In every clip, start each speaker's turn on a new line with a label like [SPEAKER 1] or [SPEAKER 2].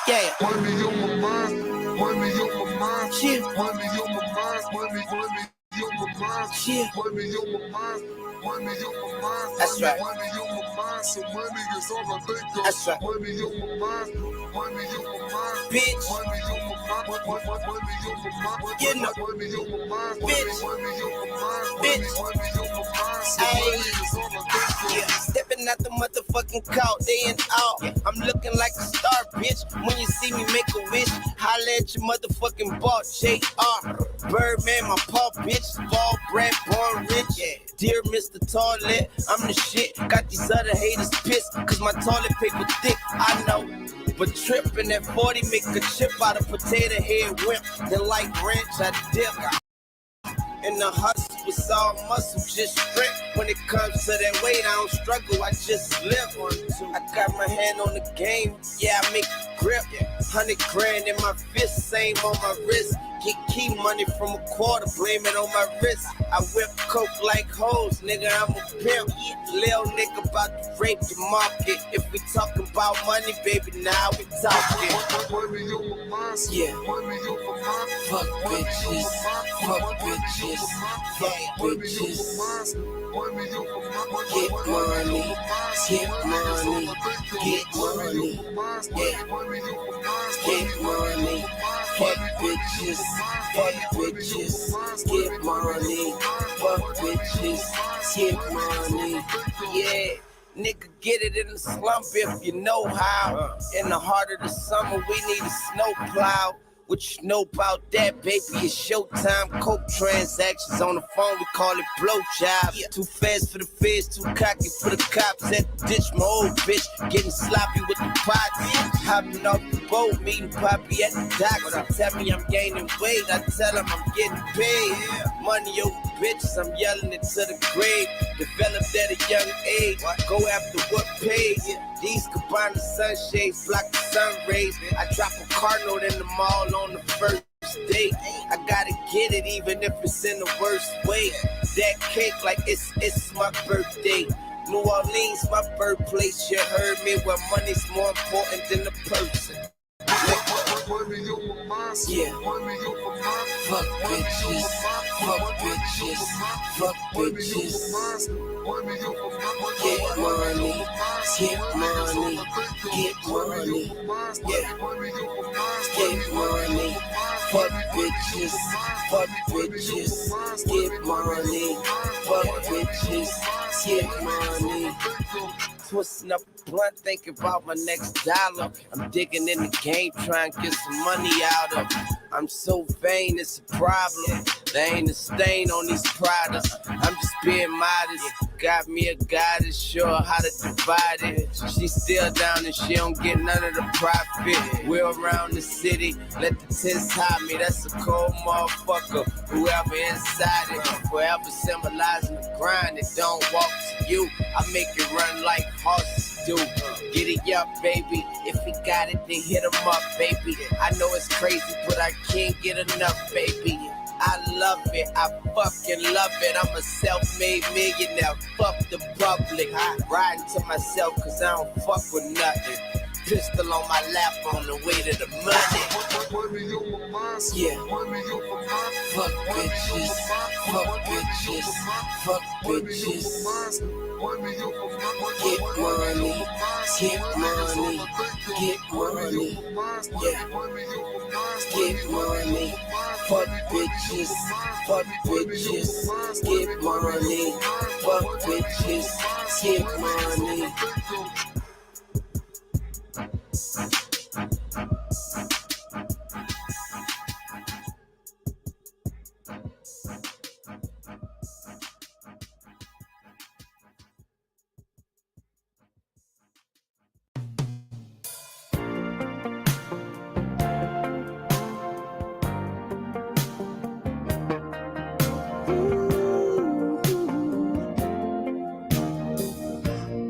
[SPEAKER 1] Yeah.
[SPEAKER 2] Money on my mind, money on my mind,
[SPEAKER 1] Shit.
[SPEAKER 2] money on my mind, money on my mind,
[SPEAKER 1] Shit.
[SPEAKER 2] money on my mind, money on my mind.
[SPEAKER 1] That's right.
[SPEAKER 2] Money on my mind, so money is all I think of.
[SPEAKER 1] That's right.
[SPEAKER 2] Money on my mind, money on my mind,
[SPEAKER 1] Bitch.
[SPEAKER 2] money on my mind, money on my mind,
[SPEAKER 1] You know.
[SPEAKER 2] money on my mind,
[SPEAKER 1] Bitch.
[SPEAKER 2] money on my mind,
[SPEAKER 1] Bitch.
[SPEAKER 2] money on my mind, so
[SPEAKER 1] Ayy.
[SPEAKER 2] money is all I think of.
[SPEAKER 1] Yeah, stepping out the motherfucking court, day and out. I'm looking like a star, bitch. When you see me make a wish, holla at your motherfucking boss, J.R. Birdman, my paw, bitch. Fall bred, born rich. Yeah. Dear Mr. Toilet, I'm the shit. Got these other haters pissed, cause my toilet paper thick, I know. But tripping at 40 make a chip out of potato head wimp. Then like ranch, I dip. And the hustle was all muscle, just strength. When it comes to that weight, I don't struggle, I just live on it. I got my hand on the game, yeah, I make it grip. 100 grand in my fist, same on my wrist. Get key money from a quarter, blame it on my wrist. I whip coke like hoes, nigga, I'm a pimp. Lil nigga about to rape the market. If we talking about money, baby, now we talking.
[SPEAKER 2] Money on my mind,
[SPEAKER 1] Yeah.
[SPEAKER 2] money on my mind.
[SPEAKER 1] Fuck bitches, fuck bitches, fuck bitches. Get money, get money, get money, yeah. Get money, fuck bitches, get money, fuck bitches, get money, yeah. Nigga, get it in the slump if you know how. In the heart of the summer, we need a snow plow. What you know about that, baby? It's showtime. Coke transactions on the phone, we call it blowjob. Too fast for the feds, too cocky for the cops. At the ditch, my old bitch getting sloppy with the pot. Hopping off the boat, meeting Poppy at the docks. They tell me I'm gaining weight, I tell them I'm getting paid. Money over bitches, I'm yelling it to the grave. Developed at a young age, go after what pays. These Cabana sunshades block the sun rays. I drop a car note in the mall on the first date. I gotta get it even if it's in the worst way. That cake like it's my birthday. New Orleans, my birthplace, you heard me, where money's more important than the person.
[SPEAKER 2] Money on my mind,
[SPEAKER 1] Yeah.
[SPEAKER 2] money on my mind.
[SPEAKER 1] Fuck bitches, fuck bitches, fuck bitches.
[SPEAKER 2] Money on my mind,
[SPEAKER 1] Get money, get money, get money, yeah. Get money, fuck bitches, get money, fuck bitches, get money. Twisting up a blunt, thinking about my next dollar. I'm digging in the game, trying to get some money out of it. I'm so vain, it's a problem. There ain't a stain on these products. I'm just being modest. Got me a goddess, sure how to divide it. She's still down and she don't get none of the profit. We're around the city, let the tents hide me. That's a cold motherfucker. Whoever inside it, forever symbolizing the grind. It don't walk to you. I make it run like horses do. Get it up, baby. If he got it, then hit him up, baby. I know it's crazy, but I can't get enough, baby. I love it, I fucking love it. I'm a self-made millionaire, fuck the public. Riding to myself cause I don't fuck with nothing. Pistol on my lap on the way to the money.
[SPEAKER 2] Money on my mind,
[SPEAKER 1] Yeah.
[SPEAKER 2] money on my mind.
[SPEAKER 1] Fuck bitches, fuck bitches, fuck bitches.
[SPEAKER 2] Money on my mind,
[SPEAKER 1] Get money, get money, get money, yeah. Get money, fuck bitches, get money, fuck bitches, get money.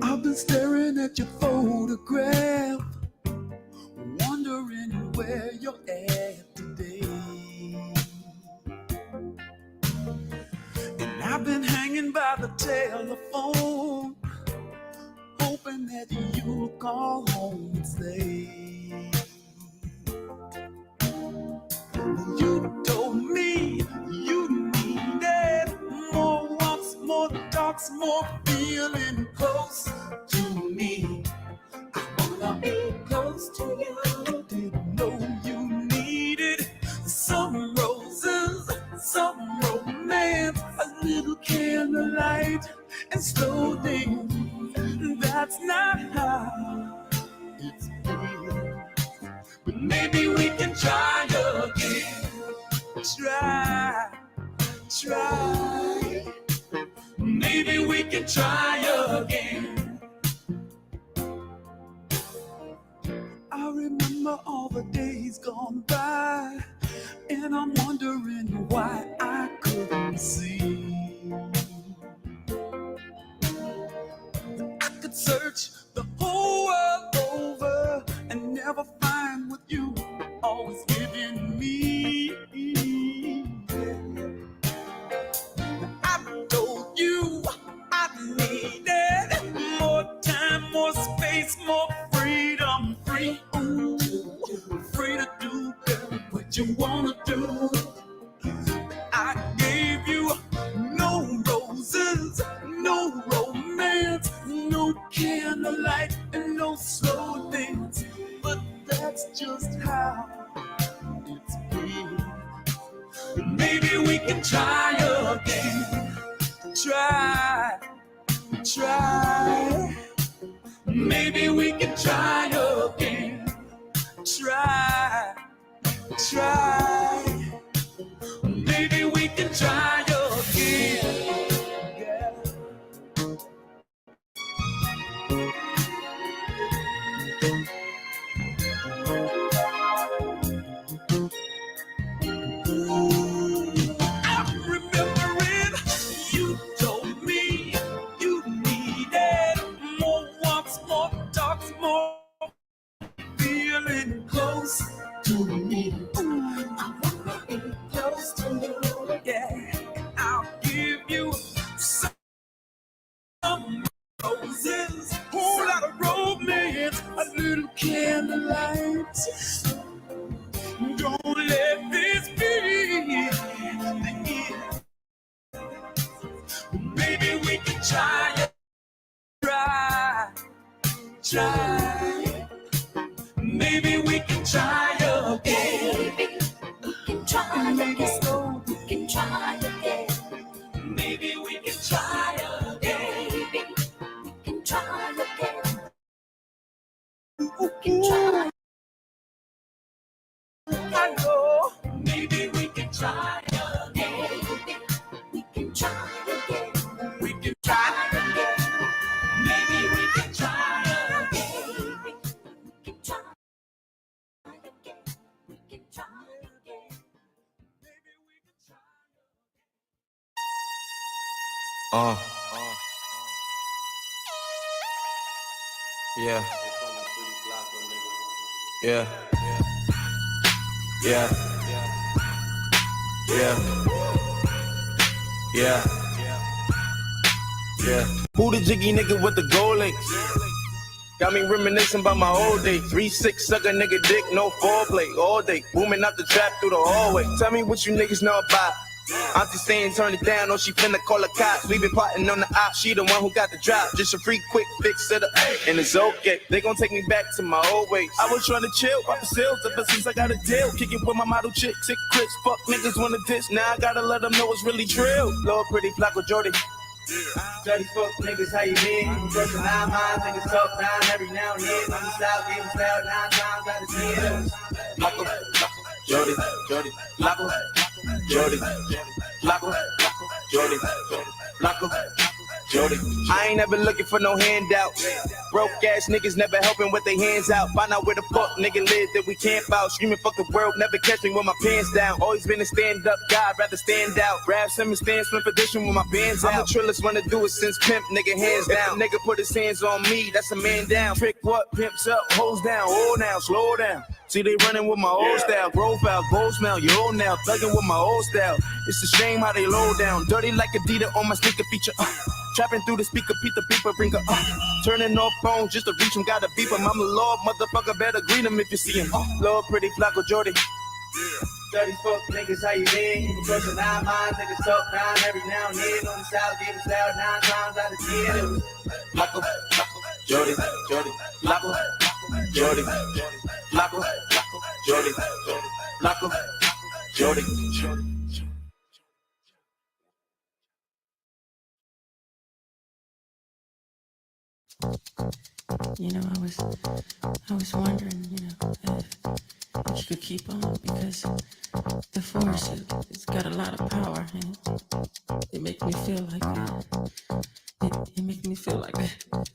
[SPEAKER 3] I've been staring at your photograph, wondering where you're at today. And I've been hanging by the telephone, hoping that you call home and say, you told me you needed more walks, more talks, more feeling close to me. I wanna be close to you. Didn't know you needed some roses, some romance, a little candlelight and slow dance. That's not how it's been. But maybe we can try again. Try. Maybe we can try again. I remember all the days gone by, and I'm wondering why I couldn't see. I could search the whole world over and never find what you always giving me. I told you I needed more time, more space, more freedom. Free, ooh, free to do what you wanna do. I gave you no roses, no romance, no candlelight, and no slow dance. But that's just how it's been. Maybe we can try again. Try. Maybe we can try again. Try. Maybe we can try again. Yeah. I'm remembering you told me you needed more walks, more talks, more feeling close to me. I wanna be close to you. Yeah, I'll give you some roses, whole lot of romance, a little candlelight. Don't let this be the end. Maybe we can try. Maybe we can try again.
[SPEAKER 4] Maybe we can try again. We can try again.
[SPEAKER 3] Maybe we can try again.
[SPEAKER 4] Maybe we can try again. We can try.
[SPEAKER 3] I know. Maybe we can try again.
[SPEAKER 4] Maybe we can try again.
[SPEAKER 3] We can try again. Maybe we can try again.
[SPEAKER 4] Maybe we can try again. We can try again.
[SPEAKER 3] Maybe we can try.
[SPEAKER 1] Yeah. Yeah. Yeah. Yeah. Yeah. Yeah. Who the jiggy nigga with the gold links? Got me reminiscing about my old days. 3-6 sucker nigga dick, no foreplay all day. Booming out the trap through the hallway. Tell me what you niggas know about. Auntie saying turn it down, or she finna call the cops. We been plotting on the op, she the one who got the drop. Just a free quick fix to the and it's okay. They gon' take me back to my old ways. I was trying to chill, pop the sales ever since I got a deal. Kick it with my model chick, sick Chris. Fuck niggas wanna diss, now I gotta let them know it's really trill. Lord pretty Flacco Jordan. Dirty fuck niggas, how you been? Just a 9 miles, niggas talk down every now and then. I'm the style, game style, 9 times, gotta see it. Flacco, Jordan, Flacco, Jordan, Flacco, Jordan, Flacco, Jordan. I ain't never looking for no handouts. Broke ass niggas never helping with their hands out. Find out where the fuck nigga live that we camp out. Screaming fuck the world, never catch me with my pants down. Always been a stand up guy, rather stand out. Grab some and stand swim position with my bands out. I'm the trillest one to do it since pimp, nigga hands down. If a nigga put his hands on me, that's a man down. Trick what? Pimps up, hoes down, hold down, slow down. See they running with my old style, profile, gold smell, you old now, thugging with my old style. It's a shame how they low down, dirty like Adidas on my sneaker feature.
[SPEAKER 5] Trapping through the speaker, Pete the beeper, bring her up. Turning off phones just to reach him, gotta beep him. I'm the Lord, motherfucker, better greet him if you see him. Lord, pretty Flacco Jordy. Dirty fuck niggas, how you been? You brushing 9 miles, niggas talk 9 every now and then. On the south, get us loud 9 times out of 10. It was Flacco, Jordy, Flacco, Jordy, Flacco, Jordy, Flacco, Jordy.
[SPEAKER 6] You know, I was wondering, you know, if you could keep on, because the force, it's got a lot of power, and it makes me feel like that. It makes me feel like that.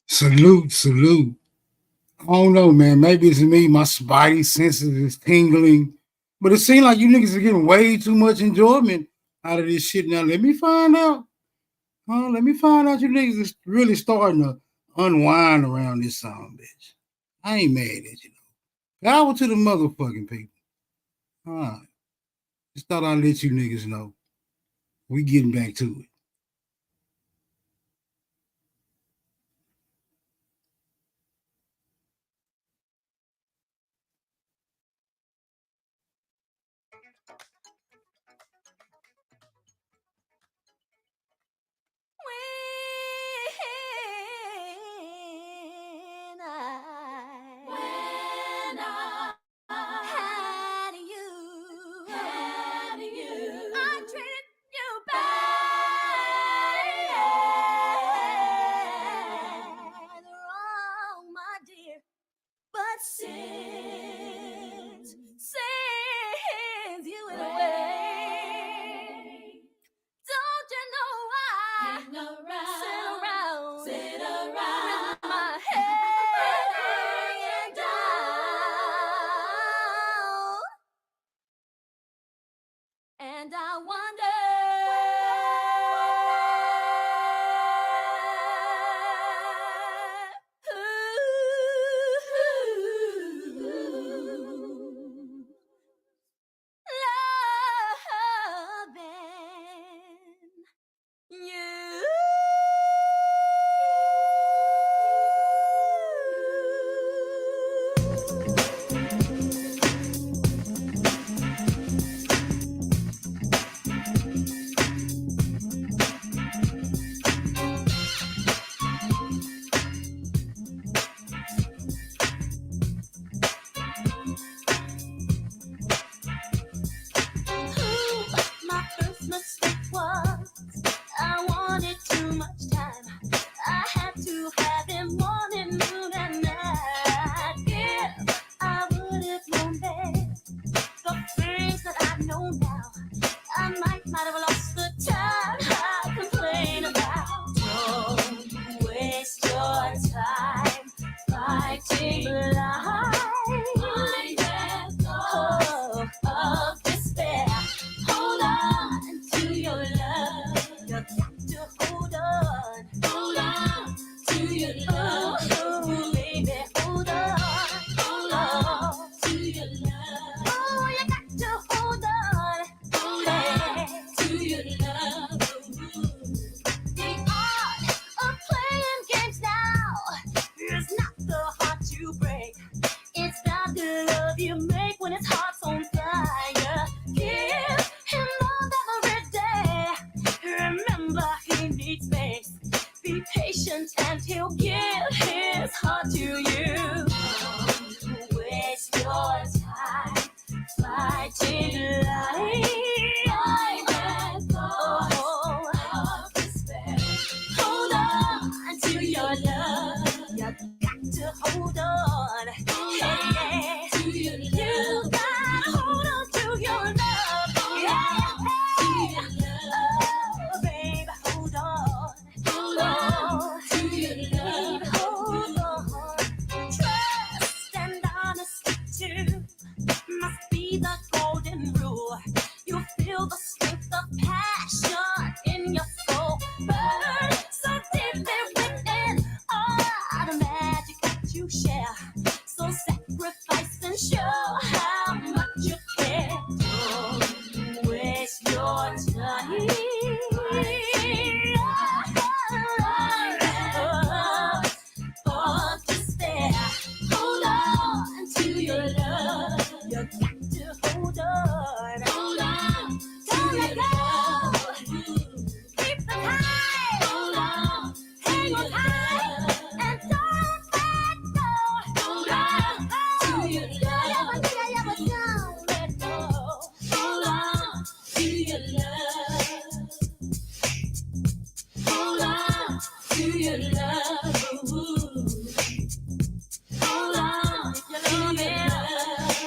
[SPEAKER 7] Salute, salute. I don't know, man. Maybe it's me. My spidey senses is tingling. But it seems like you niggas are getting way too much enjoyment out of this shit. Now, let me find out. Let me find out you niggas is really starting to unwind around this song, bitch. I ain't mad at you. Power to the motherfucking people. All right. Just thought I'd let you niggas know. We getting back to it.
[SPEAKER 4] When I had you, I treated you bad, wrong, my dear. But since you went away, don't you know I sit around with my head hanging down, and I wonder loving you. My first mistake was I wanted too much time. I had to have him morning, noon, and night. If I would have known then the things that I know now, I might not have lost the time I complain about. Don't waste your time fighting life. Of despair. Hold on to your love. You got to hold on. Hold on to your love. Oh, baby, hold on. Hold on to your love. Oh, you got to hold on. Hold on to your love. The art of playing games now is not the heart you break. It's not the love you make when his heart's on fire. Give him love every day. Remember, he needs space. Be patient and he'll give his heart to you. Don't waste your time fighting life. Of despair. Hold on to your love. You got to hold on. Hey, to your love. You gotta hold on to your love. Yeah. To your love. Oh, baby, hold on. Hold on to your love. Hold on. Trust and honesty too must be the golden rule. You feel the strength of passion in your soul. Burn so deeply within. All the magic that you share. So sacrifice and show how much you care. Don't waste your time. Of despair. Hold on to your love. You got to hold on. Hold on. Don't let go. Keep the time. Hold on. Hang on tight. And don't let go. Hold on to your love. Don't let go. Hold on to your love. Hold on to your love. Hold on if you love him.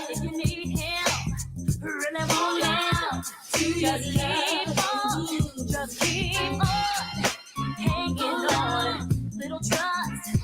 [SPEAKER 4] If you need him, really want him. Just keep on hanging on. Little trust,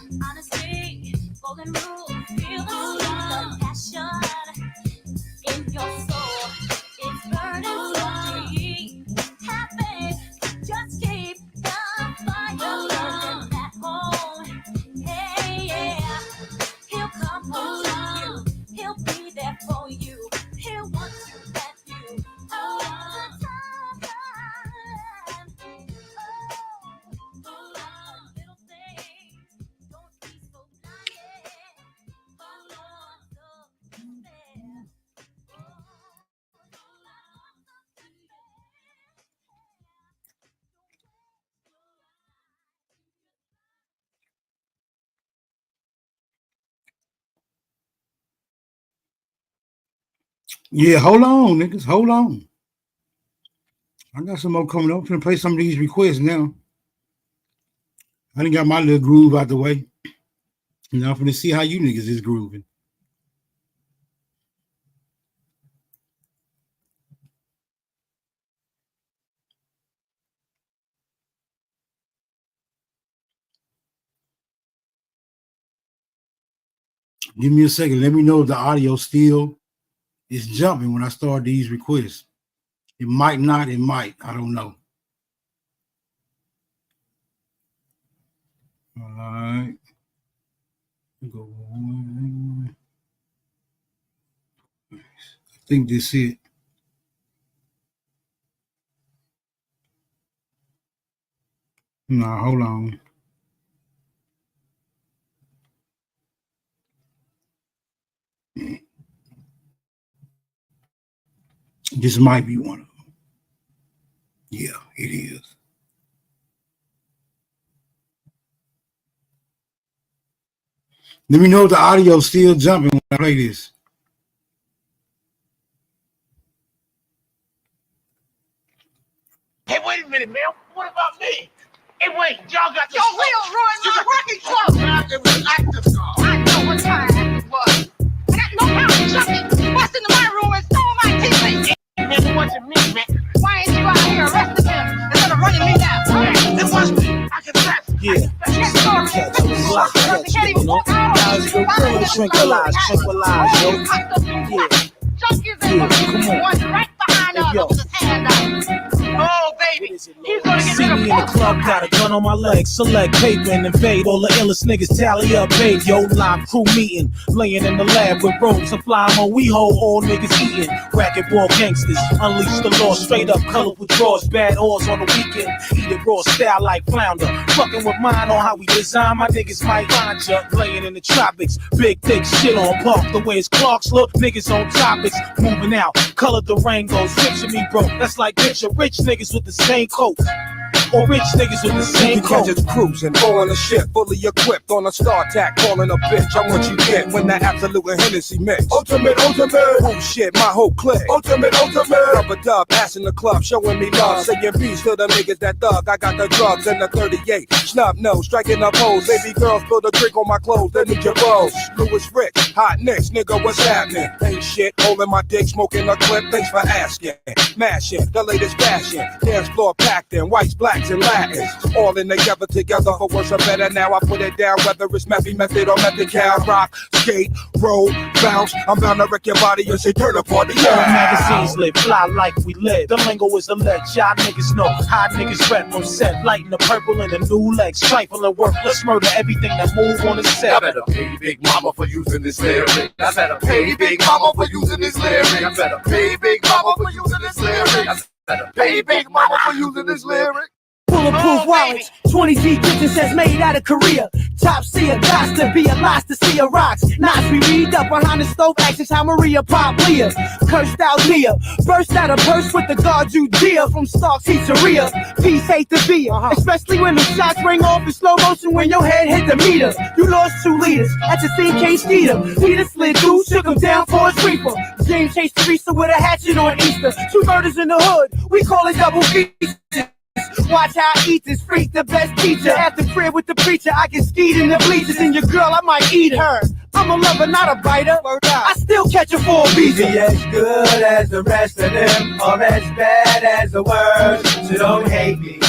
[SPEAKER 7] Yeah, hold on, niggas. Hold on. I got some more coming up. I'm gonna play some of these requests now. I done got my little groove out the way. Now I'm gonna see how you niggas is grooving. Give me a second. Let me know if the audio still is jumping when I start these requests. It might not. It might. I don't know. All right. Go on. I think this is it. Nah, hold on. This might be one of them. Yeah, it is. Let me know if the audio is still jumping when I play this.
[SPEAKER 5] Hey, wait a minute, man. What about me? Hey, wait, y'all got
[SPEAKER 8] Your wheel ruined my working clothes.
[SPEAKER 5] It was an active car.
[SPEAKER 8] I know what kind it was. I got no kind of junkie bust into my room and stole my TV.
[SPEAKER 5] Man, it wasn't me, man.
[SPEAKER 8] Why ain't you out here arresting him instead of running me down?
[SPEAKER 5] It was me. I confess.
[SPEAKER 9] Yeah. Tranquilize, yo. Yeah.
[SPEAKER 8] Junkies and one's right behind us with his hand out. Oh, baby, he's gonna get
[SPEAKER 9] See
[SPEAKER 8] rid of
[SPEAKER 9] me in the club, got a gun on my leg. Select paper and invade. All the illest niggas tally up, babe. Yo, live crew meeting. Laying in the lab with ropes and fly on we hold all niggas eating. Racquetball gangsters. Unleash the law. Straight up colorful drawers. Bad odds on the weekend. Eat it raw style like flounder. Fucking with mine on how we design. My niggas might find ya. Playing in the tropics. Big, thick shit on park. The way his Clarks look. Niggas on topics. Moving out. Color Durangos. Picture me, bro. That's like picture rich niggas with the same coat. Or rich niggas with the same coat.
[SPEAKER 10] Just cruising, on a ship, fully equipped on a star tack, calling a bitch. I want you get when that absolute and Hennessy mix. Ultimate, oh shit, my whole clique. Ultimate. Rubber dub, ass in the club, showing me love, saying peace to the niggas that thug. I got the drugs and the 38, snub nose, striking up hoes. Baby girls spill the drink on my clothes, they need your rose. Louis Rich, hot nicks, nigga, what's happening? Ain't shit, holding my dick, smoking a clip. Thanks for asking. Mashing the latest fashion, dance floor packed in whites, blacks, and Latins. All in together for worse or better. Now I put it down, whether it's method or method. Rock, skate, roll, bounce. I'm bound to wreck your body and say turn the party.
[SPEAKER 9] Yeah, magazines lit, fly like we live. The lingo is the lead, y'all niggas know. Hot niggas rep on set, lighting the purple and the new legs. Trifling worthless murder, everything that move on the set.
[SPEAKER 10] I better pay Big Mama for using this lyric. I better pay Big Mama for using this lyric. I better pay Big Mama for using this lyric. I better pay Big Mama for using this lyric.
[SPEAKER 11] Bulletproof wallets, 20G kitchen says made out of Korea. Top seer, got to be a lost to see a rocks. Knots we read up behind the stove, actions how Maria pop Leah. Cursed out Leah, burst out a purse with the guard Judea from Stark's Pizzeria. Peace hate to be especially when the shots ring off in slow motion when your head hit the meter. You lost 2 liters at the scene, K Skeeter. Peter slid through, shook him down for his reaper. James chased Teresa with a hatchet on Easter. 2 murders in the hood, we call it double feature. Watch how I eat this freak, the best teacher. At the crib with the preacher, I can skeet in the bleachers. And your girl, I might eat her. I'm a lover, not a biter. I still catch her for a visa.
[SPEAKER 12] Be as good as the rest of them, or as bad as the worst. So don't hate me.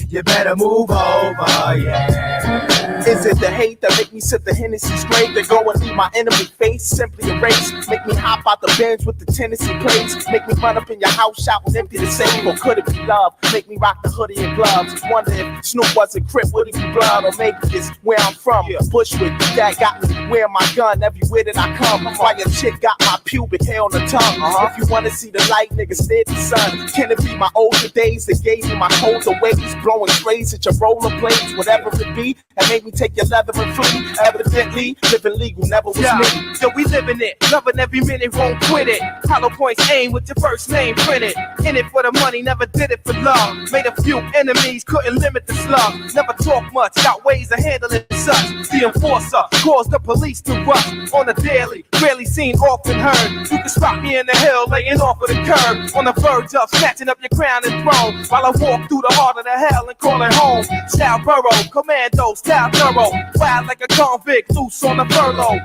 [SPEAKER 12] You better move over, yeah.
[SPEAKER 13] Is it the hate that make me sip the Hennessy's grave? That go and leave my enemy face simply erase. Make me hop out the bench with the Tennessee plates. Make me run up in your house, shout and empty the safe. Or could it be love? Make me rock the hoodie and gloves. Wonder if Snoop wasn't Crip, would he be blood? Or maybe it's where I'm from, Bushwick. That got me wearing my gun everywhere that I come. Why your chick got my pubic hair on the tongue? If you wanna see the light, nigga, stare the sun. Can it be my older days that gave me my colder ways? Blowing throwing strays at your rollerblades, whatever it be, and make me take your leather and flee. Evidently, living legal never was me.
[SPEAKER 11] Yo, we living it, loving every minute, won't quit it. Hollow points aim with your first name printed. In it for the money, never did it for love. Made a few enemies, couldn't limit the slug. Never talk much, got ways of handling such. The enforcer caused the police to rush on the daily, rarely seen, often heard. You can spot me in the hill, laying off of the curb, on the verge of snatching up your crown and throne, while I walk through the heart of the hell and call it home. Style burrow, commando, style thorough, wild like a convict, loose on the furlough.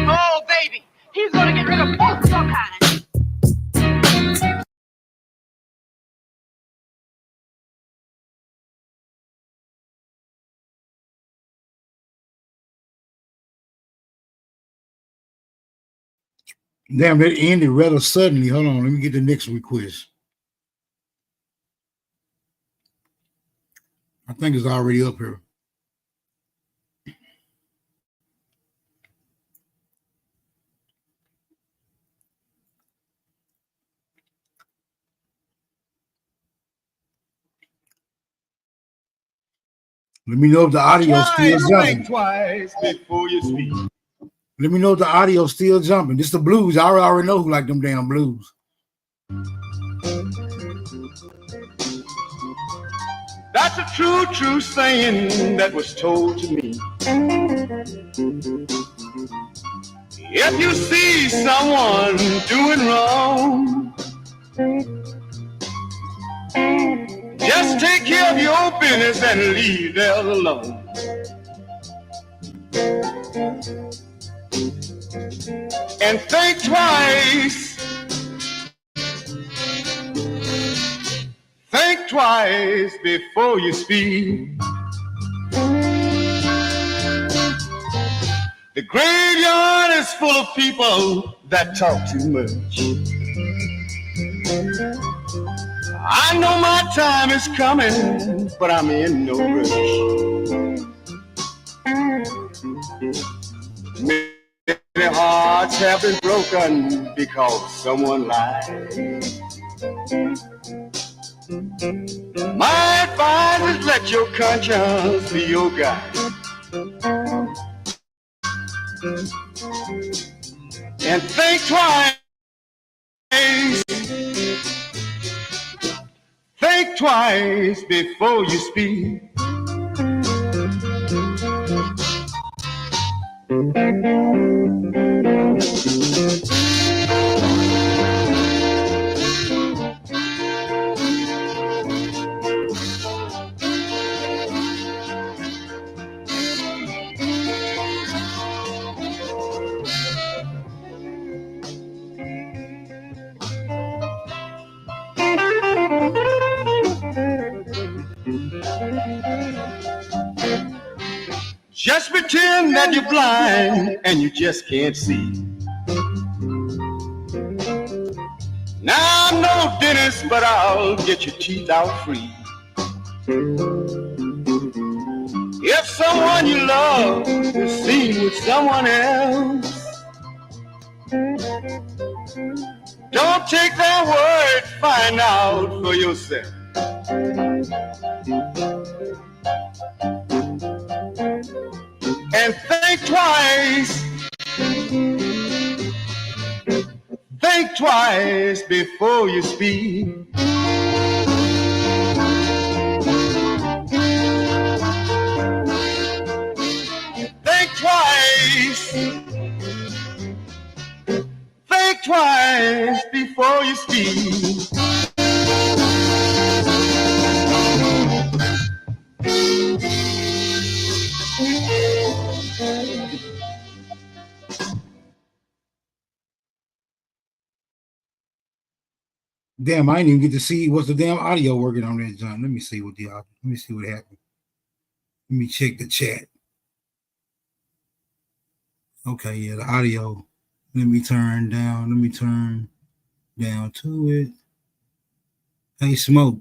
[SPEAKER 8] Oh, baby, he's gonna get rid of both your kind.
[SPEAKER 7] Damn, that ended rather suddenly. Hold on, let me get the next request. I think it's already up here. Let me know if the audio still jumping.
[SPEAKER 14] Twice before you speak.
[SPEAKER 7] Let me know if the audio still jumping. This the blues. I already know who like them damn blues.
[SPEAKER 14] That's a true saying that was told to me. If you see someone doing wrong, just take care of your business and leave them alone. And think twice. Think twice before you speak. The graveyard is full of people that talk too much. I know my time is coming, but I'm in no rush. Many hearts have been broken because someone lied. My advice is let your conscience be your guide. And think twice. Think twice before you speak. Just pretend that you're blind and you just can't see. Now I'm no dentist, but I'll get your teeth out free. If someone you love is seen with someone else, don't take their word, find out for yourself. And think twice. Think twice before you speak. Think twice. Think twice before you speak.
[SPEAKER 7] Damn, I didn't even get to see what's the damn audio working on that John. Let me see what happened. Let me check the chat. Okay, yeah, the audio. Let me turn down to it. Hey, Smoke.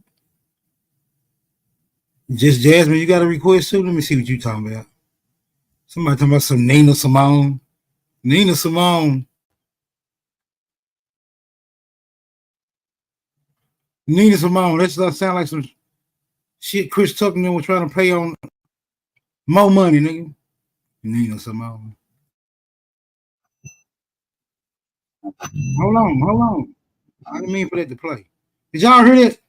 [SPEAKER 7] Just Jasmine, you got a request too? Let me see what you talking about. Somebody talking about some Nina Simone. Nina Simone. Nina Simone. That sound like some shit Chris Tucker was trying to play on More Money, nigga. Nina Simone. Hold on. I didn't mean for that to play. Did y'all hear that?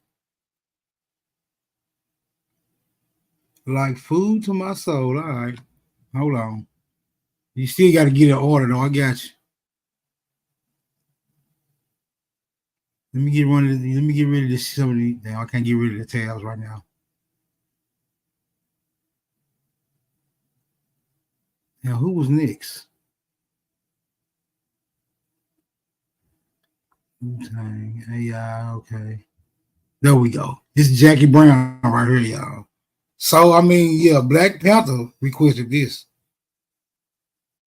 [SPEAKER 7] Like food to my soul. All right. Hold on. You still got to get an order, though. I got you. Let me get rid of this. Some of these. Now I can't get rid of the tabs right now. Now, who was next? Wu-Tang. AI. Okay. There we go. This is Jackie Brown right here, y'all. So, I mean, yeah, Black Panther requested this.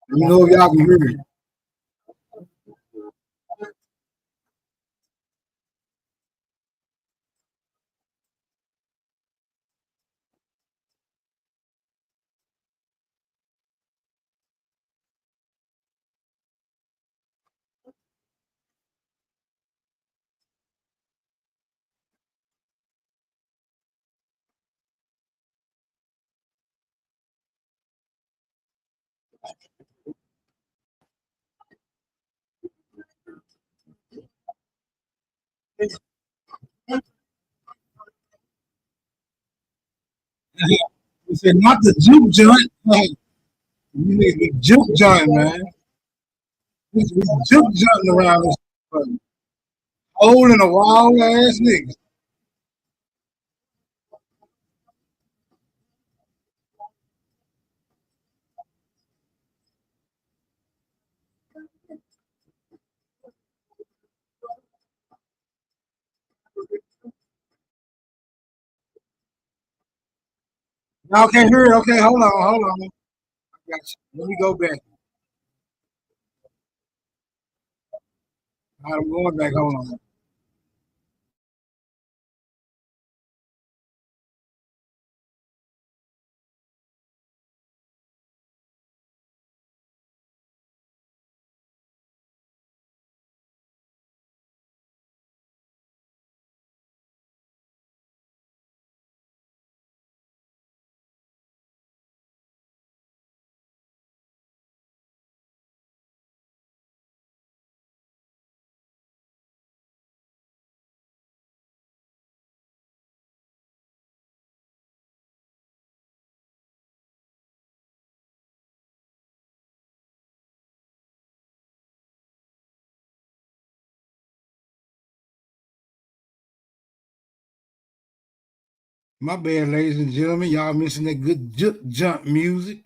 [SPEAKER 7] You know if y'all can hear it. He said, not the juke joint. Hey, you need the juke joint, man. He's juke jointing around this place. Old and a wild ass nigga. Y'all can't hear it. Okay, hold on. I got you. Let me go back. All right, I'm going back. Hold on. My bad, ladies and gentlemen. Y'all missing that good juke jump music.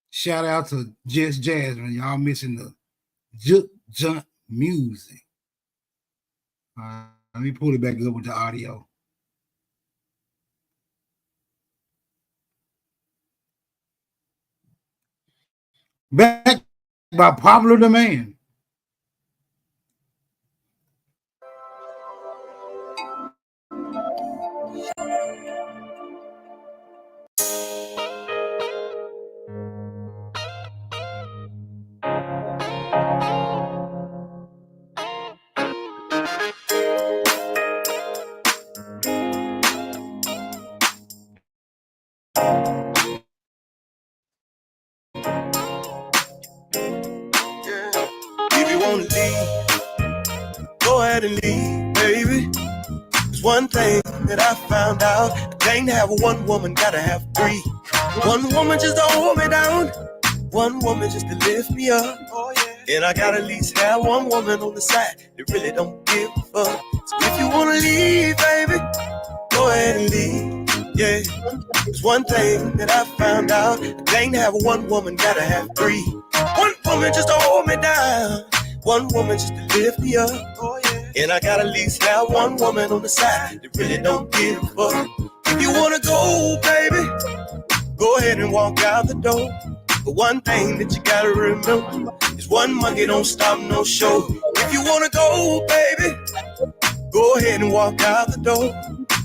[SPEAKER 7] Shout out to Just Jasmine. Y'all missing the juke jump music. Let me pull it back up with the audio. Back by popular demand.
[SPEAKER 15] If you wanna leave, go ahead and leave, baby. There's one thing that I found out. I can't have one woman, gotta have three. One woman just to hold me down. One woman just to lift me up. And I gotta at least have one woman on the side that really don't give a fuck. So if you wanna leave, baby, go ahead and leave. Yeah. There's one thing that I found out. I can't have one woman, gotta have three. One woman just to hold me down. One woman just to lift me up. And I gotta at least have one woman on the side that really don't give a fuck. If you wanna go, baby, go ahead and walk out the door. But one thing that you gotta remember is one monkey don't stop no show. If you wanna go, baby, go ahead and walk out the door.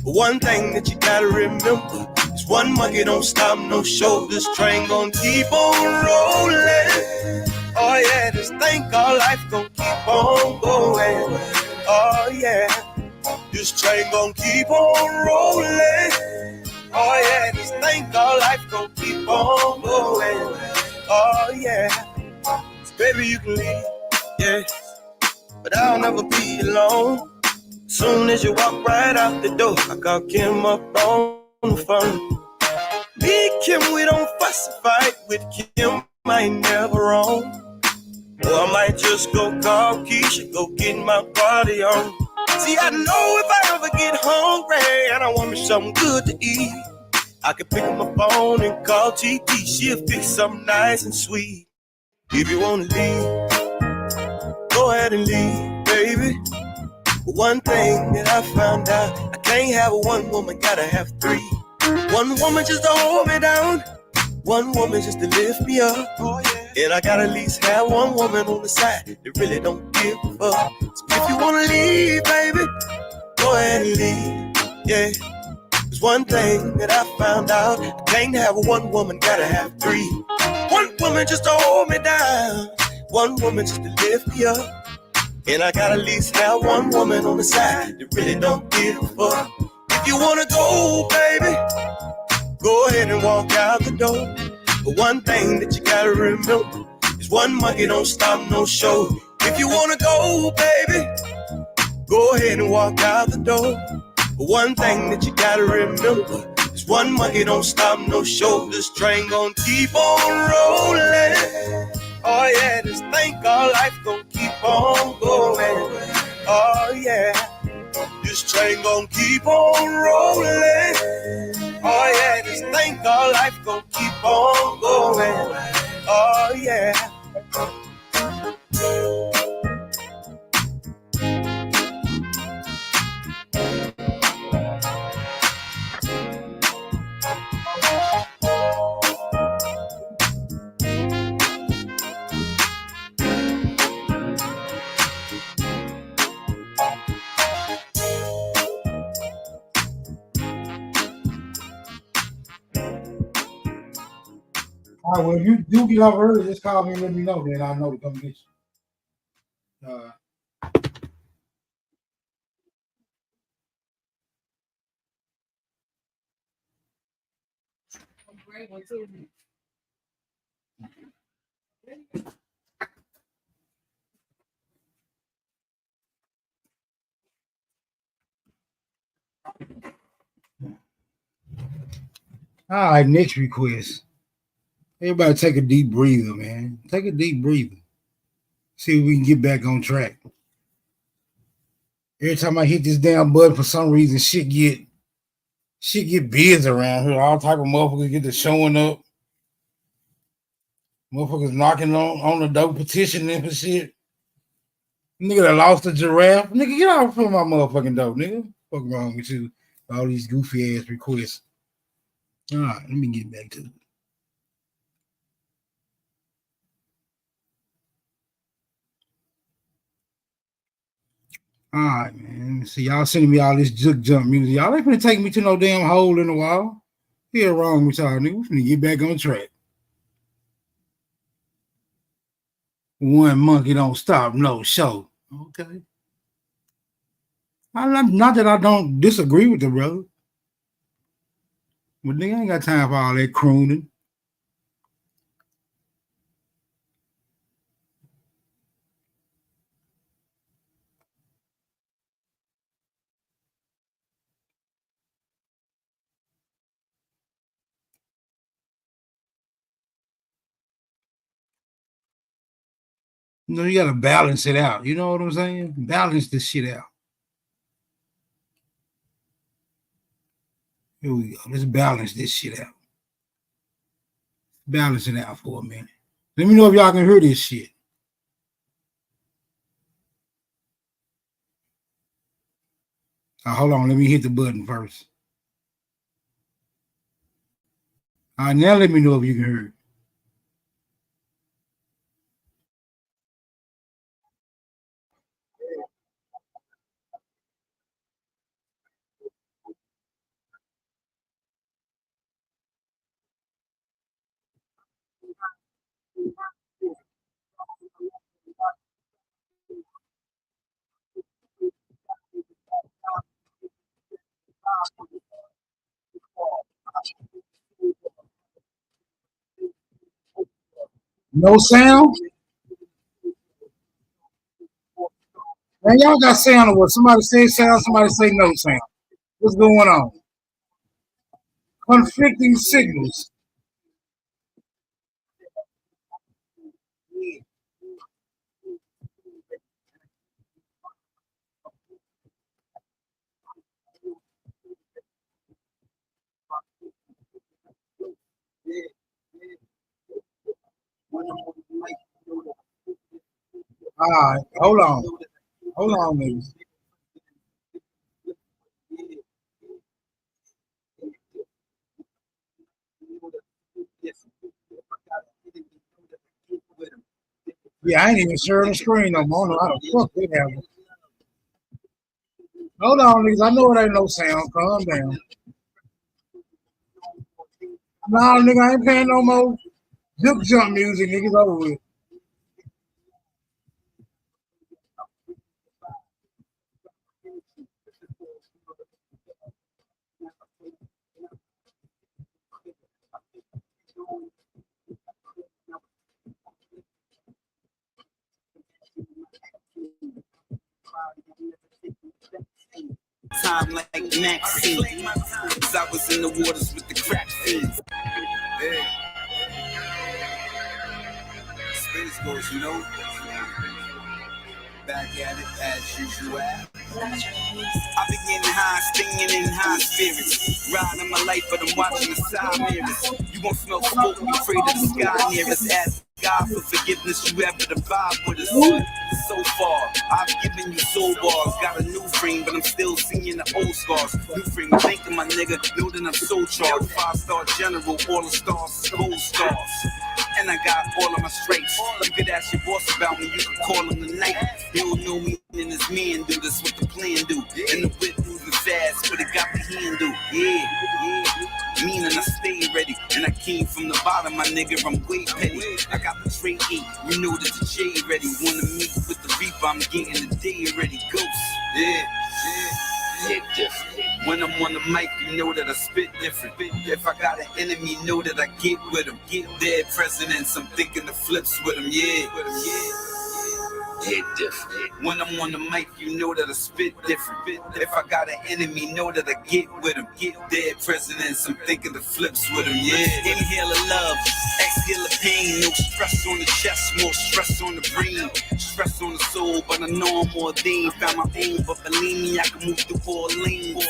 [SPEAKER 15] But one thing that you gotta remember is one monkey don't stop no show. This train gon' keep on rolling. Oh yeah, just think our life gon' keep on going. Oh yeah, this This train gon' keep on rolling. Oh yeah, this thing called life gon' keep on going. Oh yeah, so baby you can leave, yeah, but I'll never be alone. Soon as you walk right out the door, I call Kim up on the phone. Me and Kim, we don't fuss or fight. With Kim, I ain't never wrong. Or I might just go call Keisha, go get my party on. See, I know if I ever get hungry and I want me something good to eat, I can pick up my phone and call TT. She'll fix something nice and sweet. If you wanna leave, go ahead and leave, baby. But one thing that I found out, I can't have one woman, gotta have three. One woman just to hold me down, one woman just to lift me up. Oh, yeah. And I gotta at least have one woman on the side that really don't give a fuck. So if you wanna leave, baby, go ahead and leave, yeah. There's one thing that I found out, I can't have one woman, gotta have three. One woman just to hold me down, one woman just to lift me up. And I gotta at least have one woman on the side that really don't give a fuck. If you wanna go, baby, go ahead and walk out the door. But one thing that you gotta remember is one monkey don't stop no show. If you wanna go, baby, go ahead and walk out the door. But one thing that you gotta remember is one monkey don't stop no show. This train gon' keep on rolling. Oh yeah, this thing called life gon' keep on going. Oh yeah, this train gon' keep on rolling. Oh yeah, this thing called life gon' keep on going. Oh yeah.
[SPEAKER 7] All right, well, if you do get off early, just call me and let me know. Then I know to come get you. All right, next request. Everybody take a deep breather, man. Take a deep breather. See if we can get back on track. Every time I hit this damn button, for some reason, shit get busy around here. All type of motherfuckers get to showing up. Motherfuckers knocking on the door, petitioning for shit. Nigga that lost a giraffe. Nigga, get off from my motherfucking door, nigga. Fuck wrong with you? All these goofy ass requests. All right, let me get back to it. All right, man. See, y'all sending me all this junk jump music. Y'all ain't finna take me to no damn hole in the wall. Here wrong with y'all, nigga. We finna get back on track. One monkey don't stop no show. Okay. Not that I don't disagree with the brother. But nigga, I ain't got time for all that crooning. You know, you gotta balance it out. You know what I'm saying? Balance this shit out. Here we go. Let's balance this shit out. Balance it out for a minute. Let me know if y'all can hear this shit. Hold on. Let me hit the button first. All right, now let me know if you can hear it. No sound? Man, y'all got sound or what? Somebody say sound, somebody say no sound. What's going on? Conflicting signals. All right, hold on. Hold on, niggas. Yeah, I ain't even sharing the screen no more. I don't know how the fuck they have it. Hold on, niggas. I know it ain't no sound. Calm down. Nah, nigga, I ain't paying no more juke jump music, niggas. Over with.
[SPEAKER 3] Time like Maxine, cause I was in the waters with the crack fiends. Yeah. Space Ghost, you know. Back at it as usual. I be getting high, stinging in high spirits. Riding my life, but I'm watching the side mirrors. You won't smell smoke, you afraid of the sky near us. Ask God for forgiveness, you ever the vibe with us. So far, I've given you soul bars. Got a new frame, but I'm still seeing the old scars. New frame, thinking my nigga, know that I'm so charged. 5-star general, all the stars, gold stars. And I got all of my stripes. You could ask your boss about me, you can call him tonight. You don't know me and his men do this, what the plan do. And the whip moving fast, but it got the handle. Yeah. Meaning I stay ready. And I came from the bottom, my nigga, I'm way petty. I got the tray 8, you know that the J ready. Wanna meet with the reaper, I'm getting the day ready. Ghost, yeah. Hit different. When I'm on the mic, you know that I spit different. If I got an enemy, know that I get with him. Get dead presidents, I'm thinking the flips with him, yeah. Hit different. When I'm on the mic, you know that I spit different. If I got an enemy, know that I get with him. Get dead presidents, I'm thinking the flips with him, yeah. Inhale of love, exhale of pain. No stress on the chest, more stress on the brain. Stress on the soul, but I know I'm ordained. Found my own, but believe me, I can move through 4 lanes.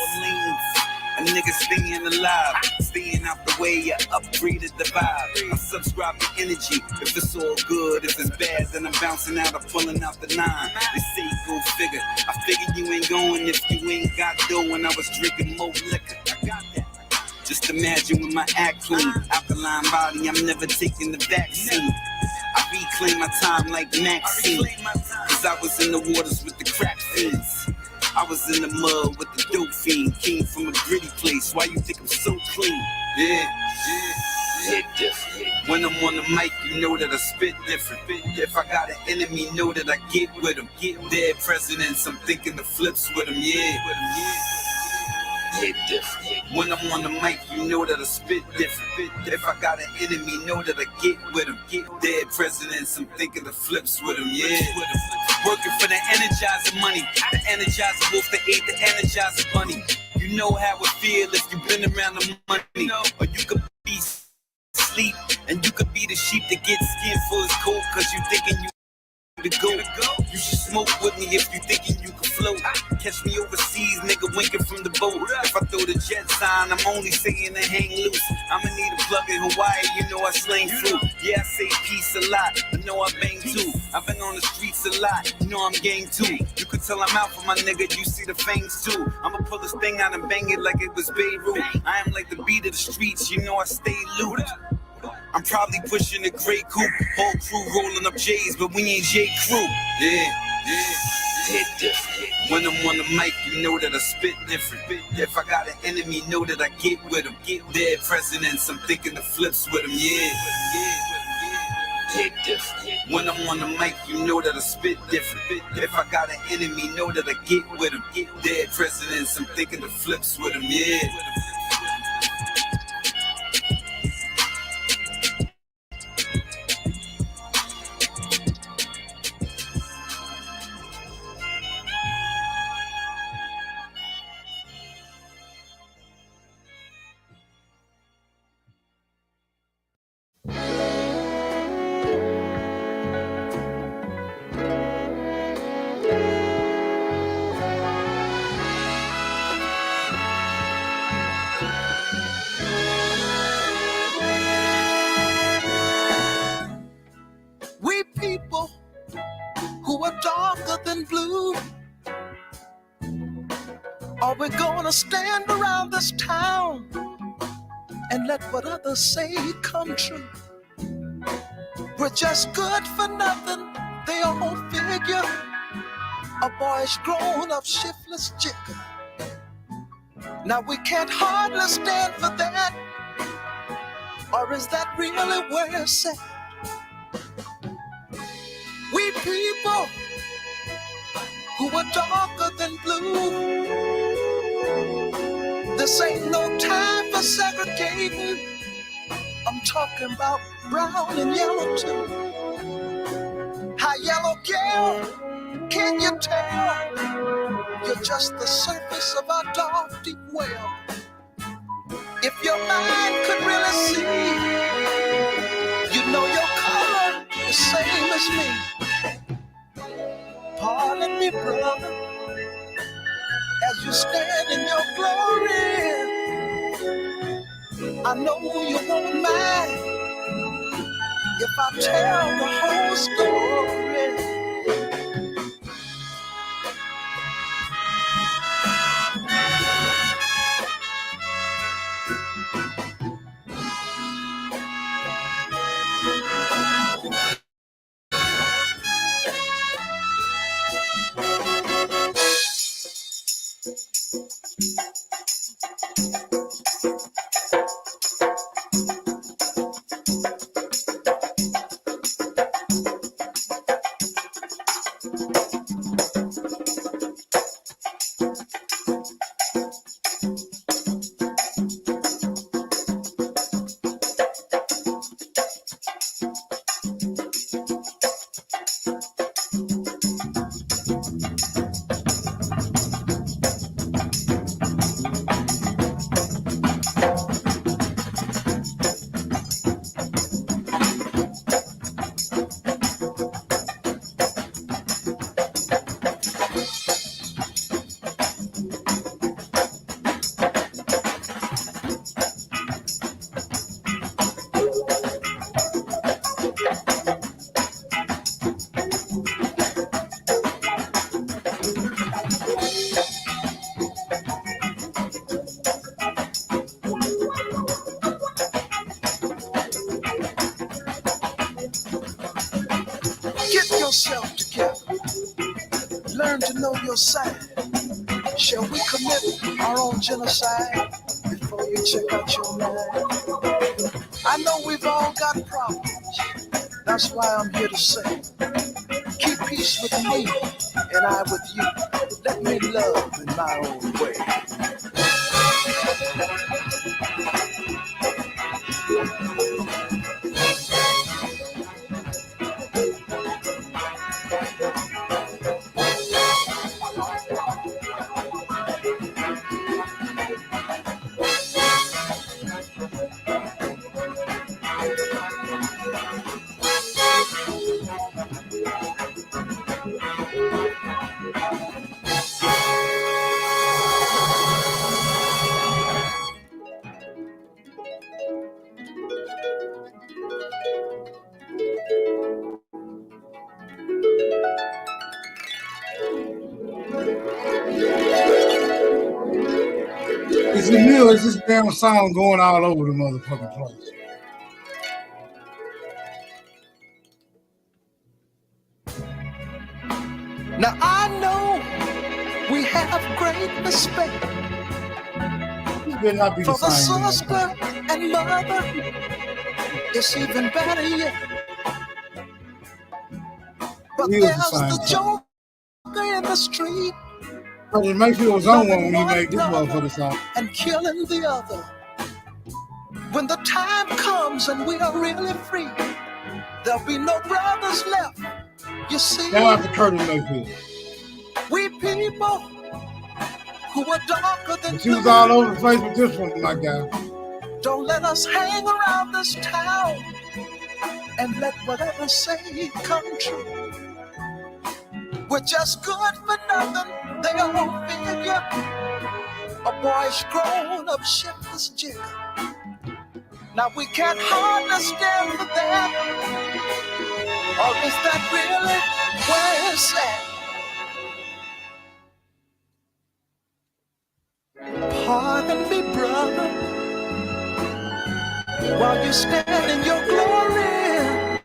[SPEAKER 3] A nigga staying alive, staying out the way, I upgraded the vibe. I subscribe to energy, if it's all good, if it's bad, then I'm bouncing out, I'm pulling out the 9. They say go figure, I figure you ain't going if you ain't got dough. When I was drinking more liquor, I got that. Just imagine with my act clean, alkaline body, I'm never taking the vaccine. I reclaim my time like Maxine, cause I was in the waters with the crack fiends. I was in the mud with the dope fiend. Came from a gritty place. Why you think I'm so clean? Yeah. Hit different. When I'm on the mic, you know that I spit different. If I got an enemy, know that I get with him. Get dead presidents, I'm thinking the flips with him. Yeah. Hit different. When I'm on the mic, you know that I spit different. If I got an enemy, know that I get with him. Get dead presidents, I'm thinking the flips with him. Yeah. Working for the Energizer money, the Energizer wolf, the 8, the Energizer bunny. You know how it feel if you've been around the money. Or you could be asleep, and you could be the sheep that gets skin for his coat, cause you thinking you to go. You should smoke with me if you thinking you can float. Catch me overseas, nigga winking from the boat. If I throw the jet sign, I'm only saying to hang loose. I'ma need a plug in Hawaii, you know I slang through. Yeah, I say peace a lot, I know I bang too. I've been on the streets a lot, you know I'm gang too. You could tell I'm out for my nigga, you see the fangs too. I'ma pull this thing out and bang it like it was Beirut. I am like the beat of the streets, you know I stay looted. I'm probably pushing a gray coupe, whole crew rolling up J's, but we ain't J Crew. Yeah. Hit different. When I'm on the mic, you know that I spit different. If I got an enemy, know that I get with him. Get dead presidents, I'm thinking the flips with him. Yeah. Hit different. When I'm on the mic, you know that I spit different. If I got an enemy, know that I get with him. Get dead presidents, I'm thinking the flips with him. Yeah. Are we gonna stand around this town and let what others say come true? We're just good for nothing, they all figure. A boy's grown up, shiftless jigger. Now we can't hardly stand for that. Or is that really where it's at? We people who are darker than blue. This ain't no time for segregating. I'm talking about brown and yellow too. Hi, yellow girl, can you tell? You're just the surface of our dark, deep well. If your mind could really see, you know your color the same as me. Pardon me, brother, as you stand in your glory. I know you won't mind if I tell the whole story. Get yourself together. Learn to know your side. Shall we commit our own genocide before you check out your mind? I know we've all got problems. That's why I'm here to say, keep peace with me and I with you. Let me love in my own way.
[SPEAKER 7] Is it me or is this damn song going all over the motherfucking place?
[SPEAKER 3] Now I know we have great respect
[SPEAKER 7] Not be
[SPEAKER 3] for the
[SPEAKER 7] same
[SPEAKER 3] sister and mother. It's even better yet. But
[SPEAKER 7] It is the
[SPEAKER 3] there's
[SPEAKER 7] same
[SPEAKER 3] the
[SPEAKER 7] song.
[SPEAKER 3] joker in the street,
[SPEAKER 7] But it makes it was on one
[SPEAKER 3] loving
[SPEAKER 7] when he
[SPEAKER 3] one
[SPEAKER 7] made this
[SPEAKER 3] brother
[SPEAKER 7] motherfucker song.
[SPEAKER 3] and killing the other. When the time comes and we are really free, there'll be no brothers left. You see,
[SPEAKER 7] Shout out to Curtis Mayfield.
[SPEAKER 3] we people who are darker than
[SPEAKER 7] But she was all over the place with this one, my guy.
[SPEAKER 3] don't let us hang around this town and let whatever say come true. We're just good for nothing, they all figure. A boy's grown up, shiftless jigger. Now we can't hardly stand for that. Or is that really where it's at? Pardon me, brother, while you stand in your glory.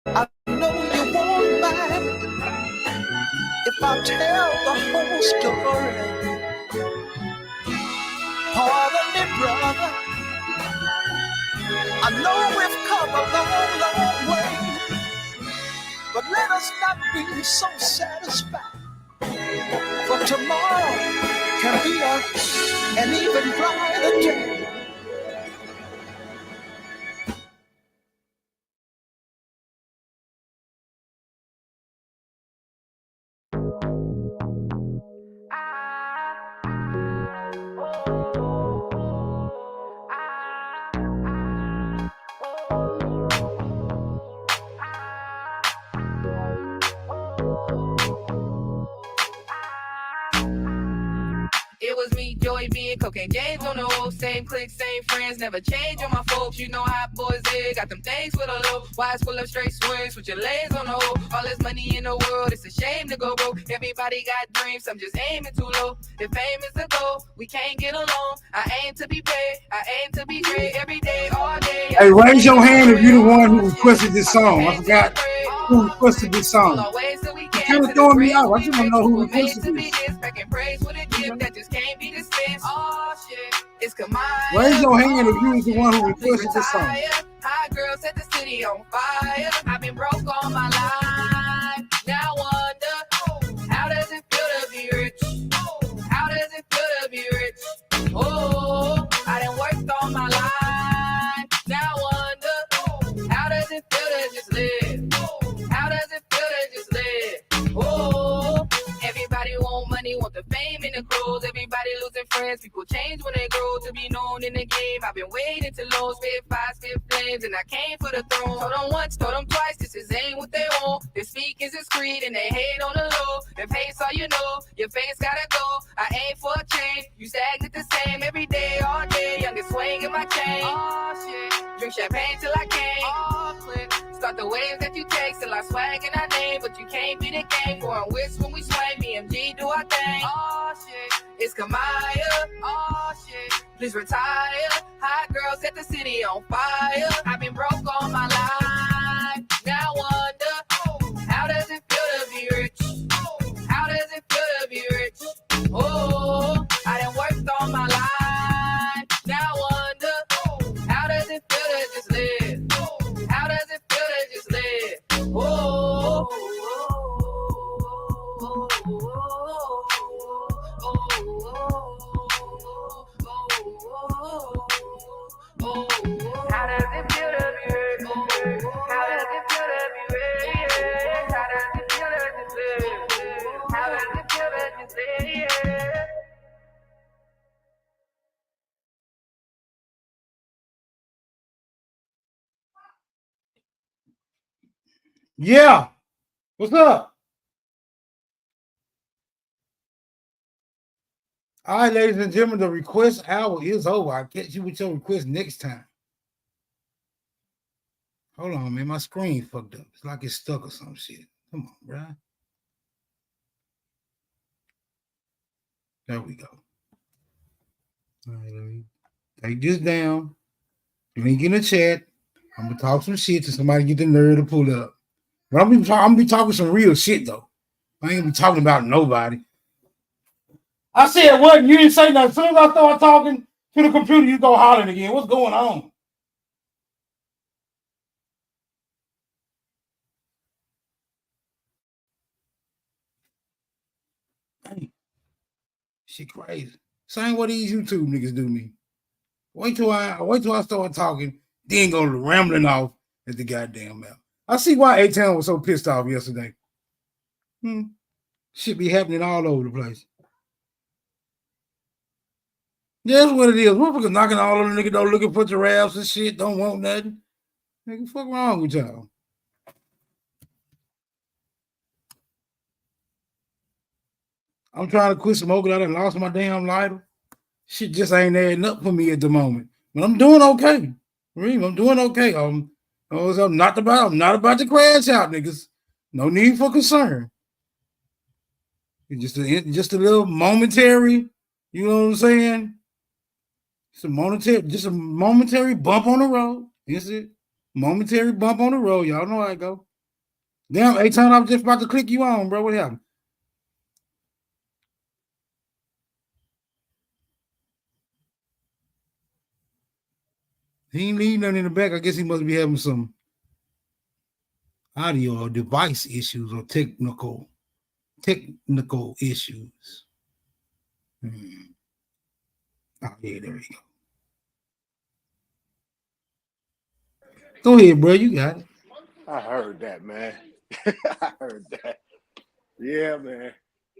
[SPEAKER 3] I know you won't mind if I tell the whole story. Pardon me, brother, I know we've come a long, long way, but let us not be so satisfied, for tomorrow can be an even brighter day.
[SPEAKER 16] It was me, Joey B, and Cocaine James on the whole. Same clique, same friends, never change on my folks. You know how boys did, got them things with a low. Wise full of straight swings, with your legs on the hole. All this money in the world, it's a shame to go broke. Everybody got dreams, I'm just aiming too low. If fame is the goal, we can't get along. I aim to be paid, I aim to be great every day, all day.
[SPEAKER 7] Hey, raise your hand if you're the one who requested this song. I forgot who requested this song. You're kind of throwing me out. I just want to know who requested this. Raise your hand if you was the one who requested this song.
[SPEAKER 16] Hot girl set the city on fire. I've been broke all my life. Now I wonder, how does it feel to be rich? How does it feel to be rich? Oh, I done worked all my life. Now I wonder, how does it feel to just live? How does it feel to just live? Oh, everybody want money, want the fame and the clothes. Everybody losing friends, people change when they grow. To be known in the game, I've been waiting to lose. Spit fire, spit flames, and I came for the throne. Told them once, told them twice, this is ain't what they want. They speak is discreet and they hate on the low. Their face all you know, your face gotta go. I aim for a change, you stagnant the same every day, all day. Youngest swing in my chain. Oh shit, drink champagne till I can't. Oh clip, start the waves that you take till I swag in our name. But you can't be the game, for a whisk when we swing. BMG do our thing. Oh shit, it's Kamaya. Oh shit, please retire. Hot girl set the city on fire. I've been broke all my life. Now I wonder, how does it feel to be rich? How does it feel to be rich? Oh, I done worked all my life. Now I wonder, how does it feel to just live? How does it feel to just live? Oh, how does it feel to be rich? How does it feel to be rich? How does it feel to just live? How does it feel to just live?
[SPEAKER 7] Yeah. What's up? All right, ladies and gentlemen, the request hour is over. I'll catch you with your request next time. Hold on, man. My screen fucked up. It's like it's stuck or some shit. Come on, bro. There we go. All right, let me take this down. Link in the chat. I'm gonna talk some shit to somebody get the nerve to pull it up. But I'm gonna be talking some real shit though. I ain't gonna be talking about nobody. I said what? You didn't say nothing. As soon as I start talking to the computer, you go hollering again. What's going on? Hey, shit crazy. Same what these YouTube niggas do me. Wait till I start talking, then go rambling off at the goddamn mouth. I see why A-Town was so pissed off yesterday. Shit be happening all over the place. Yeah, that's what it is. Motherfuckers knocking all over the nigga door looking for giraffes and shit. Don't want nothing. Nigga, fuck wrong with y'all? I'm trying to quit smoking. I done lost my damn lighter. Shit just ain't adding up for me at the moment. But I'm doing okay. I'm doing okay. I'm not about to crash out, niggas. No need for concern. Just a little momentary, you know what I'm saying? Just a momentary bump on the road. Is it? Momentary bump on the road. Y'all know how I go. Damn, A-Town, I was just about to click you on, bro. What happened? He ain't leaving nothing in the back. I guess he must be having some audio or device issues or technical issues. Oh, yeah, there you go. Go ahead, bro. You got it.
[SPEAKER 17] I heard that, man. I heard that. Yeah, man.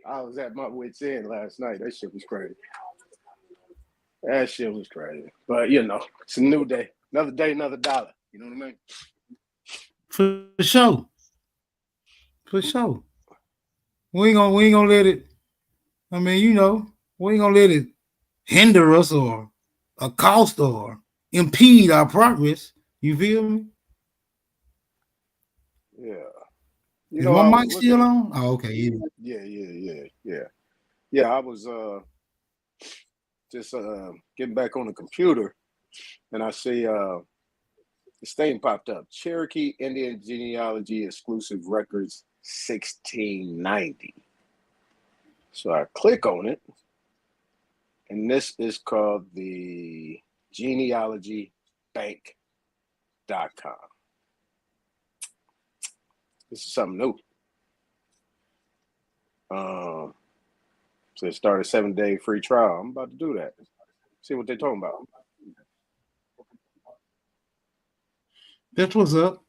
[SPEAKER 17] I was at my wits' end last night. That shit was crazy. That shit was crazy. But you know, it's a new day. Another day, another dollar. You know what I mean?
[SPEAKER 7] For sure. For sure. We ain't gonna let it. I mean, you know, we ain't gonna let it hinder us or accost or impede our progress. You feel me?
[SPEAKER 17] Yeah. You
[SPEAKER 7] Is
[SPEAKER 17] know,
[SPEAKER 7] my
[SPEAKER 17] I was
[SPEAKER 7] mic still
[SPEAKER 17] looking.
[SPEAKER 7] on? Oh, okay.
[SPEAKER 17] Yeah, I was just getting back on the computer and I see this thing popped up. Cherokee Indian Genealogy Exclusive Records 1690. So I click on it, and this is called the genealogybank.com. This is something new. So it started a 7-day free trial. I'm about to do that. See what they're talking about.
[SPEAKER 7] That's what's up.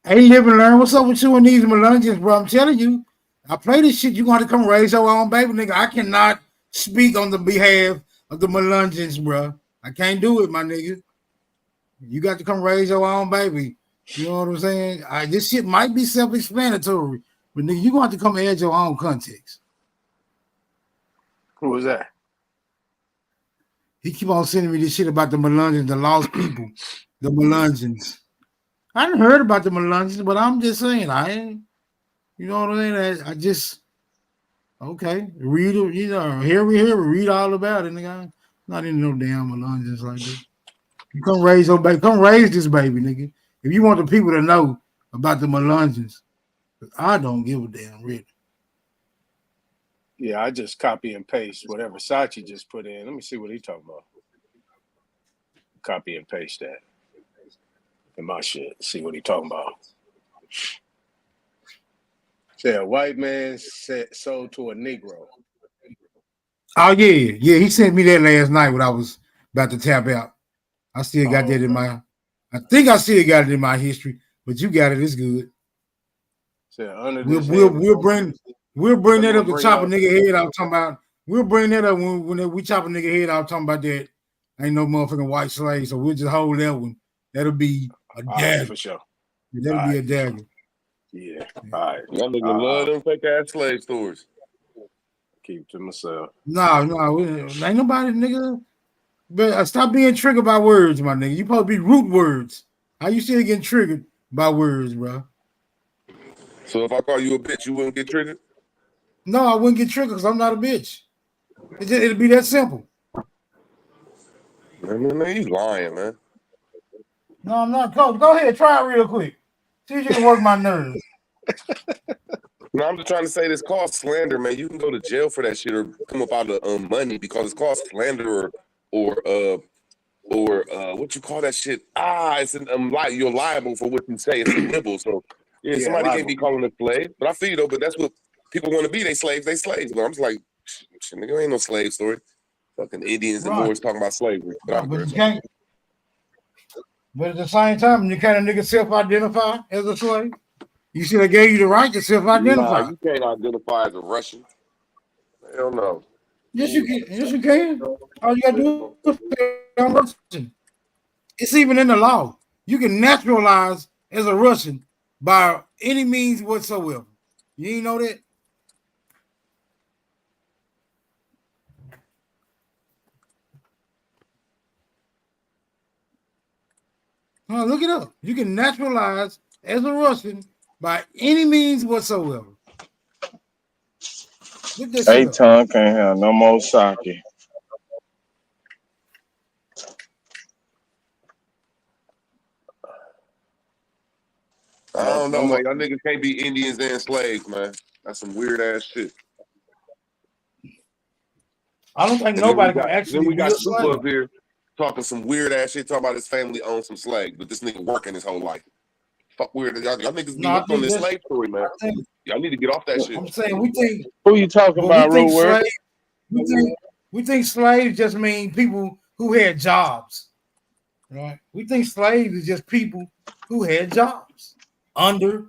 [SPEAKER 7] Hey, live and learn. What's up with you and these melungeons, bro? I'm telling you, I play this shit. You gonna come raise your own baby, nigga. I cannot speak on the behalf of the melungeons, bro. I can't do it, my nigga. You got to come raise your own baby. You know what I'm saying? This shit might be self-explanatory, but nigga, you gonna have to come add your own context.
[SPEAKER 17] Who was that?
[SPEAKER 7] He keep on sending me this shit about the melungeons, the lost people, the melungeons. I done heard about the melungeons, but I'm just saying, I ain't. You know what I mean? I just okay. Read it, you know, here we read all about it, nigga. Not into no damn melungeons like this. You come raise your baby, come raise this baby, nigga. If you want the people to know about the melungeons, I don't give a damn, really.
[SPEAKER 17] Yeah, I just copy and paste whatever Sachi just put in. Let me see what he talking about. Copy and paste that in my shit. See what he talking about. Say a white man sold to a Negro.
[SPEAKER 7] Oh yeah. He sent me that last night when I was about to tap out. I still got that in my. I think I still got it in my history, but you got it. It's good.
[SPEAKER 17] Say under
[SPEAKER 7] We'll
[SPEAKER 17] this
[SPEAKER 7] we'll
[SPEAKER 17] head.
[SPEAKER 7] we'll bring we'll bring
[SPEAKER 17] So you
[SPEAKER 7] that up
[SPEAKER 17] gonna
[SPEAKER 7] to
[SPEAKER 17] bring
[SPEAKER 7] chop a
[SPEAKER 17] up?
[SPEAKER 7] nigga head out talking about. We'll bring that up when we chop a nigga head out talking about that. Ain't no motherfucking white slave, so we'll just hold that one. That'll be a
[SPEAKER 17] All right,
[SPEAKER 7] dagger.
[SPEAKER 17] for sure.
[SPEAKER 7] That'll
[SPEAKER 17] All
[SPEAKER 7] be
[SPEAKER 17] right,
[SPEAKER 7] a
[SPEAKER 17] for sure.
[SPEAKER 7] dagger.
[SPEAKER 17] Yeah. All right.
[SPEAKER 18] Y'all nigga love them fake ass slave stories.
[SPEAKER 17] Keep it to myself.
[SPEAKER 7] No, ain't nobody, nigga. But stop being triggered by words, my nigga. You supposed to be root words. How you still getting triggered by words, bro?
[SPEAKER 18] So if I call you a bitch, you wouldn't get triggered?
[SPEAKER 7] No, I wouldn't get triggered because I'm not a bitch. It'll be that simple.
[SPEAKER 18] Man, you lying, man.
[SPEAKER 7] No, I'm not. Go ahead, try it real quick. See if you can work my nerves.
[SPEAKER 18] No, I'm just trying to say this called slander, man. You can go to jail for that shit or come up out of money because it's called slander or what you call that shit? It's you're liable for what you say. It's a libel. So yeah,
[SPEAKER 17] Yeah,
[SPEAKER 18] somebody can't
[SPEAKER 17] liable.
[SPEAKER 18] be calling a slave. But I feel you though. But that's what people want to be. They slaves. But I'm just like, shit, nigga, ain't no slave story. Fucking Indians and
[SPEAKER 7] Right.
[SPEAKER 18] Moors talking about slavery. But I
[SPEAKER 7] Right, but you
[SPEAKER 18] digress.
[SPEAKER 7] can't. But at the same time, you kind of nigga self-identify as a slave. You should have gave you the right to
[SPEAKER 18] Nah,
[SPEAKER 7] self-identify.
[SPEAKER 18] you can't identify as a Russian. Hell no.
[SPEAKER 7] Yes, you can. Yes, you can. All you gotta do is say I'm Russian. It's even in the law. You can naturalize as a Russian by any means whatsoever. You ain't know that? Look it up. You can naturalize as a Russian by any means whatsoever. Look that shit up.
[SPEAKER 19] Ton can't have no more sake.
[SPEAKER 18] I don't know, man. Y'all niggas can't be Indians and slaves, man. That's some weird ass shit.
[SPEAKER 7] I don't think
[SPEAKER 18] And
[SPEAKER 7] nobody gonna actually
[SPEAKER 18] then we
[SPEAKER 7] be
[SPEAKER 18] got
[SPEAKER 7] a
[SPEAKER 18] Super
[SPEAKER 7] slave.
[SPEAKER 18] up here talking some weird ass shit, talking about his family owns some slaves, but this nigga working his whole life. Fuck weird. Y'all niggas be hooked on this slave story, man. Y'all need to get off that shit.
[SPEAKER 7] I'm saying we think.
[SPEAKER 19] Who you talking about,
[SPEAKER 7] we think
[SPEAKER 19] Rude?
[SPEAKER 7] we think slaves just mean people who had jobs, right? We think slaves is just people who had jobs under,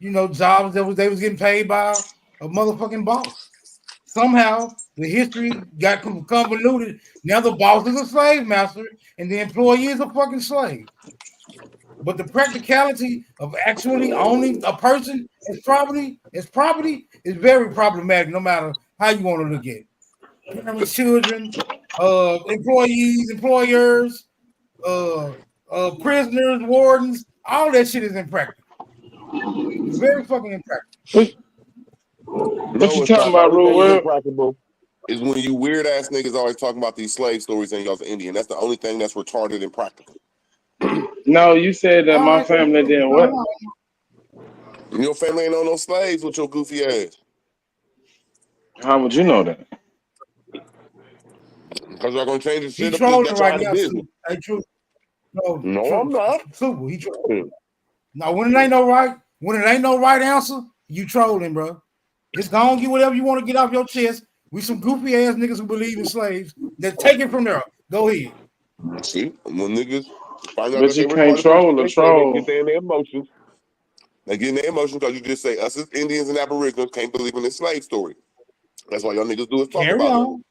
[SPEAKER 7] jobs that they was getting paid by a motherfucking boss. Somehow the history got convoluted. Now the boss is a slave master and the employee is a fucking slave. But the practicality of actually owning a person as property is very problematic, no matter how you want to look at it. Children, employees, employers, prisoners, wardens, all that shit is impractical. It's very fucking impractical.
[SPEAKER 18] What you talking about, Rude? Impractical is when you weird ass niggas always talking about these slave stories and y'all's Indian. That's the only thing that's retarded and practical.
[SPEAKER 19] No, you said that my family didn't what?
[SPEAKER 18] Your family ain't on no slaves with your goofy ass.
[SPEAKER 19] How would you know that?
[SPEAKER 18] Because y'all gonna change the shit up.
[SPEAKER 7] Trolling
[SPEAKER 18] That's
[SPEAKER 7] right
[SPEAKER 18] out
[SPEAKER 7] now.
[SPEAKER 18] of business.
[SPEAKER 7] Hey, true.
[SPEAKER 18] No, I'm not.
[SPEAKER 7] Super. He trolling. Now, when it ain't no right answer, you trolling, bro. Just go and get whatever you want to get off your chest. We some goofy ass niggas who believe in slaves. That take it from there. Go ahead.
[SPEAKER 18] See, when niggas find out
[SPEAKER 19] But
[SPEAKER 18] that
[SPEAKER 19] you
[SPEAKER 18] they
[SPEAKER 19] can't troll the troll.
[SPEAKER 18] They get in their emotions. They get in their emotions because you just say us as Indians and Aboriginals can't believe in this slave story. That's why y'all niggas do is talk
[SPEAKER 7] Carry
[SPEAKER 18] about
[SPEAKER 7] on.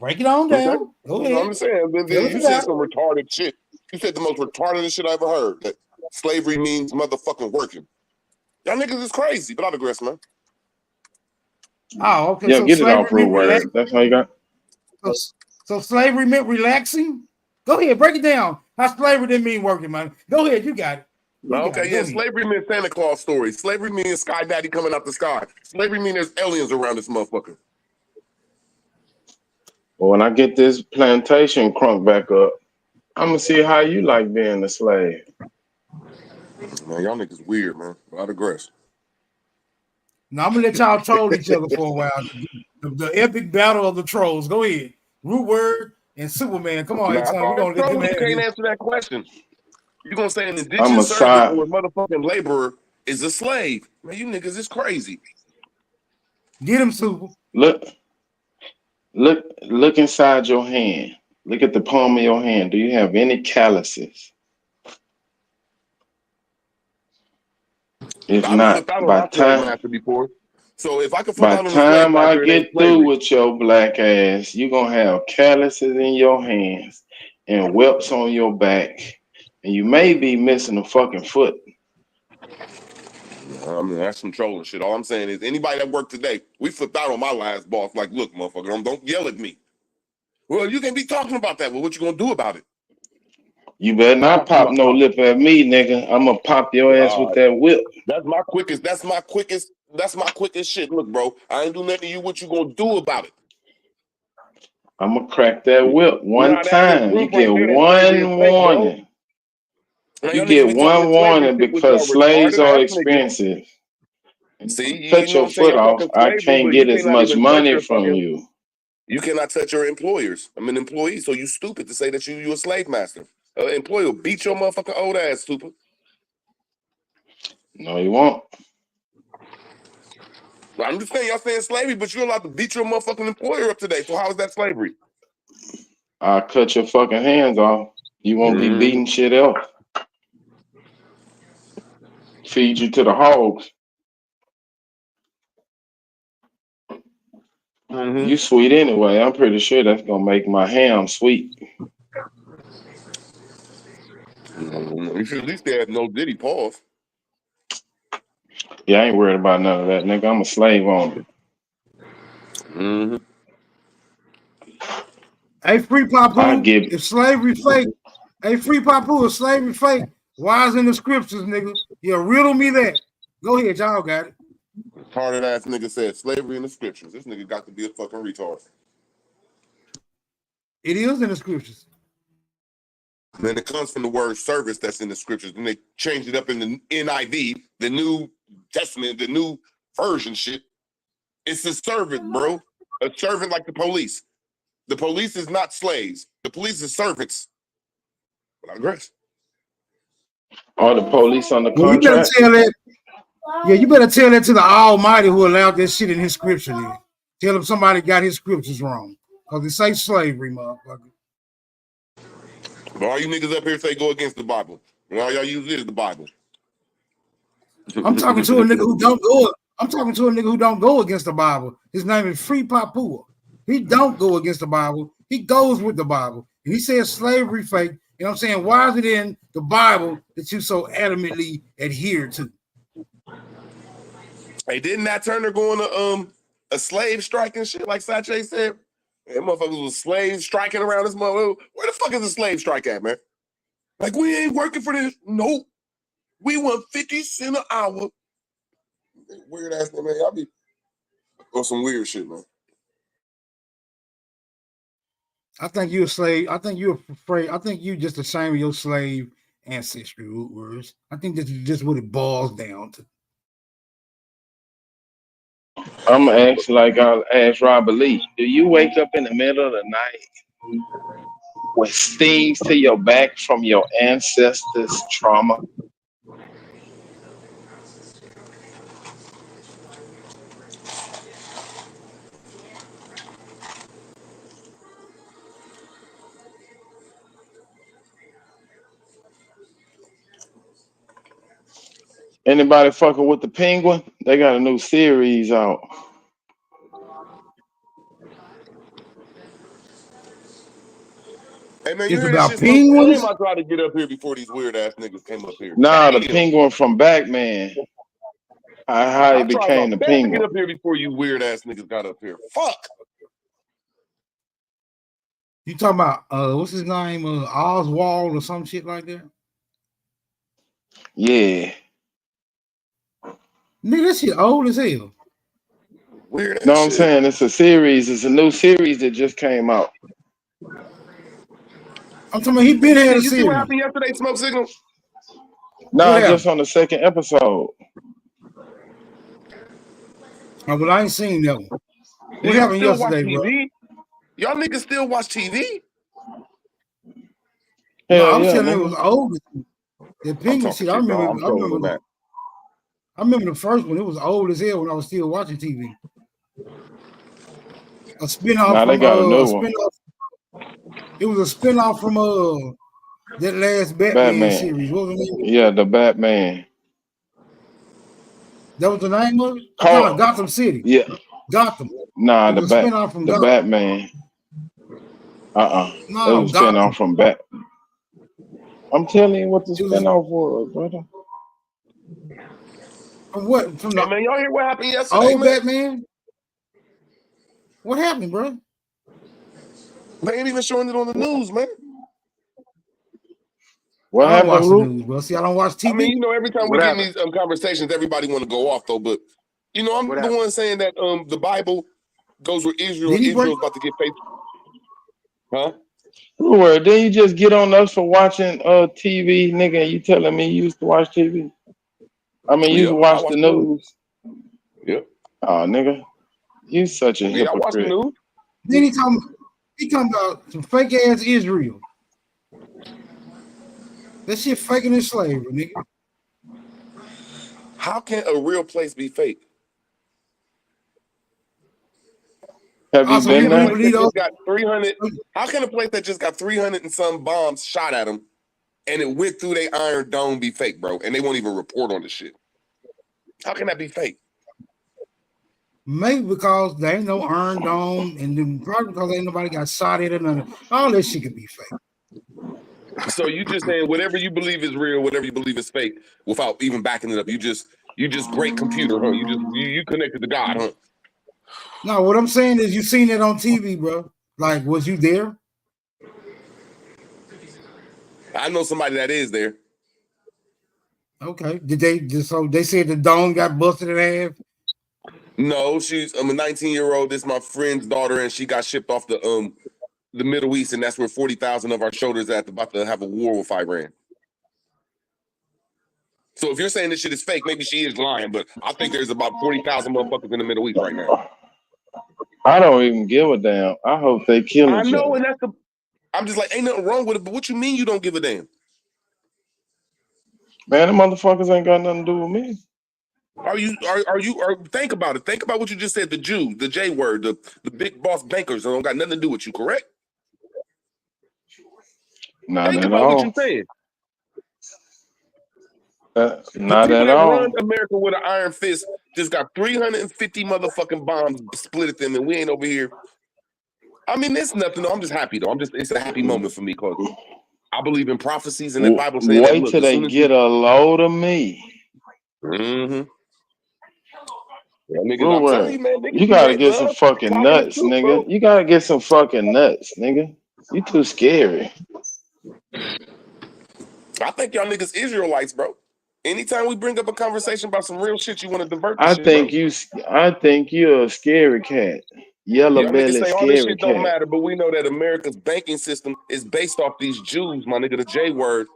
[SPEAKER 7] Break it on down.
[SPEAKER 18] Okay.
[SPEAKER 7] Go
[SPEAKER 18] You
[SPEAKER 7] ahead.
[SPEAKER 18] know what I'm saying? You said some retarded shit. You said the most retarded shit I ever heard. That slavery means motherfucking working. Y'all niggas is crazy, but I digress, man.
[SPEAKER 7] Oh, okay.
[SPEAKER 19] Yeah,
[SPEAKER 7] So
[SPEAKER 19] get it off
[SPEAKER 7] slavery
[SPEAKER 19] Rude
[SPEAKER 7] meant
[SPEAKER 19] word. That's all you got.
[SPEAKER 7] So slavery meant relaxing? Go ahead, break it down. How slavery didn't mean working, man. Go ahead, you got it.
[SPEAKER 18] Slavery means Santa Claus story. Slavery means Sky Daddy coming out the sky. Slavery means there's aliens around this motherfucker.
[SPEAKER 19] Well, when I get this plantation crunk back up, I'm gonna see how you like being a slave.
[SPEAKER 18] Man, y'all niggas weird, man. I digress.
[SPEAKER 7] Now I'm gonna let y'all troll each other for a while. The epic battle of the trolls. Go ahead. Root Word and Superman. Come on, son. We're gonna let them have
[SPEAKER 18] You can't
[SPEAKER 7] this.
[SPEAKER 18] answer that question. You're gonna say an indentured servant or a motherfucking laborer is a slave. Man, you niggas is crazy.
[SPEAKER 7] Get him, Super.
[SPEAKER 19] Look inside your hand. Look at the palm of your hand. Do you have any calluses? If not, by time
[SPEAKER 18] before. So if I could
[SPEAKER 19] by time I get through with your black ass, you're gonna have calluses in your hands and whelps on your back, and you may be missing a fucking foot.
[SPEAKER 18] I mean, that's some trolling shit. All I'm saying is anybody that worked today, we flipped out on my last boss. Like, look, motherfucker, don't yell at me. Well, you can be talking about that. Well, what you gonna do about it?
[SPEAKER 19] You better not pop no lip at me, nigga. I'm gonna pop your ass with that whip.
[SPEAKER 18] That's my quickest shit. Look, bro, I ain't do nothing to you. What you gonna do about it?
[SPEAKER 19] I'm gonna crack that whip one time. You get one warning. You get one warning because slaves are expensive.
[SPEAKER 18] See,
[SPEAKER 19] cut your foot off. I can't get as much money from you.
[SPEAKER 18] You cannot touch your employers. I'm an employee, so you stupid to say that you a slave master. An employee will beat your motherfucking old ass, stupid.
[SPEAKER 19] No, you won't.
[SPEAKER 18] I'm just saying, y'all saying slavery, but you're allowed to beat your motherfucking employer up today. So how is that slavery?
[SPEAKER 19] I'll cut your fucking hands off. You won't be beating shit else. Feed you to the hogs. You sweet anyway. I'm pretty sure that's gonna make my ham sweet.
[SPEAKER 18] You should at least have no Diddy pause.
[SPEAKER 19] Yeah, I ain't worried about none of that, nigga. I'm a slave owner.
[SPEAKER 7] Hey, free Papu, if slavery fake, hey, free Papu, if slavery fake, why is in the scriptures, nigga? Yeah, riddle me that. Go ahead, y'all got it.
[SPEAKER 18] Retarded ass nigga said slavery in the scriptures. This nigga got to be a fucking retard.
[SPEAKER 7] It is in the scriptures.
[SPEAKER 18] Then it comes from the word service that's in the scriptures. Then they changed it up in the NIV, the New Testament, the new version shit. It's a servant, bro. A servant like the police. The police is not slaves. The police is servants. I digress.
[SPEAKER 19] Are the police on the
[SPEAKER 7] Well, you better
[SPEAKER 19] contract?
[SPEAKER 7] tell that. Yeah, you better tell that to the Almighty who allowed that shit in his scripture. Then tell him somebody got his scriptures wrong because it say slavery, motherfucker.
[SPEAKER 18] But all you niggas up here say go against the Bible. And all y'all use is the Bible.
[SPEAKER 7] I'm talking to a nigga who don't go. I'm talking to a nigga who don't go against the Bible. His name is Free Papua. He don't go against the Bible. He goes with the Bible. And he says slavery fake. You know what I'm saying? Why is it in the Bible that you so adamantly adhere to?
[SPEAKER 18] Hey, didn't Nat Turner go on a slave strike and shit like Sache said? That motherfuckers was slaves striking around this motherfucker. Where the fuck is the slave strike at, man? Like, we ain't working for this. Nope. We want 50 cents an hour. Weird ass man. Y'all be on some weird shit, man.
[SPEAKER 7] I think you're a slave. I think you're afraid. I think you just ashamed of your slave ancestry, words. I think this is just what it boils down to.
[SPEAKER 19] I'm gonna ask like I'll ask Robert Lee. Do you wake up in the middle of the night with stings to your back from your ancestors' trauma? Anybody fucking with the Penguin? They got a new series out.
[SPEAKER 18] Hey, man, you
[SPEAKER 7] It's
[SPEAKER 18] hear this
[SPEAKER 7] about
[SPEAKER 18] shit, Smoke?
[SPEAKER 7] penguins.
[SPEAKER 18] Damn, I tried to get up here before these weird ass niggas came up here.
[SPEAKER 19] Nah, the
[SPEAKER 18] Damn.
[SPEAKER 19] Penguin from Batman. How he
[SPEAKER 18] I tried
[SPEAKER 19] became
[SPEAKER 18] my
[SPEAKER 19] the
[SPEAKER 18] best to get
[SPEAKER 19] Penguin.
[SPEAKER 18] up here before you weird ass niggas got up here. Fuck.
[SPEAKER 7] You talking about what's his name? Oswald or some shit like that?
[SPEAKER 19] Yeah.
[SPEAKER 7] Nigga, that shit old as hell.
[SPEAKER 18] Weird ass
[SPEAKER 19] No, I'm
[SPEAKER 18] shit.
[SPEAKER 19] saying it's a series. It's a new series that just came out.
[SPEAKER 7] I'm talking about he been had a
[SPEAKER 18] You see what
[SPEAKER 7] series.
[SPEAKER 18] happened yesterday, Smoke Signal?
[SPEAKER 19] Nah, just on the second episode.
[SPEAKER 7] Oh, but I ain't seen that one. What
[SPEAKER 18] Y'all
[SPEAKER 7] happened
[SPEAKER 18] still watch
[SPEAKER 7] yesterday, bro?
[SPEAKER 18] TV? Y'all niggas still watch TV?
[SPEAKER 7] No,
[SPEAKER 19] Hell
[SPEAKER 7] I was
[SPEAKER 19] yeah,
[SPEAKER 7] telling you it was
[SPEAKER 19] nigga.
[SPEAKER 7] old. The
[SPEAKER 18] I'm
[SPEAKER 7] penguin
[SPEAKER 18] talking
[SPEAKER 7] shit. I
[SPEAKER 18] shit, dog.
[SPEAKER 7] remember.
[SPEAKER 18] I'm trolling that.
[SPEAKER 7] I remember the first one. It was old as hell when I was still watching TV. A spinoff
[SPEAKER 19] Nah, they
[SPEAKER 7] from
[SPEAKER 19] got a
[SPEAKER 7] a
[SPEAKER 19] new one.
[SPEAKER 7] spinoff. It was a spinoff from that last Batman
[SPEAKER 19] Batman.
[SPEAKER 7] series. What was the name?
[SPEAKER 19] Yeah, the Batman.
[SPEAKER 7] That was the name of it? No,
[SPEAKER 19] Call.
[SPEAKER 7] Gotham City.
[SPEAKER 19] Yeah.
[SPEAKER 7] Gotham.
[SPEAKER 19] Nah,
[SPEAKER 7] It was a spinoff from
[SPEAKER 19] the
[SPEAKER 7] Gotham.
[SPEAKER 19] Batman. It
[SPEAKER 7] No,
[SPEAKER 19] was a
[SPEAKER 7] Gotham.
[SPEAKER 19] spinoff from Bat. I'm telling you what the
[SPEAKER 7] It was
[SPEAKER 19] spinoff was, brother.
[SPEAKER 7] from what? From
[SPEAKER 18] Hey,
[SPEAKER 7] the
[SPEAKER 18] man, y'all hear what happened yesterday,
[SPEAKER 7] old
[SPEAKER 18] man?
[SPEAKER 7] Batman? What happened, bro?
[SPEAKER 18] They ain't even showing it on the news, man.
[SPEAKER 19] What
[SPEAKER 7] I don't watch
[SPEAKER 19] happened,
[SPEAKER 7] the
[SPEAKER 19] Luke?
[SPEAKER 7] news, bro. See, I don't watch TV.
[SPEAKER 18] I mean, you know, every time we
[SPEAKER 17] What
[SPEAKER 18] get in
[SPEAKER 17] happened?
[SPEAKER 18] these conversations, everybody want to go off, though. But, you know, I'm
[SPEAKER 17] What
[SPEAKER 18] the
[SPEAKER 17] happened?
[SPEAKER 18] one saying that the Bible goes with Israel.
[SPEAKER 7] Did he break?
[SPEAKER 18] Israel's about to get faith. Huh?
[SPEAKER 19] Where then you just get on us for watching TV, nigga, and you telling me you used to watch TV? I mean, you used to
[SPEAKER 18] Yep, I
[SPEAKER 19] watch
[SPEAKER 18] watch
[SPEAKER 19] the
[SPEAKER 18] the news.
[SPEAKER 19] news.
[SPEAKER 18] Yep.
[SPEAKER 19] Oh, nigga, you such a
[SPEAKER 18] Yeah, I watch the
[SPEAKER 19] hypocrite.
[SPEAKER 18] news.
[SPEAKER 7] Then he talking about some fake ass Israel. That shit faking in slavery, nigga.
[SPEAKER 18] How can a real place be fake?
[SPEAKER 19] Have you
[SPEAKER 7] Also,
[SPEAKER 18] How
[SPEAKER 7] you
[SPEAKER 19] been
[SPEAKER 18] can a
[SPEAKER 7] really
[SPEAKER 19] there?
[SPEAKER 18] place
[SPEAKER 7] believe
[SPEAKER 18] that
[SPEAKER 7] those?
[SPEAKER 18] just got 300? How can a place that just got 300 and some bombs shot at them, and it went through their Iron Dome be fake, bro? And they won't even report on the shit. How can that be fake?
[SPEAKER 7] Maybe because there ain't no Iron Dome, and then probably because ain't nobody got shot at it. And all that shit could be fake.
[SPEAKER 18] So you just saying whatever you believe is real, whatever you believe is fake, without even backing it up. You just great computer, huh? You connected to God, huh?
[SPEAKER 7] No, what I'm saying is you seen it on TV, bro. Like, was you there?
[SPEAKER 18] I know somebody that is there.
[SPEAKER 7] Okay. Did they just so they said the dome got busted in half
[SPEAKER 18] No, she's a 19-year-old. This is my friend's daughter, and she got shipped off the Middle East, and that's where 40,000 of our soldiers about to have a war with Iran. So if you're saying this shit is fake, maybe she is lying, but I think there's about 40,000 motherfuckers in the Middle East right now.
[SPEAKER 19] I don't even give a damn. I hope they kill
[SPEAKER 18] I
[SPEAKER 19] each
[SPEAKER 18] know,
[SPEAKER 19] other.
[SPEAKER 18] and I'm just like, ain't nothing wrong with it, but what you mean you don't give a damn?
[SPEAKER 19] Man, the motherfuckers ain't got nothing to do with me.
[SPEAKER 18] Think about it. Think about what you just said, the Jews, the J word, the big boss bankers don't got nothing to do with you, correct?
[SPEAKER 19] Not
[SPEAKER 18] Think
[SPEAKER 19] at
[SPEAKER 18] about what you
[SPEAKER 19] all.
[SPEAKER 18] saying.
[SPEAKER 19] Not
[SPEAKER 18] The people
[SPEAKER 19] at
[SPEAKER 18] that
[SPEAKER 19] all.
[SPEAKER 18] run America with an iron fist just got 350 motherfucking bombs split at them, and we ain't over here. I mean, it's nothing. No, I'm just happy though. It's a happy moment for me because I believe in prophecies and the Bible saying that.
[SPEAKER 19] Wait
[SPEAKER 18] Look,
[SPEAKER 19] till
[SPEAKER 18] as
[SPEAKER 19] they
[SPEAKER 18] soon as
[SPEAKER 19] get a load of me.
[SPEAKER 18] Mm-hmm. Yeah, niggas, I'm telling
[SPEAKER 19] Ruler,
[SPEAKER 18] you, man, niggas
[SPEAKER 19] you
[SPEAKER 18] be
[SPEAKER 19] gotta
[SPEAKER 18] hate
[SPEAKER 19] get some
[SPEAKER 18] love
[SPEAKER 19] fucking
[SPEAKER 18] talking the
[SPEAKER 19] nuts,
[SPEAKER 18] truth, bro.
[SPEAKER 19] nigga. You gotta get some fucking nuts, nigga. You too scary.
[SPEAKER 18] I think y'all niggas Israelites, bro. Anytime we bring up a conversation about some real shit, you want to divert the
[SPEAKER 19] I
[SPEAKER 18] shit, bro.
[SPEAKER 19] think you're a scary cat. Yellow
[SPEAKER 18] Y'all niggas
[SPEAKER 19] belly
[SPEAKER 18] say all this
[SPEAKER 19] scary
[SPEAKER 18] shit don't
[SPEAKER 19] cat.
[SPEAKER 18] matter, but we know that America's banking system is based off these Jews, my nigga, the J word,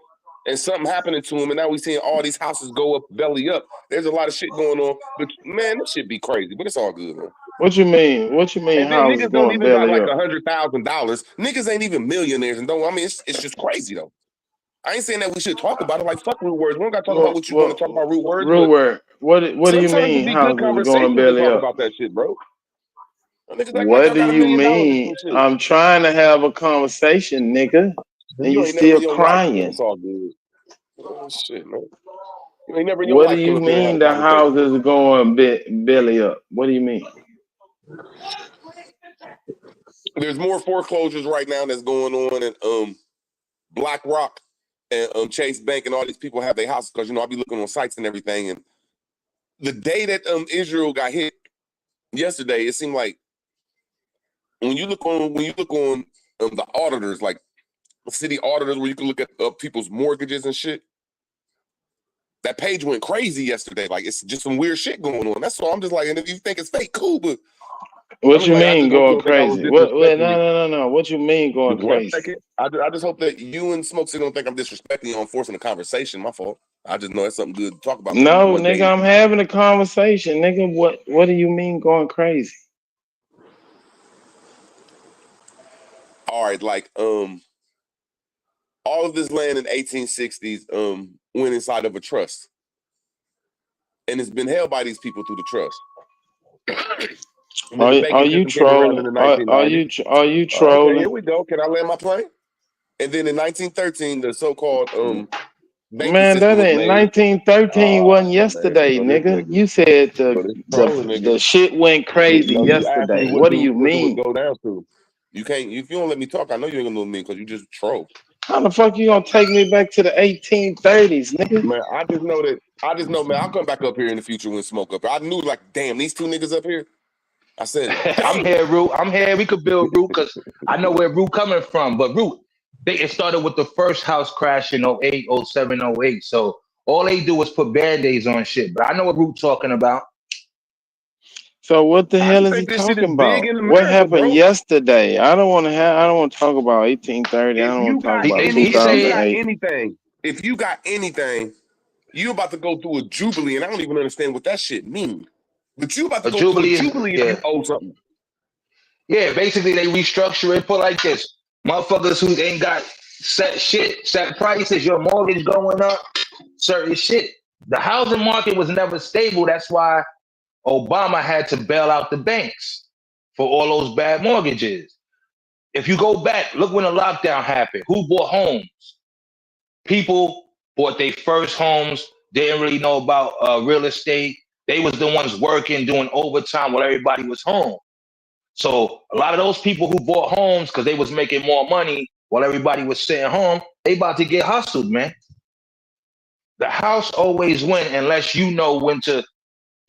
[SPEAKER 18] and something happening to them, and now we seeing all these houses go up, belly up. There's a lot of shit going on, but man, this shit be crazy, but it's all good, man.
[SPEAKER 19] What you mean? What you mean?
[SPEAKER 18] And then
[SPEAKER 19] Houses
[SPEAKER 18] niggas don't
[SPEAKER 19] going
[SPEAKER 18] even got
[SPEAKER 19] belly
[SPEAKER 18] like
[SPEAKER 19] up?
[SPEAKER 18] $100,000. Niggas ain't even millionaires, and don't. I mean, it's just crazy though. I ain't saying that we should talk about it like fuck root words. We don't got to talk about what you want to talk about root words,
[SPEAKER 19] Real
[SPEAKER 18] but
[SPEAKER 19] word. What do you
[SPEAKER 18] sometimes it
[SPEAKER 19] mean?
[SPEAKER 18] be good
[SPEAKER 19] Houses going
[SPEAKER 18] conversation to
[SPEAKER 19] belly
[SPEAKER 18] talk
[SPEAKER 19] up?
[SPEAKER 18] about that shit, bro. Niggas act like
[SPEAKER 19] What
[SPEAKER 18] y'all
[SPEAKER 19] do
[SPEAKER 18] got $1
[SPEAKER 19] you
[SPEAKER 18] million or
[SPEAKER 19] mean?
[SPEAKER 18] some shit.
[SPEAKER 19] I'm trying to have a conversation, nigga, and
[SPEAKER 18] You
[SPEAKER 19] you
[SPEAKER 18] ain't never in
[SPEAKER 19] still
[SPEAKER 18] your life, man.
[SPEAKER 19] crying.
[SPEAKER 18] It's all good. Oh, shit, man. You ain't never in your
[SPEAKER 19] What do
[SPEAKER 18] life come
[SPEAKER 19] you
[SPEAKER 18] up here and had
[SPEAKER 19] mean
[SPEAKER 18] a
[SPEAKER 19] the
[SPEAKER 18] conversation, bro.
[SPEAKER 19] houses going belly up? What do you mean?
[SPEAKER 18] There's more foreclosures right now that's going on in BlackRock and Chase Bank, and all these people have their houses because I be looking on sites and everything. And the day that Israel got hit yesterday, it seemed like when you look on the auditors, like city auditors, where you can look at people's mortgages and shit. That page went crazy yesterday. Like it's just some weird shit going on. That's all. I'm just like, and if you think it's fake, cool. But
[SPEAKER 19] What you
[SPEAKER 18] I
[SPEAKER 19] mean
[SPEAKER 18] just hope you
[SPEAKER 19] going
[SPEAKER 18] don't think I was
[SPEAKER 19] crazy? What? Wait,
[SPEAKER 18] disrespecting you.
[SPEAKER 19] no. What you mean going
[SPEAKER 18] Just one
[SPEAKER 19] crazy?
[SPEAKER 18] second. I just hope that you and Smokes don't think I'm disrespecting you on forcing a conversation. My fault. I just know it's something good to talk about. Maybe
[SPEAKER 19] No,
[SPEAKER 18] one day.
[SPEAKER 19] nigga, I'm having a conversation, nigga. What do you mean going crazy?
[SPEAKER 18] All right, like all of this land in 1860s went inside of a trust, and it's been held by these people through the trust. And then the
[SPEAKER 19] Are
[SPEAKER 18] banking
[SPEAKER 19] you
[SPEAKER 18] system came around in
[SPEAKER 19] trolling?
[SPEAKER 18] the
[SPEAKER 19] Are
[SPEAKER 18] 1990s.
[SPEAKER 19] you
[SPEAKER 18] Okay, here
[SPEAKER 19] trolling?
[SPEAKER 18] we go. Can I land my plane? And then in 1913, the so-called banking
[SPEAKER 19] Man,
[SPEAKER 18] system
[SPEAKER 19] that
[SPEAKER 18] was
[SPEAKER 19] ain't
[SPEAKER 18] made.
[SPEAKER 19] 1913 wasn't
[SPEAKER 18] Man,
[SPEAKER 19] yesterday,
[SPEAKER 18] so this
[SPEAKER 19] nigga.
[SPEAKER 18] nigga,
[SPEAKER 19] You said
[SPEAKER 18] so this trolling nigga.
[SPEAKER 19] the shit went crazy
[SPEAKER 18] You asked me
[SPEAKER 19] yesterday. What do you
[SPEAKER 18] what do it
[SPEAKER 19] mean?
[SPEAKER 18] go down to? You can't if you don't let me talk. I know you ain't gonna know me because you just troll.
[SPEAKER 19] How the fuck you gonna take me back to the 1830s, nigga?
[SPEAKER 18] Man, I just know, man. I'll come back up here in the future when Smoke up here. I knew, like, damn, these two niggas up here. I said,
[SPEAKER 20] I'm
[SPEAKER 18] damn.
[SPEAKER 20] here, Root. I'm here. We could build Root because I know where Root coming from. But Root, it started with the first house crash in 08, 07, 08. So all they do is put band-aids on shit. But I know what Root talking about.
[SPEAKER 19] So what the
[SPEAKER 18] I
[SPEAKER 19] hell
[SPEAKER 18] just
[SPEAKER 19] is he
[SPEAKER 18] think this shit is
[SPEAKER 19] talking
[SPEAKER 18] big
[SPEAKER 19] about?
[SPEAKER 18] in
[SPEAKER 19] What
[SPEAKER 18] America,
[SPEAKER 19] happened
[SPEAKER 18] bro.
[SPEAKER 19] yesterday? I don't want to talk about 1830. I
[SPEAKER 18] If
[SPEAKER 19] don't
[SPEAKER 18] you
[SPEAKER 19] want to talk
[SPEAKER 18] got
[SPEAKER 19] about
[SPEAKER 20] He said
[SPEAKER 19] 2008.
[SPEAKER 18] if you got anything, you about to go through a jubilee, and I don't even understand what that shit means. But you about to
[SPEAKER 20] a
[SPEAKER 18] go through a
[SPEAKER 20] Jubilee is,
[SPEAKER 18] jubilee if you
[SPEAKER 20] yeah.
[SPEAKER 18] owe something.
[SPEAKER 20] Yeah, basically they restructure it, put like this. Motherfuckers who ain't got set prices, your mortgage going up, certain shit. The housing market was never stable. That's why Obama had to bail out the banks for all those bad mortgages. If you go back, look when the lockdown happened. Who bought homes? People bought their first homes, didn't really know about real estate. They was the ones working, doing overtime while everybody was home. So a lot of those people who bought homes because they was making more money while everybody was sitting home, they about to get hustled, man. The house always win unless you know when to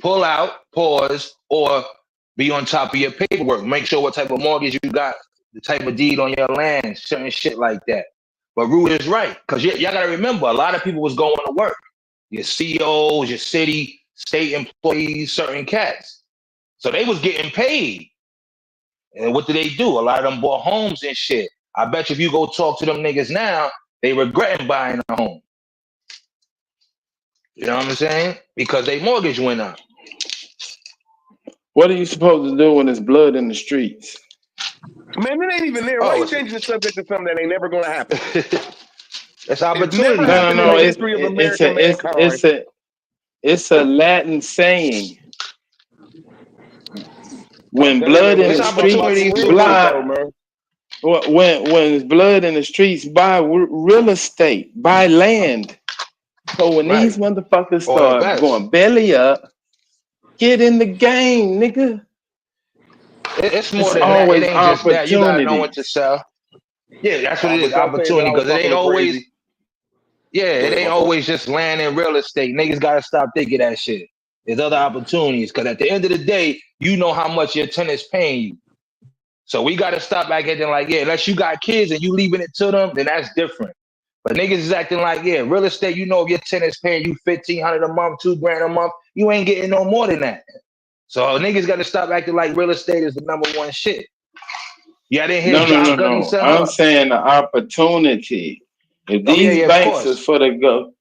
[SPEAKER 20] pull out, pause, or be on top of your paperwork. Make sure what type of mortgage you got, the type of deed on your land, certain shit like that. But Rude is right, because y'all got to remember, a lot of people was going to work. Your CEOs, your city, state employees, certain cats. So they was getting paid. And what do? A lot of them bought homes and shit. I bet you if you go talk to them niggas now, they regretting buying a home. You know what I'm saying? Because their mortgage went up.
[SPEAKER 19] What are you supposed to do when there's blood in the streets?
[SPEAKER 18] Man, it ain't even there. Why are you changing the subject to something that ain't never gonna happen?
[SPEAKER 20] It's opportunity.
[SPEAKER 18] Never happened in
[SPEAKER 19] No.
[SPEAKER 18] the history of American mankind.
[SPEAKER 19] It's a Latin saying. When blood in the streets, when there's blood in the streets, buy real estate, buy land. So when these motherfuckers start going belly up, get in the game, nigga.
[SPEAKER 20] It's more than that. It ain't just that. You gotta know when to sell. Yeah, that's what it is. Opportunity, because it ain't always.
[SPEAKER 18] Crazy.
[SPEAKER 20] Yeah, it ain't always just land and real estate. Niggas gotta stop thinking that shit. There's other opportunities, because at the end of the day, you know how much your tenant's paying you. So we gotta stop acting like, yeah, unless you got kids and you leaving it to them, then that's different. But niggas is acting like, yeah, real estate, you know, if your tenant's paying you $1,500 a month, $2,000 a month, you ain't getting no more than that. So niggas gotta stop acting like real estate is the number one shit. Yeah, I didn't hear John Gunny say
[SPEAKER 19] I'm saying the opportunity. If these banks is for the go,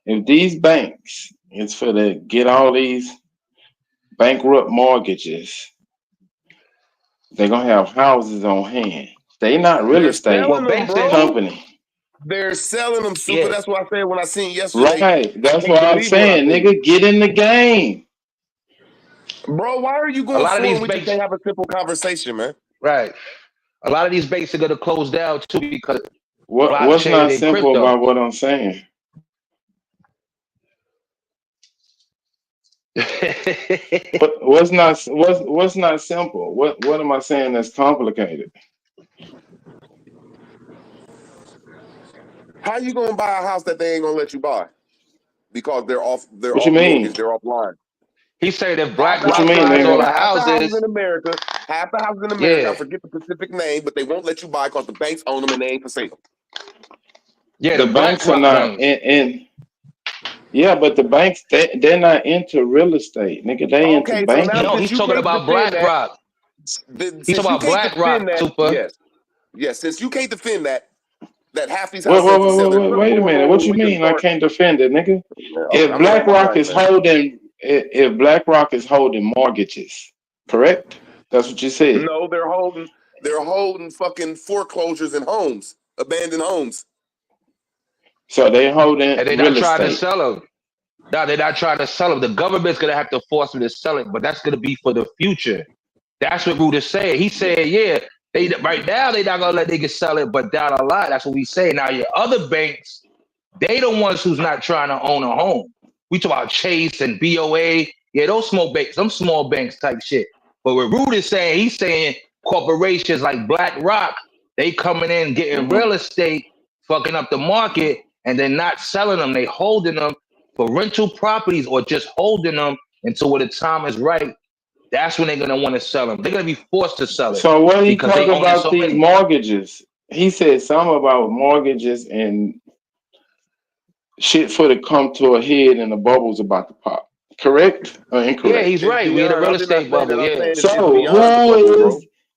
[SPEAKER 19] if these banks is for the get all these bankrupt mortgages, they're gonna have houses on hand. They not real estate company.
[SPEAKER 18] They're selling them, super. That's what I said when I seen yesterday.
[SPEAKER 19] Right. That's what I'm saying, nigga. Get in the game.
[SPEAKER 18] Bro, why are you going forward? We just can't have a simple conversation, man.
[SPEAKER 20] Right. A lot of these banks are gonna close down too because
[SPEAKER 19] what's not simple about what I'm saying? what's not simple? What am I saying that's complicated?
[SPEAKER 18] How you gonna buy a house that they ain't gonna let you buy? Because they're off
[SPEAKER 19] What you mean?
[SPEAKER 18] mortgage, they're offline.
[SPEAKER 20] He said if BlackRock
[SPEAKER 19] buys
[SPEAKER 20] all the houses
[SPEAKER 18] in America, half the houses in America, I forget the specific name, but they won't let you buy because the banks own them and they ain't for sale.
[SPEAKER 20] Yeah,
[SPEAKER 19] the banks are not in. Yeah, but the banks they're not into real estate, nigga. They into banking.
[SPEAKER 20] No, he's talking about BlackRock. He's talking about BlackRock, super.
[SPEAKER 18] Yes. Since you can't defend that half these
[SPEAKER 19] Wait,
[SPEAKER 18] houses for sale.
[SPEAKER 19] wait a minute. What you mean? I can't defend it, nigga. If BlackRock is holding mortgages, correct? That's what you said.
[SPEAKER 18] No, they're holding fucking foreclosures and homes, abandoned homes.
[SPEAKER 19] So they're holding
[SPEAKER 20] and they're
[SPEAKER 19] real
[SPEAKER 20] not trying
[SPEAKER 19] estate.
[SPEAKER 20] to sell them. No, they're not trying to sell them. The government's gonna have to force them to sell it, but that's gonna be for the future. That's what Rudy said. He said, yeah, right now they're not gonna let niggas sell it, but down a lot. That's what we say. Now your other banks, they the ones who's not trying to own a home. We talk about Chase and BOA. Yeah, those small banks, some small banks type shit. But what Rudy is saying, he's saying corporations like BlackRock, they coming in getting real estate, fucking up the market, and they're not selling them. They holding them for rental properties or just holding them until when the time is right. That's when they're gonna want to sell them. They're gonna be forced to sell it.
[SPEAKER 19] So what he talking about these mortgages? He said something about mortgages and shit for to come to a head and the bubble's about to pop. Correct or incorrect?
[SPEAKER 20] Yeah, he's right. We in a real estate bubble. Yeah.
[SPEAKER 19] So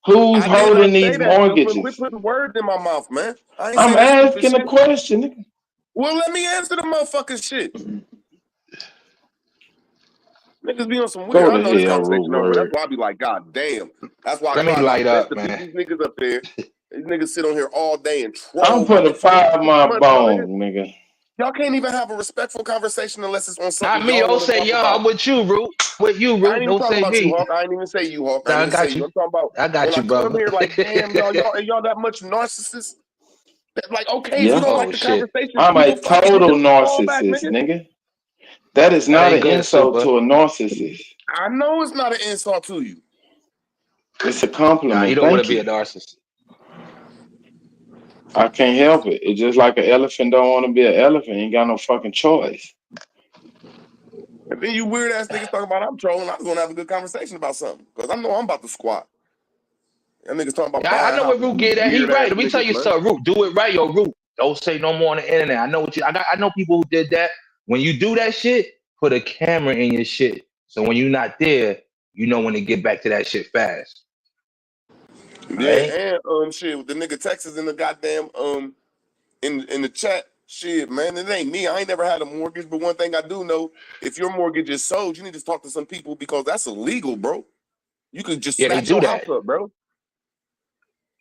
[SPEAKER 19] who's holding these mortgages?
[SPEAKER 18] Quit putting words in my mouth, man.
[SPEAKER 19] I'm asking a question.
[SPEAKER 18] Well, let me answer the motherfucking shit. Niggas be on some weird. I know this conversation over. That's why I be like, God damn. That's why I try my best to beat these niggas up there. These niggas sit on here all day and troll.
[SPEAKER 19] I'm putting fire on my bone, nigga.
[SPEAKER 18] Y'all can't even have a respectful conversation unless it's on something.
[SPEAKER 20] Not me. Don't say y'all. I'm with you, Root. With you, Root. Don't say
[SPEAKER 18] about
[SPEAKER 20] me.
[SPEAKER 18] You, Hawk. I ain't even say you, Hawk.
[SPEAKER 20] I got you.
[SPEAKER 18] I'm talking about.
[SPEAKER 20] I got you, brother.
[SPEAKER 18] I'm here like, damn, y'all that much narcissist. Like, okay, if you don't like the conversation,
[SPEAKER 19] I'm a total narcissist, nigga. That is not an insult to a narcissist.
[SPEAKER 18] I know it's not an insult to you.
[SPEAKER 19] It's a compliment.
[SPEAKER 20] Nah, you don't want to be a narcissist.
[SPEAKER 19] I can't help it. It's just like an elephant don't want to be an elephant. Ain't got no fucking choice.
[SPEAKER 18] And then you weird ass niggas talking about I'm trolling. I was gonna have a good conversation about something because I know I'm about to squat. That niggas talking about.
[SPEAKER 20] I know what Root get at. He right. Let me tell you something, Root. Do it right, yo, Root. Don't say no more on the internet. I know what you. I know people who did that. When you do that shit, put a camera in your shit. So when you're not there, you know when to get back to that shit fast. Right?
[SPEAKER 18] Yeah, and shit, the nigga Texas in the goddamn in the chat, shit, man, it ain't me. I ain't never had a mortgage, but one thing I do know, if your mortgage is sold, you need to talk to some people because that's illegal, bro. You could just
[SPEAKER 20] Yeah, they
[SPEAKER 18] snatch
[SPEAKER 20] do
[SPEAKER 18] your house
[SPEAKER 20] that.
[SPEAKER 18] up, bro.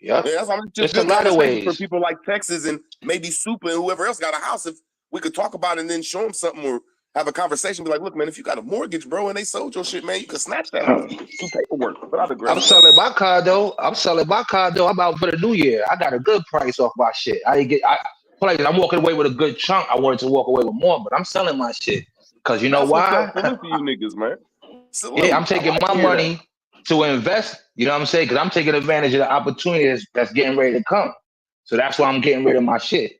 [SPEAKER 20] Yep.
[SPEAKER 18] Yeah, that's I'm just
[SPEAKER 20] It's a
[SPEAKER 18] good
[SPEAKER 20] lot of
[SPEAKER 18] conversation for
[SPEAKER 20] ways.
[SPEAKER 18] people like Texas and maybe Super and whoever else got a house. If we could talk about it and then show them something or have a conversation, be like, look, man, if you got a mortgage, bro, and they sold your shit, man, you can snatch that house, do paperwork, put out
[SPEAKER 20] I'm
[SPEAKER 18] address.
[SPEAKER 20] selling my condo. I'm out for the new year. I got a good price off my shit. I'm walking away with a good chunk. I wanted to walk away with more, but I'm selling my shit. Cause you know
[SPEAKER 18] That's what's
[SPEAKER 20] why?
[SPEAKER 18] up. Salute to you niggas, man.
[SPEAKER 20] Yeah,
[SPEAKER 18] Salute.
[SPEAKER 20] I'm
[SPEAKER 18] I
[SPEAKER 20] taking
[SPEAKER 18] like
[SPEAKER 20] my
[SPEAKER 18] to hear that.
[SPEAKER 20] money to invest. You know what I'm saying? Because I'm taking advantage of the opportunity that's getting ready to come. So that's why I'm getting rid of my shit.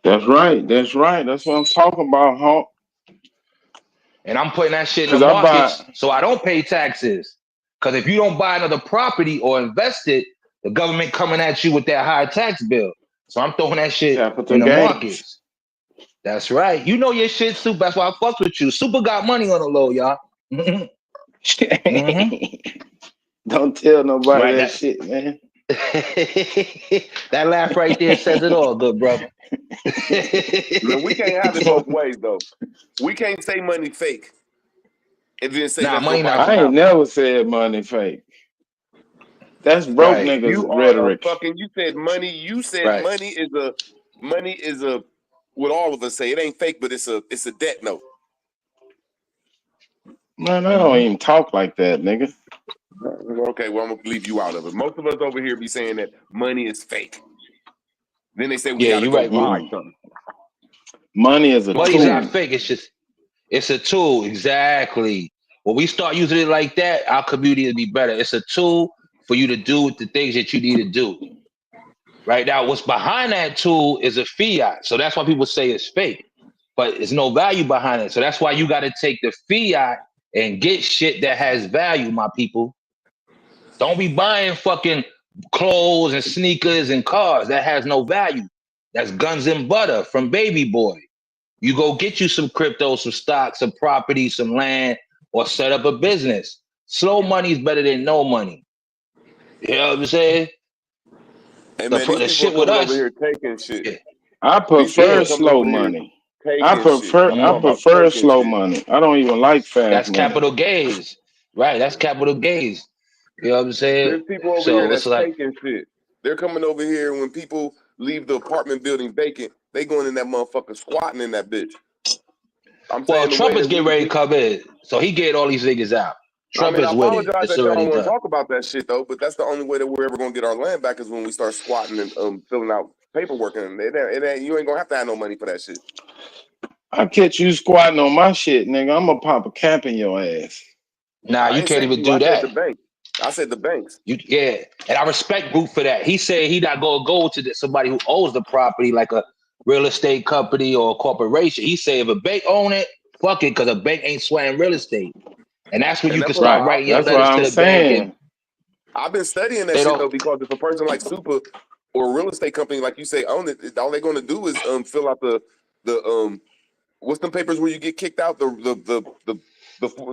[SPEAKER 19] That's right. That's right. That's what I'm talking about, huh?
[SPEAKER 20] And I'm putting that shit in the
[SPEAKER 19] Cause I buy
[SPEAKER 20] markets so I don't pay taxes. Because if you don't buy another property or invest it, the government coming at you with that high tax bill. So I'm throwing that shit
[SPEAKER 19] capital
[SPEAKER 20] in the
[SPEAKER 19] gains.
[SPEAKER 20] markets. That's right. You know your shit, Super. That's why I fucked with you. Super got money on the low, y'all.
[SPEAKER 19] Don't tell nobody
[SPEAKER 20] Right.
[SPEAKER 19] that shit, man.
[SPEAKER 20] That laugh right there says it all, good brother.
[SPEAKER 18] Man, we can't have it both ways though. We can't say money fake and then say
[SPEAKER 20] Nah,
[SPEAKER 18] let's go
[SPEAKER 20] money
[SPEAKER 18] buy
[SPEAKER 20] not.
[SPEAKER 18] some
[SPEAKER 19] I ain't
[SPEAKER 18] houses.
[SPEAKER 19] never said money fake. That's broke
[SPEAKER 20] Right.
[SPEAKER 19] niggas
[SPEAKER 18] You are a
[SPEAKER 19] rhetoric.
[SPEAKER 18] fucking. You said money. You said
[SPEAKER 20] Right.
[SPEAKER 18] money is a. What all of us say, it ain't fake, but it's a debt note.
[SPEAKER 19] Man, I don't even talk like that, nigga.
[SPEAKER 18] Okay, well I'm gonna leave you out of it. Most of us over here be saying that money is fake. Then they say we
[SPEAKER 20] Yeah,
[SPEAKER 18] got to
[SPEAKER 20] you're
[SPEAKER 18] go
[SPEAKER 20] right, Root.
[SPEAKER 18] buy something.
[SPEAKER 19] Money is a
[SPEAKER 20] Money's not
[SPEAKER 19] tool.
[SPEAKER 20] fake. It's a tool. Exactly. When we start using it like that, our community will be better. It's a tool for you to do the things that you need to do. Right now, what's behind that tool is a fiat. So that's why people say it's fake, but there's no value behind it. So that's why you got to take the fiat and get shit that has value, my people. Don't be buying fucking clothes and sneakers and cars that has no value. That's guns and butter from Baby Boy. You go get you some crypto, some stocks, some property, some land, or set up a business. Slow money is better than no money. You know what I'm saying?
[SPEAKER 18] Hey man, these
[SPEAKER 20] The
[SPEAKER 18] people are
[SPEAKER 20] shit with
[SPEAKER 18] coming over
[SPEAKER 20] us,
[SPEAKER 18] here taking shit.
[SPEAKER 20] yeah,
[SPEAKER 19] I
[SPEAKER 18] These people
[SPEAKER 19] prefer
[SPEAKER 18] are coming
[SPEAKER 19] slow
[SPEAKER 18] over here
[SPEAKER 19] money.
[SPEAKER 18] taking shit. I'm
[SPEAKER 19] I
[SPEAKER 18] talking about
[SPEAKER 19] prefer
[SPEAKER 18] taking
[SPEAKER 19] slow
[SPEAKER 18] shit.
[SPEAKER 19] money. I don't even like fast
[SPEAKER 20] that's
[SPEAKER 19] money.
[SPEAKER 20] capital gains. Right, that's capital gains. You know what I'm saying?
[SPEAKER 18] There's people over here
[SPEAKER 20] So it's
[SPEAKER 18] that's
[SPEAKER 20] like,
[SPEAKER 18] taking shit. They're coming over here when people leave the apartment building vacant. They going in that motherfucker squatting in that bitch. I'm
[SPEAKER 20] well,
[SPEAKER 18] saying the way
[SPEAKER 20] Trump is
[SPEAKER 18] that
[SPEAKER 20] getting ready to
[SPEAKER 18] we
[SPEAKER 20] come in. So he get all these niggas out.
[SPEAKER 18] I
[SPEAKER 20] Trump
[SPEAKER 18] mean, I
[SPEAKER 20] is with it.
[SPEAKER 18] apologize
[SPEAKER 20] It's
[SPEAKER 18] that y'all
[SPEAKER 20] already
[SPEAKER 18] don't want to
[SPEAKER 20] done.
[SPEAKER 18] talk about that shit though, but that's the only way that we're ever gonna get our land back is when we start squatting and filling out paperwork, and you ain't gonna have to have no money for that shit.
[SPEAKER 19] I catch you squatting on my shit, nigga. I'm gonna pop a cap in your ass.
[SPEAKER 20] Nah,
[SPEAKER 18] I
[SPEAKER 20] you
[SPEAKER 18] ain't
[SPEAKER 20] can't
[SPEAKER 18] say
[SPEAKER 20] even
[SPEAKER 18] you. I
[SPEAKER 20] do
[SPEAKER 18] said the
[SPEAKER 20] that.
[SPEAKER 18] bank. I said the banks.
[SPEAKER 20] Yeah, and I respect Root for that. He said he not gonna go to somebody who owns the property, like a real estate company or a corporation. He said if a bank own it, fuck it, because a bank ain't sweating real estate, and that's when
[SPEAKER 18] And
[SPEAKER 20] you
[SPEAKER 18] that's
[SPEAKER 20] can
[SPEAKER 18] what
[SPEAKER 20] start
[SPEAKER 19] Right.
[SPEAKER 20] writing your
[SPEAKER 19] That's what
[SPEAKER 20] letters to
[SPEAKER 19] I'm
[SPEAKER 20] the bank, and
[SPEAKER 19] saying.
[SPEAKER 18] I've been studying that
[SPEAKER 20] they
[SPEAKER 18] shit
[SPEAKER 20] don't.
[SPEAKER 18] though, because if a person like Super or a real estate company, like you say, own it, all they're gonna do is fill out the what's them papers where you get kicked out, the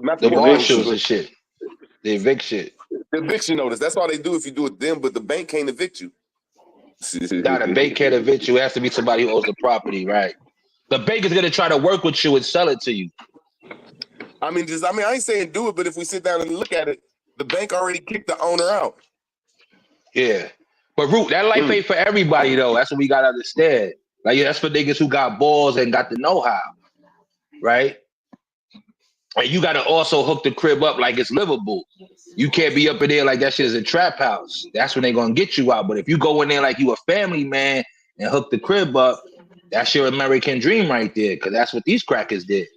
[SPEAKER 18] not the
[SPEAKER 20] The
[SPEAKER 18] foreclosure,
[SPEAKER 20] marshals
[SPEAKER 18] but
[SPEAKER 20] and shit, the eviction.
[SPEAKER 18] the eviction notice. That's all they do if you do it them, but the bank can't evict you.
[SPEAKER 20] Not a bank can't evict you. It has to be somebody who owns the property, right? The bank is gonna try to work with you and sell it to you.
[SPEAKER 18] I mean, I ain't saying do it, but if we sit down and look at it, the bank already kicked the owner out.
[SPEAKER 20] Yeah, but Root, that life ain't for everybody though. That's what we gotta understand. Like, yeah, that's for niggas who got balls and got the know-how, right? And you got to also hook the crib up like it's livable. You can't be up in there like that shit is a trap house. That's when they're gonna get you out. But if you go in there like you a family man and hook the crib up, that's your American dream right there. Cause that's what these crackers did.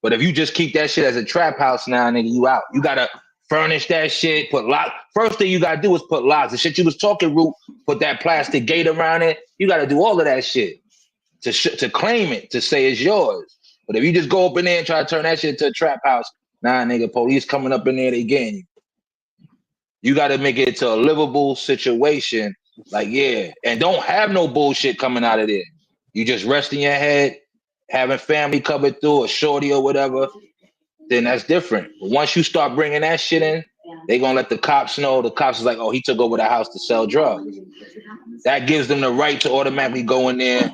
[SPEAKER 20] But if you just keep that shit as a trap house now, nigga, you out. You gotta furnish that shit, put lock. First thing you gotta do is put locks. The shit you was talking, Root, put that plastic gate around it. You gotta do all of that shit to claim it, to say it's yours. But if you just go up in there and try to turn that shit into a trap house, nah, nigga, police coming up in there, they getting you. You got to make it to a livable situation. Like, yeah, and don't have no bullshit coming out of there. You just resting your head, having family coming through, a shorty or whatever. then that's different. But once you start bringing that shit in, they gonna let the cops know. The cops is like, oh, he took over the house to sell drugs. That gives them the right to automatically go in there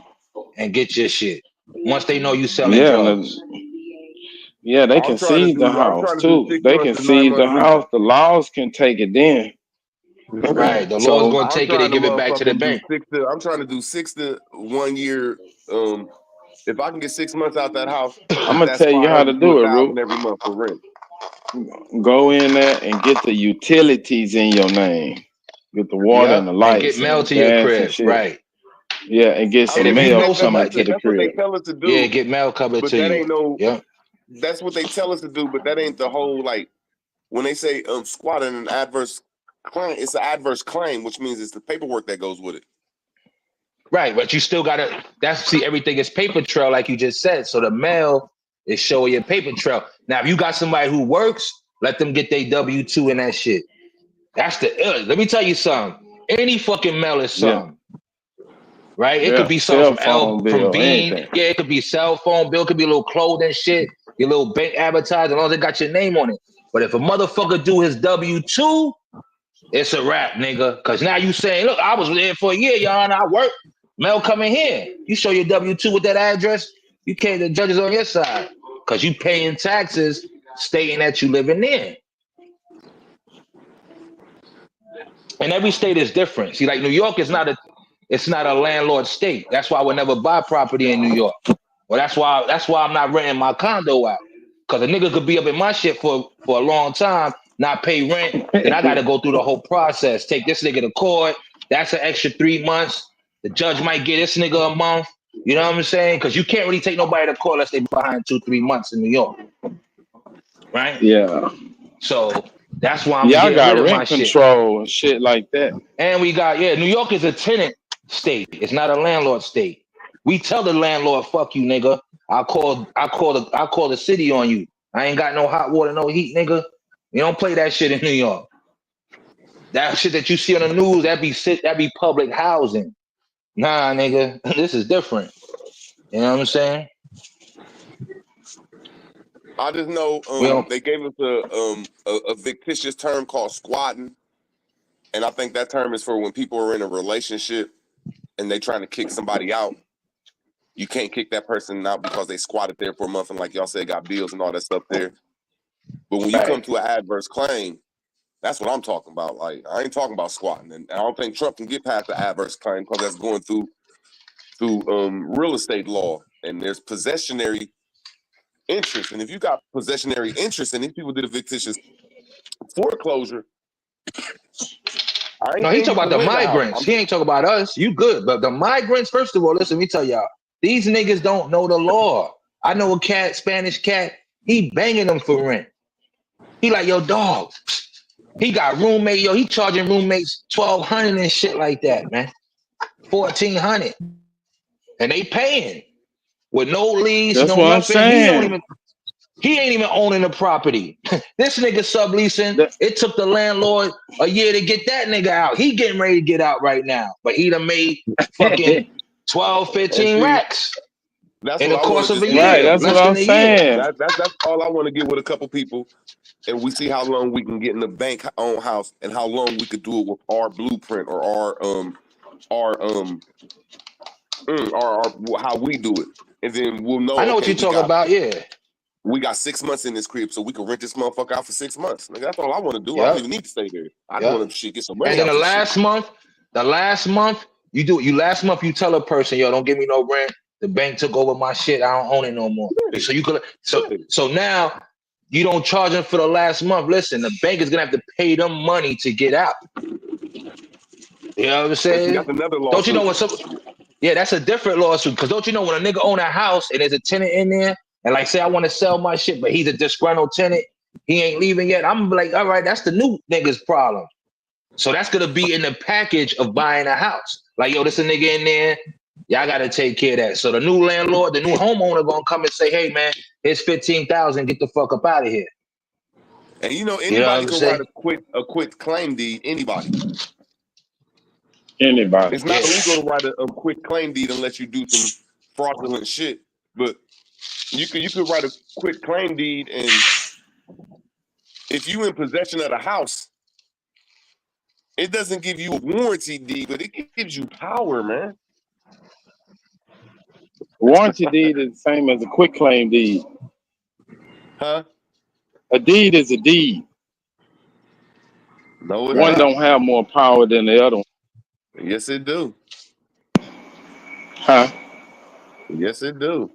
[SPEAKER 20] and get your shit. Once they know you selling drugs.
[SPEAKER 19] Yeah, they can
[SPEAKER 18] I'm trying
[SPEAKER 19] seize the house
[SPEAKER 18] to do
[SPEAKER 19] too.
[SPEAKER 18] 6
[SPEAKER 19] They
[SPEAKER 18] months
[SPEAKER 19] can
[SPEAKER 18] to 9
[SPEAKER 19] seize the
[SPEAKER 18] months
[SPEAKER 19] house.
[SPEAKER 18] rehab.
[SPEAKER 19] The laws can take it then.
[SPEAKER 20] Right. The law's
[SPEAKER 19] So
[SPEAKER 20] gonna
[SPEAKER 18] I'm
[SPEAKER 20] take it and
[SPEAKER 18] trying to
[SPEAKER 20] give it back to the
[SPEAKER 18] motherfucking do
[SPEAKER 20] bank.
[SPEAKER 18] 6 to 1 year. If I can get 6 months out that house,
[SPEAKER 19] I'm gonna
[SPEAKER 18] that's
[SPEAKER 19] tell you how to
[SPEAKER 18] $500 to
[SPEAKER 19] do it, Ru.
[SPEAKER 18] $1,000 every month for rent.
[SPEAKER 19] Go in there and get the utilities in your name. Get the water and the
[SPEAKER 20] Yep. And get
[SPEAKER 19] lights and
[SPEAKER 20] mail
[SPEAKER 19] the
[SPEAKER 20] to your
[SPEAKER 19] gas and
[SPEAKER 20] crib.
[SPEAKER 19] shit.
[SPEAKER 20] Right.
[SPEAKER 19] Yeah, and get
[SPEAKER 18] I
[SPEAKER 20] And
[SPEAKER 19] some
[SPEAKER 20] if
[SPEAKER 18] mean,
[SPEAKER 20] you
[SPEAKER 19] mail
[SPEAKER 20] know
[SPEAKER 19] coming to
[SPEAKER 20] somebody,
[SPEAKER 19] the
[SPEAKER 18] that's what they
[SPEAKER 19] crib.
[SPEAKER 18] tell us to
[SPEAKER 20] yeah,
[SPEAKER 18] do,
[SPEAKER 20] get mail covered
[SPEAKER 18] but
[SPEAKER 20] to
[SPEAKER 18] that
[SPEAKER 20] you.
[SPEAKER 18] ain't no.
[SPEAKER 20] Yep.
[SPEAKER 18] That's what they tell us to do, but that ain't the whole like. When they say squatting an adverse claim, it's an adverse claim, which means it's the paperwork that goes with it.
[SPEAKER 20] Right, but you still gotta everything is paper trail, like you just said. So the mail is showing your paper trail. Now, if you got somebody who works, let them get their W-2 and that shit. That's let me tell you something. Any fucking mail is
[SPEAKER 19] Yeah.
[SPEAKER 20] something. Right? It could
[SPEAKER 19] Yeah.
[SPEAKER 20] be
[SPEAKER 19] Cell
[SPEAKER 20] something
[SPEAKER 19] phone
[SPEAKER 20] from
[SPEAKER 19] bill,
[SPEAKER 20] Bean.
[SPEAKER 19] anything.
[SPEAKER 20] Yeah, it could be cell phone bill, it could be a little clothing shit, your little bank advertising, as long as it got your name on it. But if a motherfucker do his W-2, it's a wrap, nigga. Cause now you saying, look, I was there for a year, Your Honor. I worked. Mail coming here. You show your W-2 with that address, you can't, the judge is on your side. Cause you paying taxes stating that you living there. And every state is different. See, like New York is not a landlord state. That's why I would never buy property in New York. Well, that's why I'm not renting my condo out. Cause a nigga could be up in my shit for a long time, not pay rent. Then I gotta go through the whole process. Take this nigga to court. That's an extra 3 months. The judge might get this nigga a month. You know what I'm saying? Cause you can't really take nobody to court unless they behind 2-3 months in New York. Right?
[SPEAKER 19] Yeah.
[SPEAKER 20] So that's why I'm
[SPEAKER 19] Y'all
[SPEAKER 20] getting rid
[SPEAKER 19] got
[SPEAKER 20] of my
[SPEAKER 19] rent
[SPEAKER 20] shit.
[SPEAKER 19] control and shit like that.
[SPEAKER 20] And we got, New York is a tenant state. It's not a landlord state. We tell the landlord, fuck you, nigga. I'll call the city on you. I ain't got no hot water, no heat, nigga. You don't play that shit in New York. That shit that you see on the news, that be public housing. Nah, nigga, this is different. You know what I'm saying?
[SPEAKER 18] I just know they gave us a fictitious term called squatting, and I think that term is for when people are in a relationship and they trying to kick somebody out. You can't kick that person out because they squatted there for a month and, like y'all said, got bills and all that stuff there. But when you come to an adverse claim, that's what I'm talking about. Like, I ain't talking about squatting, and I don't think Trump can get past the adverse claim because that's going through real estate law, and there's possessionary interest. And if you got possessionary interest, and these people did a fictitious foreclosure, I ain't
[SPEAKER 20] No, he
[SPEAKER 18] saying
[SPEAKER 20] talk
[SPEAKER 18] you
[SPEAKER 20] about
[SPEAKER 18] can
[SPEAKER 20] the
[SPEAKER 18] win the house.
[SPEAKER 20] migrants. He ain't talk about us. You good. But the migrants, first of all, listen, let me tell y'all, these niggas don't know the law. I know a cat, Spanish cat, he banging them for rent. He like, yo, dog. He got roommate, he charging roommates $1,200 and shit like that, man. $1,400. And they paying with no lease,
[SPEAKER 19] That's
[SPEAKER 20] no
[SPEAKER 19] what I'm
[SPEAKER 20] nothing. He
[SPEAKER 19] saying.
[SPEAKER 20] ain't even owning the property. This nigga subleasing. It took the landlord a year to get that nigga out. He getting ready to get out right now. But he done made fucking 12, 15 racks
[SPEAKER 18] That's
[SPEAKER 20] in
[SPEAKER 18] what
[SPEAKER 20] the
[SPEAKER 18] I want
[SPEAKER 20] course
[SPEAKER 18] to
[SPEAKER 20] of
[SPEAKER 18] just
[SPEAKER 20] a
[SPEAKER 18] get with
[SPEAKER 19] Right,
[SPEAKER 20] year,
[SPEAKER 19] that's what
[SPEAKER 20] less
[SPEAKER 19] I'm
[SPEAKER 20] than a year.
[SPEAKER 19] saying.
[SPEAKER 18] That's all I want to get with a couple people, and we see how long we can get in the bank own house and how long we could do it with our blueprint or our how we do it, and then we'll know.
[SPEAKER 20] I know what
[SPEAKER 18] Okay,
[SPEAKER 20] you're talking about, yeah.
[SPEAKER 18] we got 6 months in this crib, so we can rent this motherfucker out for 6 months. Nigga, that's all I want to do. I don't
[SPEAKER 20] Yep.
[SPEAKER 18] even need to stay there. I just
[SPEAKER 20] Yep.
[SPEAKER 18] want to get some money
[SPEAKER 20] And then
[SPEAKER 18] out
[SPEAKER 20] the
[SPEAKER 18] this shit.
[SPEAKER 20] last month, you do it. Last month you tell a person, yo, don't give me no rent. The bank took over my shit. I don't own it no more.
[SPEAKER 18] Yeah.
[SPEAKER 20] So you could so now you don't charge them for the last month. Listen, the bank is gonna have to pay them money to get out. You know what I'm saying?
[SPEAKER 18] That's another
[SPEAKER 20] Don't you know
[SPEAKER 18] lawsuit.
[SPEAKER 20] yeah, that's a different lawsuit. Because don't you know when a nigga own a house and there's a tenant in there, and like say I want to sell my shit, but he's a disgruntled tenant, he ain't leaving yet. I'm like, all right, that's the new nigga's problem. So that's gonna be in the package of buying a house. Like, yo, this a nigga in there. Y'all gotta take care of that. So the new landlord, the new homeowner gonna come and say, hey man, here's 15,000, get the fuck up out of here.
[SPEAKER 18] And you know,
[SPEAKER 20] You know what
[SPEAKER 18] anybody
[SPEAKER 20] I'm
[SPEAKER 18] can
[SPEAKER 20] saying?
[SPEAKER 18] write a quit claim deed. Anybody.
[SPEAKER 19] Anybody.
[SPEAKER 18] It's not illegal to write a quit claim deed unless you do some fraudulent shit. But you could write a quit claim deed and if you in possession of the house, it doesn't give you a warranty deed, but it gives you power, man.
[SPEAKER 19] Warranty deed is the same as a quick claim deed.
[SPEAKER 18] Huh?
[SPEAKER 19] A deed is a deed.
[SPEAKER 18] No, it's
[SPEAKER 19] One
[SPEAKER 18] not.
[SPEAKER 19] don't have more power than the other one.
[SPEAKER 18] Yes, it do.
[SPEAKER 19] Huh?
[SPEAKER 18] Yes, it do.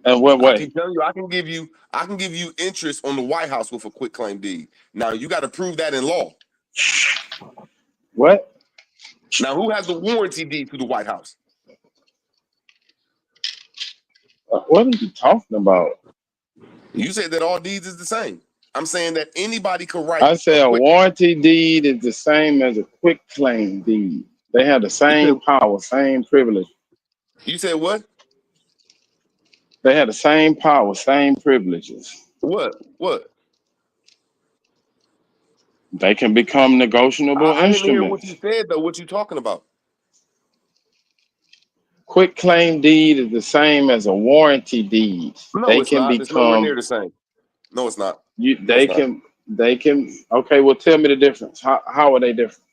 [SPEAKER 19] And what
[SPEAKER 18] I
[SPEAKER 19] way?
[SPEAKER 18] keep telling you, I can give you interest on the White House with a quick claim deed. Now you got to prove that in law.
[SPEAKER 19] What?
[SPEAKER 18] Now who has the warranty deed to the White House?
[SPEAKER 19] What are you talking about?
[SPEAKER 18] You said that all deeds is the same. I'm saying that anybody could write
[SPEAKER 19] I say a
[SPEAKER 18] quick.
[SPEAKER 19] warranty deed is the same as a quick claim deed. They have the same power, same privilege.
[SPEAKER 18] You said what?
[SPEAKER 19] They have the same power, same privileges.
[SPEAKER 18] What?
[SPEAKER 19] They can become negotiable
[SPEAKER 18] I didn't hear what
[SPEAKER 19] instruments.
[SPEAKER 18] you said though. What you talking about?
[SPEAKER 19] Quick claim deed is the same as a warranty deed.
[SPEAKER 18] No,
[SPEAKER 19] They
[SPEAKER 18] it's
[SPEAKER 19] can
[SPEAKER 18] not. It's nowhere near
[SPEAKER 19] become
[SPEAKER 18] the same. No, it's not.
[SPEAKER 19] you.
[SPEAKER 18] No, it's not.
[SPEAKER 19] They can. Okay, well, tell me the difference. How are they different?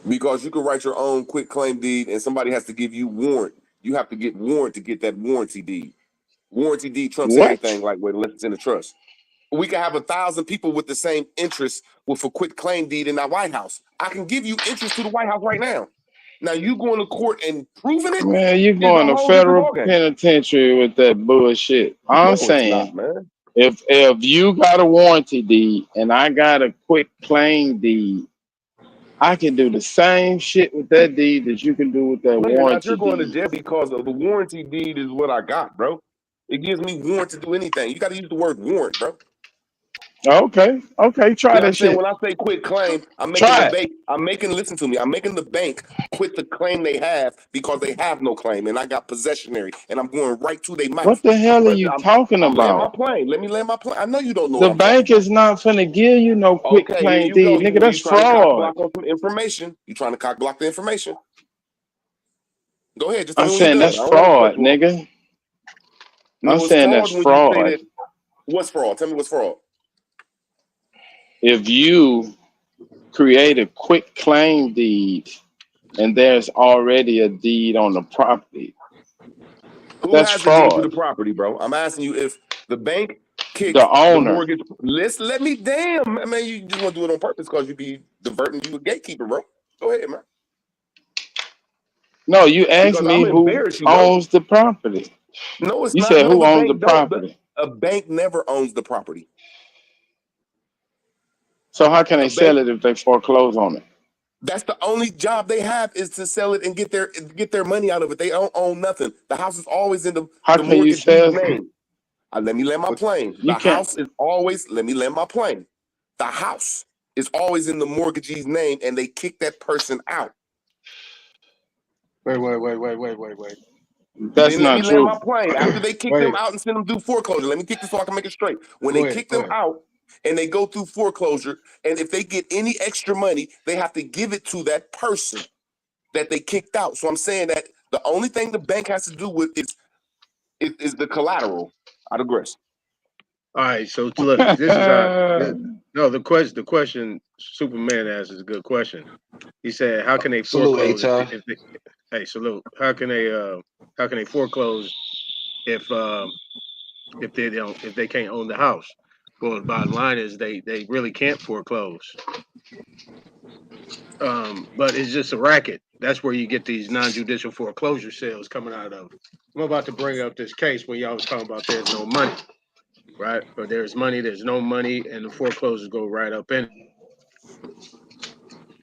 [SPEAKER 18] Because you can write your own quick claim deed, and somebody has to give you warrant. You have to get warrant to get that warranty deed. Warranty deed trumps
[SPEAKER 19] What?
[SPEAKER 18] everything, like unless it's in the trust. We can have 1,000 people with the same interest with a quick claim deed in our White House. I can give you interest to the White House right now. Now you going to court and proving it
[SPEAKER 19] Man, you
[SPEAKER 18] is
[SPEAKER 19] going
[SPEAKER 18] a
[SPEAKER 19] to
[SPEAKER 18] whole different
[SPEAKER 19] federal
[SPEAKER 18] ballgame.
[SPEAKER 19] penitentiary with that bullshit.
[SPEAKER 18] No,
[SPEAKER 19] I'm
[SPEAKER 18] it's not,
[SPEAKER 19] saying
[SPEAKER 18] man.
[SPEAKER 19] if you got a warranty deed and I got a quick claim deed, I can do the same shit with that deed that you can do with that
[SPEAKER 18] No, you're not.
[SPEAKER 19] warranty
[SPEAKER 18] You're going to
[SPEAKER 19] deed.
[SPEAKER 18] jail because of the warranty deed is what I got, bro. It gives me warrant to do anything. You got to use the word warrant, bro.
[SPEAKER 19] Okay, try
[SPEAKER 18] You know what I'm
[SPEAKER 19] that
[SPEAKER 18] saying?
[SPEAKER 19] shit.
[SPEAKER 18] When I say quit claim, I'm making the
[SPEAKER 19] Try it.
[SPEAKER 18] bank. Listen to me. I'm making the bank quit the claim they have because they have no claim, and I got possessionary, and I'm going right to their mouth.
[SPEAKER 19] What the hell are
[SPEAKER 18] But
[SPEAKER 19] you talking
[SPEAKER 18] I'm laying my
[SPEAKER 19] about?
[SPEAKER 18] plane. Let me land my plane. I know you don't know
[SPEAKER 19] The
[SPEAKER 18] what I'm talking
[SPEAKER 19] bank
[SPEAKER 18] about.
[SPEAKER 19] is not finna give you no quick
[SPEAKER 18] Okay, here
[SPEAKER 19] claim
[SPEAKER 18] you go.
[SPEAKER 19] deed, nigga. That's
[SPEAKER 18] You trying to cock
[SPEAKER 19] fraud.
[SPEAKER 18] block on some information? You trying to cock block the information? Go ahead. Just tell
[SPEAKER 19] I'm
[SPEAKER 18] me when you're
[SPEAKER 19] saying
[SPEAKER 18] done.
[SPEAKER 19] that's
[SPEAKER 18] I don't want to cut
[SPEAKER 19] fraud,
[SPEAKER 18] you off.
[SPEAKER 19] nigga. I'm
[SPEAKER 18] No, it's
[SPEAKER 19] saying that's
[SPEAKER 18] fraud when you say
[SPEAKER 19] fraud.
[SPEAKER 18] that. What's fraud? Tell me what's fraud.
[SPEAKER 19] If you create a quick claim deed and there's already a deed on the property,
[SPEAKER 18] Who
[SPEAKER 19] that's
[SPEAKER 18] has the deed to the
[SPEAKER 19] fraud.
[SPEAKER 18] property, bro? I'm asking you if the bank kicks
[SPEAKER 19] The
[SPEAKER 18] the
[SPEAKER 19] owner.
[SPEAKER 18] mortgage. Let me damn, man. You just want to do it on purpose because you be diverting. You a gatekeeper, bro. Go ahead, man.
[SPEAKER 19] No, you asked
[SPEAKER 18] Because I'm
[SPEAKER 19] me
[SPEAKER 18] gonna
[SPEAKER 19] who
[SPEAKER 18] embarrass you, bro.
[SPEAKER 19] owns the property.
[SPEAKER 18] No, it's
[SPEAKER 19] You
[SPEAKER 18] not.
[SPEAKER 19] said
[SPEAKER 18] No,
[SPEAKER 19] who
[SPEAKER 18] the
[SPEAKER 19] owns the
[SPEAKER 18] bank don't.
[SPEAKER 19] property.
[SPEAKER 18] A bank never owns the property.
[SPEAKER 19] So how can
[SPEAKER 18] A
[SPEAKER 19] they
[SPEAKER 18] bank.
[SPEAKER 19] sell it if they foreclose on it?
[SPEAKER 18] That's the only job they have is to sell it and get their money out of it. They don't own nothing. The house is always in
[SPEAKER 19] How
[SPEAKER 18] the
[SPEAKER 19] can you
[SPEAKER 18] mortgagee's
[SPEAKER 19] sell?
[SPEAKER 18] name. Let me land my plane.
[SPEAKER 19] You
[SPEAKER 18] The
[SPEAKER 19] can't.
[SPEAKER 18] house is always. Let me land my plane. The house is always in the mortgagee's name, and they kick that person out.
[SPEAKER 7] Wait.
[SPEAKER 19] That's
[SPEAKER 18] Then let me
[SPEAKER 19] not
[SPEAKER 18] land
[SPEAKER 19] true.
[SPEAKER 18] my plane. After they kick them
[SPEAKER 7] Wait.
[SPEAKER 18] out and send them through foreclosure, let me kick this so I can make it straight. When
[SPEAKER 7] Go
[SPEAKER 18] they
[SPEAKER 7] ahead.
[SPEAKER 18] kick them out and they go through foreclosure, and if they get any extra money, they have to give it to that person that they kicked out. So I'm saying that the only thing the bank has to do with is the collateral. I digress.
[SPEAKER 21] All right, so look, this is the question Superman asked is a good question. He said, "How can they
[SPEAKER 20] Salute,
[SPEAKER 21] foreclose
[SPEAKER 20] A-Ty.
[SPEAKER 21] if they hey, salute. How can they foreclose if they can't own the house?" Well, the bottom line is they really can't foreclose. But it's just a racket. That's where you get these non-judicial foreclosure sales coming out of. I'm about to bring up this case when y'all was talking about there's no money. Right? Or there's money, there's no money, and the foreclosures go right up in.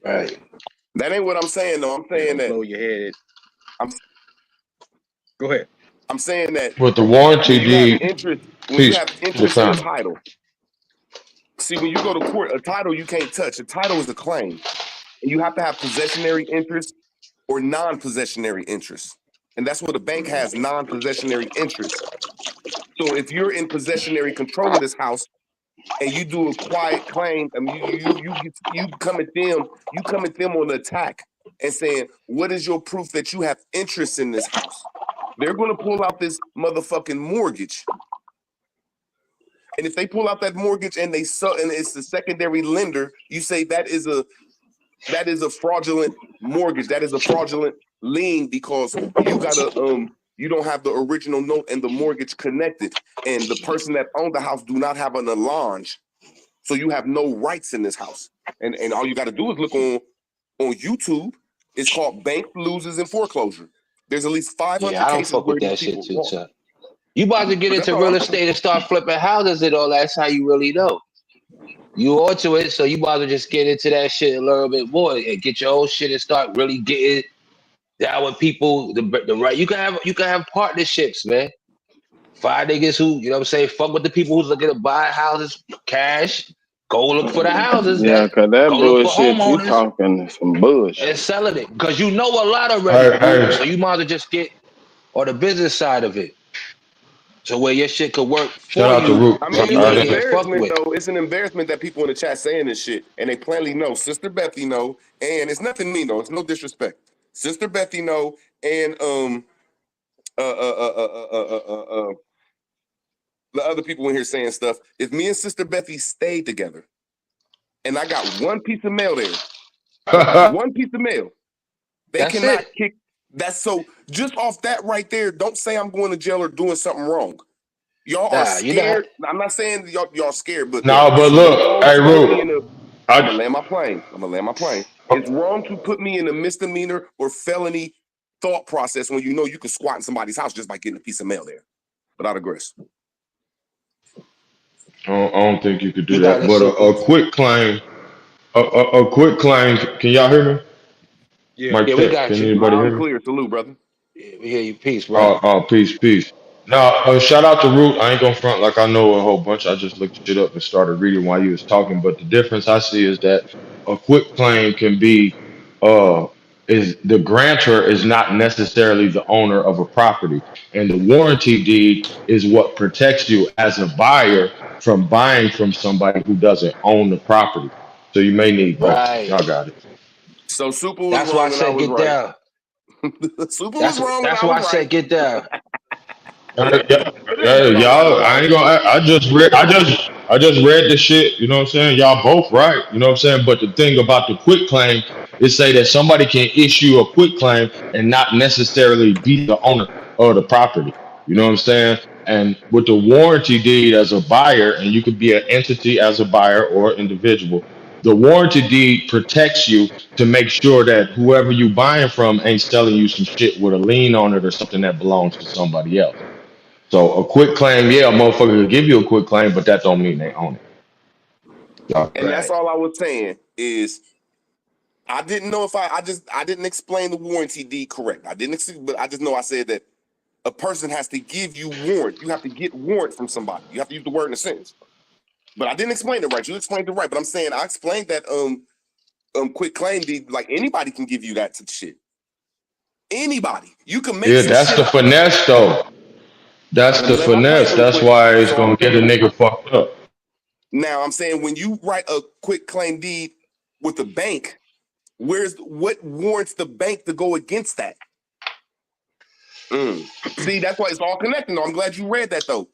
[SPEAKER 20] Right.
[SPEAKER 18] That ain't what I'm saying, though. I'm saying that.
[SPEAKER 21] Blow your head. Go ahead.
[SPEAKER 18] I'm saying that
[SPEAKER 22] With the warranty
[SPEAKER 18] when you have
[SPEAKER 22] deed,
[SPEAKER 18] interest,
[SPEAKER 22] peace, what's
[SPEAKER 18] in
[SPEAKER 22] up?
[SPEAKER 18] title. See, when you go to court, a title you can't touch. A title is a claim. And you have to have possessionary interest or non-possessionary interest. And that's what a bank has, non-possessionary interest. So if you're in possessionary control of this house and you do a quiet claim, I mean, you come at them on the attack and saying, what is your proof that you have interest in this house? They're going to pull out this motherfucking mortgage. And if they pull out that mortgage and they sell, and it's the secondary lender, you say that is a fraudulent mortgage. That is a fraudulent lien because you don't have the original note and the mortgage connected, and the person that owned the house do not have an allonge, so you have no rights in this house. And all you got to do is look on YouTube. It's called Bank Loses in Foreclosure. There's at least 500
[SPEAKER 20] Yeah, I don't
[SPEAKER 18] cases
[SPEAKER 20] fuck
[SPEAKER 18] where
[SPEAKER 20] with
[SPEAKER 18] these
[SPEAKER 20] that shit
[SPEAKER 18] people
[SPEAKER 20] too
[SPEAKER 18] lost.
[SPEAKER 20] tough. You about to get
[SPEAKER 18] But that's
[SPEAKER 20] into
[SPEAKER 18] all
[SPEAKER 20] real
[SPEAKER 18] I'm
[SPEAKER 20] estate and start flipping houses and all that. That's how you really know. You onto it, so you about to just get into that shit a little bit more and get your own shit and start really getting down with people. The right, you can have partnerships, man. Five niggas who, you know what I'm saying, fuck with the people who's looking to buy houses, cash, go look for the houses
[SPEAKER 19] Yeah,
[SPEAKER 20] that
[SPEAKER 19] cause that
[SPEAKER 20] go look for
[SPEAKER 19] bullshit you
[SPEAKER 20] homeowners
[SPEAKER 19] talking is some
[SPEAKER 20] and
[SPEAKER 19] bullshit.
[SPEAKER 20] selling it. Because you know a lot already,
[SPEAKER 2] Hey,
[SPEAKER 20] boo. So
[SPEAKER 2] hey,
[SPEAKER 20] you might as well just get on the business side of it. So where your shit could work
[SPEAKER 2] shout
[SPEAKER 20] for
[SPEAKER 2] out to
[SPEAKER 20] you,
[SPEAKER 2] Root.
[SPEAKER 18] I
[SPEAKER 20] so
[SPEAKER 18] mean,
[SPEAKER 20] you
[SPEAKER 18] it's an
[SPEAKER 20] ain't getting fucked
[SPEAKER 18] embarrassment
[SPEAKER 20] with.
[SPEAKER 18] though. It's an embarrassment that people in the chat saying this shit, and they plainly know. Sister Bethy know, and it's nothing mean though. It's no disrespect. Sister Bethy know, and the other people in here saying stuff. If me and Sister Bethy stayed together, and I got one piece of mail there, one piece of mail, they
[SPEAKER 20] That's
[SPEAKER 18] cannot
[SPEAKER 20] it.
[SPEAKER 18] kick. That's so. Just off that right there, don't say I'm going to jail or doing something wrong. Y'all are
[SPEAKER 20] Nah, you not.
[SPEAKER 18] scared. I'm not saying y'all scared, but
[SPEAKER 2] No, but
[SPEAKER 18] it's
[SPEAKER 2] look,
[SPEAKER 18] wrong
[SPEAKER 2] hey,
[SPEAKER 18] to put me
[SPEAKER 2] Root.
[SPEAKER 18] in a. I'm gonna
[SPEAKER 2] I,
[SPEAKER 18] land my plane. It's wrong to put me in a misdemeanor or felony thought process when you know you can squat in somebody's house just by getting a piece of mail there. But I digress.
[SPEAKER 2] I don't think you could do
[SPEAKER 20] You got
[SPEAKER 2] that.
[SPEAKER 20] it,
[SPEAKER 2] But
[SPEAKER 20] super.
[SPEAKER 2] a quick claim, a quick claim. Can y'all hear me?
[SPEAKER 21] Yeah.
[SPEAKER 2] Mic
[SPEAKER 20] Yeah, we
[SPEAKER 2] check.
[SPEAKER 20] got
[SPEAKER 2] Can
[SPEAKER 20] you.
[SPEAKER 2] anybody
[SPEAKER 18] Loud
[SPEAKER 2] hear
[SPEAKER 18] and
[SPEAKER 2] me?
[SPEAKER 18] clear. Salute, brother.
[SPEAKER 20] Yeah, we hear you. Peace, bro.
[SPEAKER 2] Peace, peace. Now, shout out to Root. I ain't gonna front like I know a whole bunch. I just looked shit up and started reading while you was talking. But the difference I see is that a quick claim can be, uh, is the grantor is not necessarily the owner of a property, and the warranty deed is what protects you as a buyer from buying from somebody who doesn't own the property. So you may need both.
[SPEAKER 20] Right.
[SPEAKER 2] Y'all got it.
[SPEAKER 18] So Super was
[SPEAKER 20] That's why I
[SPEAKER 18] wrong and I
[SPEAKER 20] said
[SPEAKER 18] was
[SPEAKER 20] get
[SPEAKER 18] right.
[SPEAKER 20] down.
[SPEAKER 18] Super was wrong and
[SPEAKER 20] That's
[SPEAKER 18] I
[SPEAKER 20] why
[SPEAKER 18] was
[SPEAKER 20] I
[SPEAKER 18] right.
[SPEAKER 20] said get down.
[SPEAKER 18] But it ain't about right or
[SPEAKER 2] Y'all, I
[SPEAKER 18] wrong.
[SPEAKER 2] ain't gonna. I just read the shit. You know what I'm saying? Y'all both right. You know what I'm saying? But the thing about the quick claim is say that somebody can issue a quick claim and not necessarily be the owner of the property. You know what I'm saying? And with the warranty deed as a buyer, and you could be an entity as a buyer or individual. The warranty deed protects you to make sure that whoever you buying from ain't selling you some shit with a lien on it or something that belongs to somebody else. So a quick claim, yeah, a motherfucker could give you a quick claim, but that don't mean they own it. Yeah.
[SPEAKER 18] And that's
[SPEAKER 20] Right.
[SPEAKER 18] all I was saying is I didn't know if I didn't explain the warranty deed correct. I didn't, but I just know I said that a person has to give you warrant. You have to get warrant from somebody. You have to use the word in a sentence. But I didn't explain it right. You explained it right. But I'm saying I explained that quick claim deed, like anybody can give you that shit. Anybody. You can make
[SPEAKER 2] Yeah,
[SPEAKER 18] some
[SPEAKER 2] that's
[SPEAKER 18] shit
[SPEAKER 2] the
[SPEAKER 18] up.
[SPEAKER 2] finesse though. That's
[SPEAKER 18] Let me
[SPEAKER 2] the
[SPEAKER 18] land my plane
[SPEAKER 2] finesse.
[SPEAKER 18] real
[SPEAKER 2] That's
[SPEAKER 18] quick.
[SPEAKER 2] why it's
[SPEAKER 18] So I'm
[SPEAKER 2] gonna get a
[SPEAKER 18] saying
[SPEAKER 2] nigga fucked up.
[SPEAKER 18] now I'm saying when you write a quick claim deed with the bank, what warrants the bank to go against that? See, that's why it's all connecting. Though. I'm glad you read that though.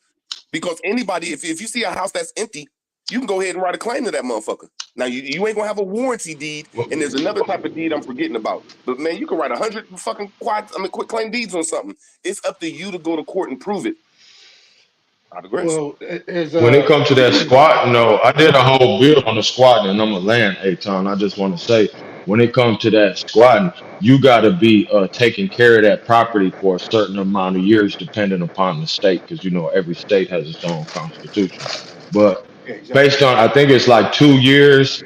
[SPEAKER 18] Because anybody, if you see a house that's empty, you can go ahead and write a claim to that motherfucker. Now you ain't gonna have a warranty deed, and there's another type of deed I'm forgetting about. But man, you can write 100 fucking quick claim deeds on something. It's up to you to go to court and prove it. I digress.
[SPEAKER 21] Well, as
[SPEAKER 2] When it comes to that squatting, though, I did a whole build on the squatting, and I'm a land a ton. I just want to say, when it comes to that squatting, you got to be taking care of that property for a certain amount of years, depending upon the state, because you know every state has its own constitution. But
[SPEAKER 21] exactly.
[SPEAKER 2] based on, I think it's like 2 years.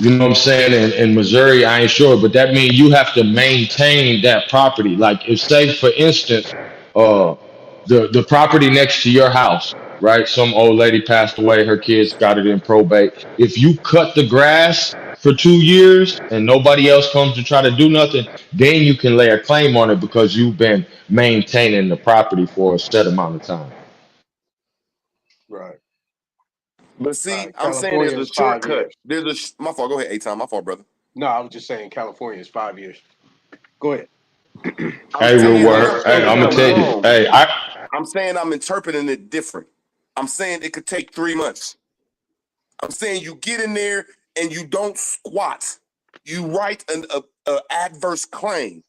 [SPEAKER 2] You know what I'm saying? In Missouri, I ain't sure, but that means you have to maintain that property. Like if say for instance, uh the property next to your house, right? Some old lady passed away, her kids got it in probate. If you cut the grass for 2 years and nobody else comes to try to do nothing, then you can lay a claim on it because you've been maintaining the property for a set amount of time.
[SPEAKER 21] Right.
[SPEAKER 18] But see, I'm saying
[SPEAKER 21] California
[SPEAKER 18] there's
[SPEAKER 21] is
[SPEAKER 18] a
[SPEAKER 21] 5 years.
[SPEAKER 18] shortcut. My fault. Go ahead, A-Time. My fault, brother.
[SPEAKER 21] No, I was just saying California is 5 years. Go ahead.
[SPEAKER 18] I'm
[SPEAKER 2] Hey, real
[SPEAKER 18] saying I'm
[SPEAKER 2] word. Hey,
[SPEAKER 18] saying
[SPEAKER 2] I'm gonna
[SPEAKER 18] I'm
[SPEAKER 2] tell you.
[SPEAKER 18] wrong.
[SPEAKER 2] Hey,
[SPEAKER 18] I'm saying I'm interpreting it different. I'm saying it could take 3 months. I'm saying you get in there and you don't squat. You write an adverse claim,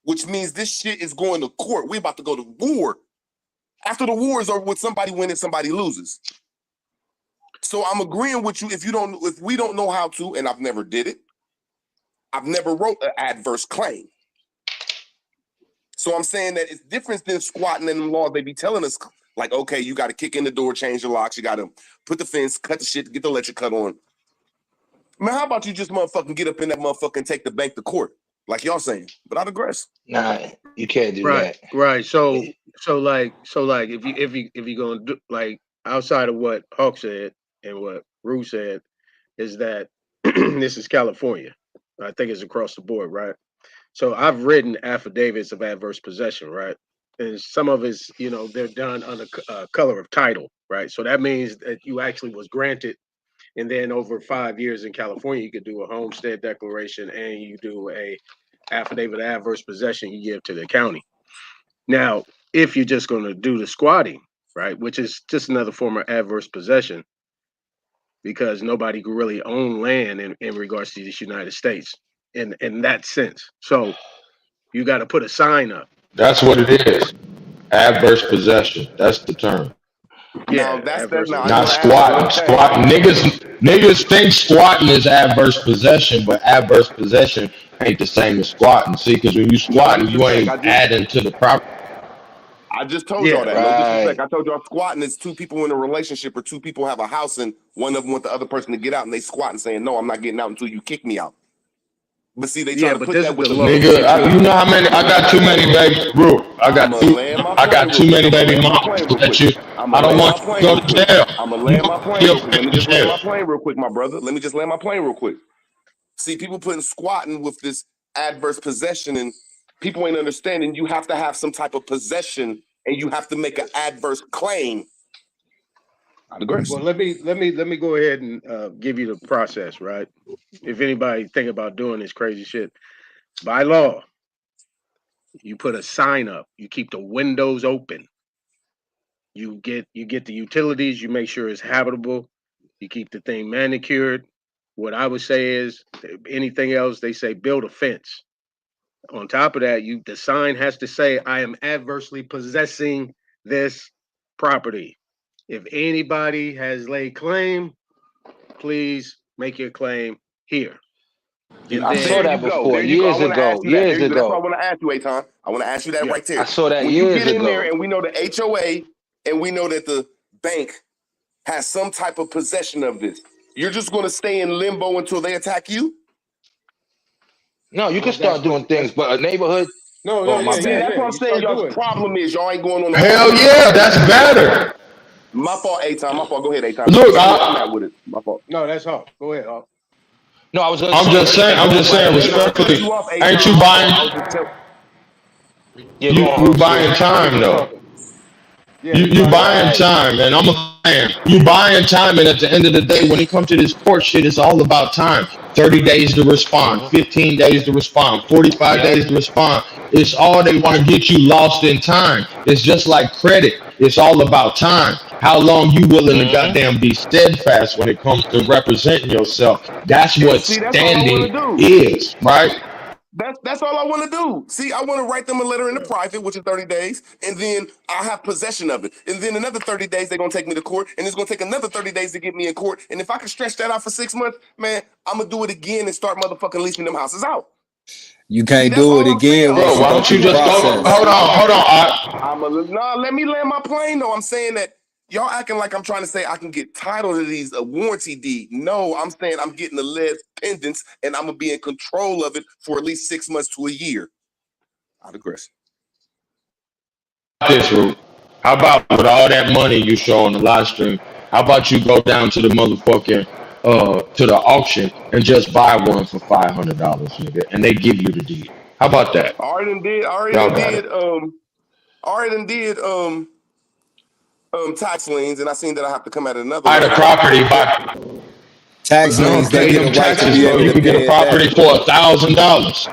[SPEAKER 18] which means this shit is going to court. We're about to go to war. After the war is over with, somebody wins and somebody loses. So I'm agreeing with you. If we don't know how to, and I've never did it, I've never wrote an adverse claim. So I'm saying that it's different than squatting in them laws. They be telling us, like, okay, you got to kick in the door, change the locks, you got to put the fence, cut the shit, get the electric cut on. Man, how about you just motherfucking get up in that motherfucker and take the bank to court, like y'all saying? But I digress.
[SPEAKER 20] Nah, you can't do
[SPEAKER 21] Right,
[SPEAKER 20] that.
[SPEAKER 21] right. So like if you gonna do like outside of what Hawk said and what Rue said, is that this is California. I think it's across the board, right? So I've written affidavits of adverse possession, right? And some of it's, they're done under color of title, right? So that means that you actually was granted, and then over 5 years in California, you could do a homestead declaration and you do a affidavit of adverse possession you give to the county. Now, if you're just going to do the squatting, right, which is just another form of adverse possession, because nobody could really own land in regards to this United States in that sense. So you got to put a sign up.
[SPEAKER 2] That's what it is. Adverse possession. That's the term.
[SPEAKER 21] Yeah,
[SPEAKER 18] Now that's
[SPEAKER 21] adverse
[SPEAKER 18] now I
[SPEAKER 2] Not
[SPEAKER 18] just want to ask one
[SPEAKER 2] squatting.
[SPEAKER 18] thing.
[SPEAKER 2] Squatting. Niggas think squatting is adverse possession, but adverse possession ain't the same as squatting. See, because when you
[SPEAKER 18] No
[SPEAKER 2] squatting, you
[SPEAKER 18] disrespect.
[SPEAKER 2] ain't adding to the property.
[SPEAKER 18] I just told
[SPEAKER 21] Yeah,
[SPEAKER 18] y'all that. No disrespect.
[SPEAKER 20] Right.
[SPEAKER 18] I told y'all squatting is two people in a relationship or two people have a house and one of them want the other person to get out and they squat and saying, no, I'm not getting out until you kick me out. But see, they trying
[SPEAKER 21] yeah,
[SPEAKER 18] to
[SPEAKER 21] but
[SPEAKER 18] put
[SPEAKER 21] this
[SPEAKER 18] that
[SPEAKER 21] is
[SPEAKER 18] with
[SPEAKER 21] the
[SPEAKER 18] the
[SPEAKER 21] law.
[SPEAKER 18] legacy shit.
[SPEAKER 2] You know how many? I got too many baby. Bro,
[SPEAKER 18] I'ma land my
[SPEAKER 2] I
[SPEAKER 18] plane
[SPEAKER 2] got
[SPEAKER 18] real
[SPEAKER 2] too
[SPEAKER 18] quick.
[SPEAKER 2] many
[SPEAKER 18] I'ma
[SPEAKER 2] baby
[SPEAKER 18] land my
[SPEAKER 2] mamas
[SPEAKER 18] plane real
[SPEAKER 2] that
[SPEAKER 18] quick.
[SPEAKER 2] you.
[SPEAKER 18] I'ma
[SPEAKER 2] I don't
[SPEAKER 18] land my
[SPEAKER 2] want you to
[SPEAKER 18] plane
[SPEAKER 2] go
[SPEAKER 18] real
[SPEAKER 2] to
[SPEAKER 18] quick.
[SPEAKER 2] jail.
[SPEAKER 18] I'ma
[SPEAKER 2] You
[SPEAKER 18] land my plane
[SPEAKER 2] still
[SPEAKER 18] real quick. Let me
[SPEAKER 2] in
[SPEAKER 18] just land
[SPEAKER 2] jail.
[SPEAKER 18] my plane real quick, my brother. Let me just land my plane real quick. See, people putting squatting with this adverse possession and people ain't understanding you have to have some type of possession and you have to make an adverse claim. I digress.
[SPEAKER 21] Well, let me go ahead and give you the process, right? If anybody think about doing this crazy shit, by law, you put a sign up. You keep the windows open. You get the utilities. You make sure it's habitable. You keep the thing manicured. What I would say is, anything else, they say build a fence. On top of that, the sign has to say, I am adversely possessing this property. If anybody has laid claim, please make your claim here. And
[SPEAKER 20] I saw
[SPEAKER 21] then,
[SPEAKER 20] that before
[SPEAKER 18] There you go. I
[SPEAKER 20] years
[SPEAKER 18] want to ask
[SPEAKER 20] ago.
[SPEAKER 18] you that. There
[SPEAKER 20] Years
[SPEAKER 18] you go. That's what I
[SPEAKER 20] ago.
[SPEAKER 18] want to ask you, Aton. I want to ask you that
[SPEAKER 21] yeah,
[SPEAKER 18] right there.
[SPEAKER 20] I saw that
[SPEAKER 18] When you
[SPEAKER 20] years
[SPEAKER 18] get in there
[SPEAKER 20] ago.
[SPEAKER 18] and we know the HOA and we know that the bank has some type of possession of this, you're just going to stay in limbo until they attack you?
[SPEAKER 20] No, you can
[SPEAKER 21] well,
[SPEAKER 20] start doing things, but a neighborhood. Oh, my
[SPEAKER 18] See,
[SPEAKER 20] bad.
[SPEAKER 18] that's what I'm
[SPEAKER 21] You
[SPEAKER 18] saying.
[SPEAKER 21] start
[SPEAKER 18] Y'all's
[SPEAKER 21] doing it.
[SPEAKER 18] problem is y'all ain't going on the
[SPEAKER 2] Hell
[SPEAKER 18] market.
[SPEAKER 2] yeah, that's better.
[SPEAKER 18] My fault, Aton. My fault. Go ahead, Aton.
[SPEAKER 2] Look,
[SPEAKER 18] Tell me where I'm at with it. My fault.
[SPEAKER 21] No, that's all. Go ahead, Hawk.
[SPEAKER 20] No, I was gonna
[SPEAKER 2] I'm
[SPEAKER 20] say
[SPEAKER 2] just
[SPEAKER 20] you
[SPEAKER 2] saying.
[SPEAKER 20] can
[SPEAKER 2] I'm
[SPEAKER 20] go
[SPEAKER 2] just
[SPEAKER 20] by
[SPEAKER 2] saying
[SPEAKER 20] a
[SPEAKER 18] Ain't no cut
[SPEAKER 2] respectfully.
[SPEAKER 18] you
[SPEAKER 20] neighborhood.
[SPEAKER 18] off,
[SPEAKER 2] Ain't
[SPEAKER 18] Aton.
[SPEAKER 2] you
[SPEAKER 18] My fault.
[SPEAKER 2] buying?
[SPEAKER 18] I was just telling.
[SPEAKER 20] Yeah, go on,
[SPEAKER 2] You
[SPEAKER 20] Hawk Swift.
[SPEAKER 2] buying
[SPEAKER 21] He
[SPEAKER 2] time
[SPEAKER 21] was
[SPEAKER 2] though.
[SPEAKER 21] talking. Yeah, he
[SPEAKER 2] You
[SPEAKER 21] buying
[SPEAKER 2] buying
[SPEAKER 21] time.
[SPEAKER 20] Right.
[SPEAKER 2] time, and I'm a fan. You buying time, and at the end of the day, when it comes to this court shit, it's all about time. 30 days to respond,
[SPEAKER 20] Mm-hmm.
[SPEAKER 2] 15 days to respond, 45
[SPEAKER 20] Yep.
[SPEAKER 2] days to respond. It's all they want to get you lost in time. It's just like credit. It's all about time. How long you willing to
[SPEAKER 20] Mm-hmm.
[SPEAKER 2] goddamn be steadfast when it comes to representing yourself. That's
[SPEAKER 18] And
[SPEAKER 2] what
[SPEAKER 18] see, that's all I want to
[SPEAKER 2] standing
[SPEAKER 18] do.
[SPEAKER 2] is, right?
[SPEAKER 18] That's all I want to do. See, I want to write them a letter in the private, which is 30 days, and then I'll have possession of it. And then another 30 days, they're going to take me to court, and it's going to take another 30 days to get me in court. And if I can stretch that out for 6 months, man, I'm going to do it again and start motherfucking leasing them houses out.
[SPEAKER 1] You
[SPEAKER 18] See,
[SPEAKER 1] can't
[SPEAKER 18] that's
[SPEAKER 1] do it
[SPEAKER 18] all I'm saying.
[SPEAKER 1] again
[SPEAKER 18] Hold
[SPEAKER 1] once
[SPEAKER 2] Bro,
[SPEAKER 1] you
[SPEAKER 2] why
[SPEAKER 1] go
[SPEAKER 2] don't
[SPEAKER 18] on.
[SPEAKER 2] you
[SPEAKER 1] through the
[SPEAKER 2] just go?
[SPEAKER 1] process.
[SPEAKER 2] Hold on.
[SPEAKER 18] Let me land my plane though. I'm saying that y'all acting like I'm trying to say I can get title to these a warranty deed. No, I'm saying I'm getting the lead pendants and I'm gonna be in control of it for at least 6 months to a year. I digress.
[SPEAKER 2] This route. How about with all that money you show on the live stream? How about you go down to the motherfucking to the auction and just buy one for $500, nigga, and they give you the deed. How about that?
[SPEAKER 18] I already
[SPEAKER 2] Y'all got it.
[SPEAKER 18] did tax liens and I seen that I have to come at another
[SPEAKER 2] Buy the
[SPEAKER 18] level.
[SPEAKER 2] property by
[SPEAKER 1] Tax
[SPEAKER 2] no,
[SPEAKER 1] liens, they
[SPEAKER 2] pay
[SPEAKER 1] get a
[SPEAKER 2] them
[SPEAKER 1] right to
[SPEAKER 2] taxes,
[SPEAKER 1] be
[SPEAKER 2] bro.
[SPEAKER 1] able
[SPEAKER 2] You
[SPEAKER 1] to
[SPEAKER 2] could get a
[SPEAKER 1] pay it
[SPEAKER 2] property
[SPEAKER 1] back.
[SPEAKER 2] for $1,000.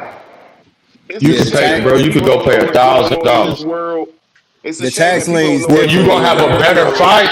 [SPEAKER 2] You
[SPEAKER 1] Yeah,
[SPEAKER 2] could
[SPEAKER 1] the
[SPEAKER 2] pay,
[SPEAKER 1] tax
[SPEAKER 2] bro. You could
[SPEAKER 18] People
[SPEAKER 2] go
[SPEAKER 18] don't
[SPEAKER 2] pay
[SPEAKER 18] know
[SPEAKER 2] a
[SPEAKER 18] what's going
[SPEAKER 2] thousand
[SPEAKER 18] on in this
[SPEAKER 2] dollars.
[SPEAKER 18] world. It's a
[SPEAKER 1] the
[SPEAKER 18] shame
[SPEAKER 1] tax
[SPEAKER 18] that people don't
[SPEAKER 1] liens
[SPEAKER 18] know what's
[SPEAKER 2] Where you
[SPEAKER 18] going
[SPEAKER 1] different
[SPEAKER 18] on
[SPEAKER 2] gonna
[SPEAKER 18] in
[SPEAKER 1] when
[SPEAKER 2] have
[SPEAKER 18] this
[SPEAKER 1] you
[SPEAKER 2] a
[SPEAKER 18] world
[SPEAKER 2] better
[SPEAKER 18] today.
[SPEAKER 2] fight?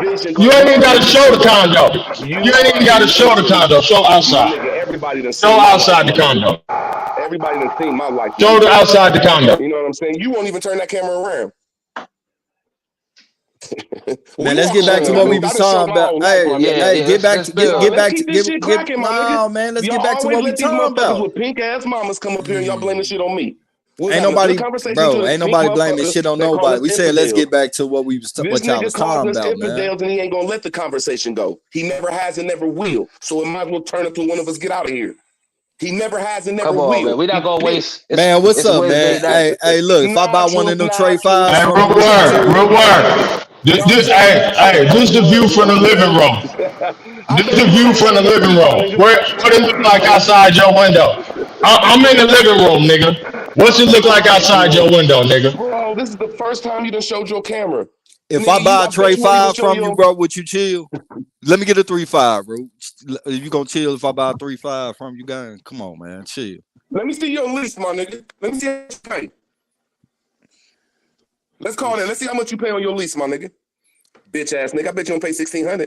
[SPEAKER 14] vision.
[SPEAKER 2] You ain't even got to show the condo. You ain't even got to show the condo. Show outside.
[SPEAKER 14] Nigga, everybody done
[SPEAKER 2] Show
[SPEAKER 14] seen my
[SPEAKER 2] outside the
[SPEAKER 14] life, my
[SPEAKER 2] condo.
[SPEAKER 14] nigga. Everybody done seen my life.
[SPEAKER 2] Show the outside the condo.
[SPEAKER 14] You know what I'm saying?
[SPEAKER 18] You won't even turn that camera around.
[SPEAKER 1] Man, let's get back to what we was talking about. Hey, get back to no, man. Let's get back to what we talking about.
[SPEAKER 18] With pink ass mamas come up here and y'all blame the shit on me.
[SPEAKER 1] Ain't nobody, bro. Ain't nobody blaming shit on nobody. We said let's get back to what we was what y'all was talking about, man.
[SPEAKER 18] And he ain't gonna let the conversation go. He never has and never will. So it might as well turn up to one of us get out of here. He never has and never
[SPEAKER 20] Come on,
[SPEAKER 18] will.
[SPEAKER 20] man. We not gonna waste.
[SPEAKER 1] Man, what's up, man? Hey, look. If I buy one of them Trey 5s,
[SPEAKER 2] hey, real word. This the view from the living room. This is the view from the living room. What it look like outside your window? I'm in the living room, nigga. What's it look like outside your window, nigga?
[SPEAKER 18] Bro, this is the first time you done showed your camera.
[SPEAKER 1] If I buy a Trey 5 from you, bro, would you chill? Let me get a 3.5, bro. You gonna chill if I buy a 3.5 from you guys? Come on, man, chill.
[SPEAKER 18] Let me see your lease, my nigga. Let me see how much you pay. Let's call that. Let's see how much you pay on your lease, my nigga. Bitch ass nigga. I bet you don't pay $1,600.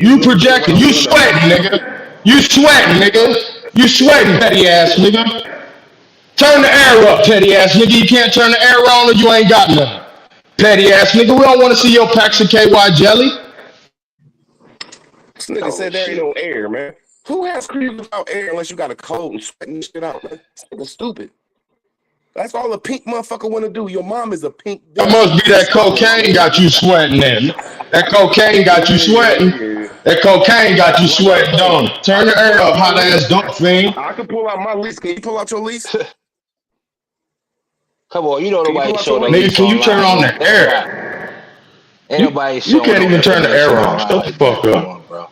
[SPEAKER 2] You projecting. You sweating, nigga. You sweating, nigga. You sweating, petty ass nigga. Turn the air up, petty ass nigga. You can't turn the air on or you ain't got none. Petty ass nigga. We don't want to see your packs of KY jelly.
[SPEAKER 18] This nigga said there ain't no air, man. Who has cream without air unless you got a cold and sweating this shit out, man? This nigga's stupid. That's all a pink motherfucker want to do. Your mom is a pink.
[SPEAKER 2] That must be that cocaine got you sweating then. That cocaine got you sweating. That cocaine got you sweating, don't it? Turn the air up, hot ass dump fiend.
[SPEAKER 18] I can pull out my lease. Can you pull out your lease?
[SPEAKER 20] Come on, you know
[SPEAKER 18] Can you
[SPEAKER 20] nobody
[SPEAKER 18] pull out
[SPEAKER 20] showing
[SPEAKER 18] your
[SPEAKER 20] no
[SPEAKER 18] link?
[SPEAKER 2] Nigga,
[SPEAKER 20] lease
[SPEAKER 2] can you turn
[SPEAKER 20] online,
[SPEAKER 2] on
[SPEAKER 20] bro.
[SPEAKER 2] the
[SPEAKER 20] That's cap.
[SPEAKER 2] air?
[SPEAKER 20] Ain't nobody
[SPEAKER 2] You
[SPEAKER 20] showing
[SPEAKER 2] can't
[SPEAKER 20] no
[SPEAKER 2] even turn the
[SPEAKER 20] information
[SPEAKER 2] air on.
[SPEAKER 20] online
[SPEAKER 2] Shut the
[SPEAKER 20] like that.
[SPEAKER 2] fuck
[SPEAKER 20] Come
[SPEAKER 2] up.
[SPEAKER 20] on, bro.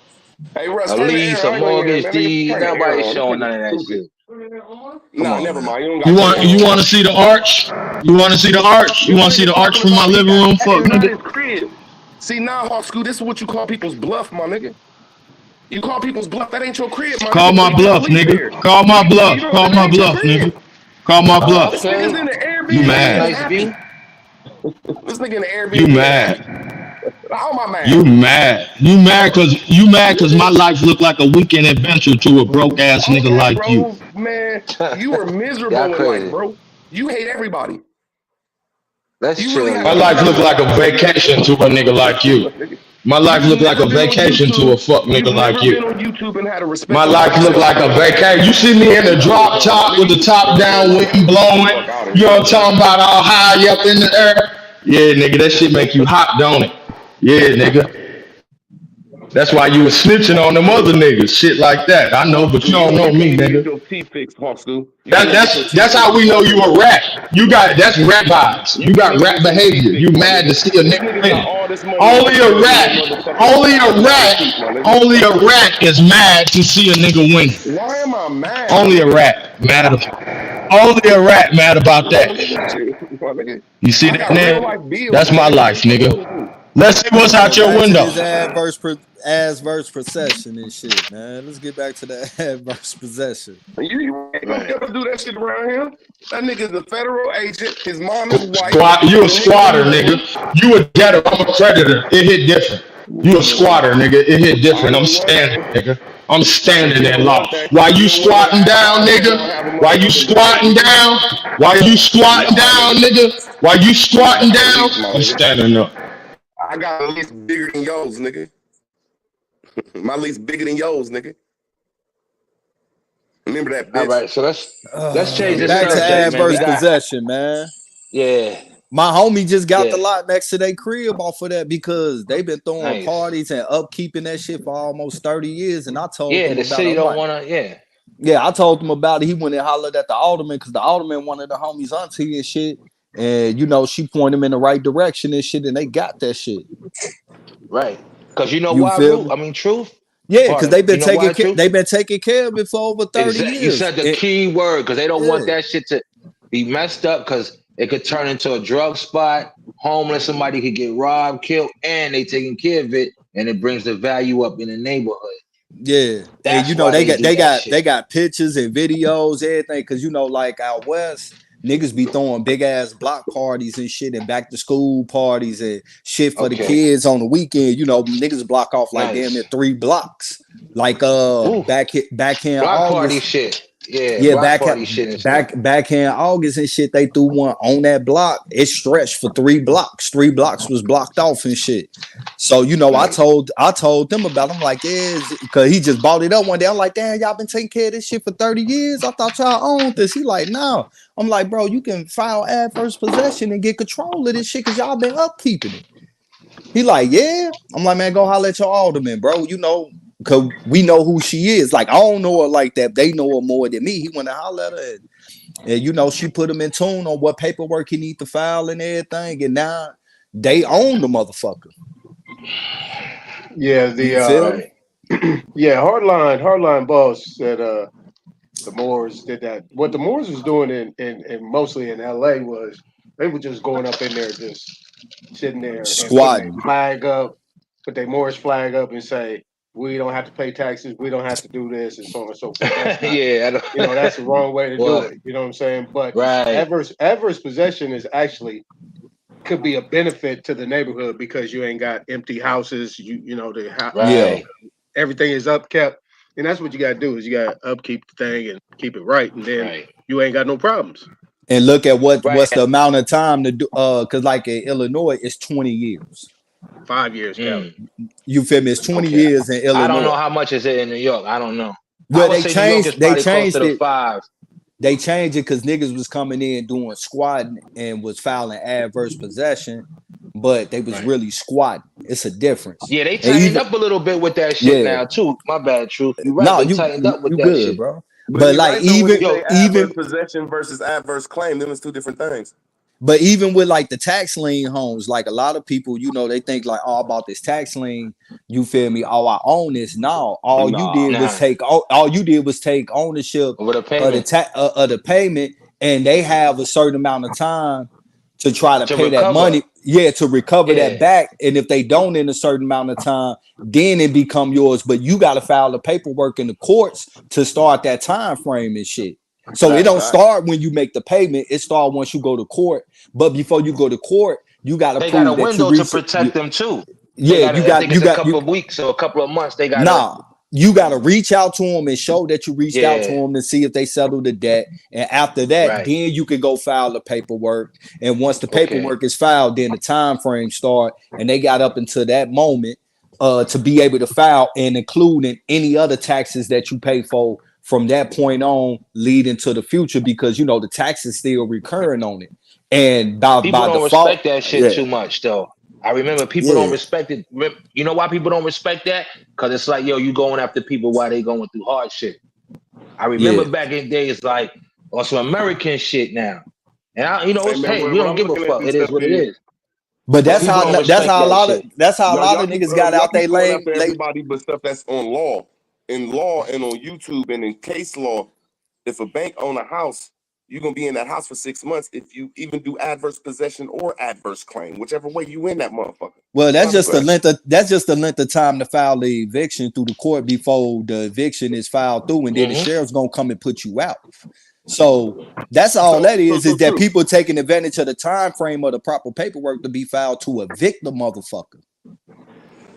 [SPEAKER 18] Hey, Russ,
[SPEAKER 20] A
[SPEAKER 18] turn the
[SPEAKER 20] lease,
[SPEAKER 18] air.
[SPEAKER 20] a
[SPEAKER 18] I ain't gonna hear it,
[SPEAKER 20] mortgage
[SPEAKER 18] man. Nigga,
[SPEAKER 20] deed,
[SPEAKER 18] turn the air
[SPEAKER 20] nobody
[SPEAKER 18] on. This
[SPEAKER 20] showing
[SPEAKER 18] nigga
[SPEAKER 20] none of that
[SPEAKER 18] stupid.
[SPEAKER 20] shit. Come
[SPEAKER 18] Nah,
[SPEAKER 20] on,
[SPEAKER 18] never
[SPEAKER 20] man.
[SPEAKER 18] mind. You don't
[SPEAKER 2] You
[SPEAKER 18] got the
[SPEAKER 2] want
[SPEAKER 18] air
[SPEAKER 2] you
[SPEAKER 18] on.
[SPEAKER 2] want to see the arch? You want to see the arch? You
[SPEAKER 18] This
[SPEAKER 2] want to see
[SPEAKER 18] nigga
[SPEAKER 2] the arch
[SPEAKER 18] talking
[SPEAKER 2] from my
[SPEAKER 18] about he
[SPEAKER 2] living
[SPEAKER 18] got
[SPEAKER 2] room?
[SPEAKER 18] that
[SPEAKER 2] Fuck
[SPEAKER 18] is not
[SPEAKER 2] nigga.
[SPEAKER 18] his crib. See, now, Hawk School, this is what you call people's bluff, my nigga. You call people's bluff. That ain't your crib, my
[SPEAKER 2] Call
[SPEAKER 18] nigga. So
[SPEAKER 2] my
[SPEAKER 18] you got a
[SPEAKER 2] bluff,
[SPEAKER 18] lease
[SPEAKER 2] nigga.
[SPEAKER 18] there.
[SPEAKER 2] Call my
[SPEAKER 18] You
[SPEAKER 2] bluff.
[SPEAKER 18] know,
[SPEAKER 2] Call
[SPEAKER 18] that
[SPEAKER 2] my
[SPEAKER 18] ain't your
[SPEAKER 2] bluff,
[SPEAKER 18] crib.
[SPEAKER 2] nigga. Call my
[SPEAKER 20] Oh,
[SPEAKER 2] bluff.
[SPEAKER 18] This nigga's
[SPEAKER 20] okay.
[SPEAKER 18] in the
[SPEAKER 2] You
[SPEAKER 18] Airbnb
[SPEAKER 20] That's a
[SPEAKER 18] and
[SPEAKER 20] nice
[SPEAKER 2] mad.
[SPEAKER 18] happy.
[SPEAKER 20] view.
[SPEAKER 18] This nigga in the
[SPEAKER 2] You
[SPEAKER 18] Airbnb and happy.
[SPEAKER 2] mad.
[SPEAKER 18] How am I
[SPEAKER 2] You
[SPEAKER 18] mad?
[SPEAKER 2] mad. You mad cause my life look like a weekend adventure to a broke ass nigga
[SPEAKER 18] Okay,
[SPEAKER 2] like you.
[SPEAKER 18] bro, man, you are
[SPEAKER 20] Y'all
[SPEAKER 18] miserable in life,
[SPEAKER 20] crazy.
[SPEAKER 18] bro. You hate everybody.
[SPEAKER 20] Let's
[SPEAKER 18] You really
[SPEAKER 20] chill,
[SPEAKER 18] have
[SPEAKER 2] My
[SPEAKER 18] no
[SPEAKER 20] y'all.
[SPEAKER 2] life look
[SPEAKER 18] purpose in
[SPEAKER 2] like a
[SPEAKER 18] life, nigga.
[SPEAKER 2] vacation to a nigga like you.
[SPEAKER 18] Nigga.
[SPEAKER 2] My life
[SPEAKER 18] You've
[SPEAKER 2] look like
[SPEAKER 18] never
[SPEAKER 2] a
[SPEAKER 18] been on
[SPEAKER 2] vacation to a
[SPEAKER 18] YouTube.
[SPEAKER 2] fuck
[SPEAKER 18] You've
[SPEAKER 2] nigga like
[SPEAKER 18] never
[SPEAKER 2] you.
[SPEAKER 18] been on YouTube and had a
[SPEAKER 2] My
[SPEAKER 18] respectable
[SPEAKER 2] life look like
[SPEAKER 18] conversation
[SPEAKER 2] a
[SPEAKER 18] with a
[SPEAKER 2] vacation. You
[SPEAKER 18] woman.
[SPEAKER 2] see me in the
[SPEAKER 18] You
[SPEAKER 2] drop
[SPEAKER 18] dumb
[SPEAKER 2] top with
[SPEAKER 18] nigga.
[SPEAKER 2] the top down, wind
[SPEAKER 18] Get the
[SPEAKER 2] blowing.
[SPEAKER 18] fuck out of
[SPEAKER 2] You know
[SPEAKER 18] here,
[SPEAKER 2] what I'm
[SPEAKER 18] man.
[SPEAKER 2] talking about? All high up in the air. Yeah, nigga, that shit make you hot, don't it? Yeah, nigga. That's why you was snitching on them other niggas, shit like that. I know,
[SPEAKER 18] Hawk
[SPEAKER 2] but you
[SPEAKER 18] School,
[SPEAKER 2] don't know
[SPEAKER 18] you can't
[SPEAKER 2] me,
[SPEAKER 18] even get
[SPEAKER 2] nigga.
[SPEAKER 18] your teeth fixed, Hawk School. You can't
[SPEAKER 2] That,
[SPEAKER 18] even get your
[SPEAKER 2] that's
[SPEAKER 18] teeth
[SPEAKER 2] that's
[SPEAKER 18] fixed.
[SPEAKER 2] how
[SPEAKER 18] You
[SPEAKER 2] we know
[SPEAKER 18] fucked
[SPEAKER 2] you
[SPEAKER 18] up.
[SPEAKER 2] a rat. That's rat vibes.
[SPEAKER 18] You
[SPEAKER 2] You
[SPEAKER 18] can't
[SPEAKER 2] got
[SPEAKER 18] even
[SPEAKER 2] rat
[SPEAKER 18] get your teeth
[SPEAKER 2] behavior. You
[SPEAKER 18] fixed, my
[SPEAKER 2] mad to
[SPEAKER 18] nigga.
[SPEAKER 2] see a
[SPEAKER 18] These
[SPEAKER 2] nigga
[SPEAKER 18] niggas got
[SPEAKER 2] win.
[SPEAKER 18] all this money and
[SPEAKER 2] Only
[SPEAKER 18] can't
[SPEAKER 2] a
[SPEAKER 18] fix their
[SPEAKER 2] rat,
[SPEAKER 18] motherfucking
[SPEAKER 2] only a
[SPEAKER 18] $5
[SPEAKER 2] rat,
[SPEAKER 18] teeth, my nigga.
[SPEAKER 2] only a rat is mad to see a nigga win.
[SPEAKER 18] Why am I mad, my
[SPEAKER 2] Only a
[SPEAKER 18] nigga?
[SPEAKER 2] rat mad about. Only a rat mad about
[SPEAKER 18] My
[SPEAKER 2] that.
[SPEAKER 18] nigga, shit, my nigga.
[SPEAKER 2] You see
[SPEAKER 18] I
[SPEAKER 2] that,
[SPEAKER 18] got real
[SPEAKER 2] nigga?
[SPEAKER 18] life bills,
[SPEAKER 2] That's
[SPEAKER 18] my
[SPEAKER 2] my
[SPEAKER 18] nigga. What the
[SPEAKER 2] life,
[SPEAKER 18] fuck wrong
[SPEAKER 2] nigga.
[SPEAKER 18] with you?
[SPEAKER 2] Let's see what's out
[SPEAKER 1] So
[SPEAKER 2] your
[SPEAKER 1] back to
[SPEAKER 2] window.
[SPEAKER 1] this adverse possession and shit, man. Let's get back to that adverse possession.
[SPEAKER 18] You ain't gonna
[SPEAKER 20] Right.
[SPEAKER 18] ever do that shit around here. That nigga's a federal agent. His mom is white.
[SPEAKER 2] You a
[SPEAKER 18] The nigga
[SPEAKER 2] squatter,
[SPEAKER 18] been
[SPEAKER 2] nigga.
[SPEAKER 18] living.
[SPEAKER 2] You a debtor. I'm a creditor. It hit different. You a squatter, nigga. It hit
[SPEAKER 18] I
[SPEAKER 2] different. I'm
[SPEAKER 18] know one.
[SPEAKER 2] standing, nigga. I'm standing
[SPEAKER 18] You know
[SPEAKER 2] in
[SPEAKER 18] one
[SPEAKER 2] law.
[SPEAKER 18] thing.
[SPEAKER 2] While
[SPEAKER 18] You
[SPEAKER 2] you
[SPEAKER 18] know one thing.
[SPEAKER 2] squatting
[SPEAKER 18] I have an
[SPEAKER 2] down,
[SPEAKER 18] iPad. I don't
[SPEAKER 2] nigga.
[SPEAKER 18] have a
[SPEAKER 2] While you
[SPEAKER 18] motherfucking
[SPEAKER 2] squatting
[SPEAKER 18] debate.
[SPEAKER 2] down. While you squatting
[SPEAKER 18] Nah,
[SPEAKER 2] down,
[SPEAKER 18] nigga.
[SPEAKER 2] nigga. While you
[SPEAKER 18] You don't
[SPEAKER 2] squatting
[SPEAKER 18] have a
[SPEAKER 2] down,
[SPEAKER 18] lease, my
[SPEAKER 2] I'm
[SPEAKER 18] nigga.
[SPEAKER 2] standing up.
[SPEAKER 18] I got a lease bigger than yours, nigga. My lease bigger than yours, nigga. Remember that,
[SPEAKER 20] All
[SPEAKER 18] bitch.
[SPEAKER 20] right, so let's change the
[SPEAKER 1] Back to
[SPEAKER 20] subject, man. We
[SPEAKER 1] adverse
[SPEAKER 20] got
[SPEAKER 1] possession, man.
[SPEAKER 20] yeah,
[SPEAKER 1] My homie just got the
[SPEAKER 20] yeah,
[SPEAKER 1] lot next to their crib off of that because they've been throwing
[SPEAKER 20] nice.
[SPEAKER 1] parties and upkeeping that shit for almost 30 years. And I told
[SPEAKER 20] Yeah,
[SPEAKER 1] them
[SPEAKER 20] the
[SPEAKER 1] about it.
[SPEAKER 20] city
[SPEAKER 1] I'm
[SPEAKER 20] don't
[SPEAKER 1] like,
[SPEAKER 20] wanna. Yeah,
[SPEAKER 1] yeah, I told him about it. He went and hollered at the alderman because the alderman wanted the homies auntie and shit. And she pointed him in the right direction and shit, and they got that shit.
[SPEAKER 20] right. Cause you know
[SPEAKER 1] You
[SPEAKER 20] why,
[SPEAKER 1] feel
[SPEAKER 20] Root?
[SPEAKER 1] me?
[SPEAKER 20] I mean, truth.
[SPEAKER 1] Yeah, because
[SPEAKER 20] Pardon.
[SPEAKER 1] they've
[SPEAKER 20] You
[SPEAKER 1] been
[SPEAKER 20] know why, truth?
[SPEAKER 1] taking care of it for over 30
[SPEAKER 20] Exactly. You
[SPEAKER 1] years.
[SPEAKER 20] said the key word because they don't
[SPEAKER 1] Yeah.
[SPEAKER 20] want that shit to be messed up because it could turn into a drug spot. Homeless, somebody could get robbed, killed, and they taking care of it, and it brings the value up in the neighborhood.
[SPEAKER 1] Yeah, and
[SPEAKER 20] That's why they do that shit.
[SPEAKER 1] they got pictures and videos, everything. Because like out west, niggas be throwing big ass block parties and shit, and back to school parties and shit for the
[SPEAKER 20] Okay,
[SPEAKER 1] kids on the weekend. Niggas block off like damn near
[SPEAKER 20] nice.
[SPEAKER 1] 3 blocks. Like
[SPEAKER 20] Ooh,
[SPEAKER 1] back here in
[SPEAKER 20] block party
[SPEAKER 1] August.
[SPEAKER 20] shit. Yeah,
[SPEAKER 1] Yeah,
[SPEAKER 20] block party shit and stuff.
[SPEAKER 1] back here in August and shit, they threw one on that block. It stretched for 3 blocks. 3 blocks was blocked off and shit. So
[SPEAKER 20] Nice.
[SPEAKER 1] I told them about. I'm like, yeah, because he just bought it up one day. I'm like, damn, y'all been taking care of this shit for 30 years. I thought y'all owned this. He like, no. I'm like, bro, you can file adverse possession and get control of this shit because y'all been upkeeping it. He like, yeah. I'm like, man, go holler at your alderman, bro. Cause we know who she is. Like, I don't know her like that. They know her more than me. He went to holler at her, and she put him in tune on what paperwork he need to file and everything. And now they own the motherfucker.
[SPEAKER 21] Yeah,
[SPEAKER 1] You feel me?
[SPEAKER 20] Right.
[SPEAKER 21] yeah, hardline boss said the Moors did that. What the Moors was doing in mostly in LA was they were just going up in there, just sitting there and putting their
[SPEAKER 1] Squatting.
[SPEAKER 21] flag up, put their Moorish flag up and say, we don't have to pay taxes, we don't have to do this, and so on and so forth. That's not,
[SPEAKER 20] Yeah, I don't,
[SPEAKER 21] that's the wrong way to do
[SPEAKER 20] what?
[SPEAKER 21] it. You know what I'm saying? But
[SPEAKER 20] Right.
[SPEAKER 21] adverse possession is actually could be a benefit to the neighborhood because you ain't got empty houses.
[SPEAKER 1] Yeah.
[SPEAKER 21] Everything is upkept, and that's what you got to do is you got to upkeep the thing and keep it right, and then
[SPEAKER 20] Right.
[SPEAKER 21] you ain't got no problems.
[SPEAKER 1] And look at what's
[SPEAKER 20] Right.
[SPEAKER 1] the amount of time to do because like in Illinois, it's 20 years.
[SPEAKER 21] 5 years, Kelly.
[SPEAKER 1] You feel me? It's 20
[SPEAKER 20] Okay.
[SPEAKER 1] years in
[SPEAKER 20] I don't know
[SPEAKER 1] Illinois.
[SPEAKER 20] how much is it in New York. I don't know. I
[SPEAKER 1] Well,
[SPEAKER 20] would say New York is
[SPEAKER 1] they
[SPEAKER 20] probably closer
[SPEAKER 1] changed
[SPEAKER 20] to
[SPEAKER 1] it.
[SPEAKER 20] 5.
[SPEAKER 1] They changed it because niggas was coming in doing squatting and was filing adverse possession, but they was
[SPEAKER 20] Right.
[SPEAKER 1] really squatting. It's a difference.
[SPEAKER 20] Yeah, they
[SPEAKER 1] And
[SPEAKER 20] tightened
[SPEAKER 1] even
[SPEAKER 20] up a little bit with that shit
[SPEAKER 1] yeah,
[SPEAKER 20] now too. My bad, truth. You're right.
[SPEAKER 1] no,
[SPEAKER 20] They tightened up with
[SPEAKER 1] you
[SPEAKER 20] that
[SPEAKER 1] good,
[SPEAKER 20] shit.
[SPEAKER 1] bro.
[SPEAKER 18] But
[SPEAKER 1] But
[SPEAKER 18] he
[SPEAKER 1] like
[SPEAKER 18] right though when he
[SPEAKER 20] Yo,
[SPEAKER 18] say adverse possession versus adverse claim. Them is two different things.
[SPEAKER 1] But even with like the tax lien homes, like a lot of people, you know, they think like, oh, about this tax lien, you feel me? Oh, I own this. No, all you did was
[SPEAKER 20] Nah.
[SPEAKER 1] take all you did was take ownership
[SPEAKER 20] With a
[SPEAKER 1] of the
[SPEAKER 20] payment
[SPEAKER 1] of the payment, and they have a certain amount of time to try to
[SPEAKER 20] to
[SPEAKER 1] pay that
[SPEAKER 20] recover.
[SPEAKER 1] money, yeah, to recover that
[SPEAKER 20] Yeah.
[SPEAKER 1] back. And if they don't in a certain amount of time, then it become yours. But you got to file the paperwork in the courts to start that time frame and shit. So it
[SPEAKER 20] Right.
[SPEAKER 1] don't start when you make the payment. It start once you go to court. But before you go to court, you got to
[SPEAKER 20] They got a
[SPEAKER 1] prove that you
[SPEAKER 20] window to
[SPEAKER 1] reach.
[SPEAKER 20] protect them too. They
[SPEAKER 1] Yeah,
[SPEAKER 20] got.
[SPEAKER 1] you
[SPEAKER 20] I
[SPEAKER 1] got
[SPEAKER 20] think it's a
[SPEAKER 1] you.
[SPEAKER 20] couple of weeks or a couple of months. They got to.
[SPEAKER 1] Nah, you got to reach out to them and show that you reached out to
[SPEAKER 20] Yeah.
[SPEAKER 1] them and see if they settle the debt. And after that,
[SPEAKER 20] Right.
[SPEAKER 1] then you can go file the paperwork. And once the
[SPEAKER 20] Okay.
[SPEAKER 1] paperwork is filed, then the time frame start. And they got up until that moment to be able to file and including any other taxes that you pay for from that point on, leading to the future, because you know the tax is still recurring on it. And
[SPEAKER 20] People
[SPEAKER 1] by
[SPEAKER 20] don't
[SPEAKER 1] default,
[SPEAKER 20] respect that shit
[SPEAKER 1] yeah,
[SPEAKER 20] too much, though. I remember people don't
[SPEAKER 1] yeah,
[SPEAKER 20] respect it. You know why people don't respect that? Because it's like, yo, you going after people while they going through hardship. I remember
[SPEAKER 1] yeah.
[SPEAKER 20] back in days, like on some American shit now. And
[SPEAKER 18] Hey
[SPEAKER 20] it's
[SPEAKER 18] man,
[SPEAKER 20] hey, we
[SPEAKER 18] when
[SPEAKER 20] don't
[SPEAKER 18] I'm
[SPEAKER 20] give a
[SPEAKER 18] looking at
[SPEAKER 20] fuck.
[SPEAKER 18] this
[SPEAKER 20] It is
[SPEAKER 18] stuff
[SPEAKER 20] what it
[SPEAKER 18] is,
[SPEAKER 20] is.
[SPEAKER 1] But
[SPEAKER 20] But people don't respect that shit.
[SPEAKER 1] that's how a lot of niggas got
[SPEAKER 18] y'all
[SPEAKER 1] out
[SPEAKER 18] keep
[SPEAKER 1] they
[SPEAKER 18] going
[SPEAKER 1] lane
[SPEAKER 18] after
[SPEAKER 1] late.
[SPEAKER 18] everybody but stuff that's on law. In law and on YouTube and in case law, if a bank own a house, you're gonna be in that house for 6 months if you even do adverse possession or adverse claim, whichever way you in that motherfucker.
[SPEAKER 1] Well,
[SPEAKER 18] Not the grass.
[SPEAKER 1] that's just the length of time to file the eviction through the court before the eviction is filed through, and then the
[SPEAKER 20] Mm-hmm.
[SPEAKER 1] sheriff's gonna come and put you out. So that's all
[SPEAKER 18] So
[SPEAKER 1] that
[SPEAKER 18] so
[SPEAKER 1] is
[SPEAKER 18] so
[SPEAKER 1] that
[SPEAKER 18] true.
[SPEAKER 1] people taking advantage of the time frame of the proper paperwork to be filed to evict the motherfucker.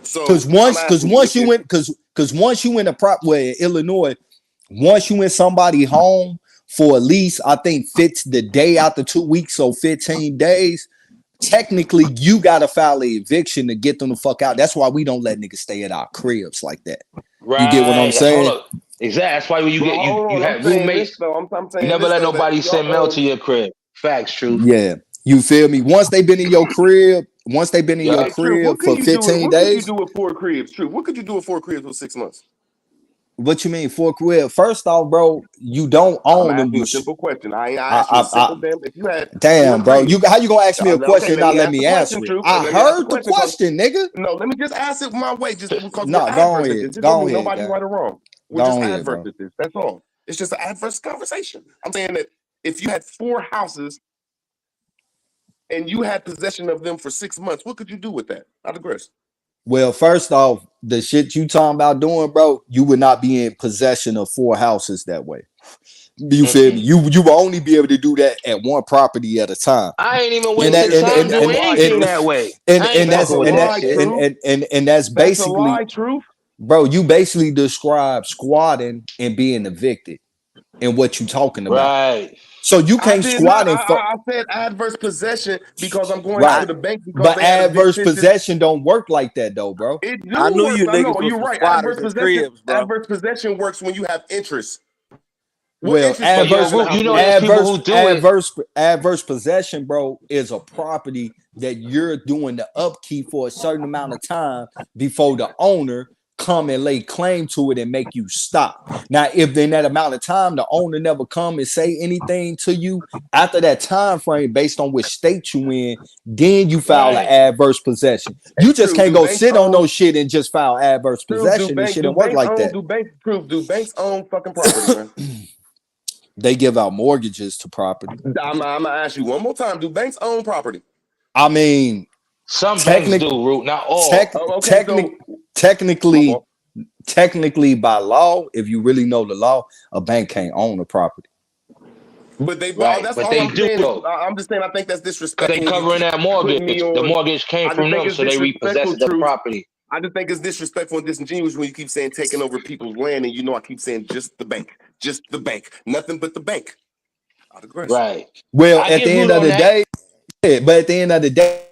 [SPEAKER 18] So I'm
[SPEAKER 1] Because
[SPEAKER 18] asking you
[SPEAKER 1] once you went because once you in a prop where Illinois, once you in somebody home for at least I think fits the day after 2 weeks, so 15 days. Technically, you gotta file an eviction to get them the fuck out. That's why we don't let niggas stay at our cribs like that. You get what I'm
[SPEAKER 20] Right. Hold
[SPEAKER 1] saying?
[SPEAKER 20] up. Exactly. That's why when you
[SPEAKER 18] But
[SPEAKER 20] get
[SPEAKER 18] hold
[SPEAKER 20] you
[SPEAKER 18] on, I'm
[SPEAKER 20] have
[SPEAKER 18] saying this
[SPEAKER 20] roommates,
[SPEAKER 18] though. I'm
[SPEAKER 20] you
[SPEAKER 18] saying
[SPEAKER 20] never
[SPEAKER 18] this
[SPEAKER 20] let
[SPEAKER 18] though that
[SPEAKER 20] nobody
[SPEAKER 18] if y'all
[SPEAKER 20] send mail
[SPEAKER 18] own
[SPEAKER 20] to your crib. Facts, truth.
[SPEAKER 1] Yeah. You feel me? Once they been in your crib, once they been in your
[SPEAKER 20] Yup.
[SPEAKER 18] hey True,
[SPEAKER 1] crib
[SPEAKER 18] what
[SPEAKER 1] for
[SPEAKER 18] could you do
[SPEAKER 1] 15
[SPEAKER 18] what could you
[SPEAKER 1] days.
[SPEAKER 18] do with 4 cribs? True, what could you do with 4 cribs for 6 months?
[SPEAKER 1] What you mean, for crib? First off, bro, you don't
[SPEAKER 18] I'm
[SPEAKER 1] own them.
[SPEAKER 18] asking a simple question. I asked you a
[SPEAKER 1] I
[SPEAKER 18] simple damn. If you had four
[SPEAKER 1] damn, bro.
[SPEAKER 18] cribs,
[SPEAKER 1] How you gonna ask me a
[SPEAKER 18] okay,
[SPEAKER 1] question and
[SPEAKER 18] let
[SPEAKER 1] not
[SPEAKER 18] me
[SPEAKER 1] let
[SPEAKER 18] ask the
[SPEAKER 1] me
[SPEAKER 18] question,
[SPEAKER 1] answer it?
[SPEAKER 18] True.
[SPEAKER 1] I
[SPEAKER 18] Let me ask the
[SPEAKER 1] heard the
[SPEAKER 18] question because
[SPEAKER 1] question, nigga.
[SPEAKER 18] no, let me just ask it my way, just because we're
[SPEAKER 1] No,
[SPEAKER 18] adverse at this. It don't
[SPEAKER 1] go
[SPEAKER 18] mean
[SPEAKER 1] ahead,
[SPEAKER 18] nobody
[SPEAKER 1] guy.
[SPEAKER 18] right or wrong. We're just
[SPEAKER 1] Go ahead,
[SPEAKER 18] adverse
[SPEAKER 1] bro.
[SPEAKER 18] at this. That's all. It's just an adverse conversation. I'm saying that if you had 4 houses and you had possession of them for 6 months, what could you do with that? I digress.
[SPEAKER 1] Well, first off, the shit you talking about doing, bro, you would not be in possession of 4 houses that way. You feel me?
[SPEAKER 20] Mm-mm.
[SPEAKER 1] You will only be able to do that at one property at a time.
[SPEAKER 20] I ain't even
[SPEAKER 1] And
[SPEAKER 20] waste
[SPEAKER 1] that
[SPEAKER 20] the
[SPEAKER 18] Okay,
[SPEAKER 20] time
[SPEAKER 18] that's a
[SPEAKER 20] doing
[SPEAKER 18] lie,
[SPEAKER 20] anything
[SPEAKER 18] True.
[SPEAKER 20] that way. I ain't
[SPEAKER 18] That's a
[SPEAKER 20] fucking with that
[SPEAKER 18] lie,
[SPEAKER 20] shit.
[SPEAKER 18] True.
[SPEAKER 1] and that's
[SPEAKER 18] That's a
[SPEAKER 1] basically,
[SPEAKER 18] lie, Truth.
[SPEAKER 1] bro, you basically describe squatting and being evicted and what you talking about.
[SPEAKER 20] Right.
[SPEAKER 1] So you
[SPEAKER 18] I
[SPEAKER 1] can't
[SPEAKER 18] did not.
[SPEAKER 1] squat and
[SPEAKER 18] I said adverse possession because I'm going
[SPEAKER 1] right.
[SPEAKER 18] after the bank because
[SPEAKER 1] But
[SPEAKER 18] they had
[SPEAKER 1] adverse
[SPEAKER 18] evicted this.
[SPEAKER 1] possession don't work like that though, bro.
[SPEAKER 18] It
[SPEAKER 12] I
[SPEAKER 18] do
[SPEAKER 12] knew
[SPEAKER 18] work.
[SPEAKER 12] you
[SPEAKER 18] I know
[SPEAKER 12] niggas was
[SPEAKER 18] you're
[SPEAKER 12] some
[SPEAKER 18] right.
[SPEAKER 12] squatters in cribs, bro.
[SPEAKER 18] Adverse possession works when you have interest. What
[SPEAKER 1] Well,
[SPEAKER 18] interest do
[SPEAKER 20] But
[SPEAKER 18] you
[SPEAKER 20] yo,
[SPEAKER 18] have in the
[SPEAKER 20] Root,
[SPEAKER 18] house?
[SPEAKER 20] you know there's people who do it.
[SPEAKER 1] Adverse possession, bro, is a property that you're doing the upkeep for a certain amount of time before the owner come and lay claim to it and make you stop. Now, if in that amount of time the owner never come and say anything to you after that time frame based on which state you in, then you file an
[SPEAKER 20] Right.
[SPEAKER 1] adverse possession.
[SPEAKER 18] Hey,
[SPEAKER 1] You just
[SPEAKER 18] True.
[SPEAKER 1] can't
[SPEAKER 18] Do
[SPEAKER 1] go
[SPEAKER 18] banks
[SPEAKER 1] sit on
[SPEAKER 18] own?
[SPEAKER 1] no shit and just file adverse
[SPEAKER 18] True.
[SPEAKER 1] possession and shit and work like that.
[SPEAKER 18] Do banks own fucking property, man?
[SPEAKER 1] They give out mortgages to property.
[SPEAKER 18] I'm gonna ask you one more time. Do banks own property?
[SPEAKER 1] I mean,
[SPEAKER 20] Some banks do, Root, not all.
[SPEAKER 18] Okay, so my
[SPEAKER 1] technically,
[SPEAKER 18] fault.
[SPEAKER 1] technically by law, if you really know the law, a bank can't own a property.
[SPEAKER 18] But
[SPEAKER 20] Right.
[SPEAKER 18] that's
[SPEAKER 20] But
[SPEAKER 18] all
[SPEAKER 20] they
[SPEAKER 18] I'm
[SPEAKER 20] do
[SPEAKER 18] saying is
[SPEAKER 20] though.
[SPEAKER 18] I'm just saying I think that's
[SPEAKER 20] Cause they
[SPEAKER 18] disrespectful when you
[SPEAKER 20] covering
[SPEAKER 18] keep
[SPEAKER 20] that
[SPEAKER 18] putting me
[SPEAKER 20] mortgage. The
[SPEAKER 18] on.
[SPEAKER 20] mortgage came
[SPEAKER 18] I just
[SPEAKER 20] from
[SPEAKER 18] think
[SPEAKER 20] them,
[SPEAKER 18] it's
[SPEAKER 20] so they
[SPEAKER 18] disrespectful,
[SPEAKER 20] repossessed the
[SPEAKER 18] Truth.
[SPEAKER 20] property.
[SPEAKER 18] I just think it's disrespectful and disingenuous when you keep saying taking over people's land, and you know I keep saying just the bank, nothing but the bank. I digress.
[SPEAKER 20] Right.
[SPEAKER 1] Well,
[SPEAKER 20] I
[SPEAKER 1] at the
[SPEAKER 20] get
[SPEAKER 1] end
[SPEAKER 20] Root
[SPEAKER 1] of
[SPEAKER 20] on
[SPEAKER 1] the
[SPEAKER 20] that.
[SPEAKER 1] day, yeah, but at the end of the day,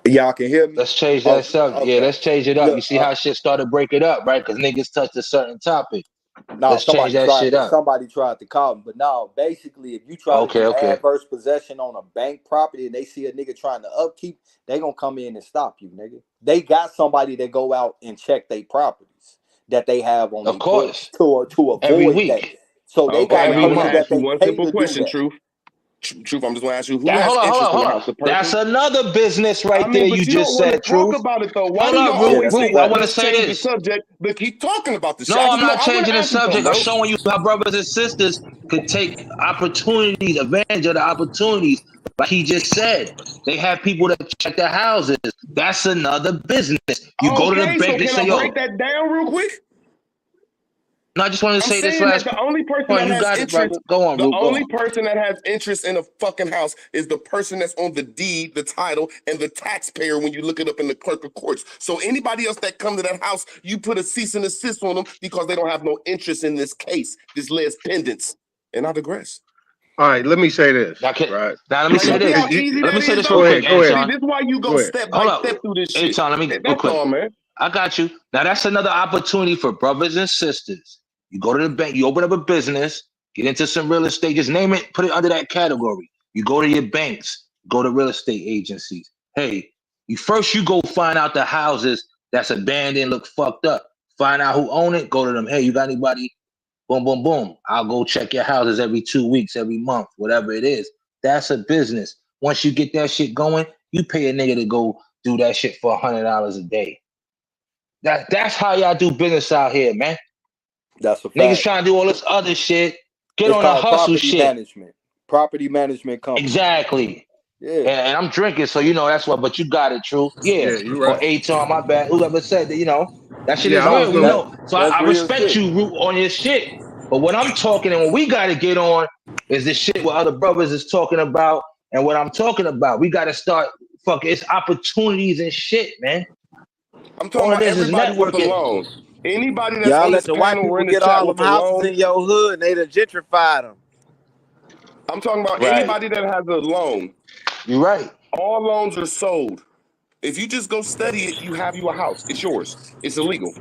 [SPEAKER 1] y'all can hear me.
[SPEAKER 20] Let's change that
[SPEAKER 1] Oh,
[SPEAKER 20] subject. Yeah,
[SPEAKER 1] okay.
[SPEAKER 20] let's change it up. You
[SPEAKER 1] Look,
[SPEAKER 20] see how shit started to break it up, right? Because niggas touched a certain topic.
[SPEAKER 1] no,
[SPEAKER 20] Let's change that shit up.
[SPEAKER 1] somebody tried to call me, but no, basically, if you try to
[SPEAKER 20] Okay,
[SPEAKER 1] do
[SPEAKER 20] okay.
[SPEAKER 1] adverse possession on a bank property and they see a nigga trying to upkeep, they gonna come in and stop you, nigga. They got somebody that go out and check their properties that they have on
[SPEAKER 20] Of
[SPEAKER 1] their books
[SPEAKER 20] course.
[SPEAKER 1] to
[SPEAKER 20] Every
[SPEAKER 1] avoid that.
[SPEAKER 20] week.
[SPEAKER 1] So they got
[SPEAKER 18] Okay,
[SPEAKER 1] a
[SPEAKER 18] now I want to
[SPEAKER 1] person that
[SPEAKER 18] ask you
[SPEAKER 1] they
[SPEAKER 18] one
[SPEAKER 1] pay
[SPEAKER 18] simple
[SPEAKER 1] to do
[SPEAKER 18] question,
[SPEAKER 1] that.
[SPEAKER 18] Truth. Truth, I'm just going to ask you, who
[SPEAKER 20] That,
[SPEAKER 18] has interest in
[SPEAKER 20] hold
[SPEAKER 18] the
[SPEAKER 20] on.
[SPEAKER 18] house? The
[SPEAKER 20] That's
[SPEAKER 18] person?
[SPEAKER 20] another business right
[SPEAKER 18] I
[SPEAKER 20] there.
[SPEAKER 18] mean,
[SPEAKER 20] You
[SPEAKER 18] but you don't
[SPEAKER 20] just
[SPEAKER 18] want to
[SPEAKER 20] said,
[SPEAKER 18] talk
[SPEAKER 20] Truth.
[SPEAKER 18] about it, though. Why
[SPEAKER 20] Hold
[SPEAKER 18] do you
[SPEAKER 20] up, Root.
[SPEAKER 18] always
[SPEAKER 1] That's a
[SPEAKER 18] say,
[SPEAKER 20] I
[SPEAKER 18] oh,
[SPEAKER 20] want
[SPEAKER 1] fact.
[SPEAKER 20] to
[SPEAKER 18] let's
[SPEAKER 20] say
[SPEAKER 18] change the
[SPEAKER 20] this.
[SPEAKER 18] subject, but keep talking about the shit?
[SPEAKER 20] No,
[SPEAKER 18] I
[SPEAKER 20] I'm
[SPEAKER 18] just know,
[SPEAKER 20] not
[SPEAKER 18] I want to
[SPEAKER 20] changing the
[SPEAKER 18] ask you something,
[SPEAKER 20] subject. I'm
[SPEAKER 18] bro.
[SPEAKER 20] showing you how brothers and sisters could take opportunities, advantage of the opportunities. Like he just said, they have people that check their houses. That's another business. You go to the
[SPEAKER 18] Okay, so
[SPEAKER 20] bank and
[SPEAKER 18] can
[SPEAKER 20] say,
[SPEAKER 18] I break
[SPEAKER 20] yo,
[SPEAKER 18] that down real quick?
[SPEAKER 20] no, I just wanted to
[SPEAKER 18] I'm
[SPEAKER 20] say this
[SPEAKER 18] saying that
[SPEAKER 20] last
[SPEAKER 18] the only person
[SPEAKER 20] point.
[SPEAKER 18] that
[SPEAKER 20] You
[SPEAKER 18] has
[SPEAKER 20] got it, brother.
[SPEAKER 18] interest,
[SPEAKER 20] Go on,
[SPEAKER 18] the
[SPEAKER 20] Root. Go
[SPEAKER 18] only
[SPEAKER 20] on.
[SPEAKER 18] person that has interest in a fucking house is the person that's on the deed, the title, and the taxpayer when you look it up in the clerk of courts. So anybody else that come to that house, you put a cease and desist on them because they don't have no interest in this case, this last pendants. And I digress.
[SPEAKER 21] All right, let me say this.
[SPEAKER 20] Now,
[SPEAKER 21] Right.
[SPEAKER 20] let me
[SPEAKER 18] Like,
[SPEAKER 20] say
[SPEAKER 18] you see
[SPEAKER 20] this.
[SPEAKER 18] how easy
[SPEAKER 20] Let me
[SPEAKER 18] that
[SPEAKER 20] say
[SPEAKER 18] is,
[SPEAKER 20] this real
[SPEAKER 18] though?
[SPEAKER 20] quick,
[SPEAKER 21] Go ahead.
[SPEAKER 18] See,
[SPEAKER 20] Anton.
[SPEAKER 18] this is why you
[SPEAKER 21] Go
[SPEAKER 18] go
[SPEAKER 21] ahead.
[SPEAKER 18] step
[SPEAKER 20] Hold
[SPEAKER 18] by
[SPEAKER 20] up,
[SPEAKER 18] step through this shit.
[SPEAKER 20] Anton. Let me real
[SPEAKER 18] That's
[SPEAKER 20] quick.
[SPEAKER 18] all, man.
[SPEAKER 20] I got you. Now that's another opportunity for brothers and sisters. You go to the bank, you open up a business, get into some real estate, just name it, put it under that category. You go to your banks, go to real estate agencies. Hey, you go find out the houses that's abandoned, look fucked up. Find out who own it, go to them. Hey, you got anybody? Boom, boom, boom. I'll go check your houses every 2 weeks, every month, whatever it is. That's a business. Once you get that shit going, you pay a nigga to go do that shit for $100 a day. That's how y'all do business out here, man.
[SPEAKER 1] That's a
[SPEAKER 20] Niggas
[SPEAKER 1] fact.
[SPEAKER 20] trying to do all this other shit. Get
[SPEAKER 1] It's
[SPEAKER 20] on the
[SPEAKER 1] called
[SPEAKER 20] hustle
[SPEAKER 1] property
[SPEAKER 20] shit.
[SPEAKER 1] management. Property management company.
[SPEAKER 20] Exactly.
[SPEAKER 1] Yeah.
[SPEAKER 20] And I'm drinking, so you know that's what. But you got it, True. Yeah.
[SPEAKER 21] Yeah, you're
[SPEAKER 20] Or
[SPEAKER 21] right.
[SPEAKER 20] Aton, my bad. Whoever said that, that shit
[SPEAKER 21] Yeah,
[SPEAKER 20] is
[SPEAKER 21] I was
[SPEAKER 20] real. We
[SPEAKER 21] gonna.
[SPEAKER 20] know. So
[SPEAKER 1] That's
[SPEAKER 20] I
[SPEAKER 1] real
[SPEAKER 20] respect
[SPEAKER 1] shit.
[SPEAKER 20] you, Root, on your shit. But what I'm talking and what we got to get on is the shit what other brothers is talking about and what I'm talking about. We got to start fucking. It's opportunities and shit, man.
[SPEAKER 18] I'm talking
[SPEAKER 20] All it
[SPEAKER 18] about
[SPEAKER 20] is
[SPEAKER 18] everybody with a
[SPEAKER 20] networking.
[SPEAKER 18] loan. Anybody that's
[SPEAKER 13] Y'all
[SPEAKER 18] on
[SPEAKER 13] let
[SPEAKER 18] this
[SPEAKER 13] the white
[SPEAKER 18] panel or
[SPEAKER 13] people
[SPEAKER 18] in the
[SPEAKER 13] get
[SPEAKER 18] chat
[SPEAKER 13] all
[SPEAKER 18] with
[SPEAKER 13] them
[SPEAKER 18] a
[SPEAKER 13] houses
[SPEAKER 18] loan,
[SPEAKER 13] in your hood and they done gentrified them.
[SPEAKER 18] I'm talking about
[SPEAKER 20] Right.
[SPEAKER 18] anybody that has a loan.
[SPEAKER 20] You're right.
[SPEAKER 18] All loans are sold. If you just go study it, you have you a house. It's yours. It's illegal.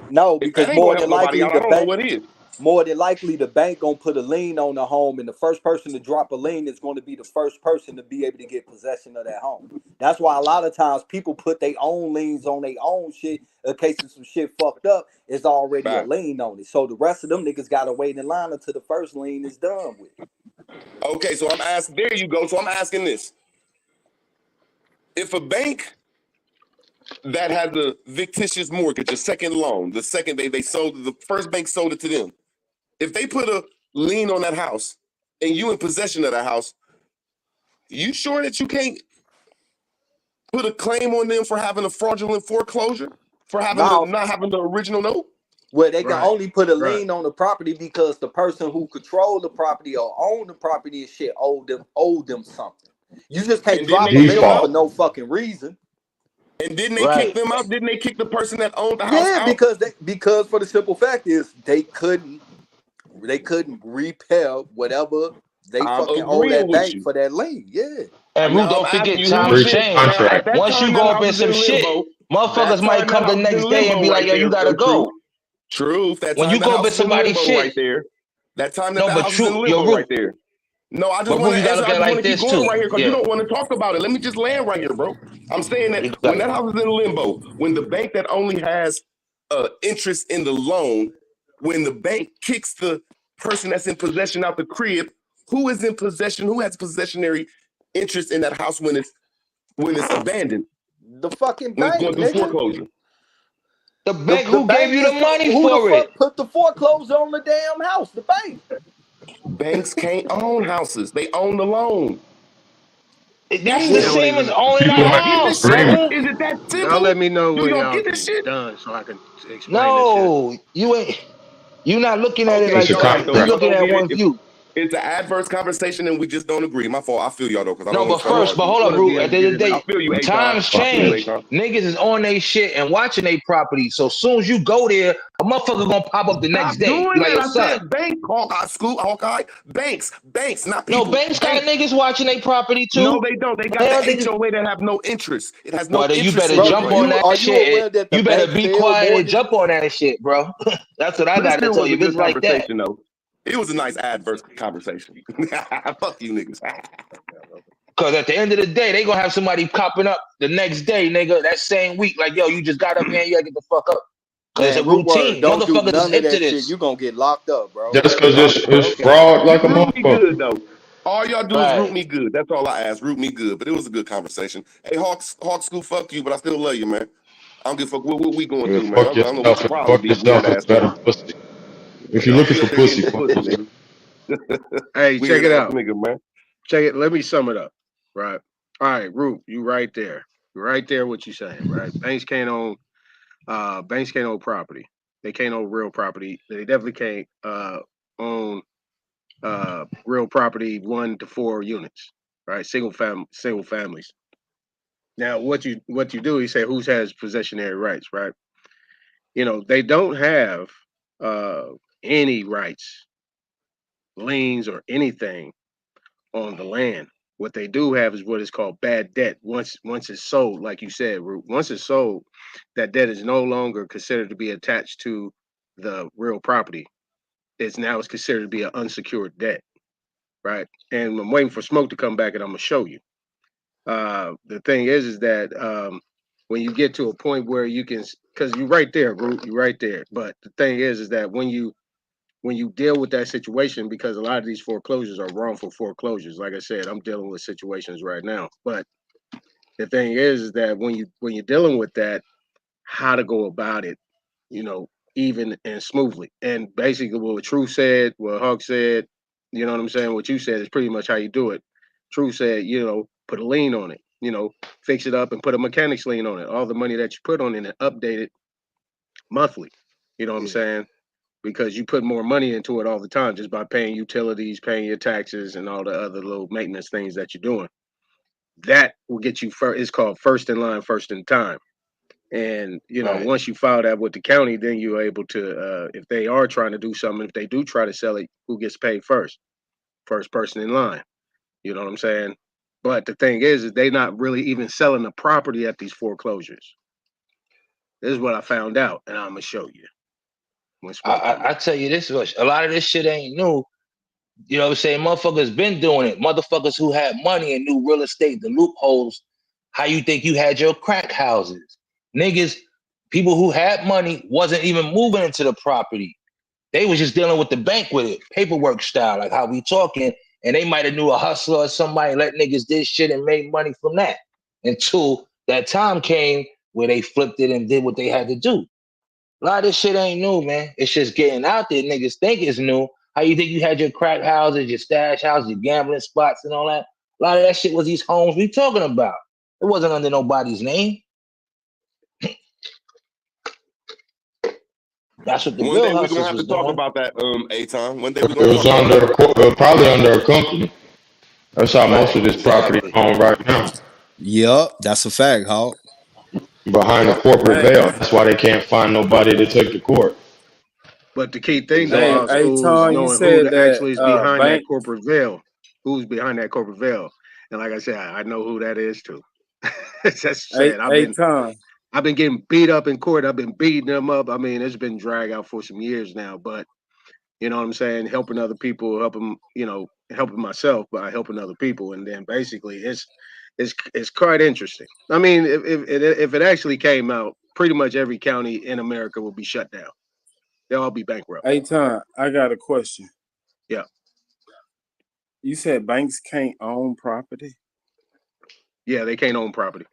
[SPEAKER 1] No,
[SPEAKER 18] If that
[SPEAKER 1] because
[SPEAKER 18] ain't gonna help nobody out, I don't know what is.
[SPEAKER 1] more than likely the bank gonna put a lien on the home, and the first person to drop a lien is going to be the first person to be able to get possession of that home. That's why a lot of times people put their own liens on their own shit in case of some shit fucked up. It's already a
[SPEAKER 18] Back.
[SPEAKER 1] lien on it, so the rest of them niggas gotta wait in line until the first lien is done with.
[SPEAKER 18] Okay, so I'm asking. There you go. So I'm asking this: if a bank that has a fictitious mortgage, a second loan, the second they sold, the first bank sold it to them. If they put a lien on that house and you in possession of that house, you sure that you can't put a claim on them for having a fraudulent foreclosure, for having
[SPEAKER 1] Now,
[SPEAKER 18] not having the original note?
[SPEAKER 1] well, they can
[SPEAKER 21] Right.
[SPEAKER 1] only put a
[SPEAKER 21] Right.
[SPEAKER 1] lien on the property because the person who control the property or own the property and shit owe them something. You just can't
[SPEAKER 18] And didn't
[SPEAKER 1] drop
[SPEAKER 18] they
[SPEAKER 1] a
[SPEAKER 18] kick them
[SPEAKER 1] lien for
[SPEAKER 18] out?
[SPEAKER 2] Default.
[SPEAKER 1] no fucking reason.
[SPEAKER 18] And didn't they kick
[SPEAKER 20] Right.
[SPEAKER 18] them out? Didn't they kick the person that owned the house
[SPEAKER 1] Yeah,
[SPEAKER 18] out?
[SPEAKER 1] because for the simple fact is they couldn't repay whatever they
[SPEAKER 18] I'm
[SPEAKER 1] fucking owe
[SPEAKER 18] agreeing
[SPEAKER 1] that
[SPEAKER 18] with
[SPEAKER 1] bank
[SPEAKER 18] you.
[SPEAKER 1] for that lien. Yeah.
[SPEAKER 20] And Root,
[SPEAKER 18] Now I'm
[SPEAKER 20] don't
[SPEAKER 18] asking
[SPEAKER 20] forget,
[SPEAKER 18] you, who
[SPEAKER 20] times
[SPEAKER 18] is
[SPEAKER 2] Breach of
[SPEAKER 18] it?
[SPEAKER 20] change.
[SPEAKER 18] Now at
[SPEAKER 2] contract.
[SPEAKER 18] that
[SPEAKER 20] Once
[SPEAKER 18] time
[SPEAKER 20] you
[SPEAKER 18] that
[SPEAKER 20] go up
[SPEAKER 18] house
[SPEAKER 20] in
[SPEAKER 18] is
[SPEAKER 20] some
[SPEAKER 18] in
[SPEAKER 20] shit,
[SPEAKER 18] limbo.
[SPEAKER 20] motherfuckers
[SPEAKER 18] That
[SPEAKER 20] might
[SPEAKER 18] time that
[SPEAKER 20] come the
[SPEAKER 18] house is
[SPEAKER 20] next
[SPEAKER 18] in
[SPEAKER 20] day and
[SPEAKER 18] limbo
[SPEAKER 20] be like,
[SPEAKER 18] right
[SPEAKER 20] yo, you
[SPEAKER 18] there.
[SPEAKER 20] gotta
[SPEAKER 18] Truth.
[SPEAKER 20] go.
[SPEAKER 18] Truth. That
[SPEAKER 20] When
[SPEAKER 18] time
[SPEAKER 20] you
[SPEAKER 18] the
[SPEAKER 20] go up
[SPEAKER 18] house
[SPEAKER 20] in
[SPEAKER 18] is in
[SPEAKER 20] somebody's
[SPEAKER 18] limbo
[SPEAKER 20] shit.
[SPEAKER 18] right there. That time that
[SPEAKER 20] No,
[SPEAKER 18] the
[SPEAKER 20] but
[SPEAKER 18] house is in
[SPEAKER 20] true, yo,
[SPEAKER 18] limbo right
[SPEAKER 20] Root.
[SPEAKER 18] there. No, I just
[SPEAKER 20] But
[SPEAKER 18] want
[SPEAKER 20] Root,
[SPEAKER 18] to
[SPEAKER 20] you gotta
[SPEAKER 18] answer.
[SPEAKER 20] look
[SPEAKER 18] I
[SPEAKER 20] at it
[SPEAKER 18] just want
[SPEAKER 20] like
[SPEAKER 18] to keep
[SPEAKER 20] this
[SPEAKER 18] going
[SPEAKER 20] too.
[SPEAKER 18] right here because you
[SPEAKER 20] Yeah,
[SPEAKER 18] don't want to talk about it. Let me just land right here, bro. I'm saying that
[SPEAKER 20] you got
[SPEAKER 18] when
[SPEAKER 20] it.
[SPEAKER 18] that house is in limbo, when the bank that only has interest in the loan, when the bank kicks the person that's in possession out the crib, who is in possession? Who has possessionary interest in that house when it's abandoned?
[SPEAKER 1] The fucking
[SPEAKER 18] When it's
[SPEAKER 1] bank,
[SPEAKER 18] going through
[SPEAKER 1] nigga.
[SPEAKER 18] foreclosure?
[SPEAKER 20] The bank,
[SPEAKER 1] The
[SPEAKER 20] who gave
[SPEAKER 1] bank
[SPEAKER 20] you
[SPEAKER 1] is
[SPEAKER 20] the money
[SPEAKER 1] who the
[SPEAKER 20] for it?
[SPEAKER 1] fuck put the foreclosure on the damn house? The bank.
[SPEAKER 18] Banks can't own houses; they own the loan.
[SPEAKER 20] That's the
[SPEAKER 21] They
[SPEAKER 1] Yeah.
[SPEAKER 21] don't
[SPEAKER 20] same as
[SPEAKER 21] even.
[SPEAKER 20] owning a
[SPEAKER 18] Do
[SPEAKER 2] People
[SPEAKER 18] y'all
[SPEAKER 2] have
[SPEAKER 18] get this
[SPEAKER 20] house,
[SPEAKER 18] shit?
[SPEAKER 2] agreement.
[SPEAKER 20] brother.
[SPEAKER 18] Is it that
[SPEAKER 21] Y'all
[SPEAKER 18] simple?
[SPEAKER 21] let me know
[SPEAKER 18] Do
[SPEAKER 21] when
[SPEAKER 18] y'all
[SPEAKER 21] y'all
[SPEAKER 18] get this shit?
[SPEAKER 21] done so I can explain this shit.
[SPEAKER 20] No, you ain't. You not looking at it
[SPEAKER 18] Okay,
[SPEAKER 2] It's
[SPEAKER 20] like
[SPEAKER 2] a
[SPEAKER 18] all right.
[SPEAKER 20] that.
[SPEAKER 18] So if
[SPEAKER 20] You
[SPEAKER 18] y'all
[SPEAKER 2] contract.
[SPEAKER 20] looking
[SPEAKER 18] don't
[SPEAKER 20] at
[SPEAKER 18] get it,
[SPEAKER 20] one
[SPEAKER 18] if
[SPEAKER 20] view.
[SPEAKER 18] it's an adverse conversation and we just don't agree. My fault. I feel y'all though, because I don't
[SPEAKER 20] No,
[SPEAKER 18] want
[SPEAKER 20] but
[SPEAKER 18] to start
[SPEAKER 20] first, but
[SPEAKER 18] arguing.
[SPEAKER 20] hold up,
[SPEAKER 21] Want to be
[SPEAKER 20] Root.
[SPEAKER 21] able
[SPEAKER 20] At
[SPEAKER 21] to
[SPEAKER 20] the end
[SPEAKER 21] get
[SPEAKER 20] of
[SPEAKER 21] it
[SPEAKER 20] the
[SPEAKER 18] I
[SPEAKER 20] day,
[SPEAKER 21] out.
[SPEAKER 18] feel you, Akon.
[SPEAKER 20] times
[SPEAKER 18] I feel you,
[SPEAKER 20] change.
[SPEAKER 18] Akon.
[SPEAKER 20] Niggas is on their shit and watching their property. So soon as you go there, a motherfucker gonna pop up the
[SPEAKER 18] Stop
[SPEAKER 20] next day. Be
[SPEAKER 18] doing
[SPEAKER 20] like,
[SPEAKER 18] that.
[SPEAKER 20] yo,
[SPEAKER 18] I
[SPEAKER 20] son.
[SPEAKER 18] said bank, Hawkeye, school, Hawkeye, banks, not
[SPEAKER 20] No,
[SPEAKER 18] people.
[SPEAKER 20] banks got
[SPEAKER 18] Banks.
[SPEAKER 20] niggas watching their property
[SPEAKER 18] No,
[SPEAKER 20] too.
[SPEAKER 18] they don't. They got
[SPEAKER 20] They
[SPEAKER 18] the
[SPEAKER 20] don't think.
[SPEAKER 18] HOA that have no interest. It has no
[SPEAKER 20] Well, then you
[SPEAKER 18] interest
[SPEAKER 20] better
[SPEAKER 18] in
[SPEAKER 1] Bro,
[SPEAKER 18] your
[SPEAKER 20] jump
[SPEAKER 1] do
[SPEAKER 20] on
[SPEAKER 18] land.
[SPEAKER 1] you
[SPEAKER 20] that
[SPEAKER 1] are you
[SPEAKER 20] shit.
[SPEAKER 1] aware that the
[SPEAKER 20] You better
[SPEAKER 1] bank
[SPEAKER 20] be
[SPEAKER 1] sell
[SPEAKER 20] quiet and jump
[SPEAKER 1] mortgages?
[SPEAKER 20] on that shit, bro. That's what I
[SPEAKER 18] But it
[SPEAKER 20] got to
[SPEAKER 18] still
[SPEAKER 20] tell
[SPEAKER 18] was
[SPEAKER 20] you.
[SPEAKER 18] a
[SPEAKER 20] If it's
[SPEAKER 18] good
[SPEAKER 20] like that.
[SPEAKER 18] conversation, though. It was a nice adverse conversation. Fuck you niggas.
[SPEAKER 20] Cause at the end of the day, they gonna have somebody popping up the next day, nigga, that same week. Like, yo, you just got up here, you gotta get the fuck up. Cause it's
[SPEAKER 1] Man,
[SPEAKER 20] a
[SPEAKER 1] root word,
[SPEAKER 20] routine.
[SPEAKER 1] don't do
[SPEAKER 20] Motherfuckers is
[SPEAKER 1] none of
[SPEAKER 20] hip to
[SPEAKER 1] that shit.
[SPEAKER 20] this.
[SPEAKER 1] You gonna get locked up, bro.
[SPEAKER 2] Just because it's
[SPEAKER 10] Okay.
[SPEAKER 2] fraud like a
[SPEAKER 10] Root me
[SPEAKER 2] motherfucker.
[SPEAKER 10] good though. All y'all do is root
[SPEAKER 20] Right.
[SPEAKER 10] me good. That's all I ask. Root me good. But it was a good conversation. Hey, Hawk School, fuck you, but I still love you, man. I don't give a fuck what we going
[SPEAKER 2] Yeah,
[SPEAKER 10] through, man. I
[SPEAKER 2] fuck
[SPEAKER 10] don't know what
[SPEAKER 2] yourself
[SPEAKER 10] your
[SPEAKER 2] and
[SPEAKER 10] problem
[SPEAKER 2] fuck
[SPEAKER 10] be, weird
[SPEAKER 2] yourself and
[SPEAKER 10] ass
[SPEAKER 2] better
[SPEAKER 10] nigga.
[SPEAKER 2] pussy. If you're
[SPEAKER 10] I'm
[SPEAKER 2] looking
[SPEAKER 10] still
[SPEAKER 2] for
[SPEAKER 10] here getting
[SPEAKER 2] pussy,
[SPEAKER 10] that
[SPEAKER 2] fuck
[SPEAKER 10] pussy,
[SPEAKER 2] yourself.
[SPEAKER 10] nigga.
[SPEAKER 21] Hey, check
[SPEAKER 10] Weird
[SPEAKER 21] it
[SPEAKER 10] ass
[SPEAKER 21] out.
[SPEAKER 10] nigga, man.
[SPEAKER 21] Check it. Let me sum it up. Right. All right, Root, you right there. Right there, what you saying, right? Banks can't own property. They can't own real property. They definitely can't own real property 1 to 4 units, right? Single families. Now, what you do, you say who has possessionary rights, right? You know, they don't have uh, any rights, liens, or anything on the land. What they do have is what is called bad debt. Once it's sold, like you said, Root, once it's sold, that debt is no longer considered to be attached to the real property. It's considered to be an unsecured debt, right? And I'm waiting for Smoke to come back, and I'm gonna show you. The thing is that when you get to a point where you can, because you're right there, Root, you're right there. But the thing is that when you deal with that situation, because a lot of these foreclosures are wrongful foreclosures. Like I said, I'm dealing with situations right now. But the thing is that when you're dealing with that, how to go about it, you know, even and smoothly. And basically, what True said, what Hawk said, you know what I'm saying. What you said is pretty much how you do it. True said, you know, put a lien on it, you know, fix it up and put a mechanics lien on it. All the money that you put on it and update it monthly. You know what I'm saying? Because you put more money into it all the time just by paying utilities, paying your taxes, and all the other little maintenance things that you're doing. That will get you first. It's called first in line, first in time. And you know,
[SPEAKER 20] Right.
[SPEAKER 21] once you file that with the county, then you're able to, if they are trying to do something, if they do try to sell it, who gets paid first? First person in line. You know what I'm saying? But the thing is they not really even selling the property at these foreclosures. This is what I found out, and I'm gonna show you when Smoke come
[SPEAKER 20] I
[SPEAKER 21] back.
[SPEAKER 20] tell you this much. A lot of this shit ain't new. You know what I'm saying? Motherfuckers been doing it. Motherfuckers who had money and knew real estate, the loopholes. How you think you had your crack houses? Niggas, people who had money wasn't even moving into the property. They was just dealing with the bank with it, paperwork style, like how we talking. And they might have knew a hustler or somebody let niggas did shit and made money from that. Until that time came where they flipped it and did what they had to do. A lot of this shit ain't new, man. It's just getting out there. Niggas think it's new. How you think you had your crack houses, your stash houses, your gambling spots, and all that? A lot of that shit was these homes we talking about. It wasn't under nobody's name. That's what the
[SPEAKER 10] One
[SPEAKER 20] real
[SPEAKER 10] day we're gonna
[SPEAKER 20] hustlers
[SPEAKER 10] have
[SPEAKER 20] was
[SPEAKER 10] to talk
[SPEAKER 20] doing.
[SPEAKER 10] about that, A-Time. One day we're
[SPEAKER 2] It
[SPEAKER 10] gonna
[SPEAKER 2] was
[SPEAKER 10] talk about that.
[SPEAKER 2] probably under a company. That's how most of
[SPEAKER 20] Right,
[SPEAKER 2] this property is
[SPEAKER 20] exactly.
[SPEAKER 2] owned right now.
[SPEAKER 1] Yup, that's a fact, Hawk.
[SPEAKER 2] Behind the corporate
[SPEAKER 6] Hey,
[SPEAKER 2] veil. That's why they can't find nobody to take to court.
[SPEAKER 21] But the key thing though,
[SPEAKER 6] hey,
[SPEAKER 21] House
[SPEAKER 20] Exactly.
[SPEAKER 6] hey,
[SPEAKER 21] School, is
[SPEAKER 6] Tom, you
[SPEAKER 21] knowing who
[SPEAKER 6] said that
[SPEAKER 21] actually is behind that
[SPEAKER 6] bank.
[SPEAKER 21] corporate veil. Who's behind that corporate veil? And like I said, I know who that is too. That's
[SPEAKER 6] Hey,
[SPEAKER 21] saying
[SPEAKER 6] hey, Tom.
[SPEAKER 21] I've been getting beat up in court. I've been beating them up. I mean, it's been dragged out for some years now. But you know what I'm saying? Helping other people, helping helping myself by helping other people, and then basically it's quite interesting. I mean, if it actually came out, pretty much every county in America will be shut down. They'll all be bankrupt.
[SPEAKER 6] Hey, Tom, I got a question.
[SPEAKER 21] Yeah.
[SPEAKER 6] You said banks can't own property.
[SPEAKER 21] Yeah, they can't own property.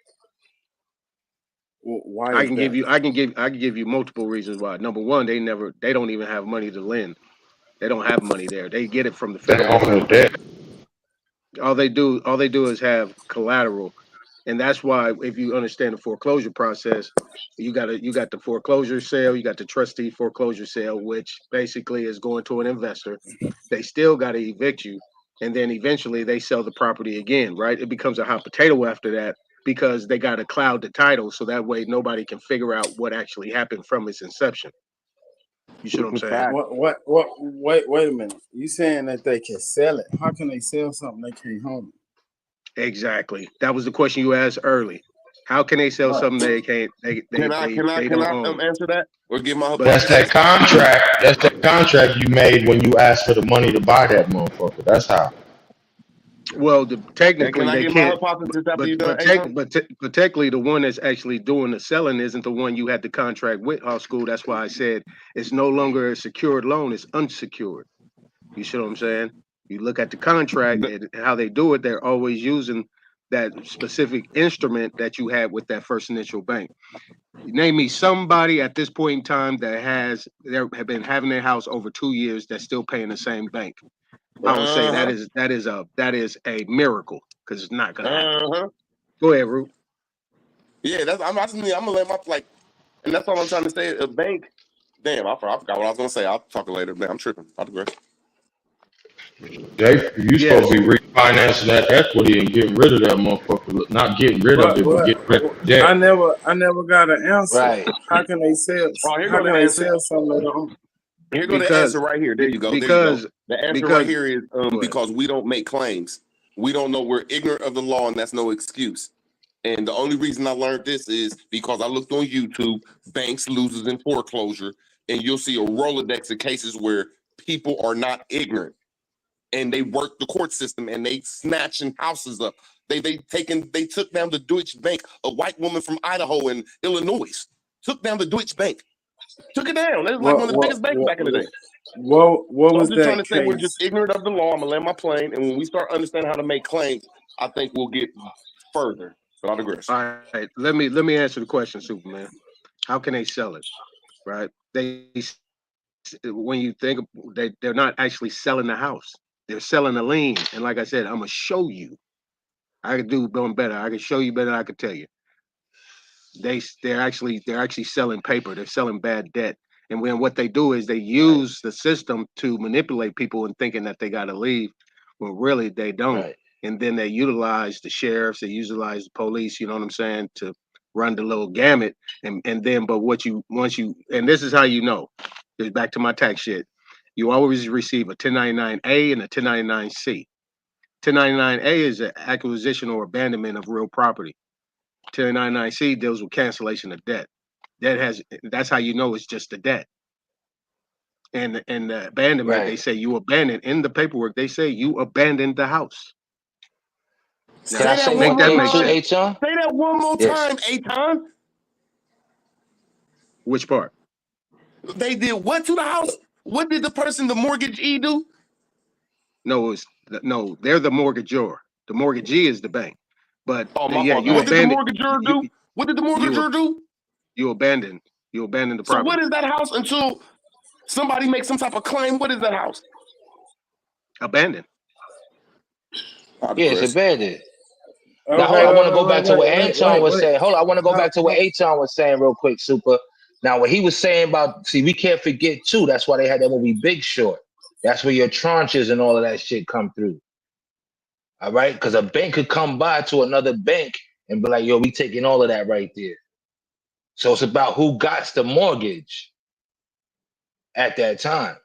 [SPEAKER 6] Why
[SPEAKER 21] I
[SPEAKER 6] is
[SPEAKER 21] can give
[SPEAKER 6] that?
[SPEAKER 21] you multiple reasons why. Number one, they don't even have money to lend. They don't have money there. They get it from the
[SPEAKER 2] They
[SPEAKER 21] federal
[SPEAKER 2] own the
[SPEAKER 21] government.
[SPEAKER 2] debt.
[SPEAKER 21] All they do is have collateral. And that's why if you understand the foreclosure process, you got the foreclosure sale, you got the trustee foreclosure sale, which basically is going to an investor. They still got to evict you, and then eventually they sell the property again, right? It becomes a hot potato after that because they got to cloud the title so that way nobody can figure out what actually happened from its inception. You see what I'm saying?
[SPEAKER 6] What? Wait a minute. You saying that they can sell it? How can they sell something they can't own?
[SPEAKER 21] Exactly. That was the question you asked early. How can they sell
[SPEAKER 6] Right.
[SPEAKER 21] something they can't they
[SPEAKER 10] Can
[SPEAKER 21] don't
[SPEAKER 10] I
[SPEAKER 21] own?
[SPEAKER 10] answer that or give my
[SPEAKER 21] But
[SPEAKER 2] That's
[SPEAKER 10] opinion?
[SPEAKER 2] that contract. That's that contract you made when you asked for the money to buy that motherfucker. That's how.
[SPEAKER 21] Well,
[SPEAKER 18] And
[SPEAKER 21] technically
[SPEAKER 18] can I
[SPEAKER 21] they
[SPEAKER 18] get my
[SPEAKER 21] can't.
[SPEAKER 18] hypothesis after
[SPEAKER 21] But
[SPEAKER 18] you done,
[SPEAKER 21] but
[SPEAKER 18] Aton?
[SPEAKER 21] but technically, the one that's actually doing the selling isn't the one you had the contract with, House School. That's why I said it's no longer a secured loan; it's unsecured. You see what I'm saying? You look at the contract and how they do it. They're always using that specific instrument that you had with that first initial bank. Name me somebody at this point in time that have been having their house over 2 years that's still paying the same bank. I would say
[SPEAKER 18] Uh-huh.
[SPEAKER 21] that is a miracle because it's not gonna happen.
[SPEAKER 18] Uh-huh.
[SPEAKER 21] Go ahead, Root.
[SPEAKER 18] Yeah, I'm gonna let my like, and that's all I'm trying to say. A bank. Damn, I forgot what I was gonna say. I'll talk later. Man, I'm tripping. I digress.
[SPEAKER 2] Jay, you supposed
[SPEAKER 21] Yes.
[SPEAKER 2] to be refinancing that equity and getting rid of that motherfucker. Not getting rid of it, but getting rid of
[SPEAKER 6] I
[SPEAKER 2] debt.
[SPEAKER 6] never got an answer.
[SPEAKER 20] Right.
[SPEAKER 6] How can they sell?
[SPEAKER 18] Oh, here
[SPEAKER 6] How
[SPEAKER 18] go the
[SPEAKER 6] can they
[SPEAKER 18] answer.
[SPEAKER 6] sell something they don't?
[SPEAKER 18] Here go the
[SPEAKER 21] Because
[SPEAKER 18] answer right here. There you go. There you go.
[SPEAKER 21] because
[SPEAKER 18] The answer right
[SPEAKER 21] because
[SPEAKER 18] here is
[SPEAKER 21] go ahead.
[SPEAKER 18] because we don't make claims. We don't know. We're ignorant of the law, and that's no excuse. And the only reason I learned this is because I looked on YouTube, banks, losers, and foreclosure, and you'll see a Rolodex of cases where people are not ignorant and they work the court system and they snatching houses up. They took down the Deutsche Bank, a white woman from Idaho and Illinois, took down the Deutsche Bank, took it down. That was like one of the biggest banks back in the day.
[SPEAKER 6] What
[SPEAKER 18] So I'm
[SPEAKER 6] was
[SPEAKER 18] just trying
[SPEAKER 6] that
[SPEAKER 18] to say we're
[SPEAKER 6] case?
[SPEAKER 18] just ignorant of the law. I'm gonna land my plane, and when we start understanding how to make claims, I think we'll get further. But I digress.
[SPEAKER 21] All right, let me answer the question, Superman. How can they sell it? Right? When you think they're not actually selling the house. They're selling a lien. And like I said, I'm gonna show you. I can do one better. I can show you better than I can tell you. They're actually selling paper. They're selling bad debt. And when what they do is they use the system to manipulate people and thinking that they gotta leave, when really they don't.
[SPEAKER 20] Right.
[SPEAKER 21] And then they utilize the sheriffs, they utilize the police, you know what I'm saying, to run the little gamut. And then but once you and this is how you know, it's back to my tax shit. You always receive a 1099A and a 1099C. 1099A is an acquisition or abandonment of real property. 1099C deals with cancellation of debt. That's how you know it's just a debt. And the abandonment, they
[SPEAKER 20] Right.
[SPEAKER 21] say you abandoned in the paperwork. They say you abandoned the house.
[SPEAKER 20] Can
[SPEAKER 21] Now,
[SPEAKER 20] I say
[SPEAKER 21] make
[SPEAKER 20] one
[SPEAKER 21] that
[SPEAKER 20] thing
[SPEAKER 21] make
[SPEAKER 20] too,
[SPEAKER 21] sense.
[SPEAKER 20] Aton?
[SPEAKER 18] Say that one more
[SPEAKER 20] Yes.
[SPEAKER 18] time, Aton.
[SPEAKER 21] Which part?
[SPEAKER 18] They did what to the house? What did the person, the mortgagee, do?
[SPEAKER 21] No, they're the mortgagor. The mortgagee is the bank. But
[SPEAKER 18] Oh, my
[SPEAKER 21] yeah,
[SPEAKER 18] fault.
[SPEAKER 21] you
[SPEAKER 18] What did the
[SPEAKER 21] abandoned.
[SPEAKER 18] mortgagor do? What did the
[SPEAKER 21] You
[SPEAKER 18] mortgagor do?
[SPEAKER 21] you abandoned the
[SPEAKER 18] So what
[SPEAKER 21] property.
[SPEAKER 18] is that house until somebody makes some type of claim? What is that house?
[SPEAKER 21] Abandoned.
[SPEAKER 18] I
[SPEAKER 20] Yeah, it's
[SPEAKER 18] digress.
[SPEAKER 20] abandoned. Now hold
[SPEAKER 6] Okay,
[SPEAKER 20] on, I want to go back to what Anton was
[SPEAKER 6] wait.
[SPEAKER 20] saying. Hold on, I want to go back to what
[SPEAKER 6] How,
[SPEAKER 20] Anton was saying real quick, Super. Now, what he was saying about, see, we can't forget too. That's why they had that movie Big Short. That's where your tranches and all of that shit come through. All right, because a bank could come by to another bank and be like, "Yo, we taking all of that right there." So it's about who got the mortgage at that time,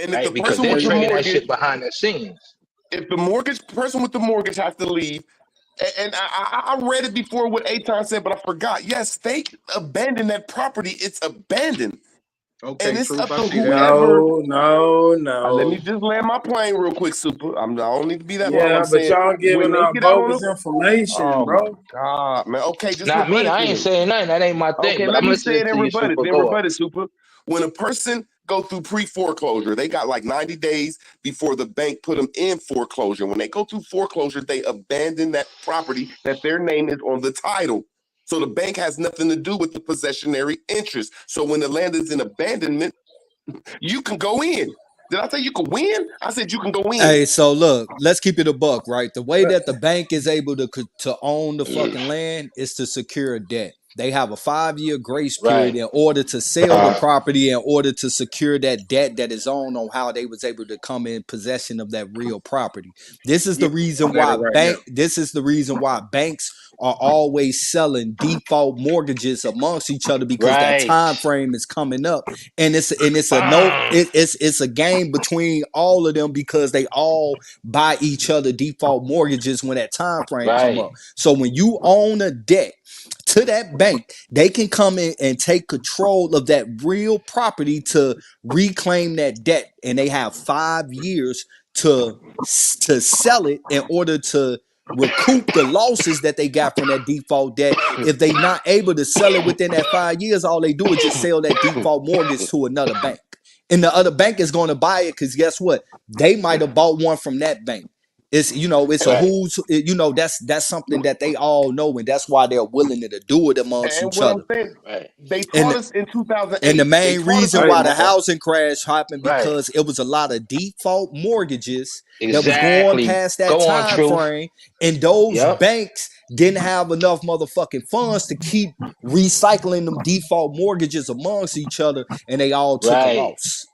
[SPEAKER 18] And if the
[SPEAKER 20] right? Because
[SPEAKER 18] person
[SPEAKER 20] they're
[SPEAKER 18] with the
[SPEAKER 20] trading that
[SPEAKER 18] mortgage,
[SPEAKER 20] shit behind the scenes.
[SPEAKER 18] if the mortgage person with the mortgage has to leave, and I read it before what Aton said, but I forgot. Yes, they abandoned that property. It's abandoned.
[SPEAKER 21] Okay,
[SPEAKER 18] And it's
[SPEAKER 21] Truth,
[SPEAKER 18] up
[SPEAKER 21] I
[SPEAKER 18] to
[SPEAKER 21] see that.
[SPEAKER 18] whoever.
[SPEAKER 6] no.
[SPEAKER 18] Let me just land my plane real quick, Super. I don't need to be that long.
[SPEAKER 6] Yeah,
[SPEAKER 18] I'm
[SPEAKER 6] but
[SPEAKER 18] saying
[SPEAKER 6] y'all
[SPEAKER 18] when
[SPEAKER 6] giving
[SPEAKER 18] they
[SPEAKER 6] out
[SPEAKER 18] get out on
[SPEAKER 6] bogus
[SPEAKER 18] them.
[SPEAKER 6] information,
[SPEAKER 18] Oh my
[SPEAKER 6] bro.
[SPEAKER 18] God, man. Okay, just
[SPEAKER 20] Not
[SPEAKER 18] rebut
[SPEAKER 20] me.
[SPEAKER 18] it
[SPEAKER 20] I ain't
[SPEAKER 18] then.
[SPEAKER 20] saying nothing. That ain't my thing.
[SPEAKER 18] Okay,
[SPEAKER 20] But
[SPEAKER 18] let
[SPEAKER 20] I'm
[SPEAKER 18] me say
[SPEAKER 20] listening
[SPEAKER 18] it
[SPEAKER 20] to
[SPEAKER 18] and
[SPEAKER 20] you,
[SPEAKER 18] rebut it.
[SPEAKER 20] Super.
[SPEAKER 18] Then
[SPEAKER 20] Go up.
[SPEAKER 18] rebut it, Super. When a person go through pre-foreclosure, they got like 90 days before the bank put them in foreclosure. When they go through foreclosure, they abandon that property that their name is on the title. So the bank has nothing to do with the possessionary interest. So when the land is in abandonment, you can go in. Did I say you could win? I said you can go in.
[SPEAKER 1] Hey, so look, let's keep it a buck, right? The way that the bank is able to own the fucking land is to secure a debt. They have a 5-year grace period
[SPEAKER 20] Right.
[SPEAKER 1] in order to sell the property, in order to secure that debt that is on how they was able to come in possession of that real property. This is the
[SPEAKER 21] Yeah,
[SPEAKER 1] reason
[SPEAKER 21] better
[SPEAKER 1] why
[SPEAKER 21] right now.
[SPEAKER 1] banks are always selling default mortgages amongst each other, because that
[SPEAKER 20] Right.
[SPEAKER 1] time frame is coming up, and it's a game between all of them, because they all buy each other default mortgages when that time frame come
[SPEAKER 20] Right.
[SPEAKER 1] up. So when you own a debt to that bank, they can come in and take control of that real property to reclaim that debt, and they have 5 years to sell it in order to recoup the losses that they got from that default debt. If they not able to sell it within that 5 years, all they do is just sell that default mortgage to another bank. And the other bank is going to buy it because guess what? They might have bought one from that bank. It's it's a who's that's something that they all know, and that's why they're willing to do it amongst
[SPEAKER 18] And
[SPEAKER 1] each
[SPEAKER 18] what I'm
[SPEAKER 1] other.
[SPEAKER 18] saying, they
[SPEAKER 1] And
[SPEAKER 18] taught us in 2008.
[SPEAKER 1] and the
[SPEAKER 18] They
[SPEAKER 1] main
[SPEAKER 18] taught us
[SPEAKER 1] reason
[SPEAKER 18] in
[SPEAKER 1] why the
[SPEAKER 18] 2008.
[SPEAKER 1] housing crash happened
[SPEAKER 20] Right.
[SPEAKER 1] because it was a lot of default mortgages that was going
[SPEAKER 20] Exactly.
[SPEAKER 1] past that
[SPEAKER 20] Go on,
[SPEAKER 1] time
[SPEAKER 20] Truth.
[SPEAKER 1] frame, and those
[SPEAKER 20] Yep.
[SPEAKER 1] banks didn't have enough motherfucking funds to keep recycling them default mortgages amongst each other, and they all took a
[SPEAKER 20] Right.
[SPEAKER 1] loss.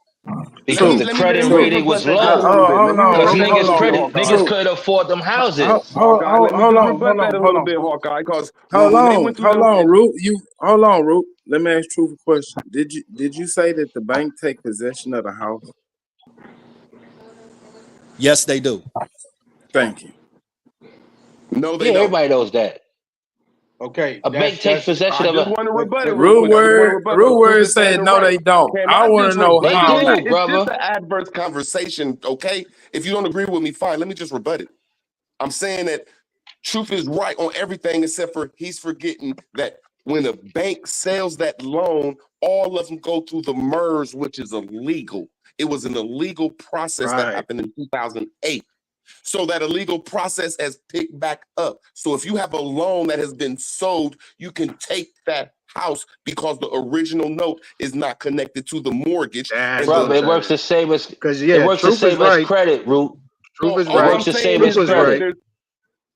[SPEAKER 20] Because the
[SPEAKER 18] Let me
[SPEAKER 20] credit
[SPEAKER 18] let me
[SPEAKER 20] rating was
[SPEAKER 18] rebut that just a
[SPEAKER 20] low.
[SPEAKER 18] little bit. Let
[SPEAKER 7] Hold
[SPEAKER 18] me
[SPEAKER 7] on,
[SPEAKER 20] Because
[SPEAKER 7] Root. Hold on,
[SPEAKER 20] niggas could afford them houses.
[SPEAKER 18] Hawkeye, let me
[SPEAKER 7] hold
[SPEAKER 18] just
[SPEAKER 7] on,
[SPEAKER 18] rebut that a little bit,
[SPEAKER 7] hold
[SPEAKER 18] Hawkeye, because
[SPEAKER 7] on,
[SPEAKER 18] when they went through
[SPEAKER 7] hold
[SPEAKER 18] them,
[SPEAKER 7] on, Root. Hold on, Root. Let me ask Truth a question. Did you say that the bank take possession of the house?
[SPEAKER 1] Yes, they do.
[SPEAKER 7] Thank you.
[SPEAKER 18] No, they
[SPEAKER 20] Yeah,
[SPEAKER 18] don't.
[SPEAKER 20] everybody knows that.
[SPEAKER 21] Okay,
[SPEAKER 20] A bank takes possession
[SPEAKER 18] I
[SPEAKER 20] of
[SPEAKER 18] just
[SPEAKER 20] a.
[SPEAKER 18] want to rebut it real
[SPEAKER 7] Root
[SPEAKER 18] quick. I just want to
[SPEAKER 7] word,
[SPEAKER 18] rebut
[SPEAKER 7] Root
[SPEAKER 18] because Truth
[SPEAKER 7] word
[SPEAKER 18] is saying
[SPEAKER 7] said
[SPEAKER 18] it
[SPEAKER 7] no,
[SPEAKER 18] right.
[SPEAKER 7] they don't.
[SPEAKER 18] Can
[SPEAKER 7] I
[SPEAKER 18] I
[SPEAKER 7] want to
[SPEAKER 18] just
[SPEAKER 7] know
[SPEAKER 20] They
[SPEAKER 7] how.
[SPEAKER 20] do,
[SPEAKER 18] it's
[SPEAKER 20] brother.
[SPEAKER 18] just an adverse conversation, okay? If you don't agree with me, fine. Let me just rebut it. I'm saying that Truth is right on everything except for he's forgetting that when a bank sells that loan, all of them go through the MERS, which is illegal. It was an illegal process that happened in 2008. So that illegal process has picked back up. So if you have a loan that has been sold, you can take that house because the original note is not connected to the mortgage.
[SPEAKER 21] That's
[SPEAKER 20] Bro,
[SPEAKER 21] what I'm
[SPEAKER 20] it works
[SPEAKER 21] saying.
[SPEAKER 20] the same as
[SPEAKER 21] Because
[SPEAKER 20] it works the
[SPEAKER 21] Truth is
[SPEAKER 20] same as
[SPEAKER 21] right.
[SPEAKER 20] credit, Root.
[SPEAKER 21] Truth is
[SPEAKER 20] It
[SPEAKER 21] right.
[SPEAKER 20] works the same
[SPEAKER 21] Truth
[SPEAKER 20] as
[SPEAKER 21] is right.
[SPEAKER 20] credit.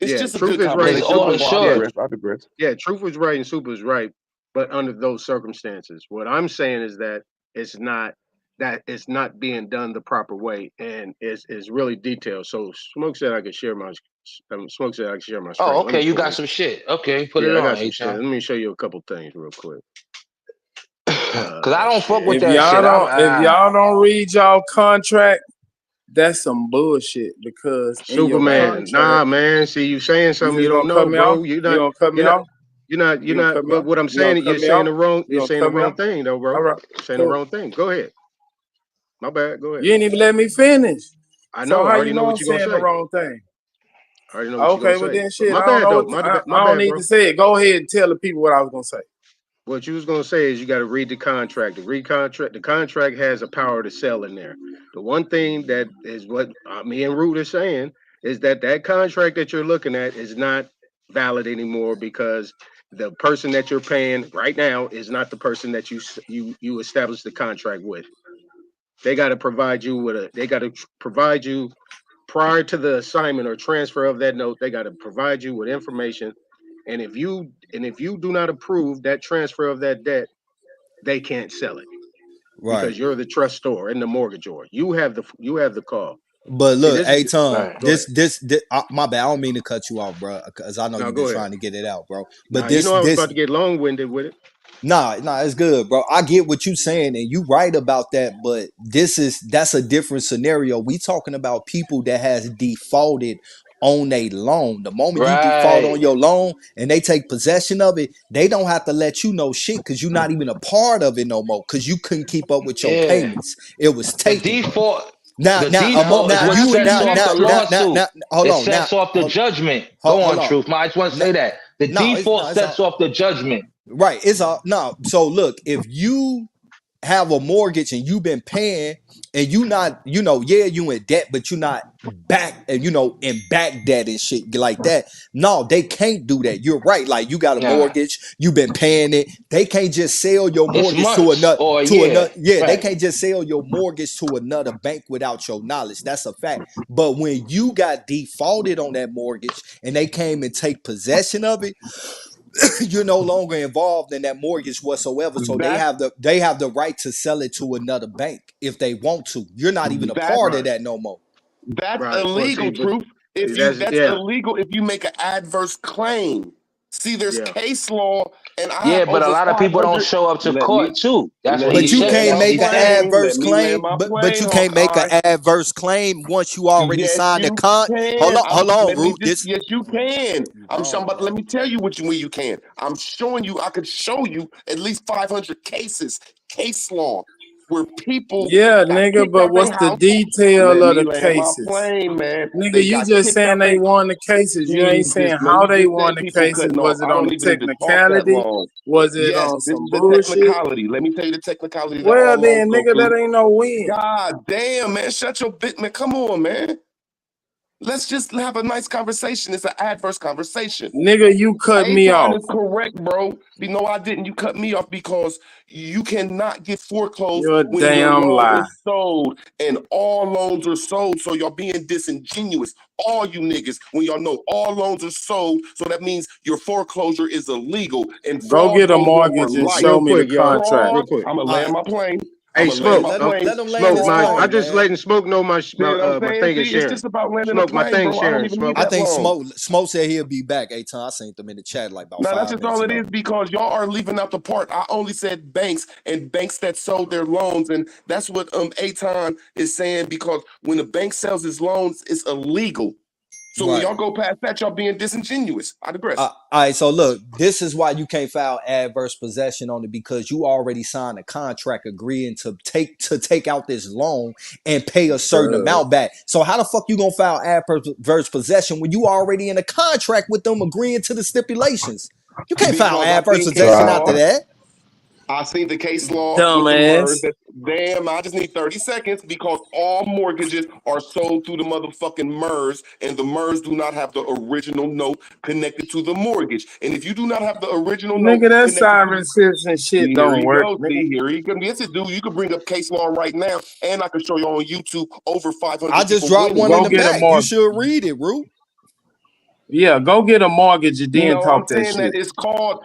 [SPEAKER 18] It's
[SPEAKER 21] Yeah,
[SPEAKER 18] just a
[SPEAKER 21] Truth
[SPEAKER 18] good
[SPEAKER 21] is right.
[SPEAKER 20] Because
[SPEAKER 21] And
[SPEAKER 20] it's all
[SPEAKER 21] Super,
[SPEAKER 20] insured.
[SPEAKER 18] I digress.
[SPEAKER 21] yeah, Truth is right and Super is right. But under those circumstances, what I'm saying is that it's not being done the proper way, and it's really detailed. So Smoke said I could share my Smoke said I could share my screen.
[SPEAKER 20] Oh,
[SPEAKER 21] Let me
[SPEAKER 20] okay. You
[SPEAKER 21] show
[SPEAKER 20] got
[SPEAKER 21] you.
[SPEAKER 20] some shit. Okay, put it
[SPEAKER 21] Yeah, I
[SPEAKER 20] on,
[SPEAKER 21] got some shit.
[SPEAKER 20] H-Town.
[SPEAKER 21] Let me show you a couple things real quick.
[SPEAKER 20] Because I don't fuck with
[SPEAKER 7] If
[SPEAKER 20] that
[SPEAKER 7] y'all
[SPEAKER 20] shit.
[SPEAKER 7] don't read y'all contract, that's some bullshit. Because in your
[SPEAKER 21] Superman,
[SPEAKER 7] contract,
[SPEAKER 21] nah, man. See, you saying something you
[SPEAKER 7] you
[SPEAKER 21] don't
[SPEAKER 7] gonna cut
[SPEAKER 21] know,
[SPEAKER 7] me off?
[SPEAKER 21] bro.
[SPEAKER 7] You gonna cut me
[SPEAKER 21] You're not,
[SPEAKER 7] off?
[SPEAKER 21] you're
[SPEAKER 7] You gonna
[SPEAKER 21] not.
[SPEAKER 7] cut me
[SPEAKER 21] But
[SPEAKER 7] off?
[SPEAKER 21] what I'm
[SPEAKER 7] You gonna
[SPEAKER 21] saying,
[SPEAKER 7] cut me off? You
[SPEAKER 21] you're
[SPEAKER 7] gonna
[SPEAKER 21] saying
[SPEAKER 7] cut
[SPEAKER 21] the
[SPEAKER 7] me
[SPEAKER 21] wrong
[SPEAKER 7] off?
[SPEAKER 21] thing, though, bro.
[SPEAKER 7] All right,
[SPEAKER 21] You're saying the
[SPEAKER 7] cool.
[SPEAKER 21] wrong thing. Go ahead. My bad. Go ahead.
[SPEAKER 7] You ain't even let me finish.
[SPEAKER 21] I
[SPEAKER 7] So
[SPEAKER 21] know. I
[SPEAKER 7] how
[SPEAKER 21] already
[SPEAKER 7] you
[SPEAKER 21] know
[SPEAKER 7] know I'm
[SPEAKER 21] what you're gonna
[SPEAKER 7] saying the
[SPEAKER 21] say.
[SPEAKER 7] wrong thing?
[SPEAKER 21] I already know what you're
[SPEAKER 7] Okay,
[SPEAKER 21] gonna
[SPEAKER 7] well
[SPEAKER 21] say.
[SPEAKER 7] then
[SPEAKER 21] But
[SPEAKER 7] shit,
[SPEAKER 21] my
[SPEAKER 7] I don't
[SPEAKER 21] bad,
[SPEAKER 7] know
[SPEAKER 21] though.
[SPEAKER 7] what
[SPEAKER 21] My
[SPEAKER 7] I don't
[SPEAKER 21] bad,
[SPEAKER 7] need
[SPEAKER 21] bro.
[SPEAKER 7] to say it. Go ahead and tell the people what I was gonna say.
[SPEAKER 21] What you was gonna say is you got to read the contract. The contract has a power to sell in there. The one thing that is what me and Root are saying is that contract that you're looking at is not valid anymore because the person that you're paying right now is not the person that you established the contract with. They got to provide you with they got to provide you prior to the assignment or transfer of that note. They got to provide you with information, and if you do not approve that transfer of that debt, they can't sell it
[SPEAKER 1] Right.
[SPEAKER 21] because you're the trustor and the mortgagor. You have the call.
[SPEAKER 1] But
[SPEAKER 21] See,
[SPEAKER 1] look,
[SPEAKER 21] this is
[SPEAKER 1] hey Tom,
[SPEAKER 21] go ahead.
[SPEAKER 1] this my bad. I don't mean to cut you off, bro, because I know
[SPEAKER 21] Now
[SPEAKER 1] you've been
[SPEAKER 21] go ahead.
[SPEAKER 1] trying to get it out, bro. But
[SPEAKER 21] Now you
[SPEAKER 1] this
[SPEAKER 21] know I was about
[SPEAKER 1] this
[SPEAKER 21] to get long winded with it.
[SPEAKER 1] Nah, it's good, bro. I get what you saying, and you right about that. But that's a different scenario. We talking about people that has defaulted on a loan. The moment you default on
[SPEAKER 20] Right.
[SPEAKER 1] your loan and they take possession of it, they don't have to let you know shit because you're not even a part of it no more because you couldn't keep up with your
[SPEAKER 20] Yeah.
[SPEAKER 1] payments. It was
[SPEAKER 20] The
[SPEAKER 1] taken.
[SPEAKER 20] default.
[SPEAKER 1] Now,
[SPEAKER 20] The
[SPEAKER 1] now,
[SPEAKER 20] default is
[SPEAKER 1] now
[SPEAKER 20] what
[SPEAKER 1] you
[SPEAKER 20] sets off the lawsuit.
[SPEAKER 1] hold
[SPEAKER 20] It
[SPEAKER 1] on, now,
[SPEAKER 20] sets off the judgment. Go
[SPEAKER 1] hold
[SPEAKER 20] on,
[SPEAKER 1] on.
[SPEAKER 20] Truth. I just want to say that the
[SPEAKER 1] No, it's
[SPEAKER 20] default
[SPEAKER 1] no, it's
[SPEAKER 20] sets
[SPEAKER 1] all
[SPEAKER 20] off the judgment.
[SPEAKER 1] right. It's all no. So look, if you have a mortgage and you've been paying and you not, yeah, you in debt, but you not back and in back debt and shit like that. No, they can't do that. You're right. Like you got a
[SPEAKER 20] Nah,
[SPEAKER 1] mortgage, you've been paying it. They can't just sell your
[SPEAKER 20] it's
[SPEAKER 1] mortgage
[SPEAKER 20] months or a
[SPEAKER 1] to
[SPEAKER 20] year.
[SPEAKER 1] another. Yeah, they
[SPEAKER 20] Right.
[SPEAKER 1] can't just sell your mortgage to another bank without your knowledge. That's a fact. But when you got defaulted on that mortgage and they came and take possession of it, you're no longer involved in that mortgage whatsoever. So
[SPEAKER 18] That's
[SPEAKER 1] they have the right to sell it to another bank if they want to. You're not even a
[SPEAKER 18] that's
[SPEAKER 1] part of
[SPEAKER 21] Right.
[SPEAKER 1] that no more.
[SPEAKER 18] That's
[SPEAKER 21] Right. Well,
[SPEAKER 18] illegal,
[SPEAKER 21] but
[SPEAKER 18] Truth.
[SPEAKER 21] see,
[SPEAKER 18] That's illegal if you make an adverse claim. See, there's
[SPEAKER 21] yeah.
[SPEAKER 18] case law, and I
[SPEAKER 20] Yeah,
[SPEAKER 18] have
[SPEAKER 20] but a
[SPEAKER 18] over
[SPEAKER 20] lot of people don't
[SPEAKER 18] 500.
[SPEAKER 20] show up to
[SPEAKER 18] Let
[SPEAKER 20] court
[SPEAKER 18] me
[SPEAKER 20] too. That's what
[SPEAKER 18] let
[SPEAKER 20] he's
[SPEAKER 1] But
[SPEAKER 18] me
[SPEAKER 1] you
[SPEAKER 20] saying.
[SPEAKER 18] land
[SPEAKER 1] can't
[SPEAKER 20] That's
[SPEAKER 18] my
[SPEAKER 20] what
[SPEAKER 1] make
[SPEAKER 20] he's
[SPEAKER 1] an
[SPEAKER 20] saying.
[SPEAKER 18] plane. Let
[SPEAKER 1] adverse
[SPEAKER 18] me land
[SPEAKER 1] claim,
[SPEAKER 18] my
[SPEAKER 1] but
[SPEAKER 18] plane,
[SPEAKER 1] you can't make an
[SPEAKER 18] Hawkeye.
[SPEAKER 1] adverse claim once you already
[SPEAKER 18] Yes,
[SPEAKER 1] signed the
[SPEAKER 18] you
[SPEAKER 1] con.
[SPEAKER 18] can.
[SPEAKER 1] Hold on,
[SPEAKER 18] Let me
[SPEAKER 1] Root.
[SPEAKER 18] just. Yes, you can.
[SPEAKER 1] You
[SPEAKER 18] I'm showing,
[SPEAKER 1] wrong,
[SPEAKER 18] but let
[SPEAKER 1] bro.
[SPEAKER 18] me tell you when you can. I'm showing you. I could show you at least 500 cases, case law. where people
[SPEAKER 6] Yeah,
[SPEAKER 18] got
[SPEAKER 6] nigga,
[SPEAKER 18] kicked
[SPEAKER 6] but
[SPEAKER 18] out their
[SPEAKER 6] what's the
[SPEAKER 18] house.
[SPEAKER 6] detail
[SPEAKER 18] Let
[SPEAKER 6] of
[SPEAKER 18] me
[SPEAKER 6] the
[SPEAKER 18] land my
[SPEAKER 6] cases?
[SPEAKER 18] plane, man.
[SPEAKER 6] Nigga,
[SPEAKER 18] They
[SPEAKER 6] you
[SPEAKER 18] got
[SPEAKER 6] just
[SPEAKER 18] kicked
[SPEAKER 6] saying
[SPEAKER 18] out
[SPEAKER 6] they
[SPEAKER 18] their
[SPEAKER 6] won the cases. You ain't saying
[SPEAKER 18] let
[SPEAKER 6] how
[SPEAKER 18] me
[SPEAKER 6] they
[SPEAKER 18] just
[SPEAKER 6] won
[SPEAKER 18] say
[SPEAKER 6] the
[SPEAKER 18] people
[SPEAKER 6] cases.
[SPEAKER 18] cutting off.
[SPEAKER 6] Was it
[SPEAKER 18] I
[SPEAKER 6] on
[SPEAKER 18] don't
[SPEAKER 6] the
[SPEAKER 18] even need to talk that
[SPEAKER 6] technicality?
[SPEAKER 18] long.
[SPEAKER 6] Was it
[SPEAKER 18] Yes,
[SPEAKER 6] on
[SPEAKER 18] this is
[SPEAKER 6] some
[SPEAKER 18] the
[SPEAKER 6] bullshit?
[SPEAKER 18] technicality. Let me tell you the technicality that
[SPEAKER 6] Well
[SPEAKER 18] all loans
[SPEAKER 6] then,
[SPEAKER 18] go
[SPEAKER 6] nigga,
[SPEAKER 18] through.
[SPEAKER 6] that ain't no win.
[SPEAKER 18] God damn, man. Shut your bit, man. Come on, man. Let's just have a nice conversation. It's an adverse conversation.
[SPEAKER 6] Nigga, you cut me
[SPEAKER 18] A-Town
[SPEAKER 6] off.
[SPEAKER 18] is correct, bro. No, I didn't. You cut me off because you cannot get foreclosed
[SPEAKER 6] You're a
[SPEAKER 18] when your
[SPEAKER 6] damn
[SPEAKER 18] loan
[SPEAKER 6] lie.
[SPEAKER 18] is sold. And all loans are sold, so y'all being disingenuous. All you niggas, when y'all know all loans are sold, so that means your foreclosure is illegal. And
[SPEAKER 6] Go
[SPEAKER 18] fraud
[SPEAKER 6] get a
[SPEAKER 18] goes on for
[SPEAKER 6] mortgage and
[SPEAKER 18] life.
[SPEAKER 6] show
[SPEAKER 21] Real
[SPEAKER 6] me the
[SPEAKER 21] quick, y'all.
[SPEAKER 6] contract.
[SPEAKER 21] Real
[SPEAKER 18] Fraud,
[SPEAKER 21] quick.
[SPEAKER 18] I'm going to land my plane.
[SPEAKER 21] Hey,
[SPEAKER 18] I'm going to land
[SPEAKER 21] Smoke.
[SPEAKER 18] my plane.
[SPEAKER 1] Let him land
[SPEAKER 21] Smoke.
[SPEAKER 1] his
[SPEAKER 21] I
[SPEAKER 1] plane,
[SPEAKER 21] just
[SPEAKER 1] man.
[SPEAKER 21] letting Smoke know my
[SPEAKER 18] See what I'm
[SPEAKER 21] my
[SPEAKER 18] saying?
[SPEAKER 21] thing is
[SPEAKER 18] See, it's
[SPEAKER 21] sharing.
[SPEAKER 18] just about landing
[SPEAKER 21] Smoke.
[SPEAKER 18] the
[SPEAKER 21] My
[SPEAKER 18] plane,
[SPEAKER 21] thing
[SPEAKER 18] bro. I don't
[SPEAKER 21] sharing.
[SPEAKER 18] even
[SPEAKER 21] Smoke.
[SPEAKER 18] need
[SPEAKER 1] I
[SPEAKER 18] that
[SPEAKER 1] think
[SPEAKER 18] long.
[SPEAKER 1] Smoke said he'll be back. A-Ton, I seen them in the chat like about
[SPEAKER 18] No, that's
[SPEAKER 1] 5
[SPEAKER 18] just
[SPEAKER 1] minutes
[SPEAKER 18] all it
[SPEAKER 1] ago.
[SPEAKER 18] is because y'all are leaving out the part. I only said banks and banks that sold their loans, and that's what A-Ton is saying because when the bank sells its loans, it's illegal. So when
[SPEAKER 1] Right.
[SPEAKER 18] y'all go past that, y'all being disingenuous. I digress.
[SPEAKER 1] All right, so look, this is why you can't file adverse possession on it because you already signed a contract agreeing to take out this loan and pay a certain amount back. So how the fuck you gonna file adverse possession when you already in a contract with them agreeing to the stipulations? You can't file
[SPEAKER 18] Because I
[SPEAKER 1] adverse
[SPEAKER 18] seen case
[SPEAKER 1] possession
[SPEAKER 19] Right.
[SPEAKER 1] after
[SPEAKER 18] law.
[SPEAKER 1] that.
[SPEAKER 18] I seen the case law with the MERS.
[SPEAKER 6] Dumbass.
[SPEAKER 18] Damn, I just need 30 seconds because all mortgages are sold through the motherfucking MERS, and the MERS do not have the original note connected to the mortgage. And if you do not have the original note
[SPEAKER 6] Nigga, that
[SPEAKER 18] connected to
[SPEAKER 6] Siren Simpson shit
[SPEAKER 18] here
[SPEAKER 6] don't
[SPEAKER 18] you
[SPEAKER 6] work,
[SPEAKER 18] go.
[SPEAKER 6] nigga.
[SPEAKER 18] See, here you go. Yes, it do. You can bring up case law right now, and I can show you on YouTube over
[SPEAKER 1] I
[SPEAKER 18] 500
[SPEAKER 1] just
[SPEAKER 18] people
[SPEAKER 1] dropped one
[SPEAKER 18] winning.
[SPEAKER 1] in
[SPEAKER 6] Go
[SPEAKER 1] the
[SPEAKER 6] get a
[SPEAKER 1] back. You
[SPEAKER 6] mortgage.
[SPEAKER 1] should read it, Rue.
[SPEAKER 6] Yeah, go get a mortgage and then
[SPEAKER 18] No, I'm
[SPEAKER 6] talk that
[SPEAKER 18] saying that
[SPEAKER 6] shit.
[SPEAKER 18] it's called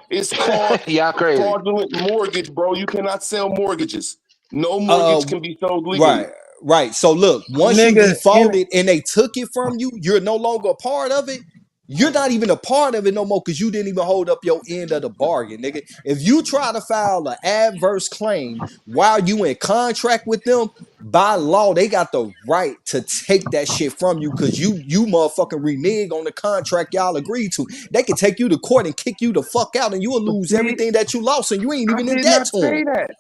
[SPEAKER 20] Y'all crazy.
[SPEAKER 18] fraudulent mortgage, bro. You cannot sell mortgages. No
[SPEAKER 1] Uh,
[SPEAKER 18] mortgage can be sold legally.
[SPEAKER 1] right, right. So look, once you
[SPEAKER 6] Nigga,
[SPEAKER 1] defaulted and they took it from you, you're no longer a part of it. You're not even a part of it no more because you didn't even hold up your end of the bargain, nigga. If you try to file an adverse claim while you in contract with them, by law, they got the right to take that shit from you because you motherfucking renege on the contract y'all agreed to. They can take you to court and kick you the fuck out, and you will lose
[SPEAKER 18] See,
[SPEAKER 1] everything that you lost, and you ain't
[SPEAKER 18] I
[SPEAKER 1] even in
[SPEAKER 18] did
[SPEAKER 1] debt
[SPEAKER 18] not
[SPEAKER 1] to them,
[SPEAKER 18] say that.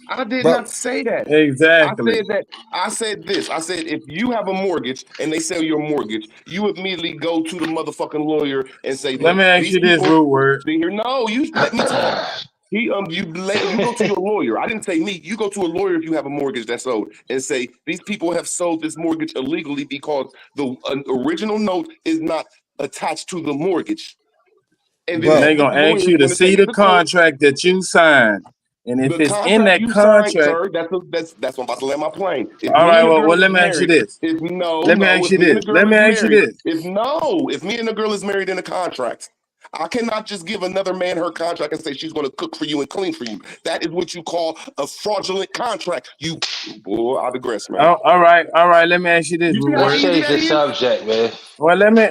[SPEAKER 18] I did
[SPEAKER 1] bro.
[SPEAKER 18] not say that.
[SPEAKER 6] exactly.
[SPEAKER 18] I said this. I said if you have a mortgage and they sell your mortgage, you immediately go to the motherfucking lawyer and say,
[SPEAKER 6] Let
[SPEAKER 18] look,
[SPEAKER 6] me ask
[SPEAKER 18] these
[SPEAKER 6] you this,
[SPEAKER 18] people
[SPEAKER 6] root word.
[SPEAKER 18] see here. No, you let me talk. You go to your lawyer. I didn't say me. You go to a lawyer if you have a mortgage that's sold and say these people have sold this mortgage illegally because the original note is not attached to the mortgage. And then
[SPEAKER 6] And
[SPEAKER 1] Bro,
[SPEAKER 6] they
[SPEAKER 18] the
[SPEAKER 6] gonna ask
[SPEAKER 18] lawyer is
[SPEAKER 6] you to
[SPEAKER 18] going to take
[SPEAKER 6] see
[SPEAKER 18] it
[SPEAKER 6] the
[SPEAKER 18] to court.
[SPEAKER 6] contract that you signed. And if
[SPEAKER 18] The
[SPEAKER 6] it's in
[SPEAKER 18] contract
[SPEAKER 6] that
[SPEAKER 18] you signed,
[SPEAKER 6] contract,
[SPEAKER 18] sir, that's what I'm about to land my plane. If
[SPEAKER 6] all
[SPEAKER 18] me
[SPEAKER 6] right,
[SPEAKER 18] and a
[SPEAKER 6] well,
[SPEAKER 18] girl
[SPEAKER 6] let
[SPEAKER 18] is
[SPEAKER 6] me ask you
[SPEAKER 18] married,
[SPEAKER 6] this.
[SPEAKER 18] if me and a
[SPEAKER 6] Let me
[SPEAKER 18] girl is
[SPEAKER 6] ask you
[SPEAKER 18] married,
[SPEAKER 6] this.
[SPEAKER 18] if me and a girl is married in a contract, I cannot just give another man her contract and say she's going to cook for you and clean for you. That is what you call a fraudulent contract. You, boy, I digress, man.
[SPEAKER 6] All right. Let me ask you this,
[SPEAKER 18] You see
[SPEAKER 6] root
[SPEAKER 18] how
[SPEAKER 20] Let's
[SPEAKER 6] word.
[SPEAKER 18] easy
[SPEAKER 20] change
[SPEAKER 18] that
[SPEAKER 20] the
[SPEAKER 18] is?
[SPEAKER 20] subject, man.
[SPEAKER 6] Well, let me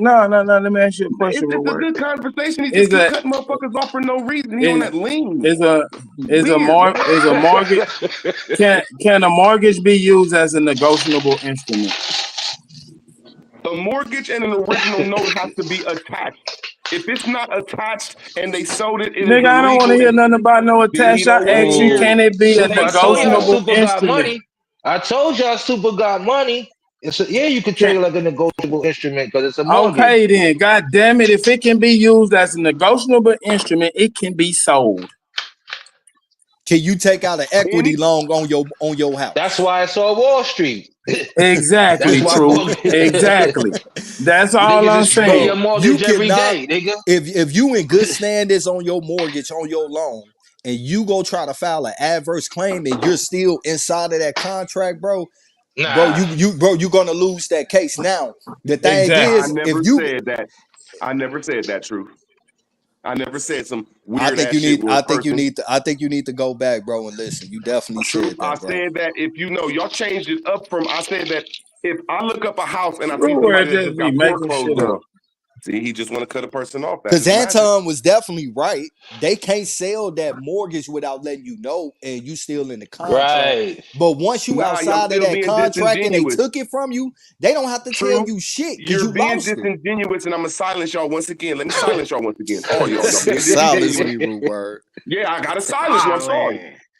[SPEAKER 6] no. Let me ask you a question,
[SPEAKER 18] It's
[SPEAKER 6] root
[SPEAKER 18] just a
[SPEAKER 6] word.
[SPEAKER 18] good conversation. He just
[SPEAKER 6] Is
[SPEAKER 18] keep
[SPEAKER 6] a
[SPEAKER 18] cutting motherfuckers off for no reason. He on
[SPEAKER 6] is
[SPEAKER 18] that lean.
[SPEAKER 6] is a
[SPEAKER 18] Weird, man.
[SPEAKER 6] mortgage can a mortgage be used as a negotiable instrument?
[SPEAKER 18] A mortgage and an original note has to be attached. If it's not attached and they sold it, it is
[SPEAKER 6] Nigga, I don't want to
[SPEAKER 18] illegal.
[SPEAKER 6] hear nothing about no
[SPEAKER 18] See, he
[SPEAKER 6] attached. I
[SPEAKER 18] don't want to
[SPEAKER 6] asked you,
[SPEAKER 18] hear it.
[SPEAKER 6] can it be a
[SPEAKER 20] Super, I told y'all
[SPEAKER 6] negotiable
[SPEAKER 20] Super got
[SPEAKER 6] instrument?
[SPEAKER 20] money. I told y'all Super got money. Yeah, you could
[SPEAKER 6] Can,
[SPEAKER 20] trade it like a negotiable instrument because it's a mortgage.
[SPEAKER 6] okay then, god damn it, if it can be used as a negotiable instrument, it can be sold.
[SPEAKER 1] can you take out an equity
[SPEAKER 18] Any
[SPEAKER 1] loan on your
[SPEAKER 20] That's
[SPEAKER 1] house?
[SPEAKER 20] why it's on Wall Street. That's
[SPEAKER 6] Exactly,
[SPEAKER 20] why
[SPEAKER 6] true. Exactly. That's all
[SPEAKER 20] niggas
[SPEAKER 6] I'm
[SPEAKER 20] is paying
[SPEAKER 6] saying.
[SPEAKER 20] your
[SPEAKER 1] Bro, you
[SPEAKER 20] mortgage every
[SPEAKER 1] cannot
[SPEAKER 20] day, nigga.
[SPEAKER 1] if you in good standings on your mortgage on your loan and you go try to file an adverse claim and you're still inside of that contract, bro,
[SPEAKER 20] Nah.
[SPEAKER 1] you're gonna lose that case. Now, the thing
[SPEAKER 18] I
[SPEAKER 6] Exactly.
[SPEAKER 1] is, if
[SPEAKER 18] never
[SPEAKER 1] you
[SPEAKER 18] said that. I never said that, Truth. I never said some
[SPEAKER 1] I
[SPEAKER 18] weird
[SPEAKER 1] think
[SPEAKER 18] ass
[SPEAKER 1] you
[SPEAKER 18] shit
[SPEAKER 1] need
[SPEAKER 18] where
[SPEAKER 1] I
[SPEAKER 18] a
[SPEAKER 1] think you
[SPEAKER 18] person.
[SPEAKER 1] need to I think you need to go back, bro, and listen. You definitely
[SPEAKER 18] Truth,
[SPEAKER 1] said
[SPEAKER 18] I
[SPEAKER 1] that, bro.
[SPEAKER 18] said that if you know, y'all changed it up from. I said that if I look up a house and I see
[SPEAKER 6] Rumor
[SPEAKER 18] somebody that
[SPEAKER 6] just
[SPEAKER 18] just
[SPEAKER 6] be
[SPEAKER 18] got
[SPEAKER 6] making
[SPEAKER 18] foreclosed
[SPEAKER 6] shit up.
[SPEAKER 18] on, see, he just want to cut a person off. That's
[SPEAKER 1] Because
[SPEAKER 18] his magic.
[SPEAKER 1] Anton was definitely right. They can't sell that mortgage without letting you know, and you still in the contract.
[SPEAKER 20] Right.
[SPEAKER 1] But once you
[SPEAKER 18] Nah, y'all
[SPEAKER 1] outside of
[SPEAKER 18] still
[SPEAKER 1] that
[SPEAKER 18] being
[SPEAKER 1] contract and they
[SPEAKER 18] disingenuous.
[SPEAKER 1] took it from you, they don't have to tell
[SPEAKER 18] True.
[SPEAKER 1] you shit because
[SPEAKER 18] You're
[SPEAKER 1] you
[SPEAKER 18] being
[SPEAKER 1] lost it.
[SPEAKER 18] disingenuous, and I'm gonna silence y'all once again. Let me silence y'all once again. All y'all being
[SPEAKER 1] Silence
[SPEAKER 18] disingenuous.
[SPEAKER 1] me, root word.
[SPEAKER 18] Yeah, I gotta silence you. I'm sorry.
[SPEAKER 21] Silent.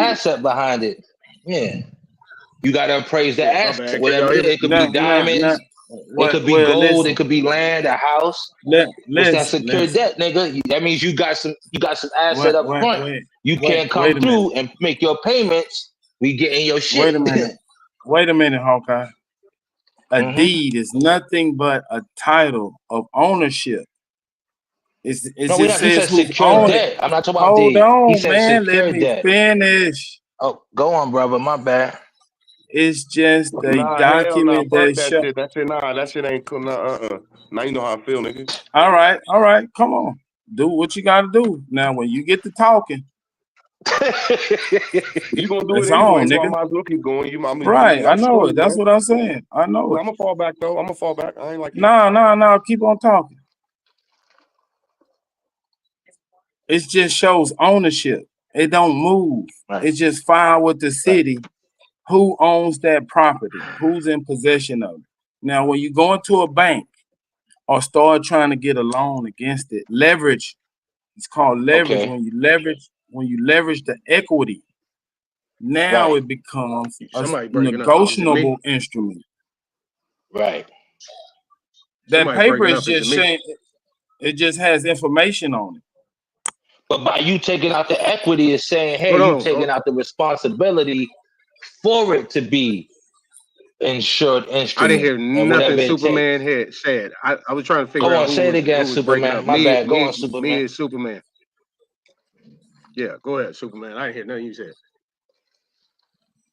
[SPEAKER 20] asset behind it. Yeah. You gotta appraise the
[SPEAKER 21] Yeah, my
[SPEAKER 20] asset,
[SPEAKER 21] bad.
[SPEAKER 20] whatever it is. It could be diamonds, It could be
[SPEAKER 6] Well,
[SPEAKER 20] gold,
[SPEAKER 6] listen.
[SPEAKER 20] it could be land, a house. What's that secured debt, nigga? That means you got some asset up front. You can't come
[SPEAKER 6] wait a minute.
[SPEAKER 20] through and make your payments. We getting your shit.
[SPEAKER 6] Wait a minute, Hawkeye. A deed is nothing but a title of ownership. It just
[SPEAKER 20] he
[SPEAKER 6] says
[SPEAKER 20] said
[SPEAKER 6] who
[SPEAKER 20] secured
[SPEAKER 6] owns
[SPEAKER 20] debt.
[SPEAKER 6] it.
[SPEAKER 20] I'm not talking about
[SPEAKER 6] Hold
[SPEAKER 20] deed. He
[SPEAKER 6] on,
[SPEAKER 20] said
[SPEAKER 6] man. Let
[SPEAKER 20] secured
[SPEAKER 6] me
[SPEAKER 20] debt.
[SPEAKER 6] finish.
[SPEAKER 20] Oh, go on, brother. My bad.
[SPEAKER 6] It's just a
[SPEAKER 18] Nah, hell nah,
[SPEAKER 6] document
[SPEAKER 18] fuck
[SPEAKER 6] that
[SPEAKER 18] that
[SPEAKER 6] shows.
[SPEAKER 18] shit. That shit ain't cool. Nah, Now you know how I feel, nigga.
[SPEAKER 6] All right. Come on. Do what you got to do. Now, when you get to talking,
[SPEAKER 18] you gonna do
[SPEAKER 6] it's
[SPEAKER 18] it anyway,
[SPEAKER 6] on,
[SPEAKER 18] so I
[SPEAKER 6] nigga.
[SPEAKER 18] might as well keep going.
[SPEAKER 6] Right. I know it. That's
[SPEAKER 18] man.
[SPEAKER 6] what I'm saying. I know it.
[SPEAKER 18] I'm gonna fall back though. I ain't like you.
[SPEAKER 6] No. Keep on talking. It just shows ownership. It don't move.
[SPEAKER 20] Right.
[SPEAKER 6] It just filed with the city. Who owns that property? Who's in possession of it? Now, when you go into a bank or start trying to get a loan against it, leverage. It's called leverage.
[SPEAKER 20] Okay.
[SPEAKER 6] When you leverage the equity, now it becomes a negotiable instrument.
[SPEAKER 20] Right.
[SPEAKER 6] That
[SPEAKER 21] Somebody
[SPEAKER 6] paper
[SPEAKER 21] breaking
[SPEAKER 6] is
[SPEAKER 21] up, is it
[SPEAKER 6] just
[SPEAKER 21] me?
[SPEAKER 6] saying it just has information on it.
[SPEAKER 20] But by you taking out the equity, is saying, hey,
[SPEAKER 21] Hold
[SPEAKER 20] you
[SPEAKER 21] on.
[SPEAKER 20] taking out the responsibility for it to be insured instrument.
[SPEAKER 21] I didn't hear
[SPEAKER 20] and
[SPEAKER 21] nothing
[SPEAKER 20] whatever it
[SPEAKER 21] Superman
[SPEAKER 20] takes.
[SPEAKER 21] had said. I was trying to figure
[SPEAKER 20] Go
[SPEAKER 21] out
[SPEAKER 20] on, say it again,
[SPEAKER 21] who was breaking up.
[SPEAKER 20] Superman. My bad. Go on, Superman.
[SPEAKER 21] Me is Superman. Yeah, go ahead, Superman. I didn't hear nothing you said.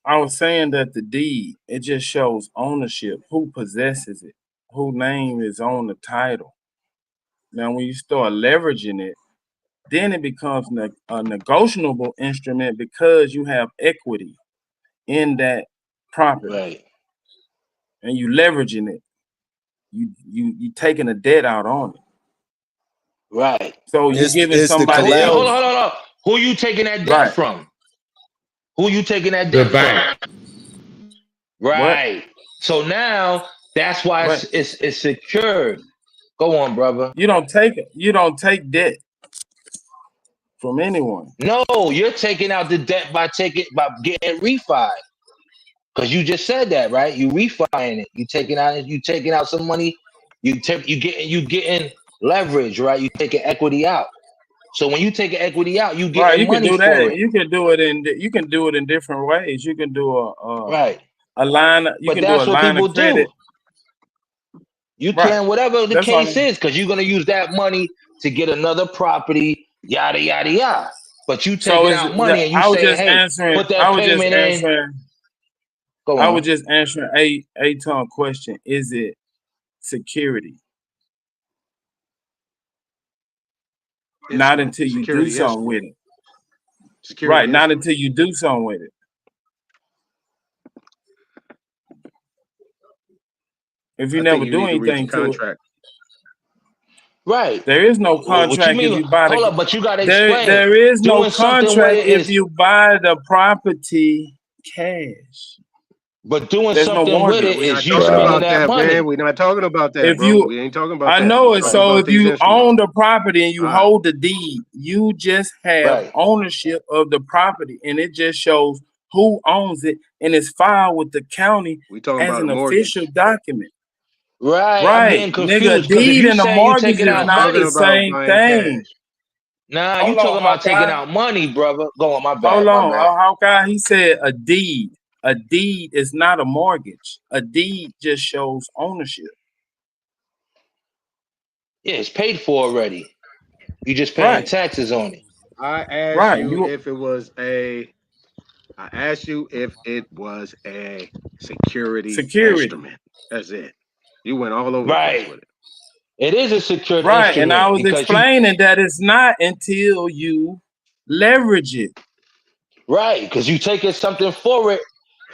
[SPEAKER 6] I was saying that the deed, it just shows ownership, who possesses it, whose name is on the title. Now, when you start leveraging it, then it becomes a negotiable instrument because you have equity in that property.
[SPEAKER 20] Right.
[SPEAKER 6] And you leveraging it. You taking a debt out on it.
[SPEAKER 20] Right.
[SPEAKER 6] So you're giving somebody else.
[SPEAKER 20] Hold on. Who you taking that debt from? Who you taking that debt from? Right. So now that's why it's secured. Go on, brother.
[SPEAKER 6] You don't take debt from anyone.
[SPEAKER 20] No, you're taking out the debt by getting it refied. Because you just said that, right? You refining it. You taking out some money. You getting leverage, right? You taking equity out. So when you take equity out, you getting
[SPEAKER 6] you
[SPEAKER 20] money
[SPEAKER 6] can do
[SPEAKER 20] for
[SPEAKER 6] that.
[SPEAKER 20] it.
[SPEAKER 6] You can do it in different ways. You can do a line. You can do a line of credit.
[SPEAKER 20] You can, whatever the case is, because you're gonna use that money to get another property, yada yada yada. But you taking out money and you saying, hey, put that payment in. Go on.
[SPEAKER 6] I was just answering a ton question. Is it security? Not until you do something with it. Right, not until you do something with it. If you never do anything to it.
[SPEAKER 20] Right.
[SPEAKER 6] There is no contract if you buy the.
[SPEAKER 20] Hold up, but you gotta explain.
[SPEAKER 6] There is no contract if you buy the property cash.
[SPEAKER 20] But doing
[SPEAKER 6] There's no
[SPEAKER 20] something with it is you spending that money.
[SPEAKER 21] Man. We're not talking about that,
[SPEAKER 6] If
[SPEAKER 21] bro. We ain't talking about that.
[SPEAKER 6] I know it. So if you own the property and you hold the deed, you just have ownership of the property, and it just shows who owns it, and it's filed with the county as an official document.
[SPEAKER 20] Right. I'm getting confused.
[SPEAKER 6] Nigga, deed and a mortgage is not the same thing.
[SPEAKER 20] Nah, you talking about taking out money, brother. Go on, my bad.
[SPEAKER 6] Hold on. Hawkeye, he said a deed. A deed is not a mortgage. A deed just shows ownership.
[SPEAKER 20] Yeah, it's paid for already. You just paying taxes on it.
[SPEAKER 21] I asked you if it was a security instrument. That's it. You went all over the place with it.
[SPEAKER 20] It is a secured
[SPEAKER 6] instrument. And I was
[SPEAKER 20] because
[SPEAKER 6] explaining that it's not until you leverage it.
[SPEAKER 20] Right, because you taking something for it.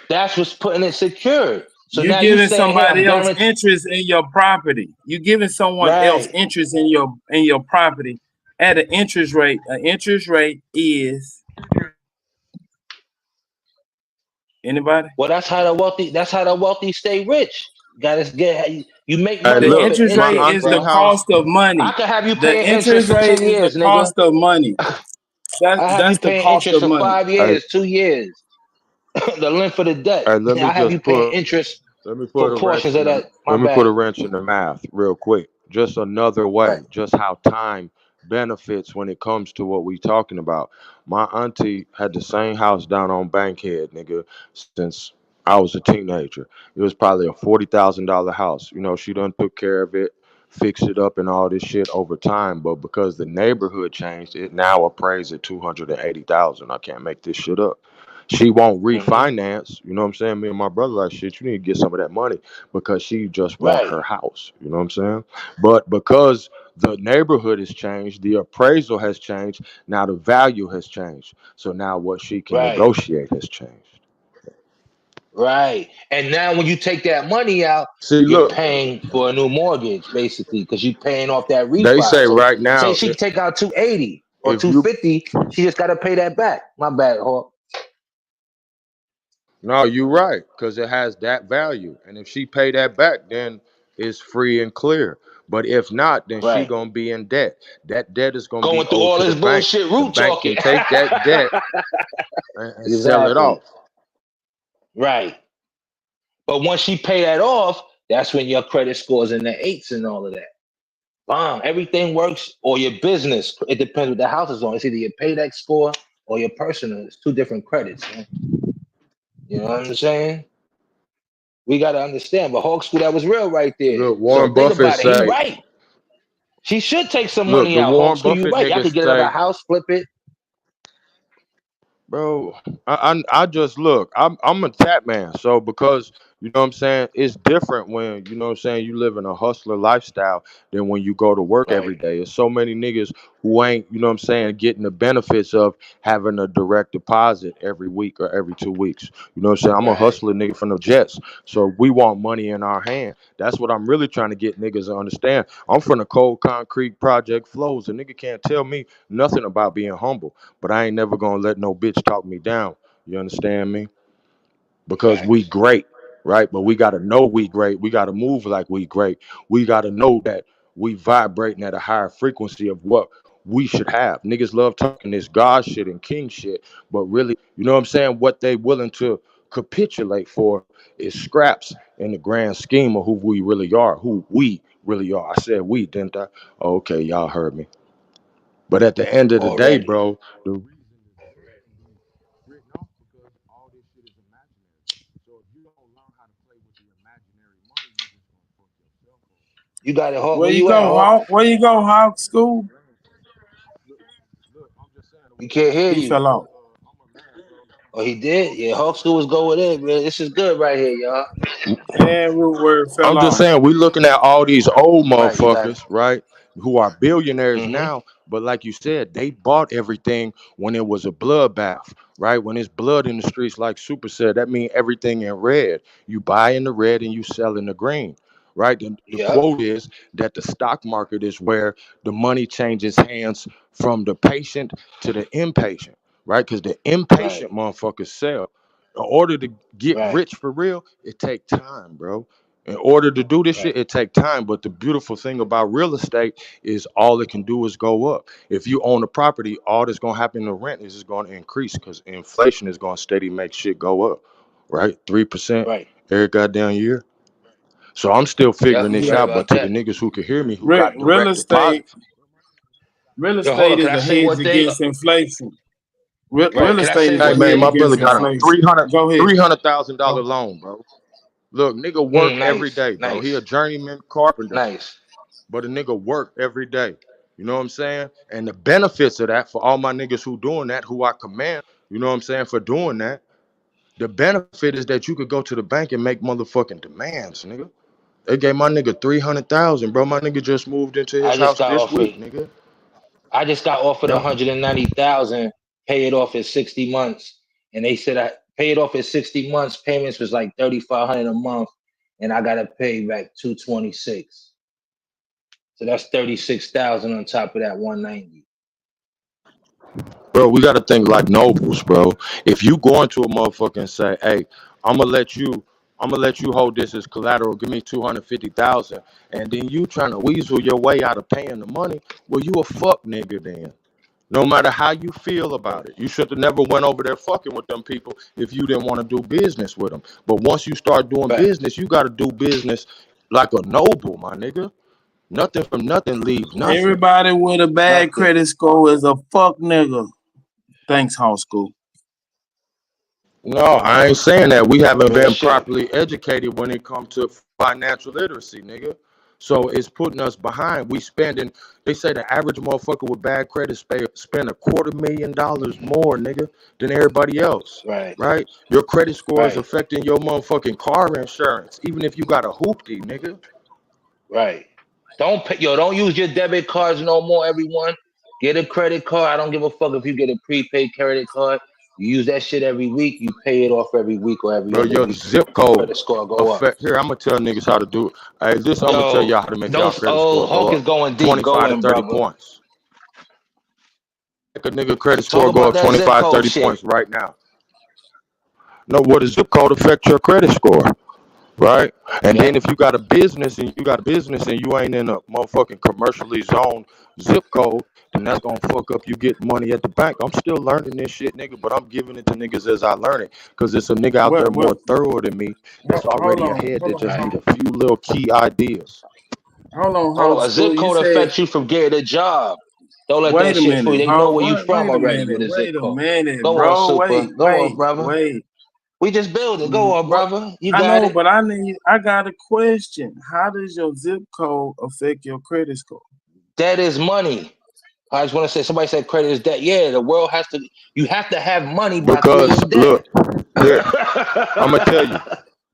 [SPEAKER 20] That's what's putting it secured. So
[SPEAKER 6] you're
[SPEAKER 20] now
[SPEAKER 6] giving
[SPEAKER 20] you saying,
[SPEAKER 6] somebody else interest in your property. You're giving someone else interest in your property at an interest rate. An interest rate is anybody?
[SPEAKER 20] Well, that's how the wealthy stay rich. You make money.
[SPEAKER 6] The interest rate is the cost of money.
[SPEAKER 20] I could have you
[SPEAKER 6] the
[SPEAKER 20] paying
[SPEAKER 6] interest
[SPEAKER 20] for
[SPEAKER 6] rate
[SPEAKER 20] 10 years,
[SPEAKER 6] is the cost of money. That's the cost
[SPEAKER 20] interest
[SPEAKER 6] of money.
[SPEAKER 20] 5 years, 2 years. The length of the debt. I have you paying interest
[SPEAKER 2] Let me
[SPEAKER 20] for
[SPEAKER 2] put a
[SPEAKER 20] portions
[SPEAKER 2] wrench in
[SPEAKER 20] of
[SPEAKER 2] the
[SPEAKER 20] that. My
[SPEAKER 2] let me put a
[SPEAKER 20] bad.
[SPEAKER 2] wrench in the math real quick. Just another
[SPEAKER 20] Right.
[SPEAKER 2] way, just how time benefits when it comes to what we talking about. My auntie had the same house down on Bankhead, nigga, since I was a teenager. It was probably a $40,000 house. You know, she done took care of it, fixed it up, and all this shit over time. But because the neighborhood changed, it now appraised at 280,000. I can't make this shit up. She won't
[SPEAKER 20] Mm-hmm.
[SPEAKER 2] refinance. You know what I'm saying? Me and my brother like shit. You need to get some of that money because she just want
[SPEAKER 20] Right.
[SPEAKER 2] her house. You know what I'm saying? But because the neighborhood has changed, the appraisal has changed. Now the value has changed. So now what she can
[SPEAKER 20] Right.
[SPEAKER 2] negotiate has changed.
[SPEAKER 20] Right. And now when you take that money out,
[SPEAKER 2] See,
[SPEAKER 20] you're
[SPEAKER 2] look,
[SPEAKER 20] paying for a new mortgage, basically, because you're paying off that
[SPEAKER 2] they
[SPEAKER 20] refi.
[SPEAKER 2] say
[SPEAKER 20] So
[SPEAKER 2] right
[SPEAKER 20] say
[SPEAKER 2] now,
[SPEAKER 20] she take out 280 or
[SPEAKER 2] if you
[SPEAKER 20] 250, she just gotta pay that back. My bad, Hawk.
[SPEAKER 2] no, you're right, because it has that value. And if she pay that back, then it's free and clear. But if not, then she
[SPEAKER 20] Right.
[SPEAKER 2] gonna be in debt. That debt is gonna be
[SPEAKER 20] Going through
[SPEAKER 2] owed
[SPEAKER 20] all
[SPEAKER 2] to the
[SPEAKER 20] this
[SPEAKER 2] bank.
[SPEAKER 20] bullshit
[SPEAKER 2] The
[SPEAKER 20] root
[SPEAKER 2] bank
[SPEAKER 20] talking.
[SPEAKER 2] can take that debt and sell it
[SPEAKER 20] Exactly.
[SPEAKER 2] off.
[SPEAKER 20] Right. But once she pay that off, that's when your credit scores in the eights and all of that. Bomb. Everything works, or your business. It depends what the house is on. It's either your paydex score or your personal. It's two different credits, man. You know what I'm saying? We gotta understand. But Hawk School, that was real right there.
[SPEAKER 2] Look,
[SPEAKER 20] So
[SPEAKER 2] Warren
[SPEAKER 20] think
[SPEAKER 2] Buffett
[SPEAKER 20] about it. He
[SPEAKER 2] say,
[SPEAKER 20] right. She should take some
[SPEAKER 2] look,
[SPEAKER 20] money
[SPEAKER 2] the
[SPEAKER 20] out. Hawk
[SPEAKER 2] Warren
[SPEAKER 20] School, you
[SPEAKER 2] Buffett
[SPEAKER 20] right. Y'all
[SPEAKER 2] niggas
[SPEAKER 20] could get another
[SPEAKER 2] say,
[SPEAKER 20] house, flip it.
[SPEAKER 2] bro, I just look. I'm a tap man. So because you know what I'm saying, it's different when you know what I'm saying you live in a hustler lifestyle than when you go to work
[SPEAKER 20] Right.
[SPEAKER 2] every day. There's so many niggas who ain't you know what I'm saying getting the benefits of having a direct deposit every week or every 2 weeks. You know what I'm saying? I'm a
[SPEAKER 20] Right.
[SPEAKER 2] hustler nigga from the Jets, so we want money in our hand. That's what I'm really trying to get niggas to understand. I'm from the cold concrete project flows. A nigga can't tell me nothing about being humble, but I ain't never gonna let no bitch talk me down. You understand me? Because we
[SPEAKER 20] Facts.
[SPEAKER 2] great, right? But we gotta know we great. We gotta move like we great. We gotta know that we vibrating at a higher frequency of what we should have. Niggas love talking this God shit and king shit, but really, you know what I'm saying? What they willing to capitulate for is scraps in the grand scheme of who we really are, who we really are. I said we, didn't I? Okay, y'all heard me. But at the end of the day,
[SPEAKER 20] Already.
[SPEAKER 2] bro, the reason written off because all this shit is imaginary. So if you don't learn how to play with the imaginary money, you just gonna fuck yourself over.
[SPEAKER 20] You got it, Hawk.
[SPEAKER 6] Where
[SPEAKER 20] Where
[SPEAKER 6] you
[SPEAKER 20] you at,
[SPEAKER 6] go,
[SPEAKER 20] Hawk?
[SPEAKER 6] Hawk? Where you go, Hawk School?
[SPEAKER 2] Look, I'm just saying the
[SPEAKER 20] You
[SPEAKER 2] world
[SPEAKER 20] can't hear
[SPEAKER 6] He
[SPEAKER 20] you.
[SPEAKER 6] fell off.
[SPEAKER 2] I'm a man, bro.
[SPEAKER 20] Oh, he did? Yeah, Hawk School was going in, man. This is good right here, y'all.
[SPEAKER 6] And root word fell
[SPEAKER 2] I'm just
[SPEAKER 6] off.
[SPEAKER 2] saying we looking at all these old
[SPEAKER 20] Right, you got it.
[SPEAKER 2] motherfuckers, right? Who are billionaires
[SPEAKER 20] Mm-hmm.
[SPEAKER 2] now, but like you said, they bought everything when it was a bloodbath, right? When it's blood in the streets, like Super said, that means everything in red. You buy in the red and you sell in the green, right? The
[SPEAKER 20] Yep.
[SPEAKER 2] quote is that the stock market is where the money changes hands from the patient to the impatient, right? Because the
[SPEAKER 20] Right.
[SPEAKER 2] impatient motherfuckers sell. In order to get
[SPEAKER 20] Right.
[SPEAKER 2] rich for real, it take time, bro. In order to do this
[SPEAKER 20] Right.
[SPEAKER 2] shit, it take time. But the beautiful thing about real estate is all it can do is go up. If you own a property, all that's gonna happen to rent is just gonna increase because inflation is gonna steady make shit go up, right? 3%
[SPEAKER 20] Right.
[SPEAKER 2] every goddamn year. So I'm still
[SPEAKER 20] Yep,
[SPEAKER 2] figuring
[SPEAKER 20] you
[SPEAKER 2] this
[SPEAKER 20] right
[SPEAKER 6] Yeah.
[SPEAKER 2] out. But
[SPEAKER 20] about
[SPEAKER 2] to the
[SPEAKER 20] that.
[SPEAKER 2] niggas who can hear me, who
[SPEAKER 6] Real,
[SPEAKER 2] got
[SPEAKER 6] real
[SPEAKER 2] direct
[SPEAKER 6] estate,
[SPEAKER 2] deposits,
[SPEAKER 6] real
[SPEAKER 20] Yo, hold
[SPEAKER 6] estate
[SPEAKER 20] on. Can
[SPEAKER 6] is
[SPEAKER 20] I
[SPEAKER 6] a
[SPEAKER 20] say
[SPEAKER 6] hedge
[SPEAKER 20] one thing?
[SPEAKER 6] against inflation. Real,
[SPEAKER 20] Right.
[SPEAKER 6] real
[SPEAKER 20] Can I
[SPEAKER 6] estate
[SPEAKER 20] say
[SPEAKER 6] is
[SPEAKER 2] hey
[SPEAKER 6] a
[SPEAKER 20] one
[SPEAKER 2] man,
[SPEAKER 6] hedge
[SPEAKER 20] thing?
[SPEAKER 2] my brother
[SPEAKER 6] against
[SPEAKER 2] got a
[SPEAKER 6] inflation.
[SPEAKER 2] 300
[SPEAKER 6] Go ahead.
[SPEAKER 2] $300,000
[SPEAKER 6] Go.
[SPEAKER 2] loan, bro. Look, nigga work every
[SPEAKER 20] Nice.
[SPEAKER 2] day, bro. He a
[SPEAKER 20] Nice.
[SPEAKER 2] journeyman carpenter.
[SPEAKER 20] Nice.
[SPEAKER 2] But a nigga work every day. You know what I'm saying? And the benefits of that for all my niggas who doing that, who I command, you know what I'm saying, for doing that, the benefit is that you could go to the bank and make motherfucking demands, nigga. They gave my nigga 300,000, bro. My nigga just moved into
[SPEAKER 20] I
[SPEAKER 2] his
[SPEAKER 20] just
[SPEAKER 2] house
[SPEAKER 20] got
[SPEAKER 2] this week,
[SPEAKER 20] offered.
[SPEAKER 2] nigga.
[SPEAKER 20] I just got offered
[SPEAKER 2] Yeah.
[SPEAKER 20] 190,000. Pay it off in 60 months, and they said I pay it off in 60 months. Payments was like 3,500 a month, and I gotta pay back 226. So that's 36,000 on top of that 190.
[SPEAKER 2] Bro, we gotta think like nobles, bro. If you go into a motherfucker and say, hey, I'ma let you hold this as collateral, give me 250,000, and then you trying to weasel your way out of paying the money, well, you a fuck nigga then.
[SPEAKER 4] No matter how you feel about it, you should have never went over there fucking with them people if you didn't want to do business with them. But once you start doing business, you got to do business like a noble, my nigga. Nothing from nothing leaves nothing.
[SPEAKER 6] Everybody with a bad credit score is a fuck nigga. Thanks, high school.
[SPEAKER 4] No, I ain't saying that. We haven't
[SPEAKER 20] Real
[SPEAKER 4] been
[SPEAKER 20] shit.
[SPEAKER 4] properly educated when it comes to financial literacy, nigga. So it's putting us behind. We spending. They say the average motherfucker with bad credit spend $250,000 more, nigga, than everybody else.
[SPEAKER 20] Right.
[SPEAKER 4] Right? Your credit score is
[SPEAKER 20] Right.
[SPEAKER 4] affecting your motherfucking car insurance, even if you got a hoopty, nigga.
[SPEAKER 20] Right. Don't pay, don't use your debit cards no more, everyone. Get a credit card. I don't give a fuck if you get a prepaid credit card. You use that shit every week. You pay it off every week or every
[SPEAKER 4] Bro,
[SPEAKER 20] other
[SPEAKER 4] your
[SPEAKER 20] week.
[SPEAKER 4] zip code
[SPEAKER 20] Credit score go up.
[SPEAKER 4] affect. Here, I'm gonna tell niggas how to do it. Hey, this I'm gonna tell
[SPEAKER 20] Yo,
[SPEAKER 4] y'all how to make y'all
[SPEAKER 20] don't.
[SPEAKER 4] credit
[SPEAKER 20] Oh,
[SPEAKER 4] score go
[SPEAKER 20] Hulk is
[SPEAKER 4] up.
[SPEAKER 20] going deep.
[SPEAKER 4] 25
[SPEAKER 20] Go
[SPEAKER 4] to
[SPEAKER 20] in,
[SPEAKER 4] 30
[SPEAKER 20] brother.
[SPEAKER 4] points. Make a nigga credit
[SPEAKER 20] Talk
[SPEAKER 4] score go
[SPEAKER 20] about
[SPEAKER 4] up
[SPEAKER 20] that zip
[SPEAKER 4] 25,
[SPEAKER 20] code
[SPEAKER 4] 30
[SPEAKER 20] shit.
[SPEAKER 4] points right now. No, what does zip code affect your credit score? Right? And then if you got a business and you ain't in a motherfucking commercially zoned zip code, then that's gonna fuck up you getting money at the bank. I'm still learning this shit, nigga, but I'm giving it to niggas as I learn it. Cause it's a nigga out there more thorough than me that's already ahead that just need a few little key ideas.
[SPEAKER 6] Hold on,
[SPEAKER 20] Hold
[SPEAKER 6] high
[SPEAKER 20] on. A
[SPEAKER 6] school.
[SPEAKER 20] zip
[SPEAKER 6] You
[SPEAKER 20] code
[SPEAKER 6] said,
[SPEAKER 20] affects you from getting a job. Don't let
[SPEAKER 6] wait
[SPEAKER 20] that
[SPEAKER 6] a
[SPEAKER 20] shit fool you.
[SPEAKER 6] minute.
[SPEAKER 20] They know where you from
[SPEAKER 6] Wait a
[SPEAKER 20] already
[SPEAKER 6] minute.
[SPEAKER 20] with a zip
[SPEAKER 6] Wait a
[SPEAKER 20] code.
[SPEAKER 6] minute,
[SPEAKER 20] Go on,
[SPEAKER 6] bro.
[SPEAKER 20] Super. Go on, brother.
[SPEAKER 6] Wait.
[SPEAKER 20] We just building. Go on, brother. You
[SPEAKER 6] I
[SPEAKER 20] got
[SPEAKER 6] know,
[SPEAKER 20] it.
[SPEAKER 6] but I got a question. How does your zip code affect your credit score?
[SPEAKER 20] Debt is money. I just want to say, somebody said credit is debt. Yeah, the world has to. You have to have money by
[SPEAKER 4] Because
[SPEAKER 20] creating debt.
[SPEAKER 4] look, here, I'm gonna tell you.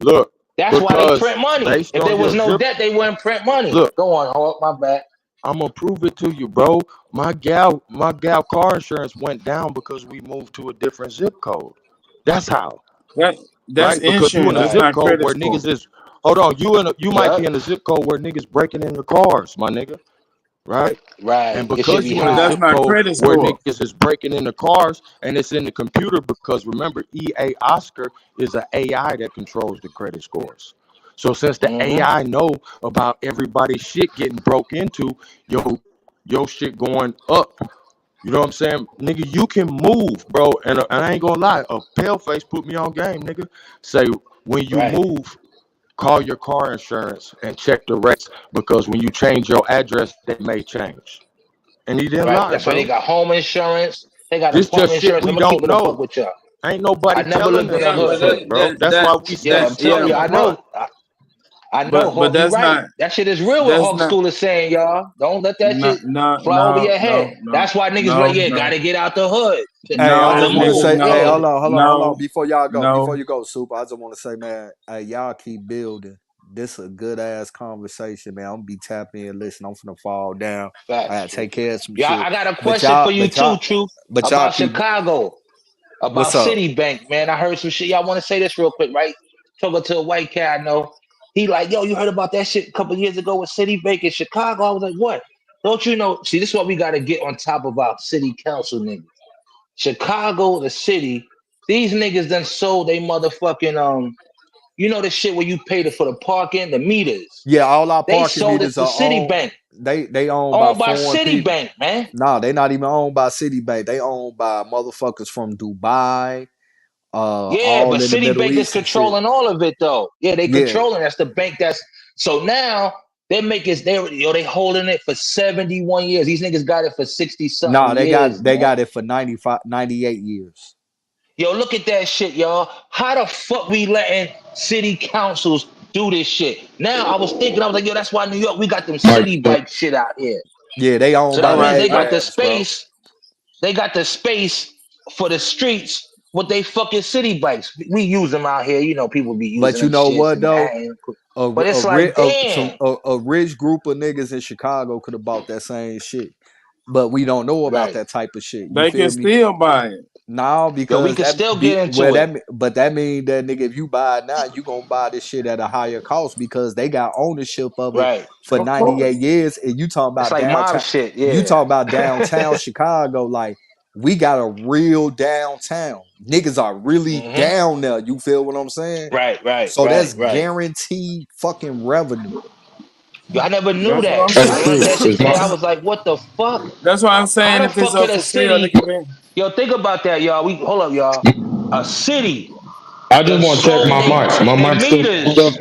[SPEAKER 4] Look,
[SPEAKER 20] That's why they
[SPEAKER 4] because
[SPEAKER 20] print money.
[SPEAKER 4] based
[SPEAKER 20] If
[SPEAKER 4] on
[SPEAKER 20] there was
[SPEAKER 4] your
[SPEAKER 20] no
[SPEAKER 4] zip,
[SPEAKER 20] debt, they wouldn't print money.
[SPEAKER 4] look,
[SPEAKER 20] Go on, Hawk. My bad.
[SPEAKER 4] I'm gonna prove it to you, bro. My gal car insurance went down because we moved to a different zip code. That's how.
[SPEAKER 6] That's
[SPEAKER 4] Right? Because you in
[SPEAKER 6] insurance.
[SPEAKER 4] a
[SPEAKER 6] That's
[SPEAKER 4] zip
[SPEAKER 6] not
[SPEAKER 4] code
[SPEAKER 6] credit
[SPEAKER 4] where
[SPEAKER 6] score.
[SPEAKER 4] niggas is hold on, you might be
[SPEAKER 20] Yep.
[SPEAKER 4] in a zip code where niggas breaking in the cars, my nigga. Right?
[SPEAKER 20] Right.
[SPEAKER 4] And
[SPEAKER 20] It should
[SPEAKER 4] because
[SPEAKER 20] be
[SPEAKER 4] you in a
[SPEAKER 6] But that's
[SPEAKER 20] high.
[SPEAKER 4] zip
[SPEAKER 6] not
[SPEAKER 4] code
[SPEAKER 6] credit
[SPEAKER 4] where
[SPEAKER 6] score.
[SPEAKER 4] niggas is breaking in the cars and it's in the computer, because remember, EA Oscar is an AI that controls the credit scores. So since the
[SPEAKER 20] Mm-hmm.
[SPEAKER 4] AI know about everybody's shit getting broke into, your shit going up. You know what I'm saying? Nigga, you can move, bro. And I ain't gonna lie, a pale face put me on game, nigga. Say, when you
[SPEAKER 20] Right.
[SPEAKER 4] move, call your car insurance and check the rates, because when you change your address, they may change. And he didn't
[SPEAKER 20] Right.
[SPEAKER 4] lie,
[SPEAKER 20] That's why they
[SPEAKER 4] bro.
[SPEAKER 20] got home insurance. They got
[SPEAKER 4] This just
[SPEAKER 20] apartment
[SPEAKER 4] shit
[SPEAKER 20] insurance.
[SPEAKER 4] we
[SPEAKER 20] I'm gonna keep
[SPEAKER 4] don't
[SPEAKER 20] it a buck
[SPEAKER 4] know.
[SPEAKER 20] with y'all.
[SPEAKER 4] Ain't
[SPEAKER 20] I
[SPEAKER 4] nobody
[SPEAKER 20] never
[SPEAKER 4] telling
[SPEAKER 20] lived in
[SPEAKER 4] us
[SPEAKER 20] a
[SPEAKER 6] Yeah,
[SPEAKER 4] this
[SPEAKER 20] hood.
[SPEAKER 6] but
[SPEAKER 4] shit, bro. That's why we
[SPEAKER 20] Yo,
[SPEAKER 4] saying
[SPEAKER 20] I'm
[SPEAKER 4] tell
[SPEAKER 20] telling you,
[SPEAKER 4] up
[SPEAKER 20] I
[SPEAKER 4] front.
[SPEAKER 20] know. I know,
[SPEAKER 6] but
[SPEAKER 20] Hawk. You
[SPEAKER 6] that's
[SPEAKER 20] right.
[SPEAKER 6] not
[SPEAKER 20] That shit is real. What
[SPEAKER 6] that's
[SPEAKER 20] Hawk
[SPEAKER 6] not
[SPEAKER 20] School is saying, y'all. Don't let that
[SPEAKER 6] no
[SPEAKER 20] shit fly over your head. That's why niggas be like, yeah,
[SPEAKER 6] no.
[SPEAKER 20] gotta get out the hood.
[SPEAKER 1] Hey, I
[SPEAKER 20] Gotta
[SPEAKER 1] just
[SPEAKER 6] No,
[SPEAKER 1] want to
[SPEAKER 6] nigga,
[SPEAKER 20] move.
[SPEAKER 1] say, hey,
[SPEAKER 20] Yeah.
[SPEAKER 1] hold on. Before y'all go,
[SPEAKER 6] no.
[SPEAKER 1] Super, I just want to say, man, hey, y'all keep building. This a good ass conversation, man. I'm gonna be tapping in, listen. I'm finna fall down. I
[SPEAKER 20] Facts,
[SPEAKER 1] gotta
[SPEAKER 20] Truth.
[SPEAKER 1] take care of some
[SPEAKER 20] Yeah,
[SPEAKER 1] shit.
[SPEAKER 20] I got a question for you too, Truth,
[SPEAKER 1] But y'all
[SPEAKER 20] about
[SPEAKER 1] keep.
[SPEAKER 20] Chicago, about
[SPEAKER 1] What's up?
[SPEAKER 20] Citibank, man. I heard some shit. Y'all want to say this real quick, right? Talking to a white cat I know. He like, yo, you heard about that shit a couple years ago with Citibank in Chicago? I was like, what? Don't you know? See, this is what we got to get on top of our city council niggas. Chicago, the city, these niggas done sold they motherfucking you know the shit where you paid for the parking, the meters.
[SPEAKER 1] Yeah, all our
[SPEAKER 20] They
[SPEAKER 1] parking
[SPEAKER 20] sold it
[SPEAKER 1] meters
[SPEAKER 20] to
[SPEAKER 1] are owned.
[SPEAKER 20] Citibank,
[SPEAKER 1] They owned by
[SPEAKER 20] owned by
[SPEAKER 1] foreign people.
[SPEAKER 20] Citibank, man.
[SPEAKER 1] Nah, they not even owned by Citibank. They owned by motherfuckers from Dubai,
[SPEAKER 20] Yeah, but
[SPEAKER 1] all in the Middle
[SPEAKER 20] Citibank is
[SPEAKER 1] East and shit.
[SPEAKER 20] controlling all of it though. Yeah, they
[SPEAKER 1] Yeah.
[SPEAKER 20] controlling. That's the bank that's so now they make it they holding it for 71 years. These niggas got it for 60 something
[SPEAKER 1] Nah,
[SPEAKER 20] years,
[SPEAKER 1] they
[SPEAKER 20] man.
[SPEAKER 1] got it for 95, 98 years.
[SPEAKER 20] Yo, look at that shit, y'all. How the fuck we letting city councils do this shit? Now I was thinking, I was like, yo, that's why New York, we got them city bike shit out here.
[SPEAKER 1] Yeah, they
[SPEAKER 20] So
[SPEAKER 1] owned by
[SPEAKER 20] that
[SPEAKER 6] All
[SPEAKER 1] the
[SPEAKER 20] means
[SPEAKER 6] right.
[SPEAKER 20] they got the
[SPEAKER 1] Arabs, bro.
[SPEAKER 20] space. They got the space for the streets with they fucking city bikes. We use them out here. You know, people be
[SPEAKER 1] But
[SPEAKER 20] using
[SPEAKER 1] you
[SPEAKER 20] them
[SPEAKER 1] know
[SPEAKER 20] shits
[SPEAKER 1] what
[SPEAKER 20] in
[SPEAKER 1] though?
[SPEAKER 20] Manhattan. But it's like, damn.
[SPEAKER 1] A rich group of niggas in Chicago could have bought that same shit, but we don't know about
[SPEAKER 20] Right.
[SPEAKER 1] that type of shit. You
[SPEAKER 6] They can
[SPEAKER 1] feel me?
[SPEAKER 6] still buy it.
[SPEAKER 1] No,
[SPEAKER 20] Yo, we
[SPEAKER 1] because
[SPEAKER 20] can still get into it.
[SPEAKER 1] that mean that nigga, if you buy it now, you gonna buy this shit at a higher cost because they got ownership of it
[SPEAKER 20] Right.
[SPEAKER 1] for
[SPEAKER 6] Of course.
[SPEAKER 1] 98 years. And you talking
[SPEAKER 20] It's
[SPEAKER 1] about
[SPEAKER 20] like mob
[SPEAKER 1] downtown,
[SPEAKER 20] shit.
[SPEAKER 1] you
[SPEAKER 20] Yeah.
[SPEAKER 1] talking about downtown Chicago, like we got a real downtown. Niggas are really
[SPEAKER 20] Mm-hmm.
[SPEAKER 1] down there. You feel what I'm saying?
[SPEAKER 20] Right, right,
[SPEAKER 1] So
[SPEAKER 20] right,
[SPEAKER 1] that's
[SPEAKER 20] right.
[SPEAKER 1] guaranteed fucking revenue.
[SPEAKER 20] Yo, I never knew
[SPEAKER 6] That's what I'm
[SPEAKER 20] that.
[SPEAKER 2] That's
[SPEAKER 20] I
[SPEAKER 6] saying.
[SPEAKER 2] true.
[SPEAKER 20] learned that shit
[SPEAKER 2] It's
[SPEAKER 20] today. I
[SPEAKER 2] my
[SPEAKER 20] was like, what the fuck?
[SPEAKER 6] That's why I'm
[SPEAKER 20] How
[SPEAKER 6] saying
[SPEAKER 20] the
[SPEAKER 6] if it's
[SPEAKER 20] fuck can
[SPEAKER 6] up
[SPEAKER 20] a
[SPEAKER 6] for sale,
[SPEAKER 20] city?
[SPEAKER 6] it can be.
[SPEAKER 20] Yo, think about that, y'all. Hold up, y'all. A city
[SPEAKER 2] I just
[SPEAKER 20] that
[SPEAKER 2] want to check
[SPEAKER 20] sold
[SPEAKER 2] my
[SPEAKER 20] they
[SPEAKER 2] mic. My
[SPEAKER 20] in
[SPEAKER 2] mic still
[SPEAKER 20] meters.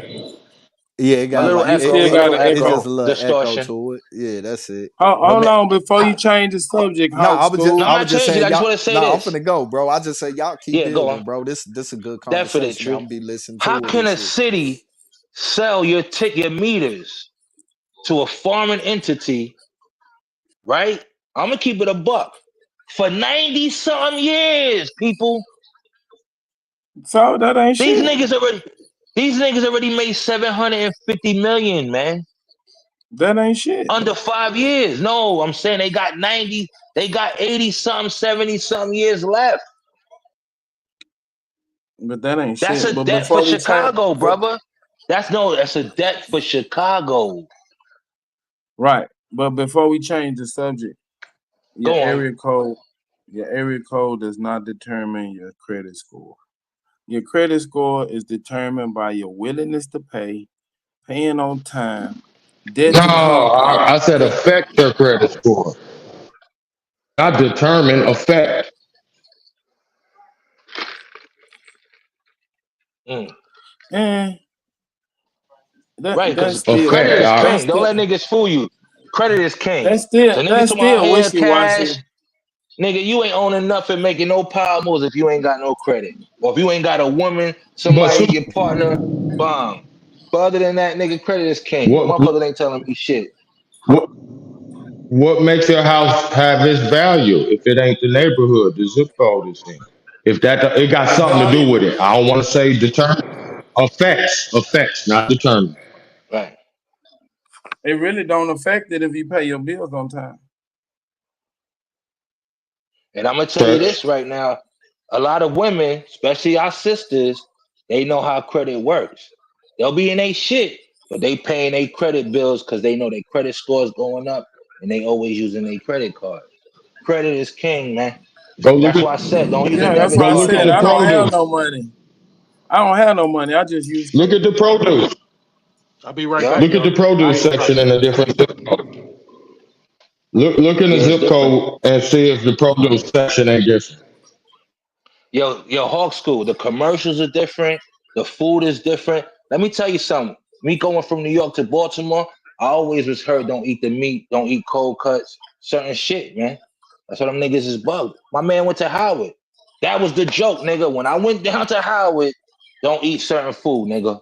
[SPEAKER 1] Yeah, it
[SPEAKER 20] A
[SPEAKER 1] got
[SPEAKER 20] little
[SPEAKER 1] like
[SPEAKER 6] You
[SPEAKER 20] echo,
[SPEAKER 6] still
[SPEAKER 20] a
[SPEAKER 6] got
[SPEAKER 20] little
[SPEAKER 6] an
[SPEAKER 1] it's
[SPEAKER 6] echo.
[SPEAKER 1] just
[SPEAKER 20] echo,
[SPEAKER 1] a little echo
[SPEAKER 20] distortion.
[SPEAKER 1] to it. Yeah, that's it. But
[SPEAKER 6] Hold
[SPEAKER 1] man,
[SPEAKER 6] on, before you change the subject,
[SPEAKER 1] no,
[SPEAKER 6] Hawk
[SPEAKER 20] No,
[SPEAKER 6] School.
[SPEAKER 20] I'm
[SPEAKER 1] I
[SPEAKER 20] not
[SPEAKER 1] was just
[SPEAKER 20] changing.
[SPEAKER 1] saying
[SPEAKER 20] I just
[SPEAKER 1] y'all.
[SPEAKER 20] want to say
[SPEAKER 1] No, I'm
[SPEAKER 20] this.
[SPEAKER 1] finna go, bro. I just say y'all keep
[SPEAKER 20] Yeah, go
[SPEAKER 1] building,
[SPEAKER 20] on.
[SPEAKER 1] bro. This a good
[SPEAKER 20] Definitely
[SPEAKER 1] conversation, man. I'm
[SPEAKER 20] true.
[SPEAKER 1] gonna be listening
[SPEAKER 20] How
[SPEAKER 1] to it and
[SPEAKER 20] can a
[SPEAKER 1] shit.
[SPEAKER 20] city sell your meters to a foreign entity, right? I'm gonna keep it a buck for 90 some years, people.
[SPEAKER 6] So that ain't
[SPEAKER 20] These
[SPEAKER 6] shit.
[SPEAKER 20] niggas already, these niggas already made 750 million, man,
[SPEAKER 6] That ain't shit.
[SPEAKER 20] under 5 years. No, I'm saying they got 90, they got 80 some, 70 some years left.
[SPEAKER 6] But that ain't
[SPEAKER 20] That's
[SPEAKER 6] shit.
[SPEAKER 20] a
[SPEAKER 6] But
[SPEAKER 20] debt for
[SPEAKER 6] before we change,
[SPEAKER 20] Chicago, brother. That's a debt for Chicago.
[SPEAKER 6] right. But before we change the subject, your
[SPEAKER 20] Go on.
[SPEAKER 6] area code, your area code does not determine your credit score. Your credit score is determined by your willingness to pay, paying on time, debt
[SPEAKER 2] no.
[SPEAKER 6] to compound.
[SPEAKER 2] I said affect your credit score, not determine. Affect.
[SPEAKER 20] Mm.
[SPEAKER 6] And
[SPEAKER 20] Right,
[SPEAKER 6] that's
[SPEAKER 20] because
[SPEAKER 6] still
[SPEAKER 20] credit
[SPEAKER 2] Affect.
[SPEAKER 20] is
[SPEAKER 6] that's
[SPEAKER 20] king. Don't
[SPEAKER 6] still
[SPEAKER 20] let niggas fool you. Credit is king. So niggas
[SPEAKER 6] that's
[SPEAKER 20] talking about
[SPEAKER 6] still
[SPEAKER 20] here
[SPEAKER 6] wishy washy.
[SPEAKER 20] cash. Nigga, you ain't owning nothing, making no power moves if you ain't got no credit. Or if you ain't got a woman,
[SPEAKER 2] But
[SPEAKER 20] somebody, your partner, bomb. But other than that, nigga, credit is king.
[SPEAKER 2] what
[SPEAKER 20] Motherfuckers ain't telling me shit.
[SPEAKER 2] what what makes your house have its value if it ain't the neighborhood, the zip code is in? If that it got
[SPEAKER 6] It
[SPEAKER 2] something to
[SPEAKER 6] don't
[SPEAKER 2] do with
[SPEAKER 6] even
[SPEAKER 2] it. I don't want to say determine. Affects, not determine.
[SPEAKER 20] Right.
[SPEAKER 6] it really don't affect it if you pay your bills on time.
[SPEAKER 20] And I'm gonna tell you
[SPEAKER 2] Okay.
[SPEAKER 20] this right now. A lot of women, especially our sisters, they know how credit works. They'll be in a shit, but they paying their credit bills because they know their credit scores going up and they always using their credit card. Credit is king, man.
[SPEAKER 2] Go look
[SPEAKER 20] That's why I
[SPEAKER 2] at
[SPEAKER 20] said don't use a
[SPEAKER 6] Yeah, that's
[SPEAKER 20] debit
[SPEAKER 6] why
[SPEAKER 2] go
[SPEAKER 6] I
[SPEAKER 20] card
[SPEAKER 2] look
[SPEAKER 20] to
[SPEAKER 2] at
[SPEAKER 6] said
[SPEAKER 2] the
[SPEAKER 20] open
[SPEAKER 6] I
[SPEAKER 20] a
[SPEAKER 6] don't have
[SPEAKER 20] card.
[SPEAKER 2] produce.
[SPEAKER 6] no money. I don't have no money. I just use
[SPEAKER 2] Look at the produce.
[SPEAKER 21] I'll be right
[SPEAKER 20] Yup.
[SPEAKER 21] back,
[SPEAKER 2] Look at the
[SPEAKER 21] y'all. I
[SPEAKER 2] produce
[SPEAKER 21] ain't trying
[SPEAKER 2] section
[SPEAKER 21] to
[SPEAKER 2] in a
[SPEAKER 21] yell.
[SPEAKER 2] different zip code. Look in the
[SPEAKER 20] Yeah, it's
[SPEAKER 2] zip
[SPEAKER 20] different.
[SPEAKER 2] code and see if the produce section ain't different.
[SPEAKER 20] Yo, Hawk School, the commercials are different, the food is different. Let me tell you something. Me going from New York to Baltimore, I always was heard don't eat the meat, don't eat cold cuts, certain shit, man. That's why them niggas is bugged. My man went to Howard. That was the joke, nigga. When I went down to Howard, don't eat certain food, nigga.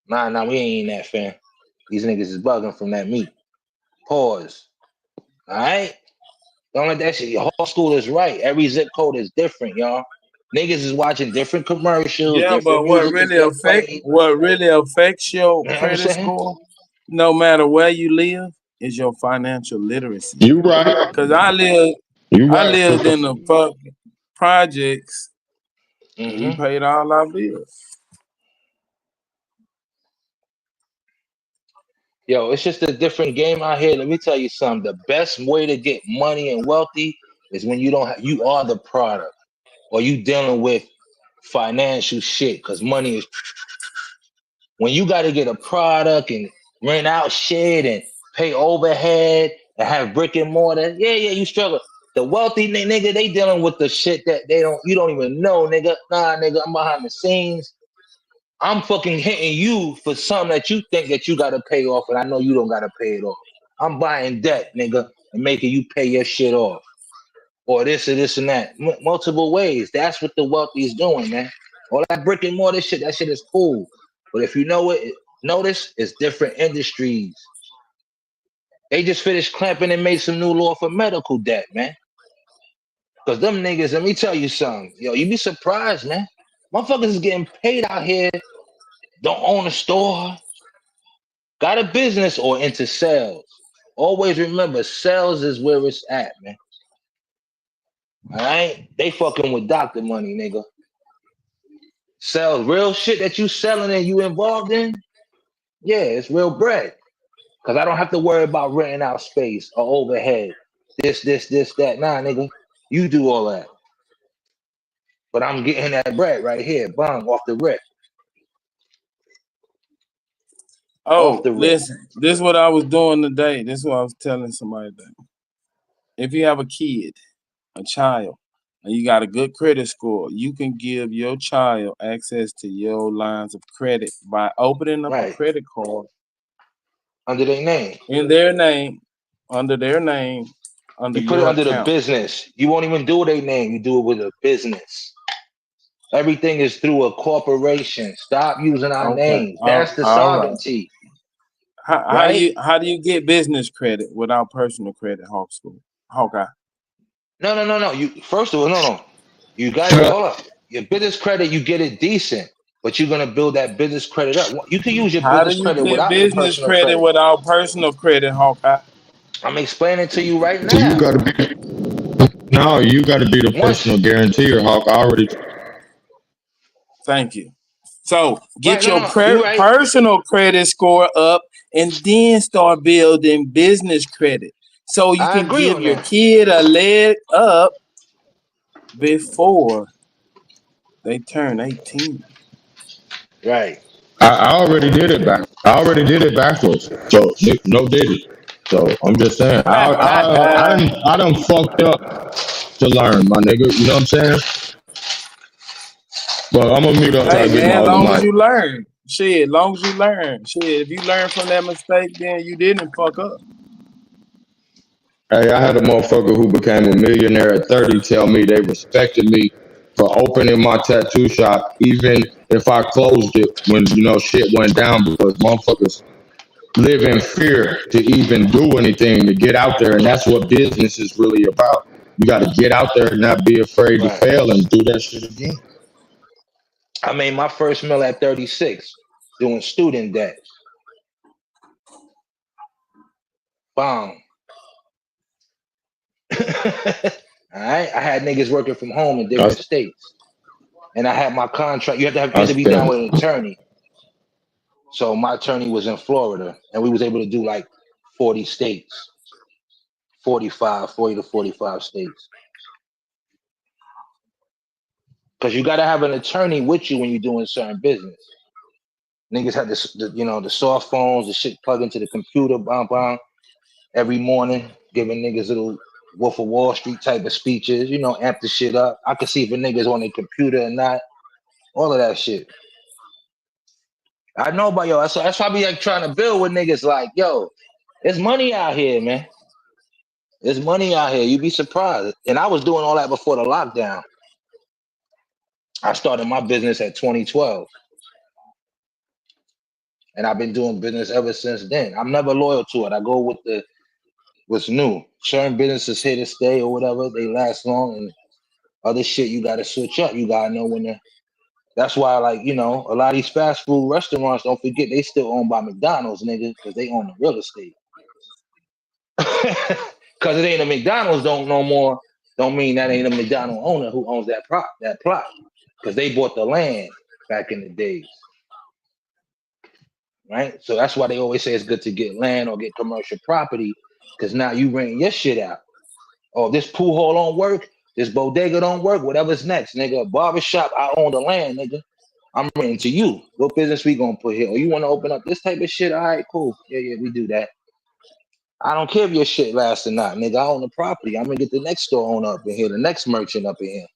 [SPEAKER 20] Nah, we ain't eating that, fam. These niggas is bugging from that meat. Pause. All right? Don't let that shit. Your whole school is right. Every zip code is different, y'all. Niggas is watching different commercials,
[SPEAKER 6] yeah,
[SPEAKER 20] different
[SPEAKER 6] but
[SPEAKER 20] music is getting played.
[SPEAKER 6] what really affects your
[SPEAKER 20] You know what I'm
[SPEAKER 6] credit
[SPEAKER 20] saying?
[SPEAKER 6] score, no matter where you live, is your financial literacy.
[SPEAKER 2] You right.
[SPEAKER 6] Cause
[SPEAKER 2] You
[SPEAKER 6] I
[SPEAKER 2] right.
[SPEAKER 6] lived in the projects and we
[SPEAKER 20] Mm-hmm.
[SPEAKER 6] paid all our bills.
[SPEAKER 20] Yo, it's just a different game out here. Let me tell you something. The best way to get money and wealthy is when you don't have, you are the product or you dealing with financial shit because money is when you got to get a product and rent out shit and pay overhead and have brick and mortar, you struggle. The wealthy nigga, they dealing with the shit that you don't even know, nigga. Nah, nigga, I'm behind the scenes. I'm fucking hitting you for something that you think that you gotta pay off, and I know you don't gotta pay it off. I'm buying debt, nigga, and making you pay your shit off, or this or this and that, multiple ways. That's what the wealthy is doing, man. All that brick and mortar shit, that shit is cool. But if you know it, notice it's different industries. They just finished clamping and made some new law for medical debt, man. Cause them niggas, let me tell you something, yo, you be surprised, man. Motherfuckers is getting paid out here. Don't own a store, got a business, or into sales. Always remember, sales is where it's at, man. All right, they fucking with doctor money, nigga. Sell real shit that you selling and you involved in. Yeah, it's real bread. Cause I don't have to worry about renting out space or overhead. This, that. Nah, nigga, you do all that. But I'm getting that bread right here, bang, off the rip.
[SPEAKER 6] Oh,
[SPEAKER 20] off the rip.
[SPEAKER 6] listen, this is what I was doing today. This is what I was telling somebody today. If you have a kid, a child, and you got a good credit score, you can give your child access to your lines of credit by opening up a
[SPEAKER 20] Right.
[SPEAKER 6] credit card
[SPEAKER 20] Under their name.
[SPEAKER 6] in their name, under their name, under
[SPEAKER 20] You put it
[SPEAKER 6] your
[SPEAKER 20] under the
[SPEAKER 6] account.
[SPEAKER 20] business. You won't even do their name. You do it with a business. Everything is through a corporation. Stop using our
[SPEAKER 6] Okay.
[SPEAKER 20] names. That's the
[SPEAKER 6] All right.
[SPEAKER 20] sovereignty,
[SPEAKER 6] How do
[SPEAKER 20] right?
[SPEAKER 6] you get business credit without personal credit, Hawkeye?
[SPEAKER 20] No. You first of all, no. You gotta hold up. Your business credit, you get it decent, but you're gonna build that business credit up. You can use your
[SPEAKER 6] How do
[SPEAKER 20] business
[SPEAKER 6] you
[SPEAKER 20] credit
[SPEAKER 6] get
[SPEAKER 20] without your
[SPEAKER 6] business
[SPEAKER 20] personal
[SPEAKER 6] credit
[SPEAKER 20] credit.
[SPEAKER 6] without personal credit, Hawkeye?
[SPEAKER 20] I'm explaining to you right
[SPEAKER 2] So you
[SPEAKER 20] now.
[SPEAKER 2] gotta be no, you gotta be the
[SPEAKER 20] Once
[SPEAKER 2] personal guarantor, Hawk. I already
[SPEAKER 6] Thank you. So
[SPEAKER 20] right,
[SPEAKER 6] get your
[SPEAKER 20] no, you're right.
[SPEAKER 6] personal credit score up and then start building business credit. So you
[SPEAKER 20] I
[SPEAKER 6] can
[SPEAKER 20] agree
[SPEAKER 6] give
[SPEAKER 20] on
[SPEAKER 6] your
[SPEAKER 20] that.
[SPEAKER 6] kid a leg up before they turn 18.
[SPEAKER 20] Right.
[SPEAKER 2] I already did it back. I already did it backwards. So no did it. So I'm just saying, I done fucked up to learn, my nigga. You know what I'm saying? But I'm gonna mute up till I
[SPEAKER 6] Hey
[SPEAKER 2] get my
[SPEAKER 6] man,
[SPEAKER 2] other
[SPEAKER 6] long as
[SPEAKER 2] mic.
[SPEAKER 6] you learn. Shit, long as you learn. Shit, if you learn from that mistake, then you didn't fuck up.
[SPEAKER 2] Hey, I had a motherfucker who became a millionaire at 30 tell me they respected me for opening my tattoo shop, even if I closed it when shit went down because motherfuckers live in fear to even do anything to get out there, and that's what business is really about. You got to get out there and not be afraid to
[SPEAKER 20] Right.
[SPEAKER 2] fail and do that shit again.
[SPEAKER 20] I made my first meal at 36 doing student debt. Bomb. All right. I had niggas working from home in
[SPEAKER 2] I,
[SPEAKER 20] different states. And I had my contract. You
[SPEAKER 2] I
[SPEAKER 20] had to be down
[SPEAKER 2] spent
[SPEAKER 20] with an attorney. So my attorney was in Florida and we was able to do like 40 states, 40 to 45 states. Because you got to have an attorney with you when you're doing certain business. Niggas had the soft phones, the shit plug into the computer, every morning, giving niggas little Wolf of Wall Street type of speeches, amp the shit up. I could see if a nigga's on a computer or not, all of that shit. I know about yo. That's why I be like trying to build with niggas like, yo, there's money out here, man. There's money out here. You'd be surprised. And I was doing all that before the lockdown. I started my business at 2012. And I've been doing business ever since then. I'm never loyal to it. I go with what's new. Certain businesses here to stay or whatever, they last long, and other shit you gotta switch up. You gotta know when to. That's why, like, a lot of these fast food restaurants, don't forget, they still owned by McDonald's, nigga, because they own the real estate. Because it ain't a McDonald's no more, don't mean that ain't a McDonald's owner who owns that plot. Because they bought the land back in the days. Right? So that's why they always say it's good to get land or get commercial property, because now you rent your shit out. Oh, this pool hall don't work, this bodega don't work, whatever's next, nigga. Barbershop, I own the land, nigga. I'm renting to you. What business we gonna put here? Oh, you want to open up this type of shit? All right, cool. Yeah, we do that. I don't care if your shit lasts or not, nigga. I own the property. I'm gonna get the next store owner up in here, the next merchant up in here.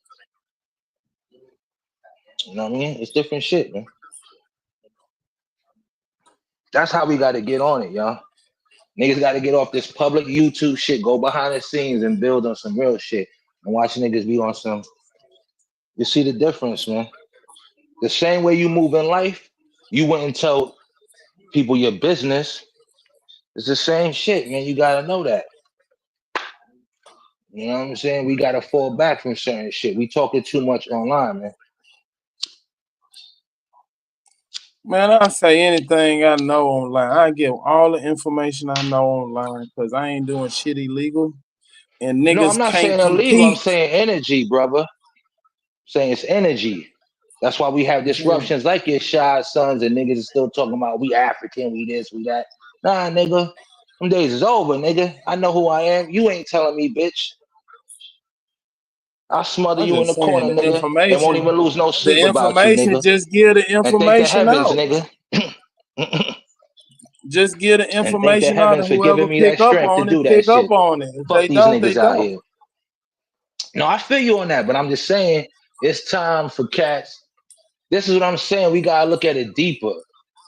[SPEAKER 20] You know what I mean? It's different shit, man. That's how we gotta get on it, y'all. Niggas gotta get off this public YouTube shit, go behind the scenes and build on some real shit. And watch niggas be on some. You see the difference, man. The same way you move in life, you wouldn't tell people your business. It's the same shit, man. You gotta know that. You know what I'm saying? We gotta fall back from certain shit. We talking too much online, man.
[SPEAKER 6] Man, I say anything I know online. I give all the information I know online because I ain't doing shit illegal. And
[SPEAKER 20] No, I'm
[SPEAKER 6] niggas
[SPEAKER 20] not
[SPEAKER 6] can't
[SPEAKER 20] saying illegal. I'm
[SPEAKER 6] compete.
[SPEAKER 20] saying energy, brother. I'm saying it's energy. That's why we have disruptions like your shy sons and niggas is still talking about we African, we this, we that. Nah, nigga. Them days is over, nigga. I know who I am. You ain't telling me, bitch. I'll smother
[SPEAKER 6] I'm
[SPEAKER 20] you in
[SPEAKER 6] just
[SPEAKER 20] the
[SPEAKER 6] saying
[SPEAKER 20] corner, nigga, and won't even lose no
[SPEAKER 6] the
[SPEAKER 20] sleep about you,
[SPEAKER 6] information
[SPEAKER 20] nigga.
[SPEAKER 6] just give the
[SPEAKER 20] And thank the
[SPEAKER 6] information
[SPEAKER 20] heavens,
[SPEAKER 6] out.
[SPEAKER 20] nigga.
[SPEAKER 6] Just get the
[SPEAKER 20] and thank the
[SPEAKER 6] information out,
[SPEAKER 20] heavens
[SPEAKER 6] and
[SPEAKER 20] for
[SPEAKER 6] whoever
[SPEAKER 20] giving me that
[SPEAKER 6] pick up
[SPEAKER 20] strength to
[SPEAKER 6] on it,
[SPEAKER 20] do that
[SPEAKER 6] pick up
[SPEAKER 20] shit.
[SPEAKER 6] on it. If
[SPEAKER 20] Fuck
[SPEAKER 6] they
[SPEAKER 20] these
[SPEAKER 6] don't, they
[SPEAKER 20] niggas out
[SPEAKER 6] don't.
[SPEAKER 20] here. No, I feel you on that, but I'm just saying it's time for cats. This is what I'm saying. We gotta look at it deeper.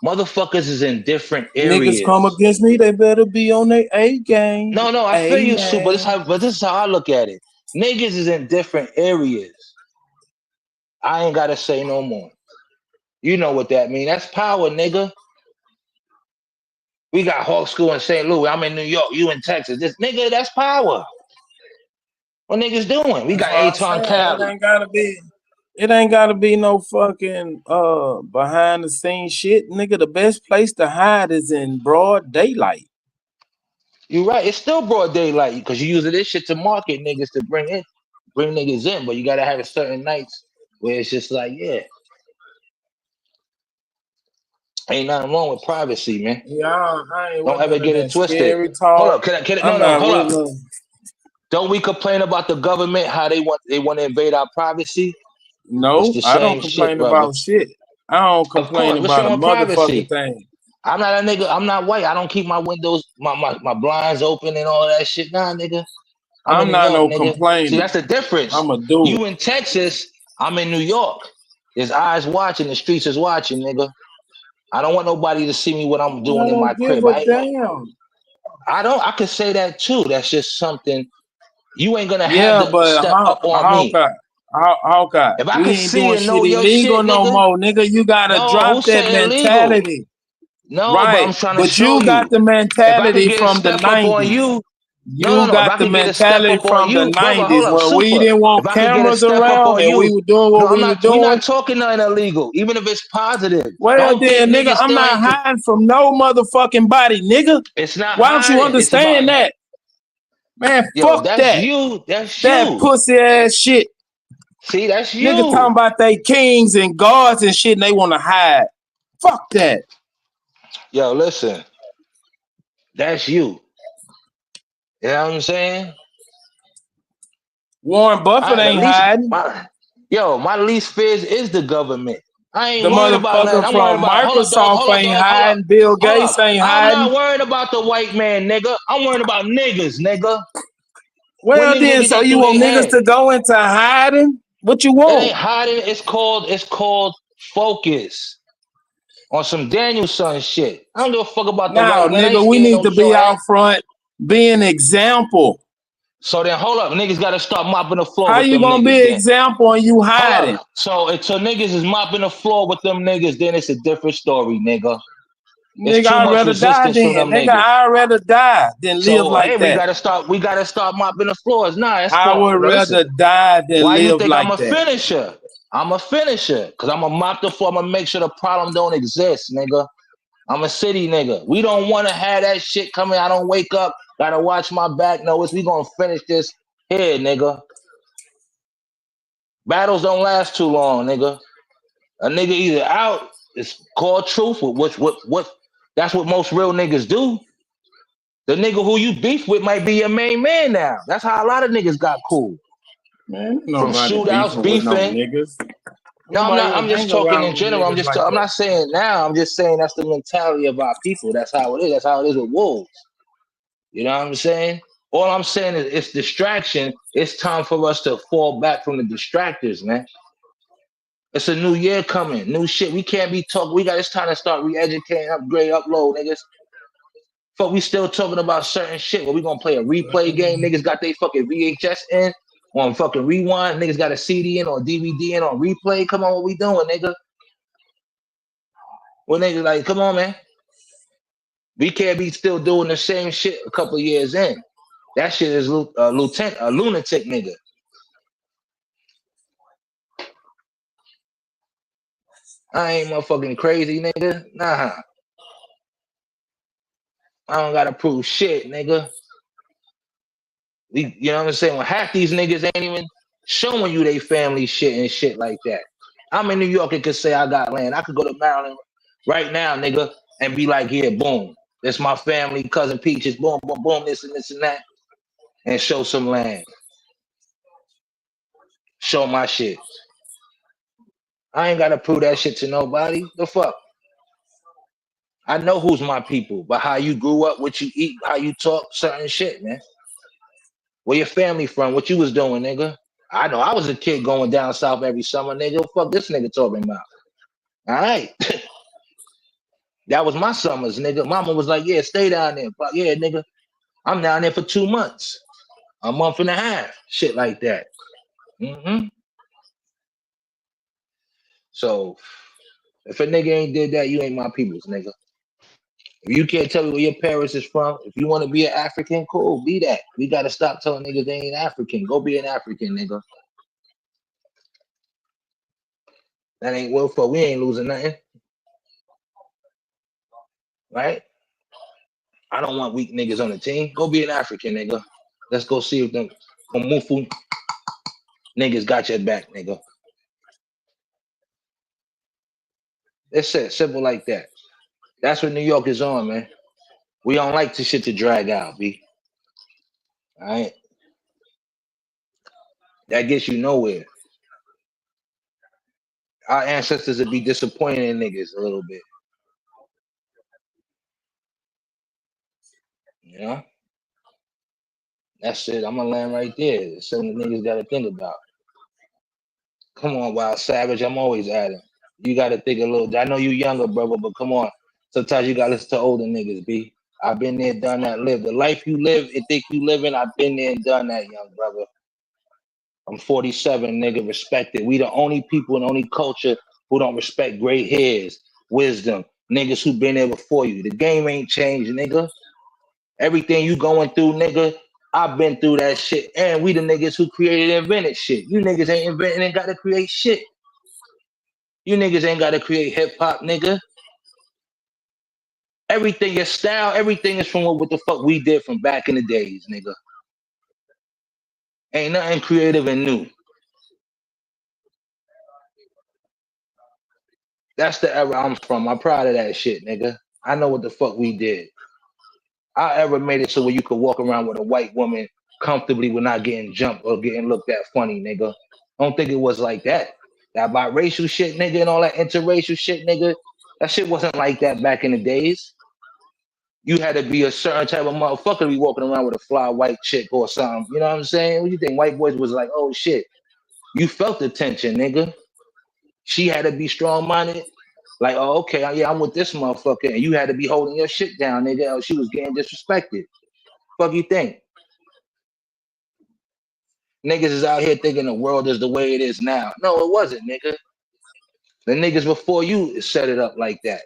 [SPEAKER 20] Motherfuckers is in different
[SPEAKER 6] Niggas come
[SPEAKER 20] areas.
[SPEAKER 6] against me, they better be on their A game.
[SPEAKER 20] No, I feel
[SPEAKER 6] A
[SPEAKER 20] you, Sue, but
[SPEAKER 6] man.
[SPEAKER 20] this is how I look at it. Niggas is in different areas. I ain't gotta say no more. You know what that mean? That's power, nigga. We got Hawk School in St. Louis. I'm in New York. You in Texas. This nigga, that's power. What niggas doing? We
[SPEAKER 6] That's
[SPEAKER 20] got
[SPEAKER 6] why I'm
[SPEAKER 20] Aton
[SPEAKER 6] saying
[SPEAKER 20] Cali.
[SPEAKER 6] it ain't gotta be no fucking behind the scenes shit. Nigga, the best place to hide is in broad daylight.
[SPEAKER 20] You right. It's still broad daylight because you using this shit to market niggas to bring niggas in, but you gotta have a certain nights where it's just like, yeah. Ain't nothing wrong with privacy, man.
[SPEAKER 6] Yeah, I ain't
[SPEAKER 20] Don't
[SPEAKER 6] with
[SPEAKER 20] ever
[SPEAKER 6] none of
[SPEAKER 20] get it
[SPEAKER 6] that
[SPEAKER 20] twisted.
[SPEAKER 6] scary
[SPEAKER 20] Hold
[SPEAKER 6] talk.
[SPEAKER 20] up, can I
[SPEAKER 6] I'm
[SPEAKER 20] no,
[SPEAKER 6] not
[SPEAKER 20] hold
[SPEAKER 6] with
[SPEAKER 20] up.
[SPEAKER 6] none.
[SPEAKER 20] Don't we complain about the government, how they want to invade our privacy? It's
[SPEAKER 6] No,
[SPEAKER 20] the
[SPEAKER 6] I don't
[SPEAKER 20] same shit,
[SPEAKER 6] complain
[SPEAKER 20] brother.
[SPEAKER 6] about shit. I don't
[SPEAKER 20] Of
[SPEAKER 6] complain
[SPEAKER 20] course. What's
[SPEAKER 6] about a
[SPEAKER 20] wrong with
[SPEAKER 6] motherfucking
[SPEAKER 20] privacy?
[SPEAKER 6] thing.
[SPEAKER 20] I'm not a nigga. I'm not white. I don't keep my windows, my blinds open and all that shit. Nah, nigga. I'm in
[SPEAKER 6] I'm
[SPEAKER 20] New
[SPEAKER 6] not
[SPEAKER 20] York,
[SPEAKER 6] no
[SPEAKER 20] nigga. See,
[SPEAKER 6] complainer.
[SPEAKER 20] that's the difference.
[SPEAKER 6] I'ma do
[SPEAKER 20] You
[SPEAKER 6] it.
[SPEAKER 20] in Texas, I'm in New York. There's eyes watching, the streets is watching, nigga. I don't want nobody to see me what I'm
[SPEAKER 6] I
[SPEAKER 20] doing in my
[SPEAKER 6] don't give
[SPEAKER 20] crib.
[SPEAKER 6] a damn.
[SPEAKER 20] I could say that too. That's just something you ain't gonna have
[SPEAKER 6] Yeah,
[SPEAKER 20] to
[SPEAKER 6] but
[SPEAKER 20] step up on me.
[SPEAKER 6] Hawkeye,
[SPEAKER 20] If I
[SPEAKER 6] we
[SPEAKER 20] could
[SPEAKER 6] ain't
[SPEAKER 20] see
[SPEAKER 6] doing
[SPEAKER 20] and know
[SPEAKER 6] shit
[SPEAKER 20] your
[SPEAKER 6] illegal
[SPEAKER 20] shit,
[SPEAKER 6] no
[SPEAKER 20] nigga.
[SPEAKER 6] more, nigga. You gotta
[SPEAKER 20] No, who
[SPEAKER 6] drop that
[SPEAKER 20] said illegal?
[SPEAKER 6] mentality.
[SPEAKER 20] No, but
[SPEAKER 6] Right.
[SPEAKER 20] I'm trying to
[SPEAKER 6] But
[SPEAKER 20] show
[SPEAKER 6] you got
[SPEAKER 20] you.
[SPEAKER 6] the
[SPEAKER 20] If I could
[SPEAKER 6] mentality
[SPEAKER 20] get a
[SPEAKER 6] from the
[SPEAKER 20] step up on
[SPEAKER 6] 90s.
[SPEAKER 20] you,
[SPEAKER 6] You
[SPEAKER 20] If
[SPEAKER 6] got
[SPEAKER 20] I
[SPEAKER 6] the
[SPEAKER 20] could get a step
[SPEAKER 6] mentality
[SPEAKER 20] up on
[SPEAKER 6] from the
[SPEAKER 20] you, brother, hold
[SPEAKER 6] 90s
[SPEAKER 20] up,
[SPEAKER 6] where we
[SPEAKER 20] super.
[SPEAKER 6] didn't
[SPEAKER 20] If
[SPEAKER 6] want
[SPEAKER 20] I could get a
[SPEAKER 6] cameras
[SPEAKER 20] step up
[SPEAKER 6] around
[SPEAKER 20] on
[SPEAKER 6] and we
[SPEAKER 20] you,
[SPEAKER 6] were doing what
[SPEAKER 20] no,
[SPEAKER 6] we were
[SPEAKER 20] we
[SPEAKER 6] doing.
[SPEAKER 20] not talking nothing illegal, even if it's positive.
[SPEAKER 6] Well,
[SPEAKER 20] Don't think
[SPEAKER 6] then, nigga,
[SPEAKER 20] niggas
[SPEAKER 6] I'm
[SPEAKER 20] still
[SPEAKER 6] not
[SPEAKER 20] ain't.
[SPEAKER 6] hiding from no motherfucking body, nigga.
[SPEAKER 20] It's not
[SPEAKER 6] Why don't you
[SPEAKER 20] hiding. It's
[SPEAKER 6] understand
[SPEAKER 20] about,
[SPEAKER 6] that? Man,
[SPEAKER 20] yo,
[SPEAKER 6] fuck
[SPEAKER 20] that's
[SPEAKER 6] that.
[SPEAKER 20] you. That's
[SPEAKER 6] That
[SPEAKER 20] you.
[SPEAKER 6] pussy ass shit.
[SPEAKER 20] See, that's
[SPEAKER 6] Niggas talking
[SPEAKER 20] you.
[SPEAKER 6] about they kings and gods and shit and they want to hide. Fuck that.
[SPEAKER 20] Yo, listen, that's you. You know what I'm saying?
[SPEAKER 6] Warren Buffett
[SPEAKER 20] The
[SPEAKER 6] ain't
[SPEAKER 20] least,
[SPEAKER 6] hiding.
[SPEAKER 20] my least fears is the government. I
[SPEAKER 6] The
[SPEAKER 20] ain't worried about nothing.
[SPEAKER 6] motherfucker
[SPEAKER 20] I'm worried
[SPEAKER 6] from
[SPEAKER 20] about,
[SPEAKER 6] Microsoft ain't hiding. Bill
[SPEAKER 20] hold
[SPEAKER 6] Gates
[SPEAKER 20] up.
[SPEAKER 6] ain't
[SPEAKER 20] I'm not
[SPEAKER 6] hiding.
[SPEAKER 20] worried about the white man, nigga. I'm worried about niggas, nigga. What
[SPEAKER 6] Well,
[SPEAKER 20] niggas
[SPEAKER 6] then,
[SPEAKER 20] get
[SPEAKER 6] so
[SPEAKER 20] that
[SPEAKER 6] you
[SPEAKER 20] through
[SPEAKER 6] want
[SPEAKER 20] their
[SPEAKER 6] niggas
[SPEAKER 20] head?
[SPEAKER 6] to go into hiding? What you
[SPEAKER 20] It ain't
[SPEAKER 6] want?
[SPEAKER 20] hiding. It's called focus on some Danielson shit. I don't give a fuck about the
[SPEAKER 6] Now,
[SPEAKER 20] white man. I ain't
[SPEAKER 6] nigga, we
[SPEAKER 20] scared
[SPEAKER 6] need
[SPEAKER 20] no
[SPEAKER 6] to be
[SPEAKER 20] short
[SPEAKER 6] out
[SPEAKER 20] ass.
[SPEAKER 6] front, be an example.
[SPEAKER 20] So then, hold up, niggas got to start mopping the floor
[SPEAKER 6] How
[SPEAKER 20] with
[SPEAKER 6] you
[SPEAKER 20] them
[SPEAKER 6] gonna
[SPEAKER 20] niggas.
[SPEAKER 6] be an
[SPEAKER 20] Then
[SPEAKER 6] example and you
[SPEAKER 20] hold
[SPEAKER 6] hiding?
[SPEAKER 20] up. So until niggas is mopping the floor with them niggas, then it's a different story, nigga. It's
[SPEAKER 6] Nigga,
[SPEAKER 20] too
[SPEAKER 6] I'd
[SPEAKER 20] much
[SPEAKER 6] rather die
[SPEAKER 20] resistance from
[SPEAKER 6] then.
[SPEAKER 20] them
[SPEAKER 6] Nigga,
[SPEAKER 20] niggas.
[SPEAKER 6] I'd rather die than live
[SPEAKER 20] So
[SPEAKER 6] like
[SPEAKER 20] hey, we
[SPEAKER 6] that.
[SPEAKER 20] gotta start mopping the floors. Nah, that's
[SPEAKER 6] I
[SPEAKER 20] called.
[SPEAKER 6] would
[SPEAKER 20] Listen,
[SPEAKER 6] rather die than
[SPEAKER 20] why you
[SPEAKER 6] live
[SPEAKER 20] think I'm
[SPEAKER 6] like
[SPEAKER 20] a
[SPEAKER 6] that.
[SPEAKER 20] finisher? I'm a finisher because I'm gonna mop the floor. I'm gonna make sure the problem don't exist, nigga. I'm a city nigga. We don't want to have that shit coming. I don't wake up, gotta watch my back. No, we gonna finish this here, nigga. Battles don't last too long, nigga. A nigga either out, it's called truth, what that's what most real niggas do. The nigga who you beef with might be your main man now. That's how a lot of niggas got cool.
[SPEAKER 6] Man,
[SPEAKER 20] From
[SPEAKER 6] nobody
[SPEAKER 20] shootouts,
[SPEAKER 6] beefing with no
[SPEAKER 20] beefing.
[SPEAKER 6] niggas.
[SPEAKER 20] No, I'm
[SPEAKER 6] Nobody
[SPEAKER 20] not.
[SPEAKER 6] even
[SPEAKER 20] I'm just
[SPEAKER 6] hang
[SPEAKER 20] talking
[SPEAKER 6] around
[SPEAKER 20] in
[SPEAKER 6] with
[SPEAKER 20] general.
[SPEAKER 6] niggas like
[SPEAKER 20] I'm
[SPEAKER 6] that.
[SPEAKER 20] not saying now. I'm just saying that's the mentality of our people. That's how it is. That's how it is with wolves. You know what I'm saying? All I'm saying is it's distraction. It's time for us to fall back from the distractors, man. It's a new year coming, new shit. We can't be talking. It's time to start re-educating, upgrade, upload, niggas. But we still talking about certain shit. Where we gonna play a replay game? Niggas got their fucking VHS in on fucking rewind. Niggas got a CD in or DVD in on replay. Come on, what we doing, nigga? Well, niggas like, come on, man. We can't be still doing the same shit a couple years in. That shit is a lunatic nigga. I ain't motherfucking crazy, nigga. Nah. I don't gotta prove shit, nigga. You know what I'm saying? Well, half these niggas ain't even showing you they family shit and shit like that. I'm in New York and could say I got land. I could go to Maryland right now, nigga, and be like, yeah, boom. That's my family, cousin Peaches, boom, boom, boom, this and this and that. And show some land. Show my shit. I ain't gotta prove that shit to nobody. The fuck? I know who's my people, but how you grew up, what you eat, how you talk, certain shit, man. Where your family from? What you was doing, nigga? I know I was a kid going down south every summer, nigga. What the fuck this nigga talking about? All right. That was my summers, nigga. Mama was like, yeah, stay down there. But yeah, nigga, I'm down there for 2 months, a month and a half, shit like that. So if a nigga ain't did that, you ain't my people's, nigga. If you can't tell me where your parents is from, if you want to be an African, cool, be that. We gotta stop telling niggas they ain't African. Go be an African, nigga. That ain't well for. We ain't losing nothing, right? I don't want weak niggas on the team. Go be an African, nigga. Let's go see if them Omufu niggas got your back, nigga. It's it, simple like that. That's what New York is on, man. We don't like this shit to drag out, B. All right? That gets you nowhere. Our ancestors would be disappointed in niggas a little bit. You know? That's it. I'm gonna land right there. It's something niggas gotta think about. Come on, Wild Savage. I'm always at it. You gotta think a little. I know you younger, brother, but come on. Sometimes you gotta listen to older niggas, B. I've been there, done that, live. The life you live and think you living, I've been there and done that, young brother. I'm 47, nigga. Respect it. We the only people and only culture who don't respect gray hairs, wisdom, niggas who been there before you. The game ain't changed, nigga. Everything you going through, nigga, I've been through that shit. And we the niggas who created and invented shit. You niggas ain't inventing and gotta create shit. You niggas ain't gotta create hip hop, nigga. Everything, your style, everything is from what the fuck we did from back in the days, nigga. Ain't nothing creative and new. That's the era I'm from. I'm proud of that shit, nigga. I know what the fuck we did. I ever made it so where you could walk around with a white woman comfortably without getting jumped or getting looked at funny, nigga. I don't think it was like that. That biracial shit, nigga, and all that interracial shit, nigga. That shit wasn't like that back in the days. You had to be a certain type of motherfucker to be walking around with a fly white chick or something. You know what I'm saying? What do you think? White boys was like, oh shit. You felt the tension, nigga. She had to be strong-minded. Like, oh, okay, yeah, I'm with this motherfucker. And you had to be holding your shit down, nigga, or she was getting disrespected. Fuck you think? Niggas is out here thinking the world is the way it is now. No, it wasn't, nigga. The niggas before you set it up like that.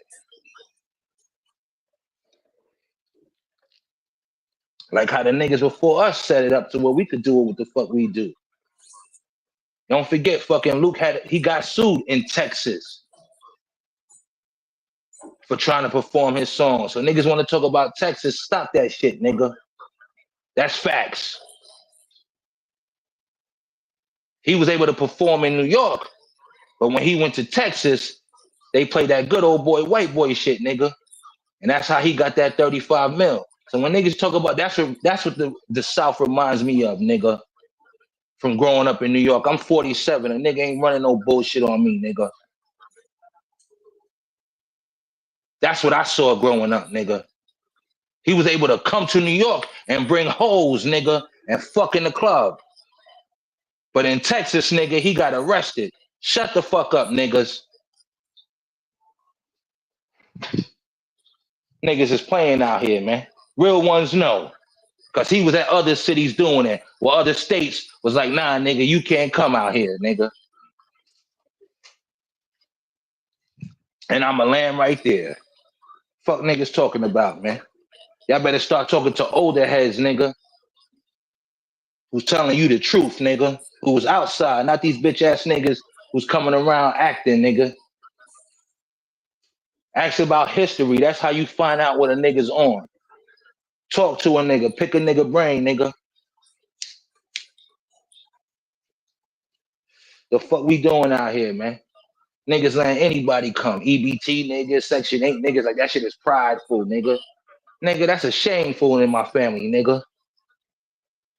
[SPEAKER 20] Like how the niggas before us set it up to where we could do what the fuck we do. Don't forget, fucking Luke he got sued in Texas for trying to perform his song. So niggas want to talk about Texas, stop that shit, nigga. That's facts. He was able to perform in New York, but when he went to Texas, they played that good old boy, white boy shit, nigga. And that's how he got that 35 mil. So when niggas talk about that's what the South reminds me of, nigga. From growing up in New York. I'm 47. A nigga ain't running no bullshit on me, nigga. That's what I saw growing up, nigga. He was able to come to New York and bring hoes, nigga, and fuck in the club. But in Texas, nigga, he got arrested. Shut the fuck up, niggas. Niggas is playing out here, man. Real ones know. Because he was at other cities doing it. While other states was like, nah, nigga, you can't come out here, nigga. And I'ma land right there. Fuck niggas talking about, man. Y'all better start talking to older heads, nigga. Who's telling you the truth, nigga. Who was outside, not these bitch ass niggas who's coming around acting, nigga. Ask about history. That's how you find out what a nigga's on. Talk to a nigga. Pick a nigga brain, nigga. The fuck we doing out here, man? Niggas letting anybody come. EBT niggas, Section 8 niggas. Like, that shit is prideful, nigga. Nigga, that's a shameful in my family, nigga.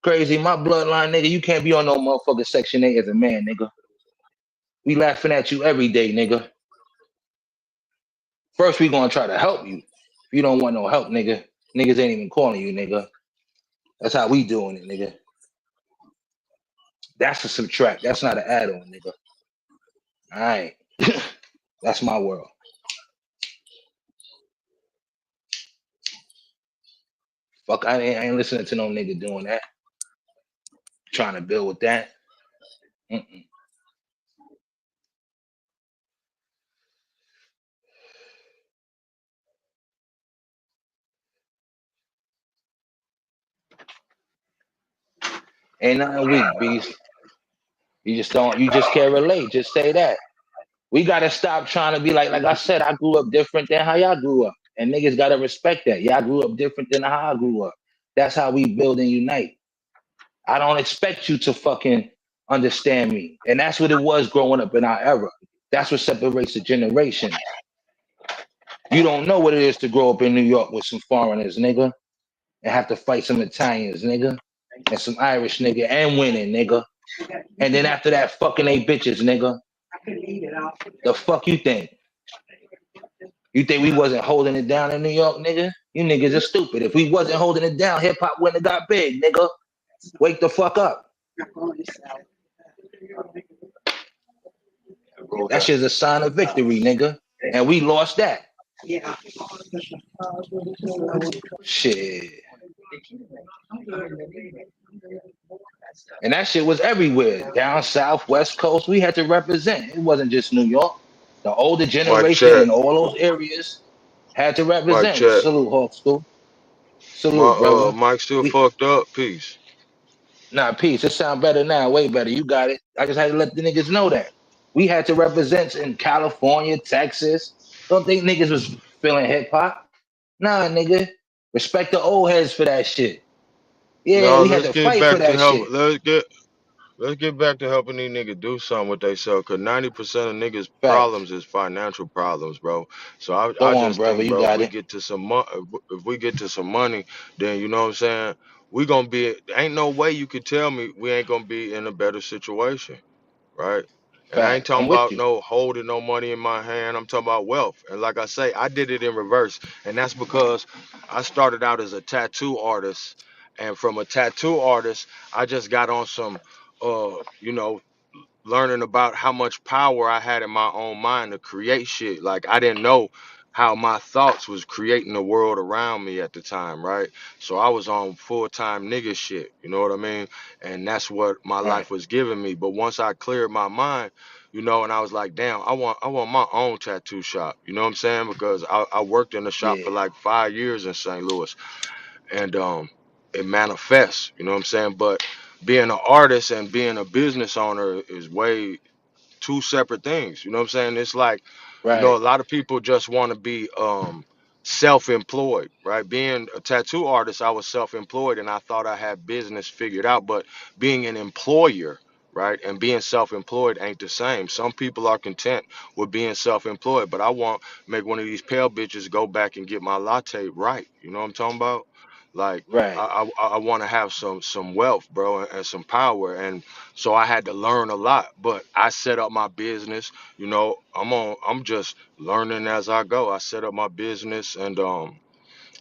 [SPEAKER 20] Crazy, my bloodline, nigga. You can't be on no motherfucking Section 8 as a man, nigga. We laughing at you every day, nigga. First, we gonna try to help you. you don't want no help, nigga, niggas ain't even calling you, nigga. That's how we doing it, nigga. That's a subtract. That's not an add-on, nigga. All right. That's my world. Fuck, I ain't listening to no nigga doing that. Trying to build with that. Mm-mm. Ain't nothing weak, beast. You just don't. You just can't relate. Just say that. We gotta stop trying to be like I said. I grew up different than how y'all grew up, and niggas gotta respect that. Y'all grew up different than how I grew up. That's how we build and unite. I don't expect you to fucking understand me, and that's what it was growing up in our era. That's what separates the generations. You don't know what it is to grow up in New York with some foreigners, nigga, and have to fight some Italians, nigga, and some Irish nigga, and winning, nigga. And then after that, fucking they bitches, nigga. The fuck you think? You think we wasn't holding it down in New York, nigga? You niggas are stupid. If we wasn't holding it down, hip hop wouldn't have got big, nigga. Wake the fuck up. That shit's a sign of victory, nigga. And we lost that. Shit. And that shit was everywhere. Down south, west coast, we had to represent. It wasn't just New York. The older
[SPEAKER 4] Mic
[SPEAKER 20] generation
[SPEAKER 4] check.
[SPEAKER 20] in all those areas had to
[SPEAKER 4] Mic
[SPEAKER 20] represent.
[SPEAKER 4] check.
[SPEAKER 20] Salute, Hawk School. Salute,
[SPEAKER 4] My
[SPEAKER 20] brother.
[SPEAKER 4] mic still
[SPEAKER 20] We
[SPEAKER 4] fucked up. Peace.
[SPEAKER 20] Nah, peace. It sound better now, way better. You got it. I just had to let the niggas know that. We had to represent in California, Texas. Don't think niggas was feeling hip hop. Nah, nigga. Respect the old heads for that shit. Yeah,
[SPEAKER 4] No,
[SPEAKER 20] we had
[SPEAKER 4] let's
[SPEAKER 20] to
[SPEAKER 4] get
[SPEAKER 20] fight for
[SPEAKER 4] back to
[SPEAKER 20] that
[SPEAKER 4] help.
[SPEAKER 20] shit.
[SPEAKER 4] Let's get back to helping these niggas do something with themselves. Cause 90% of niggas'
[SPEAKER 20] Facts.
[SPEAKER 4] problems is financial problems, bro. So I
[SPEAKER 20] Go on,
[SPEAKER 4] just
[SPEAKER 20] brother.
[SPEAKER 4] think,
[SPEAKER 20] You
[SPEAKER 4] bro, if
[SPEAKER 20] got
[SPEAKER 4] we
[SPEAKER 20] it.
[SPEAKER 4] get to if we get to some money, then you know what I'm saying. We gonna be. Ain't no way you could tell me we ain't gonna be in a better situation, right? And I ain't
[SPEAKER 20] Facts.
[SPEAKER 4] talking
[SPEAKER 20] I'm with
[SPEAKER 4] about
[SPEAKER 20] you.
[SPEAKER 4] no holding no money in my hand. I'm talking about wealth. And like I say, I did it in reverse, and that's because I started out as a tattoo artist, and from a tattoo artist, I just got on some, you know, learning about how much power I had in my own mind to create shit. Like I didn't know how my thoughts was creating the world around me at the time, right? So I was on full-time nigga shit, you know what I mean? And that's what my
[SPEAKER 20] Right.
[SPEAKER 4] life was giving me. But once I cleared my mind, you know, and I was like, damn, I want my own tattoo shop. You know what I'm saying? Because I worked in a shop
[SPEAKER 20] Yeah.
[SPEAKER 4] for like 5 years in St. Louis, and it manifests, you know what I'm saying? But being an artist and being a business owner is way two separate things. You know what I'm saying? It's like, you know,
[SPEAKER 20] Right.
[SPEAKER 4] a lot of people just want to be self-employed, right? Being a tattoo artist, I was self-employed and I thought I had business figured out, but being an employer, right, and being self-employed ain't the same. Some people are content with being self-employed, but I want make one of these pale bitches go back and get my latte right. You know what I'm talking about? Like
[SPEAKER 20] Right.
[SPEAKER 4] I want to have some wealth, bro, and some power, and so I had to learn a lot. But I set up my business. You know, I'm just learning as I go. I set up my business, and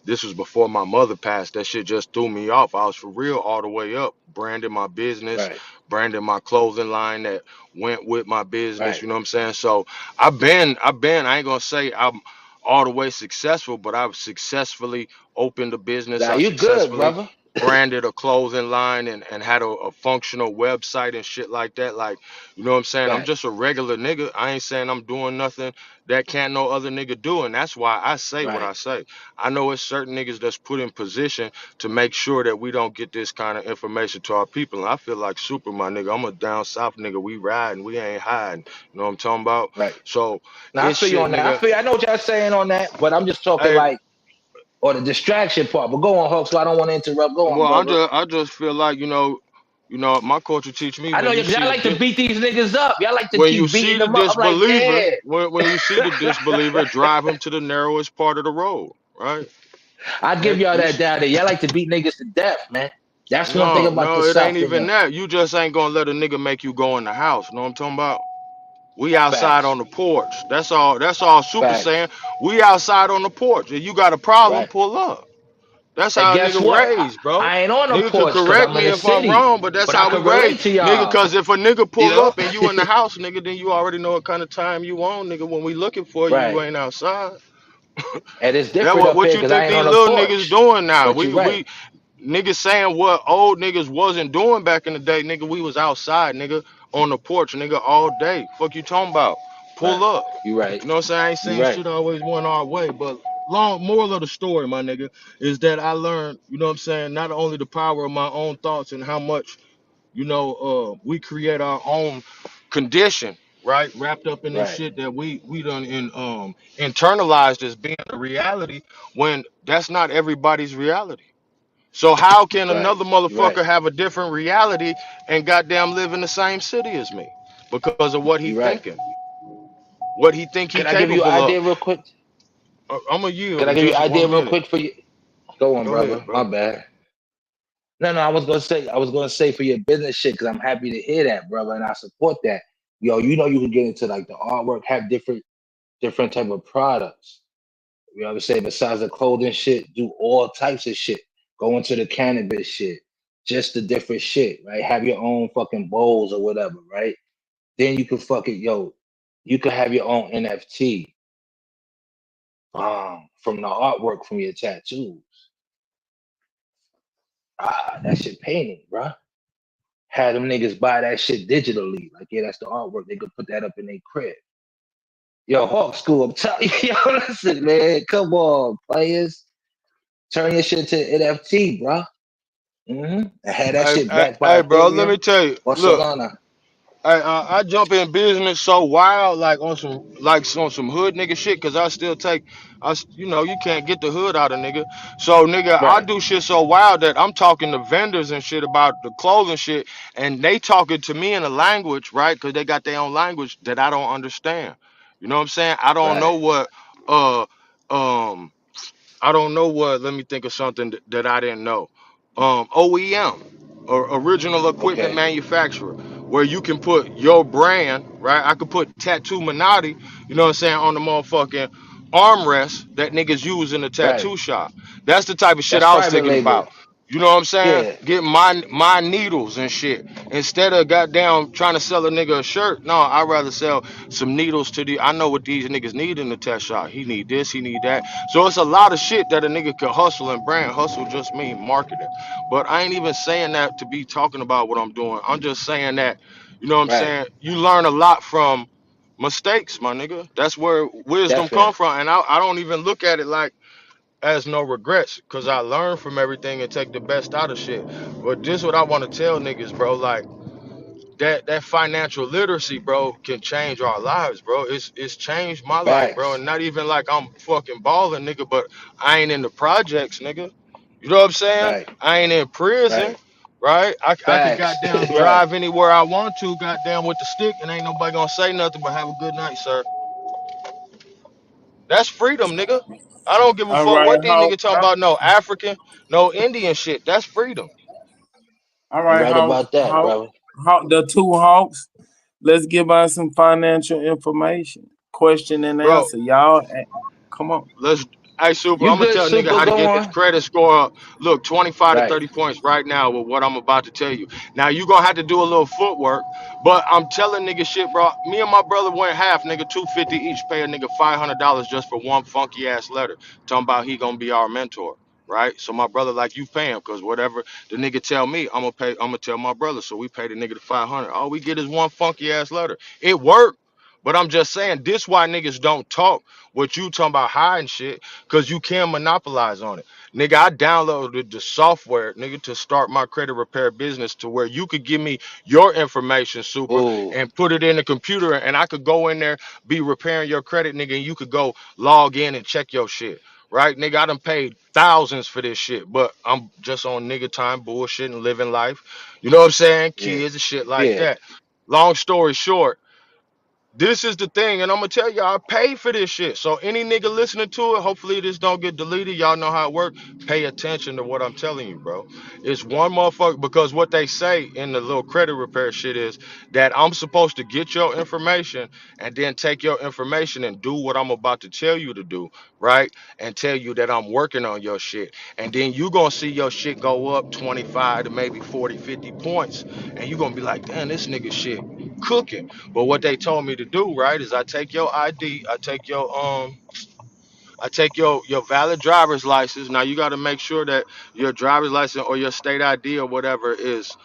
[SPEAKER 4] this was before my mother passed. That shit just threw me off. I was for real all the way up, branding my business,
[SPEAKER 20] Right.
[SPEAKER 4] branding my clothing line that went with my business.
[SPEAKER 20] Right.
[SPEAKER 4] You know what I'm saying? So I ain't gonna say I'm all the way successful, but I've successfully opened a business.
[SPEAKER 20] Now
[SPEAKER 4] I
[SPEAKER 20] you good,
[SPEAKER 4] successfully
[SPEAKER 20] brother.
[SPEAKER 4] branded a clothing line and had a functional website and shit like that. Like, you know what I'm saying? I'm
[SPEAKER 20] Facts.
[SPEAKER 4] just a regular nigga. I ain't saying I'm doing nothing that can't no other nigga do. And that's why I say what
[SPEAKER 20] Right.
[SPEAKER 4] I say. I know it's certain niggas that's put in position to make sure that we don't get this kind of information to our people. And I feel like Super, my nigga. I'm a down south nigga. We riding, we ain't hiding. You know what I'm talking about?
[SPEAKER 20] Right.
[SPEAKER 4] So
[SPEAKER 20] Now I
[SPEAKER 4] it's
[SPEAKER 20] feel you
[SPEAKER 4] shit,
[SPEAKER 20] on that.
[SPEAKER 4] nigga.
[SPEAKER 20] I know what y'all saying on that, but I'm just talking
[SPEAKER 4] Hey,
[SPEAKER 20] like or the distraction part. But go on, Hawk, so I don't want to interrupt. Go on,
[SPEAKER 4] well,
[SPEAKER 20] brother.
[SPEAKER 4] I just feel like, my culture teach me
[SPEAKER 20] I
[SPEAKER 4] when
[SPEAKER 20] know
[SPEAKER 4] you
[SPEAKER 20] y'all
[SPEAKER 4] see the
[SPEAKER 20] like to beat these niggas up. Y'all like to
[SPEAKER 4] when you
[SPEAKER 20] keep
[SPEAKER 4] see
[SPEAKER 20] beating
[SPEAKER 4] the
[SPEAKER 20] them up. I'm like,
[SPEAKER 4] disbeliever,
[SPEAKER 20] yeah.
[SPEAKER 4] when you see the disbeliever, drive him to the narrowest part of the road, right?
[SPEAKER 20] I give
[SPEAKER 4] And
[SPEAKER 20] y'all
[SPEAKER 4] you
[SPEAKER 20] that down there. Y'all like to beat niggas to death, man. That's one thing
[SPEAKER 4] no,
[SPEAKER 20] about the
[SPEAKER 4] no, it ain't
[SPEAKER 20] South in
[SPEAKER 4] even
[SPEAKER 20] us.
[SPEAKER 4] that. You just ain't gonna let a nigga make you go in the house. Know what I'm talking about? We outside
[SPEAKER 20] Facts.
[SPEAKER 4] on the porch. That's all Super
[SPEAKER 20] Facts.
[SPEAKER 4] saying. We outside on the porch. If you got a problem,
[SPEAKER 20] Right.
[SPEAKER 4] pull up. That's
[SPEAKER 20] And
[SPEAKER 4] how a
[SPEAKER 20] guess
[SPEAKER 4] nigga
[SPEAKER 20] what?
[SPEAKER 4] raised, bro.
[SPEAKER 20] I ain't on the
[SPEAKER 4] Nigga could
[SPEAKER 20] porch because
[SPEAKER 4] correct
[SPEAKER 20] I'm in
[SPEAKER 4] me
[SPEAKER 20] the
[SPEAKER 4] if I'm
[SPEAKER 20] city,
[SPEAKER 4] wrong, but that's
[SPEAKER 20] but I
[SPEAKER 4] how we
[SPEAKER 20] can
[SPEAKER 4] raised.
[SPEAKER 20] relate to
[SPEAKER 4] Nigga,
[SPEAKER 20] y'all.
[SPEAKER 4] cause if a nigga
[SPEAKER 20] You
[SPEAKER 4] pull
[SPEAKER 20] know?
[SPEAKER 4] up and you in the house, nigga, then you already know what kind of time you on, nigga. When we looking for you, you
[SPEAKER 20] Right.
[SPEAKER 4] ain't outside.
[SPEAKER 20] And it's
[SPEAKER 4] That
[SPEAKER 20] different
[SPEAKER 4] what
[SPEAKER 20] up
[SPEAKER 4] what
[SPEAKER 20] here
[SPEAKER 4] you
[SPEAKER 20] because I
[SPEAKER 4] think
[SPEAKER 20] ain't
[SPEAKER 4] these
[SPEAKER 20] on the
[SPEAKER 4] little niggas
[SPEAKER 20] porch.
[SPEAKER 4] doing now?
[SPEAKER 20] But
[SPEAKER 4] We
[SPEAKER 20] you're right.
[SPEAKER 4] we niggas saying what old niggas wasn't doing back in the day, nigga. We was outside, nigga, on the porch, nigga, all day. Fuck you talking about? Pull
[SPEAKER 20] Right.
[SPEAKER 4] up.
[SPEAKER 20] You right.
[SPEAKER 4] You know what I'm saying? I ain't
[SPEAKER 20] You
[SPEAKER 4] saying
[SPEAKER 20] right.
[SPEAKER 4] shit always went our way, but long moral of the story, my nigga, is that I learned, you know what I'm saying, not only the power of my own thoughts and how much, we create our own condition, right? Wrapped up in this
[SPEAKER 20] Right.
[SPEAKER 4] shit that we done internalized as being a reality when that's not everybody's reality. So how can
[SPEAKER 20] Right.
[SPEAKER 4] another
[SPEAKER 20] You right.
[SPEAKER 4] motherfucker have a different reality and goddamn live in the same city as me? Because of what he
[SPEAKER 20] You right.
[SPEAKER 4] thinking, what he think he
[SPEAKER 20] Can I give you an
[SPEAKER 4] capable of.
[SPEAKER 20] idea real quick?
[SPEAKER 4] I'm a
[SPEAKER 20] Can
[SPEAKER 4] yield
[SPEAKER 20] I
[SPEAKER 4] in
[SPEAKER 20] give you
[SPEAKER 4] just
[SPEAKER 20] an idea
[SPEAKER 4] one
[SPEAKER 20] real
[SPEAKER 4] minute.
[SPEAKER 20] quick for you? Go on,
[SPEAKER 4] Go ahead,
[SPEAKER 20] brother. My
[SPEAKER 4] bro.
[SPEAKER 20] bad. No, I was gonna say for your business shit because I'm happy to hear that, brother, and I support that. Yo, you know you can get into like the artwork, have different type of products. You know what I'm saying? Besides the clothing shit, do all types of shit. Go into the cannabis shit, just the different shit, right? Have your own fucking bowls or whatever, right? Then you can you could have your own NFT from the artwork from your tattoos. That shit painting, bruh. Had them niggas buy that shit digitally. Like, yeah, that's the artwork. They could put that up in their crib. Yo, Hawk School, I'm telling you, yo, listen, man. Come on, players. Turn your shit to NFT, bro. And have that
[SPEAKER 4] Hey,
[SPEAKER 20] shit
[SPEAKER 4] hey,
[SPEAKER 20] backed by
[SPEAKER 4] hey, bro, let
[SPEAKER 20] Ethereum
[SPEAKER 4] me tell you.
[SPEAKER 20] or
[SPEAKER 4] Look,
[SPEAKER 20] Solana.
[SPEAKER 4] I jump in business so wild, like on some hood nigga shit, cause I still take, you can't get the hood out of nigga. So nigga, I
[SPEAKER 20] Right,
[SPEAKER 4] do shit so wild that I'm talking to vendors and shit about the clothing shit, and they talking to me in a language, right? Cause they got their own language that I don't understand. You know what I'm saying?
[SPEAKER 20] right.
[SPEAKER 4] Uh, um, I don't know what. Let me think of something that I didn't know. OEM, or original equipment
[SPEAKER 20] Okay,
[SPEAKER 4] manufacturer, where you can put your brand, right? I could put Tattoo Minotti, you know what I'm saying, on the motherfucking armrest that niggas use in the
[SPEAKER 20] right.
[SPEAKER 4] tattoo shop. That's the type of shit
[SPEAKER 20] That's
[SPEAKER 4] I was
[SPEAKER 20] private
[SPEAKER 4] thinking
[SPEAKER 20] label.
[SPEAKER 4] about. You know what I'm saying?
[SPEAKER 20] Yeah,
[SPEAKER 4] Get my needles and shit. Instead of goddamn trying to sell a nigga a shirt, no, I'd rather sell some needles to the. I know what these niggas need in the test shop. He need this, he need that. So it's a lot of shit that a nigga could hustle and brand. Hustle just mean marketing. But I ain't even saying that to be talking about what I'm doing. I'm just saying that, you know what I'm
[SPEAKER 20] right.
[SPEAKER 4] saying? You learn a lot from mistakes, my nigga. That's where wisdom come
[SPEAKER 20] Definitely.
[SPEAKER 4] from. And I don't even look at it like as no regrets, because I learn from everything and take the best out of shit. But this what I want to tell niggas, bro. Like, that financial literacy, bro, can change our lives, bro. It's changed my life, bro.
[SPEAKER 20] Facts.
[SPEAKER 4] And not even like I'm fucking balling, nigga, but I ain't in the projects, nigga. You know what I'm saying?
[SPEAKER 20] Right,
[SPEAKER 4] I ain't in prison,
[SPEAKER 20] right.
[SPEAKER 4] right? I could
[SPEAKER 20] Facts.
[SPEAKER 4] goddamn
[SPEAKER 20] Right.
[SPEAKER 4] drive anywhere I want to, goddamn with the stick, and ain't nobody gonna say nothing but have a good night, sir. That's freedom, nigga. I don't give a
[SPEAKER 6] All
[SPEAKER 4] fuck
[SPEAKER 6] right,
[SPEAKER 4] what these niggas talking about. No African, no Indian shit. That's freedom.
[SPEAKER 6] all
[SPEAKER 20] You
[SPEAKER 6] right,
[SPEAKER 20] right
[SPEAKER 6] Hawk,
[SPEAKER 20] about that, brother.
[SPEAKER 6] The two Hawks. Let's give us some financial information. Question and
[SPEAKER 4] Bro,
[SPEAKER 6] answer, y'all. Come on.
[SPEAKER 4] let's. Hey, Super,
[SPEAKER 20] You
[SPEAKER 4] I'm gonna
[SPEAKER 20] good,
[SPEAKER 4] tell a nigga
[SPEAKER 20] Super?
[SPEAKER 4] how to
[SPEAKER 20] Go
[SPEAKER 4] get his
[SPEAKER 20] on.
[SPEAKER 4] credit score up. Look, 25 to
[SPEAKER 20] Right.
[SPEAKER 4] 30 points right now with what I'm about to tell you. Now you gonna have to do a little footwork, but I'm telling nigga shit, bro. Me and my brother went half, nigga, 250 each. Pay a nigga $500 just for one funky ass letter, talking about he gonna be our mentor. Right, so my brother like you pay him, cause whatever the nigga tell me, I'm gonna pay. I'm gonna tell my brother. So we pay the nigga the 500. All we get is one funky ass letter. It worked, but I'm just saying this why niggas don't talk. What you talking about hiding shit? Cause you can monopolize on it. Nigga, I downloaded the software, nigga, to start my credit repair business to where you could give me your information, Super,
[SPEAKER 20] Ooh.
[SPEAKER 4] and put it in the computer, and I could go in there, be repairing your credit, nigga, and you could go log in and check your shit. Right, nigga, I done paid thousands for this shit, but I'm just on nigga time bullshit and living life. You know what I'm saying?
[SPEAKER 20] Yeah.
[SPEAKER 4] Kids and shit like
[SPEAKER 20] Yeah.
[SPEAKER 4] that. Long story short, this is the thing, and I'm gonna tell y'all, I paid for this shit. So any nigga listening to it, hopefully this don't get deleted. Y'all know how it works. Pay attention to what I'm telling you, bro. It's one motherfucker because what they say in the little credit repair shit is that I'm supposed to get your information and then take your information and do what I'm about to tell you to do, right? And tell you that I'm working on your shit. And then you gonna see your shit go up 25 to maybe 40, 50 points. And you gonna be like, damn, this nigga shit cooking. But what they told me to do, right, is I take your ID, I take your valid driver's license. Now you got to make sure that your driver's license or your state ID or whatever is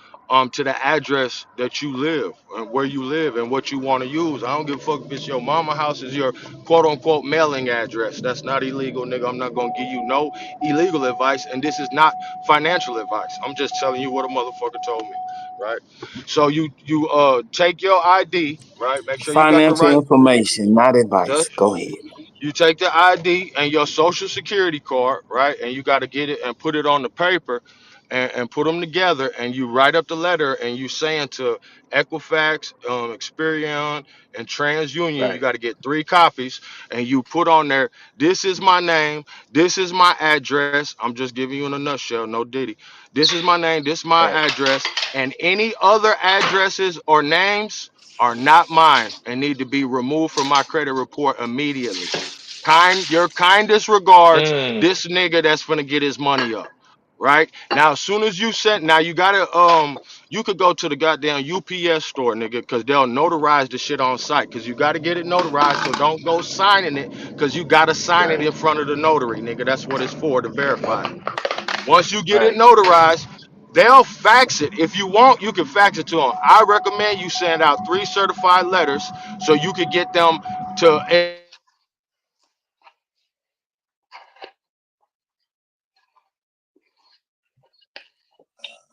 [SPEAKER 4] to the address that you live and where you live and what you want to use. I don't give a fuck if it's your mama house is your quote unquote mailing address. That's not illegal, nigga. I'm not gonna give you no illegal advice, and this is not financial advice. I'm just telling you what a motherfucker told me, right? So you take your ID, right? Make sure you got the
[SPEAKER 6] Financial
[SPEAKER 4] right.
[SPEAKER 6] information, not advice.
[SPEAKER 4] Just
[SPEAKER 6] Go ahead.
[SPEAKER 4] you take the ID and your social security card, right? And you got to get it and put it on the paper and put them together. And you write up the letter and you saying to Equifax, Experian, and TransUnion, you
[SPEAKER 20] Right.
[SPEAKER 4] got to get 3 copies. And you put on there, this is my name, this is my address. I'm just giving you in a nutshell, no Diddy. This is my name, this is my
[SPEAKER 20] Right.
[SPEAKER 4] address. And any other addresses or names are not mine and need to be removed from my credit report immediately. Your kindest regards,
[SPEAKER 20] Mm.
[SPEAKER 4] this nigga that's gonna get his money up. Right now, as soon as you send, now you gotta you could go to the goddamn UPS store, nigga, because they'll notarize the shit on site. Because you gotta get it notarized, so don't go signing it, because you gotta sign it
[SPEAKER 20] Right.
[SPEAKER 4] in front of the notary, nigga. That's what it's for, to verify it. Once you get it
[SPEAKER 20] Right.
[SPEAKER 4] notarized, they'll fax it. If you want, you can fax it to them. I recommend you send out 3 certified letters so you could get them to.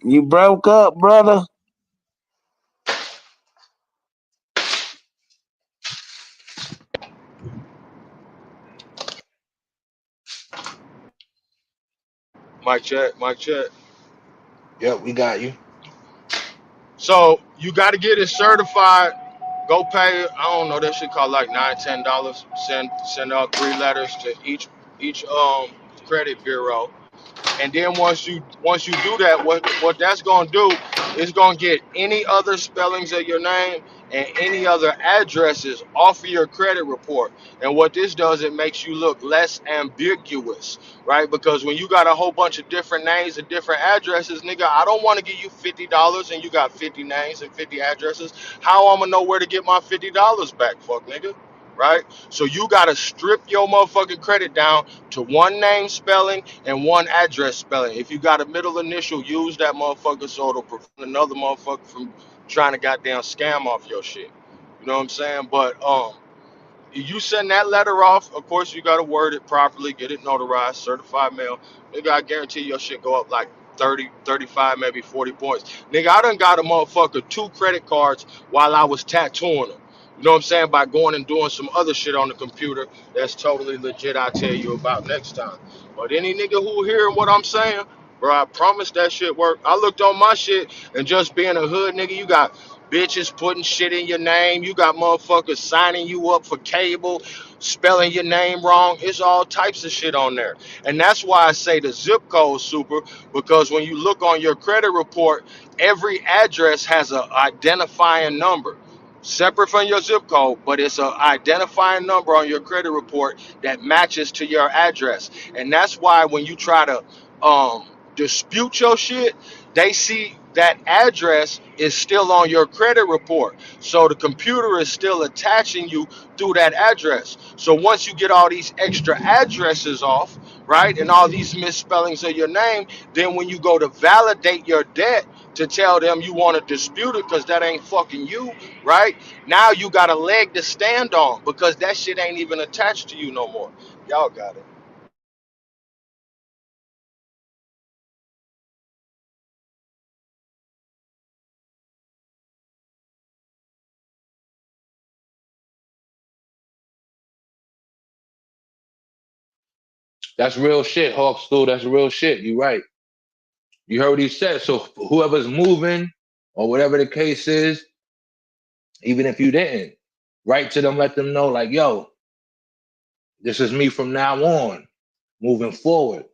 [SPEAKER 6] You broke up, brother.
[SPEAKER 4] Mic check, mic check.
[SPEAKER 20] Yep, we got you.
[SPEAKER 4] So you got to get it certified. Go pay. I don't know. That shit cost like $9, $10. Send out 3 letters to each credit bureau. And then once you do that, what that's gonna do is gonna get any other spellings of your name and any other addresses off of your credit report. And what this does, it makes you look less ambiguous, right? Because when you got a whole bunch of different names and different addresses, nigga, I don't want to give you $50 and you got 50 names and 50 addresses. How I'm gonna know where to get my $50 back, fuck nigga? Right? So you gotta strip your motherfucking credit down to one name spelling and one address spelling. If you got a middle initial, use that motherfucker so it'll prevent another motherfucker from trying to goddamn scam off your shit. You know what I'm saying? But you send that letter off, of course you gotta word it properly, get it notarized, certified mail. Nigga, I guarantee your shit go up like 30, 35, maybe 40 points. Nigga, I done got a motherfucker 2 credit cards while I was tattooing them. You know what I'm saying? By going and doing some other shit on the computer that's totally legit, I'll tell you about next time. But any nigga who hearing what I'm saying, bro, I promise that shit work. I looked on my shit and just being a hood nigga, you got bitches putting shit in your name. You got motherfuckers signing you up for cable, spelling your name wrong. It's all types of shit on there. And that's why I say the zip code super, because when you look on your credit report, every address has a identifying number. Separate from your zip code, but it's a identifying number on your credit report that matches to your address. And that's why when you try to dispute your shit, they see that address is still on your credit report. So the computer is still attaching you through that address. So once you get all these extra addresses off, right, and all these misspellings of your name, then when you go to validate your debt to tell them you want to dispute it because that ain't fucking you, right? Now you got a leg to stand on because that shit ain't even attached to you no more. Y'all got it.
[SPEAKER 20] That's real shit, Hawk Stool. That's real shit. You right. You heard what he said. So whoever's moving or whatever the case is, even if you didn't, write to them, let them know, like, yo, this is me from now on, moving forward.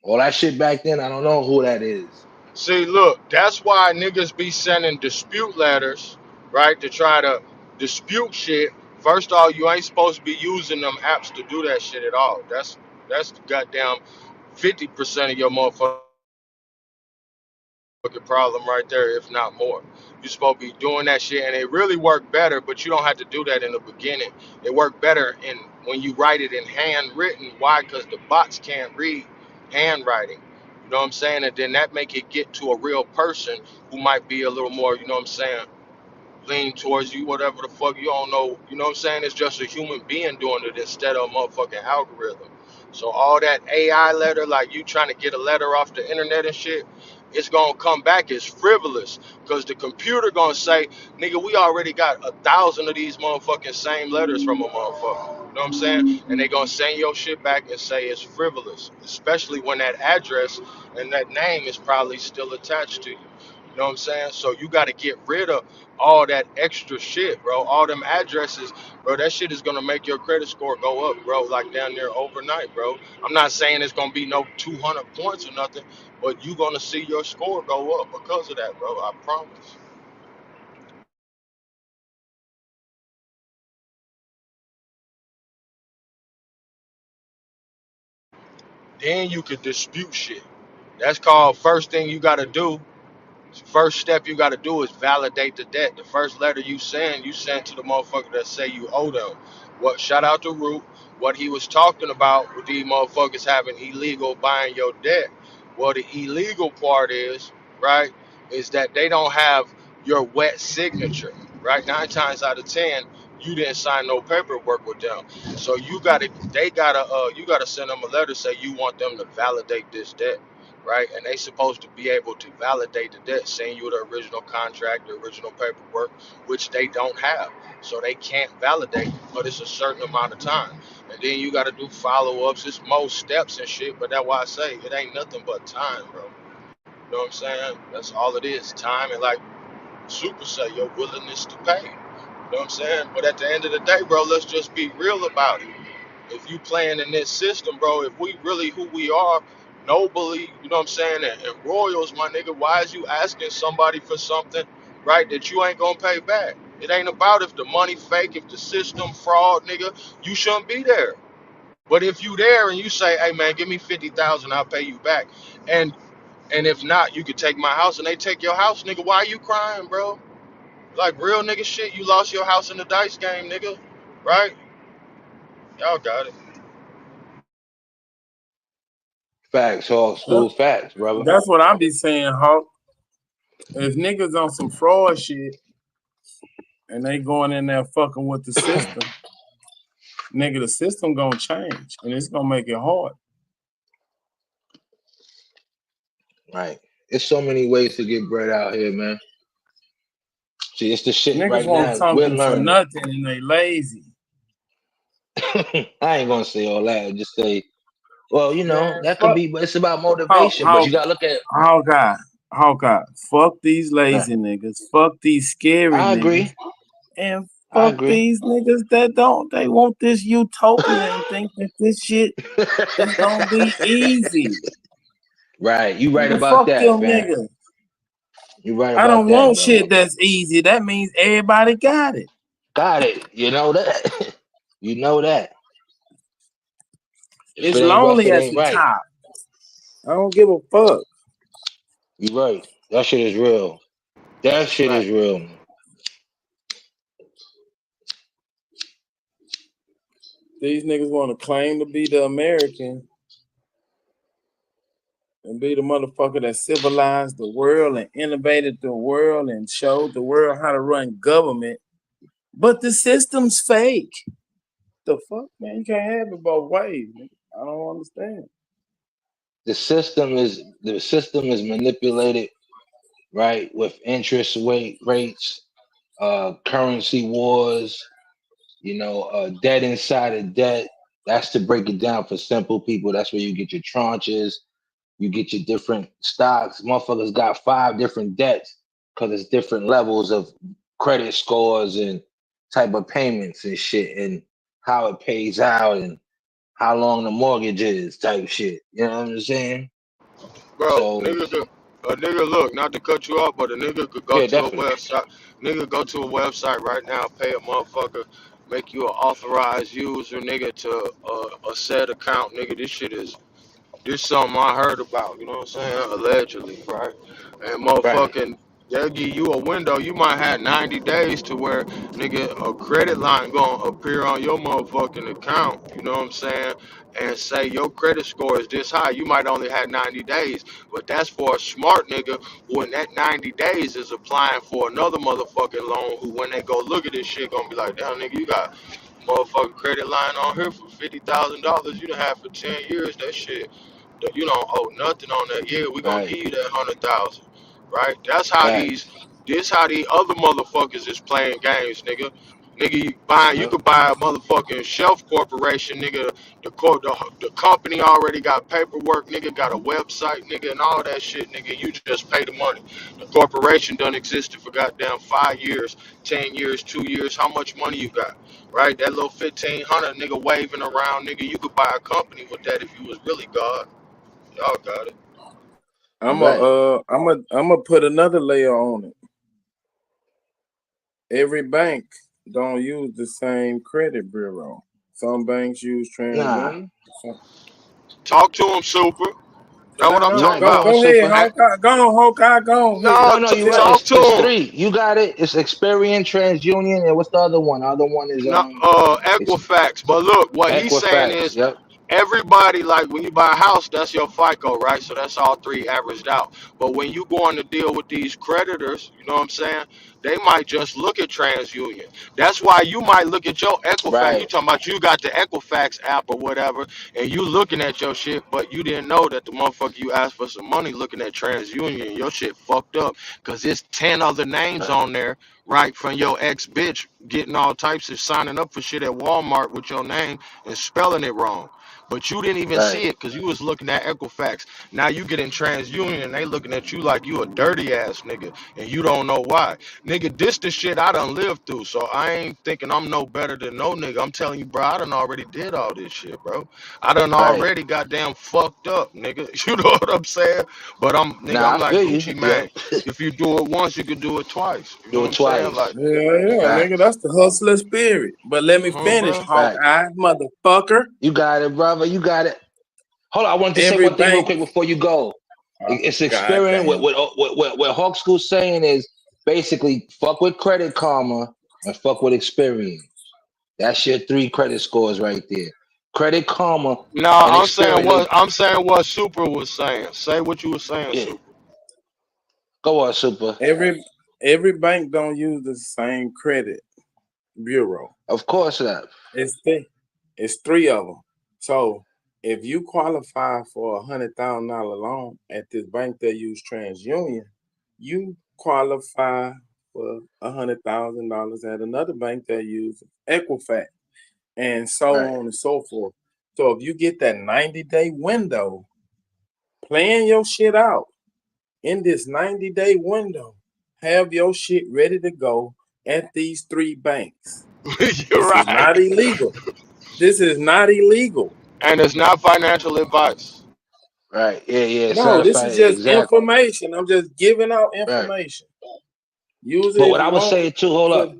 [SPEAKER 20] All that shit back then, I don't know who that is.
[SPEAKER 5] See, look, that's why niggas be sending dispute letters, right, to try to dispute shit. First off, you ain't supposed to be using them apps to do that shit at all. That's goddamn 50% of your motherfucking problem right there, if not more. You're supposed to be doing that shit, and it really worked better, but you don't have to do that in the beginning. It worked better in when you write it in handwritten. Why? Because the bots can't read handwriting. You know what I'm saying? And then that make it get to a real person who might be a little more, you know what I'm saying, lean towards you, whatever the fuck, you don't know. You know what I'm saying? It's just a human being doing it instead of a motherfucking algorithm. So all that AI letter, like you trying to get a letter off the internet and shit, it's gonna come back as frivolous because the computer gonna say, nigga, we already got 1,000 of these motherfucking same letters from a motherfucker. You know what I'm saying? And they gonna send your shit back and say it's frivolous, especially when that address and that name is probably still attached to you. You know what I'm saying? So you got to get rid of all that extra shit, bro. All them addresses, bro. That shit is gonna make your credit score go up, bro. Like down there overnight, bro. I'm not saying it's gonna be no 200 points or nothing, but you gonna see your score go up because of that, bro. I promise. Then you could dispute shit. That's called first thing you gotta do. First step you got to do is validate the debt. The first letter you send to the motherfucker that say you owe them. What? Shout out to Root. What he was talking about with these motherfuckers having illegal buying your debt. Well, the illegal part is right is that they don't have your wet signature. Right, 9 times out of 10, you didn't sign no paperwork with them. So you gotta send them a letter say you want them to validate this debt, right? And they supposed to be able to validate the debt, send you the original contract, the original paperwork, which they don't have. So they can't validate, but it's a certain amount of time. And then you got to do follow-ups. It's more steps and shit, but that's why I say it ain't nothing but time, bro. You know what I'm saying? That's all it is, time and like Super say, your willingness to pay. You know what I'm saying? But at the end of the day, bro, let's just be real about it. If you playing in this system, bro, if we really who we are, nobly, you know what I'm saying, and royals, my nigga, why is you asking somebody for something, right, that you ain't gonna pay back? It ain't about if the money fake, if the system fraud, nigga, you shouldn't be there. But if you there and you say, hey man, give me 50,000, I'll pay you back. And if not, you could take my house and they take your house, nigga. Why are you crying, bro? Like real nigga shit, you lost your house in the dice game, nigga. Right? Y'all got it.
[SPEAKER 20] Facts, all school facts, brother.
[SPEAKER 6] That's what I be saying, Hawk. If niggas on some fraud shit and they going in there fucking with the system, nigga, the system gonna change and it's gonna make it hard.
[SPEAKER 20] Right. There's so many ways to get bread out here, man. See, it's the shit
[SPEAKER 6] Niggas
[SPEAKER 20] right
[SPEAKER 6] want
[SPEAKER 20] now. We're
[SPEAKER 6] something for
[SPEAKER 20] learning.
[SPEAKER 6] nothing and they lazy.
[SPEAKER 20] I ain't gonna say all that. I'll just say, well, you know,
[SPEAKER 6] Man,
[SPEAKER 20] that could
[SPEAKER 6] fuck
[SPEAKER 20] be, but it's about motivation. But you gotta look at.
[SPEAKER 6] Hawkeye. Fuck these lazy niggas. Fuck these scary
[SPEAKER 20] I
[SPEAKER 6] niggas.
[SPEAKER 20] agree.
[SPEAKER 6] And
[SPEAKER 20] I
[SPEAKER 6] fuck
[SPEAKER 20] agree.
[SPEAKER 6] these niggas that don't. They want this utopia and think that this shit is gonna be easy.
[SPEAKER 20] Right. You right
[SPEAKER 6] Nigga,
[SPEAKER 20] about
[SPEAKER 6] fuck
[SPEAKER 20] that,
[SPEAKER 6] them
[SPEAKER 20] fam.
[SPEAKER 6] niggas.
[SPEAKER 20] You right
[SPEAKER 6] I
[SPEAKER 20] about
[SPEAKER 6] don't
[SPEAKER 20] that,
[SPEAKER 6] want
[SPEAKER 20] brother.
[SPEAKER 6] shit that's easy. That means everybody got it.
[SPEAKER 20] Got it. You know that. You know that. If
[SPEAKER 6] It's
[SPEAKER 20] it ain't rough,
[SPEAKER 6] lonely
[SPEAKER 20] it
[SPEAKER 6] at
[SPEAKER 20] ain't
[SPEAKER 6] the
[SPEAKER 20] right.
[SPEAKER 6] top. I don't give a fuck.
[SPEAKER 20] You right. That shit is real. That shit
[SPEAKER 6] Right.
[SPEAKER 20] is real, man.
[SPEAKER 6] These niggas want to claim to be the American and be the motherfucker that civilized the world and innovated the world and showed the world how to run government. But the system's fake. The fuck, man? You can't have it both ways. Man. I don't understand.
[SPEAKER 20] The system is manipulated, right, with interest rates, currency wars, debt inside of debt. That's to break it down for simple people. That's where you get your tranches, you get your different stocks. Motherfuckers got 5 different debts because it's different levels of credit scores and type of payments and shit and how it pays out and how long the mortgage is type shit. You know what I'm saying?
[SPEAKER 5] Bro,
[SPEAKER 20] So
[SPEAKER 5] a nigga look, not to cut you off, but a nigga could go
[SPEAKER 20] yeah,
[SPEAKER 5] to a
[SPEAKER 20] definitely.
[SPEAKER 5] website. Nigga go to a website right now, pay a motherfucker, make you an authorized user, nigga, to a set account, nigga. This something I heard about, you know what I'm saying? Allegedly, right? And
[SPEAKER 20] Right.
[SPEAKER 5] motherfucking, they'll give you a window. You might have 90 days to where, nigga, a credit line gonna appear on your motherfucking account, you know what I'm saying? And say your credit score is this high. You might only have 90 days, but that's for a smart nigga who in that 90 days is applying for another motherfucking loan who, when they go look at this shit, gonna be like, damn, nigga, you got motherfucking credit line on here for $50,000 you done had for 10 years. That shit, you don't owe nothing on that. Yeah, we gonna
[SPEAKER 20] Right.
[SPEAKER 5] give you that 100,000, right? That's how these,
[SPEAKER 20] Facts.
[SPEAKER 5] this how these other motherfuckers is playing games, nigga. Nigga, you
[SPEAKER 20] Yep.
[SPEAKER 5] could buy a motherfucking shelf corporation, nigga. The company already got paperwork, nigga, got a website, nigga, and all that shit, nigga. You just pay the money. The corporation done existed for goddamn 5 years, 10 years, 2 years. How much money you got? Right? That little 1,500 nigga waving around, nigga. You could buy a company with that if you was really God. Y'all got it.
[SPEAKER 20] Right.
[SPEAKER 6] I'm gonna put another layer on it. Every bank don't use the same credit bureau. Some banks use
[SPEAKER 20] Nah.
[SPEAKER 6] TransUnion. Some,
[SPEAKER 5] Talk to him, Super. That's what
[SPEAKER 6] no,
[SPEAKER 5] I'm
[SPEAKER 6] no,
[SPEAKER 5] talking
[SPEAKER 20] Right.
[SPEAKER 6] go
[SPEAKER 20] Go
[SPEAKER 5] about.
[SPEAKER 20] on,
[SPEAKER 6] go ahead,
[SPEAKER 20] Super.
[SPEAKER 5] Hey,
[SPEAKER 6] Hawkeye. Go on, Hawkeye. Go ahead.
[SPEAKER 5] no,
[SPEAKER 20] No, no, you're right.
[SPEAKER 5] talk to
[SPEAKER 20] It's
[SPEAKER 5] him.
[SPEAKER 20] three. You got it. It's Experian, TransUnion, and what's the other one? The other one is
[SPEAKER 5] No,
[SPEAKER 20] it's
[SPEAKER 5] Equifax. But look, what he's saying
[SPEAKER 20] Equifax.
[SPEAKER 5] is
[SPEAKER 20] Yep.
[SPEAKER 5] everybody, like when you buy a house, that's your FICO, right? So that's all three averaged out. But when you go on to deal with these creditors, you know what I'm saying? They might just look at TransUnion. That's why you might look at your Equifax. You
[SPEAKER 20] Right.
[SPEAKER 5] talking about you got the Equifax app or whatever, and you looking at your shit, but you didn't know that the motherfucker you asked for some money looking at TransUnion, your shit fucked up because there's 10 other names
[SPEAKER 20] Right.
[SPEAKER 5] on there, right, from your ex bitch getting all types of signing up for shit at Walmart with your name and spelling it wrong. But you didn't even
[SPEAKER 20] Right.
[SPEAKER 5] see it because you was looking at Equifax. Now you get in TransUnion and they looking at you like you a dirty ass nigga and you don't know why. Nigga, this the shit I done lived through. So I ain't thinking I'm no better than no nigga. I'm telling you, bro, I done already did all this shit, bro. I done
[SPEAKER 20] Right.
[SPEAKER 5] already goddamn fucked up, nigga. You know what I'm saying? But nigga,
[SPEAKER 20] Nah,
[SPEAKER 5] I'm
[SPEAKER 20] I
[SPEAKER 5] like
[SPEAKER 20] feel you.
[SPEAKER 5] Gucci
[SPEAKER 20] Yep.
[SPEAKER 5] Mane. If you do it once, you could do it twice. You know
[SPEAKER 20] Do
[SPEAKER 5] what
[SPEAKER 20] it
[SPEAKER 5] I'm saying?
[SPEAKER 20] twice.
[SPEAKER 5] Like,
[SPEAKER 6] Yeah, yeah, nigga.
[SPEAKER 20] Facts.
[SPEAKER 6] That's the hustler spirit. But let me finish,
[SPEAKER 5] bro.
[SPEAKER 20] Facts.
[SPEAKER 6] Hawkeye, motherfucker.
[SPEAKER 20] You got it, brother. You got it. Hold on. I wanted to say
[SPEAKER 6] Every
[SPEAKER 20] one thing real
[SPEAKER 6] bank.
[SPEAKER 20] quick before you go. It's Experian.
[SPEAKER 6] Goddamn.
[SPEAKER 20] What Hawk School's saying is basically fuck with Credit Karma and fuck with Experian. That's your three credit scores right there. Credit Karma
[SPEAKER 5] No,
[SPEAKER 20] and
[SPEAKER 5] I'm saying
[SPEAKER 20] Experian. They
[SPEAKER 5] what Super was saying. Say what you were saying,
[SPEAKER 20] yeah.
[SPEAKER 5] Super.
[SPEAKER 20] Go on, Super.
[SPEAKER 6] Every bank don't use the same credit bureau.
[SPEAKER 20] Of course not.
[SPEAKER 6] It's th- it's three of them. So if you qualify for $100,000 loan at this bank that use TransUnion, you qualify for $100,000 at another bank that use Equifax, and so
[SPEAKER 20] Right.
[SPEAKER 6] on and so forth. So if you get that 90-day window, plan your shit out in this 90-day window, have your shit ready to go at these three banks.
[SPEAKER 5] You're
[SPEAKER 6] This is
[SPEAKER 5] right.
[SPEAKER 6] not illegal. This is not illegal.
[SPEAKER 5] And it's not financial advice.
[SPEAKER 20] Right. Yeah, yeah.
[SPEAKER 6] No, this is
[SPEAKER 20] Certified.
[SPEAKER 6] just
[SPEAKER 20] Exactly.
[SPEAKER 6] information. I'm just giving out
[SPEAKER 20] Right.
[SPEAKER 6] information. Use
[SPEAKER 20] But
[SPEAKER 6] it if
[SPEAKER 20] what I
[SPEAKER 6] you
[SPEAKER 20] would
[SPEAKER 6] want.
[SPEAKER 20] say too, hold
[SPEAKER 6] But
[SPEAKER 20] up.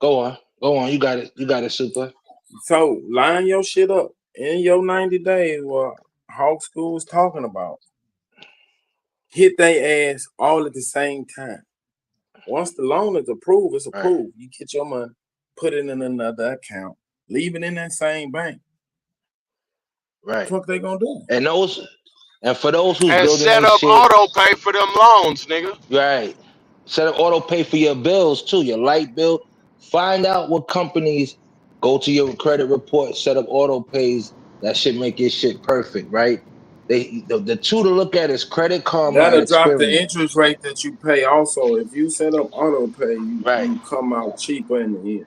[SPEAKER 20] Go on. Go on. You got it. You got it, Super.
[SPEAKER 6] so line your shit up in your 90 days. What Hawk School was talking about. Hit they ass all at the same time. Once the loan is approved, it's
[SPEAKER 20] Right.
[SPEAKER 6] approved. You get your money, put it in another account, leave it in that same bank. What
[SPEAKER 20] Right.
[SPEAKER 6] the fuck they gonna do?
[SPEAKER 20] And for those who's
[SPEAKER 5] And
[SPEAKER 20] building
[SPEAKER 5] set
[SPEAKER 20] this
[SPEAKER 5] up
[SPEAKER 20] shit,
[SPEAKER 5] auto pay for them loans, nigga.
[SPEAKER 20] right. Set up auto pay for your bills too, your light bill. Find out what companies go to your credit report, set up auto pays. That should make your shit perfect, right? The two to look at is Credit Karma and
[SPEAKER 6] That'll drop the
[SPEAKER 20] Experian.
[SPEAKER 6] interest rate that you pay. Also, if you set up auto pay,
[SPEAKER 20] Right.
[SPEAKER 6] you come out cheaper in the end.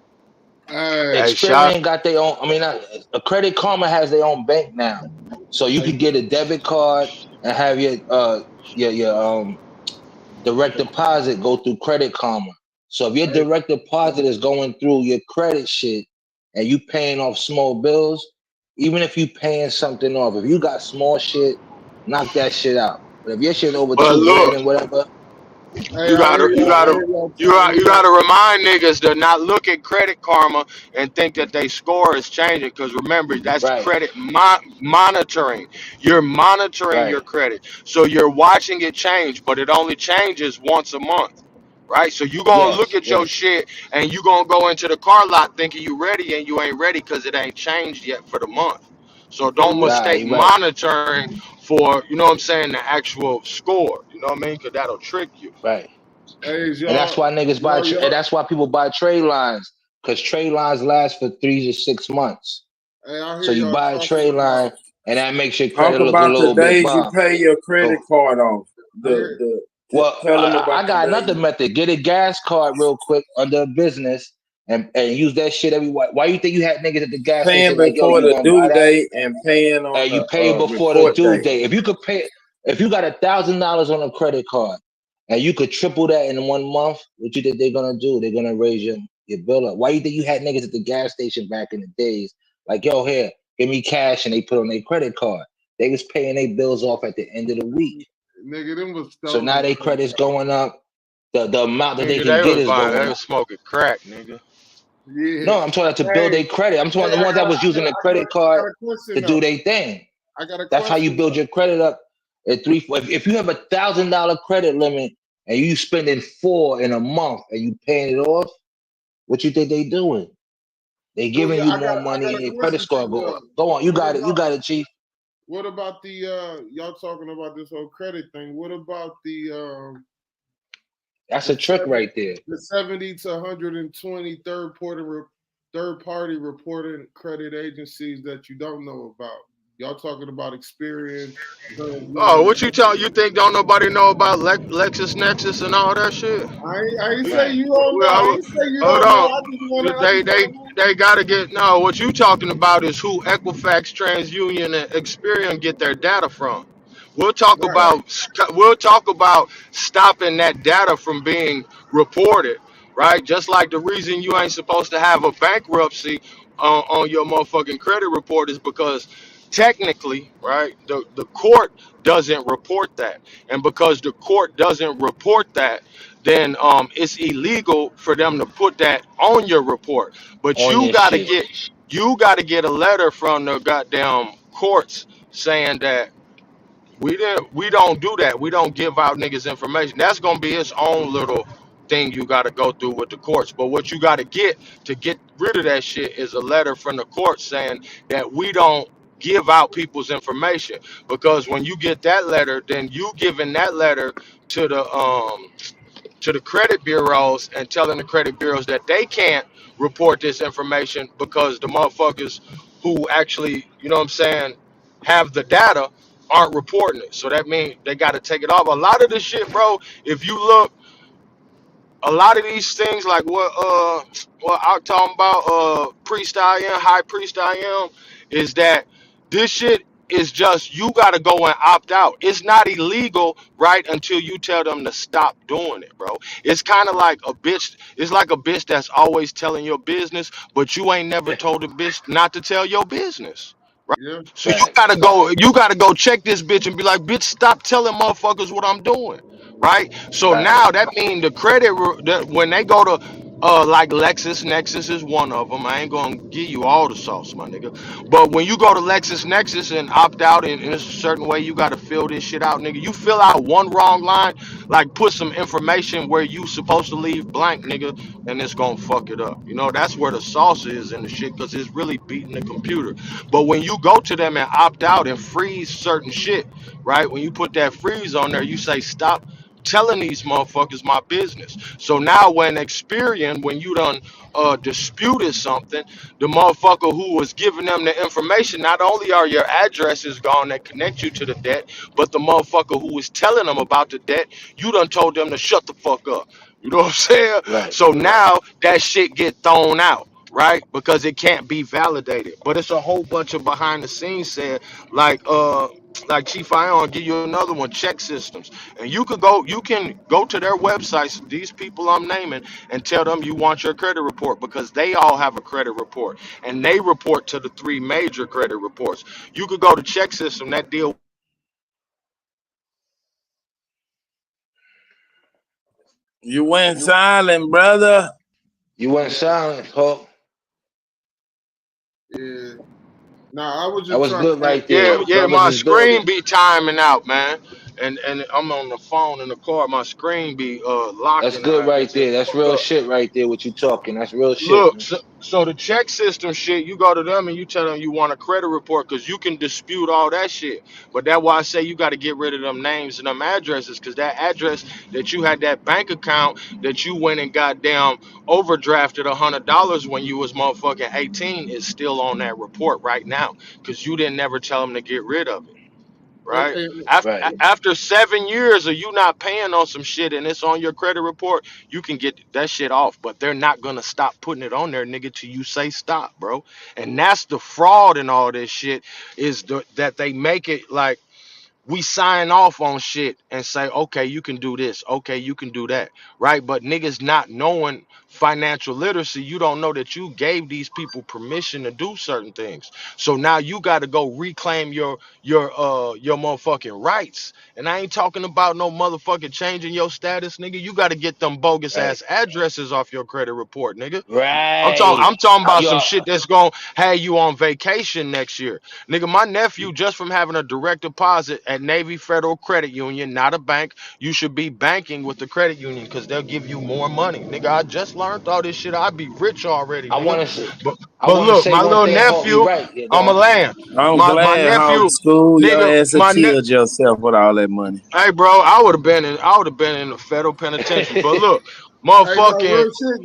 [SPEAKER 5] Hey, shot.
[SPEAKER 20] Experian got their own. I mean, a Credit Karma has their own bank now, so you could get a debit card and have your direct deposit go through Credit Karma. So if your direct deposit is going through your credit shit and you paying off small bills, even if you paying something off, if you got small shit, knock that shit out. But if your shit over
[SPEAKER 5] But
[SPEAKER 20] 2 grand
[SPEAKER 5] look,
[SPEAKER 20] and whatever,
[SPEAKER 6] Hey,
[SPEAKER 5] you
[SPEAKER 6] I
[SPEAKER 5] gotta
[SPEAKER 6] hear
[SPEAKER 5] you
[SPEAKER 6] y'all. I
[SPEAKER 5] gotta
[SPEAKER 6] hear y'all
[SPEAKER 5] you
[SPEAKER 6] trying. I
[SPEAKER 5] got
[SPEAKER 6] hear
[SPEAKER 5] you
[SPEAKER 6] y'all.
[SPEAKER 5] gotta remind niggas to not look at Credit Karma and think that they score is changing. Because remember, that's
[SPEAKER 20] right,
[SPEAKER 5] credit monitoring. You're monitoring
[SPEAKER 20] right,
[SPEAKER 5] your credit, so you're watching it change, but it only changes once a month. Right, so you gonna look
[SPEAKER 20] yes,
[SPEAKER 5] at your
[SPEAKER 20] yes,
[SPEAKER 5] shit and you gonna go into the car lot thinking you ready and you ain't ready because it ain't changed yet for the month. So
[SPEAKER 6] So
[SPEAKER 5] don't
[SPEAKER 6] look.
[SPEAKER 20] nah,
[SPEAKER 5] mistake
[SPEAKER 20] you right.
[SPEAKER 5] monitoring for, you know what I'm saying, the actual score. You know what I mean? Because that'll trick you.
[SPEAKER 20] Right.
[SPEAKER 6] Hey, is
[SPEAKER 20] And that's
[SPEAKER 6] y'all.
[SPEAKER 20] why niggas buy, and that's why people buy trade lines, because trade lines last for 3 to 6 months.
[SPEAKER 6] Hey, I
[SPEAKER 20] So
[SPEAKER 6] hear
[SPEAKER 20] you
[SPEAKER 6] y'all
[SPEAKER 20] buy a
[SPEAKER 6] talking
[SPEAKER 20] trade
[SPEAKER 6] about.
[SPEAKER 20] line, and that makes your
[SPEAKER 6] I
[SPEAKER 20] credit
[SPEAKER 6] hear.
[SPEAKER 20] look a
[SPEAKER 6] I
[SPEAKER 20] little bit
[SPEAKER 6] hear.
[SPEAKER 20] bomb.
[SPEAKER 6] I
[SPEAKER 20] So, well,
[SPEAKER 6] tell them about
[SPEAKER 20] I
[SPEAKER 6] the
[SPEAKER 20] got
[SPEAKER 6] days.
[SPEAKER 20] another method. Get a gas card real quick under a business, and use that shit every. Why you think you had niggas at the gas
[SPEAKER 6] Paying
[SPEAKER 20] station like, yo,
[SPEAKER 6] before
[SPEAKER 20] you
[SPEAKER 6] the
[SPEAKER 20] gonna buy
[SPEAKER 6] due
[SPEAKER 20] that?
[SPEAKER 6] date and paying on
[SPEAKER 20] And you
[SPEAKER 6] the
[SPEAKER 20] pay before the
[SPEAKER 6] report
[SPEAKER 20] due
[SPEAKER 6] date.
[SPEAKER 20] date. If you could pay, if you got $1,000 on a credit card, and you could triple that in 1 month, what you think they're gonna do? They're gonna raise your bill up. Why you think you had niggas at the gas station back in the days like, yo, here, give me cash, and they put on their credit card. They was paying their bills off at the end of the week.
[SPEAKER 6] Nigga, them was
[SPEAKER 20] So now
[SPEAKER 6] stolen
[SPEAKER 20] their
[SPEAKER 6] credit
[SPEAKER 20] credit's
[SPEAKER 6] cards.
[SPEAKER 20] going up. The amount that they
[SPEAKER 5] Nigga,
[SPEAKER 20] can
[SPEAKER 5] they
[SPEAKER 20] get
[SPEAKER 5] was
[SPEAKER 20] is
[SPEAKER 5] buying, they
[SPEAKER 20] going
[SPEAKER 5] was
[SPEAKER 20] up.
[SPEAKER 5] smoking crack, nigga.
[SPEAKER 6] Yeah.
[SPEAKER 20] No, I'm talking about to build
[SPEAKER 6] Hey,
[SPEAKER 20] their credit. I'm talking
[SPEAKER 6] hey,
[SPEAKER 20] about the ones that was using the credit
[SPEAKER 6] I
[SPEAKER 20] card
[SPEAKER 6] got a question
[SPEAKER 20] to do
[SPEAKER 6] though.
[SPEAKER 20] their thing.
[SPEAKER 6] I got a
[SPEAKER 20] That's how you
[SPEAKER 6] question
[SPEAKER 20] build
[SPEAKER 6] though.
[SPEAKER 20] your credit up at three. If you have $1,000 credit limit and you spending 4 in a month and you paying it off, what you think they doing? They
[SPEAKER 6] So
[SPEAKER 20] giving
[SPEAKER 6] yeah,
[SPEAKER 20] you
[SPEAKER 6] I
[SPEAKER 20] more
[SPEAKER 6] got
[SPEAKER 20] money
[SPEAKER 6] a
[SPEAKER 20] and your credit
[SPEAKER 6] question for
[SPEAKER 20] score
[SPEAKER 6] you
[SPEAKER 20] go up.
[SPEAKER 6] though.
[SPEAKER 20] Go on, you got it. You got it, Chief.
[SPEAKER 6] What about the y'all talking about this whole credit thing? What about
[SPEAKER 20] That's
[SPEAKER 6] the
[SPEAKER 20] a trick
[SPEAKER 6] 70,
[SPEAKER 20] right there.
[SPEAKER 6] the 70 to 120 third party reporting credit agencies that you don't know about? Y'all talking about Experian,
[SPEAKER 5] Oh,
[SPEAKER 6] TransUnion.
[SPEAKER 5] what you think don't nobody know about LexisNexis and all that shit?
[SPEAKER 6] I ain't say
[SPEAKER 20] Right.
[SPEAKER 6] you don't know. I
[SPEAKER 5] Well,
[SPEAKER 6] ain't say you
[SPEAKER 5] hold
[SPEAKER 6] don't know.
[SPEAKER 5] on.
[SPEAKER 6] I just wanna
[SPEAKER 5] They they
[SPEAKER 6] know.
[SPEAKER 5] they gotta get no. What you talking about is who Equifax, TransUnion, and Experian get their data from. We'll talk
[SPEAKER 6] Right.
[SPEAKER 20] Right.
[SPEAKER 5] about we'll talk about stopping that data from being reported, right? Just like the reason you ain't supposed to have a bankruptcy on your motherfucking credit report is because technically, right, the court doesn't report that, and because the court doesn't report that, then it's illegal for them to put that on your report. But
[SPEAKER 20] On your shit.
[SPEAKER 5] you gotta get a letter from the goddamn courts saying that we don't do that. We don't give out niggas information. That's gonna be its own little thing you gotta go through with the courts. But what you gotta get to get rid of that shit is a letter from the court saying that we don't give out people's information. Because when you get that letter, then you giving that letter to the credit bureaus and telling the credit bureaus that they can't report this information because the motherfuckers who actually, you know what I'm saying, have the data aren't reporting it. So that means they got to take it off. A lot of this shit, bro, if you look, a lot of these things like what I'm talking about, priest I am, high priest I am, is that this shit is just you gotta go and opt out. It's not illegal, right, until you tell them to stop doing it, bro. It's kind of like a bitch, it's like a bitch that's always telling your business, but you ain't never told a bitch not to tell your business. Right?
[SPEAKER 6] Yeah.
[SPEAKER 5] So
[SPEAKER 20] Right.
[SPEAKER 5] you gotta go check this bitch and be like, bitch, stop telling motherfuckers what I'm doing. Right? So
[SPEAKER 20] Right.
[SPEAKER 5] now that means the that when they go to like LexisNexis is one of them. I ain't gonna give you all the sauce, my nigga. But when you go to LexisNexis and opt out in a certain way, you gotta fill this shit out, nigga. You fill out one wrong line, like put some information where you supposed to leave blank, nigga, and it's gonna fuck it up. You know, that's where the sauce is in the shit, because it's really beating the computer. But when you go to them and opt out and freeze certain shit, right? When you put that freeze on there, you say stop telling these motherfuckers my business. So now when Experian, when you done disputed something, the motherfucker who was giving them the information, not only are your addresses gone that connect you to the debt, but the motherfucker who was telling them about the debt, you done told them to shut the fuck up. You know what I'm saying?
[SPEAKER 20] Right.
[SPEAKER 5] So now that shit get thrown out, right? Because it can't be validated. But it's a whole bunch of behind the scenes said, like Chief Ion, give you another one, check systems. And you can go to their websites, these people I'm naming, and tell them you want your credit report because they all have a credit report and they report to the three major credit reports. You could go to check system that deal
[SPEAKER 6] You went silent, brother.
[SPEAKER 20] You went silent, Hulk.
[SPEAKER 9] Yeah. Nah, I was
[SPEAKER 20] That
[SPEAKER 9] just
[SPEAKER 20] was
[SPEAKER 9] trying
[SPEAKER 20] good
[SPEAKER 9] to.
[SPEAKER 20] right
[SPEAKER 5] Yeah,
[SPEAKER 20] there.
[SPEAKER 5] yeah,
[SPEAKER 20] Brothers
[SPEAKER 5] my
[SPEAKER 20] is good.
[SPEAKER 5] screen be timing out, man. And I'm on the phone in the car, my screen be
[SPEAKER 20] That's
[SPEAKER 5] locking and
[SPEAKER 20] good
[SPEAKER 5] I
[SPEAKER 20] right
[SPEAKER 5] get to
[SPEAKER 20] there. That's
[SPEAKER 5] fuck
[SPEAKER 20] real
[SPEAKER 5] up.
[SPEAKER 20] shit right there. What you talking? That's real shit,
[SPEAKER 5] Look,
[SPEAKER 20] man.
[SPEAKER 5] so the check system shit, you go to them and you tell them you want a credit report because you can dispute all that shit. But that's why I say you got to get rid of them names and them addresses because that address that you had that bank account that you went and got down overdrafted $100 when you was motherfucking 18 is still on that report right now because you didn't never tell them to get rid of it. Right?
[SPEAKER 9] Okay.
[SPEAKER 20] Right.
[SPEAKER 5] After 7 years of you not paying on some shit and it's on your credit report, you can get that shit off. But they're not gonna stop putting it on there, nigga, till you say stop, bro. And that's the fraud in all this shit is that they make it like we sign off on shit and say, okay, you can do this, okay, you can do that, right? But niggas not knowing financial literacy, you don't know that you gave these people permission to do certain things. So now you got to go reclaim your motherfucking rights. And I ain't talking about no motherfucking changing your status, nigga. You got to get them bogus
[SPEAKER 20] Right.
[SPEAKER 5] ass addresses off your credit report, nigga.
[SPEAKER 20] Right.
[SPEAKER 5] I'm talking about some
[SPEAKER 20] Yo,
[SPEAKER 5] shit that's gonna have you on vacation next year. Nigga, my nephew, just from having a direct deposit at Navy Federal Credit Union, not a bank, you should be banking with the credit union because they'll give you more money. Nigga, I just learned all this shit. I'd be rich already,
[SPEAKER 20] I
[SPEAKER 5] nigga.
[SPEAKER 20] want to.
[SPEAKER 5] But
[SPEAKER 20] I
[SPEAKER 5] but
[SPEAKER 20] want to
[SPEAKER 5] look,
[SPEAKER 20] say
[SPEAKER 5] my
[SPEAKER 20] one
[SPEAKER 5] little
[SPEAKER 20] thing, Hulk. You
[SPEAKER 5] nephew,
[SPEAKER 20] right. Yeah, go
[SPEAKER 5] I'm a
[SPEAKER 20] on.
[SPEAKER 5] land.
[SPEAKER 6] I'm
[SPEAKER 5] My
[SPEAKER 6] glad, Hog
[SPEAKER 5] nephew,
[SPEAKER 6] School. Your
[SPEAKER 5] nigga,
[SPEAKER 6] ass have
[SPEAKER 5] my ne-
[SPEAKER 6] killed yourself with all that money.
[SPEAKER 5] hey bro, I would have been in the federal penitentiary. But look,
[SPEAKER 9] Hey, no,
[SPEAKER 5] motherfucking
[SPEAKER 9] real shit.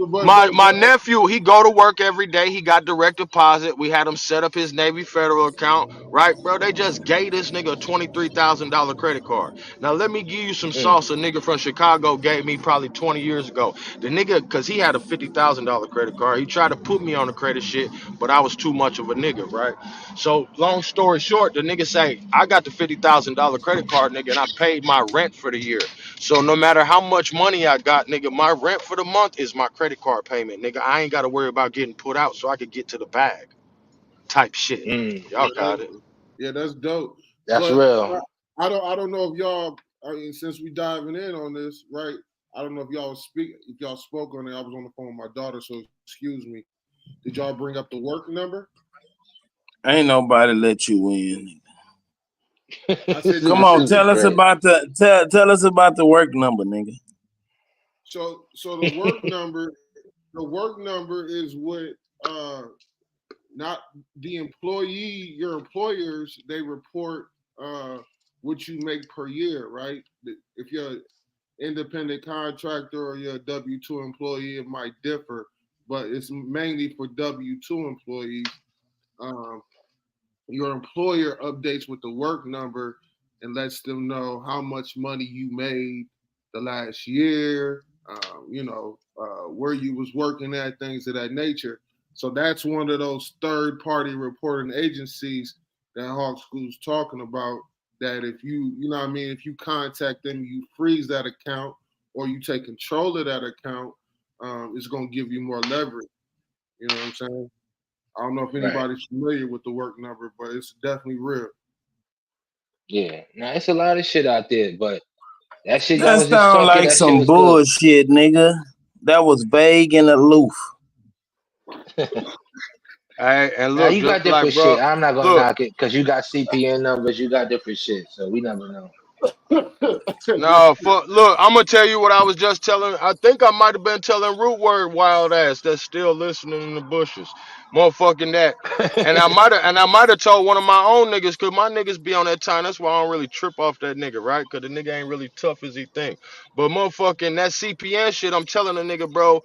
[SPEAKER 5] my nephew, he go to work every day. He got direct deposit. We had him set up his Navy Federal account, right, bro? They just gave this nigga a $23,000 credit card. Now let me give you some
[SPEAKER 20] Mm.
[SPEAKER 5] sauce. A nigga from Chicago gave me probably 20 years ago. The nigga, cause he had a $50,000 credit card. He tried to put me on the credit shit, but I was too much of a nigga, right? So long story short, the nigga say I got the $50,000 credit card, nigga, and I paid my rent for the year. So no matter how much money I got, nigga, my rent for the month is my credit card payment, nigga. I ain't got to worry about getting put out, so I could get to the bag, type shit.
[SPEAKER 20] Mm.
[SPEAKER 9] Yeah,
[SPEAKER 5] Y'all got it.
[SPEAKER 9] that's dope.
[SPEAKER 20] That's
[SPEAKER 9] But
[SPEAKER 20] real.
[SPEAKER 9] I don't know if y'all. I mean, since we diving in on this, right? I don't know if y'all spoke on it. I was on the phone with my daughter, so excuse me. Did y'all bring up the work number?
[SPEAKER 6] Ain't nobody let you win.
[SPEAKER 9] I said,
[SPEAKER 6] Come on, tell us about the work number, nigga.
[SPEAKER 9] So the work number is what not the employee, your employers, they report what you make per year, right? If you're an independent contractor or you're a W-2 employee, it might differ, but it's mainly for W-2 employees. Um, your employer updates with the work number and lets them know how much money you made the last year, where you was working at, things of that nature. So that's one of those third-party reporting agencies that Hawk School's talking about. That if if you contact them, you freeze that account or you take control of that account, it's gonna give you more leverage. You know what I'm saying? I don't know if
[SPEAKER 20] Right.
[SPEAKER 9] anybody's familiar with the work number, but it's definitely real.
[SPEAKER 20] Yeah. Now it's a lot of shit out there, but that shit y'all
[SPEAKER 6] That
[SPEAKER 20] was just
[SPEAKER 6] sound
[SPEAKER 20] talking,
[SPEAKER 6] like
[SPEAKER 20] that shit
[SPEAKER 6] some
[SPEAKER 20] was good.
[SPEAKER 6] bullshit, nigga. That was vague and aloof.
[SPEAKER 5] Hey, and
[SPEAKER 20] Now
[SPEAKER 5] look,
[SPEAKER 20] you got
[SPEAKER 5] just like
[SPEAKER 20] different shit.
[SPEAKER 5] bro,
[SPEAKER 20] I'm not gonna
[SPEAKER 5] look.
[SPEAKER 20] knock it because you got CPN numbers, you got different shit, so we never know.
[SPEAKER 5] No, look, I'm gonna tell you what I was just telling. I think I might have been telling Root Word wild ass that's still listening in the bushes, motherfucking that. And I might have told one of my own niggas, cause my niggas be on that time. That's why I don't really trip off that nigga, right? Cause the nigga ain't really tough as he think. But motherfucking that CPN shit, I'm telling the nigga, bro,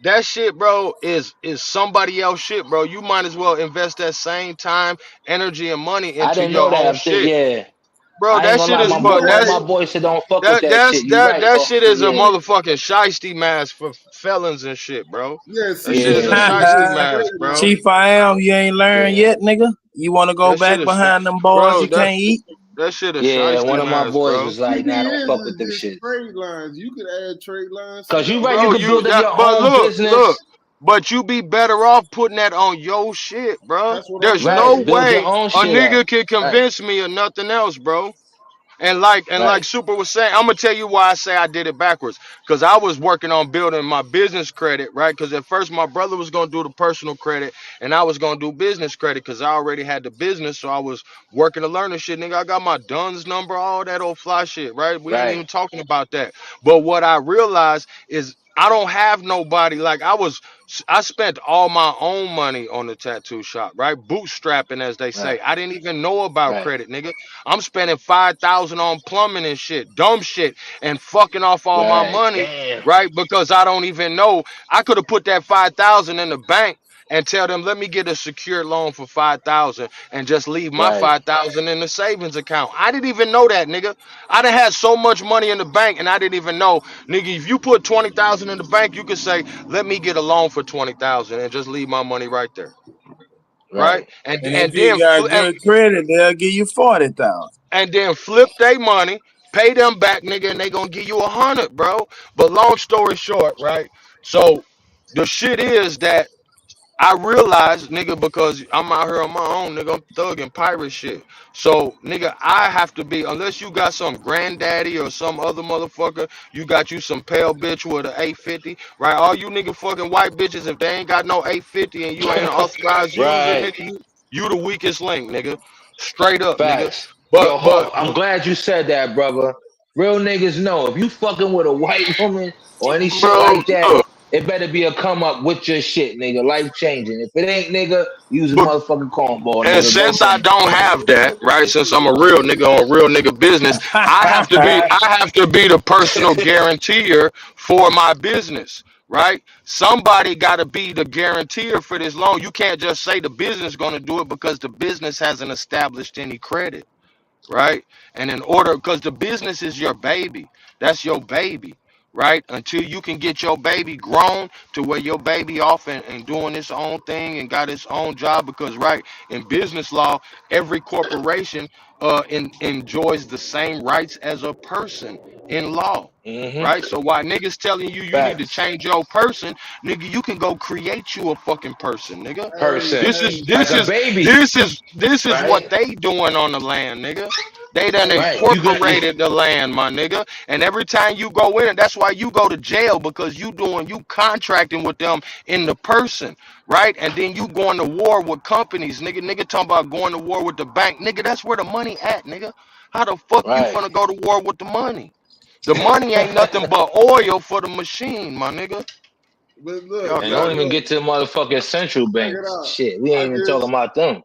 [SPEAKER 5] that shit, bro, is somebody else shit, bro. You might as well invest that same time, energy, and money
[SPEAKER 20] I
[SPEAKER 5] into
[SPEAKER 20] didn't know
[SPEAKER 5] your
[SPEAKER 20] that.
[SPEAKER 5] own shit,
[SPEAKER 20] Yeah.
[SPEAKER 5] bro.
[SPEAKER 20] I ain't
[SPEAKER 5] That
[SPEAKER 20] gonna
[SPEAKER 5] shit
[SPEAKER 20] lie,
[SPEAKER 5] is
[SPEAKER 20] my boy.
[SPEAKER 5] fuck.
[SPEAKER 20] One of my boys said don't fuck with that shit. You right,
[SPEAKER 5] That
[SPEAKER 20] Hawk
[SPEAKER 5] shit
[SPEAKER 20] School.
[SPEAKER 5] is a
[SPEAKER 20] Yeah.
[SPEAKER 5] motherfucking shiesty mask for felons and shit, bro.
[SPEAKER 9] Yeah,
[SPEAKER 5] That shit is a
[SPEAKER 9] CPN
[SPEAKER 20] Yeah.
[SPEAKER 5] shiesty
[SPEAKER 9] is
[SPEAKER 5] mask,
[SPEAKER 9] straight
[SPEAKER 5] bro.
[SPEAKER 6] Chief
[SPEAKER 9] line.
[SPEAKER 6] I am, you ain't learned
[SPEAKER 20] Yeah.
[SPEAKER 6] yet, nigga? You wanna go
[SPEAKER 5] That shit
[SPEAKER 6] back
[SPEAKER 5] is,
[SPEAKER 6] behind them bars
[SPEAKER 5] bro.
[SPEAKER 6] you can't eat?
[SPEAKER 5] That shit is
[SPEAKER 20] Yeah.
[SPEAKER 5] shiesty
[SPEAKER 20] One of my
[SPEAKER 5] mask,
[SPEAKER 20] boys
[SPEAKER 5] bro.
[SPEAKER 20] was like, nah, don't
[SPEAKER 9] CPNs
[SPEAKER 20] fuck with them
[SPEAKER 9] is
[SPEAKER 20] shits.
[SPEAKER 9] trade lines. You could add trade lines to
[SPEAKER 20] Cause you
[SPEAKER 9] them.
[SPEAKER 20] right, you
[SPEAKER 5] Bro,
[SPEAKER 20] could build up your
[SPEAKER 5] but
[SPEAKER 20] own
[SPEAKER 5] look,
[SPEAKER 20] business.
[SPEAKER 5] but you be better off putting that on your shit, bro.
[SPEAKER 9] That's what I'm
[SPEAKER 5] There's no
[SPEAKER 20] Right.
[SPEAKER 9] saying.
[SPEAKER 20] Build your
[SPEAKER 5] way
[SPEAKER 20] own
[SPEAKER 5] a
[SPEAKER 20] shit up.
[SPEAKER 5] nigga can
[SPEAKER 20] Right.
[SPEAKER 5] convince me of nothing else, bro. And like
[SPEAKER 20] Right,
[SPEAKER 5] Super was saying, I'm gonna tell you why I say I did it backwards. Cause I was working on building my business credit, right? Cause at first my brother was gonna do the personal credit, and I was gonna do business credit, cause I already had the business, so I was working to learn this shit, nigga. I got my Duns number, all that old fly shit, right? We ain't
[SPEAKER 20] right,
[SPEAKER 5] even talking about that. But what I realized is I don't have nobody. Like I spent all my own money on the tattoo shop, right? Bootstrapping, as they
[SPEAKER 20] right,
[SPEAKER 5] say. I didn't even know about
[SPEAKER 20] right,
[SPEAKER 5] credit, nigga. I'm spending 5,000 on plumbing and shit, dumb shit, and fucking off all my
[SPEAKER 20] right.
[SPEAKER 5] money,
[SPEAKER 20] Damn.
[SPEAKER 5] right? Because I don't even know. I could have put that 5,000 in the bank and tell them, let me get a secured loan for 5,000 and just leave my
[SPEAKER 20] Right,
[SPEAKER 5] 5,000 in the savings account. I didn't even know that, nigga. I done had so much money in the bank and I didn't even know, nigga. If you put 20,000 in the bank, you could say, let me get a loan for 20,000 and just leave my money right there, right?
[SPEAKER 20] right.
[SPEAKER 5] And
[SPEAKER 6] And if
[SPEAKER 5] and
[SPEAKER 6] you
[SPEAKER 5] then
[SPEAKER 6] got good credit, they'll give you 40,000.
[SPEAKER 5] flip their money, pay them back, nigga, and they gonna give you 100, bro. But long story short, right? So the shit is that I realized, nigga, because I'm out here on my own, nigga, I'm thugging pirate shit. So, nigga, I have to be, unless you got some granddaddy or some other motherfucker, you got you some pale bitch with an 850, right? All you nigga fucking white bitches, if they ain't got no 850 and you ain't an authorized user,
[SPEAKER 20] Right.
[SPEAKER 5] nigga, you the weakest link, nigga. Straight up, nigga.
[SPEAKER 20] Facts.
[SPEAKER 5] But
[SPEAKER 20] Yo,
[SPEAKER 5] but
[SPEAKER 20] Hov, I'm glad you said that, brother. Real niggas know if you fucking with a white woman or any shit
[SPEAKER 5] bro,
[SPEAKER 20] like that,
[SPEAKER 5] look.
[SPEAKER 20] it better be a come up with your shit, nigga. Life changing. If it ain't, nigga, use a motherfucking cornball,
[SPEAKER 5] And
[SPEAKER 20] nigga. Go
[SPEAKER 5] since I
[SPEAKER 20] from there.
[SPEAKER 5] don't have that, right? Since I'm a real nigga on real nigga business, I have to be the personal guarantor for my business, right? Somebody got to be the guarantor for this loan. You can't just say the business going to do it because the business hasn't established any credit, right? And in order, because the business is your baby, that's your baby, right? Until you can get your baby grown to where your baby off and doing its own thing and got its own job, because right in business law, every corporation enjoys the same rights as a person in law.
[SPEAKER 20] Mm-hmm.
[SPEAKER 5] Right, so why niggas telling you need to
[SPEAKER 20] Facts.
[SPEAKER 5] change your person, nigga? You can go create you a fucking person, nigga.
[SPEAKER 9] Hey,
[SPEAKER 20] Person.
[SPEAKER 5] This is
[SPEAKER 9] hey,
[SPEAKER 20] Like
[SPEAKER 5] this
[SPEAKER 20] a
[SPEAKER 5] is
[SPEAKER 20] baby,
[SPEAKER 5] this is what
[SPEAKER 20] right?
[SPEAKER 5] they doing on the land, nigga. They done
[SPEAKER 9] hey,
[SPEAKER 20] Right. You got
[SPEAKER 5] incorporated the land, my nigga. And every time you go in, that's why you go to jail, because you contracting with them in the person, right? And then you going to war with companies, nigga. Nigga talking about going to war with the bank, nigga. That's where the money at, nigga. How the fuck you
[SPEAKER 20] right.
[SPEAKER 5] finna go to war with the money? The money ain't nothing but oil for the machine, my nigga.
[SPEAKER 9] but look,
[SPEAKER 5] Y'all
[SPEAKER 20] And
[SPEAKER 5] got
[SPEAKER 20] don't
[SPEAKER 5] it.
[SPEAKER 20] even
[SPEAKER 9] look,
[SPEAKER 20] get to the motherfucking central
[SPEAKER 9] check it
[SPEAKER 20] banks.
[SPEAKER 9] out.
[SPEAKER 20] Shit, we
[SPEAKER 9] I
[SPEAKER 20] ain't even talking
[SPEAKER 9] just
[SPEAKER 20] about them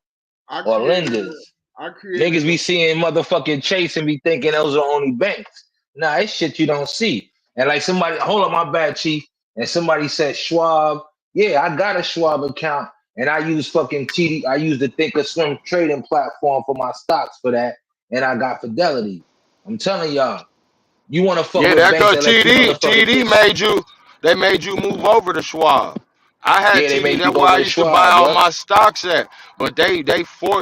[SPEAKER 9] I
[SPEAKER 20] or
[SPEAKER 9] created
[SPEAKER 20] lenders.
[SPEAKER 9] I created
[SPEAKER 20] Niggas
[SPEAKER 9] a
[SPEAKER 20] be seeing motherfucking Chase and be thinking those are only banks. Nah, it's shit you don't see. And like somebody, hold up, my bad, chief. And somebody said Schwab. Yeah, I got a Schwab account, and I use fucking TD. I use the Thinkorswim trading platform for my stocks for that, and I got Fidelity. I'm telling y'all, you want to fuck
[SPEAKER 5] Yeah,
[SPEAKER 20] with
[SPEAKER 5] that
[SPEAKER 20] banks
[SPEAKER 5] cause
[SPEAKER 20] that let you motherfucking
[SPEAKER 5] TD
[SPEAKER 20] get.
[SPEAKER 5] made you move over to Schwab. I had
[SPEAKER 20] Yeah, they
[SPEAKER 5] TD.
[SPEAKER 20] make you
[SPEAKER 5] That's
[SPEAKER 20] go
[SPEAKER 5] where
[SPEAKER 20] over
[SPEAKER 5] I
[SPEAKER 20] to
[SPEAKER 5] used to buy
[SPEAKER 20] Schwab.
[SPEAKER 5] all
[SPEAKER 20] Yup,
[SPEAKER 5] my stocks at. But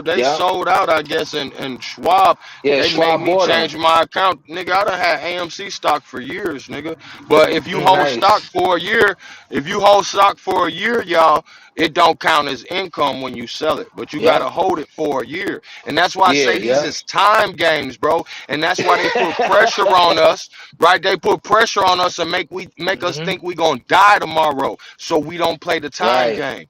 [SPEAKER 5] they
[SPEAKER 20] yup.
[SPEAKER 5] sold out, I guess, and Schwab,
[SPEAKER 20] Yeah,
[SPEAKER 5] they made
[SPEAKER 20] Schwab
[SPEAKER 5] me
[SPEAKER 20] bought them.
[SPEAKER 5] change my account. Nigga, I done had AMC stock for years, nigga. But if you hold stock
[SPEAKER 20] Nice.
[SPEAKER 5] for a year, if you hold stock for a year, y'all, it don't count as income when you sell it. But you gotta
[SPEAKER 20] Yup.
[SPEAKER 5] hold it for a year. And that's why I
[SPEAKER 20] Yeah,
[SPEAKER 5] say these
[SPEAKER 20] yup.
[SPEAKER 5] is time games, bro. And that's why they put pressure on us, right? They put pressure on us and make us
[SPEAKER 20] Hmm.
[SPEAKER 5] think we gonna die tomorrow, so we don't play the time
[SPEAKER 20] Right.
[SPEAKER 5] game.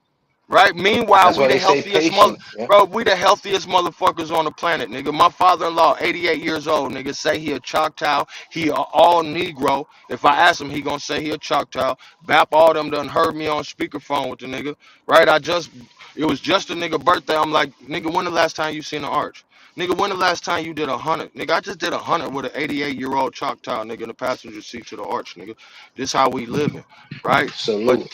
[SPEAKER 5] Right? Meanwhile,
[SPEAKER 20] That's
[SPEAKER 5] we
[SPEAKER 20] why
[SPEAKER 5] the
[SPEAKER 20] they say
[SPEAKER 5] healthiest mother,
[SPEAKER 20] patience. Yeah.
[SPEAKER 5] bro. We the healthiest motherfuckers on the planet, nigga. My father-in-law, 88 years old, nigga, say he a Choctaw. He a all Negro. If I ask him, he gonna say he a Choctaw. Bap all them done heard me on speakerphone with the nigga. Right? It was just a nigga birthday. I'm like, nigga, when the last time you seen an arch? Nigga, when the last time you did 100? Nigga, I just did 100 with an 88-year-old Choctaw nigga in the passenger seat to the arch, nigga. This how we living, right? But
[SPEAKER 20] Salute.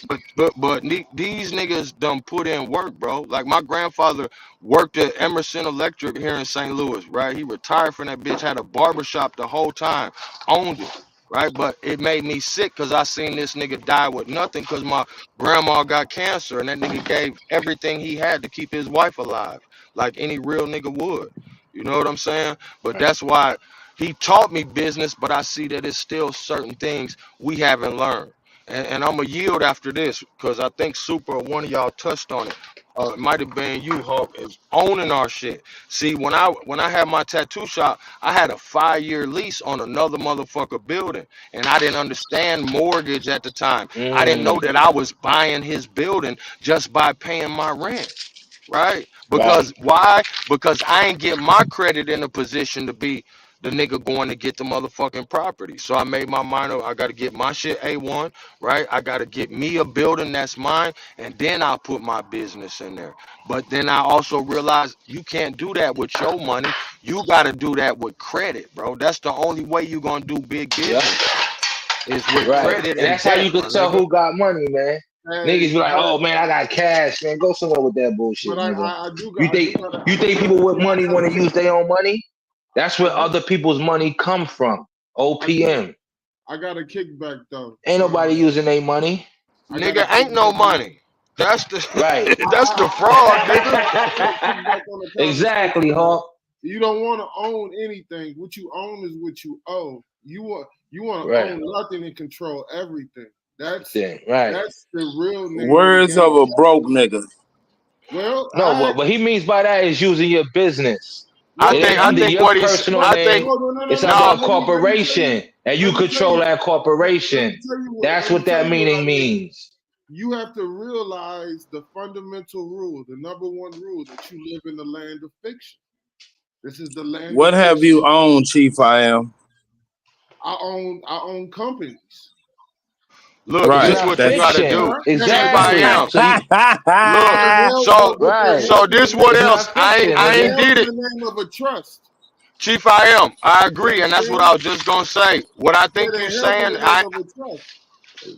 [SPEAKER 5] these niggas done put in work, bro. Like my grandfather worked at Emerson Electric here in St. Louis, right? He retired from that bitch, had a barbershop the whole time, owned it, right? But it made me sick because I seen this nigga die with nothing because my grandma got cancer and that nigga gave everything he had to keep his wife alive, like any real nigga would. You know what I'm saying? But
[SPEAKER 20] Right.
[SPEAKER 5] that's why he taught me business, but I see that it's still certain things we haven't learned. and I'm gonna yield after this because I think Super or one of y'all touched on it. It might have been you, Hulk, is owning our shit. See, when I had my tattoo shop, I had a 5-year lease on another motherfucker building, and I didn't understand mortgage at the time. I didn't know that I was buying his building just by paying my rent. Right?
[SPEAKER 19] Right.
[SPEAKER 5] Because why? Because I ain't get my credit in a position to be the nigga going to get the motherfucking property. So I made my mind up. I got to get my shit A1, right? I got to get me a building that's mine, and then I'll put my business in there. But then I also realized you can't do that with your money. You got to do that with credit, bro. That's the only way you going to do big
[SPEAKER 19] Yep.
[SPEAKER 5] business is with
[SPEAKER 19] Right.
[SPEAKER 5] credit
[SPEAKER 19] And
[SPEAKER 5] and
[SPEAKER 19] that's how
[SPEAKER 5] debt,
[SPEAKER 19] you can
[SPEAKER 5] my
[SPEAKER 19] tell
[SPEAKER 5] nigga.
[SPEAKER 19] who got money, man. Niggas
[SPEAKER 9] Hey,
[SPEAKER 19] be like,
[SPEAKER 9] but
[SPEAKER 19] oh man, I got cash, man. Go somewhere with that
[SPEAKER 9] but
[SPEAKER 19] bullshit,
[SPEAKER 9] I,
[SPEAKER 19] nigga.
[SPEAKER 9] I, I do
[SPEAKER 19] You
[SPEAKER 9] got I do
[SPEAKER 19] think
[SPEAKER 9] got
[SPEAKER 19] you
[SPEAKER 9] I do
[SPEAKER 19] think
[SPEAKER 9] got
[SPEAKER 19] people with
[SPEAKER 9] I
[SPEAKER 19] money
[SPEAKER 9] got
[SPEAKER 19] want to use their own money? That's
[SPEAKER 9] I
[SPEAKER 19] where
[SPEAKER 9] do
[SPEAKER 19] other people's money come from.
[SPEAKER 9] I do
[SPEAKER 19] OPM.
[SPEAKER 9] I got a kickback though.
[SPEAKER 19] Ain't nobody using their money.
[SPEAKER 9] I got a
[SPEAKER 5] Nigga, ain't no
[SPEAKER 9] kickback.
[SPEAKER 5] money. That's the
[SPEAKER 19] Right.
[SPEAKER 5] that's the fraud, nigga.
[SPEAKER 9] I got a kickback on the conversation.
[SPEAKER 19] Exactly,
[SPEAKER 9] Man.
[SPEAKER 19] Hawk.
[SPEAKER 9] You don't want to own anything. What you own is what you owe. You want to
[SPEAKER 19] Right.
[SPEAKER 9] own nothing and control everything. That's
[SPEAKER 19] Right.
[SPEAKER 9] that's the real name of the
[SPEAKER 6] Words
[SPEAKER 9] game.
[SPEAKER 6] of a broke nigga.
[SPEAKER 9] Well,
[SPEAKER 19] No, what he means by that is using your business.
[SPEAKER 5] I
[SPEAKER 9] well,
[SPEAKER 19] It
[SPEAKER 5] think
[SPEAKER 19] ain't
[SPEAKER 5] I
[SPEAKER 19] under
[SPEAKER 5] think
[SPEAKER 19] your
[SPEAKER 5] what he's
[SPEAKER 19] personal
[SPEAKER 5] I
[SPEAKER 19] name.
[SPEAKER 5] think
[SPEAKER 19] It's
[SPEAKER 9] no.
[SPEAKER 19] under
[SPEAKER 5] no
[SPEAKER 19] a
[SPEAKER 9] Let
[SPEAKER 19] corporation, and you
[SPEAKER 9] me tell
[SPEAKER 19] control
[SPEAKER 9] you.
[SPEAKER 19] that corporation. That's
[SPEAKER 9] Let me
[SPEAKER 19] what
[SPEAKER 9] tell
[SPEAKER 19] that
[SPEAKER 9] you what I
[SPEAKER 19] meaning
[SPEAKER 9] mean.
[SPEAKER 19] means.
[SPEAKER 9] You have to realize the fundamental rule, the number one rule that you live in the land of fiction. This is the land of
[SPEAKER 6] What have
[SPEAKER 9] fiction.
[SPEAKER 6] you owned, Chief I am?
[SPEAKER 9] I own companies.
[SPEAKER 5] look,
[SPEAKER 19] It's
[SPEAKER 6] Right.
[SPEAKER 5] this
[SPEAKER 19] not
[SPEAKER 5] what you
[SPEAKER 6] That's
[SPEAKER 5] gotta
[SPEAKER 19] fiction.
[SPEAKER 5] do.
[SPEAKER 9] Huh?
[SPEAKER 5] Chief I
[SPEAKER 19] Exactly.
[SPEAKER 5] am.
[SPEAKER 19] So you
[SPEAKER 5] Look,
[SPEAKER 9] What the
[SPEAKER 19] right.
[SPEAKER 9] hell
[SPEAKER 5] so
[SPEAKER 9] do
[SPEAKER 5] this
[SPEAKER 9] you
[SPEAKER 5] what
[SPEAKER 19] It's
[SPEAKER 5] else
[SPEAKER 19] not
[SPEAKER 5] I
[SPEAKER 19] fiction,
[SPEAKER 9] what the
[SPEAKER 5] ain't
[SPEAKER 19] nigga.
[SPEAKER 9] hell
[SPEAKER 5] did
[SPEAKER 9] in
[SPEAKER 5] it.
[SPEAKER 9] the name of a trust?
[SPEAKER 5] Chief I am. I agree, and that's what
[SPEAKER 9] See?
[SPEAKER 5] I was just gonna say. What I
[SPEAKER 9] What
[SPEAKER 5] think
[SPEAKER 9] the
[SPEAKER 5] you
[SPEAKER 9] hell in
[SPEAKER 5] saying,
[SPEAKER 9] the name of a trust?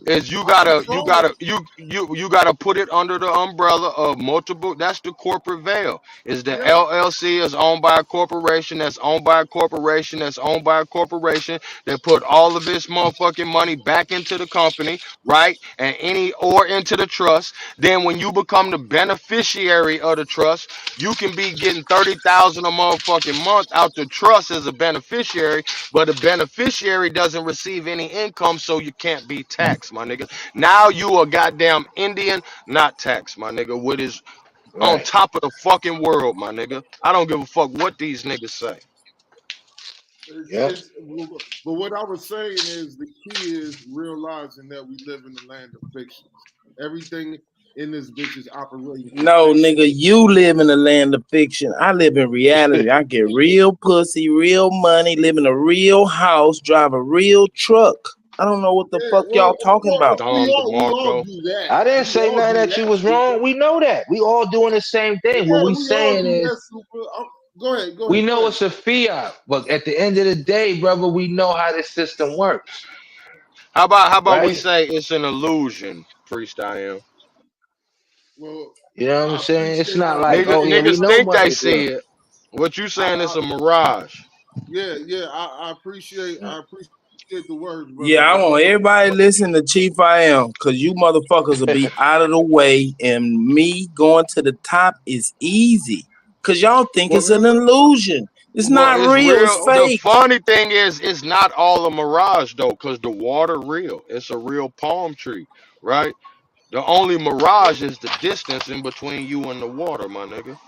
[SPEAKER 5] is you
[SPEAKER 9] I
[SPEAKER 5] gotta you
[SPEAKER 9] control
[SPEAKER 5] gotta
[SPEAKER 9] it.
[SPEAKER 5] you gotta put it under the umbrella of multiple. That's the corporate veil. Is the
[SPEAKER 9] Yeah.
[SPEAKER 5] LLC is owned by a corporation that's owned by a corporation that's owned by a corporation that put all of this motherfucking money back into the company, right? And any or into the trust. Then when you become the beneficiary of the trust, you can be getting 30,000 a motherfucking month out the trust as a beneficiary, but a beneficiary doesn't receive any income, so you can't be taxed, my nigga. Now you a goddamn Indian, not taxed, my nigga. What is on
[SPEAKER 19] Right.
[SPEAKER 5] top of the fucking world, my nigga? I don't give a fuck what these niggas say.
[SPEAKER 19] Yep.
[SPEAKER 9] But what I was saying is the key is realizing that we live in the land of fictions. Everything in this bitch is operating from
[SPEAKER 6] No,
[SPEAKER 9] fiction.
[SPEAKER 6] nigga, you live in the land of fiction. I live in reality. I get real pussy, real money, live in a real house, drive a real truck. I don't know what the
[SPEAKER 9] Yeah,
[SPEAKER 6] fuck y'all talking about.
[SPEAKER 5] Dom
[SPEAKER 9] we all
[SPEAKER 5] DeMarco.
[SPEAKER 9] do that.
[SPEAKER 19] I didn't
[SPEAKER 9] We
[SPEAKER 19] say
[SPEAKER 9] all
[SPEAKER 19] nothing
[SPEAKER 9] do
[SPEAKER 19] that you
[SPEAKER 9] that,
[SPEAKER 19] was
[SPEAKER 9] super.
[SPEAKER 19] wrong. We know that. We all doing the same thing. What
[SPEAKER 9] Yeah,
[SPEAKER 19] we
[SPEAKER 9] we all
[SPEAKER 19] saying
[SPEAKER 9] do
[SPEAKER 19] is
[SPEAKER 9] that, super. Go ahead,
[SPEAKER 19] we
[SPEAKER 9] go
[SPEAKER 19] know
[SPEAKER 9] ahead.
[SPEAKER 19] it's a fiat, but at the end of the day, brother, we know how this system works,
[SPEAKER 5] How about we
[SPEAKER 19] right?
[SPEAKER 5] say it's an illusion, freestyle?
[SPEAKER 9] Well,
[SPEAKER 19] You know what I'm
[SPEAKER 9] I
[SPEAKER 19] saying? It's
[SPEAKER 9] appreciate
[SPEAKER 19] not
[SPEAKER 9] that.
[SPEAKER 19] like, oh yeah, we
[SPEAKER 5] Niggas
[SPEAKER 19] know
[SPEAKER 5] think they
[SPEAKER 19] money's
[SPEAKER 5] see
[SPEAKER 19] real.
[SPEAKER 5] it. What you
[SPEAKER 9] I,
[SPEAKER 5] saying is
[SPEAKER 9] I
[SPEAKER 5] a mirage.
[SPEAKER 9] yeah. I appreciate the words, brother.
[SPEAKER 6] Yeah, I
[SPEAKER 9] But
[SPEAKER 6] want everybody to listen to Chief I Am, because you motherfuckers will be out of the way, and me going to the top is easy. Because y'all think
[SPEAKER 5] Well,
[SPEAKER 6] it's an illusion. It's
[SPEAKER 5] well,
[SPEAKER 6] not
[SPEAKER 5] it's
[SPEAKER 6] real, it's
[SPEAKER 5] real. The
[SPEAKER 6] fake.
[SPEAKER 5] funny thing is, it's not all a mirage though, cause the water real. It's a real palm tree, right? The only mirage is the distance in between you and the water, my nigga.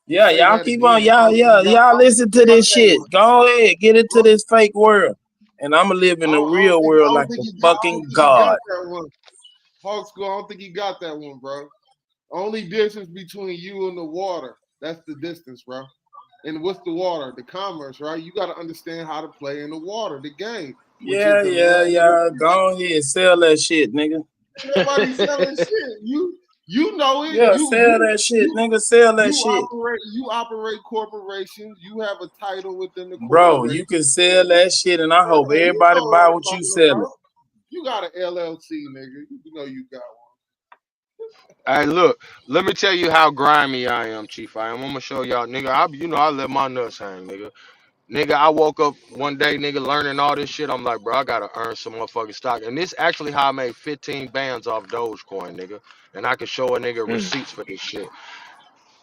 [SPEAKER 6] Yeah,
[SPEAKER 9] say
[SPEAKER 6] y'all
[SPEAKER 9] that
[SPEAKER 6] keep on,
[SPEAKER 9] again. I don't think
[SPEAKER 6] y'all listen to
[SPEAKER 9] got
[SPEAKER 6] this
[SPEAKER 9] that
[SPEAKER 6] shit.
[SPEAKER 9] one.
[SPEAKER 6] Go ahead, get into this fake world. And I'ma live in the real world like a
[SPEAKER 9] I don't
[SPEAKER 6] fucking
[SPEAKER 9] think he got
[SPEAKER 6] god.
[SPEAKER 9] that one. Hawk School, I don't think he got that one, bro. Only distance between you and the water. That's the distance, bro. And what's the water? The commerce, right? You got to understand how to play in the water, the game, which is the land of the
[SPEAKER 6] Yeah.
[SPEAKER 9] fiction.
[SPEAKER 6] Go ahead, sell that shit, nigga.
[SPEAKER 9] Nobody selling shit. You know it.
[SPEAKER 6] Yeah,
[SPEAKER 9] You
[SPEAKER 6] sell
[SPEAKER 9] you
[SPEAKER 6] that shit,
[SPEAKER 9] you
[SPEAKER 6] nigga. Sell that
[SPEAKER 9] you
[SPEAKER 6] shit.
[SPEAKER 9] operate corporations. You have a title within the
[SPEAKER 6] Bro,
[SPEAKER 9] corporation.
[SPEAKER 6] you can sell that shit, and I
[SPEAKER 9] Yeah,
[SPEAKER 6] hope
[SPEAKER 9] you
[SPEAKER 6] everybody
[SPEAKER 9] know what
[SPEAKER 6] buy
[SPEAKER 9] I'm
[SPEAKER 6] what you
[SPEAKER 9] talking
[SPEAKER 6] selling.
[SPEAKER 9] about. You got an LLC, nigga. You know you got
[SPEAKER 5] Hey, look, let me tell you how grimy I am, Chief. I'm gonna show y'all, nigga. I let my nuts hang, nigga. Nigga, I woke up one day, nigga, learning all this shit. I'm like, bro, I gotta earn some motherfucking stock. And this actually how I made 15 bands off Dogecoin, nigga. And I can show a nigga
[SPEAKER 19] Mm.
[SPEAKER 5] receipts for this shit.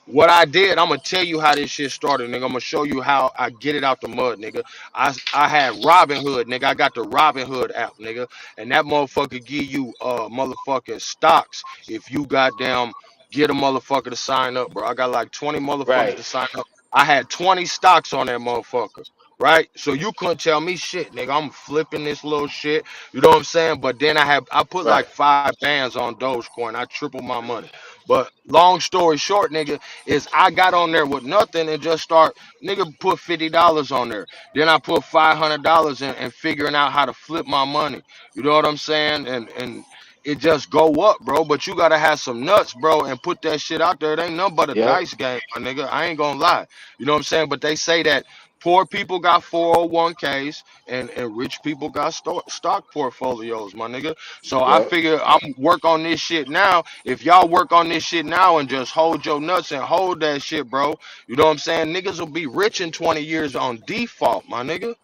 [SPEAKER 5] what I did, I'm gonna tell you how this shit started, nigga. I'm gonna show you how I get it out the mud, nigga. I had Robin Hood, nigga. I got the Robin Hood app, nigga, and that motherfucker give you motherfucking stocks if you goddamn get a motherfucker to sign up, bro. I got like 20 motherfuckers
[SPEAKER 20] Right.
[SPEAKER 5] to sign up. I had 20 stocks on that motherfucker. Right, so you couldn't tell me shit, nigga. I'm flipping this little shit, you know what I'm saying? But then I put
[SPEAKER 20] Right.
[SPEAKER 5] like 5 bands on Dogecoin. I tripled my money. But long story short, nigga, is I got on there with nothing and just start, nigga, put $50 on there. Then I put $500 in and figuring out how to flip my money. You know what I'm saying? And it just go up, bro. But you gotta have some nuts, bro, and put that shit out there. It ain't nothing but a
[SPEAKER 20] Yep.
[SPEAKER 5] dice game, my nigga. I ain't gonna lie. You know what I'm saying? But they say that poor people got 401ks and rich people got stock portfolios, my nigga. So I
[SPEAKER 20] Yep.
[SPEAKER 5] figure I'm work on this shit now. If y'all work on this shit now and just hold your nuts and hold that shit, bro, you know what I'm saying? Niggas will be rich in 20 years on default, my nigga.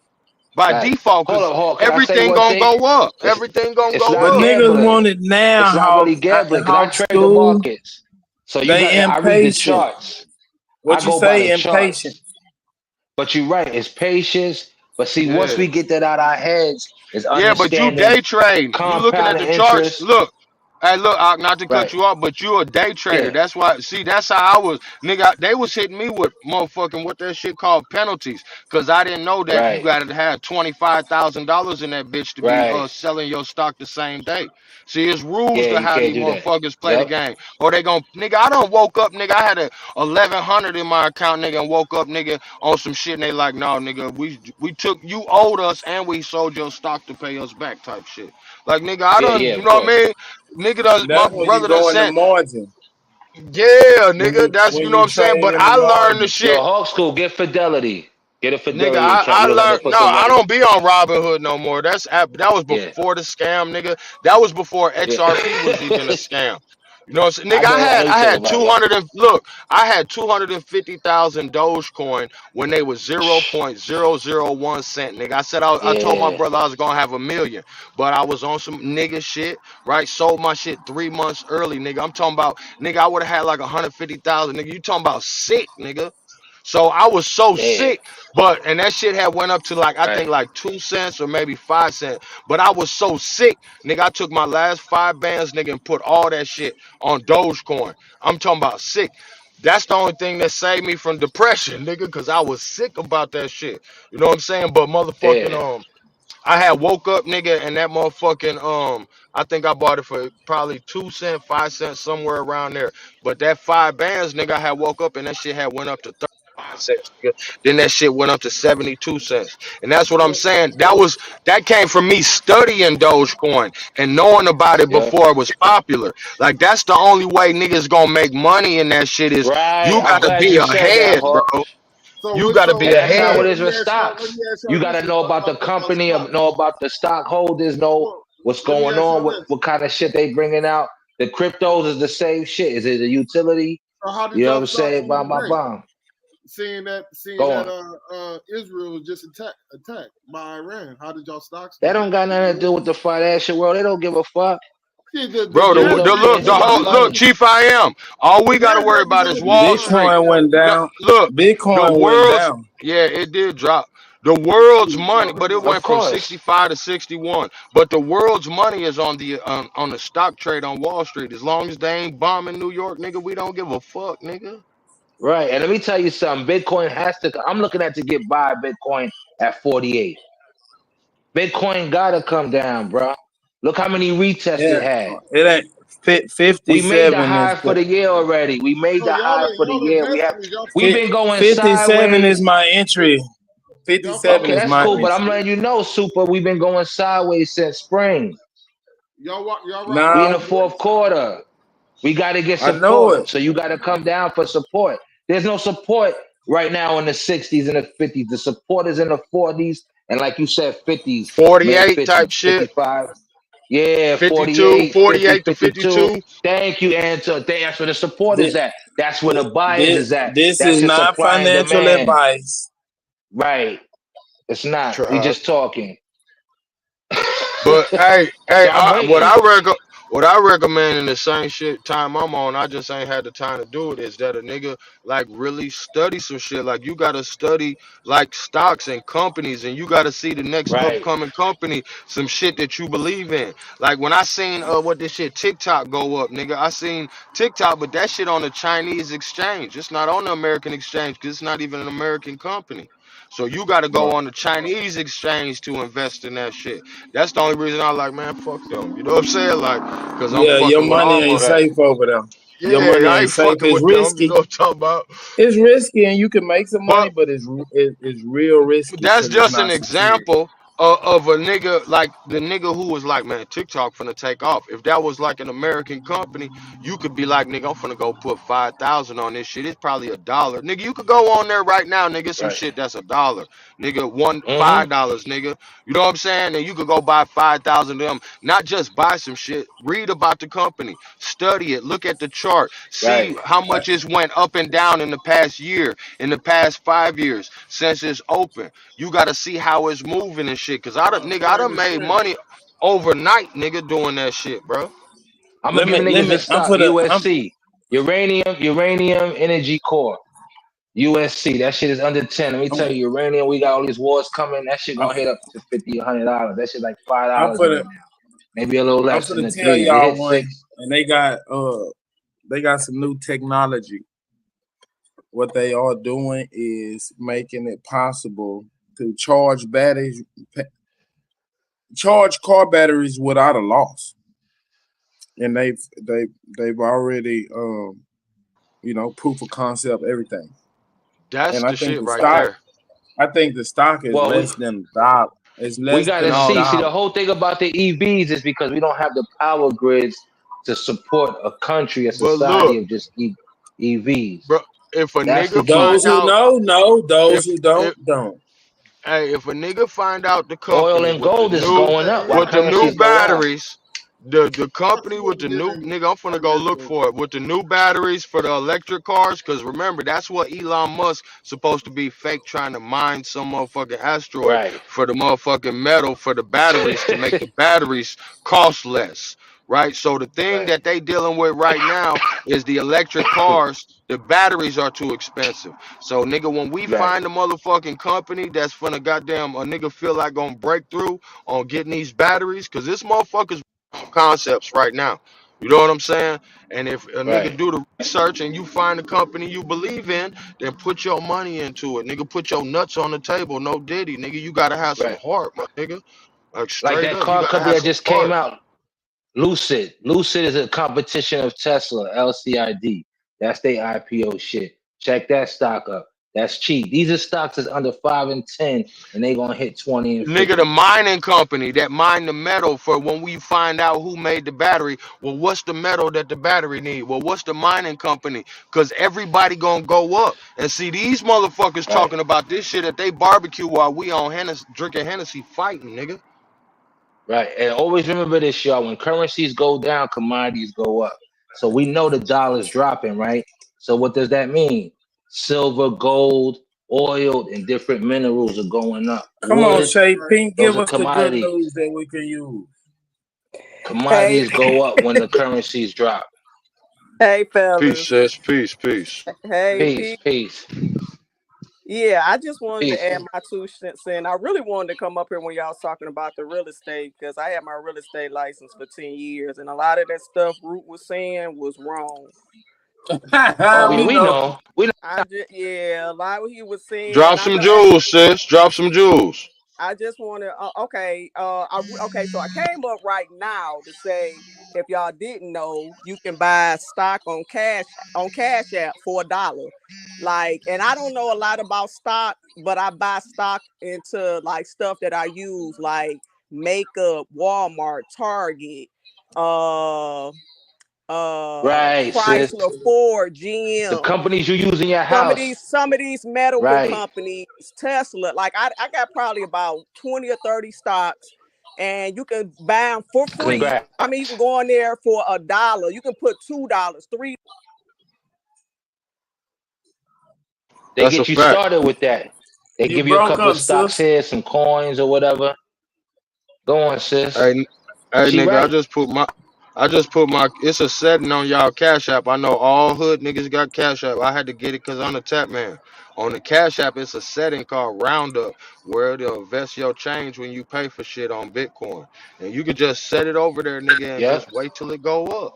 [SPEAKER 5] By
[SPEAKER 20] Fact.
[SPEAKER 5] default,
[SPEAKER 20] Hold
[SPEAKER 5] cause
[SPEAKER 20] up, Hawk. Can I say
[SPEAKER 5] everything
[SPEAKER 20] one
[SPEAKER 5] gonna
[SPEAKER 20] thing?
[SPEAKER 5] go up.
[SPEAKER 20] It's
[SPEAKER 5] Everything gonna
[SPEAKER 20] it's
[SPEAKER 5] go
[SPEAKER 6] But
[SPEAKER 20] not
[SPEAKER 5] up.
[SPEAKER 6] niggas
[SPEAKER 20] gambling.
[SPEAKER 6] want it now,
[SPEAKER 20] It's not
[SPEAKER 6] Hawk.
[SPEAKER 20] really gambling because I
[SPEAKER 6] Hawk
[SPEAKER 20] trade the
[SPEAKER 6] School.
[SPEAKER 20] markets. So you got
[SPEAKER 6] They
[SPEAKER 20] I read the
[SPEAKER 6] impatient.
[SPEAKER 20] charts. I
[SPEAKER 6] What you
[SPEAKER 20] go by the
[SPEAKER 6] say? Impatient.
[SPEAKER 20] charts. But you're right, it's patience. But see, once
[SPEAKER 5] Yeah.
[SPEAKER 20] we get that out our heads, is
[SPEAKER 5] Yeah, but you
[SPEAKER 20] understanding
[SPEAKER 5] day trading. You looking at
[SPEAKER 20] compounding
[SPEAKER 5] the charts.
[SPEAKER 20] interest.
[SPEAKER 5] Look, hey, look, not to cut
[SPEAKER 20] Right.
[SPEAKER 5] you off, but you a day trader.
[SPEAKER 20] Yeah.
[SPEAKER 5] That's why. See, that's how I was, nigga. They was hitting me with motherfucking what that shit called penalties, cause I didn't know that you
[SPEAKER 20] Right.
[SPEAKER 5] got to have $25,000 in that bitch to be
[SPEAKER 20] Right.
[SPEAKER 5] selling your stock the same day. See, it's rules
[SPEAKER 20] Yeah,
[SPEAKER 5] to
[SPEAKER 20] you
[SPEAKER 5] how
[SPEAKER 20] can't
[SPEAKER 5] these
[SPEAKER 20] do that.
[SPEAKER 5] motherfuckers play the
[SPEAKER 20] Yep.
[SPEAKER 5] game. Or they gon' nigga. I don't woke up, nigga. I had a 1,100 in my account, nigga, and woke up, nigga, on some shit. And they like, no, nigga, we took you owed us and we sold your stock to pay us back, type shit. Like nigga, I
[SPEAKER 20] Yeah,
[SPEAKER 5] done,
[SPEAKER 20] yeah,
[SPEAKER 5] you
[SPEAKER 20] of
[SPEAKER 5] know what
[SPEAKER 20] course.
[SPEAKER 5] I mean? Nigga does my
[SPEAKER 6] That's when you
[SPEAKER 5] brother done
[SPEAKER 6] go in the
[SPEAKER 5] sent,
[SPEAKER 6] margin.
[SPEAKER 5] yeah,
[SPEAKER 6] When
[SPEAKER 5] nigga, that's you know what
[SPEAKER 6] you
[SPEAKER 5] I'm saying.
[SPEAKER 6] trade
[SPEAKER 5] But
[SPEAKER 6] in the
[SPEAKER 5] I learned the
[SPEAKER 6] margin.
[SPEAKER 20] Yo,
[SPEAKER 5] shit.
[SPEAKER 20] Hawk School, get Fidelity. Get a
[SPEAKER 5] Nigga,
[SPEAKER 20] Fidelity account.
[SPEAKER 5] I
[SPEAKER 20] You don't have to
[SPEAKER 5] learned
[SPEAKER 20] put
[SPEAKER 5] no,
[SPEAKER 20] some
[SPEAKER 5] I
[SPEAKER 20] money.
[SPEAKER 5] don't be on Robinhood no more. That was
[SPEAKER 20] Yeah.
[SPEAKER 5] before the scam, nigga. That was before
[SPEAKER 20] Yeah.
[SPEAKER 5] XRP was even a scam. You know what I'm saying?
[SPEAKER 20] I
[SPEAKER 5] Nigga,
[SPEAKER 20] know I know you're
[SPEAKER 5] I
[SPEAKER 20] talking
[SPEAKER 5] had
[SPEAKER 20] about, right?
[SPEAKER 5] 200 and look, I had 250,000 Dogecoin when they was 0.001 cent, nigga. I told my
[SPEAKER 20] Yeah.
[SPEAKER 5] brother I was gonna have a million, but I was on some nigga shit, right? Sold my shit 3 months early, nigga. I'm talking about, nigga, I would have had like 150,000, nigga. You talking about sick, nigga. So I was so
[SPEAKER 20] Yeah.
[SPEAKER 5] sick, but and that shit had went up to like I
[SPEAKER 20] Right.
[SPEAKER 5] think like 2 cents or maybe 5 cents. But I was so sick, nigga. I took my last 5 bands, nigga, and put all that shit on Dogecoin. I'm talking about sick. That's the only thing that saved me from depression, nigga, because I was sick about that shit. You know what I'm saying? But motherfucking
[SPEAKER 20] Yeah.
[SPEAKER 5] I had woke up, nigga, and that motherfucking I think I bought it for probably 2 cent, 5 cents, somewhere around there. But that 5 bands, nigga, I had woke up and that shit had went up to 35 cents, nigga. Then that shit went up to 72 cents. And that's what I'm saying. That came from me studying Dogecoin and knowing about it
[SPEAKER 20] Yep.
[SPEAKER 5] before it was popular. Like that's the only way niggas gonna make money in that shit is
[SPEAKER 20] Right.
[SPEAKER 5] you
[SPEAKER 20] I'm
[SPEAKER 5] gotta
[SPEAKER 20] glad
[SPEAKER 5] be
[SPEAKER 20] you said that,
[SPEAKER 5] ahead,
[SPEAKER 20] Hawk.
[SPEAKER 5] bro.
[SPEAKER 9] So
[SPEAKER 5] You
[SPEAKER 9] what?
[SPEAKER 5] gotta
[SPEAKER 9] So
[SPEAKER 5] be
[SPEAKER 20] And that's how it
[SPEAKER 5] ahead.
[SPEAKER 9] let
[SPEAKER 20] is
[SPEAKER 9] me
[SPEAKER 20] with
[SPEAKER 9] ask y'all. Let
[SPEAKER 20] stocks.
[SPEAKER 9] me ask
[SPEAKER 20] You
[SPEAKER 9] y'all
[SPEAKER 20] got
[SPEAKER 9] this
[SPEAKER 20] to know about the
[SPEAKER 9] about
[SPEAKER 20] company,
[SPEAKER 9] stocks.
[SPEAKER 20] know about the stockholders, know
[SPEAKER 9] Well,
[SPEAKER 20] what's
[SPEAKER 9] let me
[SPEAKER 20] going
[SPEAKER 9] ask
[SPEAKER 20] on,
[SPEAKER 9] y'all
[SPEAKER 20] what,
[SPEAKER 9] this.
[SPEAKER 20] what kind of shit they bringing out. The cryptos is the same shit. Is it a utility?
[SPEAKER 9] So how did
[SPEAKER 20] You know what
[SPEAKER 9] y'all
[SPEAKER 20] I'm
[SPEAKER 9] stocks
[SPEAKER 20] saying?
[SPEAKER 9] move today?
[SPEAKER 20] Bomb.
[SPEAKER 9] Seeing
[SPEAKER 20] Go
[SPEAKER 9] that
[SPEAKER 20] on.
[SPEAKER 9] Israel was just attacked by Iran. How did y'all stocks
[SPEAKER 20] That
[SPEAKER 9] do?
[SPEAKER 20] don't got nothing to do with the financial world. They don't give a fuck.
[SPEAKER 9] See, the
[SPEAKER 5] Bro,
[SPEAKER 20] They ain't
[SPEAKER 9] gas
[SPEAKER 20] gonna care.
[SPEAKER 9] prices
[SPEAKER 20] It's
[SPEAKER 5] the
[SPEAKER 20] about
[SPEAKER 5] whole
[SPEAKER 9] went up.
[SPEAKER 5] look,
[SPEAKER 20] money.
[SPEAKER 5] Chief I am. All
[SPEAKER 9] The
[SPEAKER 5] we gotta worry
[SPEAKER 9] Nasdaq was
[SPEAKER 5] about is
[SPEAKER 9] only going
[SPEAKER 5] Wall
[SPEAKER 9] up.
[SPEAKER 5] Street.
[SPEAKER 6] Bitcoin went down.
[SPEAKER 5] Look, the
[SPEAKER 6] Bitcoin went
[SPEAKER 5] world's
[SPEAKER 6] down.
[SPEAKER 5] yeah, it did drop. The world's
[SPEAKER 9] What are you
[SPEAKER 5] money,
[SPEAKER 9] talking
[SPEAKER 5] but it
[SPEAKER 20] Of
[SPEAKER 5] went
[SPEAKER 9] about?
[SPEAKER 5] from
[SPEAKER 20] course.
[SPEAKER 5] 65 to 61. But the world's money is on the stock trade on Wall Street. As long as they ain't bombing New York, nigga, we don't give a fuck, nigga.
[SPEAKER 20] Right. And let me tell you something. Bitcoin has to. I'm looking at to get by Bitcoin at 48. Bitcoin gotta come down, bro. Look how many retests
[SPEAKER 6] Yeah,
[SPEAKER 20] it had.
[SPEAKER 6] it ain't
[SPEAKER 20] We made the
[SPEAKER 6] 57 is
[SPEAKER 20] high for the year already. We made
[SPEAKER 9] So
[SPEAKER 20] the high for the
[SPEAKER 9] y'all
[SPEAKER 20] year.
[SPEAKER 9] investing? Y'all
[SPEAKER 20] We've been going
[SPEAKER 6] 57 is
[SPEAKER 20] sideways.
[SPEAKER 6] my entry.
[SPEAKER 9] y'all
[SPEAKER 6] 57
[SPEAKER 20] Okay,
[SPEAKER 6] is
[SPEAKER 20] that's
[SPEAKER 6] my
[SPEAKER 20] cool, but I'm
[SPEAKER 6] entry.
[SPEAKER 20] letting you know, Super, we've been going sideways since spring.
[SPEAKER 9] y'all rocking
[SPEAKER 20] We in
[SPEAKER 9] with
[SPEAKER 6] Now
[SPEAKER 20] the
[SPEAKER 9] the
[SPEAKER 20] fourth
[SPEAKER 9] Max?
[SPEAKER 20] quarter. We got to get
[SPEAKER 6] I know it.
[SPEAKER 20] support. So you got to come down for support. There's no support right now in the 60s and the 50s. The support is in the 40s and like you said, 50s, mid
[SPEAKER 5] 48 type
[SPEAKER 20] 50s,
[SPEAKER 5] shit.
[SPEAKER 20] 55. Yeah,
[SPEAKER 5] 52,
[SPEAKER 20] 48, 50,
[SPEAKER 5] 48 to
[SPEAKER 20] 52.
[SPEAKER 5] 52.
[SPEAKER 20] Thank you, Anto. That's where the support
[SPEAKER 6] This,
[SPEAKER 20] is at. That's where the buyers is at.
[SPEAKER 6] this
[SPEAKER 20] That's
[SPEAKER 6] is
[SPEAKER 20] your
[SPEAKER 6] not
[SPEAKER 20] supply and
[SPEAKER 6] financial
[SPEAKER 20] demand.
[SPEAKER 6] advice.
[SPEAKER 20] Right. It's not. We
[SPEAKER 5] Try.
[SPEAKER 20] just talking.
[SPEAKER 5] But hey,
[SPEAKER 20] So I'm
[SPEAKER 5] what I
[SPEAKER 20] waiting.
[SPEAKER 5] What I recommend in the same shit time I'm on, I just ain't had the time to do it, is that a nigga like really study some shit. Like you gotta study like stocks and companies, and you gotta see the next
[SPEAKER 20] Right.
[SPEAKER 5] upcoming company, some shit that you believe in. Like when I seen what this shit TikTok go up, nigga, I seen TikTok, but that shit on the Chinese exchange. It's not on the American exchange because it's not even an American company. So you got to go
[SPEAKER 6] Right.
[SPEAKER 5] on the Chinese exchange to invest in that shit. That's the only reason I like, man, fuck them. You know what I'm saying? Like, cause I'm
[SPEAKER 6] Yeah, your
[SPEAKER 5] fucking with
[SPEAKER 6] money
[SPEAKER 5] all
[SPEAKER 6] ain't
[SPEAKER 5] my.
[SPEAKER 20] Right.
[SPEAKER 6] safe over there. Your money
[SPEAKER 5] Yeah, I
[SPEAKER 6] ain't
[SPEAKER 5] ain't
[SPEAKER 6] safe.
[SPEAKER 5] fucking
[SPEAKER 6] It's
[SPEAKER 5] with them. You
[SPEAKER 6] risky.
[SPEAKER 5] know what I'm talking about?
[SPEAKER 6] It's risky, and you can make some money,
[SPEAKER 5] But
[SPEAKER 6] but it's real risky
[SPEAKER 5] that's
[SPEAKER 6] because it's
[SPEAKER 5] just an
[SPEAKER 6] not secure.
[SPEAKER 5] example of a nigga like the nigga who was like, man, TikTok finna take off. If that was like an American company, you could be like, nigga, I'm finna go put 5,000 on this shit. It's probably $1, nigga. You could go on there right now, nigga. Some
[SPEAKER 20] Right.
[SPEAKER 5] shit that's $1, nigga. One
[SPEAKER 20] Mm-hmm.
[SPEAKER 5] $5, nigga. You know what I'm saying? And you could go buy 5,000 of them. Not just buy some shit. Read about the company, study it, look at the chart,
[SPEAKER 20] Right.
[SPEAKER 5] see how much it's went up and down in the past year, in the past 5 years since it's open. You gotta see how it's moving and shit. Cause I done made money overnight, nigga, doing that shit, bro.
[SPEAKER 20] I'm gonna
[SPEAKER 6] Let
[SPEAKER 20] give
[SPEAKER 6] me let
[SPEAKER 20] niggas
[SPEAKER 6] me.
[SPEAKER 20] this
[SPEAKER 6] I'm
[SPEAKER 20] stock.
[SPEAKER 6] for the. I'm
[SPEAKER 20] USC. Uranium Energy Core. USC. That shit is under 10. Let me
[SPEAKER 6] I'm,
[SPEAKER 20] tell you, uranium, we got all these wars coming. That shit
[SPEAKER 6] I'm,
[SPEAKER 20] gonna hit up to $50, $100. That shit like $5
[SPEAKER 6] I'm for
[SPEAKER 20] right
[SPEAKER 6] the.
[SPEAKER 20] now. Maybe a little
[SPEAKER 6] I'm
[SPEAKER 20] less
[SPEAKER 6] for
[SPEAKER 20] in
[SPEAKER 6] the
[SPEAKER 20] the
[SPEAKER 6] tell
[SPEAKER 20] threes. It
[SPEAKER 6] y'all
[SPEAKER 20] hit
[SPEAKER 6] one,
[SPEAKER 20] six.
[SPEAKER 6] and they got some new technology. What they are doing is making it possible to charge car batteries without a loss, and they've already proof of concept everything.
[SPEAKER 5] That's
[SPEAKER 6] And I
[SPEAKER 5] the
[SPEAKER 6] think
[SPEAKER 5] shit
[SPEAKER 6] the
[SPEAKER 5] right
[SPEAKER 6] stock,
[SPEAKER 5] there.
[SPEAKER 6] is
[SPEAKER 20] Well,
[SPEAKER 6] less than a dollar. It's
[SPEAKER 20] we
[SPEAKER 6] less than
[SPEAKER 20] gotta
[SPEAKER 6] a
[SPEAKER 5] No,
[SPEAKER 20] see. See, the
[SPEAKER 6] dollar.
[SPEAKER 20] whole thing about the EVs is because we don't have the power grids to support a country, a
[SPEAKER 5] but
[SPEAKER 20] society
[SPEAKER 5] look,
[SPEAKER 20] of just EVs.
[SPEAKER 5] bro, if a
[SPEAKER 20] That's the
[SPEAKER 5] nigga
[SPEAKER 20] key.
[SPEAKER 6] Those
[SPEAKER 5] find
[SPEAKER 6] who
[SPEAKER 5] out,
[SPEAKER 6] know. Those
[SPEAKER 5] if
[SPEAKER 6] who
[SPEAKER 5] if
[SPEAKER 6] don't.
[SPEAKER 5] hey, if a nigga find out the
[SPEAKER 20] Oil
[SPEAKER 5] company
[SPEAKER 20] and gold is going up while
[SPEAKER 5] with the new
[SPEAKER 20] currencies go down.
[SPEAKER 5] batteries, the company with the new nigga, I'm finna go look for it with the new batteries for the electric cars. Cause remember, that's what Elon Musk supposed to be fake trying to mine some motherfucking asteroid
[SPEAKER 20] Right.
[SPEAKER 5] for the motherfucking metal for the batteries to make the batteries cost less. Right. So the thing
[SPEAKER 20] Right.
[SPEAKER 5] that they dealing with right now is the electric cars. The batteries are too expensive. So nigga, when we
[SPEAKER 20] Right.
[SPEAKER 5] find a motherfucking company that's finna goddamn a nigga feel like gonna break through on getting these batteries, cause this motherfucker's concepts right now. You know what I'm saying? And if a nigga
[SPEAKER 20] Right.
[SPEAKER 5] do the research and you find a company you believe in, then put your money into it. Nigga, put your nuts on the table. No diddy. Nigga, you gotta have some
[SPEAKER 20] Right.
[SPEAKER 5] heart, my nigga. Like
[SPEAKER 20] Like
[SPEAKER 5] straight
[SPEAKER 20] that
[SPEAKER 5] up, you
[SPEAKER 20] car
[SPEAKER 5] gotta
[SPEAKER 20] company
[SPEAKER 5] have
[SPEAKER 20] that
[SPEAKER 5] some
[SPEAKER 20] just came
[SPEAKER 5] heart.
[SPEAKER 20] out, Lucid. Lucid is a competition of Tesla, LCID. That's their IPO shit. Check that stock up. That's cheap. These are stocks that's under 5 and 10, and they gonna hit 20 and
[SPEAKER 5] Nigga, the
[SPEAKER 20] 50.
[SPEAKER 5] mining company that mine the metal for when we find out who made the battery. Well, what's the metal that the battery need? Well, what's the mining company? Because everybody gonna go up. And see, these motherfuckers
[SPEAKER 20] Right.
[SPEAKER 5] talking about this shit at they barbecue while we on Hennessy, drinking Hennessy fighting, nigga.
[SPEAKER 20] Right. And always remember this, y'all. When currencies go down, commodities go up. So we know the dollar's dropping, right? So what does that mean? Silver, gold, oil, and different minerals are going up.
[SPEAKER 6] Come on,
[SPEAKER 20] Wood,
[SPEAKER 6] Shay Pink,
[SPEAKER 20] those
[SPEAKER 6] give
[SPEAKER 20] are
[SPEAKER 6] us the good
[SPEAKER 20] commodities.
[SPEAKER 6] news that we can use.
[SPEAKER 11] Hey,
[SPEAKER 20] Commodities go up when the currencies drop.
[SPEAKER 11] hey,
[SPEAKER 5] Peace,
[SPEAKER 11] fellas.
[SPEAKER 5] sis. Peace, peace.
[SPEAKER 11] Hey,
[SPEAKER 20] Peace,
[SPEAKER 11] Pete.
[SPEAKER 20] peace,
[SPEAKER 11] Yeah, I just wanted to
[SPEAKER 20] peace.
[SPEAKER 11] add my 2 cents in. I really wanted to come up here when y'all was talking about the real estate because I had my real estate license for 10 years, and a lot of that stuff Root was saying was wrong.
[SPEAKER 20] We
[SPEAKER 6] We
[SPEAKER 20] we
[SPEAKER 6] know.
[SPEAKER 20] know. We know.
[SPEAKER 11] I just yeah, a lot what he was saying.
[SPEAKER 5] Drop some jewels, sis. Drop some jewels.
[SPEAKER 11] I just want to. Okay. So I came up right now to say if y'all didn't know, you can buy stock on Cash App for $1. Like, and I don't know a lot about stock, but I buy stock into like stuff that I use, like makeup, Walmart, Target, uh,
[SPEAKER 20] Right, sis.
[SPEAKER 11] Chrysler, Ford,
[SPEAKER 20] The
[SPEAKER 11] GM.
[SPEAKER 20] companies you use in your house.
[SPEAKER 11] Some of these medical
[SPEAKER 20] Right.
[SPEAKER 11] companies, Tesla, like I got probably about 20 or 30 stocks, and you can buy them for free.
[SPEAKER 20] Congrats.
[SPEAKER 11] I mean, you can go in there for $1. You can put $2, $3.
[SPEAKER 20] They
[SPEAKER 5] That's a
[SPEAKER 20] get you
[SPEAKER 5] fact.
[SPEAKER 20] started with that. They
[SPEAKER 6] You
[SPEAKER 20] give you a
[SPEAKER 6] broke
[SPEAKER 20] couple of
[SPEAKER 6] up,
[SPEAKER 20] stocks
[SPEAKER 6] sis.
[SPEAKER 20] here, some coins or whatever. Go on, sis.
[SPEAKER 5] Hey, hey,
[SPEAKER 20] She
[SPEAKER 5] nigga, I
[SPEAKER 20] right.
[SPEAKER 5] just put my I just put my. It's a setting on y'all Cash App. I know all hood niggas got Cash App. I had to get it because I'm the tap man. On the Cash App, it's a setting called Roundup where it'll invest your change when you pay for shit on Bitcoin, and you can just set it over there, nigga, and
[SPEAKER 20] Yep.
[SPEAKER 5] just wait till it go up.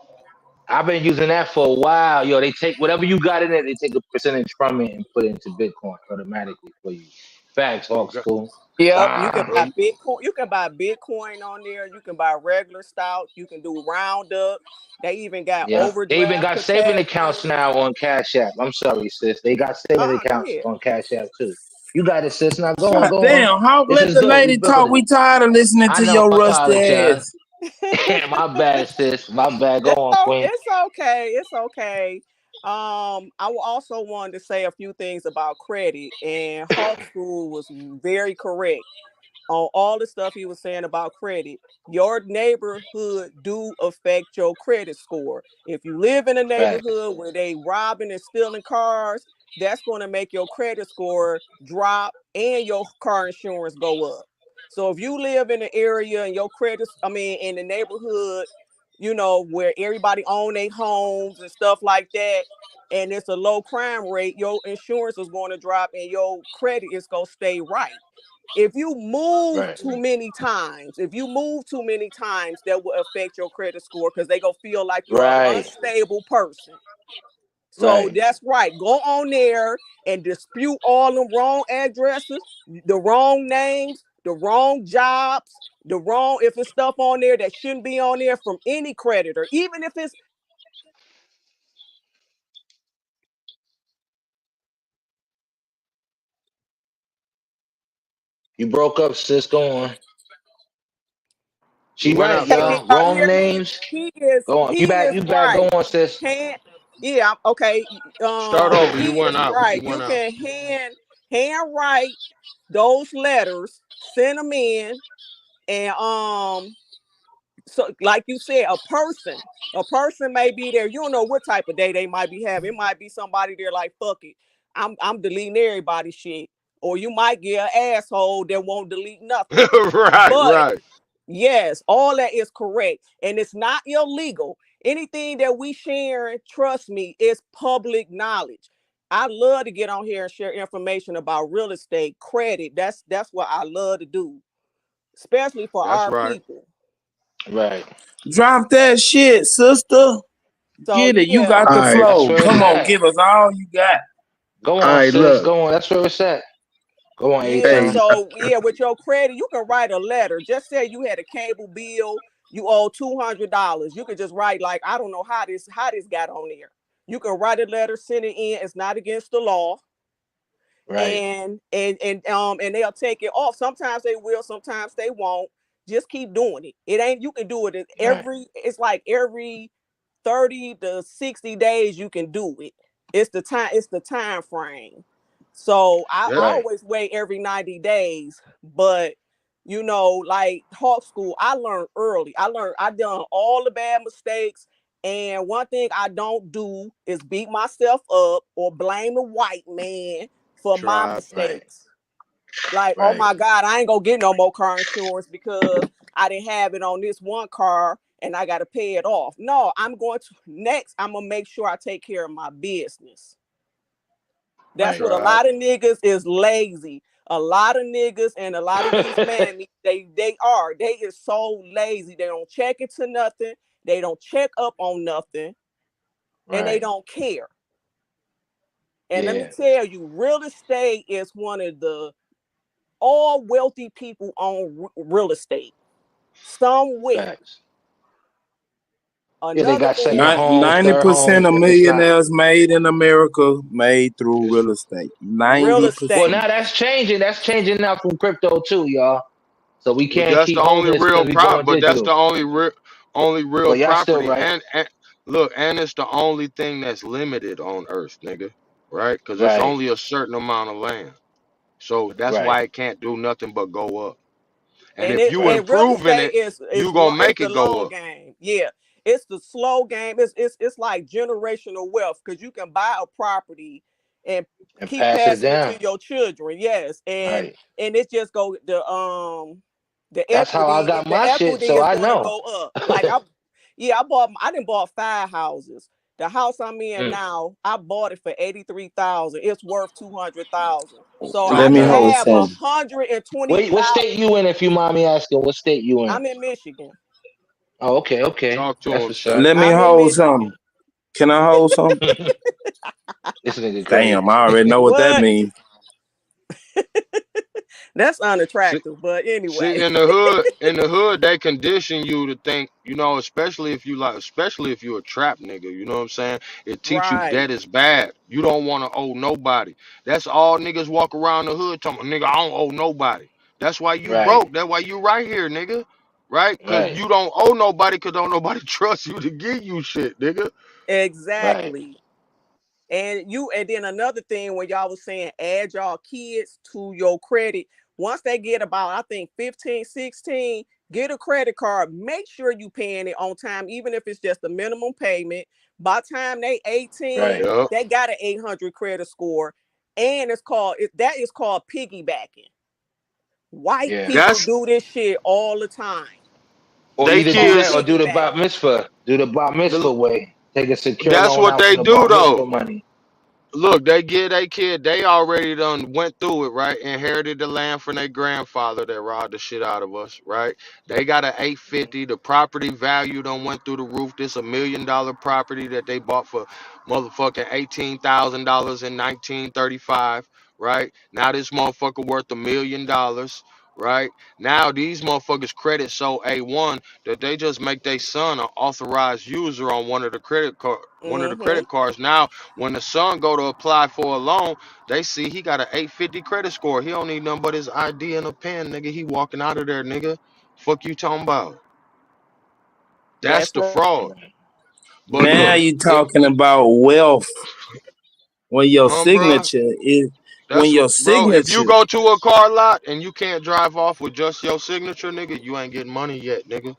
[SPEAKER 20] I've been using that for a while. Yo, they take whatever you got in it, they take a percentage from it and put it into Bitcoin automatically for you. Facts,
[SPEAKER 5] You
[SPEAKER 20] Hawk
[SPEAKER 5] got,
[SPEAKER 20] School.
[SPEAKER 11] Yep, you can
[SPEAKER 5] bro.
[SPEAKER 11] buy Bitcoin. You can buy Bitcoin on there. You can buy regular stock. You can do Roundup. They even got
[SPEAKER 20] Yeah. They even
[SPEAKER 11] overdraft
[SPEAKER 20] got saving
[SPEAKER 11] protection.
[SPEAKER 20] accounts now on Cash App. I'm sorry, sis. They got saving
[SPEAKER 11] Go
[SPEAKER 20] accounts
[SPEAKER 11] ahead.
[SPEAKER 20] on Cash App too. You got it, sis. Now go on,
[SPEAKER 6] God
[SPEAKER 20] go on.
[SPEAKER 6] damn, Hawk,
[SPEAKER 20] This
[SPEAKER 6] let
[SPEAKER 20] is
[SPEAKER 6] the
[SPEAKER 20] good. We
[SPEAKER 6] lady talk.
[SPEAKER 20] building.
[SPEAKER 6] We tired of listening
[SPEAKER 20] I
[SPEAKER 6] to
[SPEAKER 20] know.
[SPEAKER 6] your
[SPEAKER 20] I
[SPEAKER 6] rusty
[SPEAKER 20] apologize.
[SPEAKER 6] ass.
[SPEAKER 20] My bad, sis. My bad. Go on, Queen.
[SPEAKER 11] It's okay. It's okay. I also wanted to say a few things about credit, and Hawk School was very correct on all the stuff he was saying about credit. Your neighborhood do affect your credit score. If you live in a
[SPEAKER 20] Facts.
[SPEAKER 11] neighborhood where they robbing and stealing cars, that's going to make your credit score drop and your car insurance go up. So if you live in an area and your credit, I mean, in the neighborhood, where everybody own their homes and stuff like that, and it's a low crime rate, your insurance is going to drop and your credit is going to stay right. If you move
[SPEAKER 20] Right.
[SPEAKER 11] too many times, that will affect your credit score because they gonna feel like you're an
[SPEAKER 20] Right.
[SPEAKER 11] unstable person. So
[SPEAKER 20] Right.
[SPEAKER 11] that's right. Go on there and dispute all the wrong addresses, the wrong names, the wrong jobs, the wrong, if it's stuff on there that shouldn't be on there from any creditor, even if it's
[SPEAKER 20] You broke up, sis. Go on.
[SPEAKER 5] You
[SPEAKER 20] She
[SPEAKER 5] went
[SPEAKER 20] right,
[SPEAKER 5] out,
[SPEAKER 11] can
[SPEAKER 5] sis.
[SPEAKER 20] y'all.
[SPEAKER 11] y'all
[SPEAKER 20] Wrong
[SPEAKER 11] hear me?
[SPEAKER 20] names.
[SPEAKER 11] He is
[SPEAKER 20] Go on.
[SPEAKER 11] he
[SPEAKER 20] You back.
[SPEAKER 11] is
[SPEAKER 20] You back. Go
[SPEAKER 11] right.
[SPEAKER 20] on, sis.
[SPEAKER 11] Can Yeah, okay.
[SPEAKER 5] Start over. You
[SPEAKER 11] He
[SPEAKER 5] went
[SPEAKER 11] is
[SPEAKER 5] out. You
[SPEAKER 11] right. You
[SPEAKER 5] went out.
[SPEAKER 11] can hand write those letters, send them in, and so like you said, a person may be there. You don't know what type of day they might be having. It might be somebody there like, fuck it, I'm deleting everybody's shit. Or you might get an asshole that won't delete nothing.
[SPEAKER 5] Right,
[SPEAKER 11] But
[SPEAKER 5] right.
[SPEAKER 11] yes, all that is correct. And it's not illegal. Anything that we share, trust me, is public knowledge. I love to get on here and share information about real estate credit. That's what I love to do, especially for
[SPEAKER 5] That's
[SPEAKER 11] our
[SPEAKER 5] right.
[SPEAKER 11] people.
[SPEAKER 20] Right.
[SPEAKER 6] Drop that shit, sister.
[SPEAKER 11] So
[SPEAKER 6] Get it. You
[SPEAKER 11] yeah,
[SPEAKER 6] got
[SPEAKER 17] All
[SPEAKER 6] the
[SPEAKER 17] right,
[SPEAKER 20] That's
[SPEAKER 6] flow.
[SPEAKER 20] where it's
[SPEAKER 6] Come on,
[SPEAKER 20] at.
[SPEAKER 6] give us all you got.
[SPEAKER 20] Go
[SPEAKER 17] all
[SPEAKER 20] on,
[SPEAKER 17] right.
[SPEAKER 20] sis.
[SPEAKER 17] Look,
[SPEAKER 20] Go on. That's where it's at. Go on,
[SPEAKER 11] yeah.
[SPEAKER 17] hey,
[SPEAKER 20] Aton.
[SPEAKER 11] So yeah, with your credit, you can write a letter. Just say you had a cable bill, you owe $200. You could just write like, I don't know how this got on there. You can write a letter, send it in. It's not against the law.
[SPEAKER 20] Right.
[SPEAKER 11] And they'll take it off. Sometimes they will, sometimes they won't. Just keep doing it. It ain't, you can do it
[SPEAKER 20] Right.
[SPEAKER 11] it's like every 30 to 60 days you can do it. It's the time frame. So I
[SPEAKER 5] That,
[SPEAKER 20] Right.
[SPEAKER 11] always wait every 90 days, but like Hawk School, I learned early. I done all the bad mistakes. And one thing I don't do is beat myself up or blame the white man for my
[SPEAKER 5] tribe.
[SPEAKER 20] Right.
[SPEAKER 11] mistakes. Like, oh
[SPEAKER 20] Right.
[SPEAKER 11] my God, I ain't gonna get no more car insurance because I didn't have it on this one car and I gotta pay it off. No, I'm gonna make sure I take care of my business. That's
[SPEAKER 20] Right.
[SPEAKER 11] what a
[SPEAKER 5] Tribe.
[SPEAKER 11] lot of niggas is lazy. A lot of niggas and a lot of these mammies, they is so lazy. They don't check into nothing. They don't check up on nothing, and they
[SPEAKER 20] Right.
[SPEAKER 11] don't care. And let me
[SPEAKER 20] Yeah.
[SPEAKER 11] tell you, real estate is one of the all wealthy people own real estate somewhere.
[SPEAKER 20] Facts. Yeah, they
[SPEAKER 11] Another
[SPEAKER 20] got second
[SPEAKER 11] thing,
[SPEAKER 20] homes, third
[SPEAKER 6] 90%
[SPEAKER 20] homes.
[SPEAKER 6] of
[SPEAKER 20] It's not.
[SPEAKER 6] millionaires made in America made through
[SPEAKER 5] It's,
[SPEAKER 6] real estate.
[SPEAKER 11] real
[SPEAKER 6] 90%.
[SPEAKER 20] Well,
[SPEAKER 11] estate.
[SPEAKER 20] now that's changing. That's changing now from crypto too, y'all. So we
[SPEAKER 5] but
[SPEAKER 20] can't
[SPEAKER 5] that's
[SPEAKER 20] keep
[SPEAKER 5] the only
[SPEAKER 20] holding this
[SPEAKER 5] real
[SPEAKER 20] because we
[SPEAKER 5] prop.
[SPEAKER 20] going
[SPEAKER 5] But that's the
[SPEAKER 20] digital.
[SPEAKER 5] only real
[SPEAKER 20] But y'all still
[SPEAKER 5] property.
[SPEAKER 20] right.
[SPEAKER 5] And look, and it's the only thing that's limited on Earth, nigga. Right? Because it's
[SPEAKER 20] Right.
[SPEAKER 5] only a certain amount of land. So that's
[SPEAKER 20] Right.
[SPEAKER 5] why it can't do nothing but go up. And
[SPEAKER 11] And
[SPEAKER 5] if
[SPEAKER 11] it
[SPEAKER 5] you
[SPEAKER 20] Right.
[SPEAKER 11] and real
[SPEAKER 5] improving
[SPEAKER 11] estate
[SPEAKER 5] it,
[SPEAKER 11] is
[SPEAKER 5] you gonna
[SPEAKER 11] it's
[SPEAKER 5] make
[SPEAKER 11] the
[SPEAKER 5] it go
[SPEAKER 11] long
[SPEAKER 5] up.
[SPEAKER 11] game. Yeah, it's the slow game. It's like generational wealth because you can buy a property and
[SPEAKER 20] And
[SPEAKER 11] keep
[SPEAKER 20] pass it
[SPEAKER 11] passing it
[SPEAKER 20] down.
[SPEAKER 11] to your children. Yes, and
[SPEAKER 20] Right.
[SPEAKER 11] and it just the
[SPEAKER 20] That's how I got
[SPEAKER 11] the
[SPEAKER 20] my shit.
[SPEAKER 11] equity
[SPEAKER 20] So
[SPEAKER 11] is
[SPEAKER 20] I
[SPEAKER 11] going to
[SPEAKER 20] know.
[SPEAKER 11] go up. Like Yeah, I didn't bought 5 houses. The house I'm in now, I bought it for 83,000. It's worth 200,000. So I
[SPEAKER 6] Let me
[SPEAKER 20] Okay.
[SPEAKER 6] hold
[SPEAKER 11] have
[SPEAKER 6] some.
[SPEAKER 20] Wait, what
[SPEAKER 11] 120,000.
[SPEAKER 20] state you in? If you mind me asking, what state you in?
[SPEAKER 11] I'm in Michigan.
[SPEAKER 20] Oh, okay, okay.
[SPEAKER 5] Talk to
[SPEAKER 20] That's
[SPEAKER 5] him,
[SPEAKER 20] what's up.
[SPEAKER 5] Shaq.
[SPEAKER 6] Let me
[SPEAKER 11] I'm in
[SPEAKER 6] hold some.
[SPEAKER 11] Michigan.
[SPEAKER 6] Can I hold some?
[SPEAKER 20] This nigga
[SPEAKER 6] Damn,
[SPEAKER 20] crazy.
[SPEAKER 6] I already know what that
[SPEAKER 11] What?
[SPEAKER 6] means.
[SPEAKER 11] That's
[SPEAKER 5] See,
[SPEAKER 11] unattractive, but
[SPEAKER 5] see,
[SPEAKER 11] anyway.
[SPEAKER 5] in the hood, they condition you to think, you know, especially if you a trap nigga, you know what I'm saying? It teach you
[SPEAKER 11] Right.
[SPEAKER 5] debt is bad. You don't want to owe nobody. That's all niggas walk around the hood talking, nigga, I don't owe nobody. That's why you
[SPEAKER 20] Right,
[SPEAKER 5] broke. That's why you right here, nigga. Right? Cause
[SPEAKER 20] right,
[SPEAKER 5] you don't owe nobody, cause don't nobody trust you to give you shit, nigga.
[SPEAKER 20] right.
[SPEAKER 11] Exactly. And then another thing when y'all was saying add y'all kids to your credit, once they get about I think 15, 16, get a credit card. Make sure you paying it on time, even if it's just a minimum payment. By the time they 18,
[SPEAKER 20] Right.
[SPEAKER 5] Yep.
[SPEAKER 11] they got an 800 credit score. And that is called piggybacking. White
[SPEAKER 20] Yeah.
[SPEAKER 11] people
[SPEAKER 5] That's
[SPEAKER 11] do this shit all the time.
[SPEAKER 20] Or
[SPEAKER 5] they
[SPEAKER 11] It's
[SPEAKER 20] either do
[SPEAKER 11] called
[SPEAKER 20] that
[SPEAKER 5] kids.
[SPEAKER 20] or do the bat
[SPEAKER 11] piggybacking.
[SPEAKER 20] mitzvah. Do the bat
[SPEAKER 5] The,
[SPEAKER 20] mitzvah way. Take a secure
[SPEAKER 5] that's
[SPEAKER 20] loan
[SPEAKER 5] what
[SPEAKER 20] out for
[SPEAKER 5] they
[SPEAKER 20] the
[SPEAKER 5] do
[SPEAKER 20] bat mitzvah
[SPEAKER 5] though.
[SPEAKER 20] money.
[SPEAKER 5] Look, they get a kid. They already done went through it, right? Inherited the land from their grandfather that robbed the shit out of us, right? They got an 850. The property value done went through the roof. This $1 million property that they bought for motherfucking $18,000 in 1935, right? Now this motherfucker worth $1 million, right? Now these motherfuckers credit so A1 that they just make their son an authorized user on one of the
[SPEAKER 11] Mm-hmm.
[SPEAKER 5] credit cards. Now when the son go to apply for a loan, they see he got an 850 credit score. He don't need nothing but his ID and a pen, nigga. He walking out of there, nigga. Fuck you talking about? That's
[SPEAKER 11] That's
[SPEAKER 5] the
[SPEAKER 11] right.
[SPEAKER 5] fraud. But
[SPEAKER 6] Now
[SPEAKER 5] look,
[SPEAKER 6] you
[SPEAKER 5] it,
[SPEAKER 6] talking about wealth when your
[SPEAKER 5] bruh,
[SPEAKER 6] signature is when
[SPEAKER 5] that's
[SPEAKER 6] your
[SPEAKER 5] what, bro. If you
[SPEAKER 6] signature.
[SPEAKER 5] go to a car lot and you can't drive off with just your signature, nigga, you ain't getting money yet, nigga.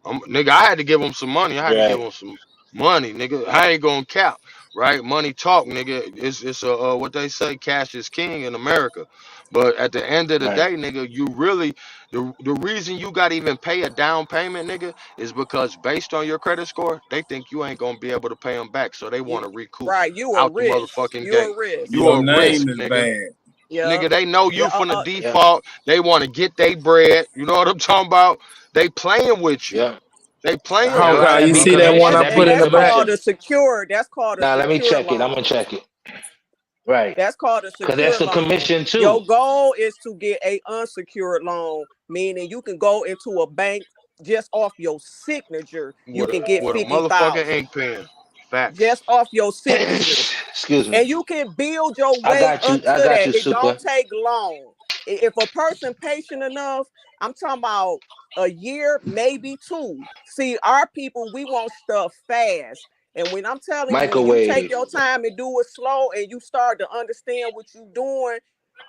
[SPEAKER 5] Nigga, I had to give him some money. I had to give
[SPEAKER 20] Right.
[SPEAKER 5] him some money, nigga. I ain't gonna cap, right? Money talk, nigga. It's what they say, cash is king in America. But at the end of the
[SPEAKER 20] Right.
[SPEAKER 5] day, nigga, you really the reason you got to even pay a down payment, nigga, is because based on your credit score, they think you ain't gonna be able to pay them back, so they want to recoup
[SPEAKER 11] Right. You a
[SPEAKER 5] out the
[SPEAKER 11] risk.
[SPEAKER 5] motherfucking
[SPEAKER 11] You
[SPEAKER 5] gate.
[SPEAKER 11] a risk.
[SPEAKER 5] You
[SPEAKER 6] Your
[SPEAKER 5] a
[SPEAKER 6] name
[SPEAKER 5] risk,
[SPEAKER 6] is
[SPEAKER 5] nigga.
[SPEAKER 6] bad.
[SPEAKER 11] Yeah.
[SPEAKER 5] Nigga, they know
[SPEAKER 11] Yeah.
[SPEAKER 5] you from the
[SPEAKER 20] Yeah.
[SPEAKER 5] default. They want to get their bread. You know what I'm talking about? They playing with you.
[SPEAKER 20] Yeah.
[SPEAKER 5] They
[SPEAKER 20] The
[SPEAKER 5] playing
[SPEAKER 6] How
[SPEAKER 20] hell
[SPEAKER 5] with
[SPEAKER 6] can
[SPEAKER 20] that
[SPEAKER 5] you,
[SPEAKER 6] you
[SPEAKER 20] be
[SPEAKER 6] see
[SPEAKER 5] bro.
[SPEAKER 6] that one
[SPEAKER 20] commission.
[SPEAKER 6] I
[SPEAKER 20] That
[SPEAKER 6] put
[SPEAKER 20] be
[SPEAKER 6] in the
[SPEAKER 11] That's
[SPEAKER 6] back?
[SPEAKER 11] called
[SPEAKER 20] commission.
[SPEAKER 11] a secure. That's called a
[SPEAKER 20] Now let me
[SPEAKER 11] secure
[SPEAKER 20] check it. I'm
[SPEAKER 11] loan.
[SPEAKER 20] gonna check it. Right.
[SPEAKER 11] That's called a
[SPEAKER 20] Cause
[SPEAKER 11] secure
[SPEAKER 20] that's the
[SPEAKER 11] loan.
[SPEAKER 20] commission too.
[SPEAKER 11] Your goal is to get a unsecured loan, meaning you can go into a bank just off your signature. You can get
[SPEAKER 5] With a
[SPEAKER 11] fifty
[SPEAKER 5] motherfucking
[SPEAKER 11] thousand
[SPEAKER 5] ink pen. Facts.
[SPEAKER 11] just off your signature.
[SPEAKER 20] Excuse me.
[SPEAKER 11] And you can build your
[SPEAKER 20] I
[SPEAKER 11] way
[SPEAKER 20] got you.
[SPEAKER 11] up
[SPEAKER 20] I
[SPEAKER 11] to
[SPEAKER 20] got you,
[SPEAKER 11] that. It don't
[SPEAKER 20] Super.
[SPEAKER 11] take long. If a person patient enough, I'm talking about a year, maybe 2. See, our people, we want stuff fast. And when I'm telling you, when you take
[SPEAKER 20] Microwave.
[SPEAKER 11] your time and do it slow and you start to understand what you're doing,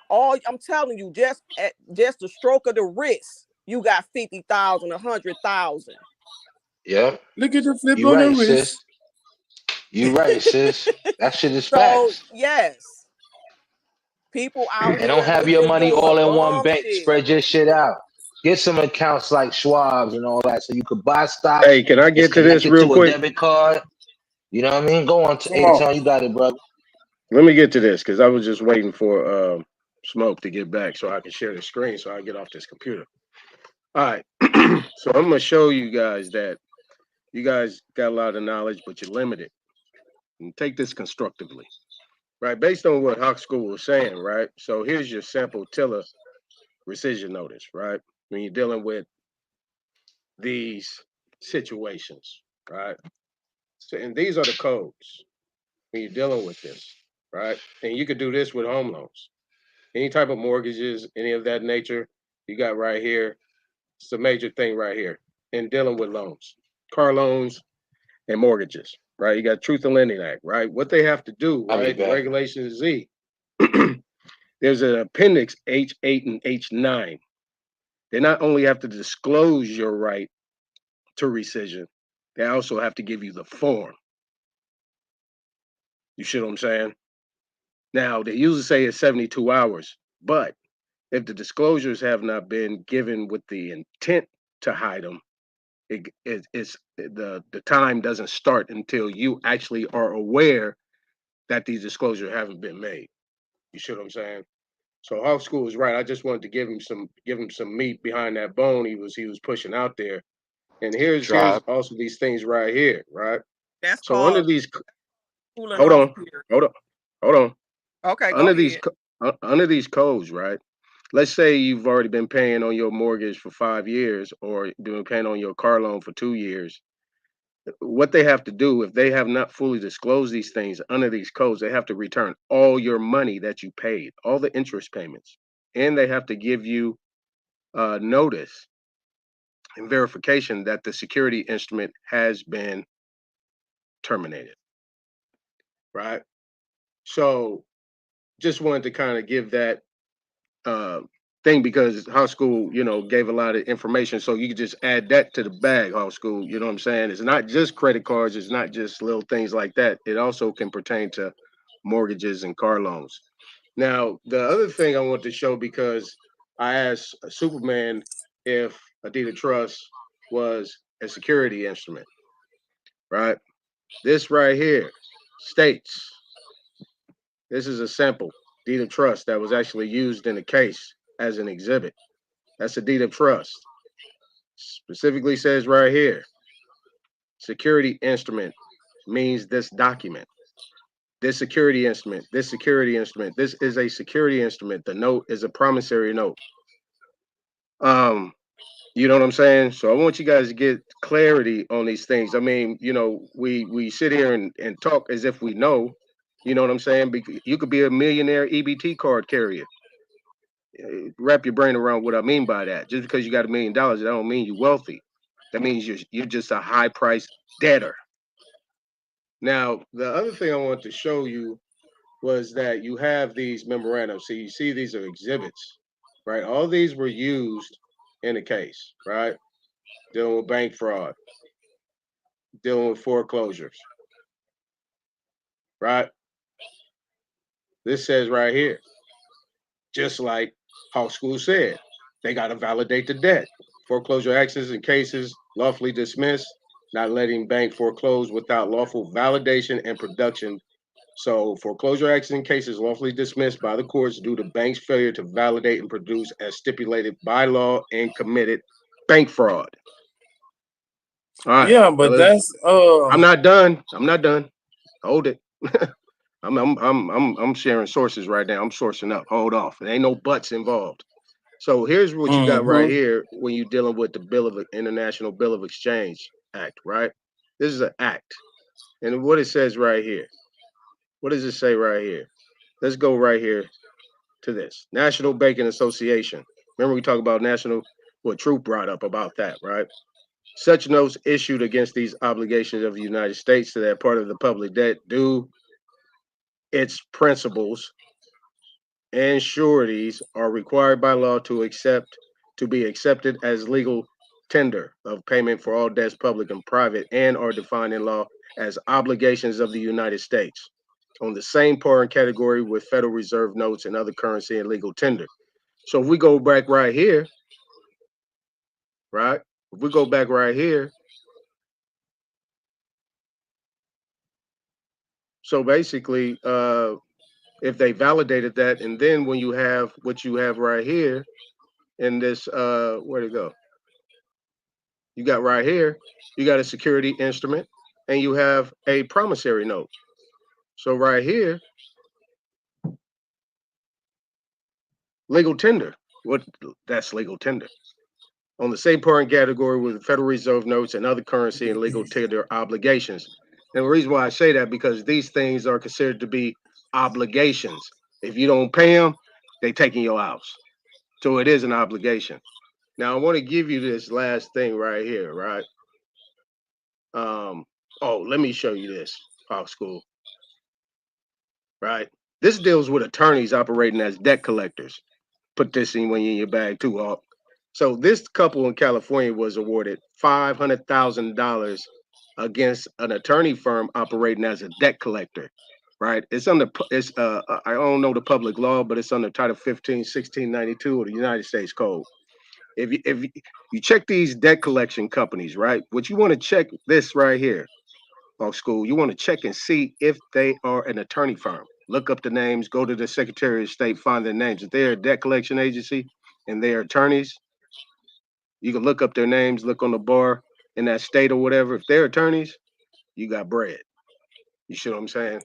[SPEAKER 11] all I'm telling you, just at just the stroke of the wrist, you got 50,000, 100,000.
[SPEAKER 20] Yeah.
[SPEAKER 6] Look at the flip
[SPEAKER 20] You
[SPEAKER 6] of the
[SPEAKER 20] right, sis.
[SPEAKER 6] wrist.
[SPEAKER 20] You right, sis. That shit is
[SPEAKER 11] So
[SPEAKER 20] facts.
[SPEAKER 11] yes, people out
[SPEAKER 20] And don't
[SPEAKER 11] here
[SPEAKER 20] have
[SPEAKER 11] is
[SPEAKER 20] your
[SPEAKER 11] just
[SPEAKER 20] money
[SPEAKER 11] doing
[SPEAKER 20] all in one
[SPEAKER 11] bum
[SPEAKER 20] bank.
[SPEAKER 11] shit.
[SPEAKER 20] Spread your shit out. Get some accounts like Schwab's and all that, so you could buy stocks.
[SPEAKER 21] Hey, can I
[SPEAKER 20] It's
[SPEAKER 21] get to this
[SPEAKER 20] connected
[SPEAKER 21] real
[SPEAKER 20] to a
[SPEAKER 21] quick?
[SPEAKER 20] debit card. You know what I mean? Go on to
[SPEAKER 6] Come on.
[SPEAKER 20] Aton. You got it, brother.
[SPEAKER 21] Let me get to this because I was just waiting for Smoke to get back so I can share the screen so I can get off this computer. All right. So I'm gonna show you guys that you guys got a lot of knowledge, but you're limited. And take this constructively, right? Based on what Hawk School was saying, right? So here's your sample tiller rescission notice, right? When you're dealing with these situations, right? So, and these are the codes when you're dealing with this, right? And you could do this with home loans, any type of mortgages, any of that nature. You got right here. It's a major thing right here in dealing with loans, car loans, and mortgages, right? You got Truth in Lending Act, right? What they have to do,
[SPEAKER 20] I'll be
[SPEAKER 21] right? The
[SPEAKER 20] back.
[SPEAKER 21] Regulation Z. There's an appendix H8 and H9. They not only have to disclose your right to rescission, they also have to give you the form. You see what I'm saying? Now, they usually say it's 72 hours, but if the disclosures have not been given with the intent to hide them, it's the time doesn't start until you actually are aware that these disclosures haven't been made. You see what I'm saying? So Hawk School is right. I just wanted to give him some meat behind that bone he was pushing out there. And here's
[SPEAKER 5] Tribe.
[SPEAKER 21] also these things right here, right?
[SPEAKER 11] That's
[SPEAKER 21] So under
[SPEAKER 11] called
[SPEAKER 21] these,
[SPEAKER 11] cooling
[SPEAKER 21] hold
[SPEAKER 11] off
[SPEAKER 21] on,
[SPEAKER 11] period.
[SPEAKER 21] hold on, hold on.
[SPEAKER 11] Okay, go
[SPEAKER 21] Under these
[SPEAKER 11] ahead.
[SPEAKER 21] under these codes, right? Let's say you've already been paying on your mortgage for 5 years, or been paying on your car loan for 2 years. What they have to do, if they have not fully disclosed these things under these codes, they have to return all your money that you paid, all the interest payments, and they have to give you notice and verification that the security instrument has been terminated, right? So just wanted to kind of give that uh, thing because House School, gave a lot of information. So you could just add that to the bag, House School. You know what I'm saying? It's not just credit cards. It's not just little things like that. It also can pertain to mortgages and car loans. Now, the other thing I want to show because I asked Superman if Adidas Trust was a security instrument, right? This right here states this is a sample deed of trust that was actually used in the case as an exhibit. That's a deed of trust. Specifically says right here, security instrument means this document. This security instrument, this security instrument, this is a security instrument. The note is a promissory note. Um, you know what I'm saying? So I want you guys to get clarity on these things. I mean, we sit here and talk as if we know. You know what I'm saying? You could be a millionaire EBT card carrier. Wrap your brain around what I mean by that. Just because you got $1 million, that don't mean you're wealthy. That means you're just a high price debtor. Now, the other thing I want to show you was that you have these memorandums. So you see these are exhibits, right? All these were used in a case, right? Dealing with bank fraud, dealing with foreclosures, right? This says right here, just like Hawk School said, they got to validate the debt. Foreclosure actions and cases lawfully dismissed, not letting bank foreclose without lawful validation and production. So foreclosure actions and cases lawfully dismissed by the courts due to bank's failure to validate and produce as stipulated by law and committed bank fraud. All right.
[SPEAKER 6] Yeah, but that's
[SPEAKER 21] I'm not done. I'm not done. Hold it. I'm sharing sources right now. I'm sourcing up. Hold off. There ain't no buts involved. So here's what you got right here when you're dealing with the International Bill of Exchange Act, right? This is an act. And what it says right here. What does it say right here? Let's go right here to this. National Banking Association. Remember we talked about what Troop brought up about that, right? Such notes issued against these obligations of the United States to that part of the public debt due its principles and sureties are required by law to be accepted as legal tender of payment for all debts public and private and are defined in law as obligations of the United States on the same par and category with Federal Reserve notes and other currency and legal tender. So if we go back right here, right? If we go back right here, so basically, if they validated that, and then when you have what you have right here in this, where'd it go? You got right here, you got a security instrument and you have a promissory note. So right here, legal tender. That's legal tender. On the same parent category with the Federal Reserve notes and other currency and legal tender obligations. And the reason why I say that because these things are considered to be obligations. If you don't pay them, they taking your house. So it is an obligation. Now I want to give you this last thing right here, right? Let me show you this, Hawk School. Right? This deals with attorneys operating as debt collectors. Put this in when you're in your bag too, Hawk. So this couple in California was awarded $500,000 against an attorney firm operating as a debt collector. Right? I don't know the public law, but it's under Title 15, 1692 of the United States Code. if you check these debt collection companies, right? What you want to check this right here, off school. You want to check and see if they are an attorney firm. Look up the names. Go to the Secretary of State. Find their names. If they're a debt collection agency and they're attorneys, you can look up their names. Look on the bar in that state or whatever. If they're attorneys, you got bread. You see what I'm saying?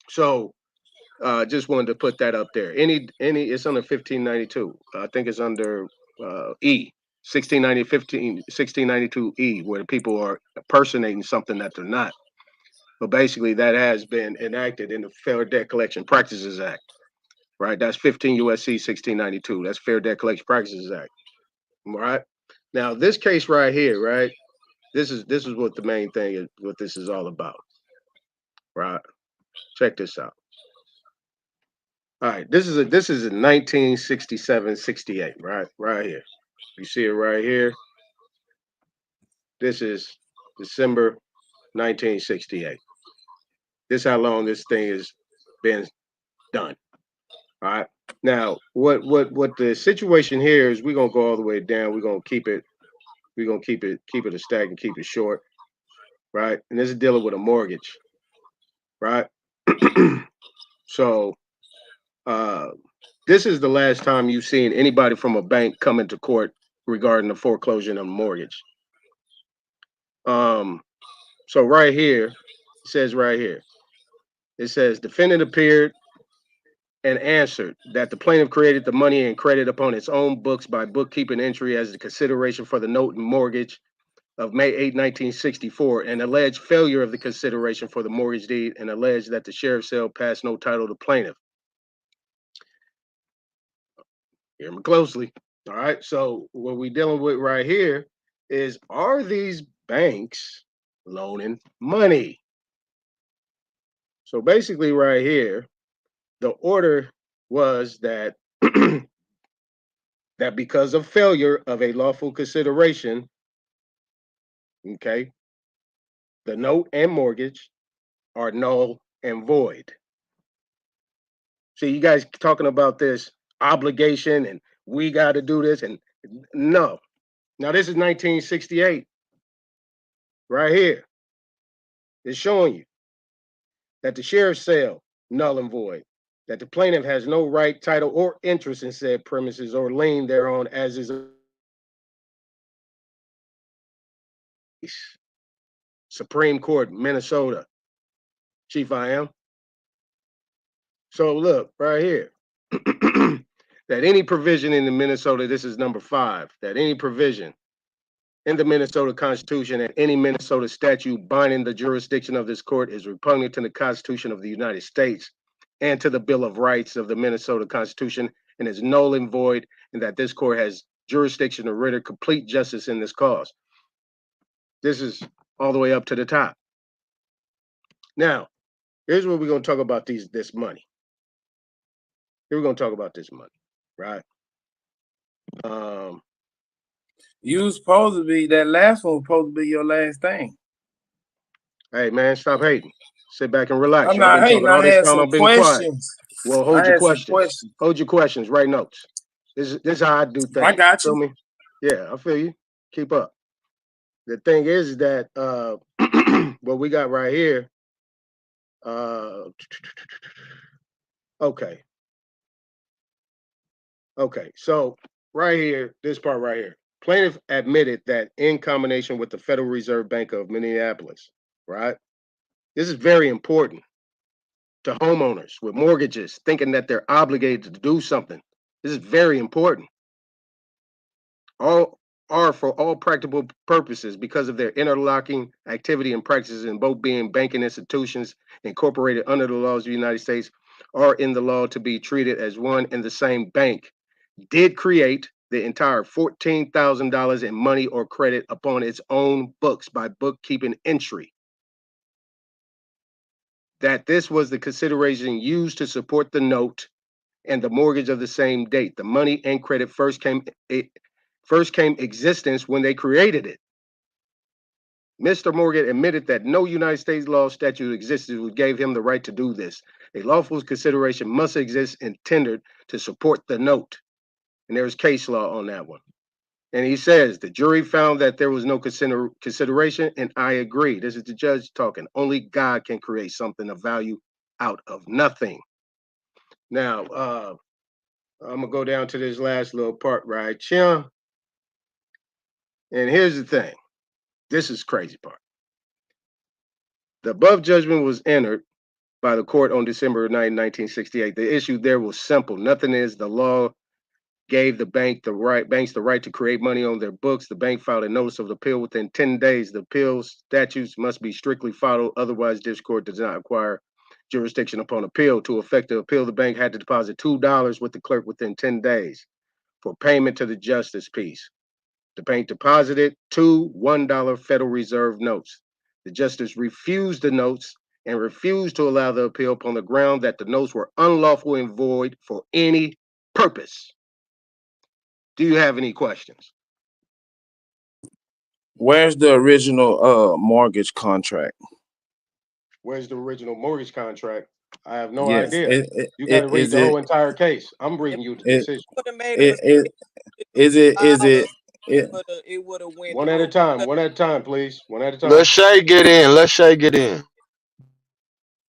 [SPEAKER 21] So just wanted to put that up there. It's under 1592. I think it's under E. 1692 E, where people are impersonating something that they're not. But basically, that has been enacted in the Fair Debt Collection Practices Act, right? That's 15 USC 1692. That's Fair Debt Collection Practices Act, all right? Now, this case right here, right? This is what the main thing is, what this is all about, right? Check this out. All right, this is a 1967-68, right? Right here. You see it right here. This is December 1968. This is how long this thing has been done. All right. Now, what the situation here is, we're gonna go all the way down. We're gonna keep it a stack and keep it short, right? And this is dealing with a mortgage, right? So this is the last time you've seen anybody from a bank come into court regarding the foreclosure of a mortgage. So right here, it says right here, it says defendant appeared and answered that the plaintiff created the money and credit upon its own books by bookkeeping entry as the consideration for the note and mortgage of May 8, 1964, and alleged failure of the consideration for the mortgage deed, and alleged that the sheriff's sale passed no title to plaintiff. Hear me closely. All right. So what we're dealing with right here is, are these banks loaning money? So basically right here, the order was that that because of failure of a lawful consideration, okay, the note and mortgage are null and void. See, you guys talking about this obligation and we got to do this, and no. Now this is 1968 right here. It's showing you that the sheriff's sale null and void, that the plaintiff has no right, title, or interest in said premises or lien thereon, as is Supreme Court, Minnesota. Chief, I am. So look right here. That any provision in the Minnesota, this is number 5, that any provision in the Minnesota Constitution and any Minnesota statute binding the jurisdiction of this court is repugnant to the Constitution of the United States and to the Bill of Rights of the Minnesota Constitution, and is null and void, and that this court has jurisdiction to render complete justice in this cause. This is all the way up to the top. Now, here's what we're going to talk about this money. Here we're going to talk about this money, right?
[SPEAKER 6] You was supposed to be, that last one was supposed to be your last thing.
[SPEAKER 21] Hey, man, stop hating. Sit back and relax.
[SPEAKER 6] I'm not hating. I had some questions.
[SPEAKER 21] Well, hold your questions. Hold your questions. Write notes. This is how I do things.
[SPEAKER 6] I got you.
[SPEAKER 21] Feel me? Yeah, I feel you. Keep up. The thing is that what we got right here. Okay. So right here, this part right here. Plaintiff admitted that in combination with the Federal Reserve Bank of Minneapolis, right? This is very important to homeowners with mortgages thinking that they're obligated to do something. This is very important. All are, for all practical purposes, because of their interlocking activity and practices in both being banking institutions incorporated under the laws of the United States, are in the law to be treated as one and the same bank, did create the entire $14,000 in money or credit upon its own books by bookkeeping entry. That this was the consideration used to support the note and the mortgage of the same date. The money and credit first came existence when they created it. Mr. Morgan admitted that no United States law statute existed which gave him the right to do this. A lawful consideration must exist and tendered to support the note. And there's case law on that one. And he says the jury found that there was no consideration, and I agree. This is the judge talking. Only God can create something of value out of nothing. Now, I'm gonna go down to this last little part right here. And here's the thing. This is crazy part. The above judgment was entered by the court on December 9, 1968. The issue there was simple. Nothing is the law gave the banks the right to create money on their books. The bank filed a notice of appeal within 10 days. The appeal statutes must be strictly followed. Otherwise, this court does not acquire jurisdiction upon appeal. To effect the appeal, the bank had to deposit $2 with the clerk within 10 days for payment to the justice peace. The bank deposited two $1 Federal Reserve notes. The justice refused the notes and refused to allow the appeal upon the ground that the notes were unlawful and void for any purpose. Do you have any questions?
[SPEAKER 6] Where's the original mortgage contract?
[SPEAKER 21] Where's the original mortgage contract? I have no
[SPEAKER 6] Yes.
[SPEAKER 21] idea. You got to read
[SPEAKER 6] Is
[SPEAKER 21] the
[SPEAKER 6] it?
[SPEAKER 21] whole entire case. I'm reading you the decision.
[SPEAKER 6] Is it?
[SPEAKER 11] It would have went
[SPEAKER 21] One at a
[SPEAKER 11] through.
[SPEAKER 21] time. One at a time, please. One at a time.
[SPEAKER 5] Let Shay get in. Let Shay get in.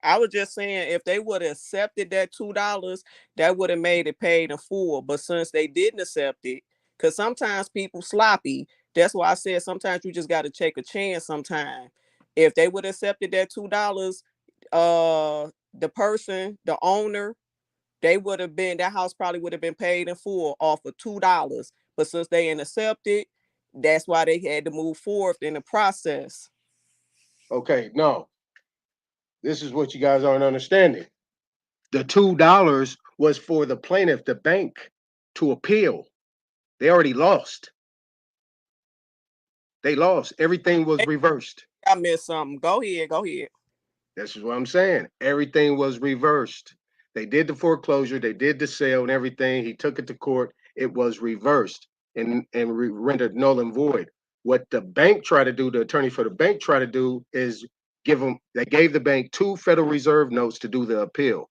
[SPEAKER 11] I was just saying, if they would have accepted that $2, that would have made it paid in full. But since they didn't accept it, because sometimes people sloppy, that's why I said sometimes you just got to take a chance. Sometimes, if they would have accepted that $2, the person, the owner, they would have been, that house probably would have been paid in full off of $2. But since they didn't accept it, that's why they had to move forward in the process.
[SPEAKER 21] Okay, no. This is what you guys aren't understanding. The $2 was for the plaintiff, the bank, to appeal. They already lost. They lost. Everything was reversed.
[SPEAKER 11] I missed something. Go ahead. Go ahead.
[SPEAKER 21] This is what I'm saying. Everything was reversed. They did the foreclosure, they did the sale and everything. He took it to court. It was reversed and rendered null and void. What the bank tried to do, the attorney for the bank tried to do is they gave the bank two Federal Reserve notes to do the appeal.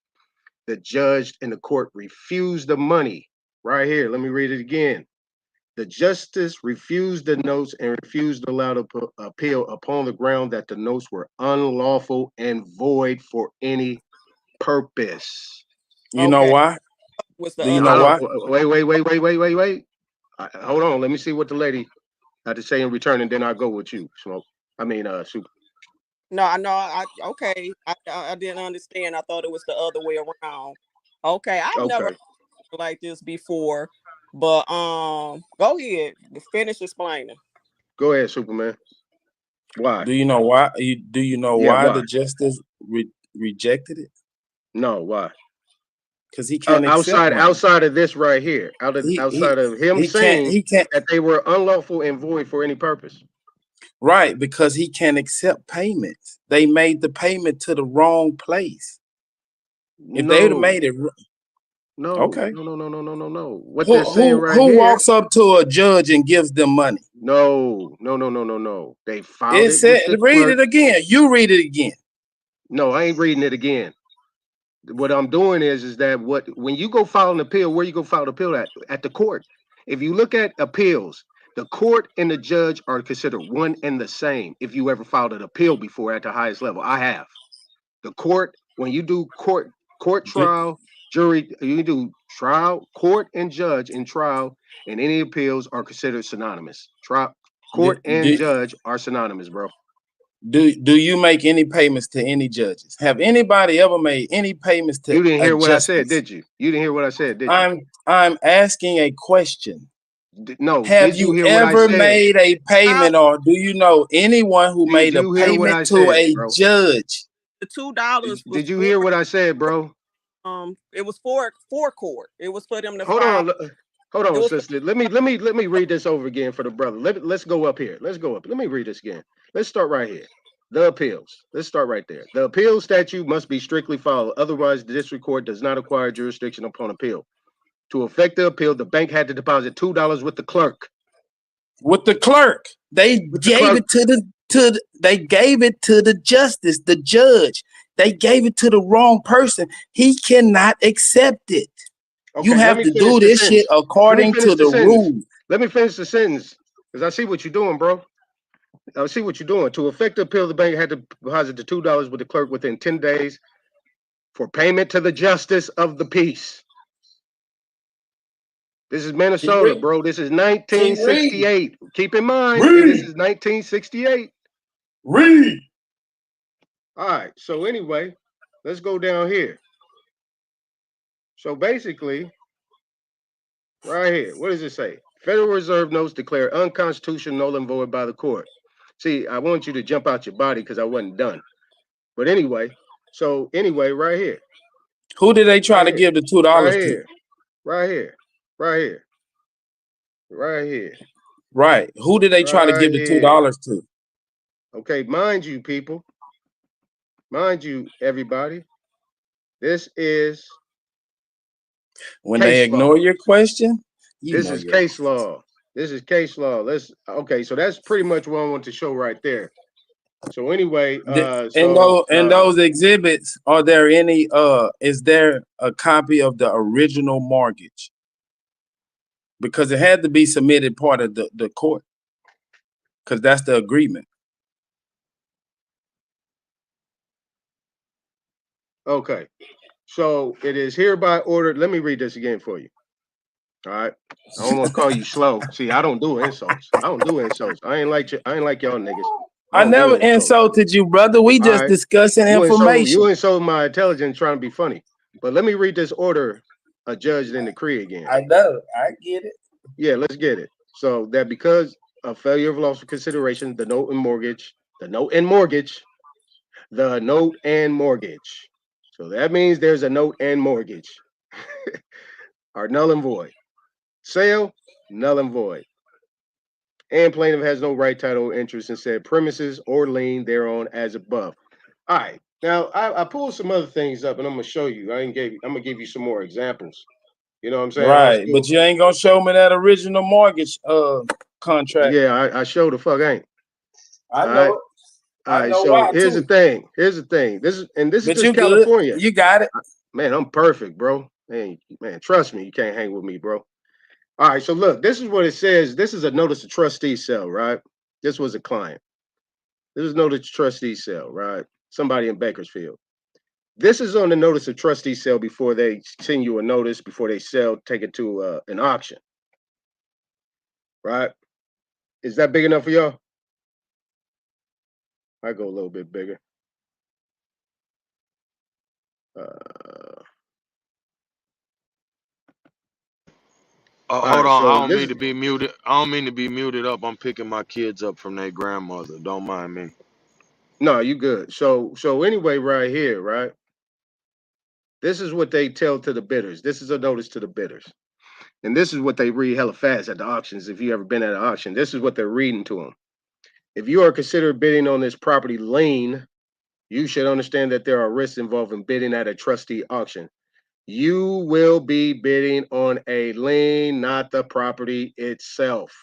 [SPEAKER 21] The judge in the court refused the money. Right here, let me read it again. The justice refused the notes and refused to allow the appeal upon the ground that the notes were unlawful and void for any purpose.
[SPEAKER 6] You know why? Do you know why?
[SPEAKER 21] Wait. Hold on. Let me see what the lady had to say in return, and then I'll go with you, Smoke. Super.
[SPEAKER 11] No, I know. Okay. I didn't understand. I thought it was the other way around. Okay, I've never like this before, but go ahead, finish explaining.
[SPEAKER 21] Go ahead, Superman. Why?
[SPEAKER 6] Do you know why? Do you know why the justice rejected it?
[SPEAKER 21] No, why?
[SPEAKER 6] Because he can't accept
[SPEAKER 21] outside of this right here, outside of him saying that they were unlawful and void for any purpose.
[SPEAKER 6] Right, because he can't accept payments. They made the payment to the wrong place. If they would have made it,
[SPEAKER 21] no. What
[SPEAKER 6] they're
[SPEAKER 21] saying right
[SPEAKER 6] here? Who walks
[SPEAKER 21] up
[SPEAKER 6] to a judge and gives them money?
[SPEAKER 21] No. They filed
[SPEAKER 6] it. Said, read it again. You read it again.
[SPEAKER 21] No, I ain't reading it again. What I'm doing is that when you go file an appeal, where you go file the appeal at the court. If you look at appeals, the court and the judge are considered one and the same. If you ever filed an appeal before at the highest level, I have. The court, when you do court trial, jury, you do trial, court and judge in trial, and any appeals are considered synonymous. Court and judge are synonymous, bro.
[SPEAKER 6] Do you make any payments to any judges? Have anybody ever made any payments to?
[SPEAKER 21] You didn't hear what I said, did you? You didn't hear what I said, did you?
[SPEAKER 6] I'm asking a question.
[SPEAKER 21] No.
[SPEAKER 6] Have you ever made a payment, or do you know anyone who made a payment to a judge?
[SPEAKER 11] The $2.
[SPEAKER 21] Did you hear what I said, bro?
[SPEAKER 11] It was for court. It was for them to
[SPEAKER 21] Hold on, sister. Let me read this over again for the brother. Let's go up here. Let's go up. Let me read this again. Let's start right here. The appeals. Let's start right there. The appeal statute must be strictly followed. Otherwise, the district court does not acquire jurisdiction upon appeal. To effect the appeal, the bank had to deposit $2 with the clerk.
[SPEAKER 6] With the clerk, they gave it to the justice, the judge. They gave it to the wrong person. He cannot accept it. Okay, you have to do this shit according to the rules.
[SPEAKER 21] Let me finish the sentence, because I see what you're doing, bro. I see what you're doing. To effect the appeal, the bank had to deposit the $2 with the clerk within 10 days for payment to the justice of the peace. This is Minnesota, bro. This is 1968. Keep in mind, this is 1968.
[SPEAKER 6] Read.
[SPEAKER 21] All right. So anyway, let's go down here. So basically, right here, what does it say? Federal Reserve notes declared unconstitutional, null and void by the court. See, I want you to jump out your body because I wasn't done. But anyway, right here.
[SPEAKER 6] Who did they try to give the $2
[SPEAKER 21] right
[SPEAKER 6] to?
[SPEAKER 21] here, right here, right here, right here.
[SPEAKER 6] Right. Who did they try to give the $2 to?
[SPEAKER 21] Okay, mind you, people. Mind you, everybody. This is
[SPEAKER 6] when they ignore your question.
[SPEAKER 21] This is case law. This is case law. Okay, so that's pretty much what I want to show right there. So anyway,
[SPEAKER 6] in those exhibits, are there any is there a copy of the original mortgage? Because it had to be submitted part of the court. Because that's the agreement.
[SPEAKER 21] Okay. So it is hereby ordered. Let me read this again for you. All right. I don't want to call you slow. See, I don't do insults. I ain't like y'all niggas.
[SPEAKER 6] I never insulted you, brother. We just discussing information.
[SPEAKER 21] You insulted my intelligence trying to be funny. But let me read this order adjudged in the decree again.
[SPEAKER 6] I know. I get it.
[SPEAKER 21] Yeah, let's get it. So that because of failure of lawful consideration, the note and mortgage. So that means there's a note and mortgage are null and void. Sale, null and void. And plaintiff has no right, title, or interest in said premises or lien thereon as above. All right. Now I pulled some other things up and I'm gonna show you. I'm gonna give you some more examples. You know what I'm saying?
[SPEAKER 6] Right, but you ain't gonna show me that original mortgage contract.
[SPEAKER 21] Yeah, I show the fuck ain't.
[SPEAKER 6] I know.
[SPEAKER 21] All right, so here's the thing. This is just California.
[SPEAKER 6] You got it.
[SPEAKER 21] Man, I'm perfect, bro. Man, trust me, you can't hang with me, bro. All right, so look, this is what it says. This is a notice of trustee sale, right? This was a client. This is notice of trustee sale, right? Somebody in Bakersfield. This is on the notice of trustee sale before they send you a notice, before they sell, take it to an auction. Right? Is that big enough for y'all? I go a little bit bigger.
[SPEAKER 5] Hold on, I don't mean to be muted. I don't mean to be muted up. I'm picking my kids up from their grandmother. Don't mind me.
[SPEAKER 21] No, you good. So anyway, right here, right? This is what they tell to the bidders. This is a notice to the bidders. And this is what they read hella fast at the auctions. If you ever been at an auction, this is what they're reading to them. If you are considered bidding on this property lien, you should understand that there are risks involved in bidding at a trustee auction. You will be bidding on a lien, not the property itself.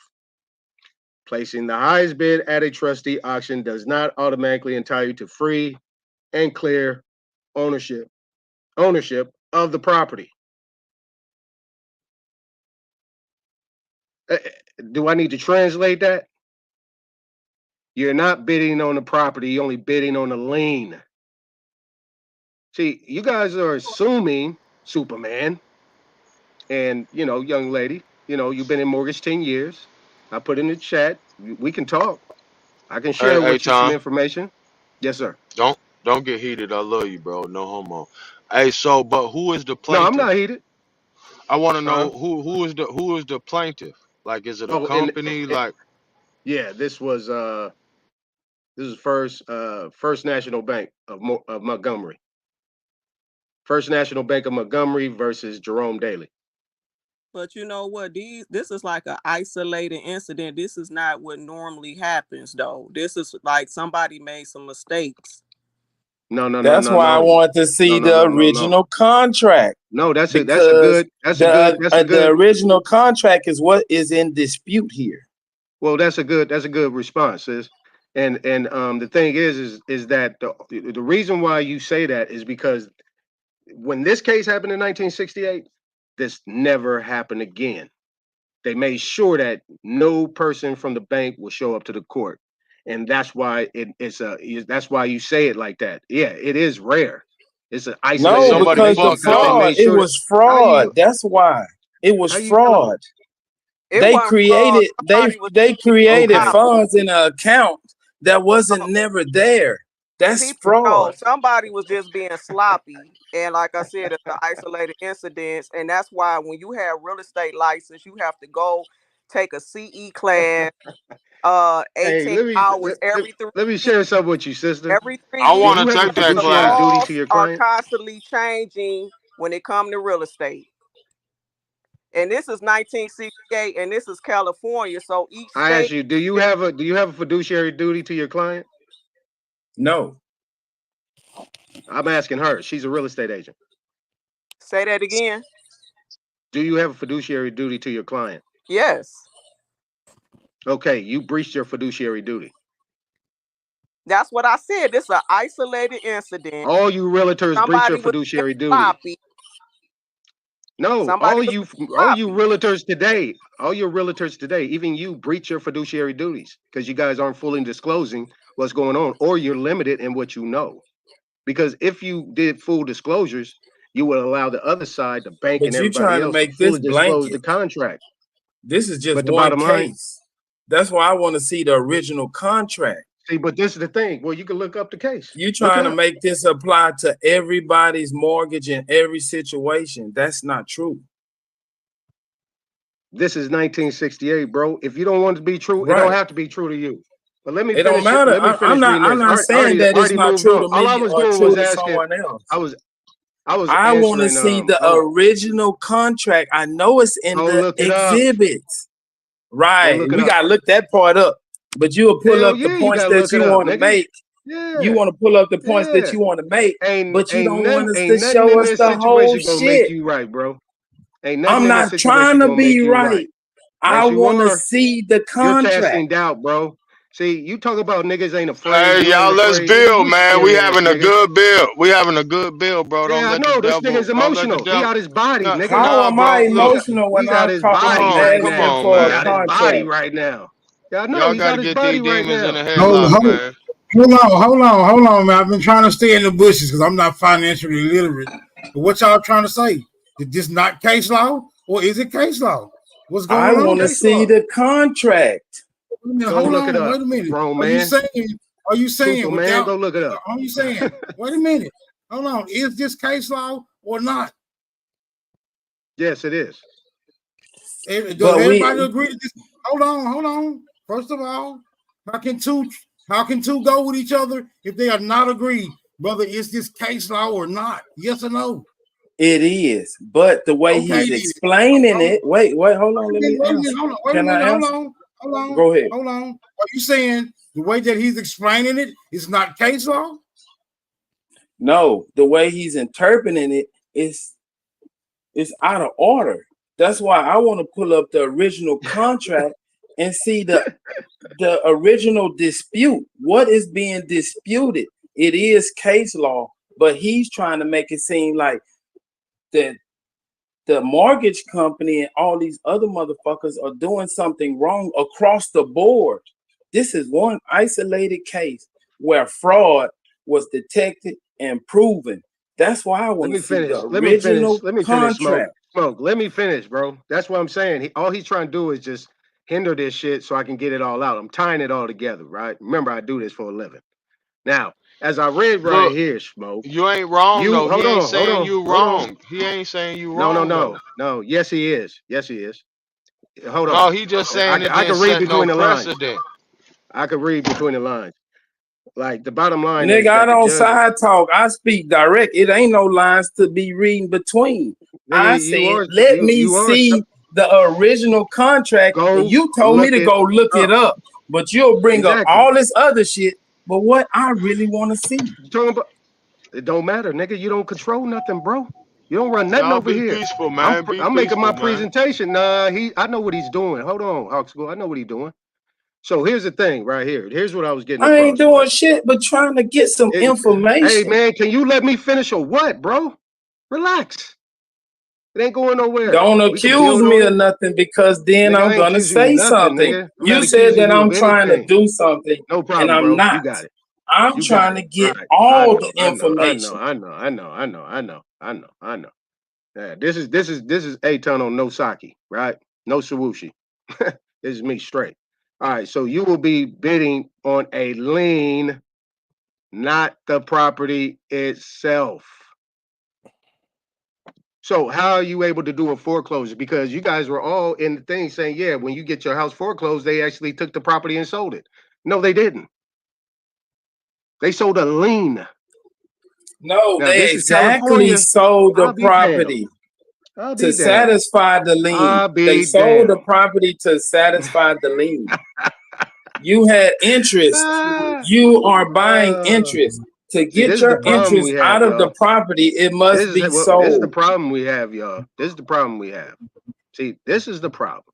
[SPEAKER 21] Placing the highest bid at a trustee auction does not automatically entitle you to free and clear ownership of the property. Do I need to translate that? You're not bidding on the property, you're only bidding on the lien. See, you guys are assuming, Superman, and young lady, you've been in mortgage 10 years. I put in the chat. We can talk. I can share with you some information. Yes, sir.
[SPEAKER 5] Don't get heated. I love you, bro. No homo. Hey, so but who is the plaintiff?
[SPEAKER 21] No, I'm not heated.
[SPEAKER 5] I want to know who is the plaintiff? Like, is it a company?
[SPEAKER 21] Yeah, this was First National Bank of Montgomery. First National Bank of Montgomery versus Jerome Daly.
[SPEAKER 11] But you know what? This is like an isolated incident. This is not what normally happens, though. This is like somebody made some mistakes.
[SPEAKER 21] No.
[SPEAKER 6] That's why I want to see the original contract.
[SPEAKER 21] No, that's a good.
[SPEAKER 6] The original contract is what is in dispute here.
[SPEAKER 21] Well, that's a good response, sis. And the thing is that the reason why you say that is because when this case happened in 1968, this never happened again. They made sure that no person from the bank will show up to the court, and that's why that's why you say it like that. Yeah, it is rare. It's an
[SPEAKER 6] No,
[SPEAKER 21] isolated
[SPEAKER 6] because
[SPEAKER 21] information
[SPEAKER 6] the
[SPEAKER 21] because they
[SPEAKER 6] fraud,
[SPEAKER 21] made
[SPEAKER 6] it
[SPEAKER 21] sure that.
[SPEAKER 6] was
[SPEAKER 21] How
[SPEAKER 6] fraud.
[SPEAKER 21] you
[SPEAKER 6] That's why. It was
[SPEAKER 21] how you know?
[SPEAKER 6] fraud.
[SPEAKER 11] It
[SPEAKER 6] They
[SPEAKER 11] wasn't fraud.
[SPEAKER 6] created
[SPEAKER 11] Somebody was
[SPEAKER 6] they
[SPEAKER 11] being
[SPEAKER 6] created
[SPEAKER 21] Okay.
[SPEAKER 11] sloppy.
[SPEAKER 6] funds in an account that wasn't never there. That's
[SPEAKER 11] People know
[SPEAKER 6] fraud.
[SPEAKER 11] somebody was just being sloppy, and like I said, it's the isolated incidents, and that's why when you have real estate license, you have to go take a CE class,
[SPEAKER 21] Hey,
[SPEAKER 11] 18 hours every 3
[SPEAKER 21] let me
[SPEAKER 11] years.
[SPEAKER 21] share something with you, sister.
[SPEAKER 11] Every 3
[SPEAKER 5] I
[SPEAKER 21] Do
[SPEAKER 11] years,
[SPEAKER 5] want
[SPEAKER 21] you
[SPEAKER 5] to
[SPEAKER 21] have a
[SPEAKER 5] take that
[SPEAKER 11] the
[SPEAKER 21] fiduciary
[SPEAKER 5] class.
[SPEAKER 21] duty to
[SPEAKER 11] laws
[SPEAKER 21] your
[SPEAKER 11] are
[SPEAKER 21] client?
[SPEAKER 11] constantly changing when it comes to real estate. And this is 1968, and this is California. So each
[SPEAKER 21] I ask
[SPEAKER 11] state,
[SPEAKER 21] you, do you have a fiduciary duty to your client?
[SPEAKER 6] No.
[SPEAKER 21] I'm asking her. She's a real estate agent.
[SPEAKER 11] say that again.
[SPEAKER 21] Do you have a fiduciary duty to your client?
[SPEAKER 11] Yes,
[SPEAKER 21] Okay, you breached your fiduciary duty.
[SPEAKER 11] that's what I said. This is an isolated incident.
[SPEAKER 21] All you realtors breach your
[SPEAKER 11] Somebody was being
[SPEAKER 21] fiduciary duty.
[SPEAKER 11] sloppy.
[SPEAKER 21] No,
[SPEAKER 11] Somebody was
[SPEAKER 21] all you
[SPEAKER 11] sloppy.
[SPEAKER 21] realtors today, all your realtors today, even you breach your fiduciary duties because you guys aren't fully disclosing what's going on, or you're limited in what you know. Because if you did full disclosures, you would allow the other side, the bank and
[SPEAKER 6] But you
[SPEAKER 21] everybody
[SPEAKER 6] trying to
[SPEAKER 21] else, to
[SPEAKER 6] make this
[SPEAKER 21] fully disclose the
[SPEAKER 6] blanket.
[SPEAKER 21] contract.
[SPEAKER 6] This is just
[SPEAKER 21] But the
[SPEAKER 6] one
[SPEAKER 21] bottom line,
[SPEAKER 6] case. That's why I want to see the original contract.
[SPEAKER 21] see, but this is the thing. Well, you can look up the case.
[SPEAKER 6] You
[SPEAKER 21] Look
[SPEAKER 6] trying
[SPEAKER 21] it
[SPEAKER 6] to
[SPEAKER 21] up.
[SPEAKER 6] make this apply to everybody's mortgage in every situation. That's not true.
[SPEAKER 21] This is 1968, bro. If you don't want it to be true, it don't
[SPEAKER 6] Right.
[SPEAKER 21] have to be true to you. But let me
[SPEAKER 6] It don't
[SPEAKER 21] finish it.
[SPEAKER 6] matter.
[SPEAKER 21] Let me finish reading
[SPEAKER 6] I'm
[SPEAKER 21] this.
[SPEAKER 6] not saying that it's
[SPEAKER 21] Already
[SPEAKER 6] not
[SPEAKER 21] moved
[SPEAKER 6] true
[SPEAKER 21] on.
[SPEAKER 6] to
[SPEAKER 21] All I
[SPEAKER 6] me
[SPEAKER 21] was
[SPEAKER 6] or
[SPEAKER 21] doing
[SPEAKER 6] true
[SPEAKER 21] was
[SPEAKER 6] to
[SPEAKER 21] asking.
[SPEAKER 6] someone else.
[SPEAKER 21] I was
[SPEAKER 6] I want to
[SPEAKER 21] answering.
[SPEAKER 6] see the original contract. I know it's in
[SPEAKER 21] Go
[SPEAKER 6] the
[SPEAKER 21] look it up.
[SPEAKER 6] exhibits.
[SPEAKER 21] Go
[SPEAKER 6] Right.
[SPEAKER 21] look it
[SPEAKER 6] We
[SPEAKER 21] up.
[SPEAKER 6] got to look that part up. But you'll pull
[SPEAKER 21] Hell
[SPEAKER 6] up the
[SPEAKER 21] yeah, you
[SPEAKER 6] points
[SPEAKER 21] gotta
[SPEAKER 6] that
[SPEAKER 21] look
[SPEAKER 6] you
[SPEAKER 21] it up,
[SPEAKER 6] want to
[SPEAKER 21] nigga.
[SPEAKER 6] make. You
[SPEAKER 21] Yeah,
[SPEAKER 6] want to pull up the points that
[SPEAKER 21] yeah.
[SPEAKER 6] you want to make, but you don't want us to
[SPEAKER 21] Ain't nothing
[SPEAKER 6] show
[SPEAKER 21] in
[SPEAKER 6] us
[SPEAKER 21] this
[SPEAKER 6] the whole
[SPEAKER 21] situation gonna make
[SPEAKER 6] shit.
[SPEAKER 21] you right, bro. Ain't nothing
[SPEAKER 6] I'm
[SPEAKER 21] in this
[SPEAKER 6] not trying
[SPEAKER 21] situation
[SPEAKER 6] to
[SPEAKER 21] gonna make
[SPEAKER 6] be
[SPEAKER 21] you
[SPEAKER 6] right.
[SPEAKER 21] right.
[SPEAKER 6] I
[SPEAKER 21] Yes, you
[SPEAKER 6] want to
[SPEAKER 21] are.
[SPEAKER 6] see the
[SPEAKER 21] You're
[SPEAKER 6] contract.
[SPEAKER 21] casting doubt, bro. See, you talk about niggas ain't afraid,
[SPEAKER 5] Hey,
[SPEAKER 21] you ain't
[SPEAKER 5] y'all, let's
[SPEAKER 21] afraid. Nigga,
[SPEAKER 5] build,
[SPEAKER 21] you
[SPEAKER 5] man. We
[SPEAKER 21] scary ass
[SPEAKER 5] having a
[SPEAKER 21] nigga.
[SPEAKER 5] good build. We having a good build, bro.
[SPEAKER 21] Yeah, I know. This nigga's
[SPEAKER 5] Don't let the
[SPEAKER 21] emotional. He
[SPEAKER 5] devil.
[SPEAKER 21] out his body,
[SPEAKER 5] No,
[SPEAKER 21] nigga.
[SPEAKER 6] How
[SPEAKER 5] nah,
[SPEAKER 6] am I
[SPEAKER 5] bro. Look,
[SPEAKER 6] emotional when
[SPEAKER 21] He's out
[SPEAKER 6] I'm
[SPEAKER 21] his
[SPEAKER 5] come
[SPEAKER 21] body
[SPEAKER 6] talking
[SPEAKER 5] on,
[SPEAKER 21] right
[SPEAKER 5] come
[SPEAKER 6] asking
[SPEAKER 21] now.
[SPEAKER 5] on,
[SPEAKER 6] for
[SPEAKER 21] He
[SPEAKER 6] a
[SPEAKER 21] out
[SPEAKER 5] man.
[SPEAKER 21] his body
[SPEAKER 6] contract?
[SPEAKER 21] right now. Yeah, I know.
[SPEAKER 5] Y'all
[SPEAKER 21] He's
[SPEAKER 5] got
[SPEAKER 21] out
[SPEAKER 5] to
[SPEAKER 21] his
[SPEAKER 5] get these
[SPEAKER 21] body right
[SPEAKER 5] demons in
[SPEAKER 21] now.
[SPEAKER 5] the headlock, man.
[SPEAKER 7] Hold on, man. I've been trying to stay in the bushes because I'm not financially literate. But what y'all trying to say? Is this not case law or is it case law? What's
[SPEAKER 6] I
[SPEAKER 7] going
[SPEAKER 6] want to
[SPEAKER 21] Case
[SPEAKER 7] on?
[SPEAKER 6] see
[SPEAKER 21] law.
[SPEAKER 6] the contract.
[SPEAKER 7] Wait a minute,
[SPEAKER 21] Go
[SPEAKER 7] hold
[SPEAKER 21] look it
[SPEAKER 7] on,
[SPEAKER 21] up,
[SPEAKER 7] wait a minute.
[SPEAKER 21] grown
[SPEAKER 7] Are you
[SPEAKER 21] man.
[SPEAKER 7] saying
[SPEAKER 21] Truthful man,
[SPEAKER 7] without
[SPEAKER 21] go look it up.
[SPEAKER 7] are you saying, wait a minute, hold on, is this case law or not?
[SPEAKER 21] Yes, it is.
[SPEAKER 7] Does
[SPEAKER 6] But
[SPEAKER 7] everybody
[SPEAKER 6] we
[SPEAKER 7] agree to this? Hold on. First of all, how can two go with each other if they are not agreed? Whether it's this case law or not? Yes or no?
[SPEAKER 6] it is, but the way
[SPEAKER 7] Okay,
[SPEAKER 6] he's
[SPEAKER 7] then.
[SPEAKER 6] explaining it. Wait, hold on. Let me
[SPEAKER 7] Wait a
[SPEAKER 6] answer.
[SPEAKER 7] minute, hold on, wait a
[SPEAKER 6] Can I
[SPEAKER 7] minute,
[SPEAKER 6] answer?
[SPEAKER 7] hold on.
[SPEAKER 6] Go ahead.
[SPEAKER 7] Are you saying the way that he's explaining it is not case law?
[SPEAKER 6] No, the way he's interpreting it is out of order. That's why I want to pull up the original contract and see the original dispute. What is being disputed? It is case law, but he's trying to make it seem like that the mortgage company and all these other motherfuckers are doing something wrong across the board. This is one isolated case where fraud was detected and proven. That's why I
[SPEAKER 21] Let
[SPEAKER 6] want to
[SPEAKER 21] me
[SPEAKER 6] see
[SPEAKER 21] finish.
[SPEAKER 6] the original
[SPEAKER 21] Smoke.
[SPEAKER 6] contract.
[SPEAKER 21] Let me finish, bro. That's what I'm saying. All he's trying to do is just hinder this shit so I can get it all out. I'm tying it all together, right? Remember, I do this for a living. Now, as I read right
[SPEAKER 5] Look,
[SPEAKER 21] here, Smoke,
[SPEAKER 5] you ain't wrong
[SPEAKER 21] you
[SPEAKER 5] though. He
[SPEAKER 21] hold
[SPEAKER 5] ain't
[SPEAKER 21] on, hold
[SPEAKER 5] saying
[SPEAKER 21] on,
[SPEAKER 5] you
[SPEAKER 21] hold on.
[SPEAKER 5] wrong. He ain't saying you
[SPEAKER 21] No, no,
[SPEAKER 5] wrong though.
[SPEAKER 21] no, no. Yes, he is. Yes, he is. Hold on.
[SPEAKER 5] No, he just saying it
[SPEAKER 21] I
[SPEAKER 5] didn't
[SPEAKER 21] can read
[SPEAKER 5] set no
[SPEAKER 21] between the lines.
[SPEAKER 5] precedent.
[SPEAKER 21] I can read between the lines. Like the bottom line
[SPEAKER 6] Nigga,
[SPEAKER 21] is
[SPEAKER 6] I
[SPEAKER 21] that the
[SPEAKER 6] don't
[SPEAKER 21] judge,
[SPEAKER 6] side talk. I speak direct. It ain't no lines to be reading between. I
[SPEAKER 21] nigga,
[SPEAKER 6] said, let me
[SPEAKER 21] you are.
[SPEAKER 6] see the original contract. And
[SPEAKER 21] Go
[SPEAKER 6] you told me
[SPEAKER 21] look
[SPEAKER 6] to
[SPEAKER 21] it
[SPEAKER 6] go look it
[SPEAKER 21] up.
[SPEAKER 6] up. But you'll bring up
[SPEAKER 21] Exactly.
[SPEAKER 6] all this other shit. But what I really want to see.
[SPEAKER 21] You talking about? It don't matter, nigga. You don't control nothing, bro. You don't run nothing
[SPEAKER 5] Y'all
[SPEAKER 21] over
[SPEAKER 5] be
[SPEAKER 21] here.
[SPEAKER 5] peaceful, man. Be
[SPEAKER 21] I'm making my
[SPEAKER 5] peaceful, man.
[SPEAKER 21] presentation. I know what he's doing. Hold on, Oxbow. I know what he's doing. So here's the thing right here. Here's what I was getting
[SPEAKER 6] I ain't
[SPEAKER 21] across, right?
[SPEAKER 6] doing shit but trying to get some
[SPEAKER 21] Hey
[SPEAKER 6] information.
[SPEAKER 21] man, can you let me finish or what, bro? Relax. It ain't going nowhere.
[SPEAKER 6] Don't
[SPEAKER 21] We can
[SPEAKER 6] accuse
[SPEAKER 21] build
[SPEAKER 6] me
[SPEAKER 21] on
[SPEAKER 6] of
[SPEAKER 21] it.
[SPEAKER 6] nothing because then
[SPEAKER 21] Nigga, I
[SPEAKER 6] I'm
[SPEAKER 21] ain't
[SPEAKER 6] gonna
[SPEAKER 21] accusing you of
[SPEAKER 6] say
[SPEAKER 21] nothing,
[SPEAKER 6] something.
[SPEAKER 21] nigga. I'm not
[SPEAKER 6] You said
[SPEAKER 21] accusing
[SPEAKER 6] that
[SPEAKER 21] you
[SPEAKER 6] I'm
[SPEAKER 21] of
[SPEAKER 6] trying to
[SPEAKER 21] anything.
[SPEAKER 6] do something
[SPEAKER 21] No
[SPEAKER 6] and
[SPEAKER 21] problem,
[SPEAKER 6] I'm
[SPEAKER 21] bro.
[SPEAKER 6] not.
[SPEAKER 21] You got it.
[SPEAKER 6] I'm
[SPEAKER 21] You got
[SPEAKER 6] trying
[SPEAKER 21] it.
[SPEAKER 6] to get
[SPEAKER 21] Right.
[SPEAKER 6] all the information.
[SPEAKER 21] I know. Yeah, this is A-Ton on no sake, right? No sawushi. This is me straight. All right, so you will be bidding on a lien, not the property itself. So how are you able to do a foreclosure? Because you guys were all in the thing saying, yeah, when you get your house foreclosed, they actually took the property and sold it. No, they didn't. They sold a lien.
[SPEAKER 6] No,
[SPEAKER 21] Now
[SPEAKER 6] they
[SPEAKER 21] this is
[SPEAKER 6] exactly
[SPEAKER 21] California.
[SPEAKER 6] sold the
[SPEAKER 21] I'll be damned.
[SPEAKER 6] property
[SPEAKER 21] I'll
[SPEAKER 6] to
[SPEAKER 21] be damned.
[SPEAKER 6] satisfy the lien.
[SPEAKER 21] I'll
[SPEAKER 6] They
[SPEAKER 21] be
[SPEAKER 6] sold the
[SPEAKER 21] damned.
[SPEAKER 6] property to satisfy the lien. You had interest.
[SPEAKER 21] Ah,
[SPEAKER 6] You are buying interest. To
[SPEAKER 21] See,
[SPEAKER 6] get
[SPEAKER 21] this is the
[SPEAKER 6] your
[SPEAKER 21] problem we
[SPEAKER 6] interest out
[SPEAKER 21] have,
[SPEAKER 6] of the
[SPEAKER 21] y'all.
[SPEAKER 6] property, it must be
[SPEAKER 21] This is the
[SPEAKER 6] sold.
[SPEAKER 21] problem we have, y'all. This is the problem we have. See, this is the problem.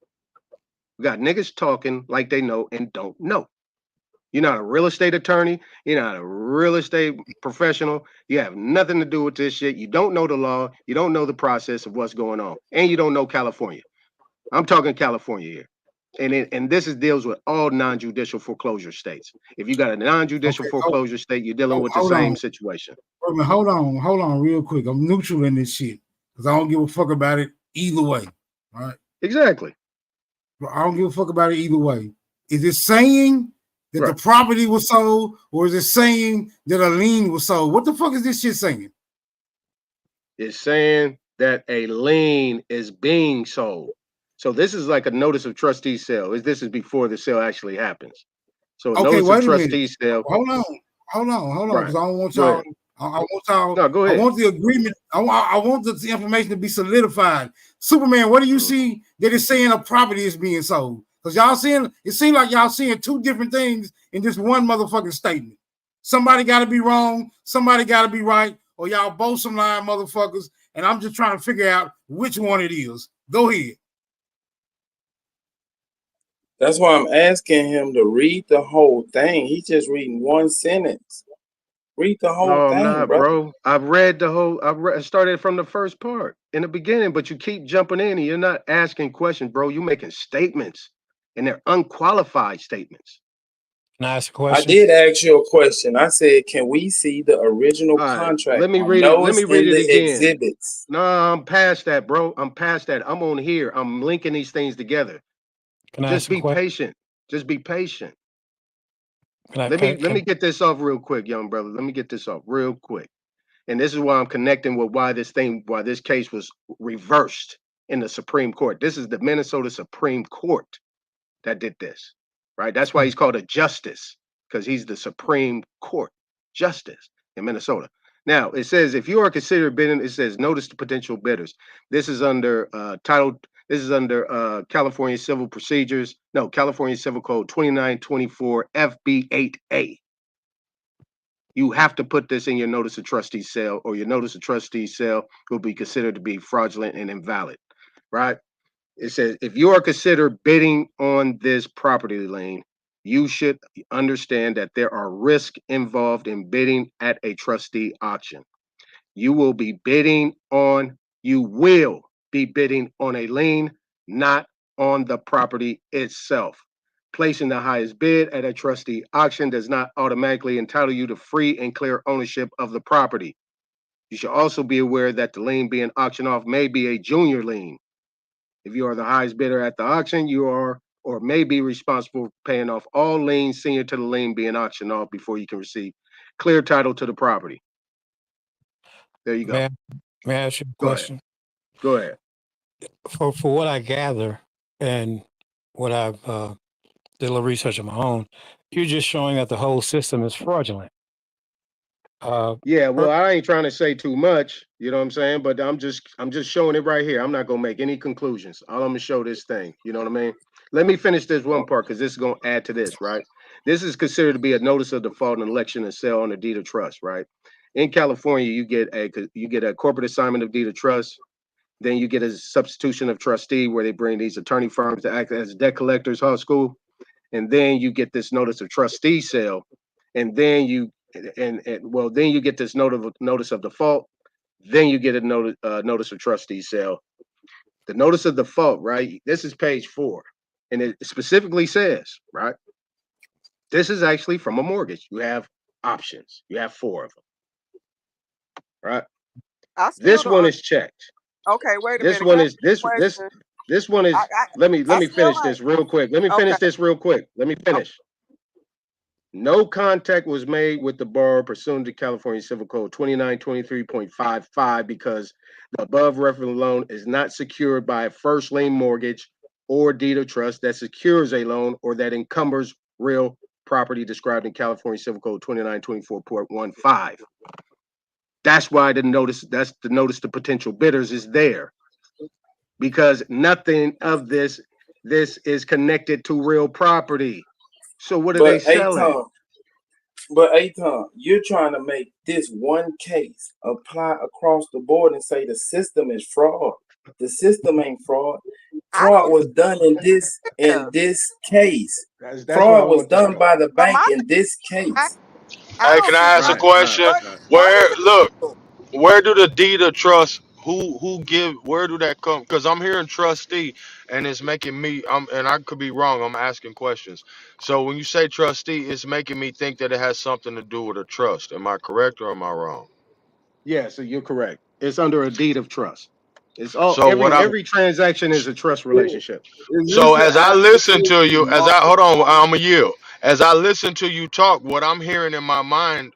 [SPEAKER 21] We got niggas talking like they know and don't know. You're not a real estate attorney. You're not a real estate professional. You have nothing to do with this shit. You don't know the law. You don't know the process of what's going on. And you don't know California. I'm talking California here. And this deals with all non-judicial foreclosure states. If you got a non-judicial
[SPEAKER 7] Okay,
[SPEAKER 21] foreclosure state, you're dealing with the
[SPEAKER 7] hold
[SPEAKER 21] same
[SPEAKER 7] on.
[SPEAKER 21] situation.
[SPEAKER 7] Wait a minute, hold on, real quick. I'm neutral in this shit because I don't give a fuck about it either way. All right.
[SPEAKER 21] Exactly.
[SPEAKER 7] But I don't give a fuck about it either way. Is it saying that the
[SPEAKER 21] Right.
[SPEAKER 7] property was sold, or is it saying that a lien was sold? What the fuck is this shit saying?
[SPEAKER 21] It's saying that a lien is being sold. So this is like a notice of trustee sale. This is before the sale actually happens. So a
[SPEAKER 7] Okay,
[SPEAKER 21] notice of
[SPEAKER 7] wait a minute.
[SPEAKER 21] trustee sale.
[SPEAKER 7] Hold on,
[SPEAKER 21] Right.
[SPEAKER 7] because I don't want
[SPEAKER 21] Go
[SPEAKER 7] y'all.
[SPEAKER 21] ahead.
[SPEAKER 7] I want y'all.
[SPEAKER 21] No, go
[SPEAKER 7] I
[SPEAKER 21] ahead.
[SPEAKER 7] want the agreement. I want the information to be solidified. Superman, what do you see that is saying a property is being sold? Because y'all seeing it seems like y'all seeing two different things in this one motherfucking statement. Somebody got to be wrong. Somebody got to be right. Or y'all both some lying motherfuckers. And I'm just trying to figure out which one it is. Go ahead.
[SPEAKER 6] That's why I'm asking him to read the whole thing. He's just reading one sentence. Read the whole
[SPEAKER 21] No, I'm
[SPEAKER 6] thing,
[SPEAKER 21] not,
[SPEAKER 6] bro.
[SPEAKER 21] bro. I've read the whole. I started from the first part in the beginning, but you keep jumping in and you're not asking questions, bro. You're making statements, and they're unqualified statements.
[SPEAKER 8] Can I ask a
[SPEAKER 6] I
[SPEAKER 8] question?
[SPEAKER 6] did ask you a question. I said, can we see the original
[SPEAKER 21] All right,
[SPEAKER 6] contract?
[SPEAKER 21] let me
[SPEAKER 6] I
[SPEAKER 21] read it.
[SPEAKER 6] know
[SPEAKER 21] Let
[SPEAKER 6] it's
[SPEAKER 21] me read
[SPEAKER 6] in
[SPEAKER 21] it
[SPEAKER 6] the
[SPEAKER 21] again.
[SPEAKER 6] exhibits.
[SPEAKER 21] No, I'm past that, bro. I'm past that. I'm on here. I'm linking these things together.
[SPEAKER 8] Can I
[SPEAKER 21] Just
[SPEAKER 8] ask a
[SPEAKER 21] be
[SPEAKER 8] question?
[SPEAKER 21] patient. Just be patient.
[SPEAKER 8] Can
[SPEAKER 21] Let me get this off real quick, young brother. Let me get this off real quick. And this is why I'm connecting with why this case was reversed in the Supreme Court. This is the Minnesota Supreme Court that did this, right? That's why he's called a justice, because he's the Supreme Court justice in Minnesota. Now it says if you are considered bidding, it says notice to potential bidders. This is under California Civil Procedures, no, California Civil Code 2924 FB8A. You have to put this in your notice of trustee sale, or your notice of trustee sale will be considered to be fraudulent and invalid, right? It says if you are considered bidding on this property lien, you should understand that there are risks involved in bidding at a trustee auction. You will be bidding on a lien, not on the property itself. Placing the highest bid at a trustee auction does not automatically entitle you to free and clear ownership of the property. You should also be aware that the lien being auctioned off may be a junior lien. If you are the highest bidder at the auction, you are or may be responsible for paying off all liens senior to the lien being auctioned off before you can receive clear title to the property. There you go.
[SPEAKER 8] May I ask you a
[SPEAKER 21] Go ahead.
[SPEAKER 8] question?
[SPEAKER 21] Go ahead.
[SPEAKER 8] For what I gather and what I've did a little research of my own, you're just showing that the whole system is fraudulent.
[SPEAKER 21] Yeah, well, I ain't trying to say too much, you know what I'm saying? But I'm just showing it right here. I'm not gonna make any conclusions. All I'm gonna show this thing, you know what I mean? Let me finish this one part because this is gonna add to this, right? This is considered to be a notice of default in election and sale on a deed of trust, right? In California, you get a corporate assignment of deed of trust, then you get a substitution of trustee where they bring these attorney firms to act as debt collectors, school, and then you get this notice of trustee sale, and then you get this notice of default, Then you get a notice of trustee sale. The notice of default, right? This is page 4, and it specifically says, right? This is actually from a mortgage. You have options. You have 4 of them, right?
[SPEAKER 11] I still
[SPEAKER 21] This one
[SPEAKER 11] don't.
[SPEAKER 21] is checked.
[SPEAKER 11] Okay, wait a
[SPEAKER 21] This
[SPEAKER 11] minute. Can
[SPEAKER 21] one
[SPEAKER 11] I
[SPEAKER 21] is
[SPEAKER 11] ask you
[SPEAKER 21] this
[SPEAKER 11] a
[SPEAKER 21] this
[SPEAKER 11] question?
[SPEAKER 21] this one is.
[SPEAKER 11] I
[SPEAKER 21] Let me
[SPEAKER 11] I still
[SPEAKER 21] finish
[SPEAKER 11] ain't.
[SPEAKER 21] this real quick. Let me
[SPEAKER 11] Okay.
[SPEAKER 21] finish this real quick. Let me
[SPEAKER 11] Okay.
[SPEAKER 21] finish. No contact was made with the borrower pursuant to California Civil Code 2923.55 because the above referenced loan is not secured by a first lien mortgage or deed of trust that secures a loan or that encumbers real property described in California Civil Code 2924.15. That's why that's the notice to potential bidders is there, because nothing of this is connected to real property. So what are they
[SPEAKER 6] But
[SPEAKER 21] selling?
[SPEAKER 6] Aton, you're trying to make this one case apply across the board and say the system is fraud. The system ain't fraud.
[SPEAKER 11] I
[SPEAKER 6] Fraud
[SPEAKER 11] don't
[SPEAKER 6] was done in
[SPEAKER 11] care.
[SPEAKER 6] this case.
[SPEAKER 21] That's what I
[SPEAKER 6] Fraud was
[SPEAKER 21] want to
[SPEAKER 6] done
[SPEAKER 21] know.
[SPEAKER 6] by the
[SPEAKER 11] But
[SPEAKER 6] bank
[SPEAKER 11] my
[SPEAKER 6] in this
[SPEAKER 11] I,
[SPEAKER 6] case.
[SPEAKER 11] I
[SPEAKER 5] Hey,
[SPEAKER 11] don't
[SPEAKER 5] can
[SPEAKER 11] see
[SPEAKER 5] I ask a
[SPEAKER 21] Right, right,
[SPEAKER 5] question?
[SPEAKER 21] right.
[SPEAKER 11] what is
[SPEAKER 5] Look,
[SPEAKER 11] illegal.
[SPEAKER 5] where do the deed of trust? Where do that come? Because I'm hearing trustee, and it's making me. And I could be wrong. I'm asking questions. So when you say trustee, it's making me think that it has something to do with a trust. Am I correct or am I wrong?
[SPEAKER 21] Yeah, so you're correct. It's under a deed of trust. It's all
[SPEAKER 5] So what I'm
[SPEAKER 21] every transaction is a trust relationship.
[SPEAKER 9] Is
[SPEAKER 5] So
[SPEAKER 9] this an
[SPEAKER 5] as I listen to you,
[SPEAKER 9] application
[SPEAKER 5] hold on,
[SPEAKER 9] market?
[SPEAKER 5] I'm a yield. As I listen to you talk, what I'm hearing in my mind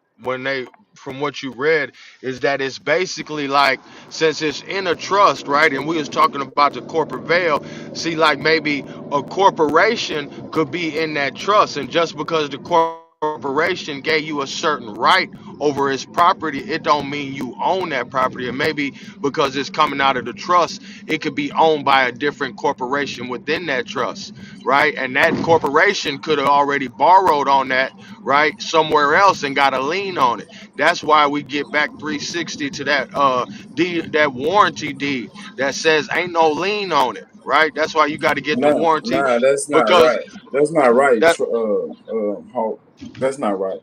[SPEAKER 5] from what you read is that it's basically like, since it's in a trust, right? And we was talking about the corporate veil. See, like maybe a corporation could be in that trust, and just because the corporation gave you a certain right over its property, it don't mean you own that property. And maybe because it's coming out of the trust, it could be owned by a different corporation within that trust, right? And that corporation could have already borrowed on that, right, somewhere else and got a lien on it. That's why we get back 360 to that deed, that warranty deed that says ain't no lien on it, right? That's why you got to get the warranty,
[SPEAKER 6] That's not
[SPEAKER 5] because
[SPEAKER 6] right. That's not right.
[SPEAKER 5] that.
[SPEAKER 6] Hulk. That's not right.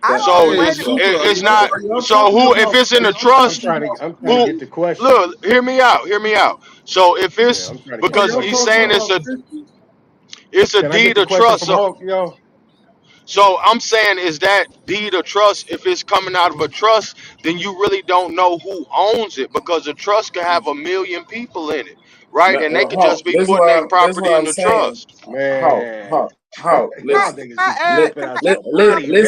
[SPEAKER 11] I
[SPEAKER 6] That
[SPEAKER 11] don't
[SPEAKER 5] So
[SPEAKER 9] Hey,
[SPEAKER 11] wait
[SPEAKER 5] it's
[SPEAKER 11] a
[SPEAKER 9] Super,
[SPEAKER 11] minute.
[SPEAKER 9] are
[SPEAKER 5] it's
[SPEAKER 9] y'all,
[SPEAKER 5] not.
[SPEAKER 9] are y'all
[SPEAKER 5] So
[SPEAKER 9] talking
[SPEAKER 5] who, if
[SPEAKER 9] about?
[SPEAKER 5] it's in
[SPEAKER 9] Are
[SPEAKER 5] the
[SPEAKER 9] y'all
[SPEAKER 21] I'm
[SPEAKER 5] trust,
[SPEAKER 9] talking
[SPEAKER 21] trying
[SPEAKER 9] about?
[SPEAKER 21] to I'm trying to
[SPEAKER 5] who,
[SPEAKER 21] get the question.
[SPEAKER 5] look, hear me out, hear me out. So if
[SPEAKER 21] Yeah,
[SPEAKER 5] it's,
[SPEAKER 21] I'm trying to get
[SPEAKER 9] Are
[SPEAKER 21] the
[SPEAKER 5] because
[SPEAKER 9] y'all
[SPEAKER 5] he's
[SPEAKER 21] question.
[SPEAKER 9] talking
[SPEAKER 5] saying
[SPEAKER 9] about
[SPEAKER 5] it's a
[SPEAKER 9] 50?
[SPEAKER 5] it's a
[SPEAKER 21] Can I get
[SPEAKER 5] deed
[SPEAKER 21] the
[SPEAKER 5] of
[SPEAKER 21] question
[SPEAKER 5] trust.
[SPEAKER 21] from
[SPEAKER 5] So
[SPEAKER 21] Hulk, yo?
[SPEAKER 5] I'm saying is that deed of trust, if it's coming out of a trust, then you really don't know who owns it, because a trust could have a million people in it, right? And they could
[SPEAKER 6] Hulk.
[SPEAKER 5] just be putting their
[SPEAKER 6] This
[SPEAKER 5] property
[SPEAKER 6] what
[SPEAKER 5] in
[SPEAKER 6] I'm
[SPEAKER 5] the
[SPEAKER 6] saying.
[SPEAKER 5] trust.
[SPEAKER 21] Man,
[SPEAKER 6] Hulk.
[SPEAKER 11] I,
[SPEAKER 21] y'all
[SPEAKER 6] Listen,
[SPEAKER 21] niggas be
[SPEAKER 11] I
[SPEAKER 21] capping
[SPEAKER 11] can I
[SPEAKER 21] out
[SPEAKER 11] ask
[SPEAKER 21] your body,
[SPEAKER 6] listen,
[SPEAKER 21] man.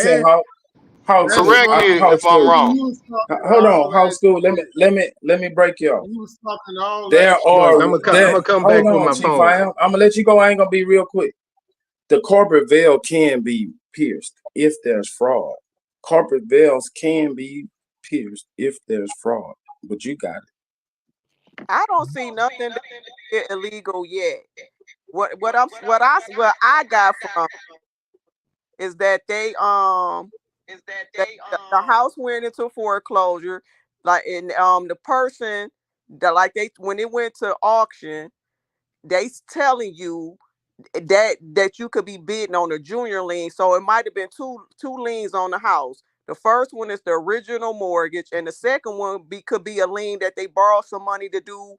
[SPEAKER 6] Hulk
[SPEAKER 9] That's
[SPEAKER 6] school,
[SPEAKER 5] Correct me
[SPEAKER 9] funny.
[SPEAKER 6] Hulk
[SPEAKER 5] if I'm
[SPEAKER 6] school.
[SPEAKER 9] When
[SPEAKER 5] wrong.
[SPEAKER 9] you was talking
[SPEAKER 6] Hold on,
[SPEAKER 9] all
[SPEAKER 6] Hulk
[SPEAKER 9] that,
[SPEAKER 6] school. Let me break you off.
[SPEAKER 9] when you was talking all that
[SPEAKER 6] There
[SPEAKER 9] shit,
[SPEAKER 21] Look,
[SPEAKER 6] are
[SPEAKER 21] I'm
[SPEAKER 9] you
[SPEAKER 21] gonna
[SPEAKER 9] know,
[SPEAKER 21] I'm
[SPEAKER 6] there.
[SPEAKER 21] gonna come
[SPEAKER 6] Hold
[SPEAKER 21] back with
[SPEAKER 6] on,
[SPEAKER 21] my
[SPEAKER 6] Chief.
[SPEAKER 21] phone.
[SPEAKER 6] I'm gonna let you go. I ain't gonna be real quick. The corporate veil can be pierced if there's fraud. Corporate veils can be pierced if there's fraud. But you got it.
[SPEAKER 11] I don't see nothing that is illegal yet. What I got from is that the house went into foreclosure, like, and the person that, like, they, when it went to auction, telling you that you could be bidding on a junior lien. So it might have been two liens on the house. The first one is the original mortgage, and the second one could be a lien that they borrow some money to do,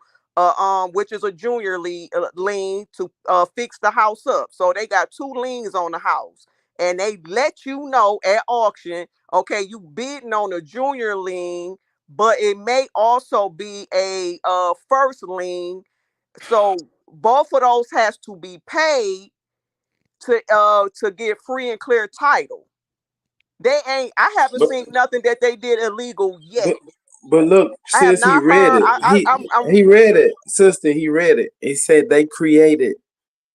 [SPEAKER 11] which is a junior lien to fix the house up. So they got two liens on the house, and they let you know at auction, okay, you bidding on a junior lien, but it may also be a first lien. So both of those has to be paid to get free and clear title. They ain't. I haven't
[SPEAKER 6] But
[SPEAKER 11] seen nothing that they did illegal yet.
[SPEAKER 6] but but look,
[SPEAKER 11] I have
[SPEAKER 6] sis, he
[SPEAKER 11] not
[SPEAKER 6] read
[SPEAKER 11] heard.
[SPEAKER 6] it.
[SPEAKER 11] I'm
[SPEAKER 6] He read it, sister. He read it. He said they created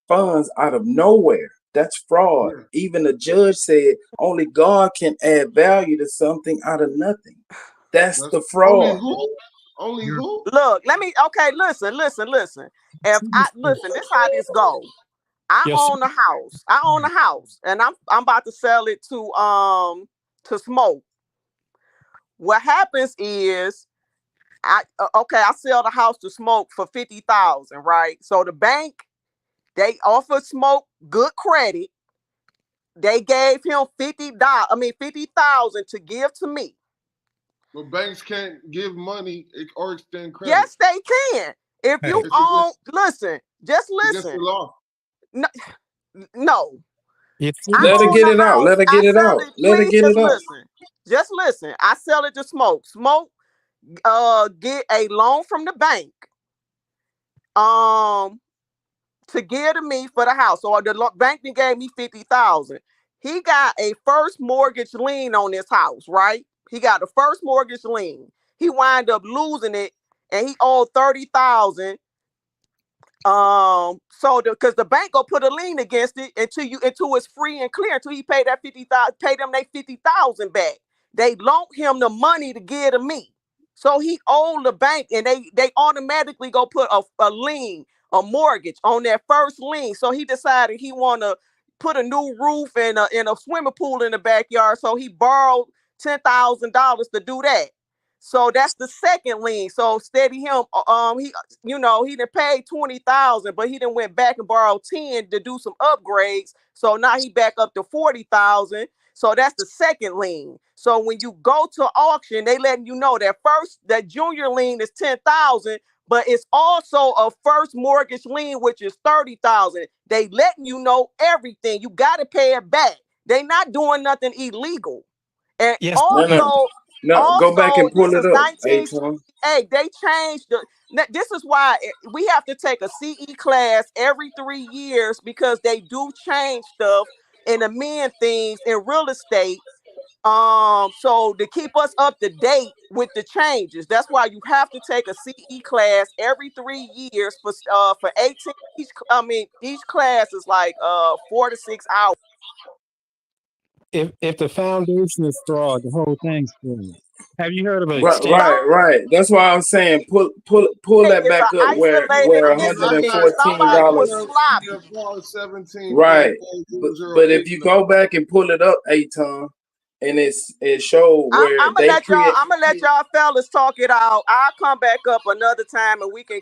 [SPEAKER 6] funds out of nowhere. That's fraud.
[SPEAKER 9] yeah.
[SPEAKER 6] Even the judge said only God can add value to something out of nothing. That's
[SPEAKER 9] That's
[SPEAKER 6] the
[SPEAKER 9] only
[SPEAKER 6] fraud.
[SPEAKER 9] who? Only who?
[SPEAKER 11] Look. Let me. Okay. Listen. If I listen, this how this go. I
[SPEAKER 8] Yes, sir.
[SPEAKER 11] own a house. And I'm about to sell it to Smoke. What happens is I sell the house to Smoke for 50,000, right? So the bank, they offer Smoke good credit. They gave him $50. I mean 50,000 to give to me.
[SPEAKER 9] But banks can't give money or extend credit.
[SPEAKER 11] Yes, they can. If you
[SPEAKER 9] It's
[SPEAKER 11] own,
[SPEAKER 9] against,
[SPEAKER 11] listen, just
[SPEAKER 9] against the
[SPEAKER 11] listen.
[SPEAKER 9] law.
[SPEAKER 11] No.
[SPEAKER 8] It's
[SPEAKER 11] I
[SPEAKER 4] Let her
[SPEAKER 11] own
[SPEAKER 4] get
[SPEAKER 11] a
[SPEAKER 4] it out.
[SPEAKER 11] house.
[SPEAKER 4] Let her
[SPEAKER 11] I
[SPEAKER 4] get it
[SPEAKER 11] sell
[SPEAKER 4] out.
[SPEAKER 11] it.
[SPEAKER 4] Let her
[SPEAKER 11] Please
[SPEAKER 4] get
[SPEAKER 11] just
[SPEAKER 4] it out.
[SPEAKER 11] listen. Just listen. I sell it to Smoke. Smoke, get a loan from the bank. To give to me for the house. So the bank gave me 50,000. He got a first mortgage lien on this house, right? He got the first mortgage lien. He wind up losing it, and he owed 30,000. So because the bank will put a lien against it until it's free and clear, until he pay that 50,000, pay them they 50,000 back. They loaned him the money to give to me. So he owed the bank, and they automatically go put a lien, a mortgage on that first lien. So he decided he want to put a new roof and a swimming pool in the backyard. So he borrowed $10,000 to do that. So that's the second lien. So steady him, he he done paid 20,000, but he done went back and borrowed 10 to do some upgrades. So now he back up to 40,000. So that's the second lien. So when you go to auction, they letting you know that junior lien is 10,000, but it's also a first mortgage lien, which is 30,000. They letting you know everything. You got to pay it back. They not doing nothing illegal. And
[SPEAKER 8] Yes.
[SPEAKER 4] No, go back
[SPEAKER 11] also,
[SPEAKER 4] and pull
[SPEAKER 11] this
[SPEAKER 4] it
[SPEAKER 11] is
[SPEAKER 4] up,
[SPEAKER 11] 19. Hey, they changed this is why we have to take a CE class every 3 years, because they do change stuff and amend things in real estate. So to keep us up to date with the changes, that's why you have to take a CE class every 3 years for 18. Each class is like 4 to 6 hours.
[SPEAKER 8] If the foundation is flawed, the whole thing's flawed. Have you heard of an extension?
[SPEAKER 4] Right. That's why I'm saying pull that
[SPEAKER 11] It's an
[SPEAKER 4] back up where
[SPEAKER 11] isolated incident. Somebody was
[SPEAKER 4] $114.
[SPEAKER 11] sloppy.
[SPEAKER 9] 17.
[SPEAKER 4] Right. But if you go back and pull it up, Aton, and it showed where
[SPEAKER 11] I'm gonna
[SPEAKER 4] they create.
[SPEAKER 11] let y'all fellas talk it out. I'll come back up another time and we can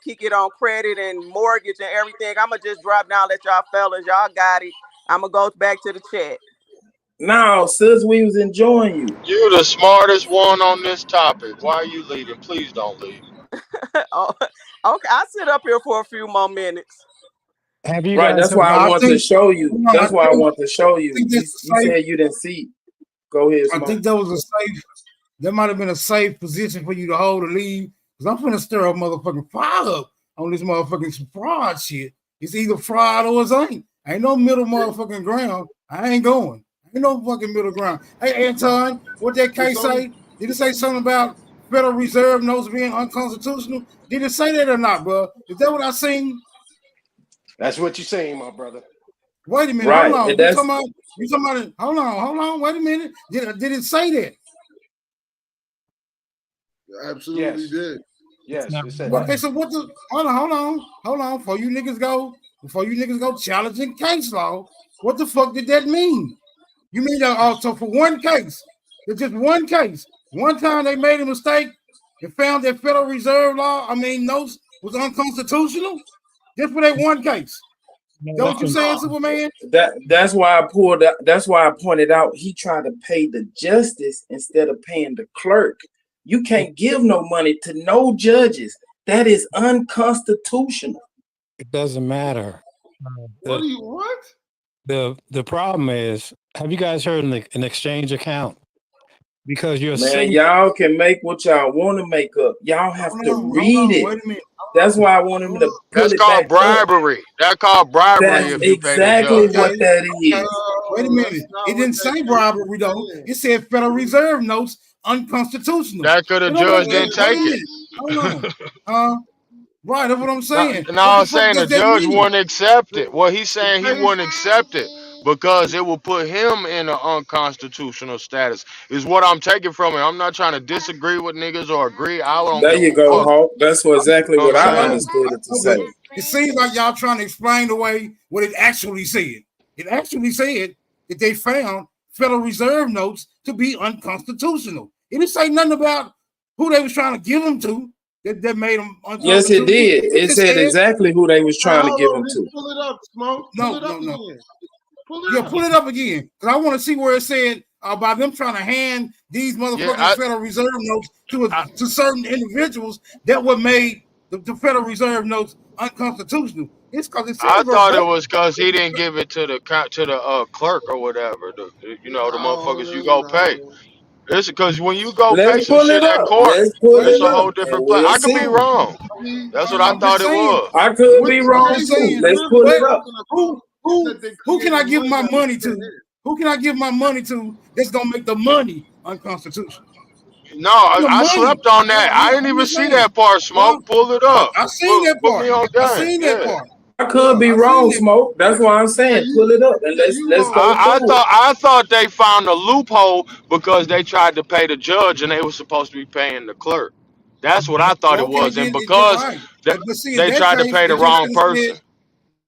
[SPEAKER 11] kick it on credit and mortgage and everything. I'm gonna just drop down, let y'all fellas, y'all got it. I'm gonna go back to the chat.
[SPEAKER 4] No, sis, we was enjoying you.
[SPEAKER 5] You the smartest one on this topic. Why are you leaving? Please don't leave.
[SPEAKER 11] Oh, okay, I'll sit up here for a few more minutes.
[SPEAKER 8] Have you
[SPEAKER 4] Right,
[SPEAKER 8] guys
[SPEAKER 4] that's why
[SPEAKER 8] heard?
[SPEAKER 4] I want to show you. That's why I want to show
[SPEAKER 7] I
[SPEAKER 4] you.
[SPEAKER 7] think
[SPEAKER 4] You
[SPEAKER 7] that's safe.
[SPEAKER 4] said you didn't see. Go ahead,
[SPEAKER 7] I
[SPEAKER 4] Smoke.
[SPEAKER 7] think that was a safe. That might have been a safe position for you to hold or leave. Because I'm finna stir a motherfucking fire up on this motherfucking fraud shit. It's either fraud or it ain't. Ain't no middle motherfucking ground. I ain't going. Ain't no fucking middle ground. Hey, Anton, what that case say? Did it say something about Federal Reserve notes being unconstitutional? Did it say that or not, bro? Is that what I seen?
[SPEAKER 17] That's what you're saying, my brother.
[SPEAKER 7] Wait a minute,
[SPEAKER 4] Right,
[SPEAKER 7] hold on.
[SPEAKER 4] and that's
[SPEAKER 7] You talking about? Hold on. Wait a minute. Did it say that?
[SPEAKER 9] Absolutely did.
[SPEAKER 17] Yes, it said
[SPEAKER 7] Okay,
[SPEAKER 17] that.
[SPEAKER 7] so what the hold on. Before you niggas go challenging case law, what the fuck did that mean? You mean that also for one case? It's just one case. One time they made a mistake and found that Federal Reserve notes was unconstitutional? Just for that one case. Is that what you saying, Superman?
[SPEAKER 4] That's why I pulled out. That's why I pointed out he tried to pay the justice instead of paying the clerk. You can't give no money to no judges. That is unconstitutional.
[SPEAKER 8] It doesn't matter.
[SPEAKER 9] What?
[SPEAKER 8] The problem is, have you guys heard an exchange account? Because you're
[SPEAKER 4] Man, y'all can make what y'all want to make up. Y'all have to read it.
[SPEAKER 7] Wait a minute.
[SPEAKER 4] That's why I want him to pull
[SPEAKER 5] That's
[SPEAKER 4] it
[SPEAKER 5] called
[SPEAKER 4] back up.
[SPEAKER 5] bribery. That's called bribery
[SPEAKER 4] That's
[SPEAKER 5] if you pay the
[SPEAKER 4] exactly
[SPEAKER 5] judge.
[SPEAKER 4] what that is.
[SPEAKER 7] Wait a minute. It didn't say bribery though. It said Federal Reserve notes unconstitutional.
[SPEAKER 5] That could have judge didn't
[SPEAKER 7] Wait a
[SPEAKER 5] take it.
[SPEAKER 7] minute. Hold on. Right, that's what I'm saying.
[SPEAKER 5] No,
[SPEAKER 7] What
[SPEAKER 5] I'm
[SPEAKER 7] the fuck
[SPEAKER 5] saying the
[SPEAKER 7] does that
[SPEAKER 5] judge
[SPEAKER 7] mean?
[SPEAKER 5] wouldn't accept it. Well, he's saying he wouldn't accept it because it will put him in an unconstitutional status. Is what I'm taking from it. I'm not trying to disagree with niggas or agree. I don't
[SPEAKER 4] There
[SPEAKER 5] give
[SPEAKER 4] you
[SPEAKER 5] a
[SPEAKER 4] go,
[SPEAKER 5] fuck.
[SPEAKER 4] Hawk. That's exactly
[SPEAKER 5] You know
[SPEAKER 4] what
[SPEAKER 5] what
[SPEAKER 4] I
[SPEAKER 5] I'm saying?
[SPEAKER 4] understood it to say.
[SPEAKER 7] It seems like y'all trying to explain away what it actually said. It actually said that they found Federal Reserve notes to be unconstitutional. It didn't say nothing about who they was trying to give them to that made them
[SPEAKER 4] Yes, it
[SPEAKER 7] unconstitutional.
[SPEAKER 4] did.
[SPEAKER 7] It
[SPEAKER 4] It
[SPEAKER 7] just
[SPEAKER 4] said
[SPEAKER 7] said,
[SPEAKER 4] exactly who they was trying to
[SPEAKER 9] Hold
[SPEAKER 4] give
[SPEAKER 9] on,
[SPEAKER 4] them to.
[SPEAKER 9] pull it up, Smoke. Pull it up again. Pull it
[SPEAKER 7] Yeah,
[SPEAKER 9] up.
[SPEAKER 7] pull it up again. Because I want to see where it said by them trying to hand these motherfucking
[SPEAKER 5] Yeah,
[SPEAKER 7] Federal Reserve notes to certain individuals that what made the Federal Reserve notes unconstitutional. It's because it says
[SPEAKER 5] I thought it
[SPEAKER 7] verbatim.
[SPEAKER 5] was because he didn't give it to the clerk or whatever. The
[SPEAKER 9] No,
[SPEAKER 5] motherfuckers you go pay.
[SPEAKER 9] no.
[SPEAKER 5] It's because when you go pay
[SPEAKER 15] Let's
[SPEAKER 5] some
[SPEAKER 15] pull
[SPEAKER 5] shit
[SPEAKER 15] it
[SPEAKER 5] at
[SPEAKER 15] up.
[SPEAKER 5] court,
[SPEAKER 15] Let's pull
[SPEAKER 5] it's
[SPEAKER 15] it
[SPEAKER 5] a
[SPEAKER 15] up,
[SPEAKER 5] whole
[SPEAKER 15] and
[SPEAKER 5] different place.
[SPEAKER 15] we'll
[SPEAKER 5] I could be
[SPEAKER 15] see.
[SPEAKER 5] wrong.
[SPEAKER 9] See,
[SPEAKER 5] That's what I
[SPEAKER 7] I'm just
[SPEAKER 5] thought it
[SPEAKER 7] saying.
[SPEAKER 5] was.
[SPEAKER 15] I could
[SPEAKER 9] what
[SPEAKER 15] be
[SPEAKER 9] what
[SPEAKER 15] wrong
[SPEAKER 9] they
[SPEAKER 7] I'm
[SPEAKER 15] too.
[SPEAKER 7] saying.
[SPEAKER 15] Let's
[SPEAKER 9] really
[SPEAKER 15] pull it
[SPEAKER 7] What?
[SPEAKER 15] up.
[SPEAKER 9] talking
[SPEAKER 7] Who?
[SPEAKER 9] about is
[SPEAKER 7] Who?
[SPEAKER 9] that they
[SPEAKER 7] Who can I
[SPEAKER 9] created
[SPEAKER 7] give
[SPEAKER 9] money
[SPEAKER 7] my
[SPEAKER 9] that
[SPEAKER 7] money
[SPEAKER 9] makes
[SPEAKER 7] to?
[SPEAKER 9] sense.
[SPEAKER 7] Who can I give my money to that's gonna make the money unconstitutional?
[SPEAKER 5] No,
[SPEAKER 7] The
[SPEAKER 5] I
[SPEAKER 7] money.
[SPEAKER 5] slept on that. I didn't
[SPEAKER 7] I'm
[SPEAKER 5] even
[SPEAKER 7] just
[SPEAKER 5] see
[SPEAKER 7] saying.
[SPEAKER 5] that part.
[SPEAKER 7] Well,
[SPEAKER 5] Smoke, pull it up.
[SPEAKER 7] I seen that
[SPEAKER 5] Put me
[SPEAKER 7] part.
[SPEAKER 5] on
[SPEAKER 7] I
[SPEAKER 5] game.
[SPEAKER 7] seen that
[SPEAKER 5] Yeah.
[SPEAKER 7] part.
[SPEAKER 15] I
[SPEAKER 7] Yeah,
[SPEAKER 15] could be
[SPEAKER 7] I seen
[SPEAKER 15] wrong,
[SPEAKER 7] that
[SPEAKER 15] Smoke. That's why I'm
[SPEAKER 9] Yeah,
[SPEAKER 15] saying pull
[SPEAKER 9] you
[SPEAKER 15] it up and
[SPEAKER 9] yeah,
[SPEAKER 15] let's
[SPEAKER 9] you
[SPEAKER 15] go
[SPEAKER 9] wrong.
[SPEAKER 15] through it.
[SPEAKER 5] I thought they found a loophole because they tried to pay the judge and they were supposed to be paying the clerk. That's what I thought
[SPEAKER 7] Well,
[SPEAKER 5] it
[SPEAKER 7] okay,
[SPEAKER 5] was, and
[SPEAKER 7] then
[SPEAKER 5] because
[SPEAKER 7] right.
[SPEAKER 5] th-
[SPEAKER 7] But see, in
[SPEAKER 5] they
[SPEAKER 7] that
[SPEAKER 5] tried to
[SPEAKER 7] case,
[SPEAKER 5] pay the
[SPEAKER 7] it just
[SPEAKER 5] wrong
[SPEAKER 7] should have said
[SPEAKER 5] person.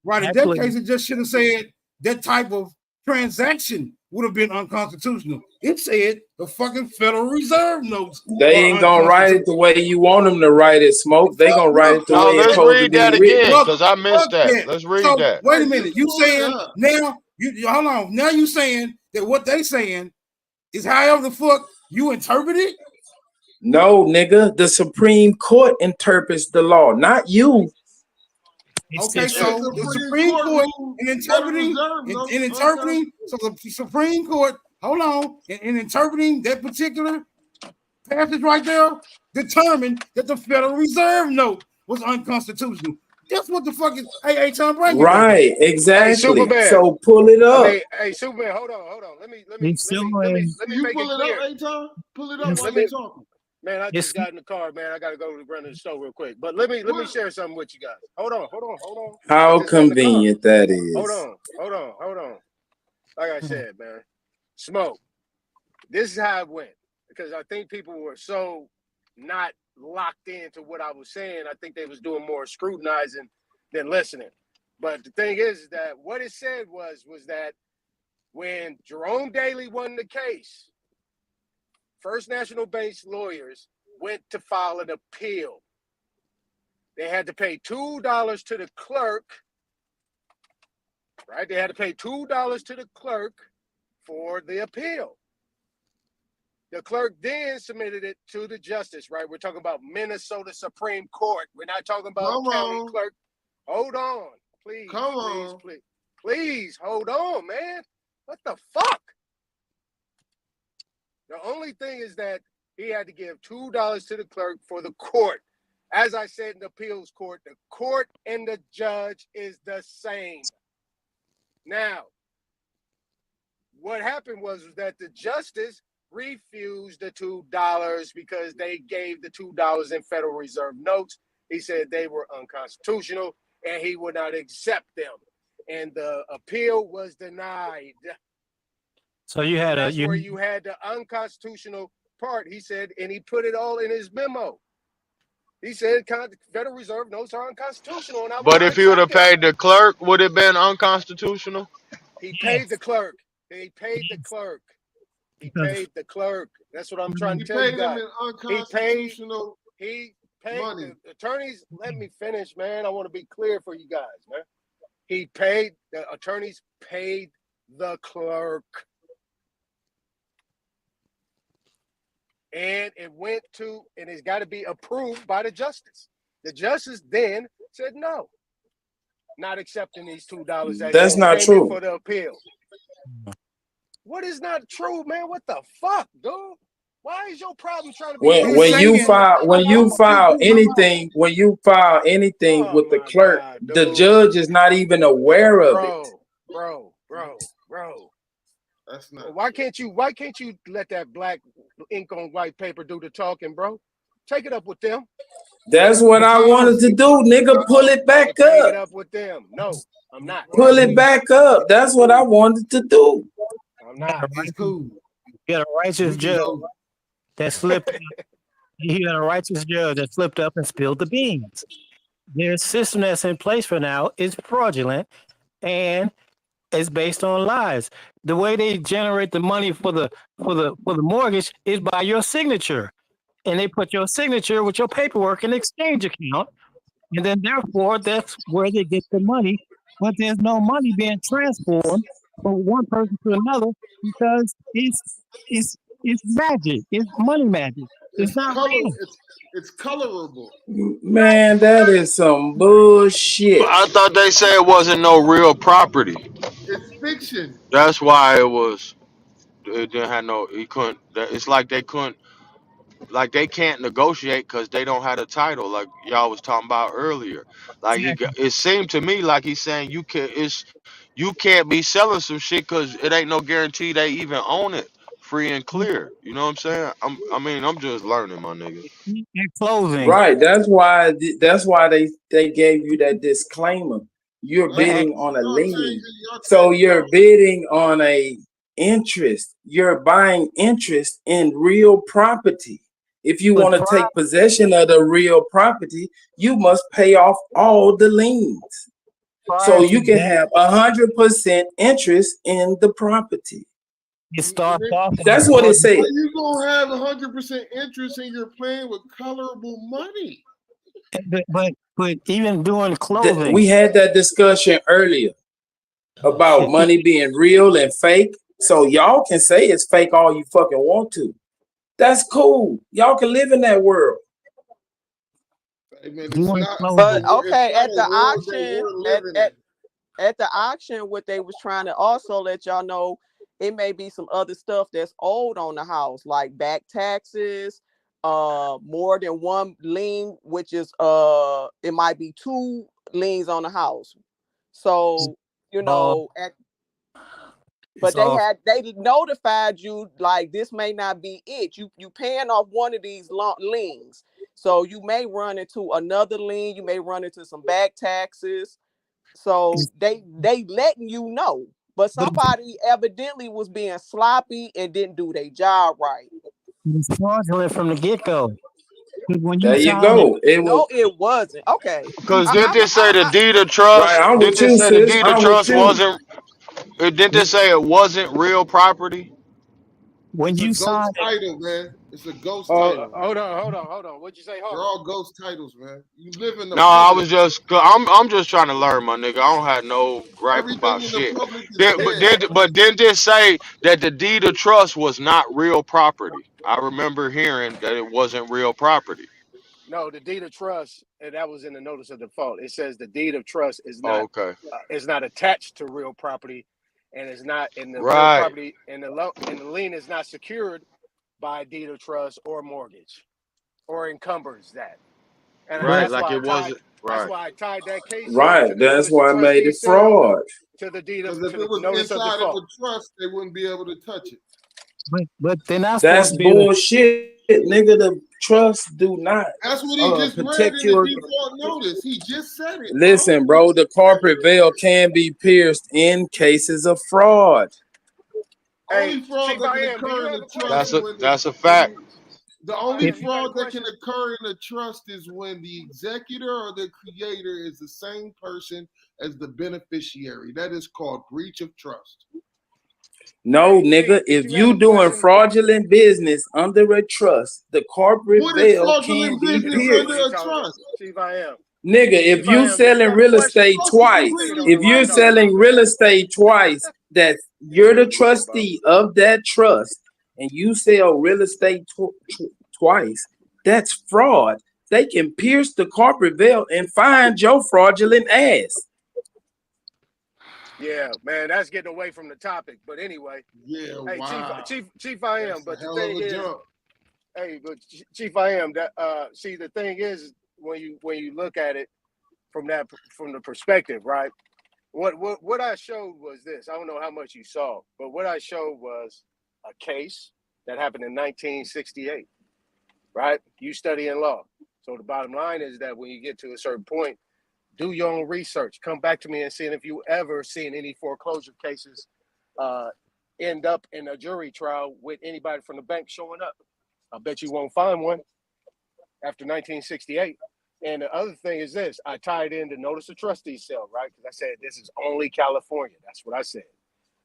[SPEAKER 7] right. In that case, it just should have said that type of transaction would have been unconstitutional. It said the fucking Federal Reserve notes
[SPEAKER 15] They
[SPEAKER 7] are
[SPEAKER 15] ain't gonna write it
[SPEAKER 7] unconstitutional.
[SPEAKER 15] the way you want them to write it, Smoke. They gonna write it the
[SPEAKER 5] No,
[SPEAKER 15] way it's
[SPEAKER 5] let's
[SPEAKER 15] supposed to
[SPEAKER 5] read
[SPEAKER 15] be
[SPEAKER 5] that
[SPEAKER 15] written.
[SPEAKER 5] again
[SPEAKER 7] Fuck,
[SPEAKER 5] because I missed
[SPEAKER 7] fuck
[SPEAKER 5] that.
[SPEAKER 7] that.
[SPEAKER 5] Let's read
[SPEAKER 7] So
[SPEAKER 5] that.
[SPEAKER 7] wait a
[SPEAKER 9] Hey,
[SPEAKER 7] minute.
[SPEAKER 9] just
[SPEAKER 7] You
[SPEAKER 9] pull it
[SPEAKER 7] saying
[SPEAKER 9] up.
[SPEAKER 7] now? You hold on. Now you saying that what they saying is however the fuck you interpret it?
[SPEAKER 15] No, nigga, the Supreme Court interprets the law, not you.
[SPEAKER 7] Okay,
[SPEAKER 9] And the
[SPEAKER 7] so the
[SPEAKER 9] Supreme
[SPEAKER 7] Supreme
[SPEAKER 9] Court
[SPEAKER 7] Court
[SPEAKER 9] ruled
[SPEAKER 7] in
[SPEAKER 9] Federal
[SPEAKER 7] interpreting
[SPEAKER 9] Reserve notes
[SPEAKER 7] in interpreting, so
[SPEAKER 9] unconstitutional.
[SPEAKER 7] the Supreme Court, hold on, in interpreting that particular passage right there, determined that the Federal Reserve note was unconstitutional. That's what the fuck is. Hey, Tom, bring it back up.
[SPEAKER 15] Right,
[SPEAKER 21] Hey,
[SPEAKER 15] exactly.
[SPEAKER 21] Superman.
[SPEAKER 15] So pull it
[SPEAKER 21] I
[SPEAKER 15] up.
[SPEAKER 21] mean, hey, Superman. Hold on.
[SPEAKER 8] He's still
[SPEAKER 21] Let
[SPEAKER 9] Can
[SPEAKER 21] me
[SPEAKER 9] you
[SPEAKER 21] make
[SPEAKER 9] pull
[SPEAKER 21] it
[SPEAKER 9] it up,
[SPEAKER 21] clear.
[SPEAKER 9] Aton? Pull it up
[SPEAKER 8] it's,
[SPEAKER 9] while
[SPEAKER 21] Let
[SPEAKER 9] you
[SPEAKER 21] me,
[SPEAKER 9] talking.
[SPEAKER 21] man. I
[SPEAKER 8] it's
[SPEAKER 21] just got in the car, man. I gotta go run to the store real quick. But let me
[SPEAKER 9] What?
[SPEAKER 21] share something with you guys. Hold on. I
[SPEAKER 15] How
[SPEAKER 21] just got in the car.
[SPEAKER 15] convenient that
[SPEAKER 21] Hold
[SPEAKER 15] is.
[SPEAKER 21] on. Like I said, man, Smoke. This is how it went because I think people were so not locked into what I was saying. I think they was doing more scrutinizing than listening. But the thing is that what it said was that when Jerome Daly won the case, First National Bank's lawyers went to file an appeal. They had to pay $2 to the clerk, right? They had to pay $2 to the clerk for the appeal. The clerk then submitted it to the justice, right? We're talking about Minnesota Supreme Court. We're not talking about
[SPEAKER 9] Come
[SPEAKER 21] county
[SPEAKER 9] on.
[SPEAKER 21] clerk. Hold on. Please hold on, man. What the fuck? The only thing is that he had to give $2 to the clerk for the court. As I said in the appeals court, the court and the judge is the same. Now, what happened was that the justice refused the $2 because they gave the $2 in Federal Reserve notes. He said they were unconstitutional and he would not accept them. And the appeal was denied.
[SPEAKER 8] so you had
[SPEAKER 21] That's where you had the unconstitutional part. He said, and he put it all in his memo. He said Federal Reserve notes are unconstitutional and I will
[SPEAKER 5] But
[SPEAKER 21] not
[SPEAKER 5] if he would
[SPEAKER 21] accept
[SPEAKER 5] have
[SPEAKER 21] them.
[SPEAKER 5] paid the clerk, would it have been unconstitutional?
[SPEAKER 21] He paid the clerk. He paid the clerk. That's what I'm trying to
[SPEAKER 9] He
[SPEAKER 21] tell you
[SPEAKER 9] paid them
[SPEAKER 21] guys.
[SPEAKER 9] in unconstitutional
[SPEAKER 21] He paid
[SPEAKER 9] money.
[SPEAKER 21] the attorneys. Let me finish, man. I want to be clear for you guys, man. The attorneys paid the clerk. And it's got to be approved by the justice. The justice then said no, not accepting these $2 that
[SPEAKER 15] That's not
[SPEAKER 21] came in
[SPEAKER 15] true.
[SPEAKER 21] for the appeal. What is not true, man? What the fuck, dude? Why is your problem trying to be
[SPEAKER 15] When you file anything with the clerk,
[SPEAKER 21] God,
[SPEAKER 15] the
[SPEAKER 21] dude.
[SPEAKER 15] judge is not even aware of it.
[SPEAKER 21] Bro.
[SPEAKER 9] That's not.
[SPEAKER 21] Why can't you let that black ink on white paper do the talking, bro? Take it up with them.
[SPEAKER 15] That's what I wanted to do, nigga. Pull it back
[SPEAKER 21] Take it
[SPEAKER 15] up.
[SPEAKER 21] up with them. No, I'm not.
[SPEAKER 15] Pull it back up. That's what I wanted to do.
[SPEAKER 21] I'm not.
[SPEAKER 7] It's cool.
[SPEAKER 8] You got a righteous judge that slipped. You got a righteous judge that slipped up and spilled the beans. Their system that's in place for now is fraudulent and it's based on lies. The way they generate the money for the mortgage is by your signature, and they put your signature with your paperwork in the exchange account, and then therefore that's where they get the money. But there's no money being transformed from one person to another because it's magic. It's money magic. It's
[SPEAKER 9] It's
[SPEAKER 8] not
[SPEAKER 9] color.
[SPEAKER 8] real.
[SPEAKER 9] It's colorable.
[SPEAKER 15] Man, that is some
[SPEAKER 5] But
[SPEAKER 15] bullshit.
[SPEAKER 5] I thought they said it wasn't no real property.
[SPEAKER 9] It's fiction.
[SPEAKER 5] That's why it was. It didn't have no. He couldn't. It's like they couldn't. Like they can't negotiate because they don't have a title. Like y'all was talking about earlier. Like
[SPEAKER 8] Exactly.
[SPEAKER 5] it seemed to me like he's saying you can't be selling some shit because it ain't no guarantee they even own it free and clear. You know what I'm saying? I'm just learning, my nigga.
[SPEAKER 8] In closing,
[SPEAKER 15] Right. That's why they gave you that disclaimer. You're
[SPEAKER 9] Let's
[SPEAKER 8] at,
[SPEAKER 15] bidding on a
[SPEAKER 9] y'all
[SPEAKER 15] lien.
[SPEAKER 9] changing. Y'all
[SPEAKER 15] So
[SPEAKER 9] changing.
[SPEAKER 15] you're bidding on a interest. You're buying interest in real property. If you
[SPEAKER 8] but
[SPEAKER 15] want to take possession of the real property, you must pay off all the liens.
[SPEAKER 8] prior
[SPEAKER 15] So
[SPEAKER 8] to
[SPEAKER 15] you can
[SPEAKER 8] that,
[SPEAKER 15] have 100% interest in the property.
[SPEAKER 8] it starts
[SPEAKER 9] Nick,
[SPEAKER 8] off as
[SPEAKER 15] That's what it
[SPEAKER 9] how
[SPEAKER 15] said.
[SPEAKER 9] you gonna have 100% interest and you're playing with colorable money?
[SPEAKER 8] but even doing closing,
[SPEAKER 15] We had that discussion earlier about money being real and fake. So y'all can say it's fake all you fucking want to. That's cool. Y'all can live in that world.
[SPEAKER 9] Hey man, it's
[SPEAKER 8] doing
[SPEAKER 9] not.
[SPEAKER 11] But
[SPEAKER 8] closing.
[SPEAKER 9] It's
[SPEAKER 11] okay,
[SPEAKER 9] not
[SPEAKER 11] at
[SPEAKER 9] a
[SPEAKER 11] the
[SPEAKER 9] world that
[SPEAKER 11] auction,
[SPEAKER 9] we're living in.
[SPEAKER 11] at the auction, what they was trying to also let y'all know, it may be some other stuff that's owed on the house, like back taxes, more than one lien, which is it might be two liens on the house. So,
[SPEAKER 8] Uh,
[SPEAKER 11] at
[SPEAKER 8] it's
[SPEAKER 11] but
[SPEAKER 8] all
[SPEAKER 11] they notified you like this may not be it. You paying off one of these liens. So you may run into another lien, you may run into some back taxes. So they letting you know. But
[SPEAKER 8] but
[SPEAKER 11] somebody evidently was being sloppy and didn't do their job right.
[SPEAKER 8] it's fraudulent from the get go. When you
[SPEAKER 15] There you
[SPEAKER 8] sign it,
[SPEAKER 15] go. It was
[SPEAKER 11] No, it wasn't. Okay.
[SPEAKER 5] Cause didn't they say the deed of
[SPEAKER 15] right.
[SPEAKER 5] trust?
[SPEAKER 15] I'm
[SPEAKER 5] Didn't
[SPEAKER 15] with
[SPEAKER 5] they
[SPEAKER 15] you,
[SPEAKER 5] say the
[SPEAKER 15] sis.
[SPEAKER 5] deed of
[SPEAKER 15] I'm with
[SPEAKER 5] trust
[SPEAKER 15] you.
[SPEAKER 5] wasn't? Didn't they say it wasn't real property?
[SPEAKER 8] when
[SPEAKER 9] It's a
[SPEAKER 8] you sign
[SPEAKER 9] ghost
[SPEAKER 8] it,
[SPEAKER 9] title, man. It's a ghost
[SPEAKER 21] Oh,
[SPEAKER 9] title.
[SPEAKER 21] hold on. What'd you say,
[SPEAKER 9] They're
[SPEAKER 21] Harper?
[SPEAKER 9] all ghost titles, man. You live in the
[SPEAKER 5] No, I was
[SPEAKER 9] public.
[SPEAKER 5] just. I'm just trying to learn, my nigga. I don't have no gripe about
[SPEAKER 9] Everything in the
[SPEAKER 5] shit.
[SPEAKER 9] public is dead.
[SPEAKER 5] But didn't they say that the deed of trust was not real property? I remember hearing that it wasn't real property.
[SPEAKER 21] No, the deed of trust, and that was in the notice of default. It says the deed of trust
[SPEAKER 5] Oh, okay.
[SPEAKER 21] is not attached to real property, and is not in the real
[SPEAKER 5] Right.
[SPEAKER 21] property, and the lien is not secured by a deed of trust or mortgage, or encumbers that. And
[SPEAKER 5] Right.
[SPEAKER 21] that's
[SPEAKER 5] Like
[SPEAKER 21] why I
[SPEAKER 5] it
[SPEAKER 21] tied.
[SPEAKER 5] wasn't.
[SPEAKER 21] That's
[SPEAKER 5] Right.
[SPEAKER 21] why I tied that case in
[SPEAKER 15] Right.
[SPEAKER 21] to the
[SPEAKER 15] That's
[SPEAKER 21] notice of
[SPEAKER 15] why I made
[SPEAKER 21] trustee
[SPEAKER 15] it
[SPEAKER 21] sale
[SPEAKER 15] fraud.
[SPEAKER 21] to the deed
[SPEAKER 9] Because
[SPEAKER 21] of
[SPEAKER 9] if
[SPEAKER 21] to
[SPEAKER 9] it
[SPEAKER 21] the
[SPEAKER 9] was
[SPEAKER 21] notice of
[SPEAKER 9] inside of a
[SPEAKER 21] default.
[SPEAKER 9] trust, they wouldn't be able to touch it.
[SPEAKER 8] but they're not supposed
[SPEAKER 15] That's
[SPEAKER 8] to be able to.
[SPEAKER 15] bullshit, nigga. The trust do not
[SPEAKER 9] That's what he just read
[SPEAKER 15] protect
[SPEAKER 9] in the
[SPEAKER 15] your.
[SPEAKER 9] default notice. He just said it, bro.
[SPEAKER 15] Listen, bro. The corporate veil can be pierced in cases of fraud.
[SPEAKER 9] Only
[SPEAKER 21] Hey,
[SPEAKER 9] fraud
[SPEAKER 21] Chief,
[SPEAKER 9] that can
[SPEAKER 21] I am. Do you
[SPEAKER 9] occur in
[SPEAKER 21] have
[SPEAKER 9] the
[SPEAKER 21] a
[SPEAKER 9] trust
[SPEAKER 5] That's
[SPEAKER 21] question?
[SPEAKER 9] is
[SPEAKER 5] a
[SPEAKER 9] when
[SPEAKER 5] that's a
[SPEAKER 9] when
[SPEAKER 5] fact.
[SPEAKER 9] you, the
[SPEAKER 21] Chief, I
[SPEAKER 9] only
[SPEAKER 21] am. You got a
[SPEAKER 9] fraud that can
[SPEAKER 21] question?
[SPEAKER 9] occur in a trust is when the executor or the creator is the same person as the beneficiary. That is called breach of trust.
[SPEAKER 15] No,
[SPEAKER 21] Hey,
[SPEAKER 15] nigga.
[SPEAKER 21] Chief, did
[SPEAKER 15] If
[SPEAKER 21] you have
[SPEAKER 15] you
[SPEAKER 21] a
[SPEAKER 15] doing
[SPEAKER 21] question?
[SPEAKER 15] fraudulent business under a trust, the corporate
[SPEAKER 9] What is
[SPEAKER 15] veil can
[SPEAKER 9] fraudulent
[SPEAKER 15] be
[SPEAKER 21] He
[SPEAKER 9] business
[SPEAKER 21] don't know
[SPEAKER 15] pierced.
[SPEAKER 21] what
[SPEAKER 9] under
[SPEAKER 21] he's
[SPEAKER 9] a
[SPEAKER 21] talking about.
[SPEAKER 9] trust?
[SPEAKER 21] Chief, I am.
[SPEAKER 15] Nigga, if
[SPEAKER 21] Chief, I
[SPEAKER 15] you
[SPEAKER 21] am. Did you
[SPEAKER 15] selling
[SPEAKER 21] have a
[SPEAKER 15] real
[SPEAKER 21] question?
[SPEAKER 15] estate
[SPEAKER 9] Trust is
[SPEAKER 15] twice,
[SPEAKER 21] Nigga
[SPEAKER 9] completely
[SPEAKER 21] don't know
[SPEAKER 15] if
[SPEAKER 21] what he's
[SPEAKER 15] you're
[SPEAKER 21] talking
[SPEAKER 9] private.
[SPEAKER 21] about,
[SPEAKER 15] selling
[SPEAKER 21] man.
[SPEAKER 15] real estate twice, that
[SPEAKER 21] He
[SPEAKER 15] you're
[SPEAKER 21] don't know
[SPEAKER 15] the
[SPEAKER 21] what he's talking about.
[SPEAKER 15] trustee of that trust, and you sell real estate twice, that's fraud. They can pierce the corporate veil and find your fraudulent ass.
[SPEAKER 21] Yeah, man, that's getting away from the topic. But anyway,
[SPEAKER 9] Yeah,
[SPEAKER 21] hey,
[SPEAKER 9] wow.
[SPEAKER 21] Chief, I am.
[SPEAKER 9] That's a
[SPEAKER 21] But the
[SPEAKER 9] hell of
[SPEAKER 21] thing
[SPEAKER 9] a
[SPEAKER 21] is,
[SPEAKER 9] jump.
[SPEAKER 21] hey, but Chief, I am. That see, the thing is, when you look at it from the perspective, right? What I showed was this. I don't know how much you saw, but what I showed was a case that happened in 1968, right? You study in law. So the bottom line is that when you get to a certain point, do your own research. Come back to me and see if you ever seen any foreclosure cases uh, end up in a jury trial with anybody from the bank showing up. I bet you won't find one after 1968. And the other thing is this: I tied in the notice of trustee sale, right? Because I said this is only California. That's what I said.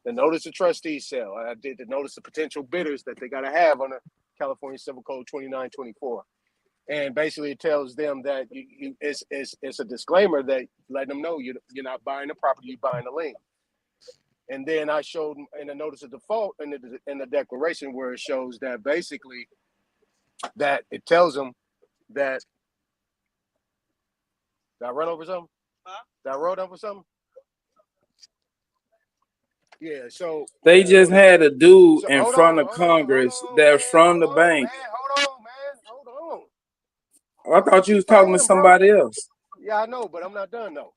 [SPEAKER 21] The notice of trustee sale. I did the notice of potential bidders that they got to have on the California Civil Code 2924. And basically, it tells them that it's a disclaimer that letting them know you're not buying the property, you're buying the lien.
[SPEAKER 3] And then I showed in the notice of default in the declaration where it shows that basically that it tells them that. Did I run over something? Did I roll over something? Yeah, so
[SPEAKER 15] They just had a dude
[SPEAKER 3] so,
[SPEAKER 15] in
[SPEAKER 3] hold
[SPEAKER 15] front
[SPEAKER 3] on,
[SPEAKER 15] of Congress that's from the bank.
[SPEAKER 3] hold on.
[SPEAKER 15] I thought you was talking to
[SPEAKER 3] Explain, bro.
[SPEAKER 15] somebody else.
[SPEAKER 3] Yeah, I know, but I'm not done though.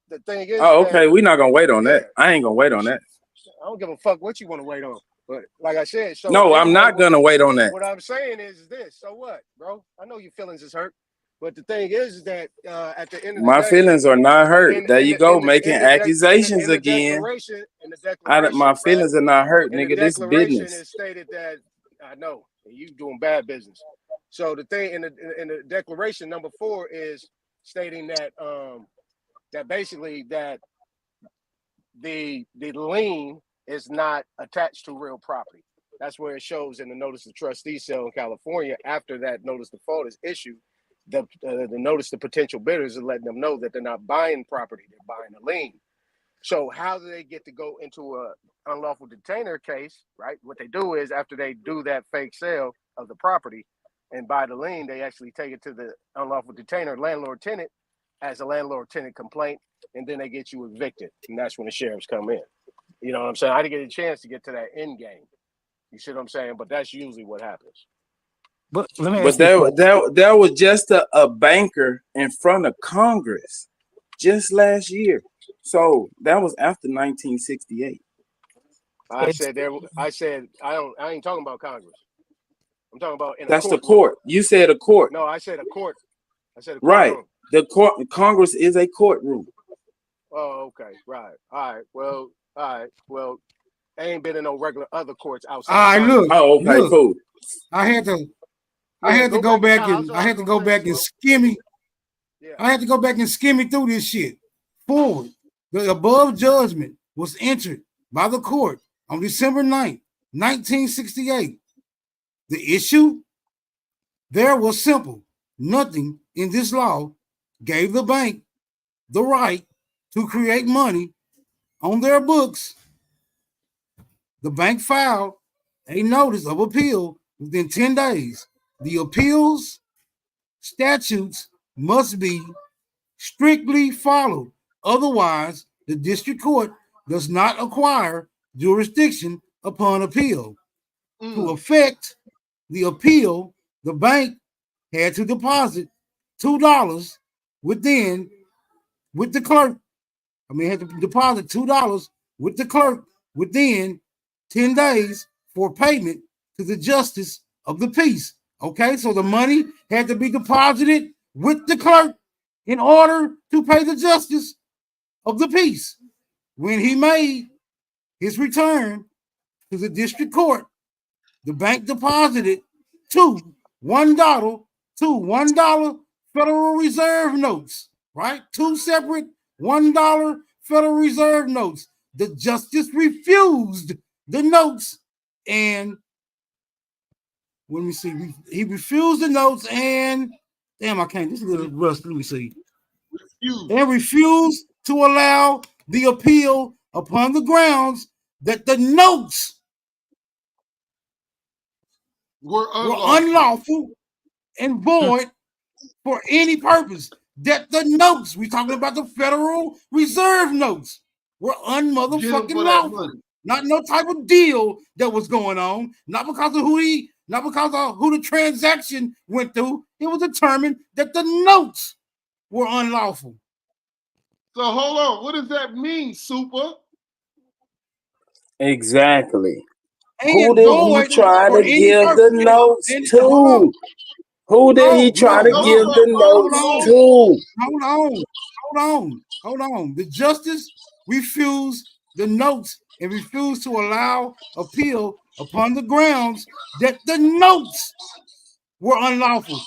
[SPEAKER 3] The thing is
[SPEAKER 15] Oh,
[SPEAKER 3] that
[SPEAKER 15] okay. We're not gonna wait on that.
[SPEAKER 3] yeah,
[SPEAKER 15] I ain't gonna wait on that.
[SPEAKER 3] I don't give a fuck what you want to wait on. But like I said, so
[SPEAKER 15] No, I'm
[SPEAKER 3] anyway,
[SPEAKER 15] not gonna wait on that.
[SPEAKER 3] what I'm saying is this. So what, bro? I know your feelings is hurt, but the thing is that at the end of the
[SPEAKER 15] My
[SPEAKER 3] day,
[SPEAKER 15] feelings are not hurt.
[SPEAKER 3] in
[SPEAKER 15] There
[SPEAKER 3] in
[SPEAKER 15] you
[SPEAKER 3] the
[SPEAKER 15] go,
[SPEAKER 3] in the
[SPEAKER 15] making
[SPEAKER 3] in the, dec-
[SPEAKER 15] accusations
[SPEAKER 3] in the
[SPEAKER 15] again.
[SPEAKER 3] declaration
[SPEAKER 15] My
[SPEAKER 3] right?
[SPEAKER 15] feelings are not hurt,
[SPEAKER 3] In the
[SPEAKER 15] nigga. This
[SPEAKER 3] declaration,
[SPEAKER 15] business.
[SPEAKER 3] it stated that I know you doing bad business. So the thing in the declaration number 4 is stating that that basically that the lien is not attached to real property. That's where it shows in the notice of trustee sale in California. After that notice of default is issued, the notice to potential bidders is letting them know that they're not buying property; they're buying a lien. So how do they get to go into a unlawful detainer case, right? What they do is after they do that fake sale of the property and buy the lien, they actually take it to the unlawful detainer landlord tenant as a landlord tenant complaint, and then they get you evicted, and that's when the sheriffs come in. You know what I'm saying? I didn't get a chance to get to that end game. You see what I'm saying? But that's usually what happens.
[SPEAKER 8] But let me
[SPEAKER 15] But
[SPEAKER 8] ask you a question.
[SPEAKER 15] that was just a banker in front of Congress just last year. So that was after 1968.
[SPEAKER 3] I said I ain't talking about Congress. I'm talking about in a
[SPEAKER 15] That's the
[SPEAKER 3] courtroom.
[SPEAKER 15] court. You said a court.
[SPEAKER 3] No, I said a court. I said a
[SPEAKER 15] Right.
[SPEAKER 3] courtroom.
[SPEAKER 15] The court Congress is a courtroom.
[SPEAKER 3] Oh, okay. Right. All right. Well, I ain't been in no regular other courts outside.
[SPEAKER 7] All right,
[SPEAKER 3] Congress.
[SPEAKER 15] Oh, okay,
[SPEAKER 7] look.
[SPEAKER 15] cool.
[SPEAKER 7] I had to go back and skim it.
[SPEAKER 3] Yeah.
[SPEAKER 7] I had to go back and skim it through this shit. Forward. The above judgment was entered by the court on December 9th, 1968. The issue there was simple. Nothing in this law gave the bank the right to create money on their books. The bank filed a notice of appeal within 10 days. The appeals statutes must be strictly followed. Otherwise, the district court does not acquire jurisdiction upon appeal. To effect the appeal, the bank had to deposit $2 with the clerk. Had to deposit $2 with the clerk within 10 days for payment to the justice of the peace. Okay, so the money had to be deposited with the clerk in order to pay the justice of the peace. When he made his return to the district court, the bank deposited $1 Federal Reserve notes, right? 2 separate $1 Federal Reserve notes. The justice refused the notes, and let me see. He refused the notes, and damn, I can't. This is a little rust. Let me see. And refused to allow the appeal upon the grounds that the notes
[SPEAKER 9] were
[SPEAKER 7] unlawful and void for any purpose. That the notes, we talking about the Federal Reserve notes, were unmotherfucking lawful. Not no type of deal that was going on. Not because of who the transaction went through. It was determined that the notes were unlawful.
[SPEAKER 9] So hold on. What does that mean, Super?
[SPEAKER 15] Exactly.
[SPEAKER 7] And
[SPEAKER 15] who did he try to give the notes to? Who did he try to give the notes to?
[SPEAKER 7] Hold on. The justice refused the notes and refused to allow appeal upon the grounds that the notes were unlawful.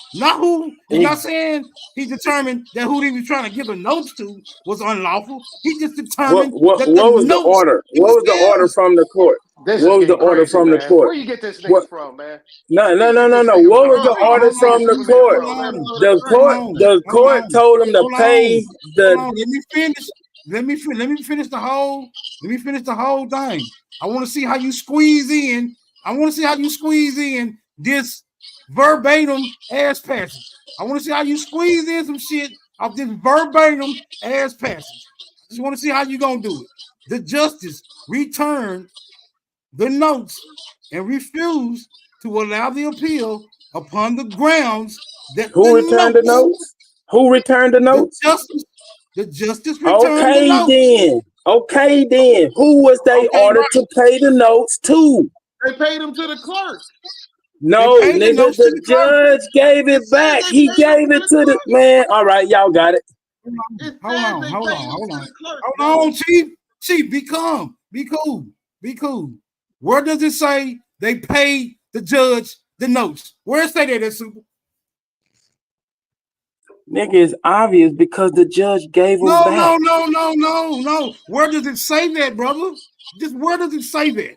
[SPEAKER 7] He's not saying he determined that who he was trying to give the notes to was unlawful. He just determined
[SPEAKER 15] What
[SPEAKER 7] that
[SPEAKER 15] was the order? What was the order from the court?
[SPEAKER 3] This
[SPEAKER 15] What
[SPEAKER 3] is
[SPEAKER 15] was the
[SPEAKER 3] getting
[SPEAKER 15] order
[SPEAKER 3] crazy,
[SPEAKER 15] from the
[SPEAKER 3] man.
[SPEAKER 15] court?
[SPEAKER 3] Where you get this nigga from, man?
[SPEAKER 15] No.
[SPEAKER 3] Where you get this
[SPEAKER 15] What
[SPEAKER 3] nigga
[SPEAKER 15] was
[SPEAKER 3] from,
[SPEAKER 15] the
[SPEAKER 3] man?
[SPEAKER 15] order
[SPEAKER 3] Where you
[SPEAKER 15] from
[SPEAKER 3] get
[SPEAKER 15] the
[SPEAKER 3] this Superman
[SPEAKER 15] court?
[SPEAKER 3] from, man?
[SPEAKER 15] The court told him to pay
[SPEAKER 7] Hold on.
[SPEAKER 15] the.
[SPEAKER 7] Let me finish. let me finish the whole thing. I want to see how you squeeze in. I want to see how you squeeze in this verbatim ass passage. I want to see how you squeeze in some shit off this verbatim ass passage. I just want to see how you gonna do it. The justice returned the notes and refused to allow the appeal upon the grounds that
[SPEAKER 15] Who returned the notes? Who returned the notes?
[SPEAKER 7] The justice returned the
[SPEAKER 15] Okay,
[SPEAKER 7] notes.
[SPEAKER 15] then. Okay, then. Who was they ordered to pay the notes to?
[SPEAKER 9] They paid him to the clerk.
[SPEAKER 15] No, nigga, the judge gave it back. He gave it to the man. All right, y'all got it.
[SPEAKER 7] Hold on, Chief. Chief, be calm. Be cool. Be cool. Where does it say they paid the judge the notes? Where it say that, Super?
[SPEAKER 15] Nigga, it's obvious because the judge gave them back.
[SPEAKER 7] No. Where does it say that, brother? Just where does it say that?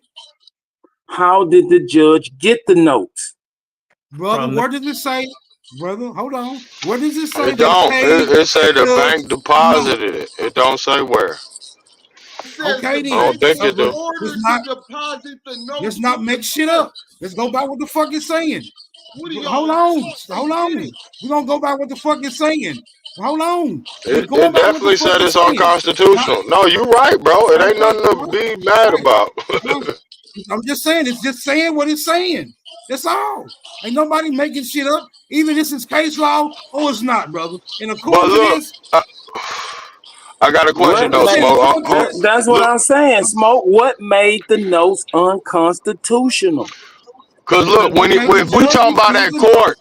[SPEAKER 15] How did the judge get the notes?
[SPEAKER 7] Brother, where does it say? Brother, hold on. Where does it say
[SPEAKER 5] It don't. It say the bank
[SPEAKER 7] no.
[SPEAKER 5] deposited it. It don't say where.
[SPEAKER 7] Okay, then.
[SPEAKER 5] I don't think it do.
[SPEAKER 9] Deposit the notes.
[SPEAKER 7] Let's not make shit up. Let's go by what the fuck it's saying. Hold on. We're gonna go by what the fuck it's saying. Hold on.
[SPEAKER 5] It definitely said it's unconstitutional. No, you right, bro. It ain't nothing to be mad about.
[SPEAKER 7] I'm just saying, it's just saying what it's saying. That's all. Ain't nobody making shit up. Either this is case law or it's not, brother. And according to this,
[SPEAKER 5] I got a question though, Smoke.
[SPEAKER 15] That's what I'm saying, Smoke. What made the notes unconstitutional?
[SPEAKER 5] Cause look, if we talking about at court,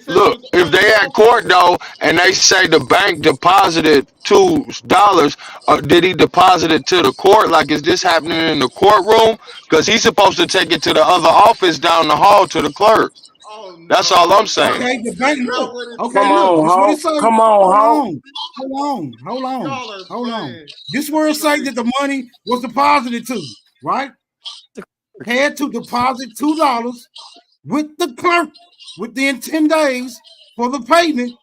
[SPEAKER 5] look, if they at court though, and they say the bank deposited $2, did he deposit it to the court? Like, is this happening in the courtroom? Cause he's supposed to take it to the other office down the hall to the clerk. That's all I'm saying.
[SPEAKER 7] Okay, the bank. Look. Okay,
[SPEAKER 15] Come
[SPEAKER 7] look.
[SPEAKER 15] on,
[SPEAKER 7] This what it say.
[SPEAKER 15] Come on,
[SPEAKER 7] Hold on. This where it say that the money was deposited to, right? Had to deposit $2 with the clerk within 10 days for the payment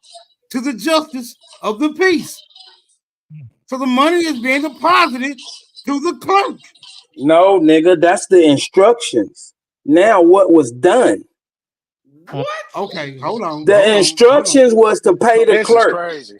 [SPEAKER 7] to the justice of the peace. So the money is being deposited to the clerk.
[SPEAKER 15] No, nigga, that's the instructions. Now, what was done?
[SPEAKER 9] What?
[SPEAKER 7] Okay, hold on.
[SPEAKER 15] The instructions was to pay the clerk.
[SPEAKER 3] This is crazy.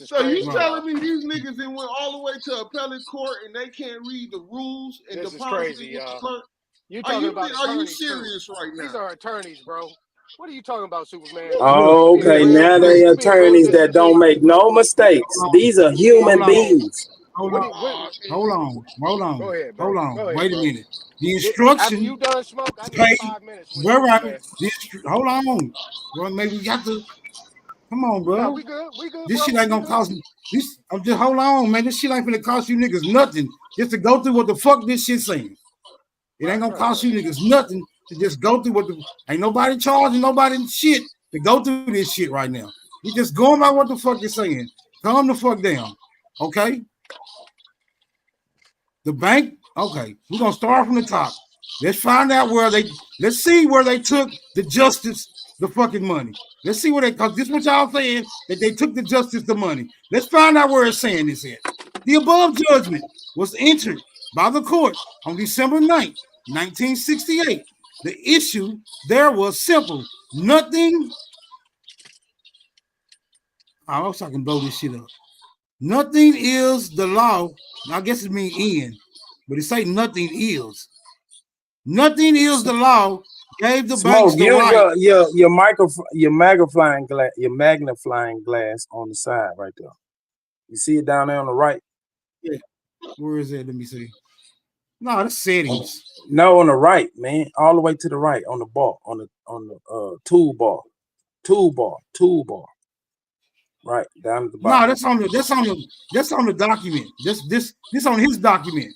[SPEAKER 9] So you telling me these niggas then went all the way to appellate court and they can't read the rules and
[SPEAKER 3] This is
[SPEAKER 9] deposit
[SPEAKER 3] crazy,
[SPEAKER 9] it with the
[SPEAKER 3] y'all.
[SPEAKER 9] clerk?
[SPEAKER 3] You talking about
[SPEAKER 9] Are you
[SPEAKER 3] attorneys,
[SPEAKER 9] serious
[SPEAKER 3] too.
[SPEAKER 9] right now?
[SPEAKER 3] These are attorneys, bro. What are you talking about, Superman?
[SPEAKER 15] Oh, okay. Now they attorneys that don't make no mistakes. These are human beings.
[SPEAKER 7] Hold on.
[SPEAKER 3] Go ahead, bro.
[SPEAKER 7] Wait a minute. The instruction.
[SPEAKER 3] After you done smoke, I need 5 minutes.
[SPEAKER 7] Hold on. Well, maybe we got to. Come on, bro.
[SPEAKER 3] No, we good.
[SPEAKER 7] This shit ain't gonna cost me. I'm just hold on, man. This shit ain't gonna cost you niggas nothing just to go through what the fuck this shit saying. It ain't gonna cost you niggas nothing to just go through what the ain't nobody charging nobody shit to go through this shit right now. We just going by what the fuck you're saying. Calm the fuck down. Okay? The bank, okay, we're gonna start from the top. Let's find out let's see where they took the justice, the fucking money. Let's see where because this is what y'all saying that they took the justice, the money. Let's find out where it's saying this at. The above judgment was entered by the court on December 9th, 1968. The issue there was simple. Nothing. I also can blow this shit up. Nothing is the law. I guess it means in, but it say nothing is. Nothing is the law. Gave the banks the right.
[SPEAKER 15] Your magnifying glass on the side right there. You see it down there on the right?
[SPEAKER 7] Yeah. Where is it? Let me see. No, that's settings.
[SPEAKER 15] No, on the right, man. All the way to the right on the bar, on the toolbar. Right down at the bottom.
[SPEAKER 7] No, that's on the document. This on his document.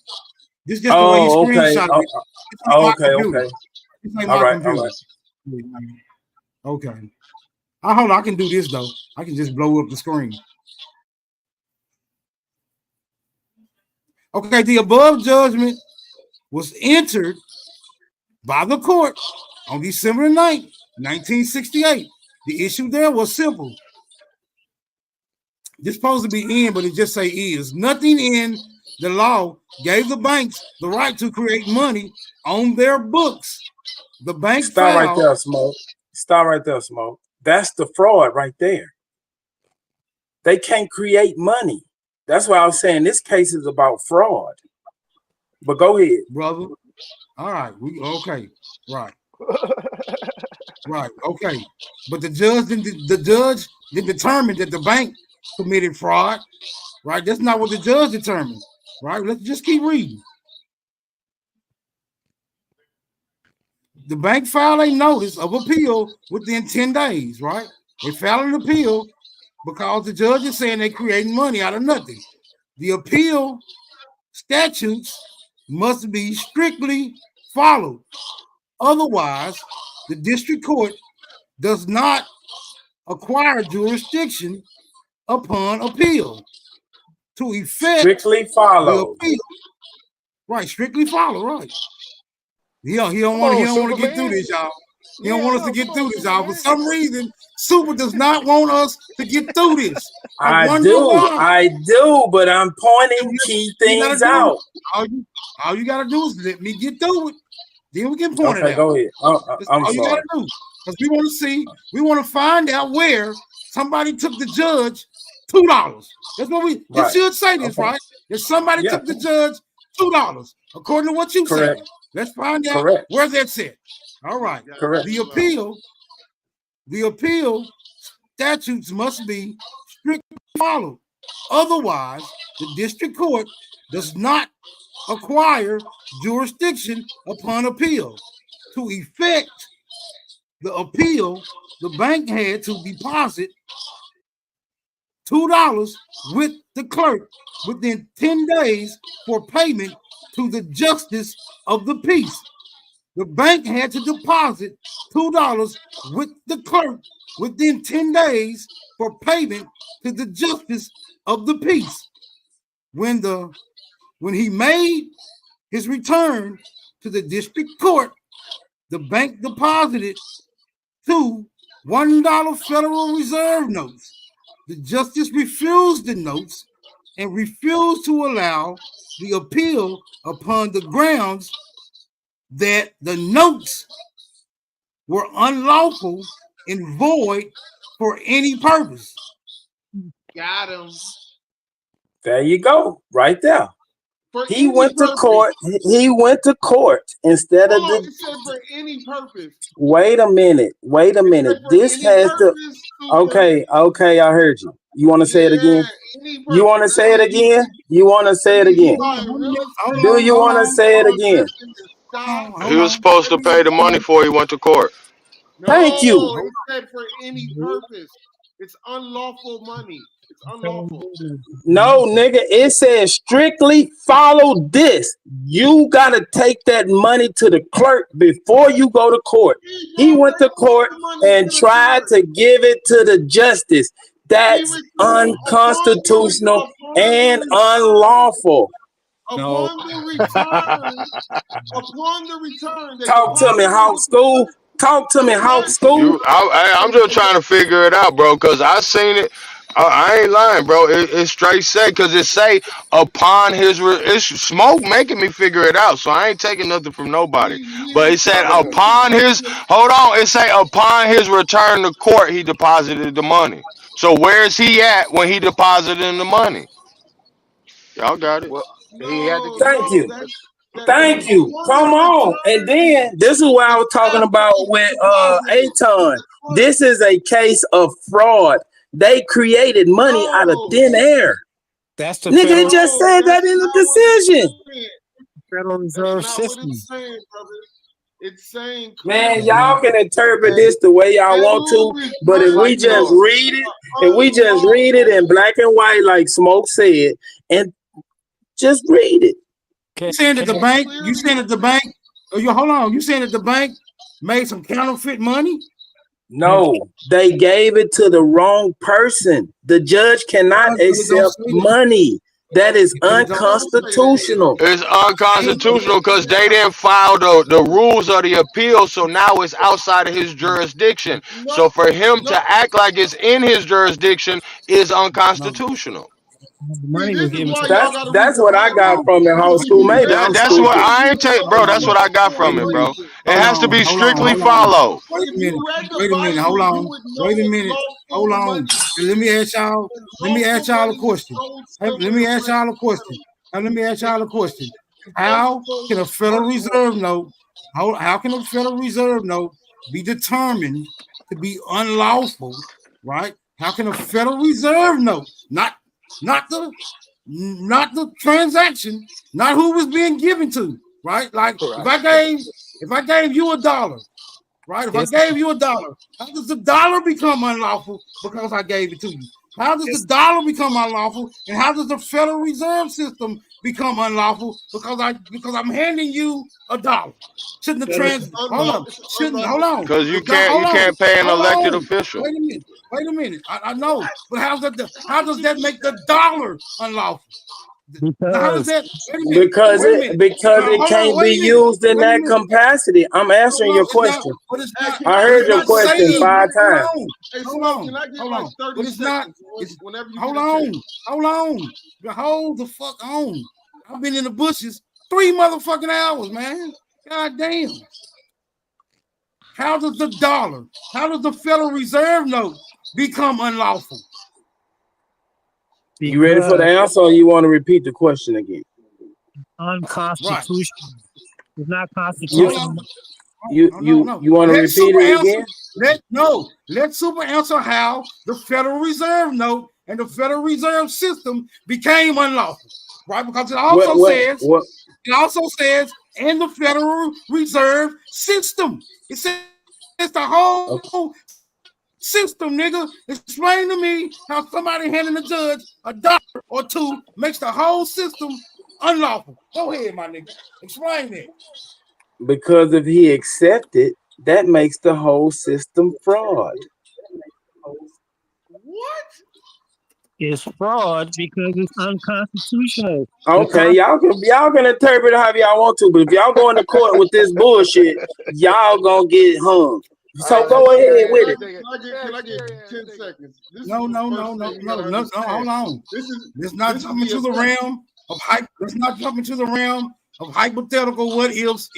[SPEAKER 7] This just the way he screenshot it.
[SPEAKER 15] Okay.
[SPEAKER 7] This ain't my computer. Okay. Hold on, I can do this though. I can just blow up the screen. Okay, the above judgment was entered by the court on December 9th, 1968. The issue there was simple. This supposed to be in, but it just say is. Nothing in the law gave the banks the right to create money on their books. The bank
[SPEAKER 15] Stop right
[SPEAKER 7] filed.
[SPEAKER 15] there, Smoke. Stop right there, Smoke. That's the fraud right there. They can't create money. That's why I was saying this case is about fraud. But go ahead,
[SPEAKER 7] brother. All right, okay, right, right, okay. But the judge didn't determine that the bank committed fraud, right? That's not what the judge determined, right? Let's just keep reading. The bank filed a notice of appeal within 10 days, right? They filed an appeal because the judge is saying they're creating money out of nothing. The appeal statutes must be strictly followed. Otherwise, the district court does not acquire jurisdiction upon appeal to effect
[SPEAKER 15] strictly follow.
[SPEAKER 7] The appeal. Right, strictly follow, right. He don't want to get through this, y'all. He don't want us to get through this, y'all. For some reason, Super does not want us to get through this.
[SPEAKER 15] I
[SPEAKER 7] wonder why.
[SPEAKER 15] I do, but I'm pointing key things out.
[SPEAKER 7] All you gotta do is let me get through it. Then we can point it out.
[SPEAKER 15] Go ahead. I'm
[SPEAKER 7] all
[SPEAKER 15] sorry.
[SPEAKER 7] You gotta do. Because we want to find out where somebody took the judge $2. That's what we
[SPEAKER 15] Right.
[SPEAKER 7] It should say this, right? That somebody took the judge $2, according to what you said. Let's find out where that's at. All right.
[SPEAKER 15] Correct.
[SPEAKER 7] The appeal statutes must be strictly followed. Otherwise, the district court does not acquire jurisdiction upon appeal. To effect the appeal, the bank had to deposit $2 with the clerk within 10 days for payment to the justice of the peace. The bank had to deposit $2 with the clerk within 10 days for payment to the justice of the peace. When he made his return to the district court, the bank deposited two $1 Federal Reserve notes. The justice refused the notes and refused to allow the appeal upon the grounds that the notes were unlawful and void for any purpose.
[SPEAKER 9] Got him.
[SPEAKER 15] There you go, right there.
[SPEAKER 9] For
[SPEAKER 15] He
[SPEAKER 9] any
[SPEAKER 15] went to
[SPEAKER 9] purpose.
[SPEAKER 15] court. He went to court instead of
[SPEAKER 9] Hold on,
[SPEAKER 15] the.
[SPEAKER 9] it said for any purpose.
[SPEAKER 15] Wait a minute. This has to. Okay. I heard you. You want to say it again? You want to say it again? You want to say it again? Do you want to say it again?
[SPEAKER 5] He was supposed to pay the money before he went to court.
[SPEAKER 15] Thank you.
[SPEAKER 9] It said for any purpose. It's unlawful money. It's unlawful.
[SPEAKER 15] No, nigga, it says strictly follow this. You gotta take that money to the clerk before you go to court. He went to court and tried to give it to the justice. That's unconstitutional and unlawful.
[SPEAKER 9] Upon the return.
[SPEAKER 15] Talk to me, Hawk School. Talk to me, Hawk School.
[SPEAKER 5] I'm just trying to figure it out, bro, because I seen it. I ain't lying, bro. It straight say, because it say upon his it's Smoke making me figure it out, so I ain't taking nothing from nobody. But it said upon his it say upon his return to court he deposited the money. So where's he at when he deposited the money? Y'all got it.
[SPEAKER 3] Well, he had to.
[SPEAKER 15] Thank you. Come on. And then this is what I was talking about with Aton. This is a case of fraud. They created money out of thin air.
[SPEAKER 8] That's the
[SPEAKER 15] nigga just said that in the decision.
[SPEAKER 8] Federal Reserve System.
[SPEAKER 9] It's saying,
[SPEAKER 15] man, y'all can interpret this the way y'all want to, but if we just read it, in black and white, like Smoke said, and just read it.
[SPEAKER 7] You saying that the bank? You saying that the bank? Hold on. You saying that the bank made some counterfeit money?
[SPEAKER 15] No, they gave it to the wrong person. The judge cannot accept money. That is unconstitutional.
[SPEAKER 5] It's unconstitutional because they didn't file the rules of the appeal, so now it's outside of his jurisdiction. So for him to act like it's in his jurisdiction is unconstitutional.
[SPEAKER 8] The
[SPEAKER 9] See,
[SPEAKER 8] money was
[SPEAKER 9] this is
[SPEAKER 8] given
[SPEAKER 9] why
[SPEAKER 8] to
[SPEAKER 9] y'all gotta read
[SPEAKER 15] That's
[SPEAKER 9] the
[SPEAKER 15] what I got
[SPEAKER 9] Bible.
[SPEAKER 15] from in high school. Maybe I'm
[SPEAKER 5] That's what
[SPEAKER 15] stupid.
[SPEAKER 5] I ain't take, bro. That's what I got from it, bro. It has to be strictly
[SPEAKER 7] Hold on.
[SPEAKER 5] followed.
[SPEAKER 7] Wait
[SPEAKER 9] If
[SPEAKER 7] a
[SPEAKER 9] you
[SPEAKER 7] minute.
[SPEAKER 9] read the
[SPEAKER 7] Wait a minute. Hold
[SPEAKER 9] Bible, you
[SPEAKER 7] on.
[SPEAKER 9] would know
[SPEAKER 7] Wait a
[SPEAKER 9] what
[SPEAKER 7] minute. Hold
[SPEAKER 9] lawful
[SPEAKER 7] on.
[SPEAKER 9] money
[SPEAKER 7] And let me ask y'all.
[SPEAKER 9] and
[SPEAKER 7] Let me ask
[SPEAKER 9] lawful
[SPEAKER 7] y'all a
[SPEAKER 9] money is
[SPEAKER 7] question.
[SPEAKER 9] so
[SPEAKER 7] Let
[SPEAKER 9] simple
[SPEAKER 7] me
[SPEAKER 9] to
[SPEAKER 7] ask
[SPEAKER 9] break
[SPEAKER 7] y'all a question. Now, let me ask y'all a question. How can a Federal Reserve note? How can a Federal Reserve note be determined to be unlawful? Right? How can a Federal Reserve note, not the transaction, not who was being given to, right? Like if I gave you $1, right? If I
[SPEAKER 8] It's,
[SPEAKER 7] gave you $1, how does the dollar become unlawful because I gave it to you? How does the
[SPEAKER 8] it's
[SPEAKER 7] dollar become unlawful, and how does the Federal Reserve System become unlawful because I'm handing you $1? Shouldn't the
[SPEAKER 9] It's
[SPEAKER 7] trans hold up? Shouldn't hold on?
[SPEAKER 5] Because you
[SPEAKER 7] It's not,
[SPEAKER 5] can't
[SPEAKER 7] hold
[SPEAKER 5] you
[SPEAKER 7] on,
[SPEAKER 5] can't pay an
[SPEAKER 7] hold
[SPEAKER 5] elected
[SPEAKER 7] on.
[SPEAKER 5] official.
[SPEAKER 7] Wait a minute. Wait a minute. I know, but how does that make the dollar unlawful? Now, how does
[SPEAKER 8] because
[SPEAKER 7] that? Wait a minute.
[SPEAKER 15] Because
[SPEAKER 7] Wait a minute.
[SPEAKER 15] it
[SPEAKER 7] Hold on.
[SPEAKER 15] can't be
[SPEAKER 7] Wait a minute.
[SPEAKER 15] used in
[SPEAKER 7] Wait a
[SPEAKER 15] that
[SPEAKER 7] minute.
[SPEAKER 15] capacity. I'm answering
[SPEAKER 7] Hold on.
[SPEAKER 15] your
[SPEAKER 7] It's not.
[SPEAKER 15] question.
[SPEAKER 7] But it's not.
[SPEAKER 15] I
[SPEAKER 7] But
[SPEAKER 15] heard
[SPEAKER 7] it's
[SPEAKER 15] your
[SPEAKER 7] not
[SPEAKER 15] question
[SPEAKER 7] saying.
[SPEAKER 15] 5 times.
[SPEAKER 9] Hey,
[SPEAKER 7] Hold
[SPEAKER 9] Smoke,
[SPEAKER 7] on.
[SPEAKER 9] can I get
[SPEAKER 7] Hold
[SPEAKER 9] like
[SPEAKER 7] on.
[SPEAKER 9] 30
[SPEAKER 7] But it's not.
[SPEAKER 9] seconds
[SPEAKER 7] It's
[SPEAKER 9] whenever you
[SPEAKER 7] hold
[SPEAKER 9] get a chance?
[SPEAKER 7] on. Hold on. Hold the fuck on. I've been in the bushes 3 motherfucking hours, man. God damn. How does the dollar? How does the Federal Reserve note become unlawful?
[SPEAKER 15] You ready for the answer, or you want to repeat the question again?
[SPEAKER 7] Right.
[SPEAKER 8] unconstitutional. It's not
[SPEAKER 7] Hold
[SPEAKER 8] constitutional.
[SPEAKER 7] on.
[SPEAKER 15] You want to
[SPEAKER 7] Let
[SPEAKER 15] repeat
[SPEAKER 7] Super
[SPEAKER 15] it
[SPEAKER 7] answer.
[SPEAKER 15] again?
[SPEAKER 7] Let Super answer how the Federal Reserve note and the Federal Reserve System became unlawful, right? Because it also says in the Federal Reserve System. It says the whole system, nigga. Explain to me how somebody handing the judge $1 or $2 makes the whole system unlawful. Go ahead, my nigga. Explain that.
[SPEAKER 15] Because if he accepted, that makes the whole system fraud.
[SPEAKER 9] What?
[SPEAKER 8] It's fraud because it's unconstitutional.
[SPEAKER 15] Okay, y'all can interpret it however y'all want to, but if y'all go into court with this bullshit, y'all gonna get hung. So go ahead with it.
[SPEAKER 9] Can I get 10 seconds? This
[SPEAKER 7] No.
[SPEAKER 9] is the first thing you gotta understand.
[SPEAKER 7] Hold on.
[SPEAKER 9] This is
[SPEAKER 7] Let's not jump into the realm of hype. Let's not jump into the realm of hypothetical what ifs.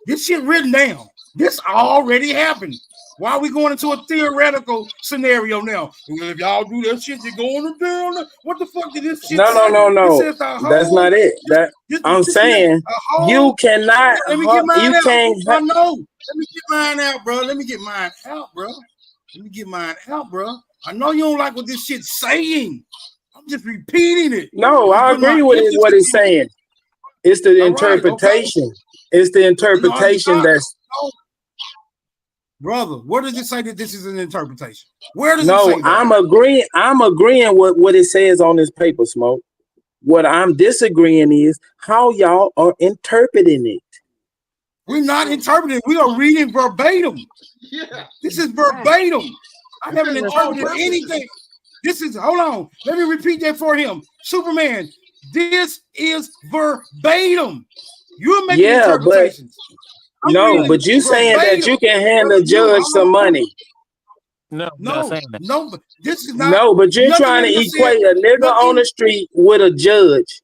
[SPEAKER 7] This shit written down. This already happened. Why are we going into a theoretical scenario now? Well, if y'all do that shit, you're going to jail. What the fuck did this shit say?
[SPEAKER 15] No.
[SPEAKER 7] It says the
[SPEAKER 15] That's
[SPEAKER 7] whole.
[SPEAKER 15] not it. I'm saying you cannot.
[SPEAKER 7] Let me get mine
[SPEAKER 15] You
[SPEAKER 7] out.
[SPEAKER 15] can't.
[SPEAKER 7] I know. Let me get mine out, bro. Let me get mine out, bro. I know you don't like what this shit's saying. I'm just repeating it.
[SPEAKER 15] No,
[SPEAKER 7] I'm
[SPEAKER 15] I
[SPEAKER 7] putting my
[SPEAKER 15] agree with
[SPEAKER 7] emphasis
[SPEAKER 15] what it's
[SPEAKER 7] in it.
[SPEAKER 15] saying. It's the
[SPEAKER 7] All right, okay.
[SPEAKER 15] interpretation. It's the
[SPEAKER 7] No, it's
[SPEAKER 15] interpretation
[SPEAKER 7] not.
[SPEAKER 15] that's.
[SPEAKER 7] No. Brother, where does it say that this is an interpretation? Where does it
[SPEAKER 15] No,
[SPEAKER 7] say that?
[SPEAKER 15] I'm agreeing with what it says on this paper, Smoke. What I'm disagreeing is how y'all are interpreting it.
[SPEAKER 7] We're not interpreting. We are reading verbatim.
[SPEAKER 9] Yeah.
[SPEAKER 7] This is verbatim. I haven't interpreted anything. This is, hold on. Let me repeat that for him. Superman, this is verbatim. You're making interpretations.
[SPEAKER 15] But you saying that you can hand the judge some money.
[SPEAKER 8] No,
[SPEAKER 7] but this is not.
[SPEAKER 15] No, but you're trying to equate a nigga on the street with a judge.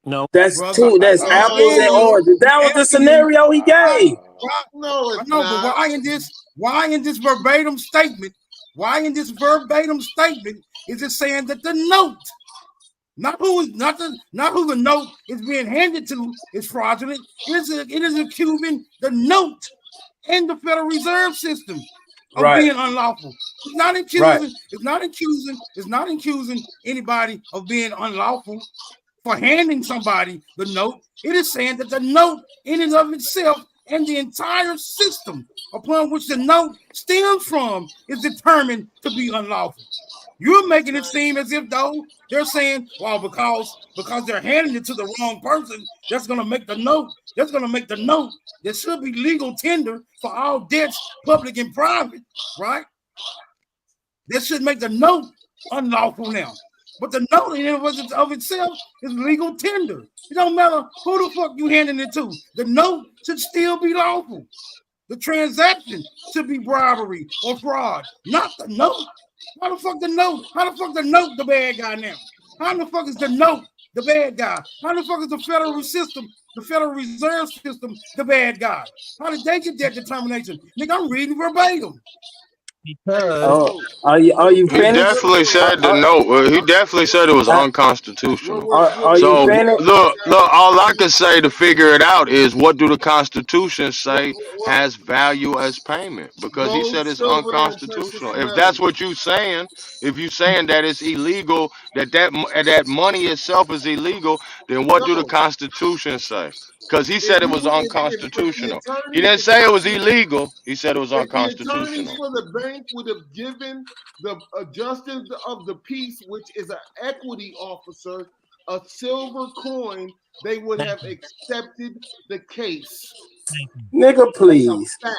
[SPEAKER 8] No,
[SPEAKER 15] that's
[SPEAKER 7] brother,
[SPEAKER 15] that's apples and oranges. That was the scenario he gave.
[SPEAKER 9] No, it's
[SPEAKER 7] I know, but why in this verbatim statement? Why in this verbatim statement is it saying that the note, not who the note is being handed to is fraudulent? It is accusing the note in the Federal Reserve System of being unlawful. It's not accusing. It's not accusing anybody of being unlawful for handing somebody the note. It is saying that the note in and of itself and the entire system upon which the note stems from is determined to be unlawful. You're making it seem as if though they're saying, well, because they're handing it to the wrong person, that's gonna make the note. That's gonna make the note. There should be legal tender for all debts, public and private, right? That should make the note unlawful now. But the note in it of itself is legal tender. It don't matter who the fuck you handing it to. The note should still be lawful. The transaction should be bribery or fraud, not the note. How the fuck the note? How the fuck the note the bad guy now? How the fuck is the note the bad guy? How the fuck is the federal system, the Federal Reserve System, the bad guy? How did they get that determination? Nigga, I'm reading verbatim.
[SPEAKER 8] Because
[SPEAKER 7] Are
[SPEAKER 5] He
[SPEAKER 7] you finished?
[SPEAKER 5] definitely said the note. He definitely said it was unconstitutional.
[SPEAKER 7] Are you
[SPEAKER 5] So
[SPEAKER 7] finished?
[SPEAKER 5] look. All I can say to figure it out is what do the Constitution say has value as payment? Because he
[SPEAKER 9] Gold,
[SPEAKER 5] said it's
[SPEAKER 9] silver, and precious
[SPEAKER 5] unconstitutional. If that's
[SPEAKER 9] metals.
[SPEAKER 5] what you saying, if you saying that it's illegal, that money itself is illegal, then what do the
[SPEAKER 9] No.
[SPEAKER 5] Constitution say? Because he
[SPEAKER 9] If
[SPEAKER 5] said it was
[SPEAKER 9] you if the
[SPEAKER 5] unconstitutional. He
[SPEAKER 9] attorney
[SPEAKER 5] didn't
[SPEAKER 9] if
[SPEAKER 5] say it was
[SPEAKER 9] the
[SPEAKER 5] illegal. He said it was
[SPEAKER 9] if the attorneys
[SPEAKER 5] unconstitutional.
[SPEAKER 9] for the bank would have given the justice of the peace, which is an equity officer, a silver coin, they would have accepted the case.
[SPEAKER 15] Nigga,
[SPEAKER 9] That's a
[SPEAKER 15] please.
[SPEAKER 9] fact.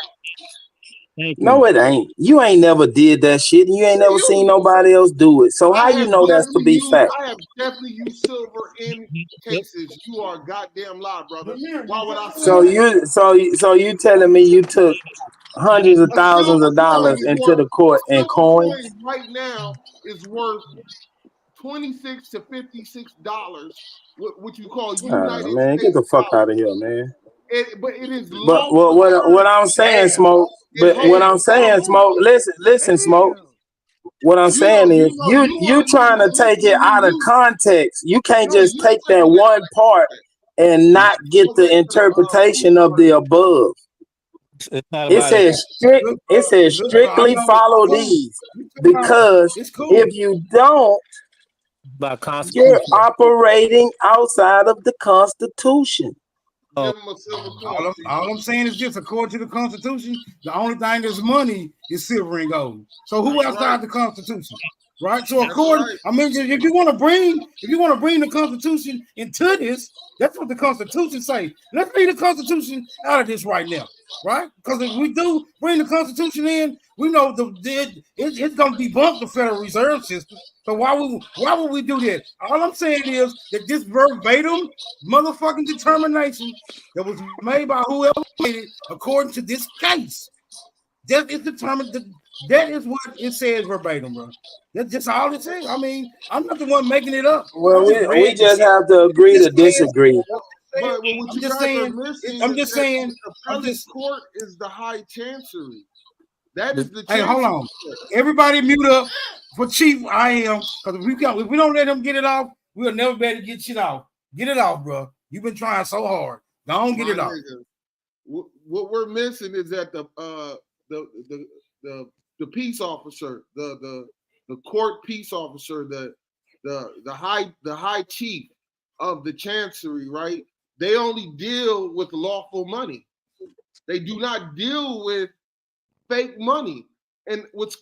[SPEAKER 15] No, it ain't. You ain't never did that shit, and you ain't never seen nobody else do it. So how you know that's to be fact?
[SPEAKER 9] I have definitely used silver in cases. You are a goddamn lie, brother. Why would I say
[SPEAKER 15] So
[SPEAKER 9] that?
[SPEAKER 15] you telling me you took hundreds of
[SPEAKER 9] A
[SPEAKER 15] thousands
[SPEAKER 9] silver
[SPEAKER 15] of
[SPEAKER 9] coin
[SPEAKER 15] dollars
[SPEAKER 9] is
[SPEAKER 15] into
[SPEAKER 9] worth
[SPEAKER 15] the court
[SPEAKER 9] a
[SPEAKER 15] and
[SPEAKER 9] silver
[SPEAKER 15] coins?
[SPEAKER 9] coin right now is worth $26 to $56, what you call United
[SPEAKER 15] Man, get
[SPEAKER 9] States
[SPEAKER 15] the fuck out of
[SPEAKER 9] dollars.
[SPEAKER 15] here, man.
[SPEAKER 9] But it is
[SPEAKER 15] But
[SPEAKER 9] lawful
[SPEAKER 15] what I'm saying,
[SPEAKER 9] currency.
[SPEAKER 15] Smoke.
[SPEAKER 9] It
[SPEAKER 15] But what I'm
[SPEAKER 9] holds
[SPEAKER 15] saying,
[SPEAKER 9] value.
[SPEAKER 15] Smoke. Listen, Smoke. What I'm
[SPEAKER 9] You know,
[SPEAKER 15] saying is,
[SPEAKER 9] you know, you
[SPEAKER 15] you
[SPEAKER 9] are
[SPEAKER 15] trying to take it
[SPEAKER 9] manipulating
[SPEAKER 15] out of
[SPEAKER 9] you.
[SPEAKER 15] context. You can't
[SPEAKER 9] No,
[SPEAKER 15] just
[SPEAKER 9] you're
[SPEAKER 15] take that
[SPEAKER 9] taking it
[SPEAKER 15] one part and not get the interpretation of the above.
[SPEAKER 8] it's not
[SPEAKER 15] It
[SPEAKER 8] about it.
[SPEAKER 15] says strict. It says strictly follow these, because
[SPEAKER 7] It's cool.
[SPEAKER 15] if you don't,
[SPEAKER 8] By
[SPEAKER 15] you're
[SPEAKER 8] Constitution.
[SPEAKER 15] operating outside of the Constitution.
[SPEAKER 9] Give him a silver coin.
[SPEAKER 7] All I'm saying is this: according to the Constitution, the only thing that's money is silver and gold. So who
[SPEAKER 9] That's
[SPEAKER 7] outside
[SPEAKER 9] right.
[SPEAKER 7] the Constitution, right? So
[SPEAKER 9] That's
[SPEAKER 7] according,
[SPEAKER 9] right.
[SPEAKER 7] I mean, if you want to bring the Constitution into this, that's what the Constitution say. Let's leave the Constitution out of this right now, right? Because if we do bring the Constitution in, we know it's going to debunk the Federal Reserve System. So why would we do that? All I'm saying is that this verbatim motherfucking determination that was made by whoever made it, according to this case, that is determined. That is what it says verbatim, bro. That's just all it says. I mean, I'm not the one making it up.
[SPEAKER 15] Well,
[SPEAKER 7] I just
[SPEAKER 15] we
[SPEAKER 7] read
[SPEAKER 15] just
[SPEAKER 7] this.
[SPEAKER 15] have to agree to disagree.
[SPEAKER 9] But what
[SPEAKER 7] I'm
[SPEAKER 9] you
[SPEAKER 7] just
[SPEAKER 9] guys are
[SPEAKER 7] saying.
[SPEAKER 9] missing
[SPEAKER 7] I'm
[SPEAKER 9] is
[SPEAKER 7] just
[SPEAKER 9] that
[SPEAKER 7] saying.
[SPEAKER 9] the
[SPEAKER 7] I'm
[SPEAKER 9] appellate
[SPEAKER 7] just.
[SPEAKER 9] court is the high chancery. That is the
[SPEAKER 7] Hey, hold
[SPEAKER 9] chancery
[SPEAKER 7] on.
[SPEAKER 9] court.
[SPEAKER 7] Everybody mute up for Chief. I am, because if we don't let him get it off, we'll never be able to get shit off. Get it off, bro. You've been trying so hard. Don't get
[SPEAKER 9] My
[SPEAKER 7] it off.
[SPEAKER 9] nigga. What we're missing is that the peace officer, the court peace officer, the high chief of the chancery, right? They only deal with lawful money. They do not deal with fake money. And what's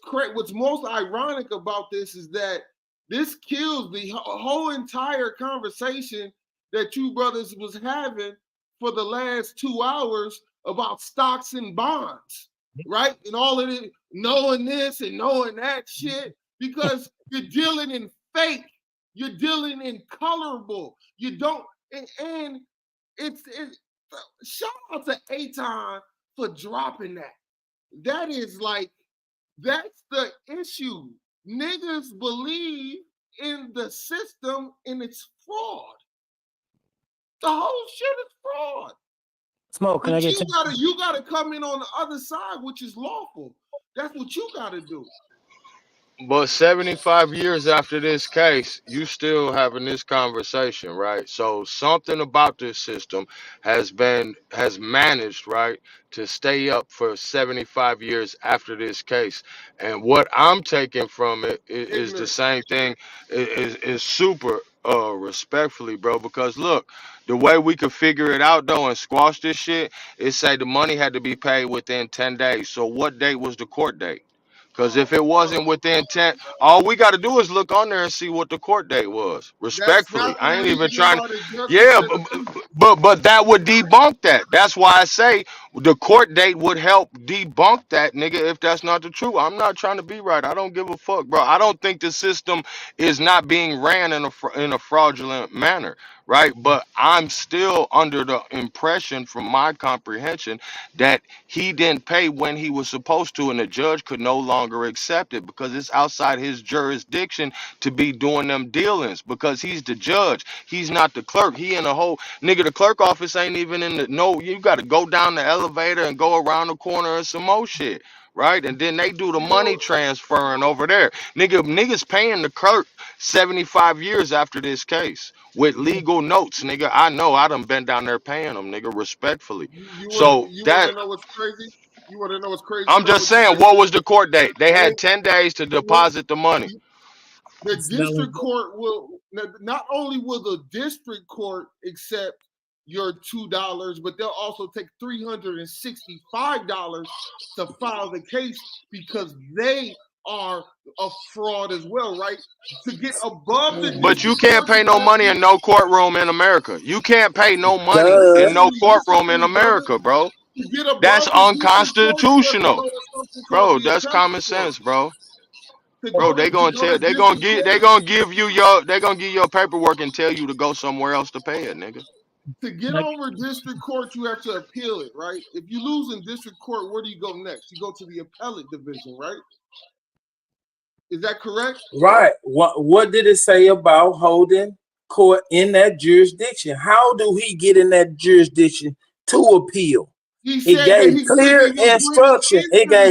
[SPEAKER 9] most ironic about this is that this kills the whole entire conversation that you brothers was having for the last 2 hours about stocks and bonds, right? And all of it, knowing this and knowing that shit, because you're dealing in fake, you're dealing in colorable. You don't, and it's shout out to Aton for dropping that. That is like, that's the issue. Niggas believe in the system and it's fraud. The whole shit is fraud.
[SPEAKER 8] Smoke, can I
[SPEAKER 9] But
[SPEAKER 8] get
[SPEAKER 9] you gotta come in on the other side, which is lawful. That's what you gotta do.
[SPEAKER 5] But 75 years after this case, you still having this conversation, right? So something about this system has managed, right, to stay up for 75 years after this case. And what I'm taking from it is the
[SPEAKER 9] Ignorant.
[SPEAKER 5] same thing, is super respectfully, bro, because look, the way we could figure it out though and squash this shit is say the money had to be paid within 10 days. So what date was the court date? Because if it wasn't within 10, all we got to do is look on there and see what the court date was.
[SPEAKER 9] That's
[SPEAKER 5] Respectfully,
[SPEAKER 9] not the
[SPEAKER 5] I ain't even
[SPEAKER 9] reason
[SPEAKER 5] trying.
[SPEAKER 9] why the justice
[SPEAKER 5] Yeah,
[SPEAKER 9] of the peace.
[SPEAKER 5] but that would debunk that. That's why I say The court date would help debunk that, nigga, if that's not the truth. I'm not trying to be right. I don't give a fuck, bro. I don't think the system is not being ran in a fraudulent manner, right? But I'm still under the impression, from my comprehension, that he didn't pay when he was supposed to, and the judge could no longer accept it because it's outside his jurisdiction to be doing them dealings because he's the judge. He's not the clerk. He in a whole nigga, the clerk office ain't even in the no, you gotta go down the elevator and go around the corner and some more shit. Right? And then they do the money transferring over there. Niggas paying the clerk 75 years after this case with legal notes, nigga. I know I done been down there paying them, nigga, respectfully.
[SPEAKER 9] You want
[SPEAKER 5] So
[SPEAKER 9] you want
[SPEAKER 5] that
[SPEAKER 9] to know what's crazy? You want to know what's crazy
[SPEAKER 5] I'm
[SPEAKER 9] about
[SPEAKER 5] just
[SPEAKER 9] what you
[SPEAKER 5] saying,
[SPEAKER 9] just
[SPEAKER 5] what
[SPEAKER 9] said?
[SPEAKER 5] was the court date? They
[SPEAKER 9] When,
[SPEAKER 5] had 10 days to
[SPEAKER 9] when
[SPEAKER 5] deposit the money.
[SPEAKER 9] the district court will not only will the district court accept your $2, but they'll also take $365 to file the case because they are a fraud as well, right? To get above the
[SPEAKER 5] But you
[SPEAKER 9] district
[SPEAKER 5] can't
[SPEAKER 9] court,
[SPEAKER 5] pay no
[SPEAKER 9] you have
[SPEAKER 5] money in no courtroom in America. You can't pay no money
[SPEAKER 9] listen
[SPEAKER 5] in
[SPEAKER 9] to
[SPEAKER 5] no
[SPEAKER 9] me, listen
[SPEAKER 5] courtroom
[SPEAKER 9] to
[SPEAKER 5] in
[SPEAKER 9] me, brother.
[SPEAKER 5] America, bro.
[SPEAKER 9] To get
[SPEAKER 5] That's
[SPEAKER 9] above the district court, you have to
[SPEAKER 5] unconstitutional.
[SPEAKER 9] go to something called
[SPEAKER 5] Bro,
[SPEAKER 9] the
[SPEAKER 5] that's
[SPEAKER 9] appellate
[SPEAKER 5] common
[SPEAKER 9] court.
[SPEAKER 5] sense, bro.
[SPEAKER 9] To
[SPEAKER 5] Bro,
[SPEAKER 9] go to
[SPEAKER 5] they gonna tell
[SPEAKER 9] district
[SPEAKER 5] they
[SPEAKER 9] court,
[SPEAKER 5] gonna give you your paperwork and tell you to go somewhere else to pay it, nigga.
[SPEAKER 9] to get over district court, you have to appeal it, right? If you lose in district court, where do you go next? You go to the appellate division, right? Is that correct?
[SPEAKER 15] Right. What did it say about holding court in that jurisdiction? How do he get in that jurisdiction to appeal?
[SPEAKER 9] He
[SPEAKER 15] It
[SPEAKER 9] said that
[SPEAKER 15] gave
[SPEAKER 9] he said
[SPEAKER 15] clear
[SPEAKER 9] that he'll bring it
[SPEAKER 15] instruction.
[SPEAKER 9] into the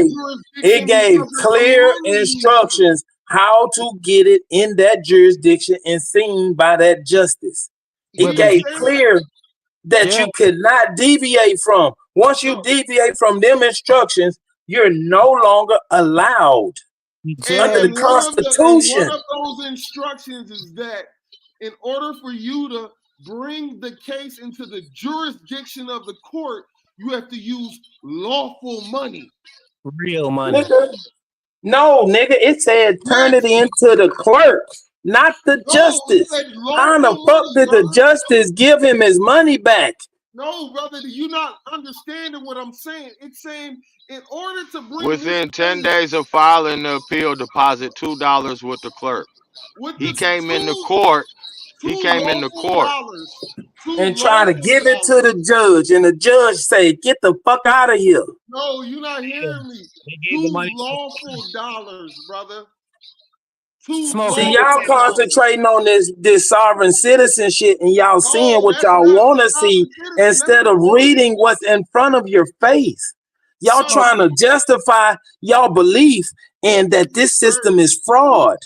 [SPEAKER 15] It
[SPEAKER 9] jurisdiction
[SPEAKER 15] gave
[SPEAKER 9] because of the
[SPEAKER 15] clear
[SPEAKER 9] money he owes.
[SPEAKER 15] instructions how to get it in that jurisdiction and seen by that justice.
[SPEAKER 9] He
[SPEAKER 15] It
[SPEAKER 9] didn't
[SPEAKER 15] gave
[SPEAKER 9] say that.
[SPEAKER 15] clear that
[SPEAKER 8] Yeah,
[SPEAKER 15] you could not deviate from. Once you
[SPEAKER 9] No.
[SPEAKER 15] deviate from them instructions, you're no longer allowed under
[SPEAKER 8] yeah.
[SPEAKER 15] the
[SPEAKER 9] One
[SPEAKER 15] Constitution.
[SPEAKER 9] of those instructions is that in order for you to bring the case into the jurisdiction of the court, you have to use lawful money.
[SPEAKER 8] Real money.
[SPEAKER 15] Nigga. No, nigga, it said turn it
[SPEAKER 9] Yes.
[SPEAKER 15] into the clerk, not the
[SPEAKER 9] No, it
[SPEAKER 15] justice.
[SPEAKER 9] said
[SPEAKER 15] How in the
[SPEAKER 9] lawful
[SPEAKER 15] fuck
[SPEAKER 9] money,
[SPEAKER 15] did the
[SPEAKER 9] brother.
[SPEAKER 15] justice give him his money back?
[SPEAKER 9] No, brother, you're not understanding what I'm saying. It's saying in order to bring this
[SPEAKER 5] Within 10
[SPEAKER 9] case
[SPEAKER 5] days of filing the appeal, deposit $2 with the clerk.
[SPEAKER 9] with
[SPEAKER 5] He
[SPEAKER 9] the
[SPEAKER 5] came in the
[SPEAKER 9] two
[SPEAKER 5] court. He
[SPEAKER 9] two
[SPEAKER 5] came in the
[SPEAKER 9] lawful
[SPEAKER 5] court.
[SPEAKER 9] dollars, two
[SPEAKER 15] And trying to
[SPEAKER 9] lawful
[SPEAKER 15] give it to
[SPEAKER 9] dollars.
[SPEAKER 15] the judge, and the judge say, "Get the fuck out of here."
[SPEAKER 9] No, you're not hearing me.
[SPEAKER 8] They gave the
[SPEAKER 9] Two
[SPEAKER 8] money.
[SPEAKER 9] lawful dollars, brother. Two
[SPEAKER 8] Smoke.
[SPEAKER 15] See,
[SPEAKER 8] I
[SPEAKER 15] y'all
[SPEAKER 9] lawful dollars.
[SPEAKER 15] concentrating on this sovereign citizen shit, and y'all seeing
[SPEAKER 9] No,
[SPEAKER 15] what
[SPEAKER 9] that's
[SPEAKER 15] y'all
[SPEAKER 9] not
[SPEAKER 15] want
[SPEAKER 9] the
[SPEAKER 15] to see
[SPEAKER 9] sovereign citizen. That's
[SPEAKER 15] instead
[SPEAKER 9] the
[SPEAKER 15] of
[SPEAKER 9] court.
[SPEAKER 15] reading what's in front of your face. Y'all
[SPEAKER 8] smoke.
[SPEAKER 15] trying to justify y'all belief in that this system is fraud.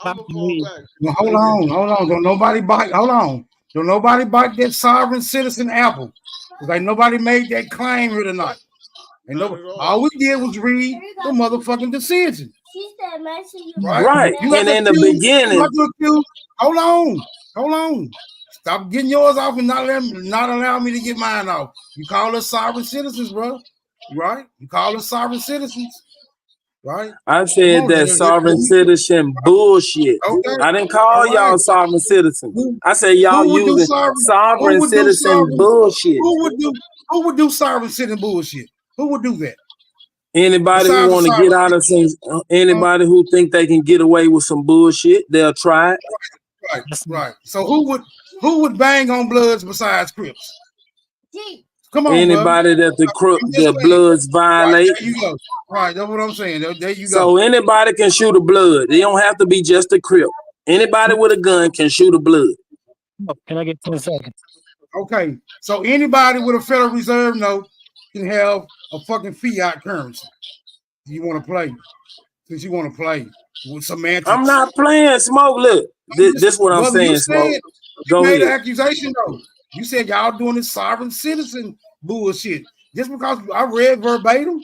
[SPEAKER 9] I'm gonna fall back.
[SPEAKER 7] Well, hold on. Don't nobody bite. Hold on. Don't nobody bite that sovereign citizen apple. Because ain't nobody made that claim here tonight. Ain't
[SPEAKER 9] Not
[SPEAKER 7] nobody,
[SPEAKER 9] at all.
[SPEAKER 7] all we did was read the motherfucking decision. Right?
[SPEAKER 15] Right.
[SPEAKER 7] You got
[SPEAKER 15] And
[SPEAKER 7] to
[SPEAKER 15] in the
[SPEAKER 7] accuse, you
[SPEAKER 15] beginning,
[SPEAKER 7] got to accuse. Hold on. Stop getting yours off and not allow me to get mine off. You call us sovereign citizens, bro. Right? You call us sovereign citizens, right?
[SPEAKER 15] I
[SPEAKER 7] Come
[SPEAKER 15] said
[SPEAKER 7] on,
[SPEAKER 15] that sovereign citizen bullshit.
[SPEAKER 7] okay.
[SPEAKER 15] I didn't
[SPEAKER 7] All
[SPEAKER 15] call
[SPEAKER 7] right.
[SPEAKER 15] y'all sovereign citizens.
[SPEAKER 7] Who,
[SPEAKER 15] I said y'all
[SPEAKER 7] who would do
[SPEAKER 15] using
[SPEAKER 7] sovereign? Who
[SPEAKER 15] sovereign
[SPEAKER 7] would do
[SPEAKER 15] citizen
[SPEAKER 7] sovereign?
[SPEAKER 15] bullshit.
[SPEAKER 7] Who would do sovereign citizen bullshit? Who would do that?
[SPEAKER 15] Anybody who
[SPEAKER 7] Besides the
[SPEAKER 15] want to
[SPEAKER 7] sovereign
[SPEAKER 15] get out of some, anybody who think they can get away with some bullshit, they'll try it.
[SPEAKER 7] Right. So who would bang on Bloods besides Crips? Come on, brother.
[SPEAKER 15] Anybody that
[SPEAKER 7] I'm just
[SPEAKER 15] the
[SPEAKER 7] saying.
[SPEAKER 15] bloods
[SPEAKER 7] Right,
[SPEAKER 15] violate.
[SPEAKER 7] there you go. Right, that's what I'm saying. There you go.
[SPEAKER 15] So anybody can shoot a blood. They don't have to be just a Crip. Anybody with a gun can shoot a blood.
[SPEAKER 8] Can I get 10 seconds?
[SPEAKER 7] Okay, so anybody with a Federal Reserve note can have a fucking fiat currency. You want to play? Since you want to play with semantics.
[SPEAKER 15] I'm not playing, Smoke. Look, this what I'm
[SPEAKER 7] Brother,
[SPEAKER 15] saying,
[SPEAKER 7] you
[SPEAKER 15] Smoke.
[SPEAKER 7] said you
[SPEAKER 15] Go
[SPEAKER 7] made
[SPEAKER 15] ahead.
[SPEAKER 7] an accusation though. You said y'all doing this sovereign citizen bullshit. Just because I read verbatim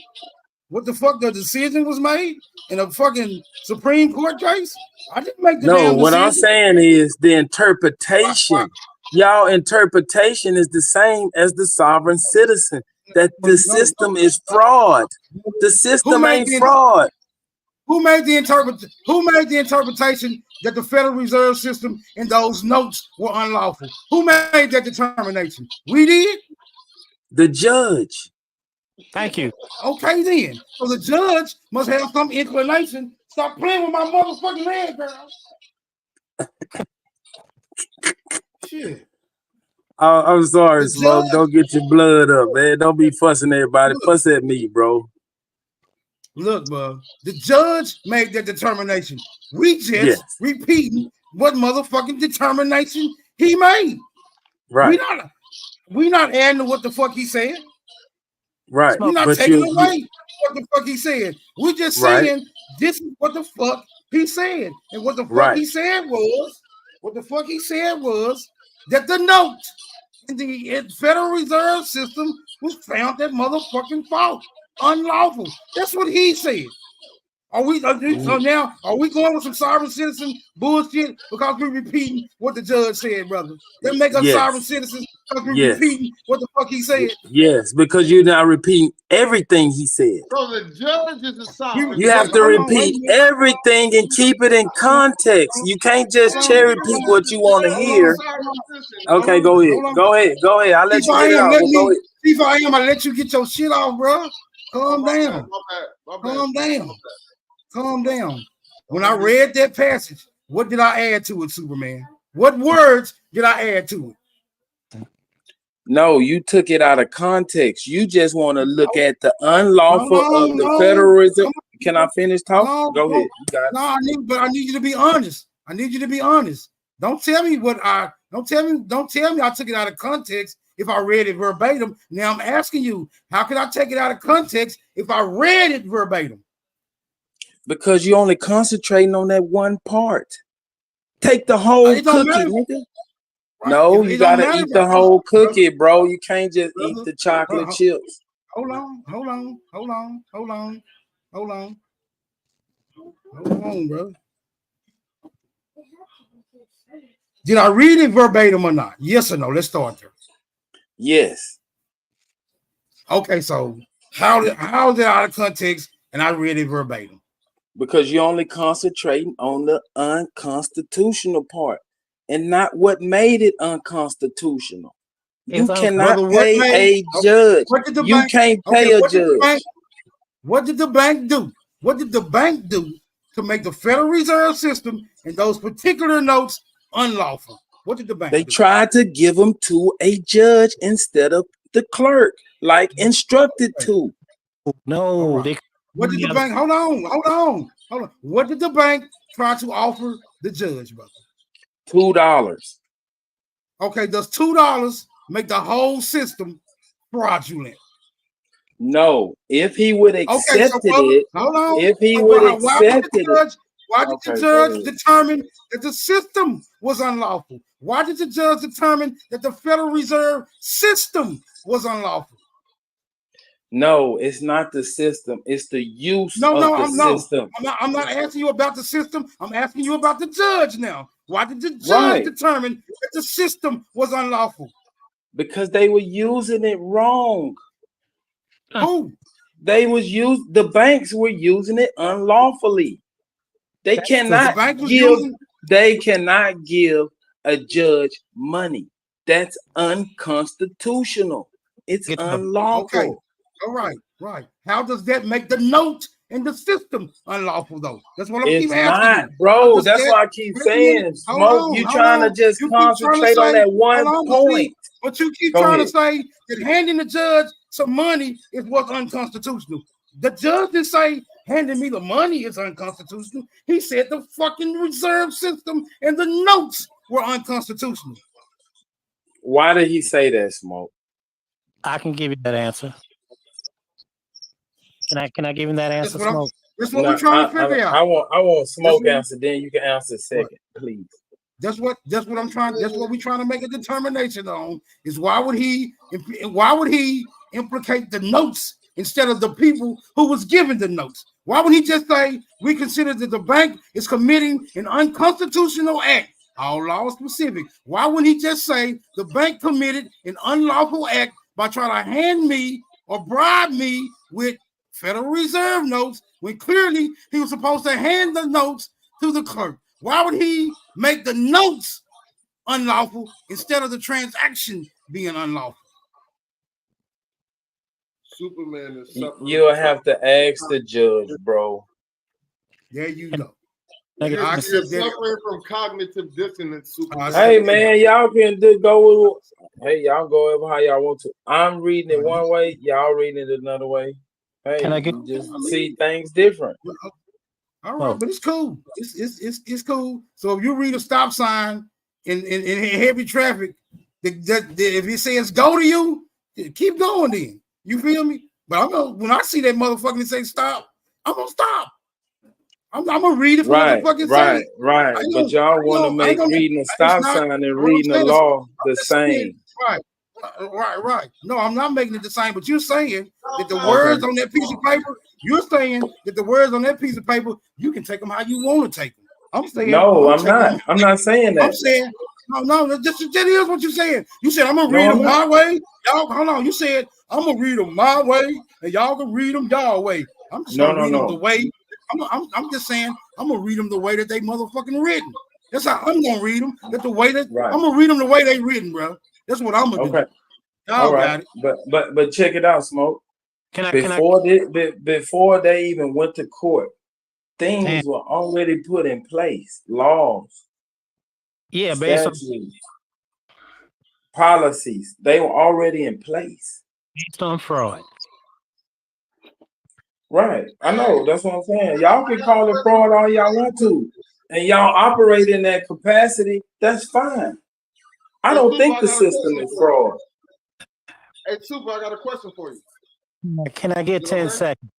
[SPEAKER 7] what the fuck the decision was made in a fucking Supreme Court case. I didn't make the
[SPEAKER 15] No,
[SPEAKER 7] damn
[SPEAKER 15] what I'm
[SPEAKER 7] decision.
[SPEAKER 15] saying is the interpretation. Y'all interpretation is the same as the sovereign citizen. That the system is fraud. The system ain't fraud.
[SPEAKER 7] Who made the interpretation that the Federal Reserve System and those notes were unlawful? Who made that determination? We did.
[SPEAKER 15] The judge.
[SPEAKER 8] Thank you.
[SPEAKER 7] Okay, then. So the judge must have some inclination. Stop playing with my motherfucking leg, girl. Shit.
[SPEAKER 15] I'm sorry,
[SPEAKER 7] The
[SPEAKER 15] Smoke.
[SPEAKER 7] judge,
[SPEAKER 15] Don't get your blood up, man. Don't be fussing everybody.
[SPEAKER 7] look,
[SPEAKER 15] Fuss at me, bro.
[SPEAKER 7] look, bro. The judge made that determination. We
[SPEAKER 15] Yes.
[SPEAKER 7] just repeating what motherfucking determination he made.
[SPEAKER 15] Right.
[SPEAKER 7] We not adding to what the fuck he said.
[SPEAKER 15] Right.
[SPEAKER 7] We're not
[SPEAKER 15] But
[SPEAKER 7] taking
[SPEAKER 15] you
[SPEAKER 7] away what the fuck he said. We're just
[SPEAKER 15] right.
[SPEAKER 7] saying this is what the fuck he said. And what the fuck
[SPEAKER 15] Right.
[SPEAKER 7] he said was that the note in the Federal Reserve System was found that motherfucking fault. Unlawful. That's what he said. So now are we going with some sovereign citizen bullshit because we're repeating what the judge said, brother? They make us sovereign
[SPEAKER 15] Yes.
[SPEAKER 7] citizens because we're
[SPEAKER 15] Yes.
[SPEAKER 7] repeating what the fuck he said.
[SPEAKER 15] Yes, because you're not repeating everything he said.
[SPEAKER 9] So the judge is a sovereign
[SPEAKER 15] You have to
[SPEAKER 7] Hold on, wait a
[SPEAKER 15] repeat
[SPEAKER 7] minute.
[SPEAKER 15] everything and keep it in context. You can't just cherry pick what you want to hear. Okay, go ahead. Go ahead. Go ahead. I'll let you get it out. But go ahead.
[SPEAKER 7] Chief, I let you get your shit off, bro. Calm
[SPEAKER 9] My
[SPEAKER 7] down.
[SPEAKER 9] bad.
[SPEAKER 7] Calm down. Calm down. When I read that passage, what did I add to it, Superman? What words did I add to it?
[SPEAKER 15] No, you took it out of context. You just want to look at the unlawful of the federalism. Can I finish talking? Go ahead. You got it.
[SPEAKER 7] No, I need you to be honest. I need you to be honest. Don't tell me I took it out of context if I read it verbatim. Now I'm asking you, how can I take it out of context if I read it verbatim?
[SPEAKER 15] Because you're only concentrating on that one part. Take the whole cookie, nigga.
[SPEAKER 7] Right.
[SPEAKER 15] No, you gotta eat the whole cookie, bro. You can't just eat the chocolate chips.
[SPEAKER 7] Hold on, bro. Did I read it verbatim or not? Yes or no? Let's start there.
[SPEAKER 15] Yes.
[SPEAKER 7] Okay, so how is it out of context and I read it verbatim?
[SPEAKER 15] Because you're only concentrating on the unconstitutional part and not what made it unconstitutional. You cannot pay a judge. You can't pay a judge.
[SPEAKER 7] What did the bank do? What did the bank do to make the Federal Reserve System and those particular notes unlawful? What did the bank
[SPEAKER 15] do? They
[SPEAKER 7] do?
[SPEAKER 15] tried to give them to a judge instead of the clerk, like instructed to.
[SPEAKER 8] No,
[SPEAKER 7] right. What did the bank? Hold on. What did the bank try to offer the judge, brother?
[SPEAKER 15] $2.
[SPEAKER 7] Okay, does $2 make the whole system fraudulent?
[SPEAKER 15] No, if he would accepted it, if he would accept it.
[SPEAKER 7] Why did the judge determine that the system was unlawful? Why did the judge determine that the Federal Reserve System was unlawful?
[SPEAKER 15] No, it's not the system. It's the use of the system.
[SPEAKER 7] I'm not asking you about the system. I'm asking you about the judge now. Why did the judge determine that the system was unlawful?
[SPEAKER 15] Because they were using it wrong.
[SPEAKER 7] Who?
[SPEAKER 15] The banks were using it unlawfully. They cannot give a judge money. That's unconstitutional. It's unlawful.
[SPEAKER 7] Okay. All right. How does that make the note in the system unlawful, though? That's what I'm keep asking you.
[SPEAKER 15] Bro. That's why I keep saying, Smoke, you trying to just concentrate on that one point.
[SPEAKER 7] But you keep trying to say that handing the judge some money is what's unconstitutional. The judge didn't say handing me the money is unconstitutional. He said the fucking reserve system and the notes were unconstitutional.
[SPEAKER 15] Why did he say that, Smoke?
[SPEAKER 8] I can give you that answer. Can I give him that answer, Smoke?
[SPEAKER 7] That's what we're trying to figure out.
[SPEAKER 15] I want Smoke answer, then you can answer second, please.
[SPEAKER 7] That's what I'm trying. That's what we're trying to make a determination on. Is why would he implicate the notes instead of the people who was given the notes? Why would he just say we consider that the bank is committing an unconstitutional act? All law specific. Why wouldn't he just say the bank committed an unlawful act by trying to hand me or bribe me with Federal Reserve notes when clearly he was supposed to hand the notes to the clerk? Why would he make the notes unlawful instead of the transaction being unlawful?
[SPEAKER 9] Superman is suffering.
[SPEAKER 6] You'll have to ask the judge, bro.
[SPEAKER 7] There you go.
[SPEAKER 9] You're
[SPEAKER 7] I accept that.
[SPEAKER 9] suffering from cognitive dissonance, Superman.
[SPEAKER 6] Hey man, y'all can just go with. Hey, y'all go over how y'all want to. I'm reading it one way, y'all reading it another way. Hey,
[SPEAKER 8] Can I get?
[SPEAKER 6] you just see things different.
[SPEAKER 7] All right, but it's cool. It's cool. So if you read a stop sign in heavy traffic, if it says go to you, keep going. Then you feel me? But I'm gonna when I see that motherfucker that say stop, I'm gonna stop. I'm gonna read it for what the fuck it say.
[SPEAKER 6] Right. But y'all want to make reading a stop sign and reading the law the same.
[SPEAKER 7] Right. No, I'm not making it the same, but you're saying that the words on that piece of paper, you can take them how you want to take them. I'm saying
[SPEAKER 6] no, I'm not. I'm not saying that.
[SPEAKER 7] I'm saying no. That is what you're saying. You said I'm gonna read them my way. Y'all, hold on. You said I'm gonna read them my way, and y'all can read them y'all way. I'm just gonna read them the way. I'm just saying I'm gonna read them the way that they motherfucking written. That's how I'm gonna read them. That's the way that I'm gonna read them the way they written, bro. That's what I'm gonna do.
[SPEAKER 6] All right, but check it out, Smoke. Before they even went to court, things were already put in place. Laws, statutes, policies. They were already in place.
[SPEAKER 8] Based on fraud.
[SPEAKER 6] Right. I know. That's what I'm saying. Y'all can call it fraud all y'all want to, and y'all operate in that capacity. That's fine. I don't think the system is fraud.
[SPEAKER 9] Hey, Super, I got a question for you.
[SPEAKER 8] Can I get 10 seconds?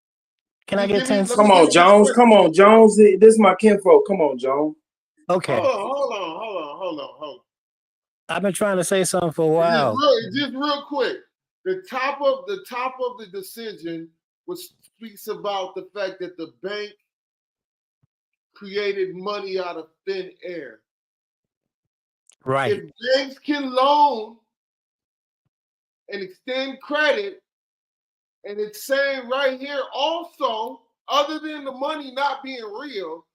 [SPEAKER 8] Can I get 10 seconds?
[SPEAKER 6] Come on, Jones. Come on, Jones. This is my kinfolk. Come on, Jones.
[SPEAKER 8] Okay.
[SPEAKER 9] Hold on.
[SPEAKER 8] I've been trying to say something for a while.
[SPEAKER 9] Just real quick. The top of the decision, which speaks about the fact that the bank created money out of thin air.
[SPEAKER 8] Right.
[SPEAKER 9] If banks can loan and extend credit, and it's saying right here also, other than the money not being real,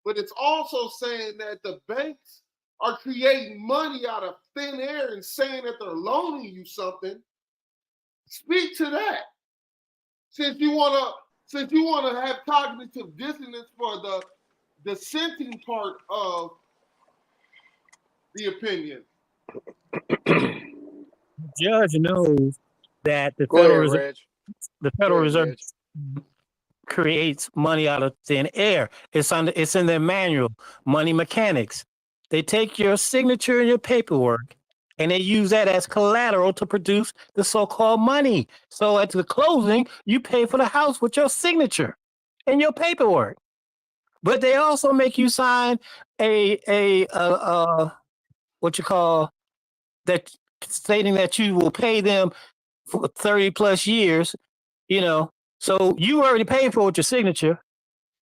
[SPEAKER 9] but it's also saying that the banks are creating money out of thin air and saying that they're loaning you something. Speak to that. Since you wanna have cognitive dissonance for the dissenting part of the opinion.
[SPEAKER 8] The judge knows that the Federal Reserve creates money out of thin air. It's in their manual, Money Mechanics. They take your signature and your paperwork, and they use that as collateral to produce the so-called money. So at the closing, you pay for the house with your signature and your paperwork. But they also make you sign a what you call that, stating that you will pay them for 30 plus years, so you already paid for it with your signature,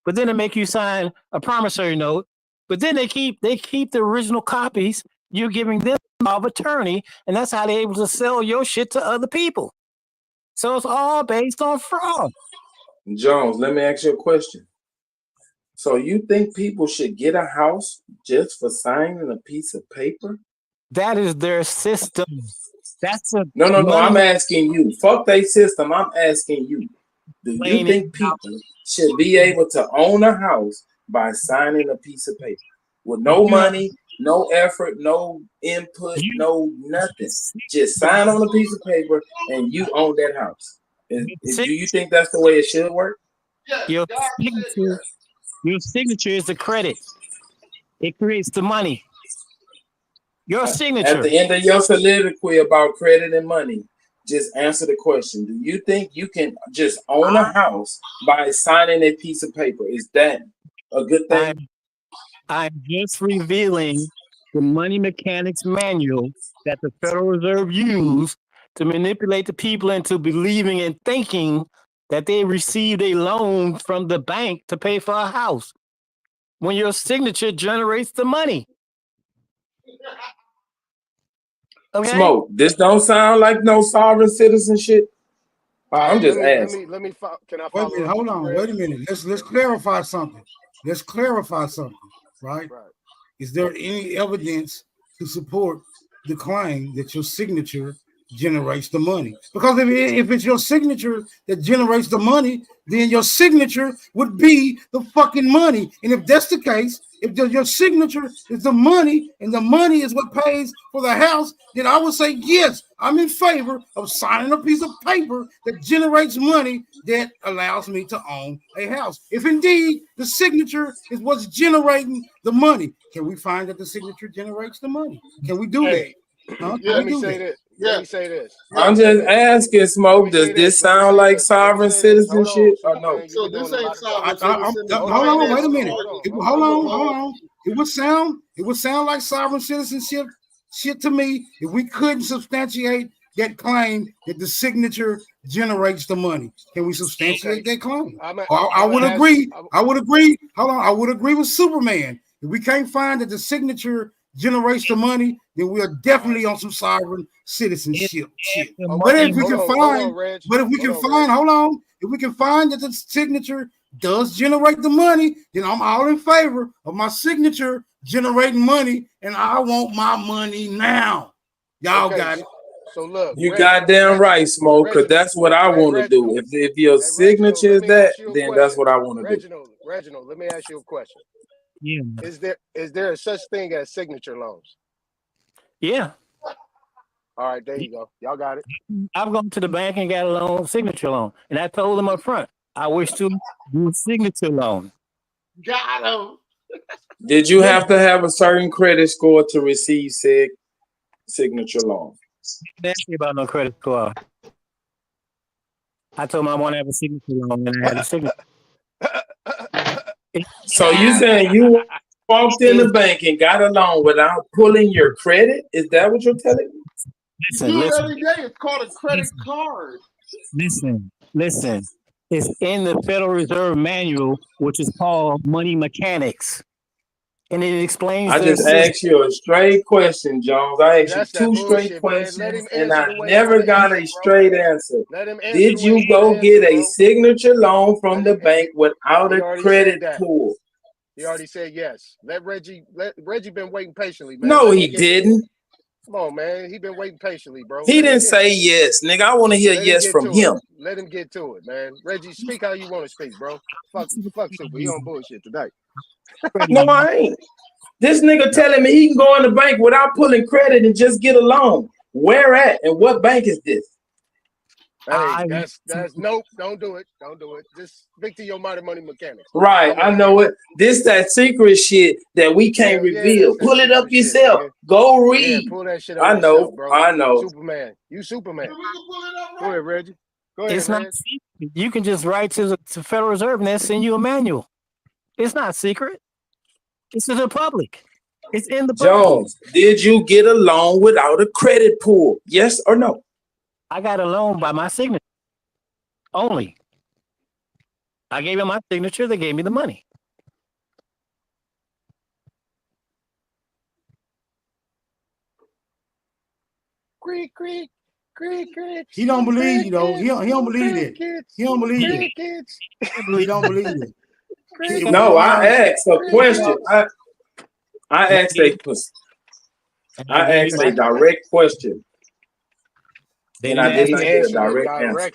[SPEAKER 8] but then they make you sign a promissory note, but then they keep the original copies. You're giving them of attorney, and that's how they're able to sell your shit to other people. So it's all based on fraud.
[SPEAKER 6] Jones, let me ask you a question. So you think people should get a house just for signing a piece of paper?
[SPEAKER 8] That is their system. That's a
[SPEAKER 6] no. I'm asking you. Fuck their system. I'm asking you. Do you think people should be able to own a house by signing a piece of paper with no money, no effort, no input, no nothing? Just sign on a piece of paper and you own that house. Do you think that's the way it should work?
[SPEAKER 8] Your signature is the credit. It creates the money. Your signature.
[SPEAKER 6] At the end of your soliloquy about credit and money, just answer the question. Do you think you can just own a house by signing a piece of paper? Is that a good thing?
[SPEAKER 8] I'm just revealing the Money Mechanics manual that the Federal Reserve used to manipulate the people into believing and thinking that they received a loan from the bank to pay for a house, when your signature generates the money.
[SPEAKER 6] Okay? Smoke, this don't sound like no sovereign citizenship. I'm just asking.
[SPEAKER 3] Let me can I
[SPEAKER 7] Wait
[SPEAKER 3] follow
[SPEAKER 7] a minute, hold on. Wait a minute. Let's clarify something. Right? Is there any evidence to support the claim that your signature generates the money. Because if it's your signature that generates the money, then your signature would be the fucking money. And if that's the case, if your signature is the money and the money is what pays for the house, then I would say, yes, I'm in favor of signing a piece of paper that generates money that allows me to own a house. If indeed the signature is what's generating the money, can we find that the signature generates the money? Can we do that? Huh?
[SPEAKER 3] Let me say this. Let me say this.
[SPEAKER 15] I'm just asking, Smoke. Does this sound like sovereign citizenship or no?
[SPEAKER 9] So this ain't sovereign
[SPEAKER 7] Hold on, wait a minute. Hold on. It would sound like sovereign citizenship shit to me if we couldn't substantiate that claim that the signature generates the money. Can we substantiate that claim? I would agree. Hold on, I would agree with Superman. If we can't find that the signature generates the money, then we are definitely on some sovereign citizenship shit. But if we can find, if we can find that the signature does generate the money, then I'm all in favor of my signature generating money, and I want my money now. Y'all got it.
[SPEAKER 3] So look,
[SPEAKER 15] you goddamn right, Smoke, because that's what I want to do. If your signature is that, then that's what I want to do.
[SPEAKER 3] Reginald, let me ask you a question.
[SPEAKER 8] Yeah.
[SPEAKER 3] Is there a such thing as signature loans?
[SPEAKER 8] Yeah.
[SPEAKER 3] All right, there you go. Y'all got it.
[SPEAKER 8] I've gone to the bank and got a loan, signature loan, and I told them up front, I wish to do a signature loan.
[SPEAKER 9] Got him.
[SPEAKER 15] Did you have to have a certain credit score to receive said signature loan?
[SPEAKER 8] Didn't ask me about no credit score. I told them I want to have a signature loan, and I had a signature.
[SPEAKER 15] So you saying you walked in the bank and got a loan without pulling your credit? Is that what you're telling me?
[SPEAKER 9] You do it every day. It's called a credit card.
[SPEAKER 8] Listen. It's in the Federal Reserve Manual, which is called Money Mechanics. And it explains.
[SPEAKER 15] I just asked you a straight question, Jones. I asked you two straight questions, and I never got a straight answer. Did you go get a signature loan from the bank without a credit pull?
[SPEAKER 3] He already said yes. Let Reggie been waiting patiently, man.
[SPEAKER 15] No, he didn't.
[SPEAKER 3] Come on, man. He been waiting patiently, bro.
[SPEAKER 15] He didn't say yes, nigga. I want to hear yes from him.
[SPEAKER 3] Let him get to it, man. Reggie, speak how you want to speak, bro. Fuck Super. He on bullshit tonight.
[SPEAKER 15] No, I ain't. This nigga telling me he can go in the bank without pulling credit and just get a loan. Where at? And what bank is this?
[SPEAKER 3] Hey, that's nope. Don't do it. Don't do it. Just stick to your money mechanics.
[SPEAKER 15] Right, I know it. This that secret shit that we can't reveal. Pull it up yourself. Go read.
[SPEAKER 3] Yeah, pull that shit up
[SPEAKER 15] I know.
[SPEAKER 3] yourself, bro.
[SPEAKER 15] I know.
[SPEAKER 3] Superman. You Superman. Go ahead, Reggie. Go ahead,
[SPEAKER 8] It's not secret. You can just write to the Federal Reserve and they'll send you a manual. It's not secret. It's in the public. It's in the public.
[SPEAKER 15] Jones, did you get a loan without a credit pull? Yes or no?
[SPEAKER 8] I got a loan by my signature only. I gave them my signature. They gave me the money.
[SPEAKER 3] Creak.
[SPEAKER 7] He don't believe you though. He don't believe it. He don't believe it. He don't believe it.
[SPEAKER 15] No, I asked a question. I asked a direct question. And I did not get a direct answer.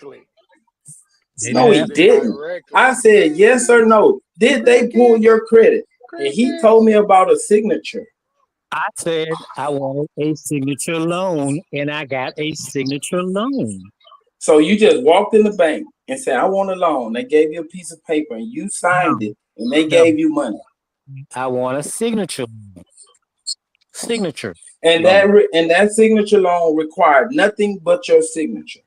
[SPEAKER 15] No, he didn't. I said yes or no. Did they pull your credit? And he told me about a signature.
[SPEAKER 8] I said I wanted a signature loan, and I got a signature loan.
[SPEAKER 15] So you just walked in the bank and said, I want a loan. They gave you a piece of paper and you signed it and they gave you money.
[SPEAKER 8] I want a signature. Signature.
[SPEAKER 15] And that signature loan required nothing but your signature.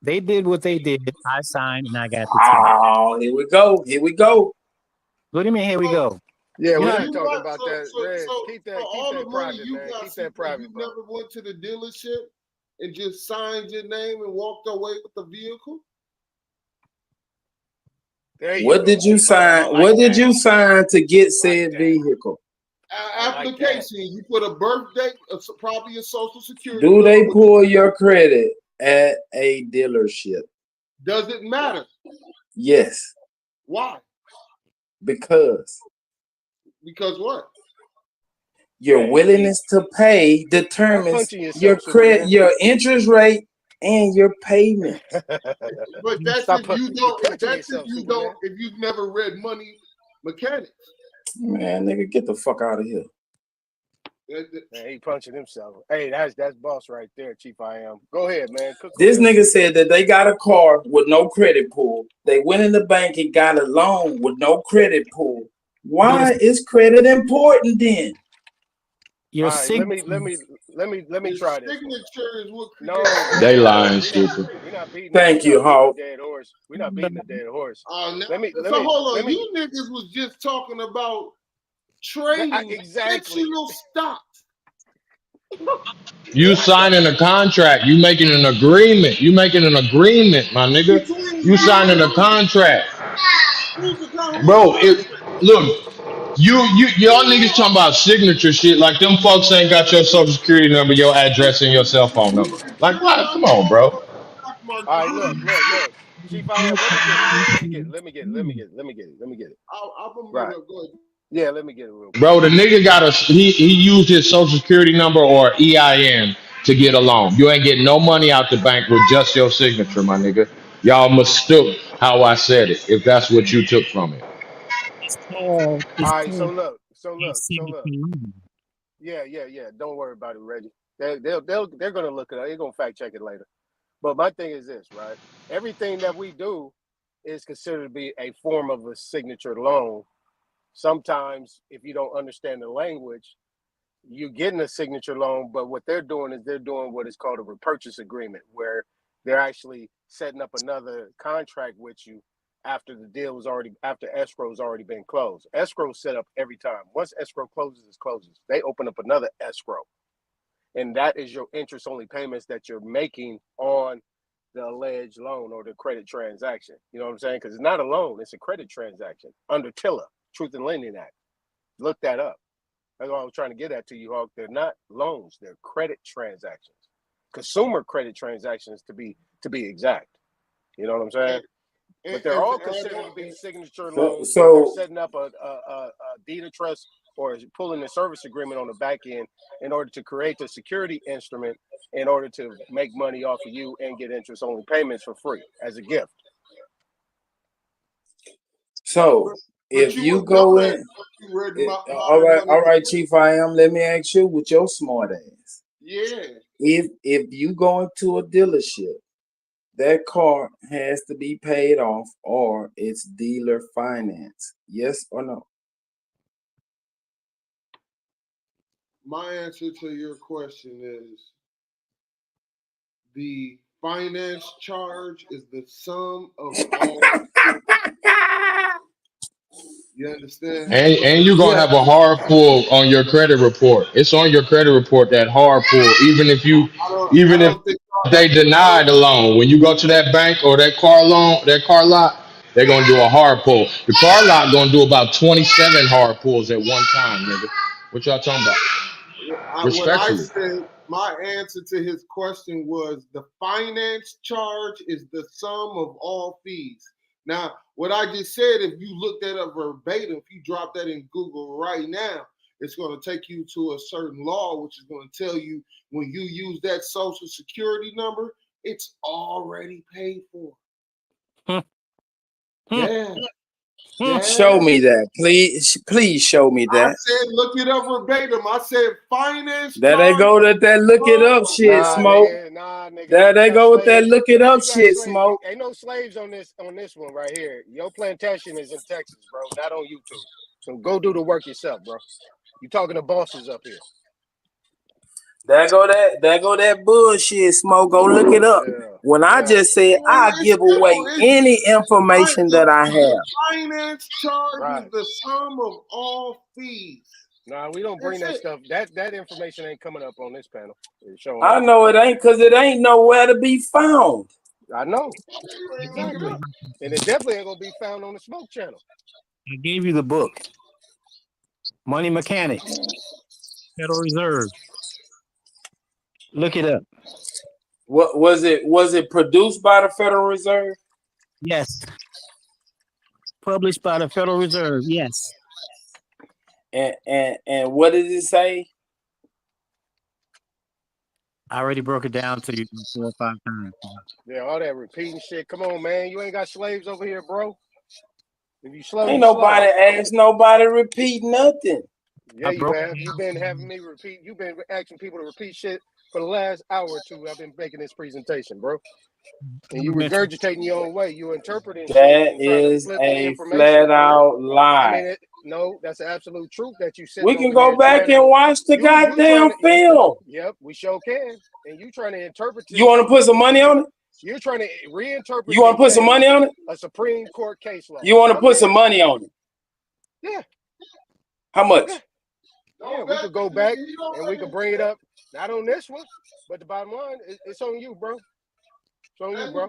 [SPEAKER 8] They did what they did. I signed and I got the
[SPEAKER 15] check. Oh, here we go. Here we go.
[SPEAKER 8] What do you mean, here we go?
[SPEAKER 3] Yeah, we're not talking about that. Keep that private,
[SPEAKER 9] you
[SPEAKER 3] man.
[SPEAKER 9] got
[SPEAKER 3] Keep that private.
[SPEAKER 9] You never went to the dealership and just signed your name and walked away with the vehicle?
[SPEAKER 15] What did you sign? What did you sign to get said vehicle?
[SPEAKER 9] Application. You put a birth date, probably your social security.
[SPEAKER 15] Do they pull your credit at a dealership?
[SPEAKER 9] Does it matter?
[SPEAKER 15] Yes.
[SPEAKER 9] Why?
[SPEAKER 15] Because
[SPEAKER 9] what?
[SPEAKER 15] Your
[SPEAKER 3] Hey,
[SPEAKER 15] willingness to pay
[SPEAKER 3] stop
[SPEAKER 15] determines
[SPEAKER 3] punching
[SPEAKER 15] your
[SPEAKER 3] yourself,
[SPEAKER 15] credit,
[SPEAKER 3] Superman.
[SPEAKER 15] your interest rate, and your payment.
[SPEAKER 9] But that's
[SPEAKER 3] Stop
[SPEAKER 9] if you
[SPEAKER 3] you're
[SPEAKER 9] don't.
[SPEAKER 3] punching
[SPEAKER 9] That's if
[SPEAKER 3] yourself,
[SPEAKER 9] you
[SPEAKER 3] Superman.
[SPEAKER 9] don't. If you've never read Money Mechanics.
[SPEAKER 15] Man, nigga, get the fuck out of here.
[SPEAKER 3] Man, he punching himself. Hey, that's boss right there, Chief I Am. Go ahead, man. Cook on
[SPEAKER 15] This
[SPEAKER 3] them.
[SPEAKER 15] nigga said that they got a car with no credit pull. They went in the bank and got a loan with no credit pull. Why is credit important then?
[SPEAKER 3] All right, let me try this one.
[SPEAKER 9] Signature is what
[SPEAKER 3] No,
[SPEAKER 2] They
[SPEAKER 3] man,
[SPEAKER 2] lying,
[SPEAKER 3] we're not
[SPEAKER 2] stupid.
[SPEAKER 3] beating
[SPEAKER 15] Thank you,
[SPEAKER 3] a
[SPEAKER 15] Hawk.
[SPEAKER 3] dead horse. We're not beating a dead horse. Let me
[SPEAKER 9] So hold on, you niggas was just talking about trading
[SPEAKER 3] exactly.
[SPEAKER 9] fictional stocks.
[SPEAKER 2] You signing a contract. You making an agreement. You making an agreement, my nigga.
[SPEAKER 9] Between
[SPEAKER 2] You
[SPEAKER 9] you
[SPEAKER 2] signing a
[SPEAKER 9] and
[SPEAKER 2] contract,
[SPEAKER 9] who's
[SPEAKER 2] bro.
[SPEAKER 9] the
[SPEAKER 2] It look. Y'all niggas talking about signature shit like them folks ain't got your social security number, your address, and your cell phone number. Like what? Come on, bro.
[SPEAKER 3] All right, look. Chief I Am, let me get it.
[SPEAKER 9] I'll bring
[SPEAKER 3] Right.
[SPEAKER 9] it up. Go ahead.
[SPEAKER 3] Yeah, let me get it real quick.
[SPEAKER 2] Bro, the nigga he used his social security number or EIN to get a loan. You ain't getting no money out the bank with just your signature, my nigga. Y'all mistook how I said it, if that's what you took from it.
[SPEAKER 3] All right, so look. Yeah. Don't worry about it, Reggie. They're gonna look it up. They're gonna fact check it later. But my thing is this, right? Everything that we do is considered to be a form of a signature loan. Sometimes, if you don't understand the language, you getting a signature loan, but what they're doing is they're doing what is called a repurchase agreement, where they're actually setting up another contract with you after the deal was already after escrow's already been closed. Escrow set up every time. Once escrow closes, it closes. They open up another escrow. And that is your interest only payments that you're making on the alleged loan or the credit transaction. You know what I'm saying? Because it's not a loan, it's a credit transaction under TILA, Truth in Lending Act. Look that up. That's what I was trying to get at to you, Hawk. They're not loans, they're credit transactions. Consumer credit transactions to be exact. You know what I'm saying? But they're all considered to be signature loans where they're setting up a deed of trust or pulling a service agreement on the back end in order to create the security instrument in order to make money off of you and get interest only payments for free as a gift.
[SPEAKER 15] So if you go in, all right, Chief I Am. Let me ask you with your smart ass.
[SPEAKER 9] Yeah.
[SPEAKER 15] If you go into a dealership, that car has to be paid off or it's dealer finance. Yes or no?
[SPEAKER 9] My answer to your question is the finance charge is the sum of all. You understand?
[SPEAKER 2] And you're gonna have a hard pull on your credit report. It's on your credit report, that hard pull. Even if they deny the loan, when you go to that bank or that car lot, they're gonna do a hard pull. The car lot gonna do about 27 hard pulls at one time, nigga. What y'all talking about?
[SPEAKER 9] What I
[SPEAKER 2] Respectfully.
[SPEAKER 9] said, my answer to his question was the finance charge is the sum of all fees. Now, what I just said, if you look that up verbatim, if you drop that in Google right now, it's going to take you to a certain law, which is going to tell you when you use that social security number, it's already paid for. Yeah.
[SPEAKER 15] Show me that, please. Please show me that.
[SPEAKER 9] I said, look it up verbatim. I said, finance.
[SPEAKER 15] There they go with that look it up shit, Smoke.
[SPEAKER 3] Nigga.
[SPEAKER 15] There they go with that look it up shit, Smoke.
[SPEAKER 3] Ain't no slaves on this one right here. Your plantation is in Texas, bro, not on YouTube. So go do the work yourself, bro. You talking to bosses up here.
[SPEAKER 15] There go that bullshit, Smoke. Go look it up. When I just said I give away any information that I have.
[SPEAKER 9] The finance charge is the sum of all fees.
[SPEAKER 3] Nah, we don't bring that stuff. That information ain't coming up on this panel.
[SPEAKER 15] I know it ain't, because it ain't nowhere to be found.
[SPEAKER 3] I know. Exactly. And it definitely ain't gonna be found on the Smoke channel.
[SPEAKER 8] I gave you the book. Money Mechanics. Federal Reserve. Look it up.
[SPEAKER 15] What was it? Was it produced by the Federal Reserve?
[SPEAKER 8] Yes. Published by the Federal Reserve. Yes.
[SPEAKER 15] And what did it say?
[SPEAKER 8] I already broke it down to you 4 or 5 times.
[SPEAKER 3] Yeah, all that repeating shit. Come on, man. You ain't got slaves over here, bro. If you slow,
[SPEAKER 15] Ain't
[SPEAKER 3] you slow.
[SPEAKER 15] nobody asked nobody to repeat nothing.
[SPEAKER 3] Yeah, you have. You've been having me repeat. You've been asking people to repeat shit for the last hour or two. I've been making this presentation, bro. And you regurgitating your own way. You interpreting shit
[SPEAKER 15] That
[SPEAKER 3] and trying to
[SPEAKER 15] is
[SPEAKER 3] flip the
[SPEAKER 15] a
[SPEAKER 3] information,
[SPEAKER 15] flat
[SPEAKER 3] bro.
[SPEAKER 15] out
[SPEAKER 3] I
[SPEAKER 15] lie.
[SPEAKER 3] mean, no, that's the absolute truth that you sitting
[SPEAKER 15] We can
[SPEAKER 3] over here
[SPEAKER 15] go back
[SPEAKER 3] trying to.
[SPEAKER 15] and watch the
[SPEAKER 3] You trying
[SPEAKER 15] goddamn
[SPEAKER 3] to.
[SPEAKER 15] film.
[SPEAKER 3] Yep, we sure can. And you trying to interpret
[SPEAKER 15] You want to put some money on it?
[SPEAKER 3] You're trying to reinterpret
[SPEAKER 15] You want to
[SPEAKER 3] and
[SPEAKER 15] put some money
[SPEAKER 3] change
[SPEAKER 15] on it?
[SPEAKER 3] a Supreme Court case law.
[SPEAKER 15] You want to put
[SPEAKER 3] Okay.
[SPEAKER 15] some money on it?
[SPEAKER 3] Yeah.
[SPEAKER 15] How much?
[SPEAKER 3] Yeah, we could go back and we could bring it up. Not on this one, but the bottom line, it's on you, bro. It's on you, bro.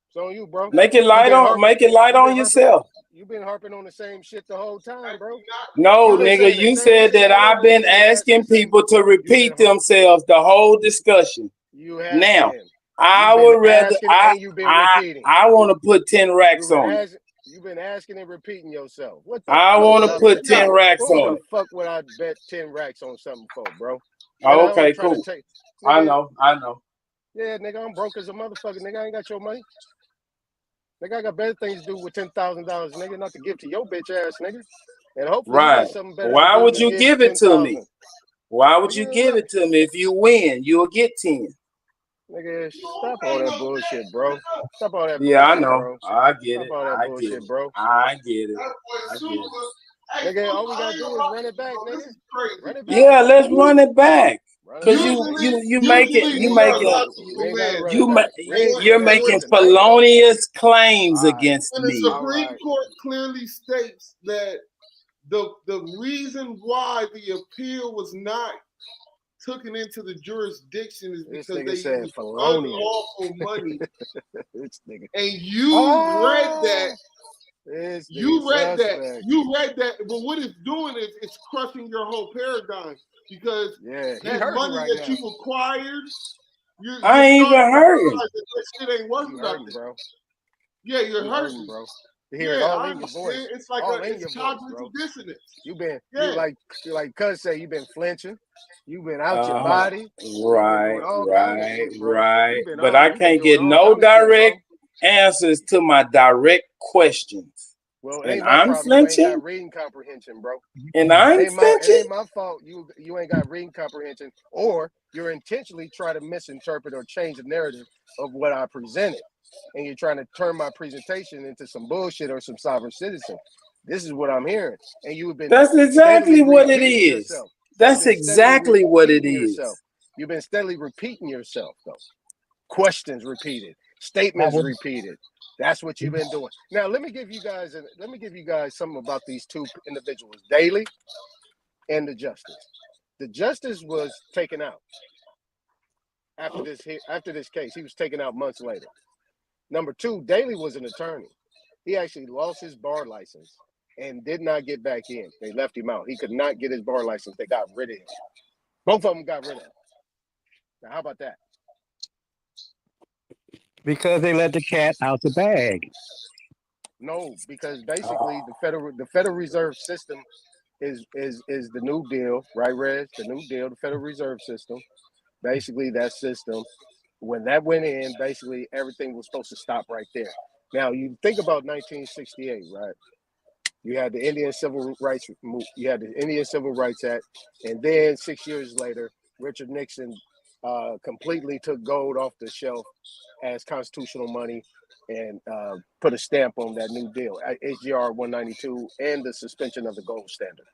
[SPEAKER 3] It's on you, bro.
[SPEAKER 15] Make it light on yourself.
[SPEAKER 3] You've been harping on the same shit the whole time, bro.
[SPEAKER 15] No, nigga, you said that I've been asking people to repeat themselves the whole discussion.
[SPEAKER 3] You have
[SPEAKER 15] now,
[SPEAKER 3] been.
[SPEAKER 15] I
[SPEAKER 3] You've
[SPEAKER 15] would
[SPEAKER 3] been
[SPEAKER 15] rather
[SPEAKER 3] asking and you've been repeating.
[SPEAKER 15] I want to put 10 racks on it.
[SPEAKER 3] You've been asking and repeating yourself. What the
[SPEAKER 15] I
[SPEAKER 3] fuck
[SPEAKER 15] want
[SPEAKER 3] would
[SPEAKER 15] to put 10 racks
[SPEAKER 3] what
[SPEAKER 15] on
[SPEAKER 3] the
[SPEAKER 15] it.
[SPEAKER 3] fuck would I bet 10 racks on something for, bro?
[SPEAKER 15] Oh, okay, cool. I know.
[SPEAKER 3] Yeah, nigga, I'm broke as a motherfucker. Nigga, I ain't got your money. Nigga, I got better things to do with $10,000, nigga, not to give to your bitch ass, nigga. And hopefully you got something better
[SPEAKER 15] Why
[SPEAKER 3] to do
[SPEAKER 15] would
[SPEAKER 3] than
[SPEAKER 15] you give it to
[SPEAKER 3] 10,000.
[SPEAKER 15] me? Why would you give it to me? If you win, you'll get 10.
[SPEAKER 3] Nigga, stop all that bullshit, bro. Stop all that bullshit,
[SPEAKER 15] yeah, I know.
[SPEAKER 3] bro.
[SPEAKER 15] I get
[SPEAKER 3] Stop
[SPEAKER 15] it.
[SPEAKER 3] all that
[SPEAKER 15] I
[SPEAKER 3] bullshit,
[SPEAKER 15] get it.
[SPEAKER 3] bro.
[SPEAKER 15] I get it. I get it.
[SPEAKER 3] Nigga, all we gotta do is run it back, nigga. Run it back.
[SPEAKER 15] Yeah, let's run it back. Cause you're making felonious claims against
[SPEAKER 9] And the
[SPEAKER 15] me.
[SPEAKER 9] Supreme Court clearly states that the reason why the appeal was not taken into the jurisdiction is because they used unlawful money. And you read that. You read that. But what it's doing is it's crushing your whole paradigm because that money that you acquired,
[SPEAKER 15] I ain't even hurting.
[SPEAKER 9] That shit ain't worth nothing,
[SPEAKER 3] bro.
[SPEAKER 9] Yeah, you're hurting,
[SPEAKER 3] bro.
[SPEAKER 9] I understand. It's like it's cognitive dissonance.
[SPEAKER 3] You like Cuz say, you've been flinching. You've been out your
[SPEAKER 15] Uh-huh.
[SPEAKER 3] body.
[SPEAKER 15] Right. But I can't get no direct answers to my direct questions.
[SPEAKER 3] Well,
[SPEAKER 15] and
[SPEAKER 3] ain't my
[SPEAKER 15] I'm
[SPEAKER 3] problem. You ain't
[SPEAKER 15] flinching.
[SPEAKER 3] got reading comprehension, bro.
[SPEAKER 15] And I'm
[SPEAKER 3] It
[SPEAKER 15] flinching.
[SPEAKER 3] ain't my fault. You ain't got reading comprehension, or you're intentionally trying to misinterpret or change the narrative of what I presented, and you're trying to turn my presentation into some bullshit or some sovereign citizen. This is what I'm hearing, and you've been.
[SPEAKER 15] That's exactly what it is.
[SPEAKER 3] Yourself.
[SPEAKER 15] That's exactly what it is.
[SPEAKER 3] You've been steadily repeating yourself, though. Questions repeated, statements repeated. That's what you've been doing. Now, let me give you guys something about these two individuals, Daley and the Justice. The Justice was taken out after this case. He was taken out months later. Number two, Daley was an attorney. He actually lost his bar license and did not get back in. They left him out. He could not get his bar license. They got rid of him. Both of them got rid of him. Now, how about that?
[SPEAKER 8] Because they let the cat out the bag.
[SPEAKER 3] No, because basically the Federal Reserve System is the New Deal, right, Reg? The New Deal, the Federal Reserve System. Basically, that system, when that went in, basically everything was supposed to stop right there. Now, you think about 1968, right? You had the Indian Civil Rights You had the Indian Civil Rights Act, and then 6 years later, Richard Nixon completely took gold off the shelf as constitutional money and put a stamp on that New Deal, HGR 192, and the suspension of the gold standard.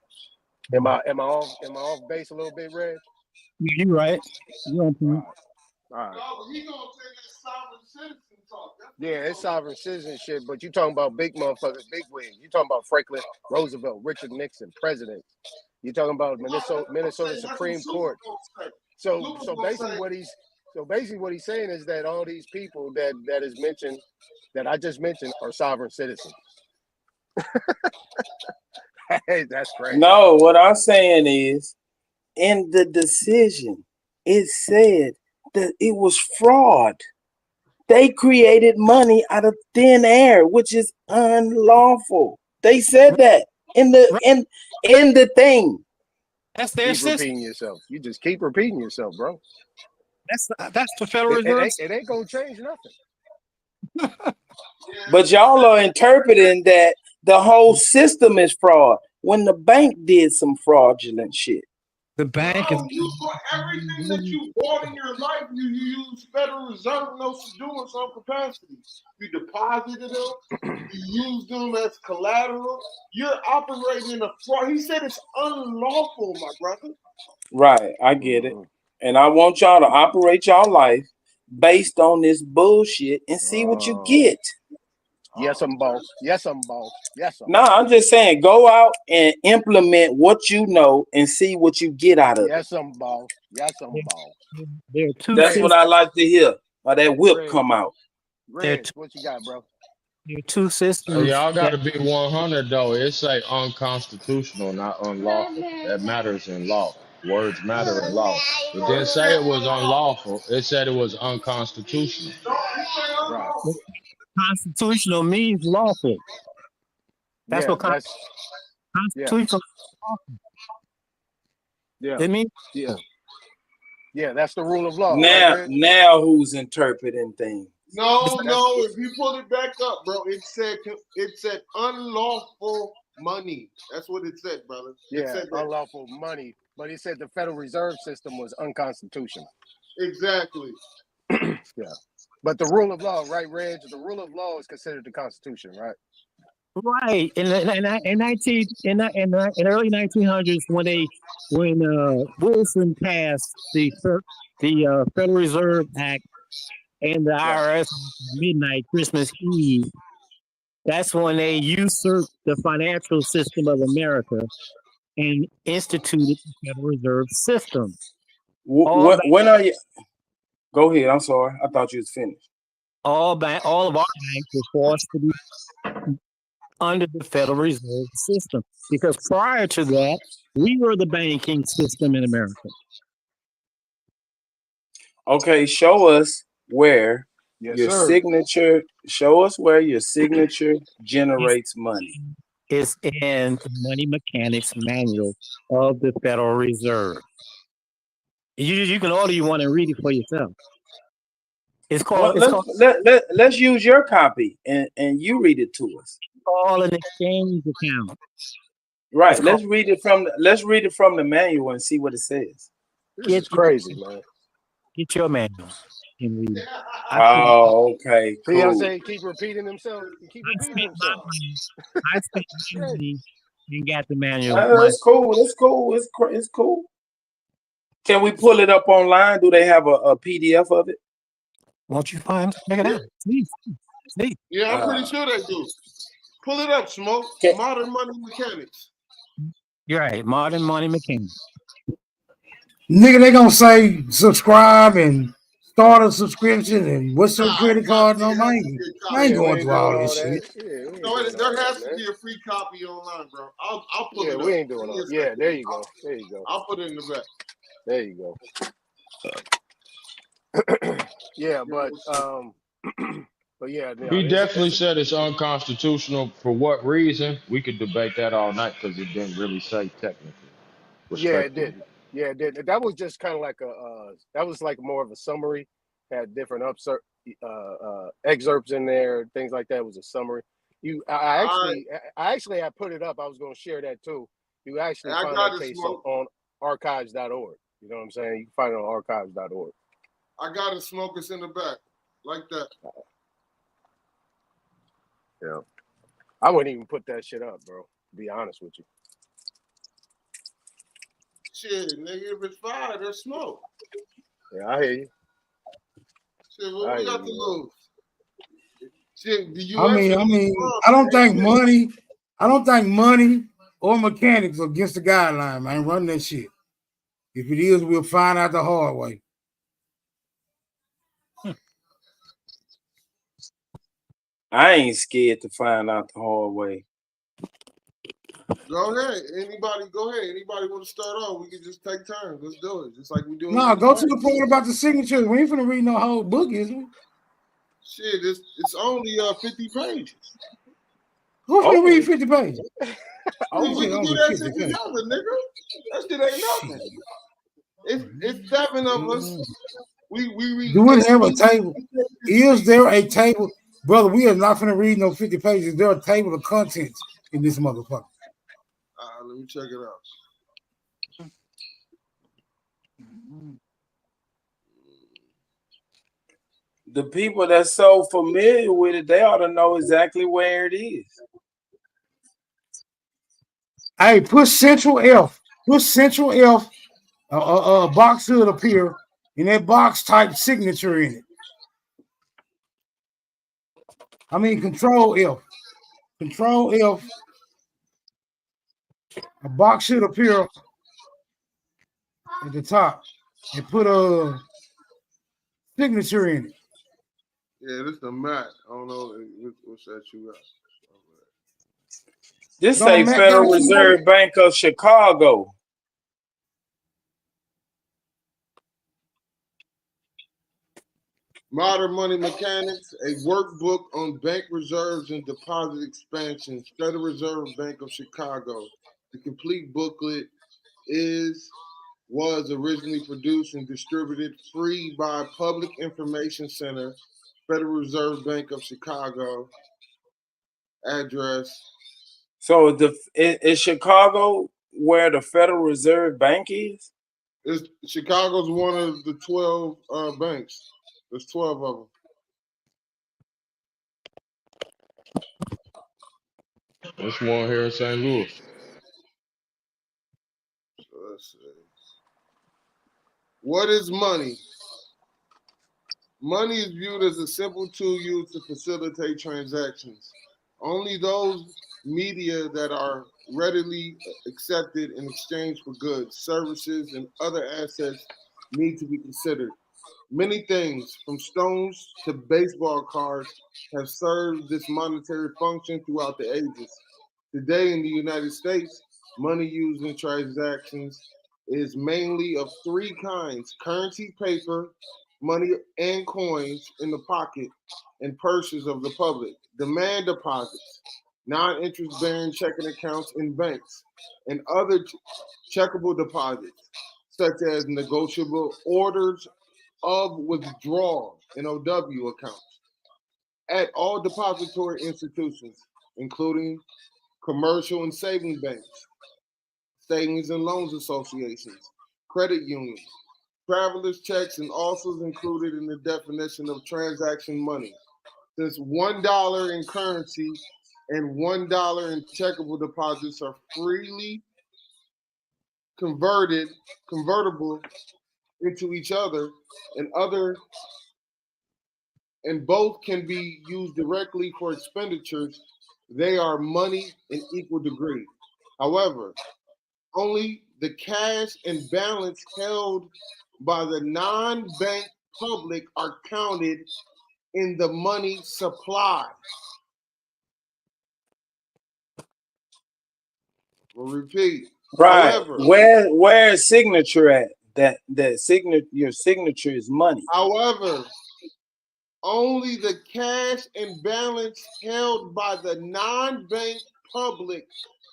[SPEAKER 3] Am I off base a little bit, Reg?
[SPEAKER 8] You're right. You're on point.
[SPEAKER 3] All right. Yeah, it's sovereign citizenship, but you talking about big motherfuckers, big wigs. You talking about Franklin Roosevelt, Richard Nixon, presidents. You talking about Minnesota Supreme Court. So basically what he's saying is that all these people that is mentioned, that I just mentioned, are sovereign citizens. Hey, that's crazy.
[SPEAKER 15] No, what I'm saying is, in the decision, it said that it was fraud. They created money out of thin air, which is unlawful. They said that in the thing.
[SPEAKER 8] That's their
[SPEAKER 3] Keep
[SPEAKER 8] system.
[SPEAKER 3] repeating yourself. You just keep repeating yourself, bro.
[SPEAKER 8] That's the Federal Reserve.
[SPEAKER 3] It ain't gonna change nothing.
[SPEAKER 15] But y'all are interpreting that the whole system is fraud when the bank did some fraudulent shit.
[SPEAKER 8] The bank is
[SPEAKER 9] For everything that you bought in your life, you use Federal Reserve notes to do in some capacity. You deposited them, you used them as collateral. You're operating in a fraud. He said it's unlawful, my brother.
[SPEAKER 15] Right, I get it. And I want y'all to operate y'all life based on this bullshit and see what you get.
[SPEAKER 3] Yes, I'm boss. Yes, I'm boss. Yes, I'm.
[SPEAKER 15] No, I'm just saying, go out and implement what you know and see what you get out of it.
[SPEAKER 3] Yes, I'm boss. Yes, I'm boss.
[SPEAKER 8] There are two.
[SPEAKER 15] That's what I like to hear. Or that whip
[SPEAKER 3] Reg.
[SPEAKER 15] come out.
[SPEAKER 3] Reg, what you got, bro?
[SPEAKER 8] There are two systems.
[SPEAKER 2] Y'all gotta be 100 though. It say unconstitutional, not unlawful. That matters in law. Words matter in law. It didn't say it was unlawful. It said it was unconstitutional.
[SPEAKER 3] Right.
[SPEAKER 8] Constitutional means lawful. That's
[SPEAKER 3] Yeah,
[SPEAKER 8] what constitutional.
[SPEAKER 3] Yeah.
[SPEAKER 8] It means
[SPEAKER 3] yeah. That's the rule of law. Right,
[SPEAKER 15] Now who's interpreting things?
[SPEAKER 9] No. If you pull it back up, bro, it said unlawful money. That's what it said, brother. It said that.
[SPEAKER 3] Unlawful money, but he said the Federal Reserve System was unconstitutional.
[SPEAKER 9] Exactly.
[SPEAKER 3] Yeah, but the rule of law, right, Reg? The rule of law is considered the Constitution, right?
[SPEAKER 8] Right. In the early 1900s, when Wilson passed the Federal Reserve Act and the IRS midnight Christmas Eve, that's when they usurped the financial system of America and instituted the Federal Reserve System.
[SPEAKER 15] When are you? Go ahead. I'm sorry. I thought you was finished.
[SPEAKER 8] All of our banks were forced to be under the Federal Reserve System because prior to that, we were the banking system in America.
[SPEAKER 15] Okay, show us where your signature. Show us where your signature generates money.
[SPEAKER 8] It's in the Money Mechanics Manual of the Federal Reserve. You can order one and read it for yourself. It's called.
[SPEAKER 15] Let's use your copy and you read it to us.
[SPEAKER 8] It's called an exchange account.
[SPEAKER 15] Right. Let's read it from the manual and see what it says.
[SPEAKER 3] This is crazy, man.
[SPEAKER 8] Get your manual and read it.
[SPEAKER 15] Oh, okay. Cool.
[SPEAKER 3] See what I'm saying? Keep repeating himself.
[SPEAKER 8] I spent money and got the manual.
[SPEAKER 15] That's cool. It's cool. Can we pull it up online? Do they have a PDF of it?
[SPEAKER 8] Won't you find? Check it out. Please.
[SPEAKER 9] Yeah, I'm pretty sure they do. Pull it up, Smoke. Modern Money Mechanics.
[SPEAKER 8] You're right. Modern Money Mechanics.
[SPEAKER 7] Nigga, they gonna say subscribe and start a subscription and what's your credit card on mine? I ain't going through all this shit.
[SPEAKER 9] No, there has to be a free copy online, bro. I'll put it up.
[SPEAKER 3] We ain't doing it. Yeah, there you go.
[SPEAKER 9] I'll put it in the back.
[SPEAKER 3] There you go. Yeah, but
[SPEAKER 2] He definitely said it's unconstitutional. For what reason? We could debate that all night because it didn't really say technically.
[SPEAKER 3] Yeah, it didn't. Yeah, it did. That was just kind of like that was like more of a summary. Had different excerpts in there, things like that. It was a summary. I actually I put it up. I was going to share that too. You actually find that case on archives.org. You know what I'm saying? You can find it on archives.org.
[SPEAKER 9] I got to smoke us in the back like that.
[SPEAKER 3] Yeah, I wouldn't even put that shit up, bro. To be honest with you.
[SPEAKER 9] Shit, nigga, if it's fire, there's smoke.
[SPEAKER 3] Yeah, I hear you.
[SPEAKER 9] Shit, what we got to lose? Shit, the US
[SPEAKER 7] I mean, I don't think money or mechanics are against the guideline, man. Run that shit. If it is, we'll find out the hard way.
[SPEAKER 15] I ain't scared to find out the hard way.
[SPEAKER 9] Go ahead. Anybody want to start off? We can just take turns. Let's do it. Just like we do.
[SPEAKER 7] No, go to the point about the signatures. We ain't finna read no whole book, is we?
[SPEAKER 9] Shit, it's only 50 pages.
[SPEAKER 7] Who's gonna read 50 pages?
[SPEAKER 9] We can do that shit together, nigga. That shit ain't nothing. It's 7 of us. We read.
[SPEAKER 7] Do it have a table? Is there a table? Brother, we are not gonna read no 50 pages. Is there a table of contents in this motherfucker?
[SPEAKER 9] Let me check it out.
[SPEAKER 15] The people that's so familiar with it, they ought to know exactly where it is.
[SPEAKER 7] Hey, push Central F. Push Central F. A box should appear. In that box, type signature in it. I mean, Control F. Control F. A box should appear at the top and put a signature in it.
[SPEAKER 9] Yeah, this is the Mac. I don't know what's that you got.
[SPEAKER 15] This say Federal Reserve Bank of Chicago.
[SPEAKER 9] Modern Money Mechanics, a workbook on bank reserves and deposit expansions. Federal Reserve Bank of Chicago. The complete booklet was originally produced and distributed free by Public Information Center, Federal Reserve Bank of Chicago. Address.
[SPEAKER 15] So is Chicago where the Federal Reserve Bank is?
[SPEAKER 9] Chicago's one of the 12 banks. There's 12 of them.
[SPEAKER 2] There's one here in St. Louis.
[SPEAKER 9] So let's see. What is money? Money is viewed as a simple tool used to facilitate transactions. Only those media that are readily accepted in exchange for goods, services, and other assets need to be considered. Many things, from stones to baseball cards, have served this monetary function throughout the ages. Today in the United States, money used in transactions is mainly of 3 kinds: currency paper, money and coins in the pocket and purses of the public, demand deposits, non-interest bearing checking accounts in banks, and other checkable deposits, such as negotiable orders of withdrawal (NOW) accounts at all depository institutions, including commercial and saving banks, savings and loans associations, credit unions. Travelers' checks and also is included in the definition of transaction money. Since $1 in currency and $1 in checkable deposits are freely convertible into each other, and both can be used directly for expenditures, they are money in equal degree. However, only the cash and balance held by the non-bank public are counted in the money supply. We'll repeat.
[SPEAKER 15] Right.
[SPEAKER 9] However,
[SPEAKER 15] Where is signature at? Your signature is money.
[SPEAKER 9] However, only the cash and balance held by the non-bank public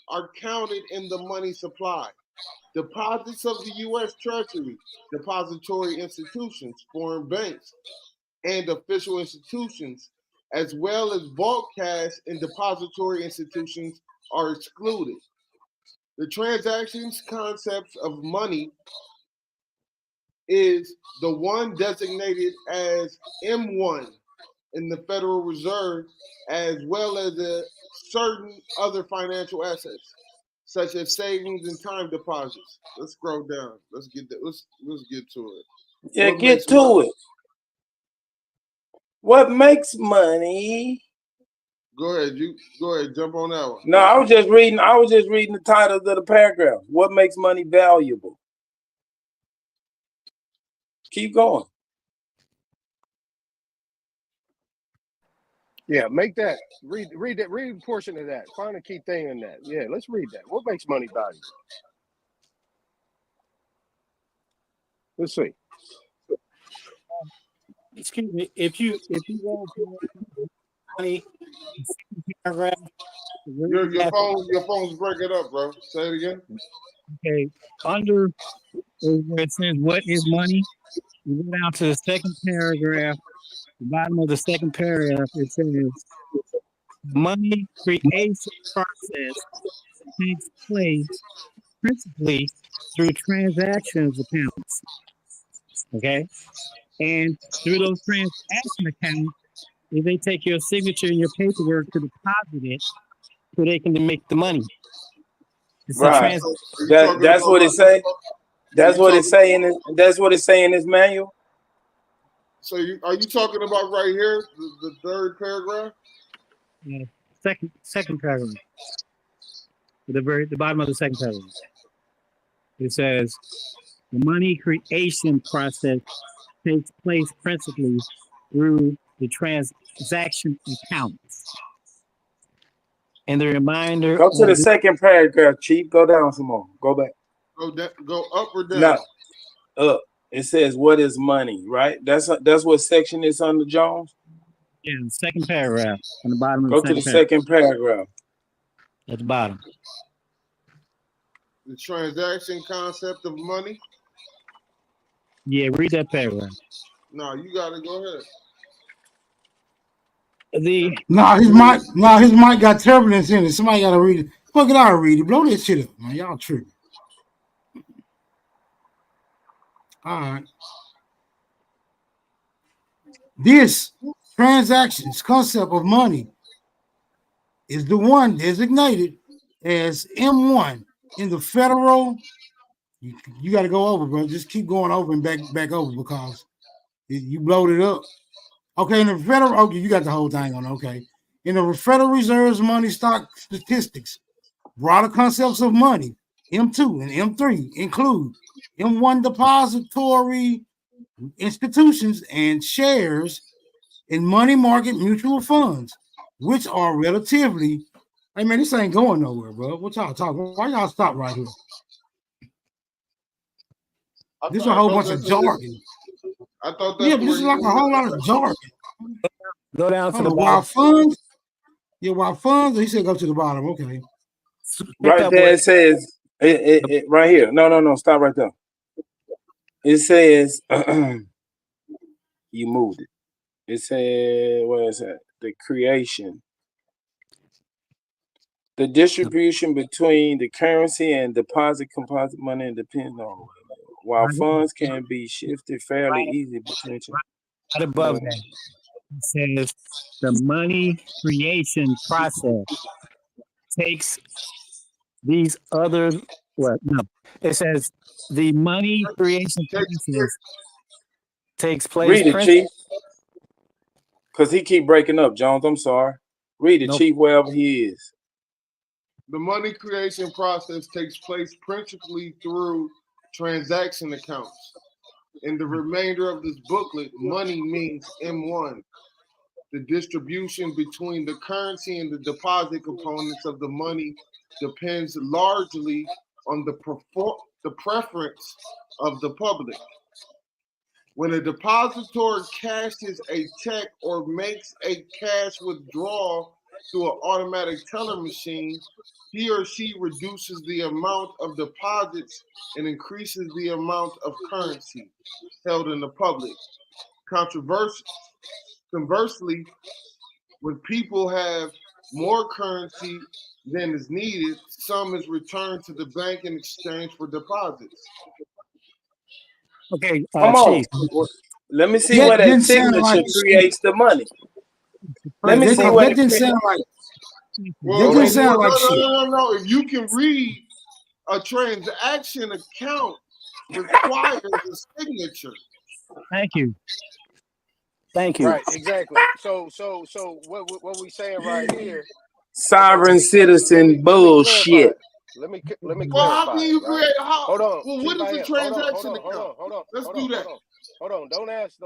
[SPEAKER 9] are counted in the money supply. Deposits of the U.S. Treasury, depository institutions, foreign banks, and official institutions, as well as vault cash and depository institutions, are excluded. The transactions concepts of money is the one designated as M1 in the Federal Reserve, as well as certain other financial assets, such as savings and time deposits. Let's scroll down. Let's get to it.
[SPEAKER 15] Yeah, get to it. What makes money?
[SPEAKER 9] Go ahead, jump on that one.
[SPEAKER 15] No, I was just reading the titles of the paragraph. What makes money valuable? Keep going.
[SPEAKER 3] Yeah, make that. Read that. Read a portion of that. Find a key thing in that. Yeah, let's read that. What makes money valuable? Let's see.
[SPEAKER 8] Excuse me. If you want money paragraph,
[SPEAKER 9] Your phone's breaking up, bro. Say it again.
[SPEAKER 8] Okay, under where it says what is money, you go down to the second paragraph, the bottom of the second paragraph, it says money creation process takes place principally through transactions accounts. Okay, and through those transaction accounts, if they take your signature and your paperwork to deposit it, so they can make the money. It's a
[SPEAKER 15] Right.
[SPEAKER 8] transaction.
[SPEAKER 15] That's what it say. That's what it say in it. That's what it say in this manual.
[SPEAKER 9] So are you talking about right here, the third paragraph?
[SPEAKER 8] Yeah, second paragraph. The bottom of the second paragraph. It says the money creation process takes place principally through the transaction accounts. And the reminder
[SPEAKER 15] Go to
[SPEAKER 8] of
[SPEAKER 15] the second paragraph, Chief. Go down some more. Go back.
[SPEAKER 9] Go up or down?
[SPEAKER 15] No, up. It says what is money, right? That's what section it's under, Jones.
[SPEAKER 8] Yeah, the second paragraph on the bottom of
[SPEAKER 15] Go
[SPEAKER 8] the
[SPEAKER 15] to the
[SPEAKER 8] second
[SPEAKER 15] paragraph.
[SPEAKER 8] At the bottom.
[SPEAKER 9] The transaction concept of money.
[SPEAKER 8] Yeah, read that paragraph.
[SPEAKER 9] No, you gotta go ahead.
[SPEAKER 7] His mic got turbulence in it. Somebody gotta read it. Fuck it, I'll read it. Blow this shit up, man. Y'all tripping. All right. This transactions concept of money is the one designated as M1 in the federal. You got to go over, bro. Just keep going over and back over because you blowed it up. Okay, in the federal. Okay, you got the whole thing on. Okay, in the Federal Reserve's money stock statistics, broader concepts of money M2 and M3 include M1 depository institutions and shares in money market mutual funds, which are relatively. Hey man, this ain't going nowhere, bro. What y'all talking? Why y'all stop right here? This is a whole bunch of jargon.
[SPEAKER 9] I thought
[SPEAKER 7] Yeah, but this is like a whole lot of jargon.
[SPEAKER 8] Go down to the bottom.
[SPEAKER 7] While funds. Yeah, while funds. He said go to the bottom. Okay.
[SPEAKER 15] Right there it says it right here. No. Stop right there. It says you moved it. It said what is that? The creation. The distribution between the currency and deposit composite money depends on while funds can be shifted fairly easy between.
[SPEAKER 8] Right above that, it says the money creation process takes these other what? No, it says the money creation process takes place.
[SPEAKER 15] Read it, Chief. Because he keep breaking up, Jones. I'm sorry. Read it, Chief, wherever he is.
[SPEAKER 9] The money creation process takes place principally through transaction accounts. In the remainder of this booklet, money means M1. The distribution between the currency and the deposit components of the money depends largely on the preference of the public. When a depositor cashes a check or makes a cash withdrawal through an automatic teller machine, he or she reduces the amount of deposits and increases the amount of currency held in the public. Conversely, when people have more currency than is needed, some is returned to the bank in exchange for deposits.
[SPEAKER 8] Okay,
[SPEAKER 15] come on. Let me see where that signature creates the money. Let me see what
[SPEAKER 7] that didn't sound like.
[SPEAKER 9] Well,
[SPEAKER 7] that didn't sound like shit.
[SPEAKER 9] No. If you can read a transaction account requires a signature.
[SPEAKER 8] Thank you.
[SPEAKER 3] Right, exactly. So what we saying right here?
[SPEAKER 15] Sovereign citizen bullshit.
[SPEAKER 3] Let me clarify.
[SPEAKER 9] Well, how can you create?
[SPEAKER 3] Hold on.
[SPEAKER 9] Well, what is a transaction account? Let's do that.
[SPEAKER 3] Hold on. Don't ask.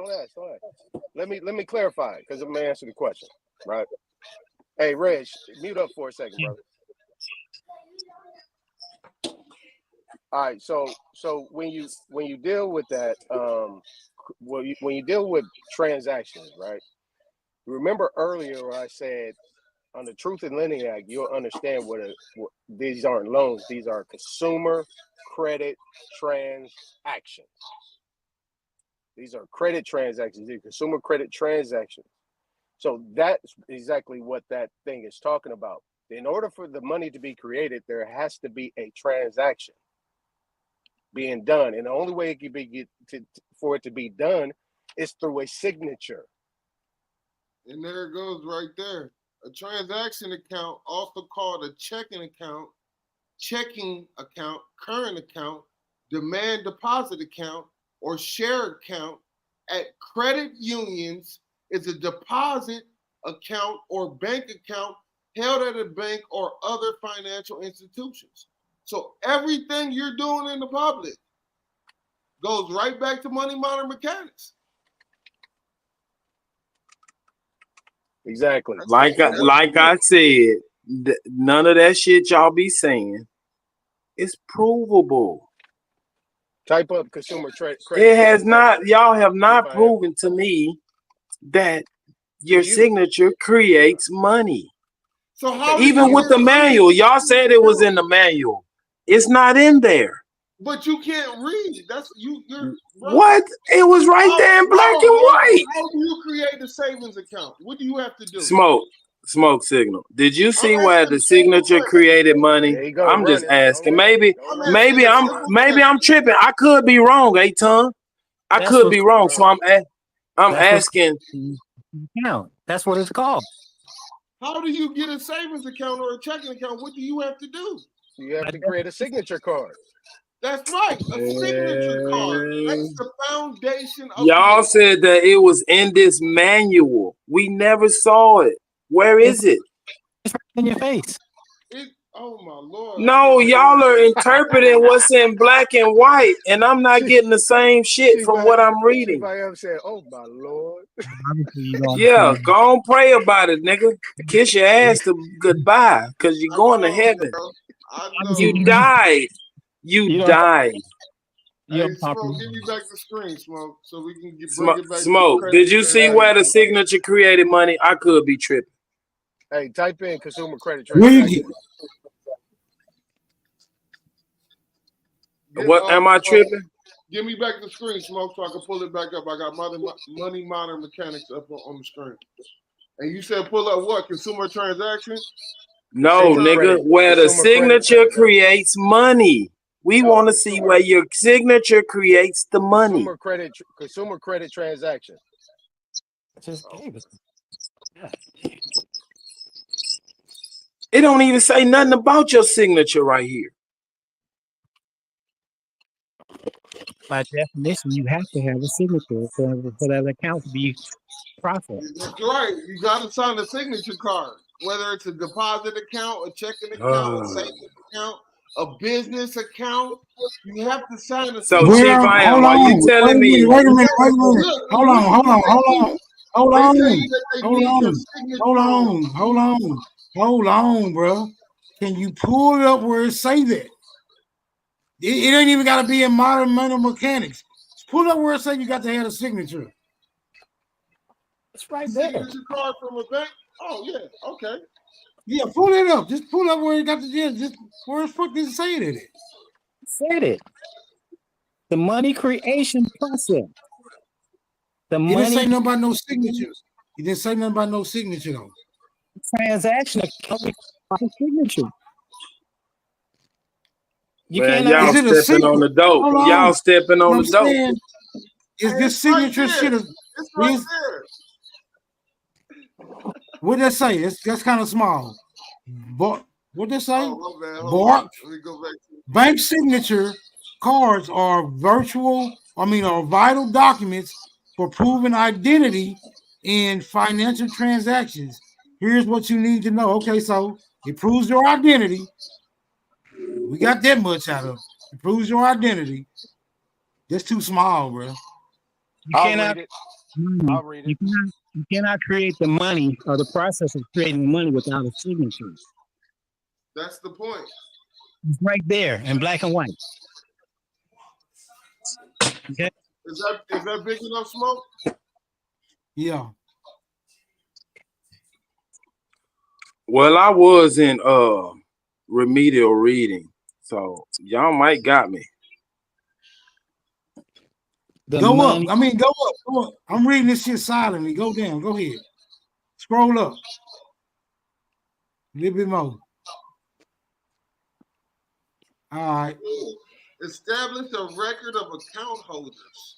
[SPEAKER 3] Let me clarify because I'm gonna answer the question. Right. Hey, Reg, mute up for a second, brother. All right. So when you deal with that, when you deal with transactions, right? Remember earlier I said on the Truth in Lending Act, you'll understand what these aren't loans. These are consumer credit transactions. These are credit transactions. These are consumer credit transactions. So that's exactly what that thing is talking about. In order for the money to be created, there has to be a transaction being done. And the only way it can be for it to be done is through a signature.
[SPEAKER 9] And there it goes right there. A transaction account, also called a checking account, current account, demand deposit account, or share account at credit unions is a deposit account or bank account held at a bank or other financial institutions. So everything you're doing in the public goes right back to money modern mechanics.
[SPEAKER 3] Exactly.
[SPEAKER 15] Like I said, none of that shit y'all be saying is provable.
[SPEAKER 3] Type up consumer credit.
[SPEAKER 15] It has not. Y'all have not proven to me that your signature creates money.
[SPEAKER 9] So how
[SPEAKER 15] even with the manual, y'all said it was in the manual. It's not in there.
[SPEAKER 9] But you can't read. That's you're
[SPEAKER 15] what? It was right there in black and white.
[SPEAKER 9] How do you create a savings account? What do you have to do?
[SPEAKER 15] Smoke signal. Did you see where the signature created money? I'm just asking. Maybe I'm tripping. I could be wrong, Aton. I could be wrong. So I'm asking.
[SPEAKER 8] Account. That's what it's called.
[SPEAKER 9] How do you get a savings account or a checking account? What do you have to do?
[SPEAKER 3] You have to create a signature card.
[SPEAKER 9] That's right, a signature card. That's the foundation of
[SPEAKER 15] Y'all said that it was in this manual. We never saw it. Where is it?
[SPEAKER 8] It's right in your face.
[SPEAKER 9] Oh my Lord.
[SPEAKER 15] No, y'all are interpreting what's in black and white, and I'm not getting the same shit from what I'm reading.
[SPEAKER 3] Everybody said, "Oh my Lord."
[SPEAKER 15] Yeah, go on, pray about it, nigga. Kiss your ass to goodbye, cause you're going to heaven. You died. You died.
[SPEAKER 9] Hey, Smoke, give me back the screen, Smoke, so we can bring it back.
[SPEAKER 15] Smoke, did you see where the signature created money? I could be tripping.
[SPEAKER 3] Hey, type in consumer credit transaction.
[SPEAKER 15] What am I tripping?
[SPEAKER 9] Give me back the screen, Smoke, so I can pull it back up. I got money modern mechanics up on the screen. And you said pull up what? Consumer transaction?
[SPEAKER 15] No, nigga, where the signature creates money. We want to see where your signature creates the money.
[SPEAKER 3] Consumer credit transaction.
[SPEAKER 15] It don't even say nothing about your signature right here.
[SPEAKER 8] By definition, you have to have a signature for that account to be processed.
[SPEAKER 9] That's right. You got to sign a signature card, whether it's a deposit account, a checking account, a savings account, a business account. You have to sign a.
[SPEAKER 15] So, Chief, I am. Are you telling me?
[SPEAKER 7] Wait a minute. Hold on, bro. Can you pull it up where it say that? It ain't even got to be in modern money mechanics. Just pull it up where it say you got to have a signature.
[SPEAKER 8] It's right there.
[SPEAKER 9] Signature card from a bank. Oh yeah, okay.
[SPEAKER 7] Yeah, pull it up. Just pull up where it got the just where the fuck does it say it?
[SPEAKER 8] Said it. The money creation process. The money.
[SPEAKER 7] It didn't say nothing about no signatures. He didn't say nothing about no signature though.
[SPEAKER 8] Transaction account with signature.
[SPEAKER 15] You can't. Y'all stepping on the dope. Y'all stepping on the dope.
[SPEAKER 7] Is this signature shit?
[SPEAKER 9] It's right there.
[SPEAKER 7] What did that say? That's kind of small. But what did that say?
[SPEAKER 9] Let me go back to
[SPEAKER 7] bank signature cards are vital documents for proving identity in financial transactions. Here's what you need to know. Okay, so it proves your identity. We got that much out of it. It proves your identity. That's too small, bro.
[SPEAKER 3] I'll read it.
[SPEAKER 8] You cannot create the money or the process of creating money without a signature.
[SPEAKER 9] That's the point.
[SPEAKER 8] It's right there in black and white. Okay.
[SPEAKER 9] Is that big enough, Smoke?
[SPEAKER 7] Yeah.
[SPEAKER 6] Well, I was in remedial reading, so y'all might got me.
[SPEAKER 7] Go up. I mean, go up. Go up. I'm reading this shit silently. Go down. Go ahead. Scroll up. A little bit more. All right.
[SPEAKER 9] Establish a record of account holders.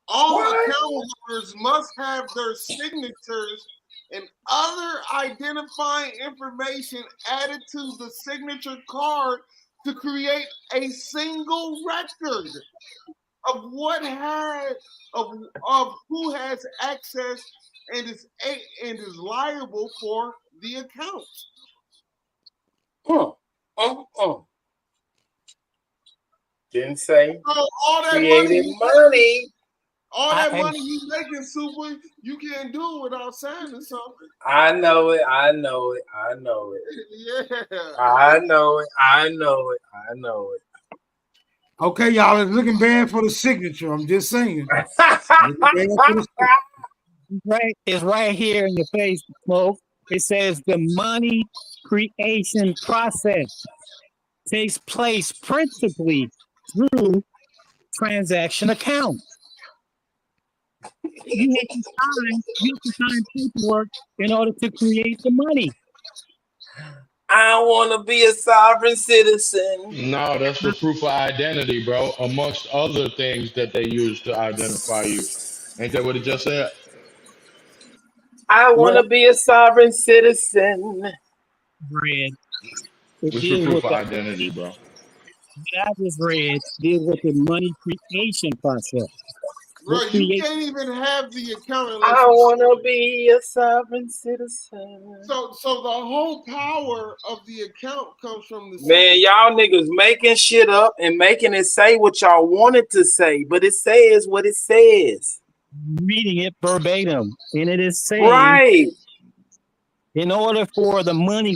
[SPEAKER 9] All account holders must have their signatures and other identifying information added to the signature card to create a single record of what had of who has access and is liable for the account.
[SPEAKER 6] Didn't say
[SPEAKER 9] So all that
[SPEAKER 6] created
[SPEAKER 9] money,
[SPEAKER 6] money.
[SPEAKER 9] all that money you making, Super, you can't do it without signing something.
[SPEAKER 6] I know it. I know it. I know it.
[SPEAKER 9] Yeah.
[SPEAKER 6] I know it. I know it. I know it.
[SPEAKER 7] Okay, y'all, it's looking bad for the signature. I'm just saying. Looking bad for the
[SPEAKER 8] Right, it's right here in your face, Smoke. It says the money creation process takes place principally through transaction accounts. You have to sign paperwork in order to create the money.
[SPEAKER 6] I want to be a sovereign citizen.
[SPEAKER 2] No, that's for proof of identity, bro. Amongst other things that they use to identify you. Ain't that what it just said?
[SPEAKER 6] I want to be a sovereign citizen.
[SPEAKER 8] Bread.
[SPEAKER 2] It's for proof of identity, bro.
[SPEAKER 8] What I just read deals with the money creation process.
[SPEAKER 9] Bro, you can't even have the account unless
[SPEAKER 6] I want to be a sovereign citizen.
[SPEAKER 9] So the whole power of the account comes from the
[SPEAKER 6] Man, y'all niggas making shit up and making it say what y'all want it to say, but it says what it says.
[SPEAKER 8] Reading it verbatim, and it is saying,
[SPEAKER 6] right.
[SPEAKER 8] In order for the money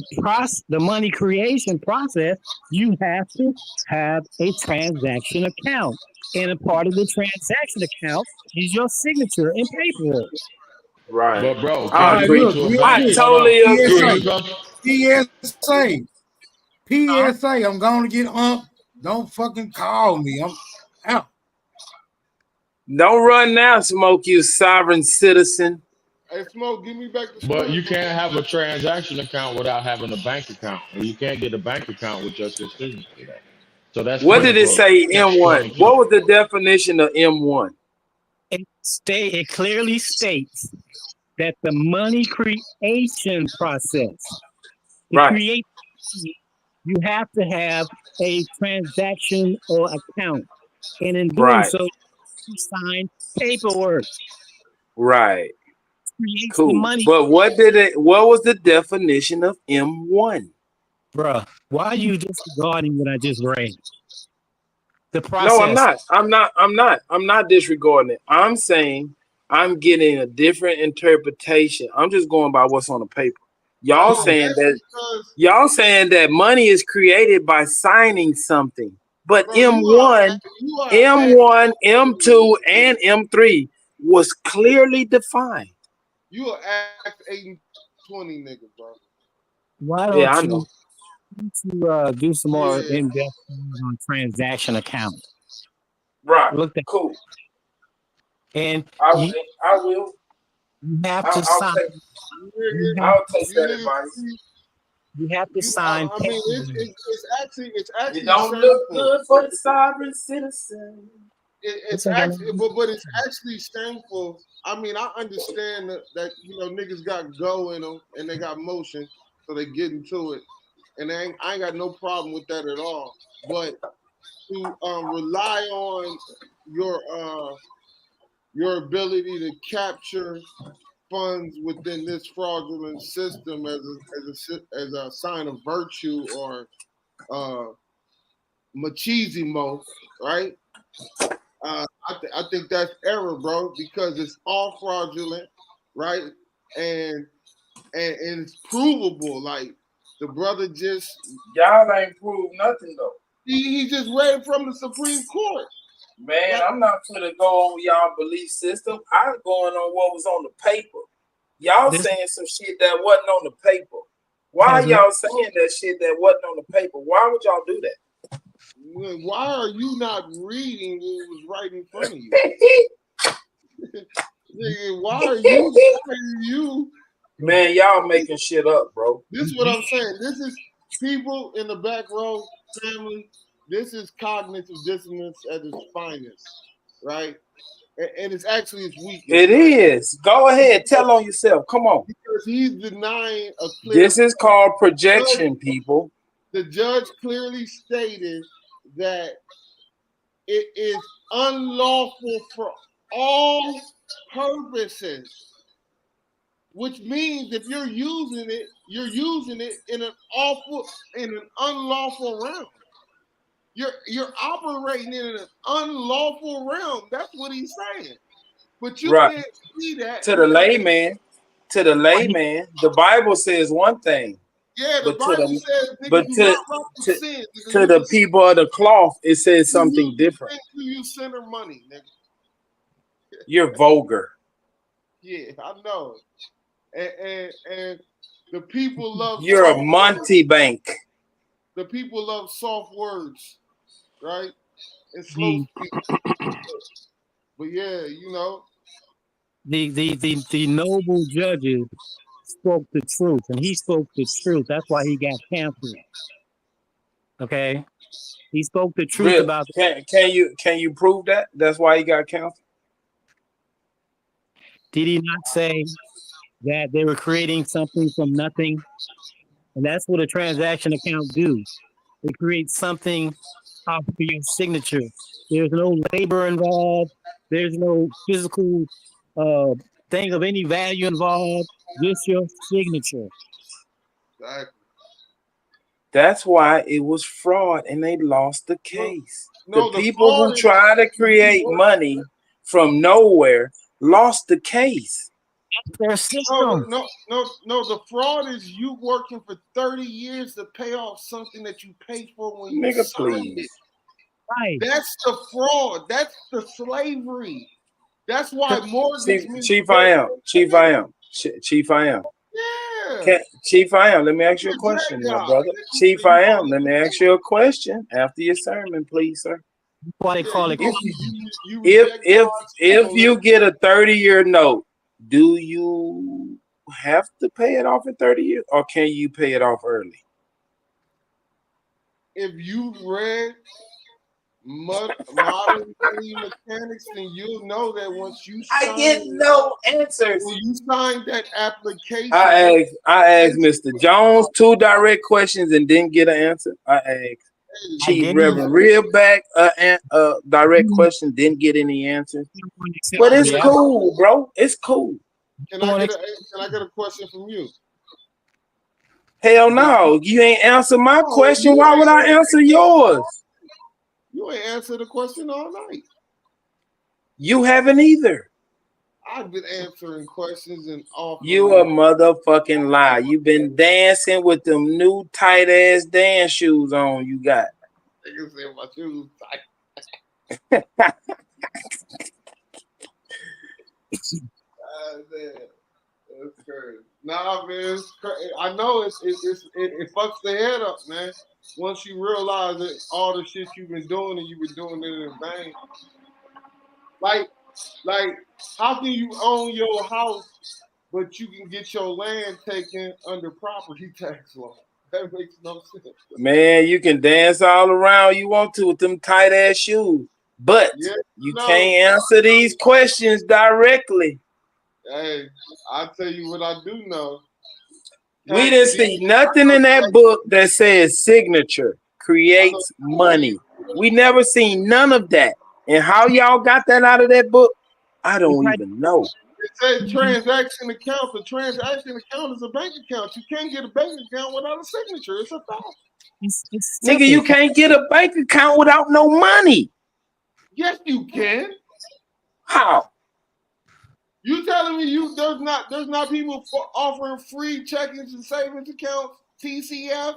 [SPEAKER 8] creation process, you have to have a transaction account, and a part of the transaction account is your signature and paperwork.
[SPEAKER 6] Right.
[SPEAKER 2] But bro,
[SPEAKER 7] I agree. Look,
[SPEAKER 6] I totally agree.
[SPEAKER 7] PSA. PSA. I'm going to get Don't fucking call me. I'm out.
[SPEAKER 6] Don't run now, Smoke, you sovereign citizen.
[SPEAKER 9] Hey, Smoke, give me back the
[SPEAKER 2] But you can't have a transaction account without having a bank account. And you can't get a bank account with just your signature. So that's
[SPEAKER 6] What did it
[SPEAKER 2] critical.
[SPEAKER 6] say,
[SPEAKER 2] Catch
[SPEAKER 6] M1?
[SPEAKER 2] 22.
[SPEAKER 6] What was the definition of M1?
[SPEAKER 8] It clearly states that the money creation process, to create, you have to have a transaction or account, and in doing so, you sign paperwork.
[SPEAKER 6] Right.
[SPEAKER 8] Creates
[SPEAKER 6] Cool.
[SPEAKER 8] the money.
[SPEAKER 6] But what was the definition of M1?
[SPEAKER 8] Bruh, why are you disregarding what I just read? The process.
[SPEAKER 6] No, I'm not disregarding it. I'm saying I'm getting a different interpretation. I'm just going by what's on the paper. Y'all saying that money is created by signing something. But M1, M2, and M3 was clearly defined.
[SPEAKER 9] You are Act 820 nigga, bro.
[SPEAKER 8] Why don't you do some more in-depth on transaction account?
[SPEAKER 6] Right.
[SPEAKER 8] Look at
[SPEAKER 6] cool.
[SPEAKER 8] And
[SPEAKER 6] I will.
[SPEAKER 8] You have to sign.
[SPEAKER 6] I'll take that advice.
[SPEAKER 8] You have to sign.
[SPEAKER 9] I mean, it's actually
[SPEAKER 6] it don't look good for the sovereign citizen.
[SPEAKER 9] It's actually, but it's actually shameful. I mean, I understand that niggas got go in them and they got motion, so they get into it, and I ain't got no problem with that at all. But to rely on your ability to capture funds within this fraudulent system as a sign of virtue or machismo, right? I think that's error, bro, because it's all fraudulent, right? And it's provable. Like the brother
[SPEAKER 6] y'all ain't proved nothing though.
[SPEAKER 9] He just read from the Supreme Court.
[SPEAKER 6] Man, I'm not gonna go on y'all belief system. I'm going on what was on the paper. Y'all saying some shit that wasn't on the paper.
[SPEAKER 15] Why y'all saying that shit that wasn't on the paper? Why would y'all do that?
[SPEAKER 9] Why are you not reading what was right in front of you? Why are you?
[SPEAKER 15] Man, y'all making shit up, bro.
[SPEAKER 9] This is what I'm saying. This is people in the back row, family. This is cognitive dissonance at its finest, right? And it's actually its weakest.
[SPEAKER 15] It is. Go ahead, tell on yourself. Come on.
[SPEAKER 9] Because he's denying a clear.
[SPEAKER 15] This is called projection, people.
[SPEAKER 9] The judge clearly stated that it is unlawful for all purposes, which means if you're using it in an unlawful realm. You're operating in an unlawful realm. That's what he's saying. But you can't see that.
[SPEAKER 15] To the layman, the Bible says one thing.
[SPEAKER 9] Yeah, the Bible says,
[SPEAKER 15] but to the people of the cloth, it says something different.
[SPEAKER 9] You send her money, nigga.
[SPEAKER 15] You're vulgar.
[SPEAKER 9] Yeah, I know. And the people love.
[SPEAKER 15] You're a Monty Bank.
[SPEAKER 9] The people love soft words, right? And slow speech. But yeah, you know.
[SPEAKER 8] The noble judges spoke the truth, and he spoke the truth. That's why he got canceled. Okay, he spoke the truth
[SPEAKER 15] Really?
[SPEAKER 8] about.
[SPEAKER 15] Can you prove that? That's why he got canceled.
[SPEAKER 8] Did he not say that they were creating something from nothing? And that's what a transaction account do. It creates something off of your signature. There's no labor involved. There's no physical thing of any value involved. Just your signature.
[SPEAKER 9] Exactly.
[SPEAKER 15] That's why it was fraud and they lost the case.
[SPEAKER 9] No,
[SPEAKER 15] the people who try to create money from nowhere lost the case.
[SPEAKER 8] Their system.
[SPEAKER 9] No. The fraud is you working for 30 years to pay off something that you paid for when you signed it.
[SPEAKER 8] Right.
[SPEAKER 9] That's the fraud. That's the slavery. That's why mortgage.
[SPEAKER 15] Chief, I am.
[SPEAKER 9] Yeah.
[SPEAKER 15] Chief, I am. Let me ask you a question, my brother. Chief, I am. Let me ask you a question after your sermon, please, sir.
[SPEAKER 8] Why they call it?
[SPEAKER 15] If you get a 30-year note, do you have to pay it off in 30 years, or can you pay it off early?
[SPEAKER 9] If you read modern mechanics, then you'll know that once you sign,
[SPEAKER 15] I get no answers.
[SPEAKER 9] When you sign that application,
[SPEAKER 15] I asked Mr. Jones 2 direct questions and didn't get an answer. I asked Chief Reverend Realback a direct question, didn't get any answers. But it's cool, bro. It's cool.
[SPEAKER 9] Can I get a question from you?
[SPEAKER 15] Hell no, you ain't answer my question. Why would I answer yours?
[SPEAKER 9] You ain't answered the question all night.
[SPEAKER 15] You haven't either.
[SPEAKER 9] I've been answering questions and offering.
[SPEAKER 15] You a motherfucking lie. You been dancing with them new tight ass dance shoes on you got.
[SPEAKER 9] Niggas say my shoes tight. Man. That's crazy. Nah, man, I know it fucks the head up, man. Once you realize that all the shit you've been doing and you've been doing it in vain. Like, how can you own your house, but you can get your land taken under property tax law? That makes no sense.
[SPEAKER 15] Man, you can dance all around you want to with them tight ass shoes, but you can't answer these questions directly.
[SPEAKER 9] Hey, I'll tell you what I do know.
[SPEAKER 15] We didn't see nothing in that book that says signature creates money. We never seen none of that. And how y'all got that out of that book, I don't even know.
[SPEAKER 9] It says transaction account. The transaction account is a bank account. You can't get a bank account without a signature. It's a fact.
[SPEAKER 15] Nigga, you can't get a bank account without no money.
[SPEAKER 9] Yes, you can.
[SPEAKER 15] How?
[SPEAKER 9] You telling me there's not people offering free checkings and savings accounts, TCF?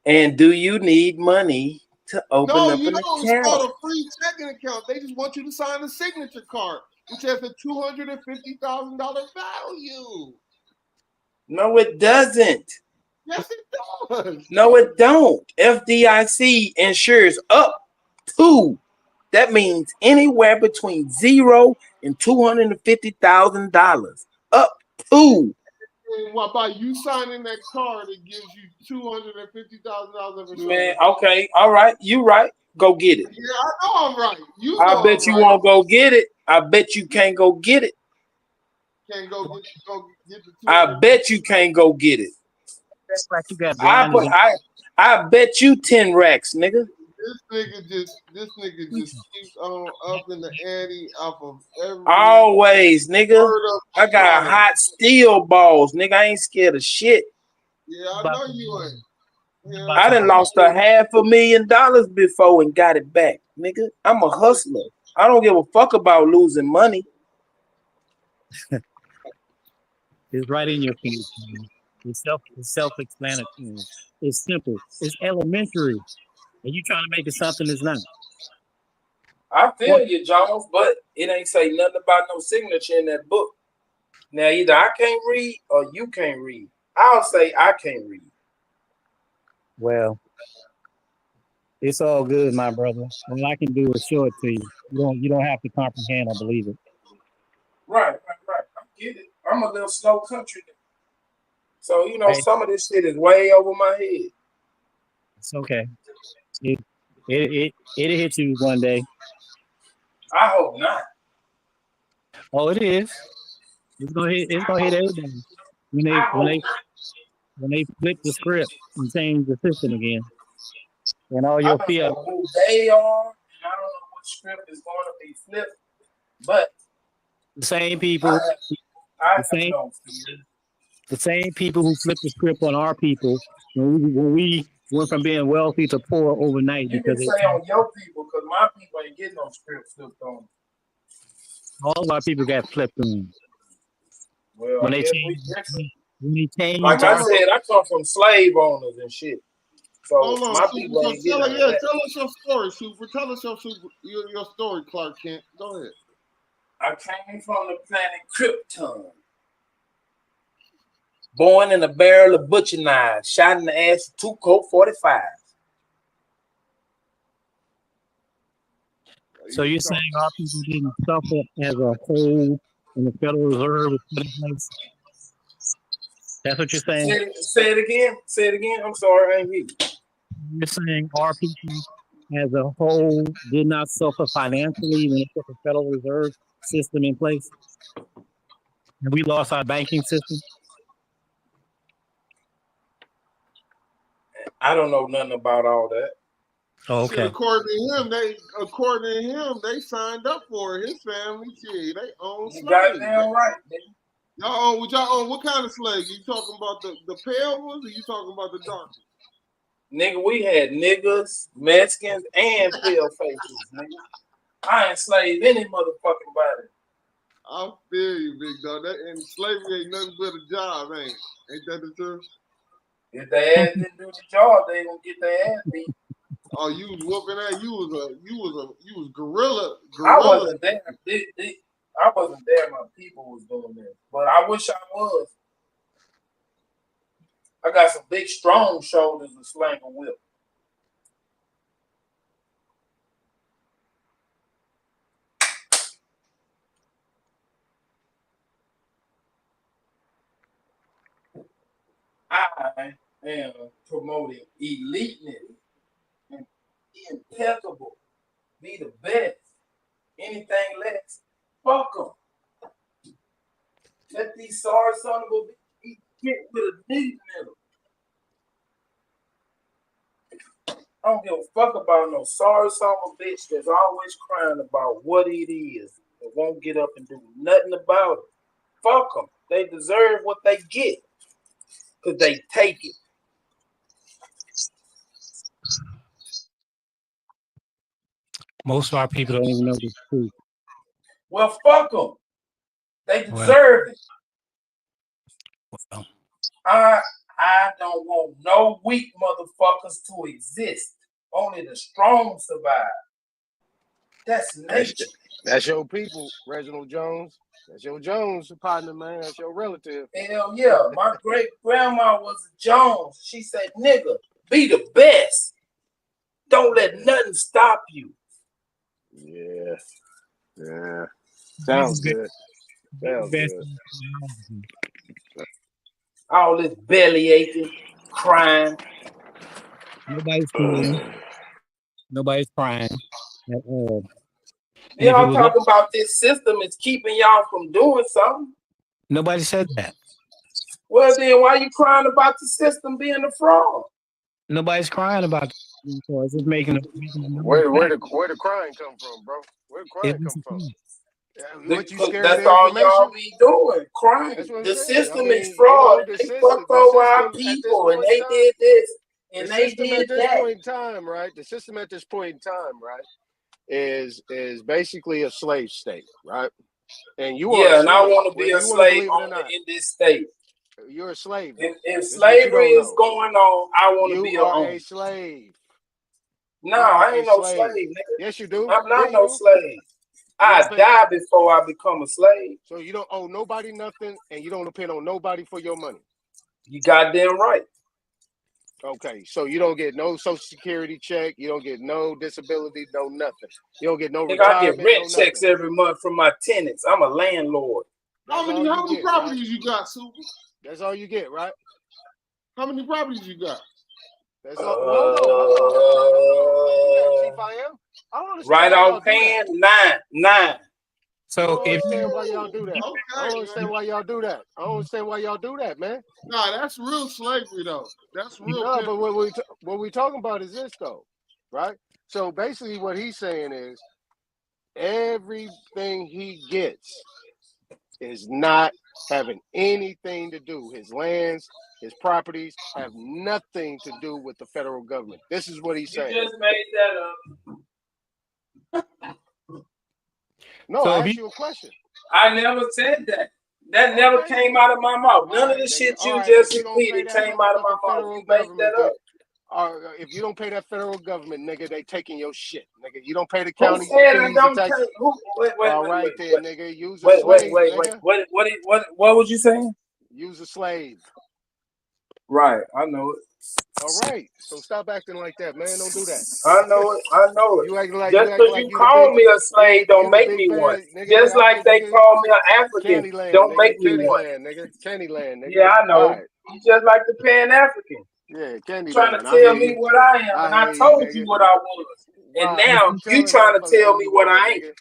[SPEAKER 15] And do you need money to open up an account?
[SPEAKER 9] It's called a free checking account. They just want you to sign a signature card, which has a $250,000 value.
[SPEAKER 15] No, it doesn't.
[SPEAKER 9] Yes, it does.
[SPEAKER 15] No, it don't. FDIC insures up to. That means anywhere between $0 and $250,000. Up to.
[SPEAKER 9] And what by you signing that card, it gives you $250,000 of
[SPEAKER 15] Man,
[SPEAKER 9] insurance.
[SPEAKER 15] okay, all right, you right. Go get it.
[SPEAKER 9] Yeah, I know I'm right. You
[SPEAKER 15] I
[SPEAKER 9] know
[SPEAKER 15] bet
[SPEAKER 9] I'm
[SPEAKER 15] you
[SPEAKER 9] right.
[SPEAKER 15] won't go get it. I bet you can't go get it.
[SPEAKER 9] Can't go get the
[SPEAKER 15] I
[SPEAKER 9] 200.
[SPEAKER 15] bet you can't go get it.
[SPEAKER 8] That's like you got
[SPEAKER 15] I
[SPEAKER 8] blinders.
[SPEAKER 15] put I bet you 10 racks, nigga.
[SPEAKER 9] This nigga just keeps on up in the ante off of every
[SPEAKER 15] Always, nigga.
[SPEAKER 9] word of
[SPEAKER 15] I got
[SPEAKER 9] knowledge.
[SPEAKER 15] hot steel balls, nigga. I ain't scared of shit.
[SPEAKER 9] Yeah, I know you ain't. Yeah,
[SPEAKER 15] I done lost $500,000 before and got it back, nigga. I'm a hustler. I don't give a fuck about losing money.
[SPEAKER 8] It's right in your face. Man. It's self-explanatory. It's simple. It's elementary. And you trying to make it something that's not.
[SPEAKER 15] I feel you, Jones, but it ain't say nothing about no signature in that book. Now, either I can't read or you can't read. I'll say I can't read.
[SPEAKER 8] Well, it's all good, my brother. All I can do is show it to you. You don't have to comprehend or believe it.
[SPEAKER 15] Right. I get it. I'm a little slow country. So,
[SPEAKER 8] Hey,
[SPEAKER 15] some of this shit is way over my head.
[SPEAKER 8] it's okay. It'll hit you one day.
[SPEAKER 15] I hope not.
[SPEAKER 8] Oh, it is. It's gonna hit everybody. When they flip the script and change the system again. And all
[SPEAKER 15] I
[SPEAKER 8] your
[SPEAKER 15] don't
[SPEAKER 8] fear.
[SPEAKER 15] know who they are, and I don't know what script is going to be flipped, but
[SPEAKER 8] The same people,
[SPEAKER 15] I
[SPEAKER 8] the
[SPEAKER 15] have
[SPEAKER 8] same
[SPEAKER 15] no fear.
[SPEAKER 8] the same people who flipped the script on our people when we went from being wealthy to poor overnight
[SPEAKER 15] You can
[SPEAKER 8] because
[SPEAKER 15] say on your people, because my people ain't getting no script flipped on.
[SPEAKER 8] all of our people got flipped on.
[SPEAKER 15] Well,
[SPEAKER 8] When
[SPEAKER 15] I
[SPEAKER 8] they
[SPEAKER 15] guess we
[SPEAKER 8] changed
[SPEAKER 15] different.
[SPEAKER 8] when they
[SPEAKER 15] Like
[SPEAKER 8] changed
[SPEAKER 15] I
[SPEAKER 8] our
[SPEAKER 15] said, I come from slave owners and shit. So
[SPEAKER 9] Hold on,
[SPEAKER 15] my
[SPEAKER 9] Super.
[SPEAKER 15] people
[SPEAKER 9] So
[SPEAKER 15] ain't getting none of
[SPEAKER 9] tell
[SPEAKER 15] that.
[SPEAKER 9] us your story, Super. Tell us your story, Clark Kent. Go ahead.
[SPEAKER 15] I came from the planet Krypton. Born in a barrel of butcher knives, shot in the ass with 2 Colt 45s.
[SPEAKER 8] So you're saying our people didn't suffer as a whole in the Federal Reserve was put in place? That's what you're saying?
[SPEAKER 15] Say it again. Say it again. I'm sorry, I ain't hear you.
[SPEAKER 8] You're saying our people as a whole did not suffer financially when they put the Federal Reserve system in place? And we lost our banking system?
[SPEAKER 15] I don't know nothing about all that.
[SPEAKER 8] Oh,
[SPEAKER 9] Shit,
[SPEAKER 8] okay.
[SPEAKER 9] according to him, they signed up for it. His family, shit, they own
[SPEAKER 15] You
[SPEAKER 9] slaves.
[SPEAKER 15] goddamn right, nigga.
[SPEAKER 9] Y'all own what kind of slaves? You talking about the pale ones, or you talking about the dark ones?
[SPEAKER 15] Nigga, we had niggas, Mexicans, and pale faces, nigga. I enslaved any motherfucking body.
[SPEAKER 9] I feel you, big dog. That and slavery ain't nothing but a job, ain't it? Ain't that the truth?
[SPEAKER 15] If they ass didn't do the job, they gonna get their ass beat.
[SPEAKER 9] Oh, you was whooping that. You was gorilla.
[SPEAKER 15] I wasn't there. I wasn't there. My people was doing this, but I wish I was. I got some big, strong shoulders to slang a whip. I am promoting eliteness and impeccable. Be the best. Anything less, fuck them. Let these sorry son of a bitch get with a knee middle. I don't give a fuck about no sorry son of a bitch that's always crying about what it is and won't get up and do nothing about it. Fuck them. They deserve what they get because they take it.
[SPEAKER 8] Most of our people don't even know the truth.
[SPEAKER 15] Well, fuck them. They deserve it.
[SPEAKER 8] Well,
[SPEAKER 15] I don't want no weak motherfuckers to exist. Only the strong survive. That's nature.
[SPEAKER 3] That's your people, Reginald Jones. That's your Jones partner, man. That's your relative.
[SPEAKER 15] Hell yeah. My great grandma was a Jones. She said, nigga, be the best. Don't let nothing stop you.
[SPEAKER 3] Yeah. Yeah. Sounds good. Sounds good.
[SPEAKER 15] All this belly aching, crying.
[SPEAKER 8] Nobody's crying. Nobody's crying at all. And if it
[SPEAKER 15] Y'all
[SPEAKER 8] was,
[SPEAKER 15] talking about this system is keeping y'all from doing something.
[SPEAKER 8] nobody said that.
[SPEAKER 15] Well, then why you crying about the system being a fraud?
[SPEAKER 8] Nobody's crying about it. It's just making a
[SPEAKER 3] Where
[SPEAKER 8] fact.
[SPEAKER 3] the crying come from, bro? Where the crying come from? What you scared of
[SPEAKER 15] That's
[SPEAKER 3] the
[SPEAKER 15] all
[SPEAKER 3] information?
[SPEAKER 15] y'all be doing, crying.
[SPEAKER 3] That's what I'm
[SPEAKER 15] The
[SPEAKER 3] saying.
[SPEAKER 15] system
[SPEAKER 3] I mean,
[SPEAKER 15] is fraud.
[SPEAKER 3] the
[SPEAKER 15] They
[SPEAKER 3] system,
[SPEAKER 15] fucked over our
[SPEAKER 3] at this
[SPEAKER 15] people, and
[SPEAKER 3] point in
[SPEAKER 15] they
[SPEAKER 3] time,
[SPEAKER 15] did this,
[SPEAKER 3] the
[SPEAKER 15] and they
[SPEAKER 3] system at
[SPEAKER 15] did
[SPEAKER 3] this
[SPEAKER 15] that.
[SPEAKER 3] point in time, right? The system at this point in time, right, is basically a slave state, right? And you are a
[SPEAKER 15] Yeah, and I
[SPEAKER 3] slave,
[SPEAKER 15] want to be
[SPEAKER 3] whether
[SPEAKER 15] a
[SPEAKER 3] you want to
[SPEAKER 15] slave
[SPEAKER 3] believe it or
[SPEAKER 15] owner
[SPEAKER 3] not.
[SPEAKER 15] in this state.
[SPEAKER 3] You're a slave, though.
[SPEAKER 15] If
[SPEAKER 3] This is what you
[SPEAKER 15] slavery
[SPEAKER 3] don't
[SPEAKER 15] is
[SPEAKER 3] know.
[SPEAKER 15] going on, I want to
[SPEAKER 3] You
[SPEAKER 15] be a
[SPEAKER 3] are
[SPEAKER 15] owner.
[SPEAKER 3] a slave.
[SPEAKER 15] No,
[SPEAKER 3] You are
[SPEAKER 15] I
[SPEAKER 3] a
[SPEAKER 15] ain't no
[SPEAKER 3] slave.
[SPEAKER 15] slave, nigga.
[SPEAKER 3] Yes, you do.
[SPEAKER 15] I'm
[SPEAKER 3] Yeah,
[SPEAKER 15] not
[SPEAKER 3] you
[SPEAKER 15] no
[SPEAKER 3] do.
[SPEAKER 15] slave. I die before I become a slave.
[SPEAKER 3] So you don't owe nobody nothing, and you don't depend on nobody for your money.
[SPEAKER 15] You goddamn right.
[SPEAKER 3] Okay, so you don't get no Social Security check, you don't get no disability, no nothing. You don't get no
[SPEAKER 15] Nigga, I get
[SPEAKER 3] retirement,
[SPEAKER 15] rent
[SPEAKER 3] no
[SPEAKER 15] checks
[SPEAKER 3] nothing.
[SPEAKER 15] every month from my tenants. I'm a landlord.
[SPEAKER 3] That's
[SPEAKER 9] How
[SPEAKER 3] all
[SPEAKER 9] many
[SPEAKER 3] you get,
[SPEAKER 9] properties
[SPEAKER 3] right?
[SPEAKER 9] you got, Super?
[SPEAKER 3] That's all you get, right?
[SPEAKER 9] How many properties you got?
[SPEAKER 3] That's all. Hold on. Don't do that, Chief. I am. I don't understand
[SPEAKER 15] Right
[SPEAKER 3] why y'all
[SPEAKER 15] off
[SPEAKER 3] do that.
[SPEAKER 15] hand, nine.
[SPEAKER 3] I
[SPEAKER 8] So
[SPEAKER 3] don't
[SPEAKER 8] if
[SPEAKER 3] understand why y'all do that. I
[SPEAKER 9] Okay,
[SPEAKER 3] don't understand
[SPEAKER 9] man.
[SPEAKER 3] why y'all do that. I don't understand why y'all do that, man.
[SPEAKER 9] Nah, that's real slavery, though. That's real.
[SPEAKER 3] No, but what we talking about is this, though, right? So basically, what he's saying is everything he gets is not having anything to do. His lands, his properties have nothing to do with the federal government. This is what he's
[SPEAKER 15] You
[SPEAKER 3] saying.
[SPEAKER 15] just made that up.
[SPEAKER 3] No,
[SPEAKER 8] so
[SPEAKER 3] I
[SPEAKER 8] if
[SPEAKER 3] asked
[SPEAKER 8] you
[SPEAKER 3] you a question.
[SPEAKER 15] I never said that. That never
[SPEAKER 3] Okay.
[SPEAKER 15] came out of my mouth.
[SPEAKER 3] All
[SPEAKER 15] None of
[SPEAKER 3] right,
[SPEAKER 15] the
[SPEAKER 3] nigga.
[SPEAKER 15] shit
[SPEAKER 3] All
[SPEAKER 15] you
[SPEAKER 3] right,
[SPEAKER 15] just
[SPEAKER 3] if you don't pay
[SPEAKER 15] repeated
[SPEAKER 3] that
[SPEAKER 15] came out of my
[SPEAKER 3] motherfucking
[SPEAKER 15] mouth.
[SPEAKER 3] federal
[SPEAKER 15] You made
[SPEAKER 3] government,
[SPEAKER 15] that up.
[SPEAKER 3] if you don't pay that federal government, nigga, they taking your shit, nigga. You don't pay the
[SPEAKER 15] Who
[SPEAKER 3] county
[SPEAKER 15] said I
[SPEAKER 3] fees and
[SPEAKER 15] don't
[SPEAKER 3] taxes.
[SPEAKER 15] take? Who? Wait,
[SPEAKER 3] All right, then, nigga. Use a slave, nigga.
[SPEAKER 15] What was you saying?
[SPEAKER 3] Use a slave.
[SPEAKER 15] Right, I know it.
[SPEAKER 3] All right. So stop acting like that, man. Don't do that.
[SPEAKER 15] I know it. I know it.
[SPEAKER 3] You acting like
[SPEAKER 15] Just because you
[SPEAKER 3] you the
[SPEAKER 15] call
[SPEAKER 3] big
[SPEAKER 15] me a slave
[SPEAKER 3] you
[SPEAKER 15] don't
[SPEAKER 3] the
[SPEAKER 15] make
[SPEAKER 3] big
[SPEAKER 15] me one.
[SPEAKER 3] bad nigga.
[SPEAKER 15] Just like they
[SPEAKER 3] Nigga,
[SPEAKER 15] call me an African
[SPEAKER 3] Candyland,
[SPEAKER 15] don't
[SPEAKER 3] nigga.
[SPEAKER 15] make me one.
[SPEAKER 3] Candyland, nigga. Candyland, nigga.
[SPEAKER 15] Yeah, I
[SPEAKER 3] All
[SPEAKER 15] know.
[SPEAKER 3] right.
[SPEAKER 15] You just like the Pan African.
[SPEAKER 3] Yeah,
[SPEAKER 15] Trying to
[SPEAKER 3] Candyland. I
[SPEAKER 15] tell
[SPEAKER 3] hear
[SPEAKER 15] me
[SPEAKER 3] you.
[SPEAKER 15] what I am, and I
[SPEAKER 3] I hear you,
[SPEAKER 15] told you
[SPEAKER 3] nigga.
[SPEAKER 15] what I was. And
[SPEAKER 3] Right.
[SPEAKER 15] now
[SPEAKER 3] You
[SPEAKER 15] you
[SPEAKER 3] telling
[SPEAKER 15] trying to
[SPEAKER 3] motherfuckers
[SPEAKER 15] tell
[SPEAKER 3] who
[SPEAKER 15] me
[SPEAKER 3] you
[SPEAKER 15] what
[SPEAKER 3] are,
[SPEAKER 15] I ain't.
[SPEAKER 3] nigga.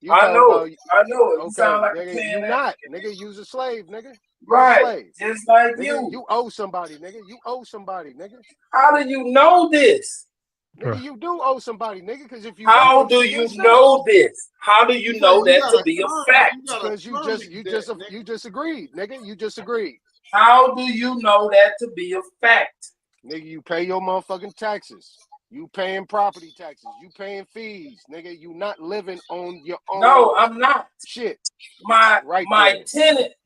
[SPEAKER 3] You
[SPEAKER 15] I
[SPEAKER 3] talking
[SPEAKER 15] know it.
[SPEAKER 3] about
[SPEAKER 15] I know it. You sound
[SPEAKER 3] okay,
[SPEAKER 15] like a
[SPEAKER 3] nigga.
[SPEAKER 15] Pan
[SPEAKER 3] You not,
[SPEAKER 15] African.
[SPEAKER 3] nigga. Use a slave, nigga. Use a
[SPEAKER 15] Right.
[SPEAKER 3] slave.
[SPEAKER 15] Just like
[SPEAKER 3] Nigga,
[SPEAKER 15] you.
[SPEAKER 3] you owe somebody, nigga. You owe somebody, nigga.
[SPEAKER 15] How do you know this?
[SPEAKER 3] Nigga, you do owe somebody, nigga, because if you
[SPEAKER 15] How
[SPEAKER 3] don't,
[SPEAKER 15] do
[SPEAKER 3] nigga,
[SPEAKER 15] you
[SPEAKER 3] guess what?
[SPEAKER 15] know this? How do you
[SPEAKER 9] Because
[SPEAKER 15] know
[SPEAKER 9] you
[SPEAKER 15] that
[SPEAKER 9] got
[SPEAKER 15] to
[SPEAKER 9] a
[SPEAKER 15] be a
[SPEAKER 9] term.
[SPEAKER 15] fact?
[SPEAKER 9] You got a
[SPEAKER 3] Because you
[SPEAKER 9] term
[SPEAKER 3] you just agreed, nigga. You just agreed.
[SPEAKER 15] How do you know that to be a fact?
[SPEAKER 3] Nigga, you pay your motherfucking taxes. You paying property taxes. You paying fees, nigga. You not living on your own.
[SPEAKER 15] No, I'm not.
[SPEAKER 3] Shit.
[SPEAKER 15] My
[SPEAKER 3] Right there.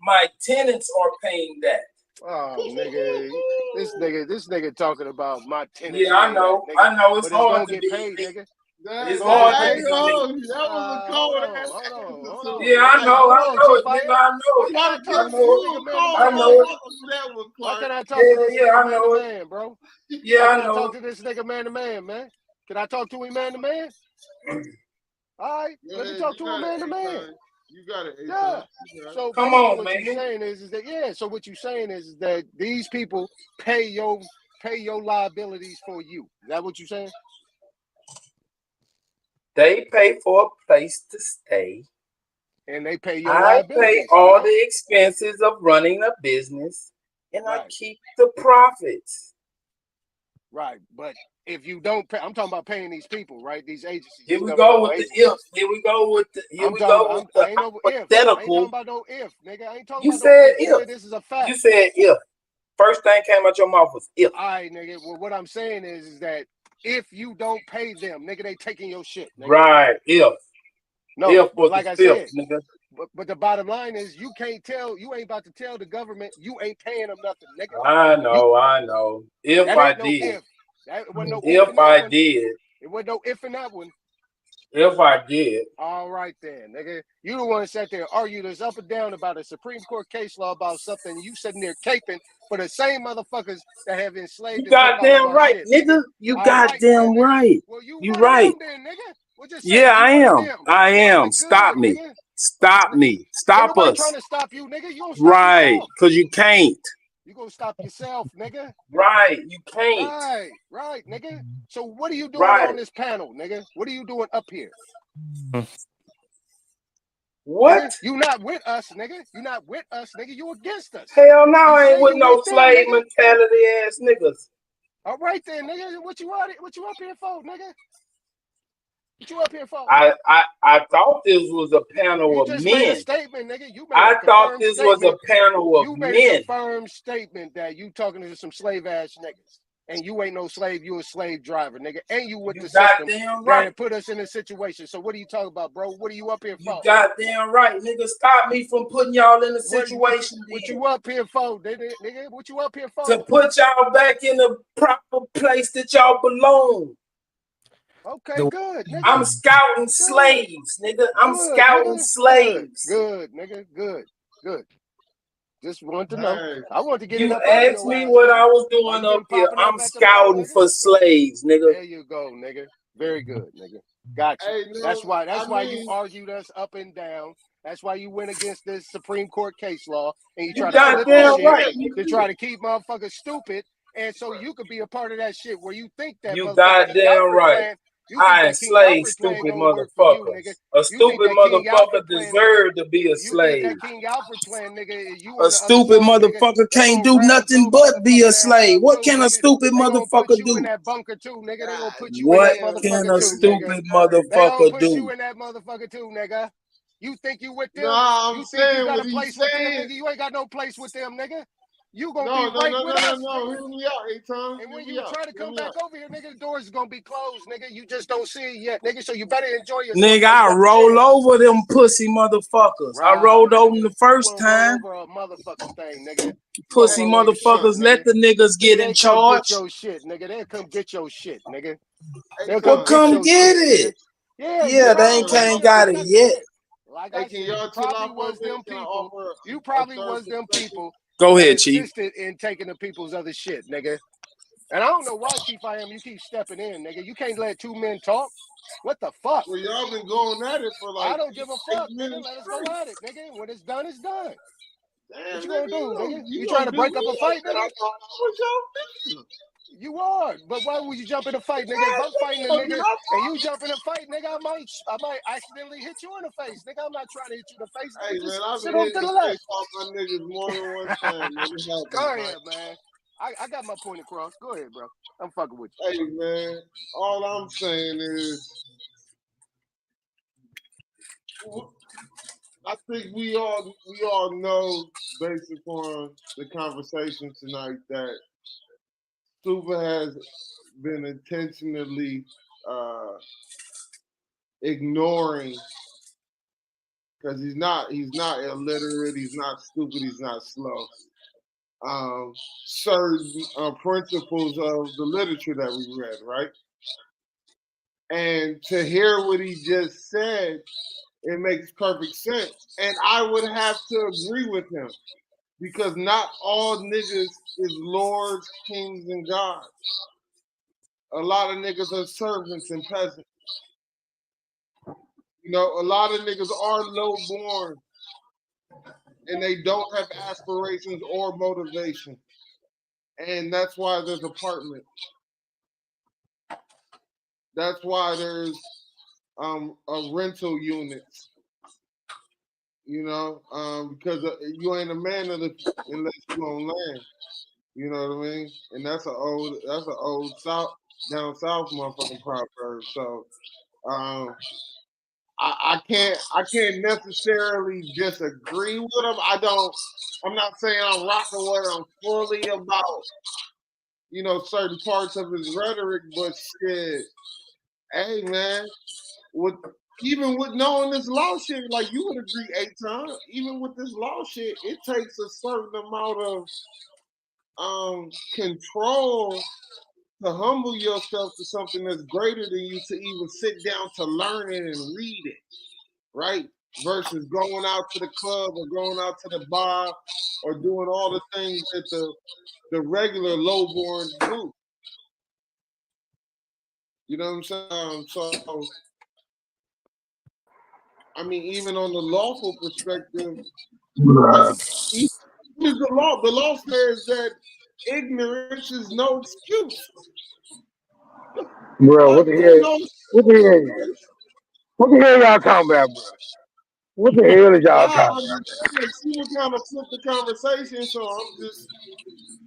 [SPEAKER 15] my tenants are paying that.
[SPEAKER 3] Oh, nigga, this nigga talking about my tenants
[SPEAKER 15] Yeah, I
[SPEAKER 3] pay that,
[SPEAKER 15] know.
[SPEAKER 3] nigga.
[SPEAKER 15] I know it's
[SPEAKER 3] But it's
[SPEAKER 15] hard
[SPEAKER 3] gonna
[SPEAKER 15] to
[SPEAKER 3] get paid,
[SPEAKER 15] believe.
[SPEAKER 3] nigga.
[SPEAKER 15] It's
[SPEAKER 3] It's gonna get
[SPEAKER 15] hard to
[SPEAKER 9] Hey,
[SPEAKER 3] paid, nigga.
[SPEAKER 15] believe.
[SPEAKER 9] that was a cold ass answer.
[SPEAKER 3] Hold on.
[SPEAKER 15] Yeah, I know.
[SPEAKER 3] Hold
[SPEAKER 15] I
[SPEAKER 3] on,
[SPEAKER 15] know
[SPEAKER 3] Chief.
[SPEAKER 15] it, nigga. I know
[SPEAKER 3] Why
[SPEAKER 15] it.
[SPEAKER 3] can't I
[SPEAKER 9] Yeah,
[SPEAKER 3] talk
[SPEAKER 15] I
[SPEAKER 3] to this
[SPEAKER 15] know
[SPEAKER 9] you
[SPEAKER 15] it.
[SPEAKER 3] nigga
[SPEAKER 9] a
[SPEAKER 3] man to
[SPEAKER 9] cold
[SPEAKER 15] I
[SPEAKER 3] man,
[SPEAKER 15] know
[SPEAKER 3] bro?
[SPEAKER 15] it.
[SPEAKER 9] motherfucker for that one,
[SPEAKER 3] Why
[SPEAKER 9] Clark.
[SPEAKER 3] can't I talk to
[SPEAKER 15] Hell
[SPEAKER 3] this
[SPEAKER 15] yeah,
[SPEAKER 3] nigga
[SPEAKER 15] I
[SPEAKER 3] man to
[SPEAKER 15] know it.
[SPEAKER 3] man, bro?
[SPEAKER 15] Yeah,
[SPEAKER 3] Why
[SPEAKER 15] I
[SPEAKER 3] can't I
[SPEAKER 15] know
[SPEAKER 3] talk
[SPEAKER 15] it.
[SPEAKER 3] to this nigga man to man? Can I talk to him man to man? All right,
[SPEAKER 9] Go
[SPEAKER 3] let me
[SPEAKER 9] ahead,
[SPEAKER 3] talk
[SPEAKER 9] you
[SPEAKER 3] to him
[SPEAKER 9] got it,
[SPEAKER 3] man to man.
[SPEAKER 9] A-Time. You got it,
[SPEAKER 3] Yeah.
[SPEAKER 9] A-Time. You got it.
[SPEAKER 3] So
[SPEAKER 15] Come
[SPEAKER 3] basically,
[SPEAKER 15] on,
[SPEAKER 3] what you
[SPEAKER 15] man.
[SPEAKER 3] saying is that So what you saying is that these people pay your liabilities for you. Is that what you saying?
[SPEAKER 15] They pay for a place to stay.
[SPEAKER 3] And they pay your
[SPEAKER 15] I pay
[SPEAKER 3] liabilities,
[SPEAKER 15] all
[SPEAKER 3] correct?
[SPEAKER 15] the expenses of running a business, and I
[SPEAKER 3] Right.
[SPEAKER 15] keep the profits.
[SPEAKER 3] Right. But if you don't pay, I'm talking about paying these people, right? These agencies,
[SPEAKER 15] Here
[SPEAKER 3] these
[SPEAKER 15] we go
[SPEAKER 3] governmental
[SPEAKER 15] with the
[SPEAKER 3] agencies.
[SPEAKER 15] if. Here we go with the. Here
[SPEAKER 3] I'm
[SPEAKER 15] we
[SPEAKER 3] talking.
[SPEAKER 15] go with
[SPEAKER 3] I
[SPEAKER 15] the
[SPEAKER 3] ain't no if. I ain't talking
[SPEAKER 15] hypothetical.
[SPEAKER 3] about no if, nigga. I ain't talking
[SPEAKER 15] You
[SPEAKER 3] about no
[SPEAKER 15] said
[SPEAKER 3] if,
[SPEAKER 15] if.
[SPEAKER 3] nigga. This is a fact.
[SPEAKER 15] You said if. First thing came out your mouth was if.
[SPEAKER 3] All right, nigga. Well, what I'm saying is that if you don't pay them, nigga, they taking your shit, nigga.
[SPEAKER 15] Right. If.
[SPEAKER 3] No,
[SPEAKER 15] If
[SPEAKER 3] but
[SPEAKER 15] was
[SPEAKER 3] like
[SPEAKER 15] the
[SPEAKER 3] I
[SPEAKER 15] fifth,
[SPEAKER 3] said,
[SPEAKER 15] nigga.
[SPEAKER 3] but the bottom line is you ain't about to tell the government you ain't paying them nothing, nigga.
[SPEAKER 15] I know. If
[SPEAKER 3] That
[SPEAKER 15] I
[SPEAKER 3] ain't no
[SPEAKER 15] did.
[SPEAKER 3] if. That wasn't no if
[SPEAKER 15] If
[SPEAKER 3] in that
[SPEAKER 15] I
[SPEAKER 3] one.
[SPEAKER 15] did.
[SPEAKER 3] It wasn't no if in that one.
[SPEAKER 15] If I did.
[SPEAKER 3] All right then, nigga. You the one that sat there argued us up and down about a Supreme Court case law about something. You sitting there caping for the same motherfuckers that have enslaved
[SPEAKER 15] You
[SPEAKER 3] and took all of
[SPEAKER 15] goddamn
[SPEAKER 3] our
[SPEAKER 15] right,
[SPEAKER 3] shit,
[SPEAKER 15] nigga.
[SPEAKER 3] nigga.
[SPEAKER 15] You
[SPEAKER 3] All right then,
[SPEAKER 15] goddamn
[SPEAKER 3] nigga.
[SPEAKER 15] right.
[SPEAKER 3] Well, you
[SPEAKER 15] You
[SPEAKER 3] one of
[SPEAKER 15] right.
[SPEAKER 3] them then, nigga. We'll just say
[SPEAKER 15] Yeah,
[SPEAKER 3] it. You
[SPEAKER 15] I
[SPEAKER 3] one of
[SPEAKER 15] am.
[SPEAKER 3] them.
[SPEAKER 15] I
[SPEAKER 3] All
[SPEAKER 15] am.
[SPEAKER 3] right,
[SPEAKER 15] Stop
[SPEAKER 3] good,
[SPEAKER 15] me.
[SPEAKER 3] nigga.
[SPEAKER 15] Stop me.
[SPEAKER 3] Ain't
[SPEAKER 15] Stop
[SPEAKER 3] nobody trying
[SPEAKER 15] us.
[SPEAKER 3] to stop you, nigga. You gonna stop
[SPEAKER 15] Right.
[SPEAKER 3] yourself.
[SPEAKER 15] Because you can't.
[SPEAKER 3] You gonna stop yourself, nigga.
[SPEAKER 15] Right. You can't.
[SPEAKER 3] Right, nigga. So what are you doing
[SPEAKER 15] Right.
[SPEAKER 3] on this panel, nigga? What are you doing up here?
[SPEAKER 15] What?
[SPEAKER 3] Nigga, you not with us, nigga. You not with us, nigga. You against us.
[SPEAKER 15] Hell no,
[SPEAKER 3] You
[SPEAKER 15] I ain't
[SPEAKER 3] say
[SPEAKER 15] with
[SPEAKER 3] you
[SPEAKER 15] no
[SPEAKER 3] with them,
[SPEAKER 15] slave
[SPEAKER 3] nigga.
[SPEAKER 15] mentality ass niggas.
[SPEAKER 3] All right then, nigga. What you up here for, nigga? What you up here for?
[SPEAKER 15] I thought this was a panel
[SPEAKER 3] You
[SPEAKER 15] of
[SPEAKER 3] just made a
[SPEAKER 15] men.
[SPEAKER 3] statement, nigga. You made
[SPEAKER 15] I
[SPEAKER 3] a
[SPEAKER 15] thought
[SPEAKER 3] confirmed
[SPEAKER 15] this was a
[SPEAKER 3] statement.
[SPEAKER 15] panel of
[SPEAKER 3] You made a
[SPEAKER 15] men.
[SPEAKER 3] confirmed statement that you talking to some slave ass niggas. And you ain't no slave, you a slave driver, nigga. And you with the system
[SPEAKER 15] Goddamn
[SPEAKER 3] that
[SPEAKER 15] right.
[SPEAKER 3] had put us in this situation. So what are you talking about, bro? What are you up here for?
[SPEAKER 15] You goddamn right, nigga. Stop me from putting y'all in the situation.
[SPEAKER 3] What you up here for, nigga? What you up here for?
[SPEAKER 15] To put y'all back in the proper place that y'all belong.
[SPEAKER 3] Okay, good, nigga.
[SPEAKER 15] I'm scouting slaves, nigga. I'm scouting slaves.
[SPEAKER 3] Good, nigga. Good. Just wanted to know.
[SPEAKER 9] Hey,
[SPEAKER 3] I wanted to get it
[SPEAKER 15] You
[SPEAKER 3] up out of
[SPEAKER 15] asked
[SPEAKER 3] your
[SPEAKER 15] me
[SPEAKER 3] ass,
[SPEAKER 15] what
[SPEAKER 3] nigga.
[SPEAKER 15] I was
[SPEAKER 3] Why
[SPEAKER 15] doing
[SPEAKER 3] you
[SPEAKER 15] up
[SPEAKER 3] been
[SPEAKER 15] here.
[SPEAKER 3] popping up
[SPEAKER 15] I'm
[SPEAKER 3] at the mouth,
[SPEAKER 15] scouting
[SPEAKER 3] nigga?
[SPEAKER 15] for slaves, nigga.
[SPEAKER 3] There you go, nigga. Very good, nigga. Got you.
[SPEAKER 9] hey,
[SPEAKER 3] That's
[SPEAKER 9] no,
[SPEAKER 3] why you argued us up and down. That's why you went against this Supreme Court case law and you
[SPEAKER 15] You
[SPEAKER 3] try to flip this
[SPEAKER 15] goddamn
[SPEAKER 3] shit
[SPEAKER 15] right.
[SPEAKER 3] to try to keep motherfuckers stupid. And so you could be a part of that shit where you think that
[SPEAKER 15] You
[SPEAKER 3] motherfucking King
[SPEAKER 15] goddamn
[SPEAKER 3] Alfred
[SPEAKER 15] right.
[SPEAKER 3] plan, you think
[SPEAKER 15] I
[SPEAKER 3] that King
[SPEAKER 15] enslave
[SPEAKER 3] Alfred plan
[SPEAKER 15] stupid
[SPEAKER 3] gonna work for you, nigga.
[SPEAKER 15] motherfuckers. A
[SPEAKER 3] You think
[SPEAKER 15] stupid
[SPEAKER 3] that King
[SPEAKER 15] motherfucker
[SPEAKER 3] Alfred plan, nigga,
[SPEAKER 15] deserve to be a
[SPEAKER 3] you think
[SPEAKER 15] slave.
[SPEAKER 3] that King Alfred plan, nigga, you
[SPEAKER 15] A
[SPEAKER 3] on the other
[SPEAKER 15] stupid
[SPEAKER 3] side, nigga,
[SPEAKER 15] motherfucker
[SPEAKER 3] they
[SPEAKER 15] can't
[SPEAKER 3] gonna
[SPEAKER 15] do
[SPEAKER 3] raz
[SPEAKER 15] nothing
[SPEAKER 3] your
[SPEAKER 15] but be a
[SPEAKER 3] motherfucking ass
[SPEAKER 15] slave.
[SPEAKER 3] up
[SPEAKER 15] What
[SPEAKER 3] too,
[SPEAKER 15] can a
[SPEAKER 3] nigga.
[SPEAKER 15] stupid
[SPEAKER 3] They gonna put
[SPEAKER 15] motherfucker
[SPEAKER 3] you in
[SPEAKER 15] do?
[SPEAKER 3] that bunker too, nigga. They gonna put you in
[SPEAKER 15] What
[SPEAKER 3] that
[SPEAKER 15] can
[SPEAKER 3] motherfucker
[SPEAKER 15] a
[SPEAKER 3] too, nigga.
[SPEAKER 15] stupid
[SPEAKER 3] They gonna
[SPEAKER 15] motherfucker
[SPEAKER 3] put you
[SPEAKER 15] do?
[SPEAKER 3] in that motherfucker too, nigga. You think you with them?
[SPEAKER 9] nah, I'm
[SPEAKER 3] You think you
[SPEAKER 9] saying
[SPEAKER 3] got
[SPEAKER 9] what
[SPEAKER 3] a
[SPEAKER 9] he's
[SPEAKER 3] place with them,
[SPEAKER 9] saying.
[SPEAKER 3] nigga? You ain't got no place with them, nigga. You gonna be
[SPEAKER 9] No, no,
[SPEAKER 3] right
[SPEAKER 9] no,
[SPEAKER 3] with
[SPEAKER 9] no, no,
[SPEAKER 3] us,
[SPEAKER 9] no.
[SPEAKER 3] nigga.
[SPEAKER 9] Hear me out, Aton.
[SPEAKER 3] And
[SPEAKER 9] Hear
[SPEAKER 3] when
[SPEAKER 9] me
[SPEAKER 3] you
[SPEAKER 9] out.
[SPEAKER 3] try to
[SPEAKER 9] Hear
[SPEAKER 3] come
[SPEAKER 9] me
[SPEAKER 3] back
[SPEAKER 9] out.
[SPEAKER 3] over here, nigga, the doors is gonna be closed, nigga. You just don't see it yet, nigga. So you better enjoy yourself
[SPEAKER 15] Nigga,
[SPEAKER 3] while you
[SPEAKER 15] I
[SPEAKER 3] got the
[SPEAKER 15] roll
[SPEAKER 3] chance.
[SPEAKER 15] over them pussy motherfuckers. I
[SPEAKER 3] Right,
[SPEAKER 15] rolled over them
[SPEAKER 3] nigga.
[SPEAKER 15] the
[SPEAKER 3] You
[SPEAKER 15] first
[SPEAKER 3] won't roll
[SPEAKER 15] time.
[SPEAKER 3] over a motherfucking thing, nigga. You won't
[SPEAKER 15] Pussy
[SPEAKER 3] roll over shit,
[SPEAKER 15] motherfuckers, let
[SPEAKER 3] nigga.
[SPEAKER 15] the niggas
[SPEAKER 3] Nigga,
[SPEAKER 15] get in
[SPEAKER 3] they come get
[SPEAKER 15] charge.
[SPEAKER 3] your shit, nigga. They'll come get your shit, nigga. They'll
[SPEAKER 15] Well,
[SPEAKER 3] come
[SPEAKER 9] Aton,
[SPEAKER 3] get
[SPEAKER 15] come
[SPEAKER 3] your
[SPEAKER 15] get
[SPEAKER 3] shit, nigga.
[SPEAKER 15] it.
[SPEAKER 3] Yeah, you
[SPEAKER 15] Yeah, they
[SPEAKER 3] probably
[SPEAKER 15] ain't
[SPEAKER 9] Aton,
[SPEAKER 3] was
[SPEAKER 15] can't
[SPEAKER 3] them.
[SPEAKER 15] got
[SPEAKER 3] Like
[SPEAKER 15] it
[SPEAKER 3] I
[SPEAKER 15] yet.
[SPEAKER 3] said,
[SPEAKER 9] hey, can
[SPEAKER 3] you
[SPEAKER 9] y'all chill
[SPEAKER 3] probably
[SPEAKER 9] out for a
[SPEAKER 3] was
[SPEAKER 9] minute?
[SPEAKER 3] them
[SPEAKER 9] Can I
[SPEAKER 3] people.
[SPEAKER 9] offer
[SPEAKER 3] You
[SPEAKER 9] a
[SPEAKER 3] probably
[SPEAKER 9] third
[SPEAKER 3] was them
[SPEAKER 9] perspective?
[SPEAKER 3] people
[SPEAKER 15] Go
[SPEAKER 3] that
[SPEAKER 15] ahead, Chief.
[SPEAKER 3] assisted in taking the people's other shit, nigga. And I don't know why, Chief I am, you keep stepping in, nigga. You can't let two men talk. What the fuck?
[SPEAKER 9] Well, y'all been going at it for
[SPEAKER 3] I
[SPEAKER 9] like
[SPEAKER 3] don't give a
[SPEAKER 9] 8
[SPEAKER 3] fuck, nigga.
[SPEAKER 9] minutes
[SPEAKER 3] Let us go
[SPEAKER 9] straight.
[SPEAKER 3] at it, nigga. When it's done, it's done. What
[SPEAKER 9] Damn,
[SPEAKER 3] you
[SPEAKER 9] nigga,
[SPEAKER 3] gonna do, nigga?
[SPEAKER 9] you
[SPEAKER 3] You trying
[SPEAKER 9] gonna
[SPEAKER 3] to
[SPEAKER 9] do
[SPEAKER 3] break
[SPEAKER 9] me
[SPEAKER 3] up a
[SPEAKER 9] like
[SPEAKER 3] fight,
[SPEAKER 9] that?
[SPEAKER 3] nigga?
[SPEAKER 9] I thought I was y'all nigga.
[SPEAKER 3] You are, but why would you jump in a fight, nigga? If
[SPEAKER 9] God,
[SPEAKER 3] I'm fighting a
[SPEAKER 9] nigga, get
[SPEAKER 3] nigga
[SPEAKER 9] up.
[SPEAKER 3] and you jump in a fight, nigga, I might accidentally hit you in the face, nigga. I'm not trying to hit you in the face,
[SPEAKER 9] Hey,
[SPEAKER 3] nigga.
[SPEAKER 9] man,
[SPEAKER 3] Just
[SPEAKER 9] I've
[SPEAKER 3] sit
[SPEAKER 9] been
[SPEAKER 3] over to
[SPEAKER 9] hitting
[SPEAKER 3] the
[SPEAKER 9] the
[SPEAKER 3] left.
[SPEAKER 9] face off my niggas more than one time, man. It happens,
[SPEAKER 3] Go
[SPEAKER 9] man.
[SPEAKER 3] ahead, man. I got my point across. Go ahead, bro. I'm fucking with you.
[SPEAKER 9] Hey, man, all I'm saying is, I think we all know, based upon the conversation tonight, that Super has been intentionally ignoring, because he's not illiterate, he's not stupid, he's not slow. Certain principles of the literature that we read, right? And to hear what he just said, it makes perfect sense. And I would have to agree with him, because not all niggas is lords, kings, and gods. A lot of niggas are servants and peasants. You know, a lot of niggas are low born and they don't have aspirations or motivation. And that's why there's apartments. That's why there's a rental units. You know, because you ain't a man unless you on land. You know what I mean? And that's an old south down south motherfucking proverb. So I can't necessarily disagree with him. I'm not saying I'm rocking with him fully about, you know, certain parts of his rhetoric, but shit, hey man, even with knowing this law shit, like you would agree, Aton, even with this law shit, it takes a certain amount of control to humble yourself to something that's greater than you to even sit down to learn it and read it, right? Versus going out to the club or going out to the bar or doing all the things that the regular lowborns do. You know what I'm saying? So, I mean, even on the lawful perspective, like, the law says that ignorance is no excuse.
[SPEAKER 15] Bro, what the hell? What the hell? What the hell y'all talking about, bro? What the hell is y'all
[SPEAKER 9] Nah,
[SPEAKER 15] talking
[SPEAKER 9] I'm
[SPEAKER 15] about?
[SPEAKER 9] just saying, she would kind of flip the conversation, so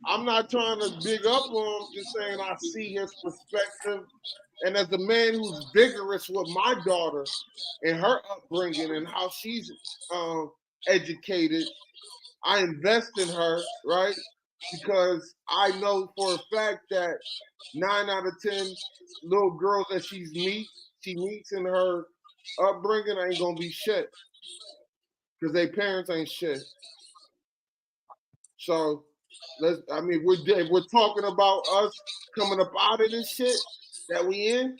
[SPEAKER 9] I'm not trying to big up on him, just saying I see his perspective. And as a man who's vigorous with my daughter and her upbringing and how she's educated, I invest in her, right? Because I know for a fact that 9 out of 10 little girls that she meets in her upbringing ain't gonna be shit because their parents ain't shit. So we're talking about us coming up out of this shit that we in.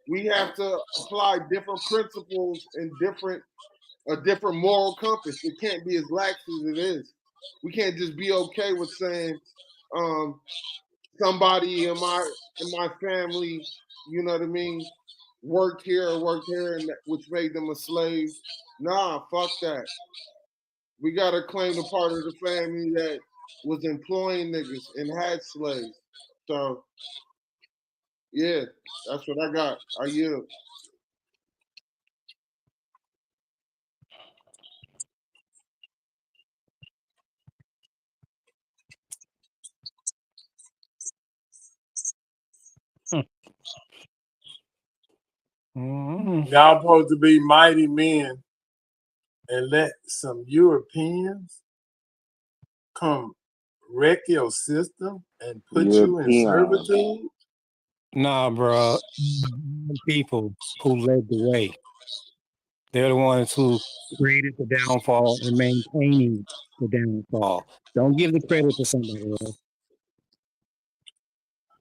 [SPEAKER 9] We have to apply different principles and a different moral compass. It can't be as lax as it is. We can't just be okay with saying somebody in my family, you know what I mean, worked here, and which made them a slave. Nah, fuck that. We gotta claim the part of the family that was employing niggas and had slaves. So yeah, that's what I got. I yield.
[SPEAKER 6] Y'all supposed to be mighty men and let some Europeans come wreck your system and put you in
[SPEAKER 17] European.
[SPEAKER 6] servitude?
[SPEAKER 8] Nah, bro. People who led the way. They're the ones who created the downfall and maintaining the downfall. Don't give the credit to somebody else.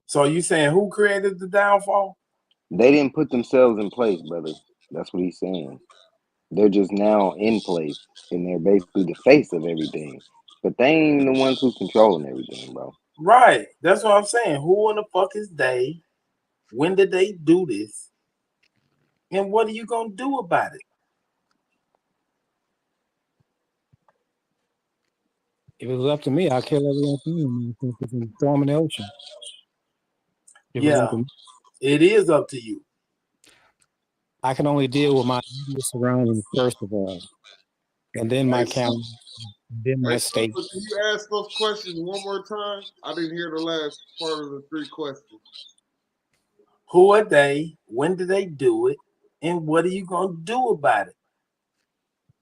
[SPEAKER 6] So you saying who created the downfall?
[SPEAKER 17] They didn't put themselves in place, brother. That's what he's saying. They're just now in place, and they're basically the face of everything. But they ain't the ones who's controlling everything, bro.
[SPEAKER 6] Right. That's what I'm saying. Who in the fuck is they? When did they do this? And what are you gonna do about it?
[SPEAKER 8] If it was up to me, I'd kill everyone and throw them in the ocean. If it was up to me.
[SPEAKER 6] It is up to you.
[SPEAKER 8] I can only deal with my immediate surroundings first of all, and then my county, then my
[SPEAKER 9] Hey,
[SPEAKER 8] state.
[SPEAKER 9] Can you ask those questions one more time? I didn't hear the last part of the 3 questions.
[SPEAKER 6] Who are they? When did they do it? And what are you gonna do about it?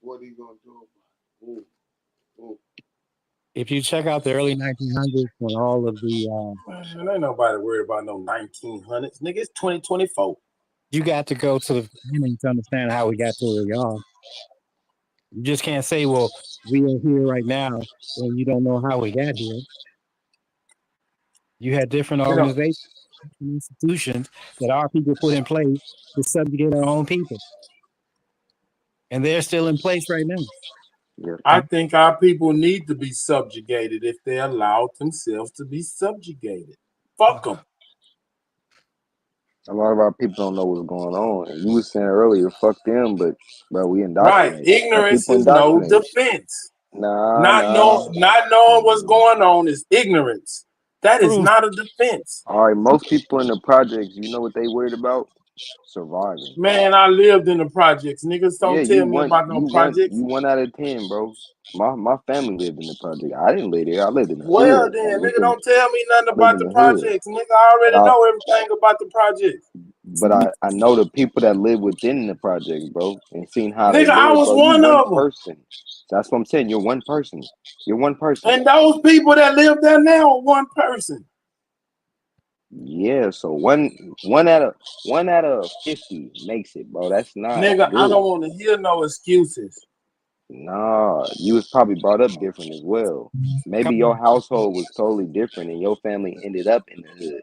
[SPEAKER 9] What are you gonna do about it? Ooh.
[SPEAKER 8] If you check out the early 1900s, when all of the
[SPEAKER 6] Man, ain't nobody worried about no 1900s, nigga. It's 2024.
[SPEAKER 8] you got to go to the beginning to understand how we got to where we are. You just can't say, "Well, we are here right now," when you don't know how we got here. You had different organizations, institutions that our people put in place to subjugate our own people, and they're still in place right now.
[SPEAKER 6] I think our people need to be subjugated if they allow themselves to be subjugated. Fuck them.
[SPEAKER 17] A lot of our people don't know what's going on. And you was saying earlier, fuck them, but bro, we
[SPEAKER 6] Right.
[SPEAKER 17] indoctrinate. Our
[SPEAKER 6] Ignorance
[SPEAKER 17] people
[SPEAKER 6] is no
[SPEAKER 17] indoctrinated.
[SPEAKER 6] defense.
[SPEAKER 17] Nah.
[SPEAKER 6] Not knowing what's going on is ignorance. That is not a defense.
[SPEAKER 17] All right, most people in the projects, you know what they worried about? Surviving.
[SPEAKER 6] Man, I lived in the projects. Niggas don't tell me about no projects.
[SPEAKER 17] You 1 out of 10, bro. My family lived in the project. I didn't live there. I lived in the
[SPEAKER 6] Well
[SPEAKER 17] hood.
[SPEAKER 6] then, nigga, don't tell me nothing
[SPEAKER 17] I lived
[SPEAKER 6] about
[SPEAKER 17] in
[SPEAKER 6] the
[SPEAKER 17] the hood.
[SPEAKER 6] projects. Nigga, I already know everything about the projects.
[SPEAKER 17] But I know the people that live within the projects, bro, and seen how they
[SPEAKER 6] Nigga, I
[SPEAKER 17] live,
[SPEAKER 6] was
[SPEAKER 17] bro. You
[SPEAKER 6] one of them.
[SPEAKER 17] person. That's what I'm saying. You're one person. You're one person.
[SPEAKER 6] And those people that live there now are one person.
[SPEAKER 17] Yeah, so one out of 50 makes it, bro. That's not
[SPEAKER 6] Nigga,
[SPEAKER 17] good.
[SPEAKER 6] I don't want to hear no excuses.
[SPEAKER 17] Nah, you was probably brought up different as well. Maybe your household was totally different and your family ended up in the hood.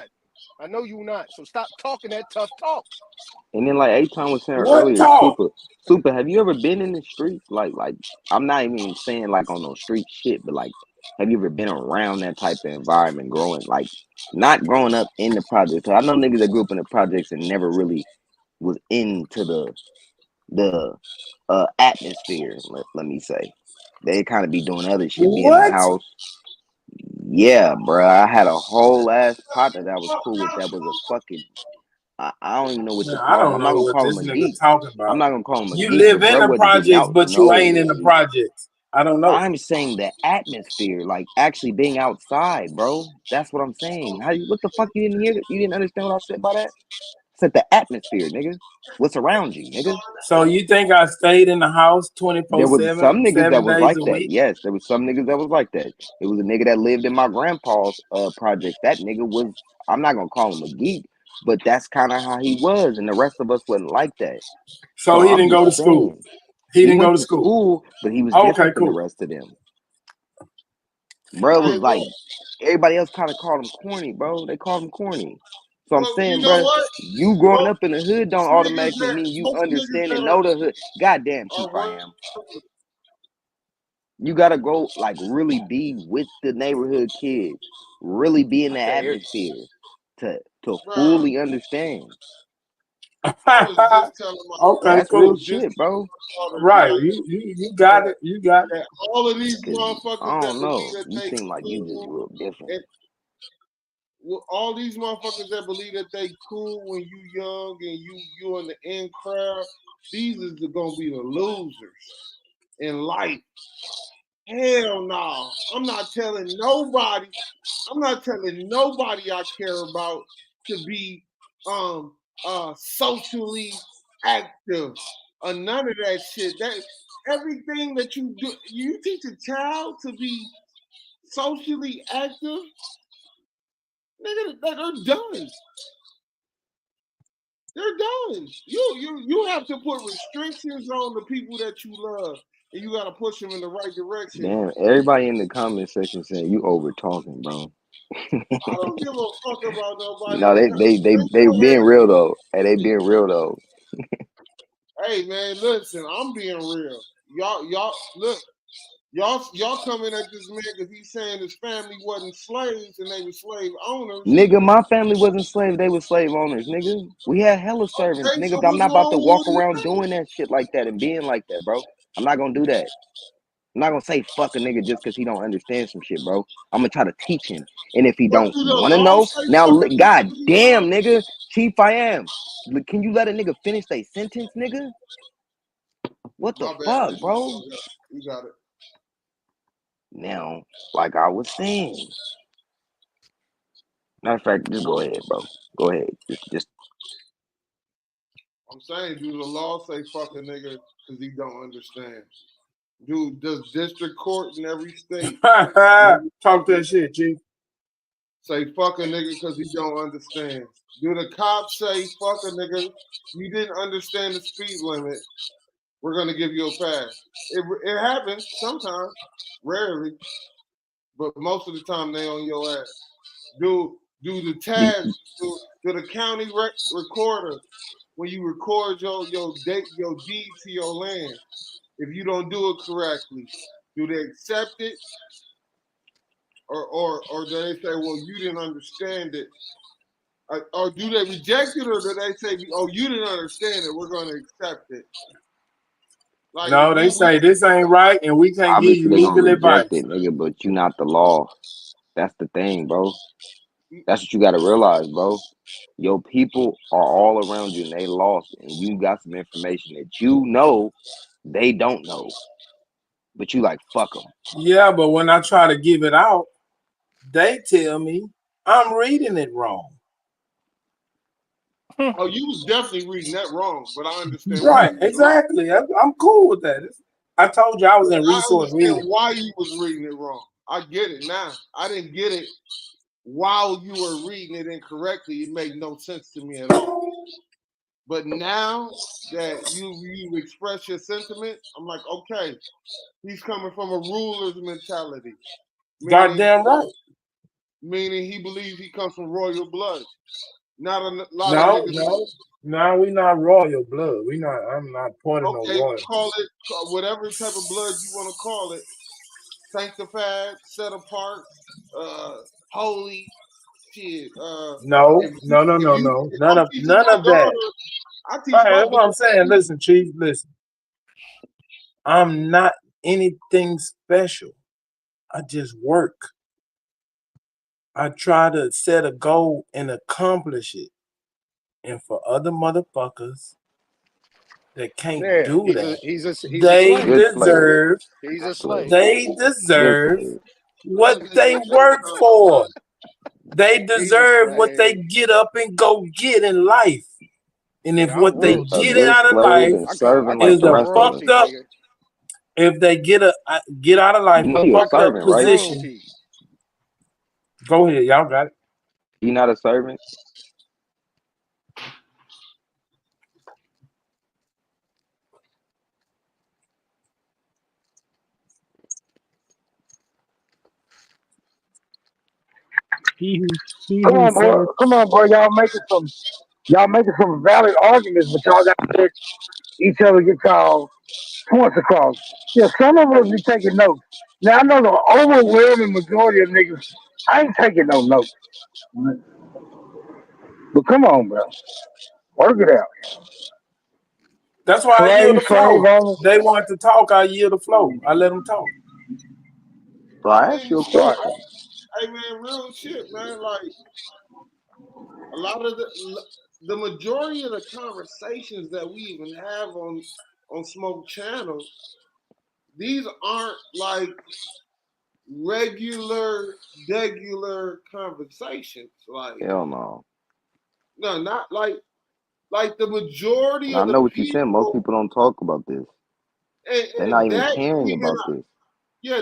[SPEAKER 3] not. I know you not. So stop talking that tough talk.
[SPEAKER 16] And then like Aton was saying
[SPEAKER 15] What
[SPEAKER 16] earlier,
[SPEAKER 15] talk?
[SPEAKER 16] super, have you ever been in the streets? Like I'm not even saying like on no street shit, but like have you ever been around that type of environment growing, like not growing up in the projects? 'Cause I know niggas that grew up in the projects and never really was into the atmosphere, let me say. They kind of be doing other shit, be in the
[SPEAKER 15] What?
[SPEAKER 16] house. Yeah, bro. I had a whole ass partner that I was cool with that was a fucking. I don't even know what to
[SPEAKER 15] Man, I
[SPEAKER 16] call him.
[SPEAKER 15] don't
[SPEAKER 16] I'm not
[SPEAKER 15] know
[SPEAKER 16] gonna
[SPEAKER 15] what
[SPEAKER 16] call him
[SPEAKER 15] this
[SPEAKER 16] a
[SPEAKER 15] nigga
[SPEAKER 16] geek.
[SPEAKER 15] talking
[SPEAKER 16] I'm
[SPEAKER 15] about.
[SPEAKER 16] not gonna call him a
[SPEAKER 15] You
[SPEAKER 16] geek,
[SPEAKER 15] live
[SPEAKER 16] but
[SPEAKER 15] in
[SPEAKER 16] bro
[SPEAKER 15] the
[SPEAKER 16] wasn't getting
[SPEAKER 15] projects,
[SPEAKER 16] out
[SPEAKER 15] but you ain't in the
[SPEAKER 16] no.
[SPEAKER 15] projects. I don't know.
[SPEAKER 16] I'm saying the atmosphere, like actually being outside, bro. That's what I'm saying. What the fuck you didn't hear? You didn't understand what I said by that? I said the atmosphere, nigga. What's around you, nigga?
[SPEAKER 15] So you think I stayed in the house
[SPEAKER 16] There was
[SPEAKER 15] 24/7,
[SPEAKER 16] some niggas that
[SPEAKER 15] 7
[SPEAKER 16] was
[SPEAKER 15] days
[SPEAKER 16] like
[SPEAKER 15] a
[SPEAKER 16] that.
[SPEAKER 15] week?
[SPEAKER 16] Yes, there was some niggas that was like that. It was a nigga that lived in my grandpa's projects. That nigga was, I'm not gonna call him a geek, but that's kind of how he was, and the rest of us wasn't like that.
[SPEAKER 15] So
[SPEAKER 16] So
[SPEAKER 15] he
[SPEAKER 16] I'm
[SPEAKER 15] didn't go to
[SPEAKER 16] just
[SPEAKER 15] school.
[SPEAKER 16] saying,
[SPEAKER 15] He
[SPEAKER 16] he
[SPEAKER 15] didn't go
[SPEAKER 16] went
[SPEAKER 15] to
[SPEAKER 16] to
[SPEAKER 15] school.
[SPEAKER 16] school, but he was
[SPEAKER 15] Okay,
[SPEAKER 16] different than the
[SPEAKER 15] cool.
[SPEAKER 16] rest of them. Bro
[SPEAKER 9] Hey,
[SPEAKER 16] was like,
[SPEAKER 9] well,
[SPEAKER 16] everybody else kind of called him corny, bro. They called him corny. So I'm
[SPEAKER 9] well, you
[SPEAKER 16] saying,
[SPEAKER 9] know
[SPEAKER 16] bro,
[SPEAKER 9] what?
[SPEAKER 16] you growing
[SPEAKER 9] Most
[SPEAKER 16] up in the hood don't
[SPEAKER 9] niggas
[SPEAKER 16] automatically
[SPEAKER 9] that
[SPEAKER 16] mean you
[SPEAKER 9] most niggas
[SPEAKER 16] understand
[SPEAKER 9] that
[SPEAKER 16] and know the hood. Goddamn,
[SPEAKER 9] are
[SPEAKER 16] Chief I
[SPEAKER 9] work.
[SPEAKER 16] am. You gotta go like really be with the neighborhood kids, really be in
[SPEAKER 20] I
[SPEAKER 16] the
[SPEAKER 20] can't hear you.
[SPEAKER 16] atmosphere to
[SPEAKER 9] Bro,
[SPEAKER 16] fully understand.
[SPEAKER 9] I was just telling
[SPEAKER 15] Okay,
[SPEAKER 16] That's real
[SPEAKER 15] cool.
[SPEAKER 16] shit, bro.
[SPEAKER 9] daughter
[SPEAKER 15] Right.
[SPEAKER 9] like
[SPEAKER 15] You got
[SPEAKER 9] that,
[SPEAKER 15] it. You got it.
[SPEAKER 9] that all of these
[SPEAKER 16] Cause
[SPEAKER 9] motherfuckers
[SPEAKER 16] I
[SPEAKER 9] that
[SPEAKER 16] don't
[SPEAKER 9] believe
[SPEAKER 16] know.
[SPEAKER 9] that
[SPEAKER 16] You
[SPEAKER 9] they
[SPEAKER 16] seem like you just
[SPEAKER 9] cool
[SPEAKER 16] real different.
[SPEAKER 9] and all these motherfuckers that believe that they cool when you young and you in the in crowd, these is gonna be the losers in life. Hell no. I'm not telling nobody. I'm not telling nobody I care about to be socially active or none of that shit. That everything that you do, you teach a child to be socially active, nigga, they're done. They're done. You have to put restrictions on the people that you love, and you got to push them in the right direction.
[SPEAKER 16] Damn, everybody in the comment section saying you over talking, bro.
[SPEAKER 9] I don't give a fuck about nobody
[SPEAKER 16] No,
[SPEAKER 9] in the
[SPEAKER 16] they
[SPEAKER 9] go ahead
[SPEAKER 16] being
[SPEAKER 9] and
[SPEAKER 16] real though. Hey, they being real though.
[SPEAKER 9] hey man, listen, I'm being real. Y'all look, y'all coming at this man because he's saying his family wasn't slaves and they were slave owners.
[SPEAKER 16] Nigga, my family wasn't slave, they were slave owners, nigga. We had hella servants,
[SPEAKER 9] Okay,
[SPEAKER 16] nigga.
[SPEAKER 9] so
[SPEAKER 16] But I'm
[SPEAKER 9] what's
[SPEAKER 16] not about to
[SPEAKER 9] wrong
[SPEAKER 16] walk
[SPEAKER 9] with what
[SPEAKER 16] around
[SPEAKER 9] he's saying?
[SPEAKER 16] doing that shit like that and being like that, bro. I'm not gonna do that. I'm not gonna say fuck a nigga just because he don't understand some shit, bro. I'm gonna try to teach him. And if he
[SPEAKER 9] But
[SPEAKER 16] don't
[SPEAKER 9] do the
[SPEAKER 16] wanna
[SPEAKER 9] law
[SPEAKER 16] know,
[SPEAKER 9] say
[SPEAKER 16] now
[SPEAKER 9] fuck a nigga
[SPEAKER 16] god
[SPEAKER 9] because he
[SPEAKER 16] damn,
[SPEAKER 9] don't
[SPEAKER 16] nigga, Chief I am. Can you let a nigga finish their sentence, nigga? What the
[SPEAKER 9] my bad,
[SPEAKER 16] fuck,
[SPEAKER 9] nigga.
[SPEAKER 16] bro?
[SPEAKER 9] You got it.
[SPEAKER 16] Now, like I was saying. Matter of fact, just go ahead, bro. Go ahead. Just
[SPEAKER 9] I'm saying, do the law say fuck a nigga because he don't understand? Dude, does district court in every state
[SPEAKER 15] Talk that shit, Chief.
[SPEAKER 9] say fuck a nigga because he don't understand? Do the cops say fuck a nigga? You didn't understand the speed limit. We're gonna give you a pass. It happens sometimes, rarely, but most of the time they on your ass. Do the
[SPEAKER 16] the,
[SPEAKER 9] tags? Do the county recorder when you record your deed to your land? If you don't do it correctly, do they accept it or do they say, well, you didn't understand it? Or do they reject it or do they say, oh, you didn't understand it, we're going to accept it? Like
[SPEAKER 15] No, they say this ain't right and we can't give
[SPEAKER 16] obviously
[SPEAKER 15] you
[SPEAKER 16] they're gonna
[SPEAKER 15] legal
[SPEAKER 16] reject
[SPEAKER 15] advice.
[SPEAKER 16] it, nigga, but you not the law. That's the thing, bro. That's what you gotta realize, bro. Your people are all around you and they lost, and you got some information that you know they don't know, but you like fuck them.
[SPEAKER 15] Yeah, but when I try to give it out, they tell me I'm reading it wrong.
[SPEAKER 9] oh, you was definitely reading that wrong, but I understand why
[SPEAKER 15] Right,
[SPEAKER 9] you was reading.
[SPEAKER 15] exactly. I'm cool with that. I told you I was in
[SPEAKER 9] I
[SPEAKER 15] resource
[SPEAKER 9] understand
[SPEAKER 15] reading.
[SPEAKER 9] why you was reading it wrong. I get it now. I didn't get it while you were reading it incorrectly. It made no sense to me at all. But now that you express your sentiment, I'm like, okay, he's coming from a ruler's mentality, meaning
[SPEAKER 15] Goddamn right.
[SPEAKER 9] meaning he believes he comes from royal blood. Not a lot of
[SPEAKER 15] No,
[SPEAKER 9] niggas.
[SPEAKER 15] no, we not royal blood. I'm not part of no
[SPEAKER 9] Okay,
[SPEAKER 15] royalty.
[SPEAKER 9] call it whatever type of blood you want to call it. Sanctified, set apart, holy, shit.
[SPEAKER 15] No,
[SPEAKER 9] If
[SPEAKER 15] no, no,
[SPEAKER 9] if
[SPEAKER 15] no,
[SPEAKER 9] you
[SPEAKER 15] no.
[SPEAKER 9] if
[SPEAKER 15] None
[SPEAKER 9] I'm
[SPEAKER 15] of
[SPEAKER 9] teaching
[SPEAKER 15] none
[SPEAKER 9] my
[SPEAKER 15] of that.
[SPEAKER 9] daughter, I
[SPEAKER 15] All
[SPEAKER 9] teach
[SPEAKER 15] right,
[SPEAKER 9] my
[SPEAKER 15] that's what I'm saying.
[SPEAKER 9] daughter.
[SPEAKER 15] Listen, Chief, listen. I'm not anything special. I just work. I try to set a goal and accomplish it. And for other motherfuckers that can't
[SPEAKER 3] Yeah,
[SPEAKER 15] do
[SPEAKER 3] he's
[SPEAKER 15] that,
[SPEAKER 3] a
[SPEAKER 15] they
[SPEAKER 3] slave.
[SPEAKER 16] Good slave.
[SPEAKER 15] deserve
[SPEAKER 3] He's a
[SPEAKER 16] Slave.
[SPEAKER 3] slave.
[SPEAKER 15] they
[SPEAKER 16] Good
[SPEAKER 15] deserve
[SPEAKER 16] slave.
[SPEAKER 15] what they work for. They
[SPEAKER 3] He's a
[SPEAKER 15] deserve what they
[SPEAKER 3] slave.
[SPEAKER 15] get up and go get in life. And if
[SPEAKER 3] Yeah, I'm
[SPEAKER 15] what they
[SPEAKER 3] royalty,
[SPEAKER 16] A
[SPEAKER 15] get
[SPEAKER 16] good
[SPEAKER 3] nigga.
[SPEAKER 15] out of
[SPEAKER 16] slave
[SPEAKER 15] life
[SPEAKER 16] and
[SPEAKER 3] I
[SPEAKER 16] serving like
[SPEAKER 15] is
[SPEAKER 16] the
[SPEAKER 3] came
[SPEAKER 15] a
[SPEAKER 3] up
[SPEAKER 16] rest of us.
[SPEAKER 15] fucked
[SPEAKER 3] royalty,
[SPEAKER 15] up,
[SPEAKER 3] nigga.
[SPEAKER 15] if they get out of life
[SPEAKER 16] You
[SPEAKER 15] a
[SPEAKER 16] know you're a
[SPEAKER 15] fucked up
[SPEAKER 16] servant, right?
[SPEAKER 15] position,
[SPEAKER 3] Royalty.
[SPEAKER 15] go ahead, y'all got it.
[SPEAKER 16] You not a servant?
[SPEAKER 8] He who he
[SPEAKER 14] Come
[SPEAKER 8] who
[SPEAKER 14] on, bro.
[SPEAKER 8] serves.
[SPEAKER 14] Come on, bro. Y'all making some valid arguments, but y'all got to let each other get y'all points across. Yeah, some of us be taking notes. Now I know the overwhelming majority of niggas, I ain't taking no notes. But come on, bro. Work it out.
[SPEAKER 15] That's why I yield the
[SPEAKER 14] Slave
[SPEAKER 15] flow.
[SPEAKER 14] owners.
[SPEAKER 15] They want to talk, I yield the flow. I let them talk.
[SPEAKER 16] So
[SPEAKER 9] I
[SPEAKER 16] I asked
[SPEAKER 9] mean,
[SPEAKER 16] you a
[SPEAKER 9] shit.
[SPEAKER 14] Right.
[SPEAKER 16] question.
[SPEAKER 9] Hey man, real shit, man. Like a lot of the majority of the conversations that we even have on Smoke Channel, these aren't like regular conversations. Like
[SPEAKER 16] Hell no.
[SPEAKER 9] no, not like the majority
[SPEAKER 16] And I
[SPEAKER 9] of the
[SPEAKER 16] know what you said. Most
[SPEAKER 9] people,
[SPEAKER 16] people don't talk about this. They're not
[SPEAKER 9] and
[SPEAKER 16] even
[SPEAKER 9] that
[SPEAKER 16] caring
[SPEAKER 9] even
[SPEAKER 16] about this.
[SPEAKER 9] yeah,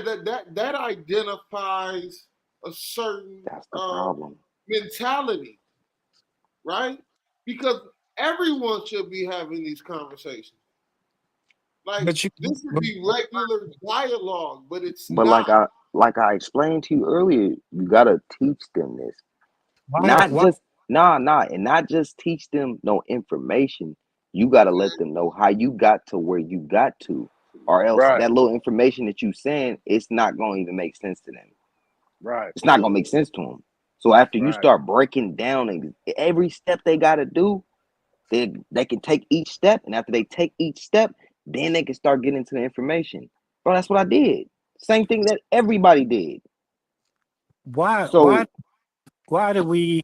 [SPEAKER 9] that identifies a certain
[SPEAKER 16] That's the problem.
[SPEAKER 9] mentality, right? Because everyone should be having these conversations. Like
[SPEAKER 8] But you,
[SPEAKER 9] this should be regular dialogue, but it's
[SPEAKER 16] But
[SPEAKER 9] not.
[SPEAKER 16] like I explained to you earlier, you gotta teach them this. Not
[SPEAKER 8] why
[SPEAKER 16] just and not just teach them no information. You gotta let them know how you got to where you got to, or else
[SPEAKER 3] Right,
[SPEAKER 16] that little information that you saying, it's not gonna even make sense to them.
[SPEAKER 3] right,
[SPEAKER 16] It's not gonna make sense to them. So after you
[SPEAKER 3] right.
[SPEAKER 16] start breaking down every step they gotta do, they can take each step, and after they take each step, then they can start getting into the information. Bro, that's what I did. Same thing that everybody did.
[SPEAKER 8] why
[SPEAKER 16] So
[SPEAKER 8] why why do we,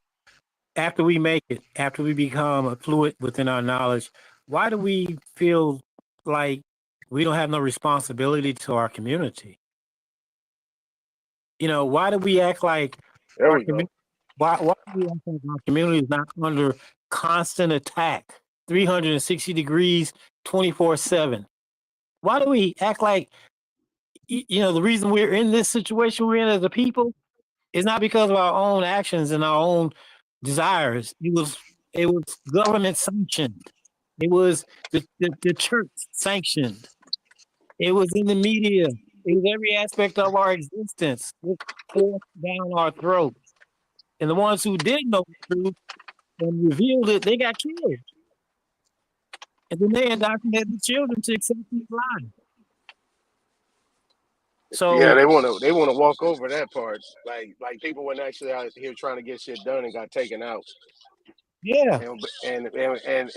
[SPEAKER 8] after we make it, after we become fluent within our knowledge, why do we feel like we don't have no responsibility to our community? Why do we act like
[SPEAKER 3] There
[SPEAKER 8] our
[SPEAKER 3] we go.
[SPEAKER 8] community? Why do we act like our community is not under constant attack, 360 degrees, 24/7? Why do we act like the reason we're in this situation we're in as a people is not because of our own actions and our own desires. It was government sanctioned. It was the church sanctioned. It was in the media. It was every aspect of our existence. It forced down our throats. And the ones who did know the truth and revealed it, they got killed. And then they indoctrinated the children to accept these lies.
[SPEAKER 3] Yeah,
[SPEAKER 8] So
[SPEAKER 3] they wanna walk over that part. Like people weren't actually out here trying to get shit done and got taken out.
[SPEAKER 8] yeah,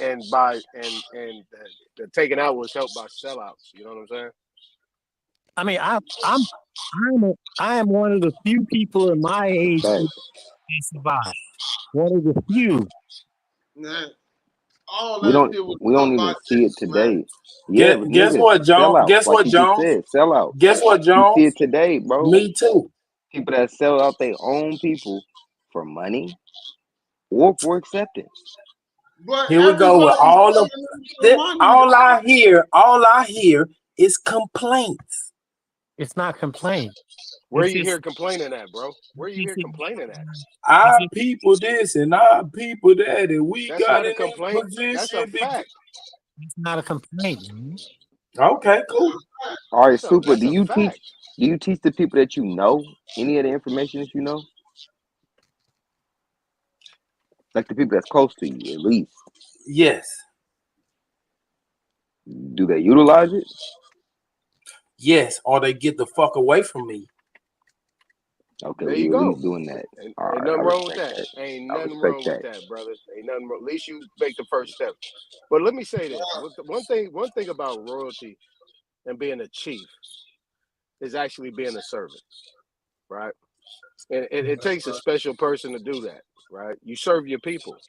[SPEAKER 3] And by the taken out was helped by sellouts. You know what I'm saying?
[SPEAKER 8] I mean, I am one of the few people in my age
[SPEAKER 16] that
[SPEAKER 8] group that survived. One of the few.
[SPEAKER 9] Nah, all that shit was
[SPEAKER 16] we don't
[SPEAKER 9] helped by
[SPEAKER 16] even see it
[SPEAKER 9] niggas, man.
[SPEAKER 16] today. Yeah, but
[SPEAKER 15] Guess
[SPEAKER 16] niggas,
[SPEAKER 15] what, John?
[SPEAKER 16] sellouts,
[SPEAKER 15] Guess
[SPEAKER 16] like
[SPEAKER 15] what,
[SPEAKER 16] you just
[SPEAKER 15] Jones?
[SPEAKER 16] said, sellouts.
[SPEAKER 15] Guess what,
[SPEAKER 16] You see
[SPEAKER 15] Jones?
[SPEAKER 16] it today, bro.
[SPEAKER 15] Me too.
[SPEAKER 16] People that sell out their own people for money or for acceptance.
[SPEAKER 9] But
[SPEAKER 15] Here we go with
[SPEAKER 9] everybody's
[SPEAKER 15] all of
[SPEAKER 9] selling them for
[SPEAKER 15] that.
[SPEAKER 9] money
[SPEAKER 15] All
[SPEAKER 9] though.
[SPEAKER 15] I hear is complaints.
[SPEAKER 8] It's not complaint.
[SPEAKER 3] Where
[SPEAKER 8] It's
[SPEAKER 3] you
[SPEAKER 8] just
[SPEAKER 3] here complaining at, bro? Where you
[SPEAKER 8] it's
[SPEAKER 3] here
[SPEAKER 8] just,
[SPEAKER 3] complaining at?
[SPEAKER 8] it's
[SPEAKER 15] Our
[SPEAKER 8] just
[SPEAKER 15] people this and our people that, and we
[SPEAKER 3] That's
[SPEAKER 15] got
[SPEAKER 3] not a
[SPEAKER 15] in this
[SPEAKER 3] complaint. That's a
[SPEAKER 15] position.
[SPEAKER 3] fact.
[SPEAKER 8] it's not a complaint, man.
[SPEAKER 15] Okay, cool.
[SPEAKER 16] All right, super.
[SPEAKER 3] That's a fact.
[SPEAKER 16] Do you teach the people that you know any of the information that you know? Like the people that's close to you, at least.
[SPEAKER 15] Yes,
[SPEAKER 16] Do they utilize it?
[SPEAKER 15] yes, or they get the fuck away from me.
[SPEAKER 16] Okay,
[SPEAKER 3] There
[SPEAKER 16] well,
[SPEAKER 3] you
[SPEAKER 16] you at
[SPEAKER 3] go.
[SPEAKER 16] least doing that. All
[SPEAKER 3] Ain't
[SPEAKER 16] right, I
[SPEAKER 3] nothing wrong with
[SPEAKER 16] respect
[SPEAKER 3] that.
[SPEAKER 16] that.
[SPEAKER 3] Ain't
[SPEAKER 16] I
[SPEAKER 3] nothing
[SPEAKER 16] respect
[SPEAKER 3] wrong with
[SPEAKER 16] that.
[SPEAKER 3] that, brother. Ain't nothing wrong. At least you make the first step. But let me say this: one thing about royalty and being a chief. is actually being a servant, right? And it takes a special person to do that, right? You serve your people.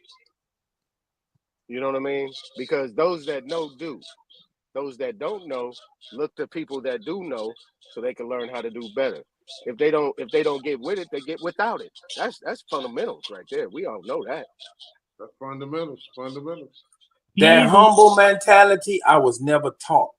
[SPEAKER 3] You know what I mean? Because those that know do. Those that don't know look to people that do know so they can learn how to do better. If they don't get with it, they get without it. That's fundamentals right there. We all know that.
[SPEAKER 9] That's fundamentals.
[SPEAKER 15] That
[SPEAKER 8] He who
[SPEAKER 15] humble mentality, I was never taught.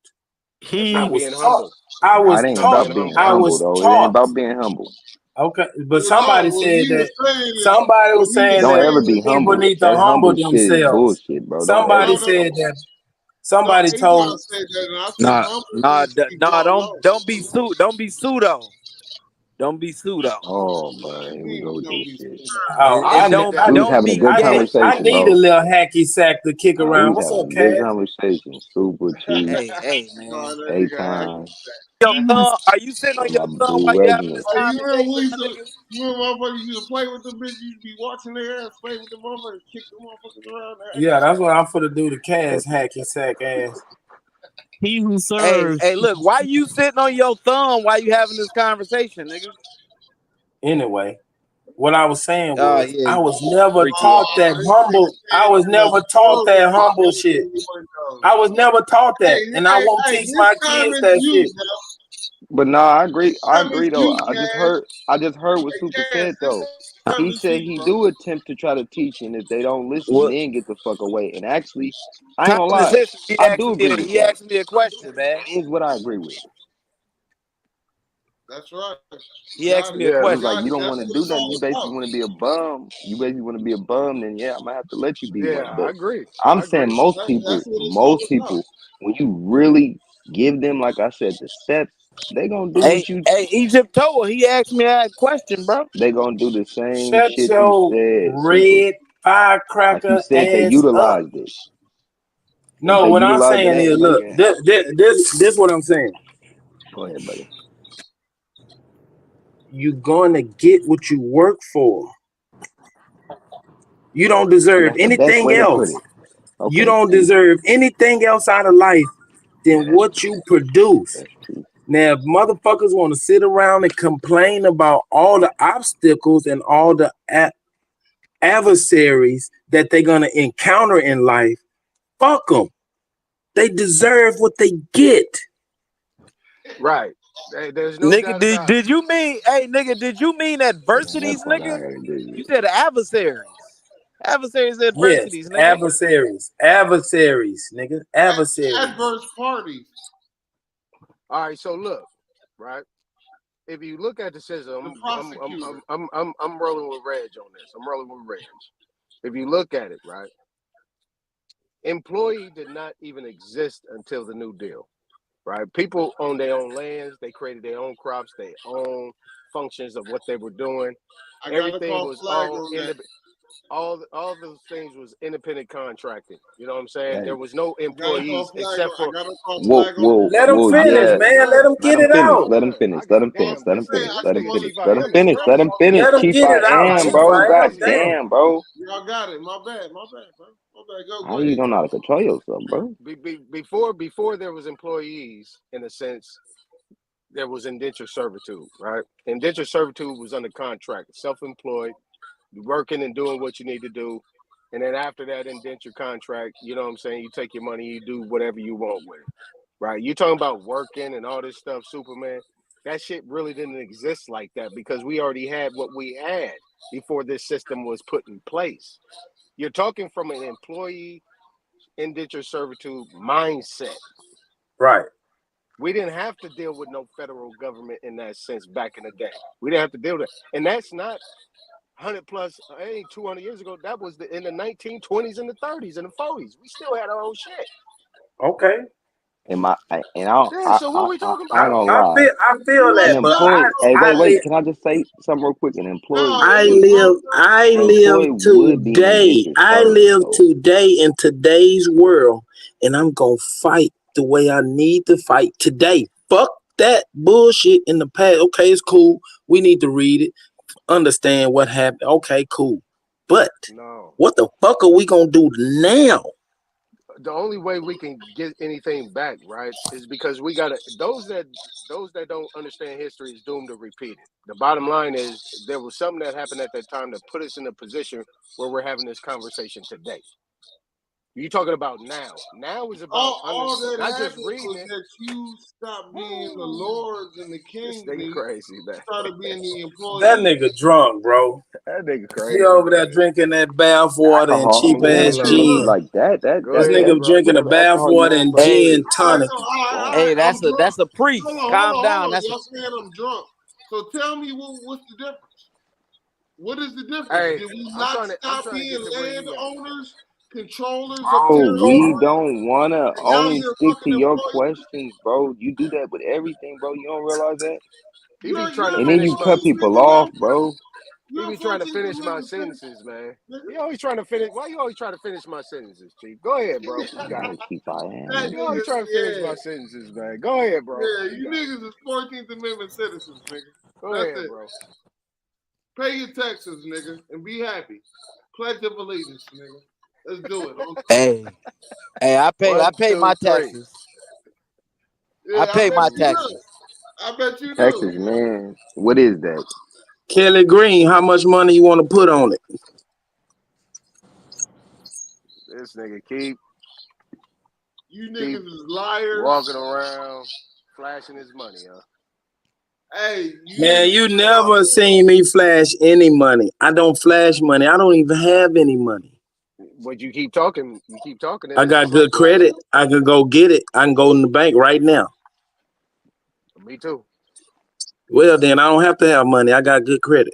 [SPEAKER 3] That's
[SPEAKER 15] I
[SPEAKER 8] he
[SPEAKER 3] not
[SPEAKER 15] was
[SPEAKER 3] being
[SPEAKER 15] taught.
[SPEAKER 3] humble.
[SPEAKER 15] I
[SPEAKER 16] Nah,
[SPEAKER 15] was
[SPEAKER 16] it
[SPEAKER 3] That's
[SPEAKER 16] ain't
[SPEAKER 3] not
[SPEAKER 15] taught.
[SPEAKER 3] being
[SPEAKER 16] about being
[SPEAKER 3] humble.
[SPEAKER 15] I
[SPEAKER 16] humble
[SPEAKER 15] was
[SPEAKER 16] though. It ain't
[SPEAKER 15] taught.
[SPEAKER 16] about being humble.
[SPEAKER 15] Okay, but
[SPEAKER 9] Well, no,
[SPEAKER 15] somebody
[SPEAKER 9] what
[SPEAKER 15] said
[SPEAKER 9] he
[SPEAKER 15] that.
[SPEAKER 9] was saying is,
[SPEAKER 15] Somebody
[SPEAKER 9] what
[SPEAKER 15] was
[SPEAKER 9] he was
[SPEAKER 15] saying
[SPEAKER 16] Don't
[SPEAKER 15] that
[SPEAKER 16] ever
[SPEAKER 9] saying
[SPEAKER 16] be
[SPEAKER 9] is,
[SPEAKER 15] people
[SPEAKER 16] humble.
[SPEAKER 15] need to
[SPEAKER 16] That
[SPEAKER 15] humble
[SPEAKER 16] humble shit is
[SPEAKER 15] themselves.
[SPEAKER 16] bullshit, bro. Don't ever.
[SPEAKER 15] Somebody
[SPEAKER 9] no, no,
[SPEAKER 15] said that.
[SPEAKER 9] no,
[SPEAKER 15] Somebody
[SPEAKER 9] Avon
[SPEAKER 15] told.
[SPEAKER 9] said that, and I said
[SPEAKER 12] Nah,
[SPEAKER 9] humble
[SPEAKER 12] nah,
[SPEAKER 9] is to be
[SPEAKER 12] nah.
[SPEAKER 9] brought
[SPEAKER 12] Don't
[SPEAKER 9] low.
[SPEAKER 12] don't be don't be pseudo. Don't be pseudo.
[SPEAKER 16] Oh,
[SPEAKER 9] What
[SPEAKER 16] bro,
[SPEAKER 9] you
[SPEAKER 16] here we
[SPEAKER 9] mean
[SPEAKER 16] go
[SPEAKER 9] we
[SPEAKER 16] with
[SPEAKER 9] don't
[SPEAKER 16] this
[SPEAKER 9] be
[SPEAKER 16] shit.
[SPEAKER 15] Oh,
[SPEAKER 12] And don't
[SPEAKER 15] I
[SPEAKER 16] We was
[SPEAKER 12] don't
[SPEAKER 16] having a
[SPEAKER 12] be
[SPEAKER 16] good
[SPEAKER 12] gay.
[SPEAKER 15] I
[SPEAKER 16] conversation,
[SPEAKER 15] need a
[SPEAKER 16] bro.
[SPEAKER 15] little hacky sack to kick
[SPEAKER 16] We
[SPEAKER 15] around.
[SPEAKER 16] was
[SPEAKER 15] What's
[SPEAKER 16] having
[SPEAKER 15] up,
[SPEAKER 16] a good
[SPEAKER 15] Cass?
[SPEAKER 16] conversation. Super chief.
[SPEAKER 12] Hey
[SPEAKER 9] no,
[SPEAKER 12] man.
[SPEAKER 9] that
[SPEAKER 16] A
[SPEAKER 9] nigga hacky
[SPEAKER 16] time.
[SPEAKER 9] sack.
[SPEAKER 12] Your thumb? Are you sitting on
[SPEAKER 16] And
[SPEAKER 12] your
[SPEAKER 16] my
[SPEAKER 12] thumb
[SPEAKER 16] boo
[SPEAKER 12] while you having
[SPEAKER 16] Reginald.
[SPEAKER 12] this
[SPEAKER 9] Hey, you remember
[SPEAKER 12] conversation,
[SPEAKER 9] we used
[SPEAKER 12] my
[SPEAKER 9] to,
[SPEAKER 12] nigga?
[SPEAKER 9] you remember motherfuckers used to play with the bitch, you used to be watching their ass play with the motherfuckers, kick the motherfuckers around the hacky
[SPEAKER 15] Yeah,
[SPEAKER 9] sack.
[SPEAKER 15] that's what I'm for to do. The Cass hacky sack ass.
[SPEAKER 8] he who
[SPEAKER 12] Hey,
[SPEAKER 8] serves
[SPEAKER 12] hey, look, why you sitting on your thumb while you having this conversation, nigga?
[SPEAKER 15] Anyway, what I was saying was
[SPEAKER 12] Yeah,
[SPEAKER 15] I
[SPEAKER 12] you
[SPEAKER 15] was never
[SPEAKER 12] freaky
[SPEAKER 15] taught
[SPEAKER 12] ass.
[SPEAKER 15] that
[SPEAKER 9] This nigga
[SPEAKER 15] humble. I
[SPEAKER 9] said
[SPEAKER 15] was
[SPEAKER 9] the
[SPEAKER 15] never taught
[SPEAKER 9] story
[SPEAKER 15] that
[SPEAKER 9] about
[SPEAKER 15] humble
[SPEAKER 9] that
[SPEAKER 15] shit.
[SPEAKER 9] window.
[SPEAKER 15] I was never taught
[SPEAKER 9] Hey,
[SPEAKER 15] that, and I
[SPEAKER 9] hey,
[SPEAKER 15] won't
[SPEAKER 9] hey,
[SPEAKER 15] teach
[SPEAKER 9] this
[SPEAKER 15] my
[SPEAKER 9] time
[SPEAKER 15] kids
[SPEAKER 9] is
[SPEAKER 15] that
[SPEAKER 9] you,
[SPEAKER 15] shit.
[SPEAKER 9] bro.
[SPEAKER 16] But nah, I agree. I
[SPEAKER 9] Time is
[SPEAKER 16] agree though.
[SPEAKER 9] you,
[SPEAKER 16] I just
[SPEAKER 9] Cass.
[SPEAKER 16] heard. I just heard what
[SPEAKER 9] Hey,
[SPEAKER 16] Super
[SPEAKER 9] Cass,
[SPEAKER 16] said
[SPEAKER 9] this
[SPEAKER 16] though.
[SPEAKER 9] time
[SPEAKER 16] He
[SPEAKER 9] is
[SPEAKER 16] said
[SPEAKER 9] you,
[SPEAKER 16] he
[SPEAKER 9] bro.
[SPEAKER 16] do attempt to try to teach, and if they don't listen,
[SPEAKER 12] What
[SPEAKER 16] then get the fuck away. And actually, I ain't
[SPEAKER 12] time
[SPEAKER 16] gonna
[SPEAKER 12] is
[SPEAKER 16] lie.
[SPEAKER 12] this? He
[SPEAKER 16] I
[SPEAKER 12] asked
[SPEAKER 16] do
[SPEAKER 12] me.
[SPEAKER 16] agree with
[SPEAKER 12] He
[SPEAKER 16] that.
[SPEAKER 12] asked me a question, man.
[SPEAKER 16] That is what I agree with.
[SPEAKER 9] That's right.
[SPEAKER 12] He asked
[SPEAKER 9] Got
[SPEAKER 12] me
[SPEAKER 9] it.
[SPEAKER 12] a
[SPEAKER 3] Yeah.
[SPEAKER 16] He
[SPEAKER 9] You
[SPEAKER 16] was like,
[SPEAKER 12] question.
[SPEAKER 9] got
[SPEAKER 16] you
[SPEAKER 9] it.
[SPEAKER 16] don't
[SPEAKER 9] That's
[SPEAKER 16] want to
[SPEAKER 9] what
[SPEAKER 16] do
[SPEAKER 9] it's
[SPEAKER 16] nothing. You
[SPEAKER 9] all
[SPEAKER 16] basically
[SPEAKER 9] about.
[SPEAKER 16] want to be a bum. You basically want to be a bum. Then yeah, I'm gonna have to let you be
[SPEAKER 3] Yeah,
[SPEAKER 16] one.
[SPEAKER 3] I
[SPEAKER 16] But
[SPEAKER 3] agree.
[SPEAKER 16] I'm
[SPEAKER 3] I
[SPEAKER 16] saying
[SPEAKER 3] agree.
[SPEAKER 9] That's what it's all
[SPEAKER 16] most
[SPEAKER 9] about.
[SPEAKER 16] people, when you really give them, like I said, the steps, they gonna do
[SPEAKER 12] Hey,
[SPEAKER 16] what you.
[SPEAKER 12] hey, Egypt Toa, he asked me a question, bro.
[SPEAKER 16] They gonna do the same
[SPEAKER 15] Shut
[SPEAKER 16] shit you
[SPEAKER 15] your
[SPEAKER 16] said. Super.
[SPEAKER 15] red
[SPEAKER 16] Like you
[SPEAKER 15] firecracker
[SPEAKER 16] said, they
[SPEAKER 15] ass up.
[SPEAKER 16] utilized it.
[SPEAKER 15] No,
[SPEAKER 16] They
[SPEAKER 15] what I'm
[SPEAKER 16] utilized
[SPEAKER 15] saying
[SPEAKER 16] that
[SPEAKER 15] is,
[SPEAKER 16] and they
[SPEAKER 15] look,
[SPEAKER 16] can.
[SPEAKER 15] this what I'm saying.
[SPEAKER 16] Go ahead, buddy.
[SPEAKER 15] You're going to get what you work for. You don't deserve
[SPEAKER 16] That's the best
[SPEAKER 15] anything
[SPEAKER 16] way to put
[SPEAKER 15] else.
[SPEAKER 16] it.
[SPEAKER 15] You
[SPEAKER 16] Okay,
[SPEAKER 15] don't
[SPEAKER 16] cool.
[SPEAKER 15] deserve anything else out of life than
[SPEAKER 16] That's
[SPEAKER 15] what
[SPEAKER 16] true.
[SPEAKER 15] you produce.
[SPEAKER 16] That's true.
[SPEAKER 15] Now, if motherfuckers want to sit around and complain about all the obstacles and all the adversaries that they're going to encounter in life, fuck them. They deserve what they get.
[SPEAKER 3] Right. There's no
[SPEAKER 12] Nigga,
[SPEAKER 3] doubt
[SPEAKER 12] did,
[SPEAKER 3] about it.
[SPEAKER 12] did you mean? Hey, nigga, did you mean
[SPEAKER 16] Yeah, that
[SPEAKER 12] adversities,
[SPEAKER 16] part I
[SPEAKER 12] nigga?
[SPEAKER 16] gotta agree
[SPEAKER 12] You
[SPEAKER 16] with.
[SPEAKER 12] said adversaries. Adversaries,
[SPEAKER 15] Yes,
[SPEAKER 12] adversities, nigga.
[SPEAKER 15] adversaries, nigga, adversaries.
[SPEAKER 9] Adverse parties.
[SPEAKER 3] All right. So look, right. If you look at the
[SPEAKER 9] The
[SPEAKER 3] system,
[SPEAKER 9] prosecutor.
[SPEAKER 3] I'm rolling with Reg on this. I'm rolling with Reg. If you look at it, right, employee did not even exist until the New Deal, right? People own their own lands. They created their own crops, their own functions of what they were doing.
[SPEAKER 9] I got to
[SPEAKER 3] Everything
[SPEAKER 9] call
[SPEAKER 3] was
[SPEAKER 9] flag on that.
[SPEAKER 3] all those things was independent contracting. You know what I'm saying?
[SPEAKER 16] Hey,
[SPEAKER 3] There was no
[SPEAKER 9] I got to call
[SPEAKER 3] employees
[SPEAKER 9] flag
[SPEAKER 3] except
[SPEAKER 9] on. I
[SPEAKER 3] for
[SPEAKER 9] got to call
[SPEAKER 16] whoa,
[SPEAKER 9] flag on that.
[SPEAKER 16] whoa,
[SPEAKER 15] Let them
[SPEAKER 16] whoa,
[SPEAKER 15] finish,
[SPEAKER 16] yeah.
[SPEAKER 15] man. Let them
[SPEAKER 16] Let
[SPEAKER 15] get
[SPEAKER 16] them
[SPEAKER 15] it
[SPEAKER 16] finish.
[SPEAKER 15] out.
[SPEAKER 16] Let them
[SPEAKER 3] Bruh,
[SPEAKER 16] finish.
[SPEAKER 3] I
[SPEAKER 16] Let
[SPEAKER 3] got
[SPEAKER 16] them finish.
[SPEAKER 3] damn.
[SPEAKER 16] Let them finish. Let them
[SPEAKER 3] Listen,
[SPEAKER 16] finish.
[SPEAKER 3] Chief, I
[SPEAKER 16] Let them
[SPEAKER 3] am
[SPEAKER 16] finish. Let them
[SPEAKER 3] expressing.
[SPEAKER 16] finish.
[SPEAKER 15] Let them
[SPEAKER 16] Chief,
[SPEAKER 15] get
[SPEAKER 16] I
[SPEAKER 15] it out,
[SPEAKER 3] I
[SPEAKER 16] am,
[SPEAKER 3] am
[SPEAKER 15] Chief.
[SPEAKER 16] bro.
[SPEAKER 15] I
[SPEAKER 16] God
[SPEAKER 15] am.
[SPEAKER 3] expressing.
[SPEAKER 15] Damn.
[SPEAKER 16] damn, bro.
[SPEAKER 9] Y'all got it. My bad. My bad, bro. My bad.
[SPEAKER 16] How
[SPEAKER 9] Go
[SPEAKER 16] you
[SPEAKER 9] ahead,
[SPEAKER 16] don't know how to
[SPEAKER 9] Chief.
[SPEAKER 16] control yourself, bro?
[SPEAKER 3] Before there was employees, in a sense, there was indentured servitude, right? Indentured servitude was under contract, self-employed, working and doing what you need to do. And then after that indentured contract, you know what I'm saying? You take your money, you do whatever you want with it, right? You talking about working and all this stuff, Superman. That shit really didn't exist like that because we already had what we had before this system was put in place. You're talking from an employee indentured servitude mindset.
[SPEAKER 15] Right.
[SPEAKER 3] We didn't have to deal with no federal government in that sense back in the day. We didn't have to deal with it. And that's not 100 plus, ain't 200 years ago. That was in the 1920s and the 30s and the 40s. We still had our own shit.
[SPEAKER 15] Okay.
[SPEAKER 16] And and I,
[SPEAKER 3] Yeah, so what are we talking
[SPEAKER 16] I ain't
[SPEAKER 15] I,
[SPEAKER 3] about
[SPEAKER 16] gonna
[SPEAKER 3] here?
[SPEAKER 15] I
[SPEAKER 16] lie.
[SPEAKER 15] feel I feel
[SPEAKER 9] You
[SPEAKER 16] An
[SPEAKER 15] that,
[SPEAKER 9] ain't
[SPEAKER 15] but
[SPEAKER 9] got
[SPEAKER 16] employee. Hey,
[SPEAKER 15] I
[SPEAKER 16] wait.
[SPEAKER 15] live
[SPEAKER 16] Can I just say something real quick?
[SPEAKER 9] no. It was bumped
[SPEAKER 15] I
[SPEAKER 9] up.
[SPEAKER 15] live
[SPEAKER 16] Employee would be an
[SPEAKER 15] today.
[SPEAKER 16] indentured
[SPEAKER 15] I
[SPEAKER 16] servant,
[SPEAKER 15] live
[SPEAKER 16] though.
[SPEAKER 15] today in today's world, and I'm gonna fight the way I need to fight today. Fuck that bullshit in the past. Okay, it's cool. We need to read it, understand what happened. Okay, cool. But
[SPEAKER 3] No.
[SPEAKER 15] what the fuck are we gonna do now?
[SPEAKER 3] the only way we can get anything back, right, is because we gotta those that don't understand history is doomed to repeat it. The bottom line is there was something that happened at that time that put us in a position where we're having this conversation today. You talking about now? Now is about
[SPEAKER 9] all that
[SPEAKER 3] not just
[SPEAKER 9] happened
[SPEAKER 3] reading
[SPEAKER 9] was
[SPEAKER 3] it.
[SPEAKER 9] that you stopped being the lords and the
[SPEAKER 3] This
[SPEAKER 9] kings, and
[SPEAKER 3] nigga
[SPEAKER 9] you
[SPEAKER 3] crazy, man.
[SPEAKER 9] started being the
[SPEAKER 15] That
[SPEAKER 9] employee.
[SPEAKER 15] nigga drunk, bro.
[SPEAKER 3] That nigga
[SPEAKER 15] He
[SPEAKER 3] crazy,
[SPEAKER 15] over there
[SPEAKER 3] man.
[SPEAKER 15] drinking that bath water and
[SPEAKER 16] Alcohol
[SPEAKER 15] cheap
[SPEAKER 16] only
[SPEAKER 3] Leave him
[SPEAKER 15] ass
[SPEAKER 16] makes you
[SPEAKER 3] alone.
[SPEAKER 15] gin.
[SPEAKER 16] like that.
[SPEAKER 3] Go
[SPEAKER 15] This
[SPEAKER 3] ahead,
[SPEAKER 15] nigga
[SPEAKER 3] bro.
[SPEAKER 15] drinking a
[SPEAKER 16] Whatever
[SPEAKER 15] bath
[SPEAKER 16] alcohol you
[SPEAKER 15] water
[SPEAKER 16] want,
[SPEAKER 15] and
[SPEAKER 16] bro.
[SPEAKER 15] gin
[SPEAKER 12] Hey,
[SPEAKER 9] All right,
[SPEAKER 15] tonic.
[SPEAKER 9] so all
[SPEAKER 12] hey,
[SPEAKER 9] right, I'm drunk.
[SPEAKER 12] that's a priest.
[SPEAKER 9] Hold on,
[SPEAKER 12] Calm down.
[SPEAKER 9] hold on.
[SPEAKER 12] That's a
[SPEAKER 9] Y'all saying I'm drunk. So tell me what's the difference? What is the difference?
[SPEAKER 3] Hey,
[SPEAKER 9] Did we
[SPEAKER 3] I'm
[SPEAKER 9] not
[SPEAKER 3] trying
[SPEAKER 9] stop
[SPEAKER 3] to
[SPEAKER 9] being
[SPEAKER 3] get to where you at.
[SPEAKER 9] landowners, controllers of
[SPEAKER 16] Bro, we
[SPEAKER 9] territory,
[SPEAKER 16] don't want to
[SPEAKER 9] and now
[SPEAKER 16] only
[SPEAKER 9] you're
[SPEAKER 16] stick to
[SPEAKER 9] fucking
[SPEAKER 16] your
[SPEAKER 9] employees?
[SPEAKER 16] questions, bro. You do that with everything, bro. You don't realize that?
[SPEAKER 3] He be trying
[SPEAKER 9] You're
[SPEAKER 3] to
[SPEAKER 16] And then
[SPEAKER 3] finish
[SPEAKER 16] you
[SPEAKER 9] 14th
[SPEAKER 3] my.
[SPEAKER 16] cut people
[SPEAKER 9] Amendment
[SPEAKER 16] off,
[SPEAKER 9] citizen.
[SPEAKER 16] bro.
[SPEAKER 3] He
[SPEAKER 9] You're a
[SPEAKER 3] be trying to
[SPEAKER 9] 14th
[SPEAKER 3] finish my
[SPEAKER 9] Amendment citizen,
[SPEAKER 3] sentences, man.
[SPEAKER 9] nigga.
[SPEAKER 3] He always trying to finish. Why you always trying to finish my sentences, Chief? Go ahead, bro. You got it.
[SPEAKER 16] Gotta keep our
[SPEAKER 9] That
[SPEAKER 16] hands.
[SPEAKER 3] You always
[SPEAKER 9] nigga,
[SPEAKER 3] trying to finish
[SPEAKER 9] yeah.
[SPEAKER 3] my sentences, man. Go ahead, bro.
[SPEAKER 9] Yeah,
[SPEAKER 3] You
[SPEAKER 9] you
[SPEAKER 3] got it.
[SPEAKER 9] niggas is 14th Amendment citizens, nigga.
[SPEAKER 3] Go
[SPEAKER 9] That's
[SPEAKER 3] ahead,
[SPEAKER 9] it.
[SPEAKER 3] bro.
[SPEAKER 9] Pay your taxes, nigga, and be happy. Pledge of allegiance, nigga. Let's do it. On three.
[SPEAKER 12] hey, I pay
[SPEAKER 3] 1,
[SPEAKER 12] my
[SPEAKER 3] 2, 3.
[SPEAKER 12] taxes. I
[SPEAKER 9] Yeah, I
[SPEAKER 12] pay
[SPEAKER 9] bet
[SPEAKER 12] my
[SPEAKER 9] you do.
[SPEAKER 12] taxes.
[SPEAKER 9] I bet you
[SPEAKER 16] Texas,
[SPEAKER 9] do.
[SPEAKER 16] man. What is that?
[SPEAKER 15] Kelly Green, how much money you want to put on it?
[SPEAKER 3] This nigga keep
[SPEAKER 9] You niggas is liars.
[SPEAKER 3] walking around flashing his money, huh?
[SPEAKER 9] Hey, you
[SPEAKER 15] Man,
[SPEAKER 9] niggas
[SPEAKER 15] you
[SPEAKER 9] is dumb.
[SPEAKER 15] never seen me flash any money. I don't flash money. I don't even have any money.
[SPEAKER 3] But you keep talking. You keep talking, and
[SPEAKER 15] I
[SPEAKER 3] it's
[SPEAKER 15] got
[SPEAKER 3] just like
[SPEAKER 15] good credit. I can go get it. I can go in the bank right now.
[SPEAKER 3] me too.
[SPEAKER 15] Well, then I don't have to have money. I got good credit.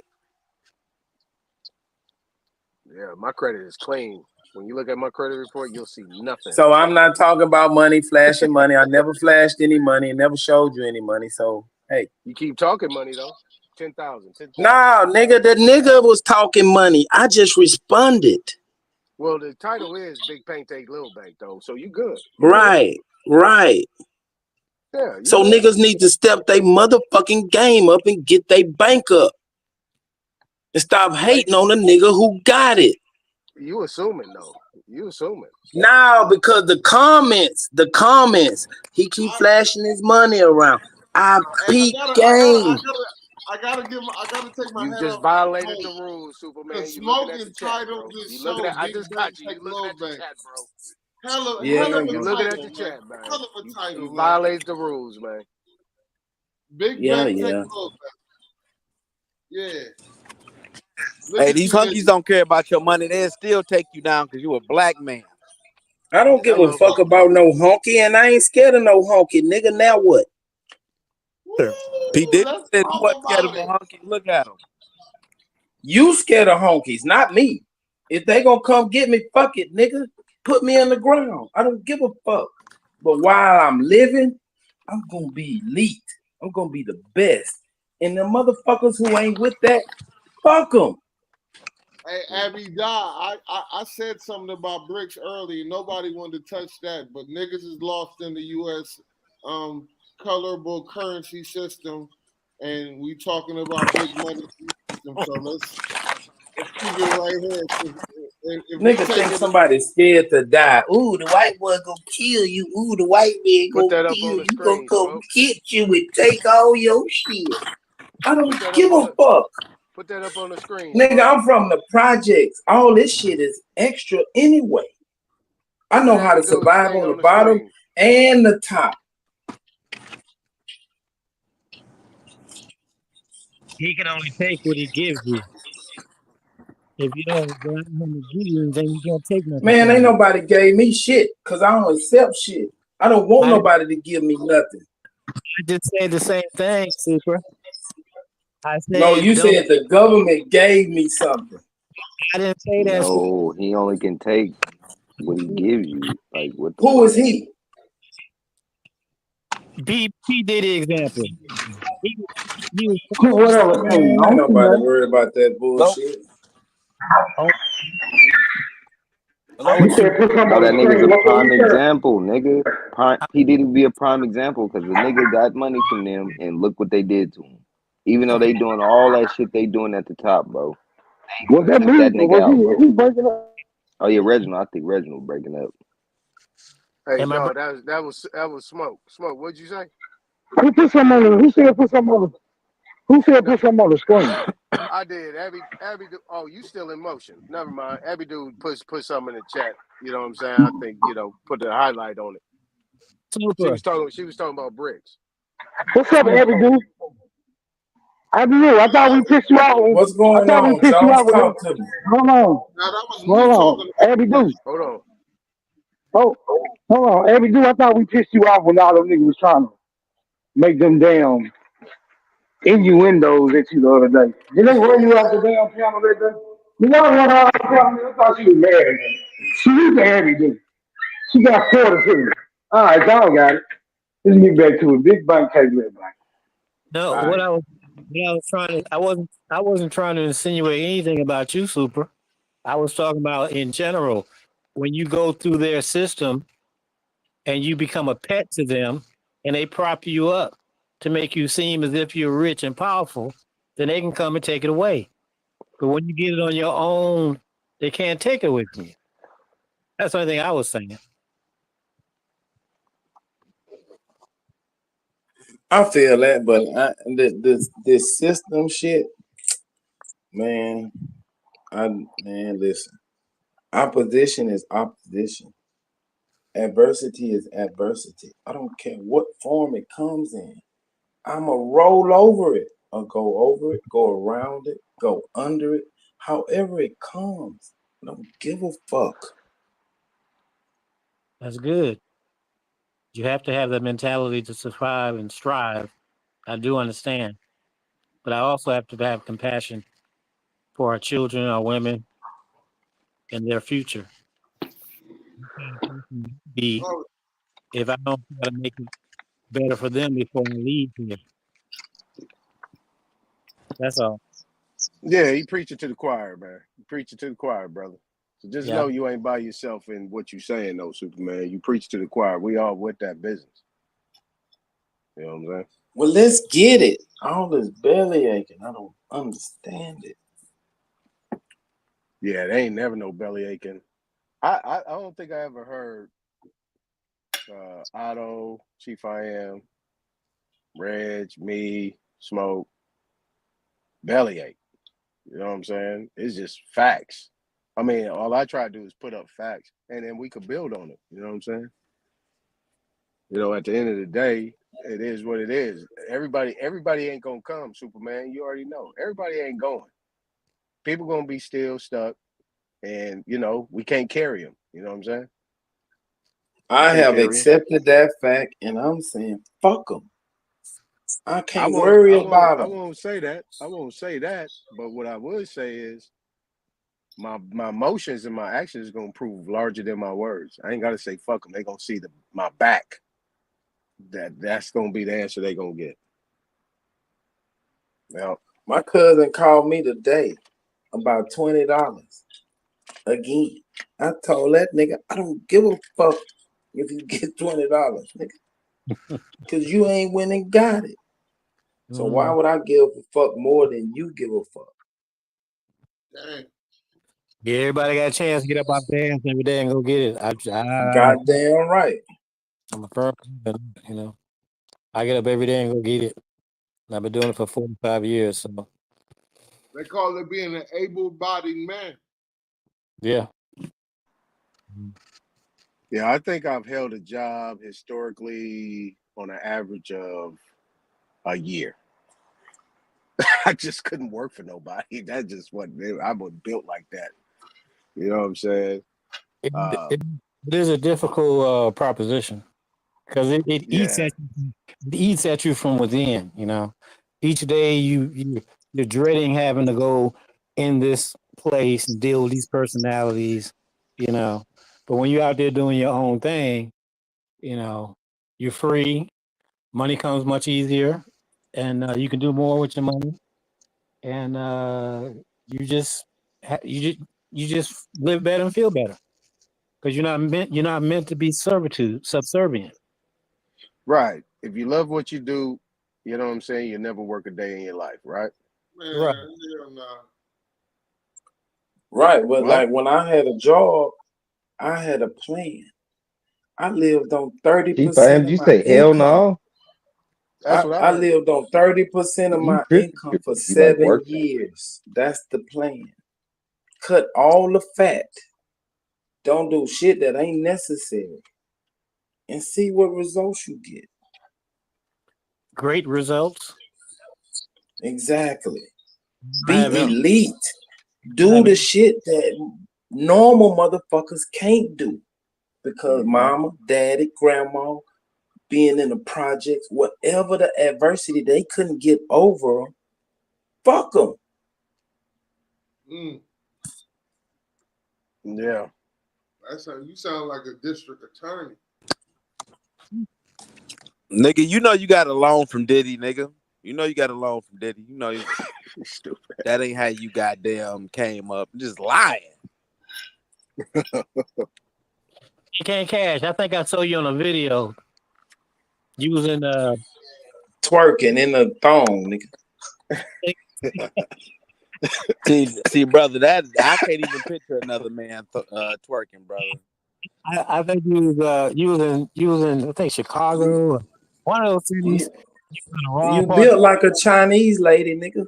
[SPEAKER 3] Yeah, my credit is clean. When you look at my credit report, you'll see nothing.
[SPEAKER 15] So I'm not talking about money, flashing money. I never flashed any money and never showed you any money. So, hey.
[SPEAKER 3] You keep talking money, though. 10,000.
[SPEAKER 15] Nah, nigga, the nigga was talking money. I just responded.
[SPEAKER 3] Well, the title is Big Bank Take Little Bank, though. So you good.
[SPEAKER 15] Right.
[SPEAKER 3] Yeah, you
[SPEAKER 15] So
[SPEAKER 3] good.
[SPEAKER 15] niggas need to step their motherfucking game up and get their bank up. And stop hating on the nigga who got it.
[SPEAKER 3] You assuming, though. You assuming.
[SPEAKER 15] Now, because the comments, he keep flashing his money around. I peep game.
[SPEAKER 9] I gotta take my
[SPEAKER 3] You
[SPEAKER 9] hat
[SPEAKER 3] just
[SPEAKER 9] off
[SPEAKER 3] violated
[SPEAKER 9] to
[SPEAKER 3] the rules, Superman.
[SPEAKER 9] Cause
[SPEAKER 3] You looking at the
[SPEAKER 9] smoking
[SPEAKER 3] chat,
[SPEAKER 9] title
[SPEAKER 3] bro.
[SPEAKER 9] this
[SPEAKER 3] You looking at.
[SPEAKER 9] show
[SPEAKER 3] I
[SPEAKER 9] Big
[SPEAKER 3] just
[SPEAKER 9] Bank
[SPEAKER 3] got you.
[SPEAKER 9] Take
[SPEAKER 3] You looking
[SPEAKER 9] Low
[SPEAKER 3] at the
[SPEAKER 9] Bank.
[SPEAKER 3] chat, bro.
[SPEAKER 9] Hell of
[SPEAKER 3] You
[SPEAKER 9] a
[SPEAKER 3] looking at
[SPEAKER 9] title,
[SPEAKER 3] the
[SPEAKER 9] man.
[SPEAKER 3] chat, man.
[SPEAKER 9] Hell of a title,
[SPEAKER 3] You
[SPEAKER 9] man.
[SPEAKER 3] violates the rules, man.
[SPEAKER 9] Big Bank Take Low Bank. Yeah. Look
[SPEAKER 12] Hey,
[SPEAKER 9] at
[SPEAKER 12] these
[SPEAKER 9] you
[SPEAKER 12] hunkies
[SPEAKER 9] niggas.
[SPEAKER 12] don't care about your money. They'll still take you down because you a black man.
[SPEAKER 15] I don't give a fuck about no honky, and I ain't scared of no honky, nigga. Now what?
[SPEAKER 12] P. Diddy
[SPEAKER 9] Let's
[SPEAKER 12] said he
[SPEAKER 9] talk
[SPEAKER 12] wasn't scared of
[SPEAKER 9] about
[SPEAKER 12] no
[SPEAKER 9] it.
[SPEAKER 12] hunky. Look at him.
[SPEAKER 15] You scared of honkies, not me. If they gonna come get me, fuck it, nigga. Put me on the ground. I don't give a fuck. But while I'm living, I'm gonna be elite. I'm gonna be the best. And the motherfuckers who ain't with that, fuck them.
[SPEAKER 9] Hey, Abby Da, I said something about bricks earlier. Nobody wanted to touch that, but niggas is lost in the U.S. Colorable currency system, and we talking about big money system. So let's keep it right here. If we
[SPEAKER 15] Nigga
[SPEAKER 9] take
[SPEAKER 15] think
[SPEAKER 9] it,
[SPEAKER 15] somebody's scared to die. Ooh, the white boy gonna kill you. Ooh, the white man
[SPEAKER 3] Put
[SPEAKER 15] gonna
[SPEAKER 3] that up
[SPEAKER 15] kill
[SPEAKER 3] on
[SPEAKER 15] you.
[SPEAKER 3] the
[SPEAKER 15] You gonna
[SPEAKER 3] screen,
[SPEAKER 15] come
[SPEAKER 3] Smoke.
[SPEAKER 15] get you and take all your shit. I don't
[SPEAKER 3] Put that
[SPEAKER 15] give
[SPEAKER 3] up on
[SPEAKER 15] a
[SPEAKER 3] the.
[SPEAKER 15] fuck.
[SPEAKER 3] Put that up on the screen,
[SPEAKER 15] Nigga,
[SPEAKER 3] Smoke.
[SPEAKER 15] I'm from the projects. All this shit is extra anyway. I
[SPEAKER 3] All
[SPEAKER 15] know
[SPEAKER 3] you
[SPEAKER 15] how
[SPEAKER 3] have
[SPEAKER 15] to
[SPEAKER 3] to do is
[SPEAKER 15] survive
[SPEAKER 3] stay
[SPEAKER 15] on the
[SPEAKER 3] on the
[SPEAKER 15] bottom
[SPEAKER 3] screen.
[SPEAKER 15] and the top.
[SPEAKER 8] He can only take what he gives you. If you don't go out him to give you, then you can't take nothing
[SPEAKER 15] Man,
[SPEAKER 8] from
[SPEAKER 15] ain't
[SPEAKER 8] him.
[SPEAKER 15] nobody gave me shit because I don't accept shit. I don't want nobody to give me nothing.
[SPEAKER 8] I just said the same thing, Super. I
[SPEAKER 15] No,
[SPEAKER 8] said
[SPEAKER 15] you
[SPEAKER 8] don't.
[SPEAKER 15] said the government gave me something.
[SPEAKER 8] I didn't say that.
[SPEAKER 16] No, he only can take what he gives you. Like, what the
[SPEAKER 15] Who
[SPEAKER 16] fuck?
[SPEAKER 15] is he?
[SPEAKER 8] P did the example. He was
[SPEAKER 14] Whatever. Hey,
[SPEAKER 15] Man,
[SPEAKER 14] I
[SPEAKER 15] ain't
[SPEAKER 14] don't see
[SPEAKER 15] nobody
[SPEAKER 14] nothing.
[SPEAKER 15] worried about that
[SPEAKER 12] Hello?
[SPEAKER 15] bullshit.
[SPEAKER 8] I
[SPEAKER 14] You
[SPEAKER 8] was
[SPEAKER 14] said put something
[SPEAKER 16] No,
[SPEAKER 14] on
[SPEAKER 16] that
[SPEAKER 14] the
[SPEAKER 16] nigga's
[SPEAKER 14] screen.
[SPEAKER 16] a
[SPEAKER 14] What
[SPEAKER 16] prime
[SPEAKER 14] you said?
[SPEAKER 16] example, nigga. P Diddy be a prime example because the nigga got money from them, and look what they did to him. Even though they doing all that shit they doing at the top, bro.
[SPEAKER 14] Was that
[SPEAKER 16] Took
[SPEAKER 14] me?
[SPEAKER 16] that
[SPEAKER 14] Or
[SPEAKER 16] nigga
[SPEAKER 14] was
[SPEAKER 16] out,
[SPEAKER 14] he
[SPEAKER 16] bro.
[SPEAKER 14] breaking up?
[SPEAKER 16] Oh yeah, Reginald. I think Reginald breaking up.
[SPEAKER 3] Hey,
[SPEAKER 8] And my
[SPEAKER 3] no,
[SPEAKER 8] brother,
[SPEAKER 3] that was smoke. Smoke. What'd you say?
[SPEAKER 14] Who put some on the, who said put some on the, who said
[SPEAKER 3] No,
[SPEAKER 14] put some on the screen?
[SPEAKER 3] I did. Oh, you still in motion. Never mind. Every dude put something in the chat. You know what I'm saying? I think, put the highlight on it.
[SPEAKER 8] super,
[SPEAKER 3] She was talking about bricks.
[SPEAKER 14] What's up,
[SPEAKER 8] super.
[SPEAKER 14] Abby dude? I do. I thought we pissed you off.
[SPEAKER 6] What's
[SPEAKER 14] I
[SPEAKER 6] going
[SPEAKER 14] thought we
[SPEAKER 6] on,
[SPEAKER 14] pissed you
[SPEAKER 6] Jones?
[SPEAKER 14] off with
[SPEAKER 6] Talk
[SPEAKER 14] it.
[SPEAKER 6] to me.
[SPEAKER 14] Hold on.
[SPEAKER 9] Now that was
[SPEAKER 14] Hold
[SPEAKER 9] me
[SPEAKER 14] on.
[SPEAKER 9] talking.
[SPEAKER 14] Abby dude.
[SPEAKER 3] Hold on.
[SPEAKER 14] Oh, hold on. Abby dude, I thought we pissed you off when all them niggas was trying to make them damn innuendos at you the other day. Did they run you off the damn piano that day? You know what I thought she was mad at me. She used to Abby dude. She got fortitude. All right, y'all got it. Let's get back to it. Big bank case, little bank.
[SPEAKER 8] No,
[SPEAKER 3] All right.
[SPEAKER 8] what I was trying to, I wasn't trying to insinuate anything about you, super. I was talking about in general. When you go through their system and you become a pet to them, and they prop you up to make you seem as if you're rich and powerful, then they can come and take it away. But when you get it on your own, they can't take it with you. That's the only thing I was saying.
[SPEAKER 6] I feel that, but this system shit, man. Listen. Opposition is opposition. Adversity is adversity. I don't care what form it comes in. I'ma roll over it or go over it, go around it, go under it, however it comes. I don't give a fuck.
[SPEAKER 8] That's good. You have to have the mentality to survive and strive. I do understand. But I also have to have compassion for our children, our women, and their future. Be
[SPEAKER 9] Oh,
[SPEAKER 8] if I don't try to make it better for them before I leave here. That's all.
[SPEAKER 3] Yeah, he preaching to the choir, man. He preaching to the choir, brother. So just
[SPEAKER 8] Yeah.
[SPEAKER 3] know you ain't by yourself in what you saying, though, Superman. You preach to the choir. We all with that business. You know what I'm saying?
[SPEAKER 6] Well, let's get it. All this belly aching. I don't understand it.
[SPEAKER 3] Yeah, they ain't never no belly aching. I don't think I ever heard Otto, Chief I Am, Reg, me, Smoke, bellyache. You know what I'm saying? It's just facts. I mean, all I try to do is put up facts, and then we could build on it. You know what I'm saying? At the end of the day, it is what it is. Everybody ain't gonna come, Superman. You already know. Everybody ain't going. People gonna be still stuck, and we can't carry them. You know what I'm saying? We
[SPEAKER 6] I
[SPEAKER 3] can't
[SPEAKER 6] have
[SPEAKER 3] carry them.
[SPEAKER 6] accepted that fact, and I'm saying fuck them. I
[SPEAKER 3] I
[SPEAKER 6] can't
[SPEAKER 3] won't.
[SPEAKER 6] worry
[SPEAKER 3] I won't.
[SPEAKER 6] about
[SPEAKER 3] I
[SPEAKER 6] them.
[SPEAKER 3] won't say that. I won't say that. But what I would say is my emotions and my actions is gonna prove larger than my words. I ain't gotta say fuck them. They gonna see my back. That's gonna be the answer they gonna get. Now,
[SPEAKER 6] My cousin called me today about $20 again. I told that nigga I don't give a fuck if you get $20, nigga, because you ain't went and got it. So why would I give a fuck more than you give a fuck?
[SPEAKER 9] dang.
[SPEAKER 8] Yeah, everybody got a chance to get up off their ass every day and go get it.
[SPEAKER 6] Goddamn right.
[SPEAKER 8] I'm a firm, you know. I get up every day and go get it. And I've been doing it for 45 years. So
[SPEAKER 9] They call it being an able-bodied man.
[SPEAKER 8] yeah.
[SPEAKER 3] yeah, I think I've held a job historically on an average of a year. I just couldn't work for nobody. That just wasn't. I was built like that. You know what I'm saying?
[SPEAKER 8] It, it is a difficult proposition because it eats
[SPEAKER 3] Yeah.
[SPEAKER 8] at it eats at you from within. Each day you're dreading having to go in this place and deal with these personalities. You know, but when you're out there doing your own thing, you're free. Money comes much easier, and you can do more with your money. And you just you just live better and feel better because you're not meant to be subservient.
[SPEAKER 3] Right. If you love what you do, you know what I'm saying, you never work a day in your life, right?
[SPEAKER 9] Man,
[SPEAKER 8] Right.
[SPEAKER 9] hell nah.
[SPEAKER 6] Right, but
[SPEAKER 3] What?
[SPEAKER 6] like when I had a job, I had a plan.
[SPEAKER 15] I lived on 30%
[SPEAKER 1] G5,
[SPEAKER 15] of
[SPEAKER 1] you
[SPEAKER 15] my
[SPEAKER 1] say hell
[SPEAKER 15] income.
[SPEAKER 1] no?
[SPEAKER 3] That's what I
[SPEAKER 15] I
[SPEAKER 3] heard.
[SPEAKER 15] lived on 30% of
[SPEAKER 1] You
[SPEAKER 15] my
[SPEAKER 1] tripping.
[SPEAKER 15] income for
[SPEAKER 1] You like
[SPEAKER 15] 7
[SPEAKER 1] working.
[SPEAKER 15] years. That's the plan. Cut all the fat. Don't do shit that ain't necessary. And see what results you get.
[SPEAKER 8] Great results.
[SPEAKER 15] Exactly.
[SPEAKER 8] I
[SPEAKER 15] Be
[SPEAKER 8] haven't.
[SPEAKER 15] elite.
[SPEAKER 8] I
[SPEAKER 15] Do the
[SPEAKER 8] haven't.
[SPEAKER 15] shit that normal motherfuckers can't do. Because mama, daddy, grandma, being in the projects, whatever the adversity they couldn't get over, fuck them.
[SPEAKER 3] Yeah.
[SPEAKER 9] That's how you sound like a district attorney.
[SPEAKER 12] Nigga, you know you got a loan from Diddy, nigga. You know you got a loan from Diddy. You know
[SPEAKER 3] Stupid.
[SPEAKER 12] that ain't how you goddamn came up. Just lying.
[SPEAKER 8] You can't cash. I think I saw you on a video using
[SPEAKER 15] Twerking in the thong, nigga.
[SPEAKER 12] See, brother, that I can't even picture another man twerking, brother.
[SPEAKER 8] I think you was in I think Chicago, one of those cities.
[SPEAKER 15] You built like a Chinese lady, nigga.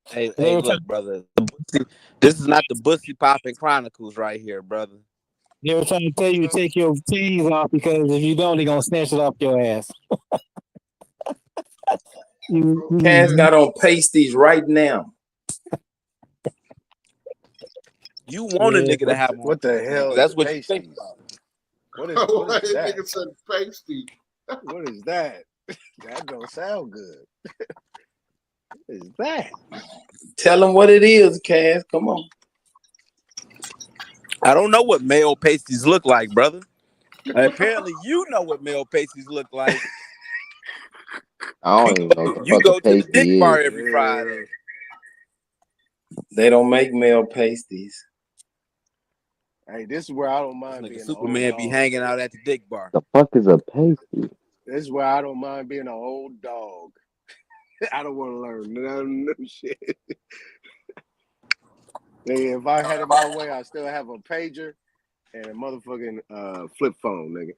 [SPEAKER 12] Hey, look, brother. This is not the Bussy Popping Chronicles right here, brother.
[SPEAKER 8] They were trying to tell you to take your tees off because if you don't, they're gonna snatch it off your ass.
[SPEAKER 15] Cass got on pasties right now.
[SPEAKER 12] You want a nigga to have on
[SPEAKER 3] what the hell?
[SPEAKER 12] That's
[SPEAKER 3] Is
[SPEAKER 12] what you think about.
[SPEAKER 3] What is that?
[SPEAKER 9] Nigga said pasty.
[SPEAKER 3] What is that? That don't sound good. What is that?
[SPEAKER 15] Tell them what it is, Cass. Come on.
[SPEAKER 12] I don't know what male pasties look like, brother. Apparently, you know what male pasties look like.
[SPEAKER 16] I don't even know what the
[SPEAKER 12] You
[SPEAKER 16] fuck
[SPEAKER 12] go
[SPEAKER 16] a
[SPEAKER 12] to the
[SPEAKER 16] pasty
[SPEAKER 12] dick
[SPEAKER 16] is.
[SPEAKER 12] bar every Friday.
[SPEAKER 15] They don't make male pasties.
[SPEAKER 3] Hey, this is where I don't mind
[SPEAKER 12] Nigga,
[SPEAKER 3] being an
[SPEAKER 12] Superman
[SPEAKER 3] old
[SPEAKER 12] be
[SPEAKER 3] dog.
[SPEAKER 12] hanging out at the dick bar.
[SPEAKER 16] The fuck is a pasty?
[SPEAKER 3] This is where I don't mind being an old dog. I don't want to learn none of new shit. Nigga, if I had it my way, I still have a pager and a motherfucking flip phone, nigga.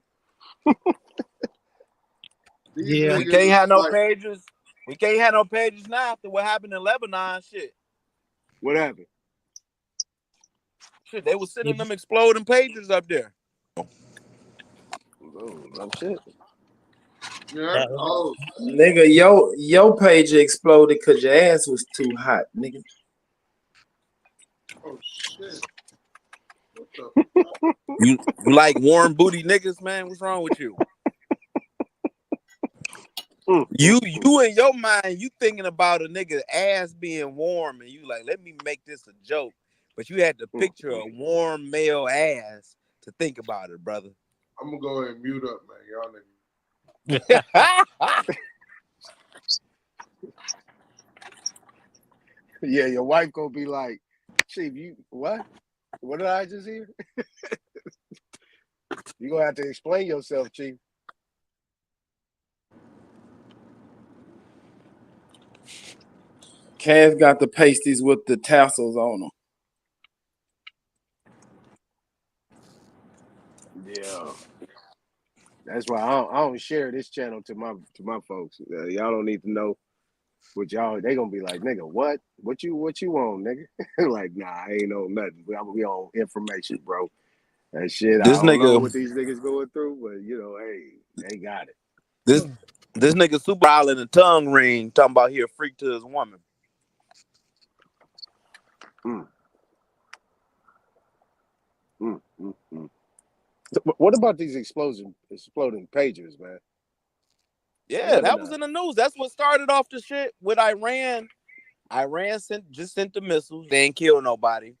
[SPEAKER 8] Yeah.
[SPEAKER 12] We can't have no pages. We can't have no pages now after what happened in Lebanon. Shit.
[SPEAKER 3] What happened?
[SPEAKER 12] Shit, they was sending them exploding pages up there.
[SPEAKER 3] Oh, shit.
[SPEAKER 9] Yeah. Oh,
[SPEAKER 15] Nigga, your page exploded because your ass was too hot, nigga.
[SPEAKER 9] oh shit. What the fuck?
[SPEAKER 12] You like warm booty niggas, man? What's wrong with you? You in your mind, you thinking about a nigga ass being warm, and you like, let me make this a joke. But you had to picture a warm male ass to think about it, brother.
[SPEAKER 9] I'm gonna go ahead and mute up, man. Y'all niggas.
[SPEAKER 3] Yeah, your wife gonna be like, Chief, you what? What did I just hear? You gonna have to explain yourself, Chief.
[SPEAKER 15] Cass got the pasties with the tassels on them.
[SPEAKER 3] Yeah, that's why I don't share this channel to my folks. Y'all don't need to know what y'all. They gonna be like, nigga, what? What you on, nigga? Like, nah, I ain't know nothing. I'm gonna be on information, bro. That shit, I
[SPEAKER 12] This
[SPEAKER 3] don't know
[SPEAKER 12] nigga,
[SPEAKER 3] what these niggas going through, but you know, hey, they got it.
[SPEAKER 12] this nigga super out in the tongue ring talking about he a freak to his woman.
[SPEAKER 3] What about these exploding pages, man?
[SPEAKER 12] Yeah, that was in the news. That's what started off the shit with Iran. Iran sent the missiles. They ain't killed nobody,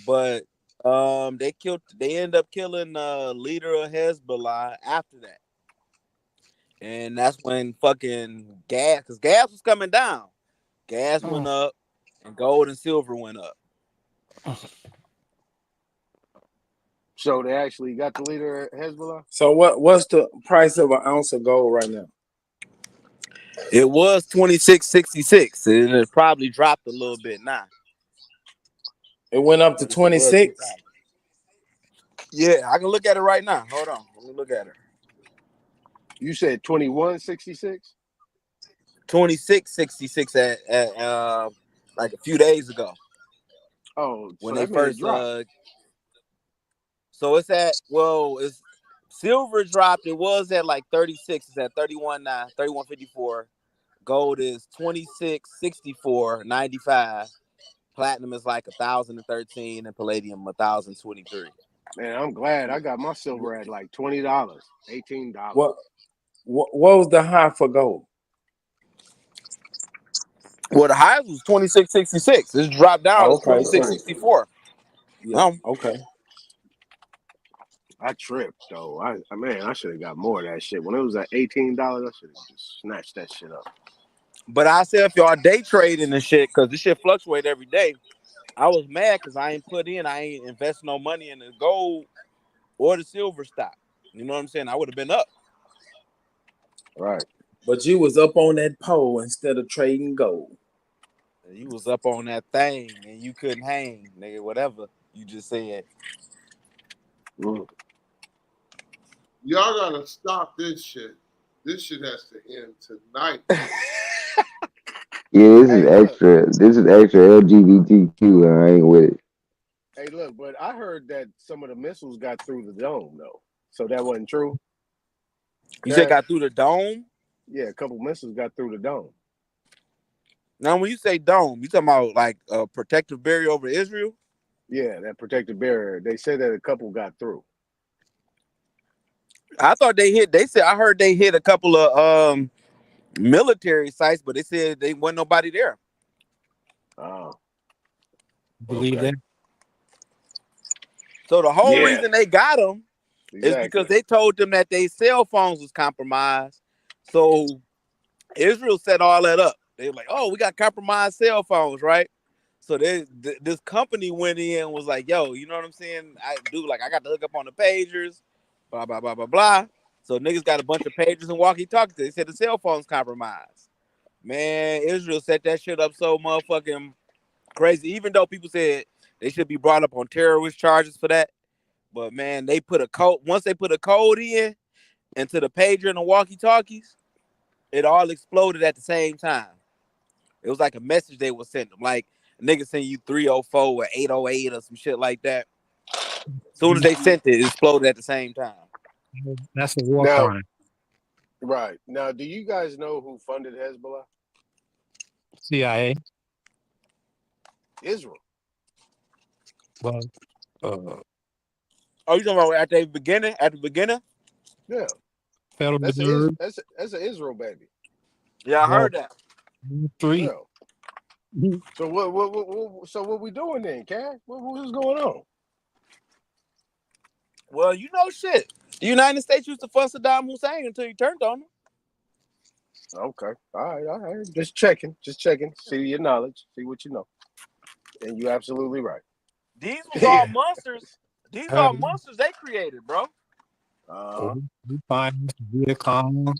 [SPEAKER 12] but they end up killing leader of Hezbollah after that. And that's when fucking gas, because gas was coming down. Gas went up and gold and silver went up.
[SPEAKER 3] So they actually got the leader of Hezbollah?
[SPEAKER 15] So what's the price of an ounce of gold right now?
[SPEAKER 12] It was $26.66. And it probably dropped a little bit now.
[SPEAKER 15] It went up to 26.
[SPEAKER 12] Yeah, I can look at it right now. Hold on, let me look at it.
[SPEAKER 3] You said 2166?
[SPEAKER 12] 2666 at like a few days ago
[SPEAKER 3] Oh,
[SPEAKER 12] when
[SPEAKER 3] so
[SPEAKER 12] they
[SPEAKER 3] that means it
[SPEAKER 12] first
[SPEAKER 3] dropped.
[SPEAKER 12] so it's it's silver dropped. It was at like 36. It's at 31.9, 31.54. Gold is 26.64.95. Platinum is like 1,013 and palladium 1,023.
[SPEAKER 3] Man, I'm glad I got my silver at like $20, $18.
[SPEAKER 6] What was the high for gold?
[SPEAKER 12] Well, the highest was 26.66. It's dropped down. It's
[SPEAKER 6] Okay, so
[SPEAKER 12] 26.64.
[SPEAKER 6] yeah, okay.
[SPEAKER 3] I tripped though. I should have got more of that shit. When it was at $18, I should have just snatched that shit up.
[SPEAKER 12] But I said if y'all day trading and shit, because this shit fluctuate every day. I was mad because I ain't invest no money in the gold or the silver stock. You know what I'm saying? I would have been up.
[SPEAKER 3] Right.
[SPEAKER 6] But you was up on that pole instead of trading gold.
[SPEAKER 12] You was up on that thing and you couldn't hang, nigga. Whatever you just said.
[SPEAKER 3] Mm.
[SPEAKER 9] Y'all gotta stop this shit. This shit has to end tonight.
[SPEAKER 16] Yeah, this
[SPEAKER 3] Hey,
[SPEAKER 16] is
[SPEAKER 3] look.
[SPEAKER 16] extra. This is extra LGBTQ. And I ain't with it.
[SPEAKER 3] Hey, look. But I heard that some of the missiles got through the dome though. So that wasn't true.
[SPEAKER 12] You said got through the dome?
[SPEAKER 3] Yeah, a couple missiles got through the dome.
[SPEAKER 12] Now, when you say dome, you talking about like a protective barrier over Israel?
[SPEAKER 3] Yeah, that protective barrier. They said that a couple got through.
[SPEAKER 12] I thought they hit. I heard they hit a couple of military sites, but they said they wasn't nobody there.
[SPEAKER 3] Oh,
[SPEAKER 8] Believe that?
[SPEAKER 12] So the whole
[SPEAKER 3] yeah,
[SPEAKER 12] reason they got them is because they told them that their cell phones was compromised. So Israel set all that up. They were like, "Oh, we got compromised cell phones, right?" So this company went in and was like, "Yo, you know what I'm saying? I got to hook up on the pagers, blah blah blah blah blah." So niggas got a bunch of pagers and walkie-talkies. They said the cell phone's compromised. Man, Israel set that shit up so motherfucking crazy. Even though people said they should be brought up on terrorist charges for that, but man, they put a code. Once they put a code in into the pager and the walkie-talkies, it all exploded at the same time. It was like a message they would send them. Like a nigga send you 304 or 808 or some shit like that. As soon as they sent it, it exploded at the same time.
[SPEAKER 8] That's a war
[SPEAKER 3] now,
[SPEAKER 8] crime.
[SPEAKER 3] right now, do you guys know who funded Hezbollah?
[SPEAKER 8] CIA.
[SPEAKER 3] Israel.
[SPEAKER 8] Well,
[SPEAKER 12] oh, you talking about at the beginning? At the beginning?
[SPEAKER 3] Yeah,
[SPEAKER 8] Federal
[SPEAKER 3] that's
[SPEAKER 8] Reserve.
[SPEAKER 3] that's an Israel baby.
[SPEAKER 12] Yeah, I heard that.
[SPEAKER 8] 3.
[SPEAKER 3] Yeah. So what we doing then, Cash? What's going on?
[SPEAKER 12] Well, you know shit. The United States used to fund Saddam Hussein until he turned on him.
[SPEAKER 3] Okay. All right. Just checking. See your knowledge. See what you know. And you're absolutely right.
[SPEAKER 12] These was all monsters. These are monsters they created, bro.
[SPEAKER 8] We financed Vietcong.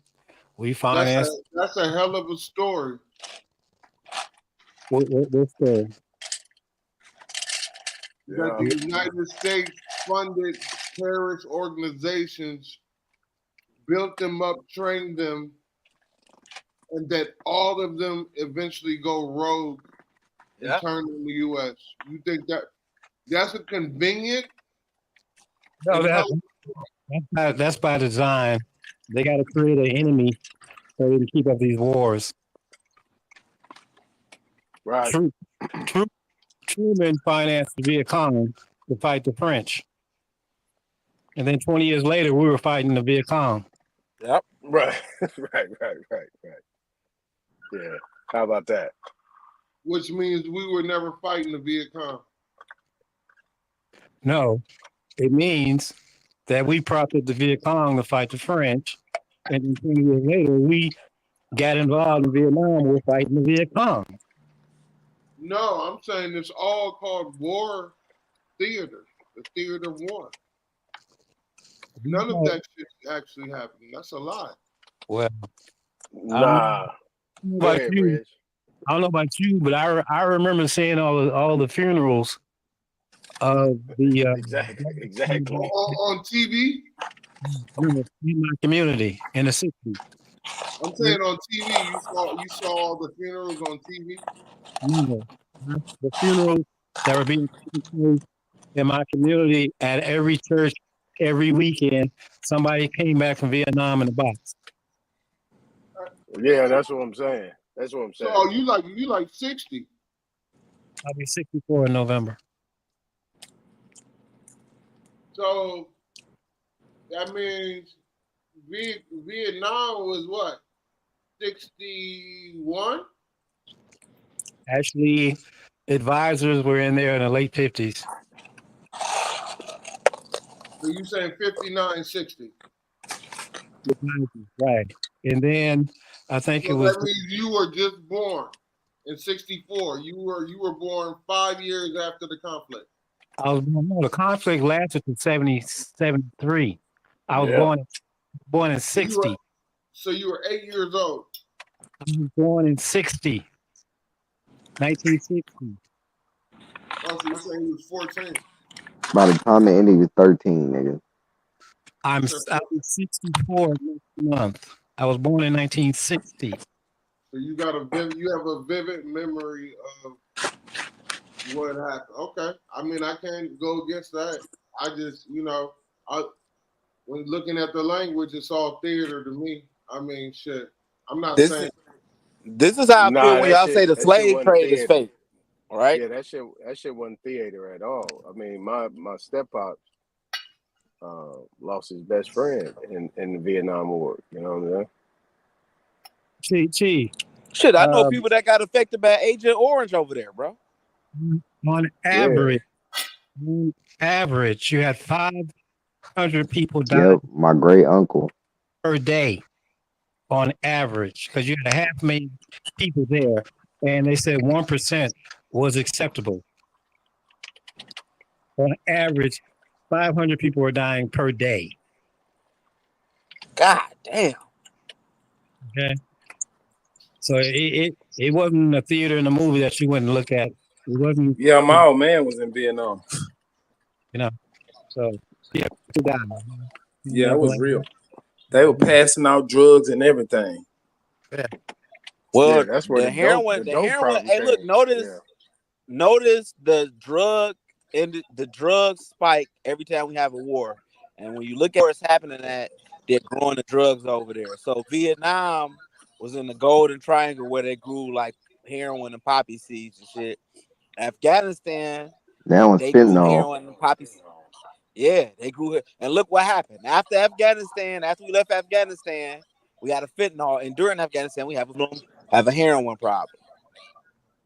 [SPEAKER 8] We financed.
[SPEAKER 9] That's a hell of a story.
[SPEAKER 8] What's the?
[SPEAKER 9] That the United States funded terrorist organizations, built them up, trained them, and that all of them eventually go rogue and turn on the U.S. You think that's a convenient?
[SPEAKER 8] No, that's by design. They got to create an enemy so they can keep up these wars.
[SPEAKER 3] Right.
[SPEAKER 8] Truman financed the Viet Cong to fight the French. And then 20 years later, we were fighting the Viet Cong.
[SPEAKER 12] Yep.
[SPEAKER 3] Right. right. Yeah. How about that?
[SPEAKER 9] Which means we were never fighting the Viet Cong.
[SPEAKER 8] No, it means that we prompted the Viet Cong to fight the French. And then 20 years later, we got involved in Vietnam. We're fighting the Viet Cong.
[SPEAKER 9] No, I'm saying it's all called war theater, the theater of war. None of that shit actually happened. That's a lie.
[SPEAKER 8] Well,
[SPEAKER 3] nah.
[SPEAKER 8] Go ahead, Reg. I don't know about you, but I remember seeing all the funerals of the
[SPEAKER 3] Exactly.
[SPEAKER 9] On TV?
[SPEAKER 8] in my community in the 60s.
[SPEAKER 9] I'm saying on TV. You saw all the funerals on TV.
[SPEAKER 8] No, the funerals that were being taken place in my community at every church every weekend. Somebody came back from Vietnam in a box.
[SPEAKER 3] Yeah, that's what I'm saying. That's what I'm saying.
[SPEAKER 9] So you like 60.
[SPEAKER 8] I'll be 64 in November.
[SPEAKER 9] So that means Vietnam was what? 61?
[SPEAKER 8] Actually, advisors were in there in the late 50s.
[SPEAKER 9] So you saying 59, 60?
[SPEAKER 8] Right. And then I think
[SPEAKER 9] So
[SPEAKER 8] it was
[SPEAKER 9] that means you were just born in 64. You were born 5 years after the conflict.
[SPEAKER 8] the conflict lasted to 73. I was
[SPEAKER 3] Yeah.
[SPEAKER 8] born in 60.
[SPEAKER 9] So you were 8 years old.
[SPEAKER 8] I was born in 60. 1960.
[SPEAKER 9] Oh, so you're saying he was 14.
[SPEAKER 16] By the time it ended, he was 13, nigga.
[SPEAKER 8] I'm 64 next month. I was born in 1960.
[SPEAKER 9] So you have a vivid memory of what happened. Okay. I mean, I can't go against that. I just, when looking at the language, it's all theater to me. I mean, shit. I'm not saying.
[SPEAKER 12] This is how I feel when y'all say the
[SPEAKER 3] That shit
[SPEAKER 12] slave
[SPEAKER 3] wasn't
[SPEAKER 12] trade is
[SPEAKER 3] theater.
[SPEAKER 12] fake, right?
[SPEAKER 3] Yeah, that shit wasn't theater at all. I mean, my step pop lost his best friend in the Vietnam War. You know what I'm saying?
[SPEAKER 12] Shit, I know people that got affected by Agent Orange over there, bro.
[SPEAKER 8] On average, you had 500 people die
[SPEAKER 16] Yep, my great uncle.
[SPEAKER 8] per day on average, because you had 500,000 people there, and they said 1% was acceptable. On average, 500 people were dying per day.
[SPEAKER 12] God damn.
[SPEAKER 8] Okay. So it wasn't a theater in a movie that you wouldn't look at. It wasn't.
[SPEAKER 6] Yeah, my old man was in Vietnam.
[SPEAKER 8] So yeah,
[SPEAKER 6] yeah, it was real. They were passing out drugs and everything.
[SPEAKER 8] Yeah.
[SPEAKER 12] Well,
[SPEAKER 3] yeah, that's where
[SPEAKER 12] the heroin. Hey, look, notice the drug and the drug spike every time we have a war. And when you look at what's happening at, they're growing the drugs over there. So Vietnam was in the Golden Triangle where they grew like heroin and poppy seeds and shit. Afghanistan,
[SPEAKER 16] Now it's
[SPEAKER 12] they grew
[SPEAKER 16] fentanyl.
[SPEAKER 12] heroin and poppy seeds. Yeah, they grew it. And look what happened. After we left Afghanistan, we had a fentanyl. And during Afghanistan, we have a heroin problem.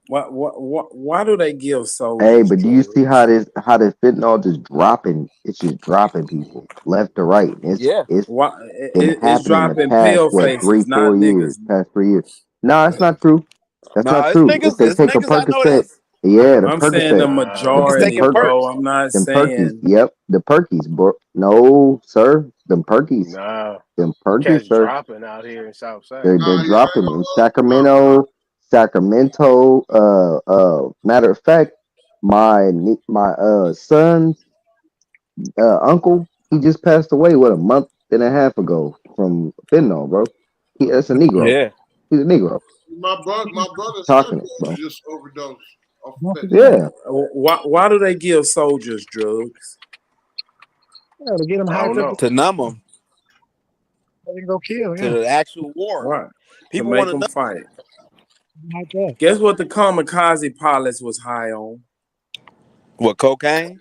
[SPEAKER 6] Why do they give soldiers?
[SPEAKER 16] Hey, but do you see how this fentanyl just dropping? It's just dropping people left to right. It's been happening the past 3-4 years, past 3 years. No, it's not true. That's not true. If they take a Percocet, yeah, the
[SPEAKER 6] I'm
[SPEAKER 16] Percocet,
[SPEAKER 6] saying the majority, bro. I'm not
[SPEAKER 16] them
[SPEAKER 6] saying.
[SPEAKER 16] Perkies. Yep, the Perkies, bro. No, sir, them Perkies.
[SPEAKER 3] Nah,
[SPEAKER 16] them Perkies,
[SPEAKER 3] cats
[SPEAKER 16] sir.
[SPEAKER 3] dropping out here in Southside.
[SPEAKER 16] They're dropping in Sacramento. Matter of fact, my son's uncle, he just passed away a month and a half ago from fentanyl, bro. That's a Negro.
[SPEAKER 12] Yeah.
[SPEAKER 16] He's a Negro.
[SPEAKER 9] My brother's
[SPEAKER 16] Talking
[SPEAKER 9] son
[SPEAKER 16] it, bro.
[SPEAKER 9] just overdosed.
[SPEAKER 16] Yeah.
[SPEAKER 6] Why do they give soldiers drugs?
[SPEAKER 8] Yeah, to get them hyped up
[SPEAKER 12] To numb them.
[SPEAKER 8] They can go kill.
[SPEAKER 12] To the actual war.
[SPEAKER 6] Right.
[SPEAKER 12] People
[SPEAKER 6] to make
[SPEAKER 12] want
[SPEAKER 6] them fight. Guess what the kamikaze pilots was high on?
[SPEAKER 12] What, cocaine?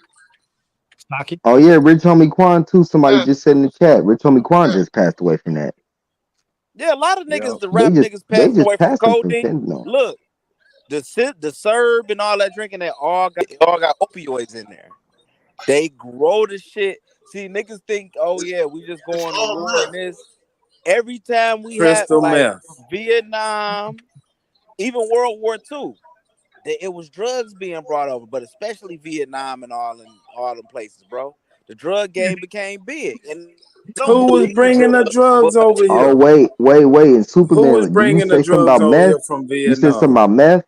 [SPEAKER 16] Oh yeah, Rich Homie Quan too. Somebody just said in the chat. Rich Homie Quan just passed away from that.
[SPEAKER 12] Yeah, a lot of niggas, the
[SPEAKER 16] They
[SPEAKER 12] rap
[SPEAKER 16] just-
[SPEAKER 12] niggas
[SPEAKER 16] they
[SPEAKER 12] passing
[SPEAKER 16] just
[SPEAKER 12] away from
[SPEAKER 16] passing from
[SPEAKER 12] codeine.
[SPEAKER 16] fentanyl.
[SPEAKER 12] Look, the Serb and all that drinking, they all got opioids in there. They grow the shit. See, niggas think, oh yeah, we just going to war and this. Every time we had
[SPEAKER 6] Crystal
[SPEAKER 12] like
[SPEAKER 6] meth.
[SPEAKER 12] Vietnam, even World War II, it was drugs being brought over, but especially Vietnam and all them places, bro. The drug game became big, and
[SPEAKER 6] Who was bringing the drugs over here?
[SPEAKER 16] Oh wait, and
[SPEAKER 6] Who was
[SPEAKER 16] Superman. Did you
[SPEAKER 6] bringing the
[SPEAKER 16] say something
[SPEAKER 6] drugs
[SPEAKER 16] about
[SPEAKER 6] over
[SPEAKER 16] meth?
[SPEAKER 6] here from
[SPEAKER 16] You said something
[SPEAKER 6] Vietnam?
[SPEAKER 16] about meth.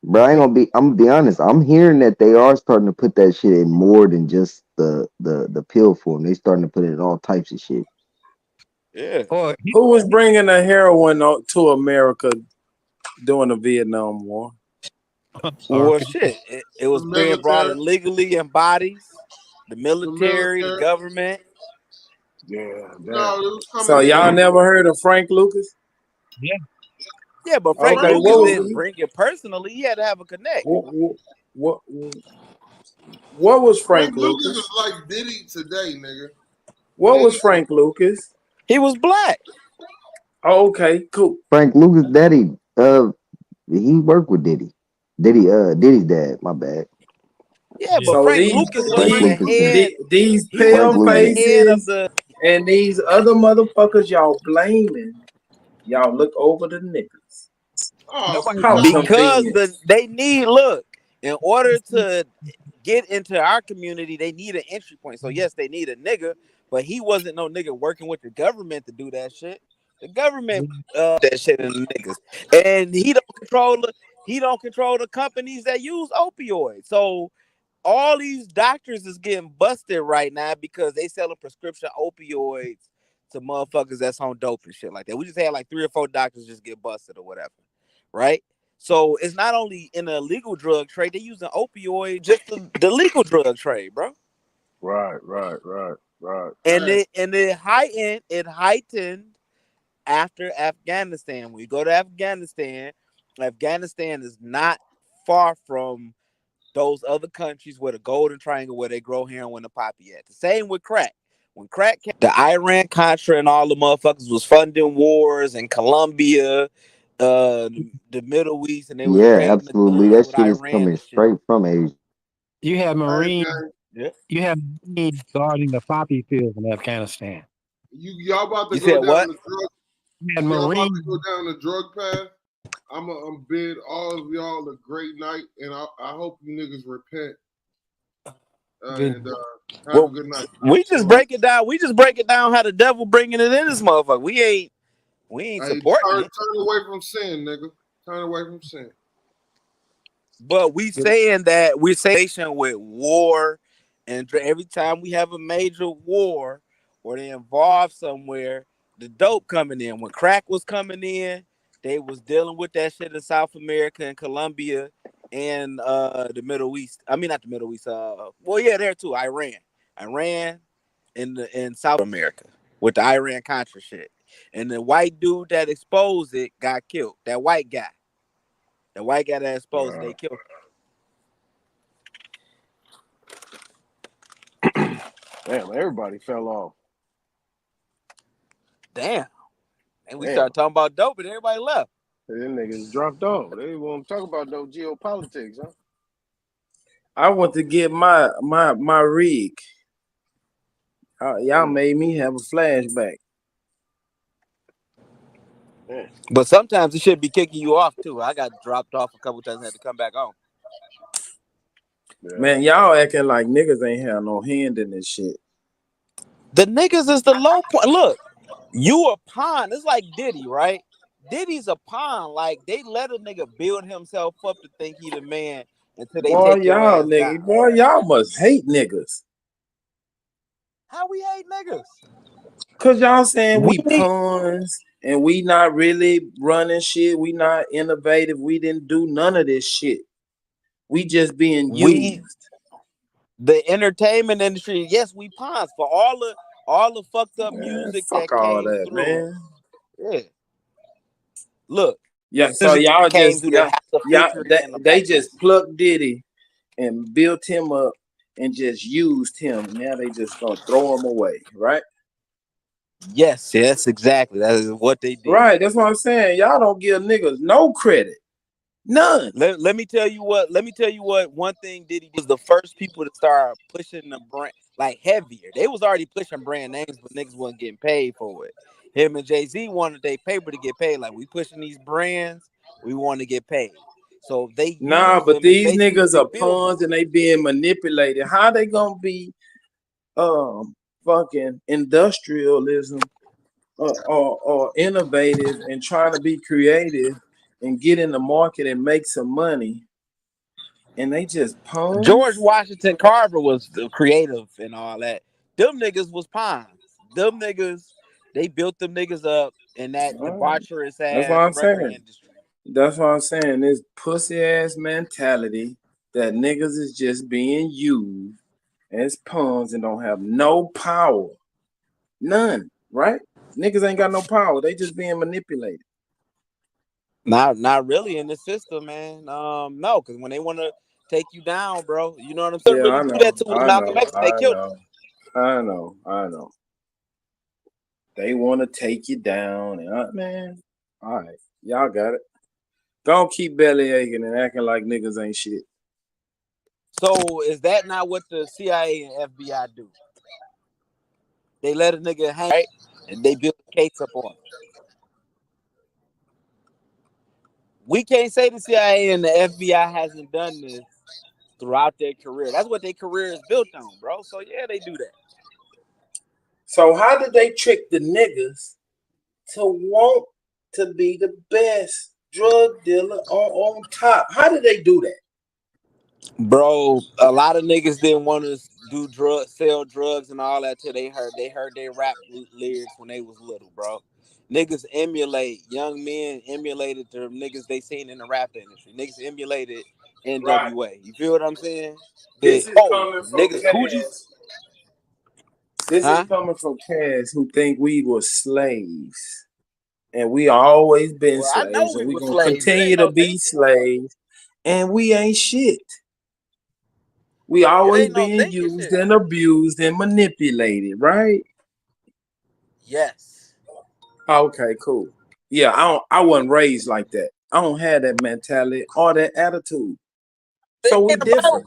[SPEAKER 16] But I'm gonna be honest. I'm hearing that they are starting to put that shit in more than just the pill form. They starting to put it in all types of shit.
[SPEAKER 12] Yeah.
[SPEAKER 21] Who was bringing the heroin to America during the Vietnam War?
[SPEAKER 12] Well, shit, it
[SPEAKER 9] The
[SPEAKER 12] was being brought
[SPEAKER 9] military.
[SPEAKER 12] in legally in bodies, the
[SPEAKER 9] The
[SPEAKER 12] military, the
[SPEAKER 9] military.
[SPEAKER 12] government.
[SPEAKER 21] Yeah,
[SPEAKER 9] No, it was
[SPEAKER 21] so
[SPEAKER 9] coming
[SPEAKER 21] y'all
[SPEAKER 9] in.
[SPEAKER 21] never heard of Frank Lucas?
[SPEAKER 8] Yeah.
[SPEAKER 12] Yeah, but Frank
[SPEAKER 21] Okay,
[SPEAKER 12] Lucas
[SPEAKER 21] what was
[SPEAKER 12] didn't bring it personally. He had to have a connect.
[SPEAKER 21] what was
[SPEAKER 9] Frank
[SPEAKER 21] Frank
[SPEAKER 9] Lucas
[SPEAKER 21] Lucas?
[SPEAKER 9] is like Diddy today, nigga.
[SPEAKER 21] What was Frank Lucas?
[SPEAKER 12] He was black.
[SPEAKER 21] Oh, okay, cool.
[SPEAKER 16] Frank Lucas daddy, he worked with Diddy. Diddy's dad, my bad.
[SPEAKER 12] Yeah, but
[SPEAKER 21] So
[SPEAKER 12] Frank
[SPEAKER 21] these
[SPEAKER 12] Lucas
[SPEAKER 16] Frank
[SPEAKER 12] wasn't the
[SPEAKER 16] Lucas dad.
[SPEAKER 12] head.
[SPEAKER 21] these
[SPEAKER 12] He
[SPEAKER 21] pale
[SPEAKER 16] Frank
[SPEAKER 12] wasn't the
[SPEAKER 16] Lucas.
[SPEAKER 12] head of
[SPEAKER 21] faces
[SPEAKER 12] the
[SPEAKER 21] and these other motherfuckers y'all blaming, y'all look over the niggas.
[SPEAKER 9] Oh,
[SPEAKER 21] How
[SPEAKER 9] stop it.
[SPEAKER 12] because
[SPEAKER 21] convenient.
[SPEAKER 12] they need look in order to get into our community. They need an entry point. So yes, they need a nigga, but he wasn't no nigga working with the government to do that shit. The government that shit in the niggas, and he don't control the companies that use opioids. So all these doctors is getting busted right now because they selling prescription opioids to motherfuckers that's on dope and shit like that. We just had like 3 or 4 doctors just get busted or whatever, right? So it's not only in the illegal drug trade, they using opioid just the legal drug trade, bro.
[SPEAKER 21] Right.
[SPEAKER 12] And it heightened after Afghanistan. When you go to Afghanistan, Afghanistan is not far from those other countries where the Golden Triangle, where they grow heroin and poppy at. The same with crack. When crack came, the Iran Contra and all the motherfuckers was funding wars in Colombia, the Middle East, and they was
[SPEAKER 16] Yeah,
[SPEAKER 12] trading the
[SPEAKER 16] absolutely.
[SPEAKER 12] guns
[SPEAKER 16] That
[SPEAKER 12] with
[SPEAKER 16] shit is
[SPEAKER 12] Iran
[SPEAKER 16] coming
[SPEAKER 12] and shit.
[SPEAKER 16] straight from Asia.
[SPEAKER 8] You have
[SPEAKER 9] Hey,
[SPEAKER 8] Marine.
[SPEAKER 9] gang,
[SPEAKER 12] Yeah.
[SPEAKER 8] You have Marines guarding the poppy fields in Afghanistan.
[SPEAKER 9] y'all about to
[SPEAKER 12] You
[SPEAKER 9] go
[SPEAKER 12] said
[SPEAKER 9] down
[SPEAKER 12] what?
[SPEAKER 9] the drug.
[SPEAKER 8] You had
[SPEAKER 9] Y'all about to
[SPEAKER 8] Marine.
[SPEAKER 9] go down the drug path. I'm bid all of y'all a great night, and I hope you niggas repent and have a
[SPEAKER 12] Well,
[SPEAKER 9] good night.
[SPEAKER 12] we just
[SPEAKER 9] Shalom.
[SPEAKER 12] break it down. We just break it down how the devil bringing it in this motherfucker. We ain't
[SPEAKER 9] Hey,
[SPEAKER 12] supporting it.
[SPEAKER 9] turn away from sin, nigga. Turn away from sin.
[SPEAKER 12] But we saying that we're saying with war, and every time we have a major war or they involved somewhere, the dope coming in. When crack was coming in, they was dealing with that shit in South America and Colombia and the Middle East. I mean, not the Middle East. Well, yeah, there too. Iran in South America with the Iran Contra shit. And the white dude that exposed it got killed. That white guy. The white guy that exposed it, they killed him.
[SPEAKER 21] Damn, everybody fell off.
[SPEAKER 12] Damn. And we
[SPEAKER 21] Damn.
[SPEAKER 12] started talking about dope and everybody left.
[SPEAKER 21] Them niggas dropped off. They won't talk about no geopolitics, huh? I want to get my rig. Y'all made me have a flashback. Yeah.
[SPEAKER 12] But sometimes it should be kicking you off too. I got dropped off a couple times and had to come back on.
[SPEAKER 21] Man, y'all acting like niggas ain't have no hand in this shit.
[SPEAKER 12] The niggas is the low point. Look, you a pawn. It's like Diddy, right? Diddy's a pawn. Like they let a nigga build himself up to think he the man until they
[SPEAKER 21] Boy,
[SPEAKER 12] take your
[SPEAKER 21] y'all
[SPEAKER 12] ass
[SPEAKER 21] niggas,
[SPEAKER 12] down.
[SPEAKER 21] boy, y'all must hate niggas.
[SPEAKER 12] How we hate niggas?
[SPEAKER 21] Cause y'all saying we
[SPEAKER 12] We
[SPEAKER 21] pawns and we not really running shit. We not innovative. We didn't do none of this shit. We just being used.
[SPEAKER 12] The entertainment industry, yes, we pawns for all the fucked up music
[SPEAKER 21] Fuck
[SPEAKER 12] that
[SPEAKER 21] all
[SPEAKER 12] came
[SPEAKER 21] that,
[SPEAKER 12] through.
[SPEAKER 21] man.
[SPEAKER 12] Yeah. Look,
[SPEAKER 21] Yeah, so
[SPEAKER 12] music
[SPEAKER 21] y'all
[SPEAKER 12] that came
[SPEAKER 21] just
[SPEAKER 12] through, they have to feature it in the
[SPEAKER 21] they
[SPEAKER 12] black
[SPEAKER 21] just
[SPEAKER 12] version.
[SPEAKER 21] plucked Diddy and built him up and just used him. Now they just gonna throw him away, right?
[SPEAKER 12] Yes, exactly. That is what they did.
[SPEAKER 21] Right, that's what I'm saying. Y'all don't give niggas no credit. None.
[SPEAKER 12] Let me tell you what. Let me tell you what. One thing Diddy was the first people to start pushing the brand like heavier. They was already pushing brand names, but niggas wasn't getting paid for it. Him and Jay-Z wanted their paper to get paid. Like we pushing these brands, we want to get paid. So they
[SPEAKER 21] Nah,
[SPEAKER 12] use
[SPEAKER 21] but
[SPEAKER 12] them and
[SPEAKER 21] these
[SPEAKER 12] basically
[SPEAKER 21] niggas are
[SPEAKER 12] build them.
[SPEAKER 21] pawns and they being manipulated. How they gonna be fucking industrialism or innovative and trying to be creative and get in the market and make some money
[SPEAKER 6] and they just pawns.
[SPEAKER 12] George Washington Carver was the creative and all that. Them niggas was pawns. Them niggas, they built them niggas up in that debaucherous
[SPEAKER 6] That's what
[SPEAKER 12] ass
[SPEAKER 6] I'm
[SPEAKER 12] record
[SPEAKER 6] saying.
[SPEAKER 12] industry.
[SPEAKER 6] That's what I'm saying. This pussy ass mentality that niggas is just being used as pawns and don't have no power. None, right? Niggas ain't got no power. They just being manipulated.
[SPEAKER 12] Not really in the system, man. No, because when they want to take you down, bro, you know what I'm saying?
[SPEAKER 6] Yeah,
[SPEAKER 12] Really
[SPEAKER 6] I
[SPEAKER 12] do
[SPEAKER 6] know.
[SPEAKER 12] that to us, Malcolm X, and they killed him.
[SPEAKER 6] I know. They want to take you down, and man, all right, y'all got it. Don't keep belly aching and acting like niggas ain't shit.
[SPEAKER 12] So is that not what the CIA and FBI do? They let a nigga hang, right? And they build a case up on him. We can't say the CIA and the FBI hasn't done this throughout their career. That's what their career is built on, bro. So yeah, they do that.
[SPEAKER 6] So how did they trick the niggas to want to be the best drug dealer or on top? How did they do that?
[SPEAKER 12] Bro, a lot of niggas didn't want to sell drugs and all that till they heard their rap lyrics when they was little, bro. Niggas young men emulated the niggas they seen in the rap industry. Niggas emulated
[SPEAKER 6] Right.
[SPEAKER 12] NWA. You feel what I'm saying?
[SPEAKER 6] This is coming from
[SPEAKER 12] Niggas coochie.
[SPEAKER 6] Cass. This
[SPEAKER 12] Huh?
[SPEAKER 6] is coming from Cass who think we were slaves. And we always been
[SPEAKER 12] Well, I know
[SPEAKER 6] slaves, and
[SPEAKER 12] we
[SPEAKER 6] we
[SPEAKER 12] were
[SPEAKER 6] gonna
[SPEAKER 12] slaves. It
[SPEAKER 6] continue
[SPEAKER 12] ain't
[SPEAKER 6] to
[SPEAKER 12] no
[SPEAKER 6] be
[SPEAKER 12] thinking.
[SPEAKER 6] slaves, and we ain't shit. We
[SPEAKER 12] It
[SPEAKER 6] always
[SPEAKER 12] ain't no
[SPEAKER 6] being
[SPEAKER 12] thinking
[SPEAKER 6] used
[SPEAKER 12] shit.
[SPEAKER 6] and abused and manipulated, right?
[SPEAKER 12] Yes.
[SPEAKER 6] Okay, cool. Yeah, I wasn't raised like that. I don't have that mentality or that attitude. So we different.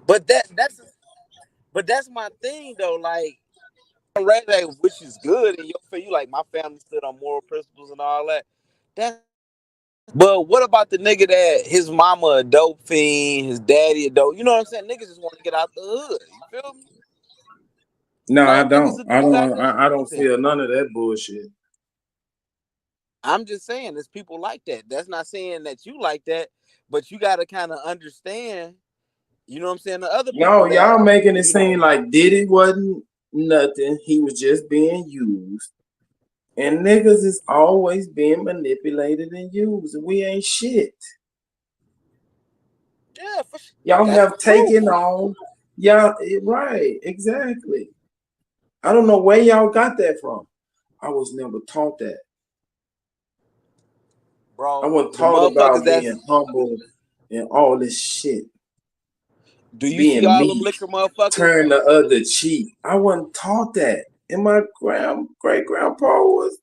[SPEAKER 12] But that's my thing though. Like, which is good, and you like my family stood on moral principles and all that. That's but what about the nigga that his mama a dope fiend, his daddy a dope? You know what I'm saying? Niggas just want to get out the hood. You feel me?
[SPEAKER 6] No, I
[SPEAKER 12] Like niggas
[SPEAKER 6] don't.
[SPEAKER 12] will
[SPEAKER 6] I
[SPEAKER 12] do
[SPEAKER 6] don't.
[SPEAKER 12] goddamn
[SPEAKER 6] I don't
[SPEAKER 12] anything.
[SPEAKER 6] feel none of that bullshit.
[SPEAKER 12] I'm just saying, there's people like that. That's not saying that you like that, but you got to kind of understand. You know what I'm saying? The other
[SPEAKER 6] No,
[SPEAKER 12] people that
[SPEAKER 6] y'all making it
[SPEAKER 12] you know.
[SPEAKER 6] seem like Diddy wasn't nothing. He was just being used. And niggas is always being manipulated and used. We ain't shit.
[SPEAKER 12] Yeah, for sure.
[SPEAKER 6] Y'all
[SPEAKER 12] That's
[SPEAKER 6] have
[SPEAKER 12] the truth.
[SPEAKER 6] taken on. Y'all, right, exactly. I don't know where y'all got that from. I was never taught that. I
[SPEAKER 12] Bro,
[SPEAKER 6] wasn't
[SPEAKER 12] the
[SPEAKER 6] taught
[SPEAKER 12] motherfuckers
[SPEAKER 6] about
[SPEAKER 12] that's
[SPEAKER 6] being humble and all this shit.
[SPEAKER 12] do you see
[SPEAKER 6] Being
[SPEAKER 12] all them
[SPEAKER 6] meek,
[SPEAKER 12] liquor motherfuckers?
[SPEAKER 6] turn the other cheek. I wasn't taught that. And my great grandpa was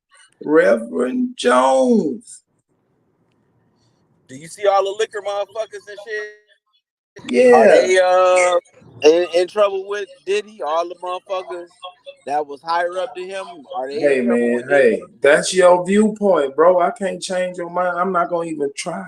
[SPEAKER 6] Reverend Jones.
[SPEAKER 12] Do you see all the liquor motherfuckers and shit? Are
[SPEAKER 6] Yeah.
[SPEAKER 12] they in trouble with Diddy? All the motherfuckers that was higher up to him, are they in
[SPEAKER 6] Hey
[SPEAKER 12] trouble
[SPEAKER 6] man,
[SPEAKER 12] with Diddy?
[SPEAKER 6] hey, that's your viewpoint, bro. I can't change your mind. I'm not gonna even try.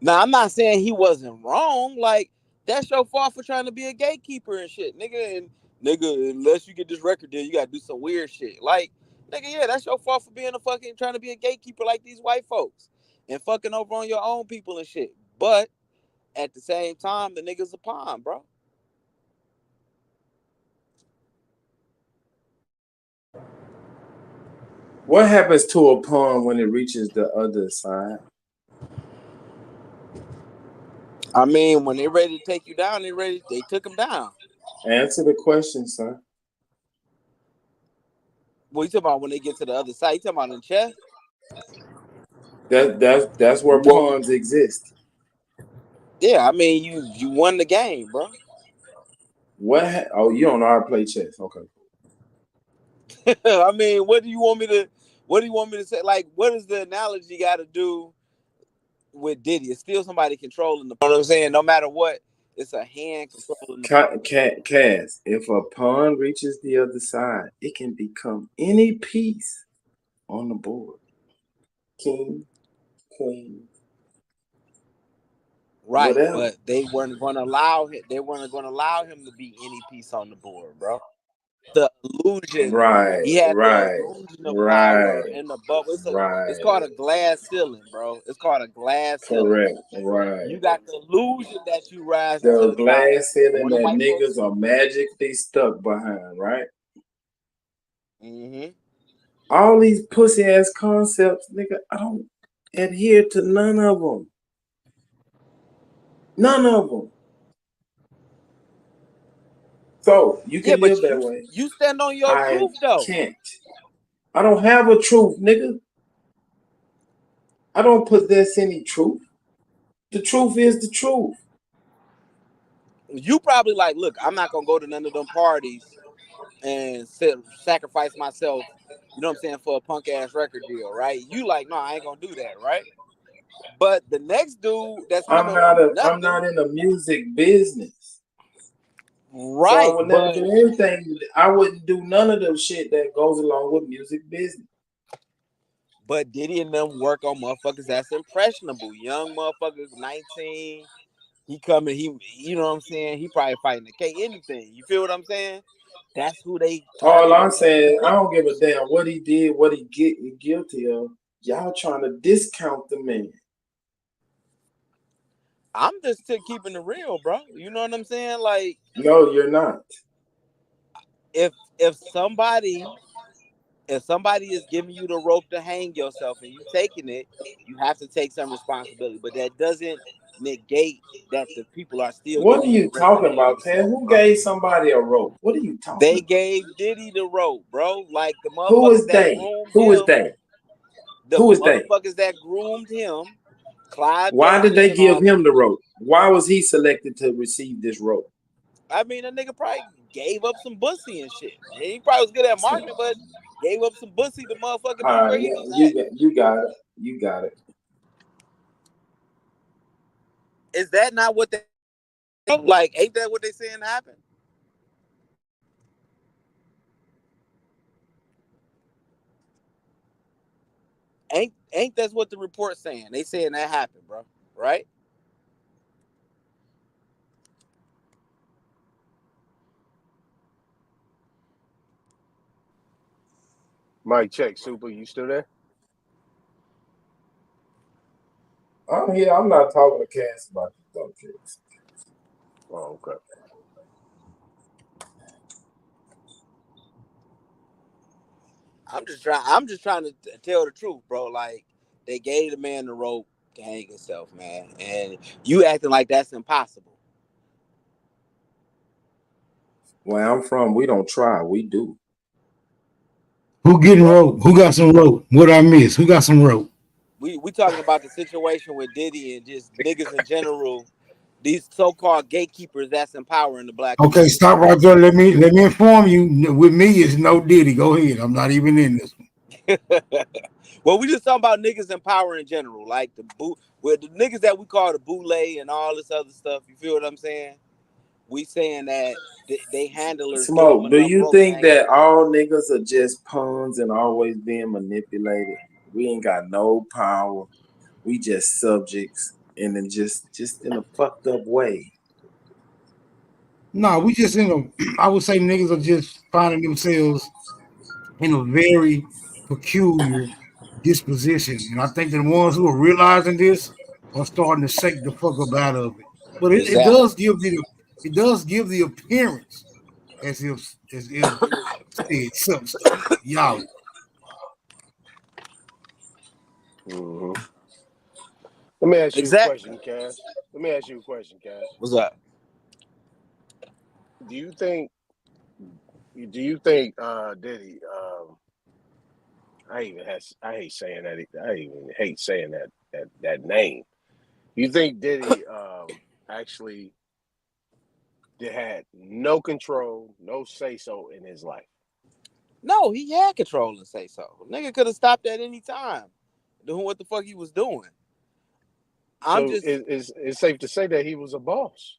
[SPEAKER 12] Now I'm not saying he wasn't wrong. Like that's your fault for trying to be a gatekeeper and shit, nigga. And nigga, unless you get this record deal, you gotta do some weird shit. Like, nigga, yeah, that's your fault for being a fucking trying to be a gatekeeper like these white folks and fucking over on your own people and shit. But at the same time, the nigga's a pawn, bro.
[SPEAKER 6] What happens to a pawn when it reaches the other side?
[SPEAKER 12] I mean, when they ready to take you down, they took him down.
[SPEAKER 6] Answer the question, sir.
[SPEAKER 12] What you talking about when they get to the other side? You talking about in chess?
[SPEAKER 6] That's where
[SPEAKER 12] Well,
[SPEAKER 6] pawns exist.
[SPEAKER 12] yeah, I mean you won the game, bro.
[SPEAKER 6] Oh, you don't know how to play chess. Okay.
[SPEAKER 12] I mean, what do you want me to say? Like, what is the analogy got to do with Diddy? It's still somebody controlling the. You know what I'm saying? No matter what, it's a hand controlling the pawn.
[SPEAKER 6] Cass, if a pawn reaches the other side, it can become any piece on the board. King, queen,
[SPEAKER 12] Right,
[SPEAKER 6] whatever.
[SPEAKER 12] but they weren't going to allow him. They weren't going to allow him to be any piece on the board, bro. the illusion.
[SPEAKER 1] Right,
[SPEAKER 12] He had the
[SPEAKER 1] right,
[SPEAKER 12] illusion of power
[SPEAKER 1] right,
[SPEAKER 12] and the bubble. It's called
[SPEAKER 1] right.
[SPEAKER 12] a glass ceiling, bro. It's called a glass ceiling.
[SPEAKER 1] Correct, right.
[SPEAKER 12] You got the illusion that you rising to
[SPEAKER 1] The
[SPEAKER 12] the top.
[SPEAKER 1] glass
[SPEAKER 12] And
[SPEAKER 1] ceiling
[SPEAKER 12] when the
[SPEAKER 1] that
[SPEAKER 12] white folks,
[SPEAKER 1] niggas are magically stuck behind, right?
[SPEAKER 12] mm-hmm.
[SPEAKER 1] All these pussy ass concepts, nigga, I don't adhere to none of them. None of them. So you
[SPEAKER 12] Yeah,
[SPEAKER 1] can
[SPEAKER 12] but
[SPEAKER 1] live that way.
[SPEAKER 12] you stand on your
[SPEAKER 1] I
[SPEAKER 12] truth though.
[SPEAKER 1] can't. I don't have a truth, nigga. I don't possess any truth. The truth is the truth.
[SPEAKER 12] You probably like, look, I'm not gonna go to none of them parties and sacrifice myself, you know what I'm saying, for a punk ass record deal, right? You like, no, I ain't gonna do that, right? But the next dude that's coming from
[SPEAKER 1] I'm
[SPEAKER 12] nothing,
[SPEAKER 1] not in the music business. So I
[SPEAKER 12] right?
[SPEAKER 1] would never
[SPEAKER 12] But
[SPEAKER 1] do anything. I wouldn't do none of the shit that goes along with music business.
[SPEAKER 12] Diddy and them work on motherfuckers that's impressionable, young motherfuckers, 19. He coming, you know what I'm saying? He probably fighting the K, anything. You feel what I'm saying? That's who they
[SPEAKER 1] All
[SPEAKER 12] target
[SPEAKER 1] I'm
[SPEAKER 12] on music
[SPEAKER 1] saying, I
[SPEAKER 12] business.
[SPEAKER 1] don't give a damn what he did, what he get guilty of. Y'all trying to discount the man.
[SPEAKER 12] I'm just keeping it real, bro. You know what I'm saying? Like,
[SPEAKER 1] No, you're not.
[SPEAKER 12] if somebody is giving you the rope to hang yourself and you taking it, you have to take some responsibility. But that doesn't negate that the people are still
[SPEAKER 1] What are
[SPEAKER 12] giving you
[SPEAKER 1] you
[SPEAKER 12] the rest of
[SPEAKER 1] talking
[SPEAKER 12] their
[SPEAKER 1] about, Ted?
[SPEAKER 12] themselves,
[SPEAKER 1] Who
[SPEAKER 12] bro.
[SPEAKER 1] gave somebody a rope? What are you talking
[SPEAKER 12] They
[SPEAKER 1] about?
[SPEAKER 12] gave Diddy the rope, bro. Like the
[SPEAKER 1] Who
[SPEAKER 12] motherfuckers
[SPEAKER 1] is
[SPEAKER 12] that
[SPEAKER 1] they?
[SPEAKER 12] groomed
[SPEAKER 1] Who is
[SPEAKER 12] him,
[SPEAKER 1] they?
[SPEAKER 12] the
[SPEAKER 1] Who is they?
[SPEAKER 12] motherfuckers that groomed him, Clyde
[SPEAKER 1] Why did
[SPEAKER 12] Davis
[SPEAKER 1] they
[SPEAKER 12] and
[SPEAKER 1] give
[SPEAKER 12] all
[SPEAKER 1] him
[SPEAKER 12] them.
[SPEAKER 1] the rope? Why was he selected to receive this rope?
[SPEAKER 12] I mean, a nigga probably gave up some bussy and shit. He probably was good at marketing, but gave up some bussy to motherfucker be where he
[SPEAKER 1] Yeah,
[SPEAKER 12] was at.
[SPEAKER 1] you got it. You got it.
[SPEAKER 12] Is that not what they like? Ain't that what they saying happened? Ain't that's what the report's saying? They saying that happened, bro. Right?
[SPEAKER 3] Mike check, Super. You still there?
[SPEAKER 1] I'm here. I'm not talking to Cass about these dumb shits.
[SPEAKER 3] Oh, okay.
[SPEAKER 12] I'm just trying to tell the truth, bro. Like they gave the man the rope to hang himself, man, and you acting like that's impossible.
[SPEAKER 1] Where I'm from, we don't try. We do.
[SPEAKER 7] Who getting rope? Who got some rope? What I miss? Who got some rope?
[SPEAKER 12] We talking about the situation with Diddy and just niggas in general. These so-called gatekeepers that's empowering the black
[SPEAKER 7] Okay,
[SPEAKER 12] community.
[SPEAKER 7] stop right there. Let me inform you. With me, it's no Diddy. Go ahead. I'm not even in this one.
[SPEAKER 12] Well, we just talking about niggas in power in general, like with the niggas that we call the boule and all this other stuff. You feel what I'm saying? We saying that they handlers give them
[SPEAKER 1] Smoke, do
[SPEAKER 12] enough
[SPEAKER 1] you
[SPEAKER 12] rope to
[SPEAKER 1] think
[SPEAKER 12] hang
[SPEAKER 1] that
[SPEAKER 12] themselves.
[SPEAKER 1] all niggas are just pawns and always being manipulated? We ain't got no power. We just subjects and then just in a fucked up way.
[SPEAKER 7] No, we just in a. I would say niggas are just finding themselves in a very peculiar disposition, and I think the ones who are realizing this are starting to shake the fuck up out of it. But it
[SPEAKER 12] Exactly.
[SPEAKER 7] does give the appearance as if said some stuff. Y'all,
[SPEAKER 3] Mm-hmm. Let me ask you a
[SPEAKER 12] Exactly.
[SPEAKER 3] question, Cass. Let me ask you a question, Cass.
[SPEAKER 12] What's up?
[SPEAKER 3] Do you think? Do you think Diddy? I hate saying that. I even hate saying that name. You think Diddy actually had no control, no say so in his life?
[SPEAKER 12] No, he had control and say so. Nigga could have stopped at any time doing what the fuck he was doing. I'm
[SPEAKER 3] So
[SPEAKER 12] just
[SPEAKER 3] it's safe to say that he was a boss.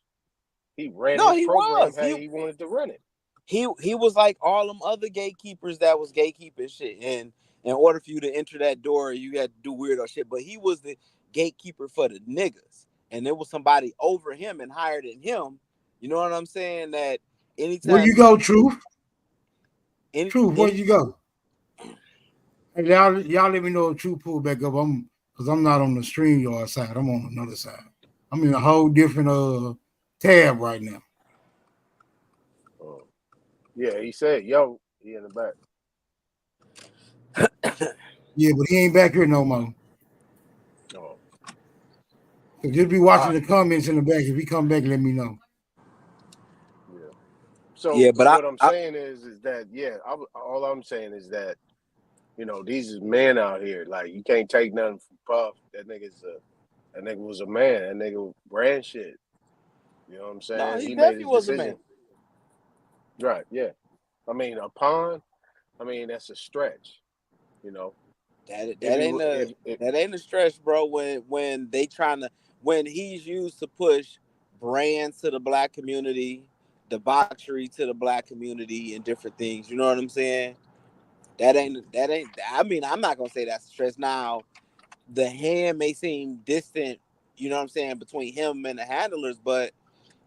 [SPEAKER 3] He ran
[SPEAKER 12] no,
[SPEAKER 3] his
[SPEAKER 12] he
[SPEAKER 3] program
[SPEAKER 12] was.
[SPEAKER 3] how he wanted to run it.
[SPEAKER 12] He was like all them other gatekeepers that was gatekeeping shit. And in order for you to enter that door, you had to do weirdo shit. But he was the gatekeeper for the niggas. And there was somebody over him and higher than him. You know what I'm saying? That
[SPEAKER 7] where
[SPEAKER 12] anytime
[SPEAKER 7] you go, Truth? Truth, where you go? Hey, y'all let me know if Truth pull back up. Because I'm not on the StreamYard side. I'm on another side. I'm in a whole different tab right now.
[SPEAKER 3] Oh. Yeah, he said, yo, he in the back.
[SPEAKER 7] Yeah, but he ain't back here no more.
[SPEAKER 3] Oh.
[SPEAKER 7] So just be watching the comments in the back. If he come back, let me know.
[SPEAKER 3] Yeah. So
[SPEAKER 12] Yeah, but
[SPEAKER 3] what I'm saying is that all I'm saying is that these is men out here. Like you can't take nothing from Puff. That nigga was a man. That nigga ran shit. You know what I'm
[SPEAKER 12] no,
[SPEAKER 3] saying?
[SPEAKER 12] he
[SPEAKER 3] He made
[SPEAKER 12] definitely
[SPEAKER 3] his
[SPEAKER 12] was a man.
[SPEAKER 3] decision. Right. Yeah. I mean, a pawn. I mean, that's a stretch. You know,
[SPEAKER 12] That
[SPEAKER 3] if he
[SPEAKER 12] ain't a
[SPEAKER 3] if
[SPEAKER 12] that ain't a stretch, bro. When they when he's used to push brands to the black community, debauchery to the black community, and different things. You know what I'm saying? That ain't. I mean, I'm not gonna say that's a stretch. Now, the hand may seem distant. You know what I'm saying, between him and the handlers, but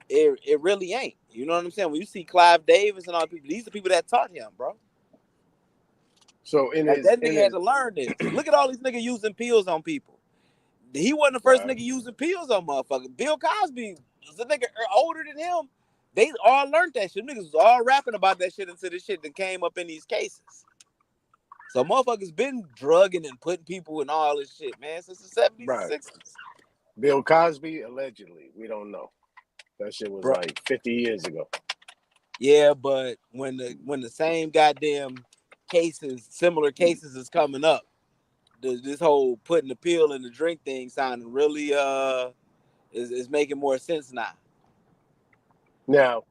[SPEAKER 12] it really ain't. You know what I'm saying? When you see Clive Davis and all the people, these are people that taught him, bro.
[SPEAKER 3] so in
[SPEAKER 12] Like
[SPEAKER 3] his
[SPEAKER 12] that nigga had to learn this. Look at all these niggas using pills on people. He wasn't the first
[SPEAKER 3] right.
[SPEAKER 12] nigga using pills on motherfuckers. Bill Cosby was a nigga older than him. They all learned that shit. Niggas was all rapping about that shit until this shit that came up in these cases. So motherfuckers been drugging and putting people in all this shit, man, since the 70s
[SPEAKER 3] Right.
[SPEAKER 12] and 60s.
[SPEAKER 3] Bill Cosby, allegedly. We don't know. That shit was
[SPEAKER 12] Bro.
[SPEAKER 3] like 50 years ago.
[SPEAKER 12] Yeah, but when the same goddamn cases, similar cases is coming up, this whole putting the pill in the drink thing sounding really is making more sense now.
[SPEAKER 3] Now,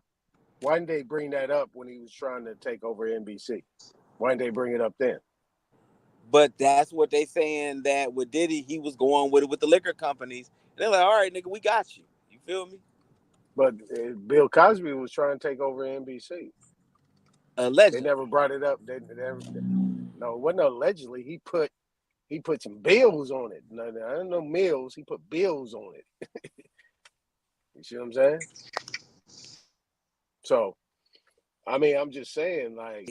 [SPEAKER 3] why didn't they bring that up when he was trying to take over NBC? Why didn't they bring it up then?
[SPEAKER 12] But that's what they saying, that with Diddy, he was going with it with the liquor companies. And they're like, all right, nigga, we got you. You feel me?
[SPEAKER 3] But Bill Cosby was trying to take over NBC. They
[SPEAKER 12] Allegedly.
[SPEAKER 3] never brought it up. They never. No, it wasn't allegedly. He put some bills on it. No, I don't know mills. He put bills on it. You see what I'm saying? So, I mean, I'm just saying, like,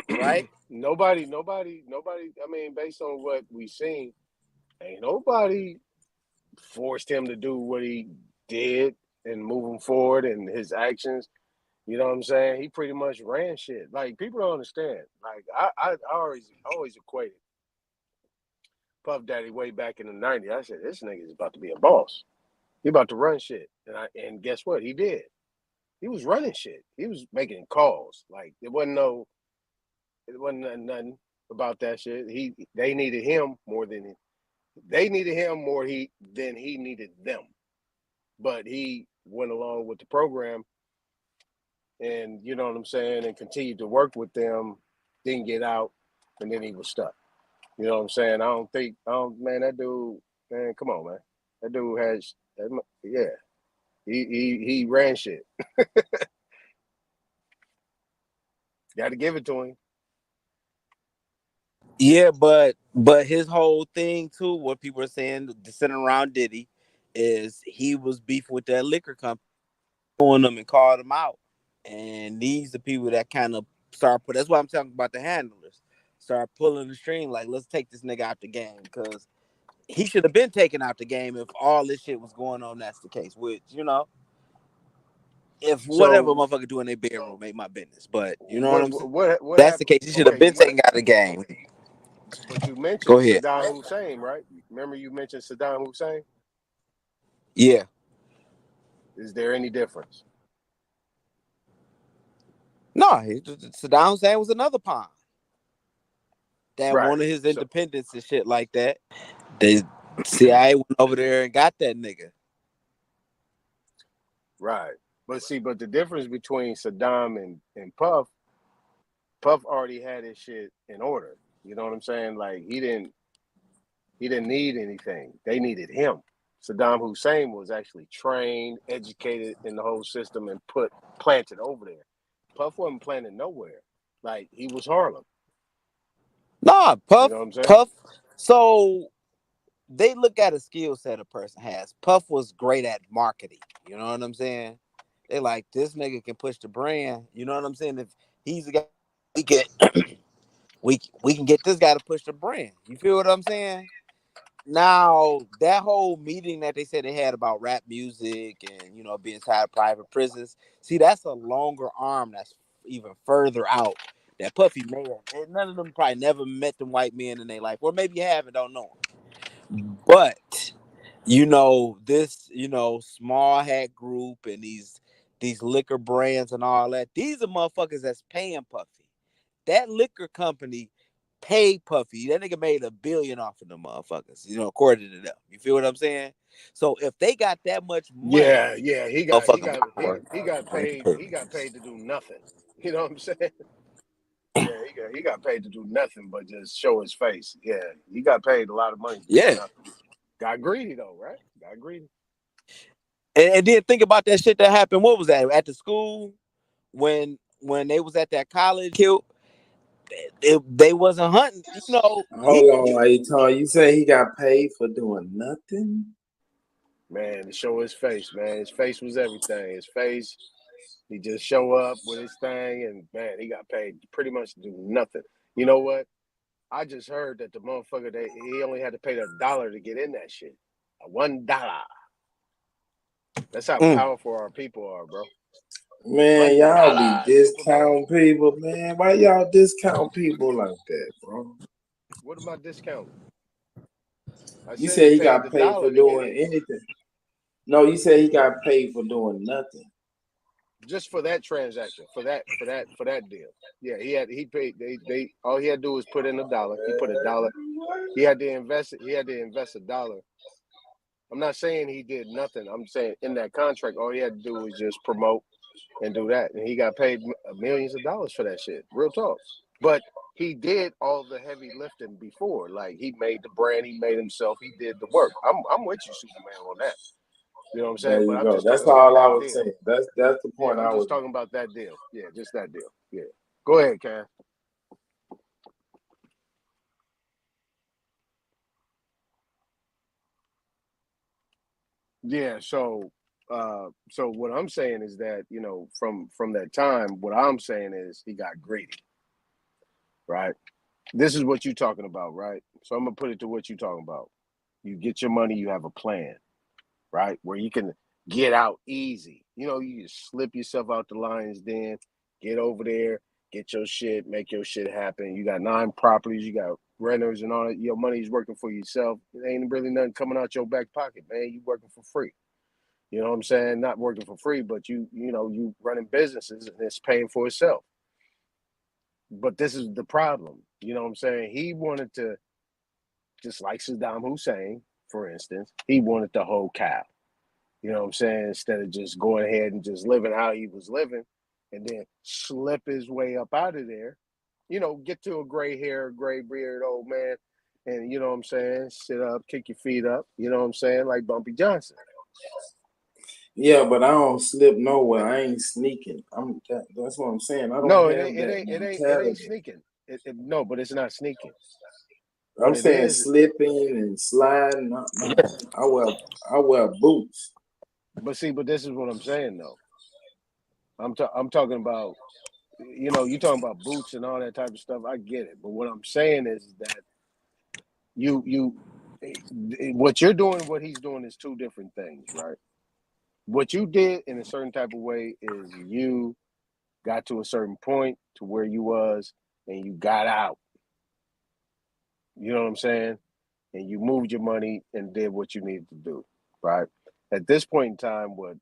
[SPEAKER 12] right?
[SPEAKER 3] nobody. I mean, based on what we seen, ain't nobody forced him to do what he did and moving forward and his actions. You know what I'm saying? He pretty much ran shit. Like people don't understand. Like I always equated Puff Daddy way back in the '90s. I said this nigga is about to be a boss. He about to run shit, and guess what? He did. He was running shit. He was making calls. Like it wasn't nothing about that shit. They needed him more than they needed him more than he needed them. But he went along with the program, and you know what I'm saying, and continued to work with them. Didn't get out, and then he was stuck. You know what I'm saying? Man, that dude, man, come on, man. That dude yeah. He ran shit. Got to give it to him.
[SPEAKER 12] Yeah, but his whole thing too, what people are saying, sitting around Diddy, is he was beef with that liquor company, on them and called them out. And these are people that kind of start put. That's why I'm talking about the handlers. Start pulling the string, like, let's take this nigga out the game, because he should have been taken out the game if all this shit was going on. That's the case. Which, if whatever
[SPEAKER 3] So
[SPEAKER 12] motherfucker do in their bedroom ain't my business, but you know what I'm saying.
[SPEAKER 3] what
[SPEAKER 12] That's the
[SPEAKER 3] happened?
[SPEAKER 12] case. He should have
[SPEAKER 3] Okay,
[SPEAKER 12] been taken out of the game.
[SPEAKER 3] but you
[SPEAKER 12] Go
[SPEAKER 3] mentioned
[SPEAKER 12] ahead.
[SPEAKER 3] Saddam Hussein, right? Remember you mentioned Saddam Hussein?
[SPEAKER 12] Yeah.
[SPEAKER 3] Is there any difference?
[SPEAKER 12] No, Saddam Hussein was another pawn that
[SPEAKER 3] Right.
[SPEAKER 12] wanted his
[SPEAKER 3] So
[SPEAKER 12] independence and shit like that. The CIA went over there and got that nigga.
[SPEAKER 3] right. But the difference between Saddam and Puff already had his shit in order. You know what I'm saying? Like he didn't need anything. They needed him. Saddam Hussein was actually trained, educated in the whole system, and planted over there. Puff wasn't planted nowhere. Like he was Harlem.
[SPEAKER 12] Nah,
[SPEAKER 3] You
[SPEAKER 12] Puff,
[SPEAKER 3] know what I'm saying?
[SPEAKER 12] Puff. So they look at a skill set a person has. Puff was great at marketing. You know what I'm saying? They like, this nigga can push the brand. You know what I'm saying? If he's a guy we can we can get this guy to push the brand. You feel what I'm saying? Now that whole meeting that they said they had about rap music and being tied to private prisons, see, that's a longer arm that's even further out. That Puffy may have, none of them probably never met them white men in their life, or maybe you have and don't know them. But this small hat group and these liquor brands and all that, these are motherfuckers that's paying Puffy. That liquor company paid Puffy. That nigga made $1 billion off of them motherfuckers, according to them. You feel what I'm saying? So if they got that much money,
[SPEAKER 3] Yeah. He got paid. He got paid to do nothing. You know what I'm saying? Yeah, he got paid to do nothing but just show his face. Yeah, he got paid a lot of money to do nothing. Got greedy though, right? Got greedy.
[SPEAKER 12] And then think about that shit that happened. What was that at the school when they was at that college? Killed. They wasn't hunting.
[SPEAKER 15] Hold on, Tom. You say he got paid for doing nothing?
[SPEAKER 3] Man, to show his face, man. His face was everything. His face, he just show up with his thing, and man, he got paid pretty much to do nothing. You know what? I just heard that the motherfucker he only had to pay $1 to get in that shit. $1. That's how powerful our people are, bro.
[SPEAKER 15] Man, y'all be discounting people, man. Why y'all discount people like that, bro?
[SPEAKER 3] What am I discounting?
[SPEAKER 15] You said he got paid for doing anything. No, you said he got paid for doing nothing.
[SPEAKER 3] Just for that transaction, for that deal. Yeah, he paid. They all he had to do was put in $1. He put $1. He had to invest it. He had to invest $1. I'm not saying he did nothing. I'm saying in that contract, all he had to do was just promote and do that, and he got paid millions of dollars for that shit. Real talk. But he did all the heavy lifting before. Like he made the brand, he made himself, he did the work. I'm with you, Superman, on that. You know what I'm saying?
[SPEAKER 15] There
[SPEAKER 3] but
[SPEAKER 15] you
[SPEAKER 3] I'm
[SPEAKER 15] go.
[SPEAKER 3] just
[SPEAKER 15] That's
[SPEAKER 3] talking about
[SPEAKER 15] all I
[SPEAKER 3] that
[SPEAKER 15] was
[SPEAKER 3] deal.
[SPEAKER 15] saying. That's the point
[SPEAKER 3] I'm just talking about that deal. Yeah, just that deal. Yeah. Go ahead, Cam. Yeah, so what I'm saying is that, from that time, what I'm saying is he got greedy. Right? This is what you're talking about, right? So I'm gonna put it to what you're talking about. You get your money, you have a plan, right? Where you can get out easy. You just slip yourself out the lion's den, get over there, get your shit, make your shit happen. You got 9 properties, you got renters and all that. Your money's working for yourself. It ain't really nothing coming out your back pocket, man. You working for free. You know what I'm saying? Not working for free, but you running businesses and it's paying for itself. But this is the problem. You know what I'm saying? He wanted to, just like Saddam Hussein, for instance, he wanted the whole cow. You know what I'm saying? Instead of just going ahead and just living how he was living and then slip his way up out of there, get to a gray hair, gray beard old man, and you know what I'm saying? Sit up, kick your feet up, you know what I'm saying? Like Bumpy Johnson.
[SPEAKER 15] Yeah, but I don't slip nowhere. I ain't sneaking. That's what I'm saying. I don't
[SPEAKER 3] No,
[SPEAKER 15] have
[SPEAKER 3] it ain't sneaking. No, but it's not sneaking.
[SPEAKER 15] I'm
[SPEAKER 3] What it
[SPEAKER 15] saying
[SPEAKER 3] is,
[SPEAKER 15] slipping and sliding. No. I wear boots.
[SPEAKER 3] But this is what I'm saying though. I'm talking about, you talking about boots and all that type of stuff. I get it, but what I'm saying is that what you're doing, what he's doing is two different things, right? What you did in a certain type of way is you got to a certain point to where you was and you got out. You know what I'm saying? And you moved your money and did what you needed to do, right? At this point in time, what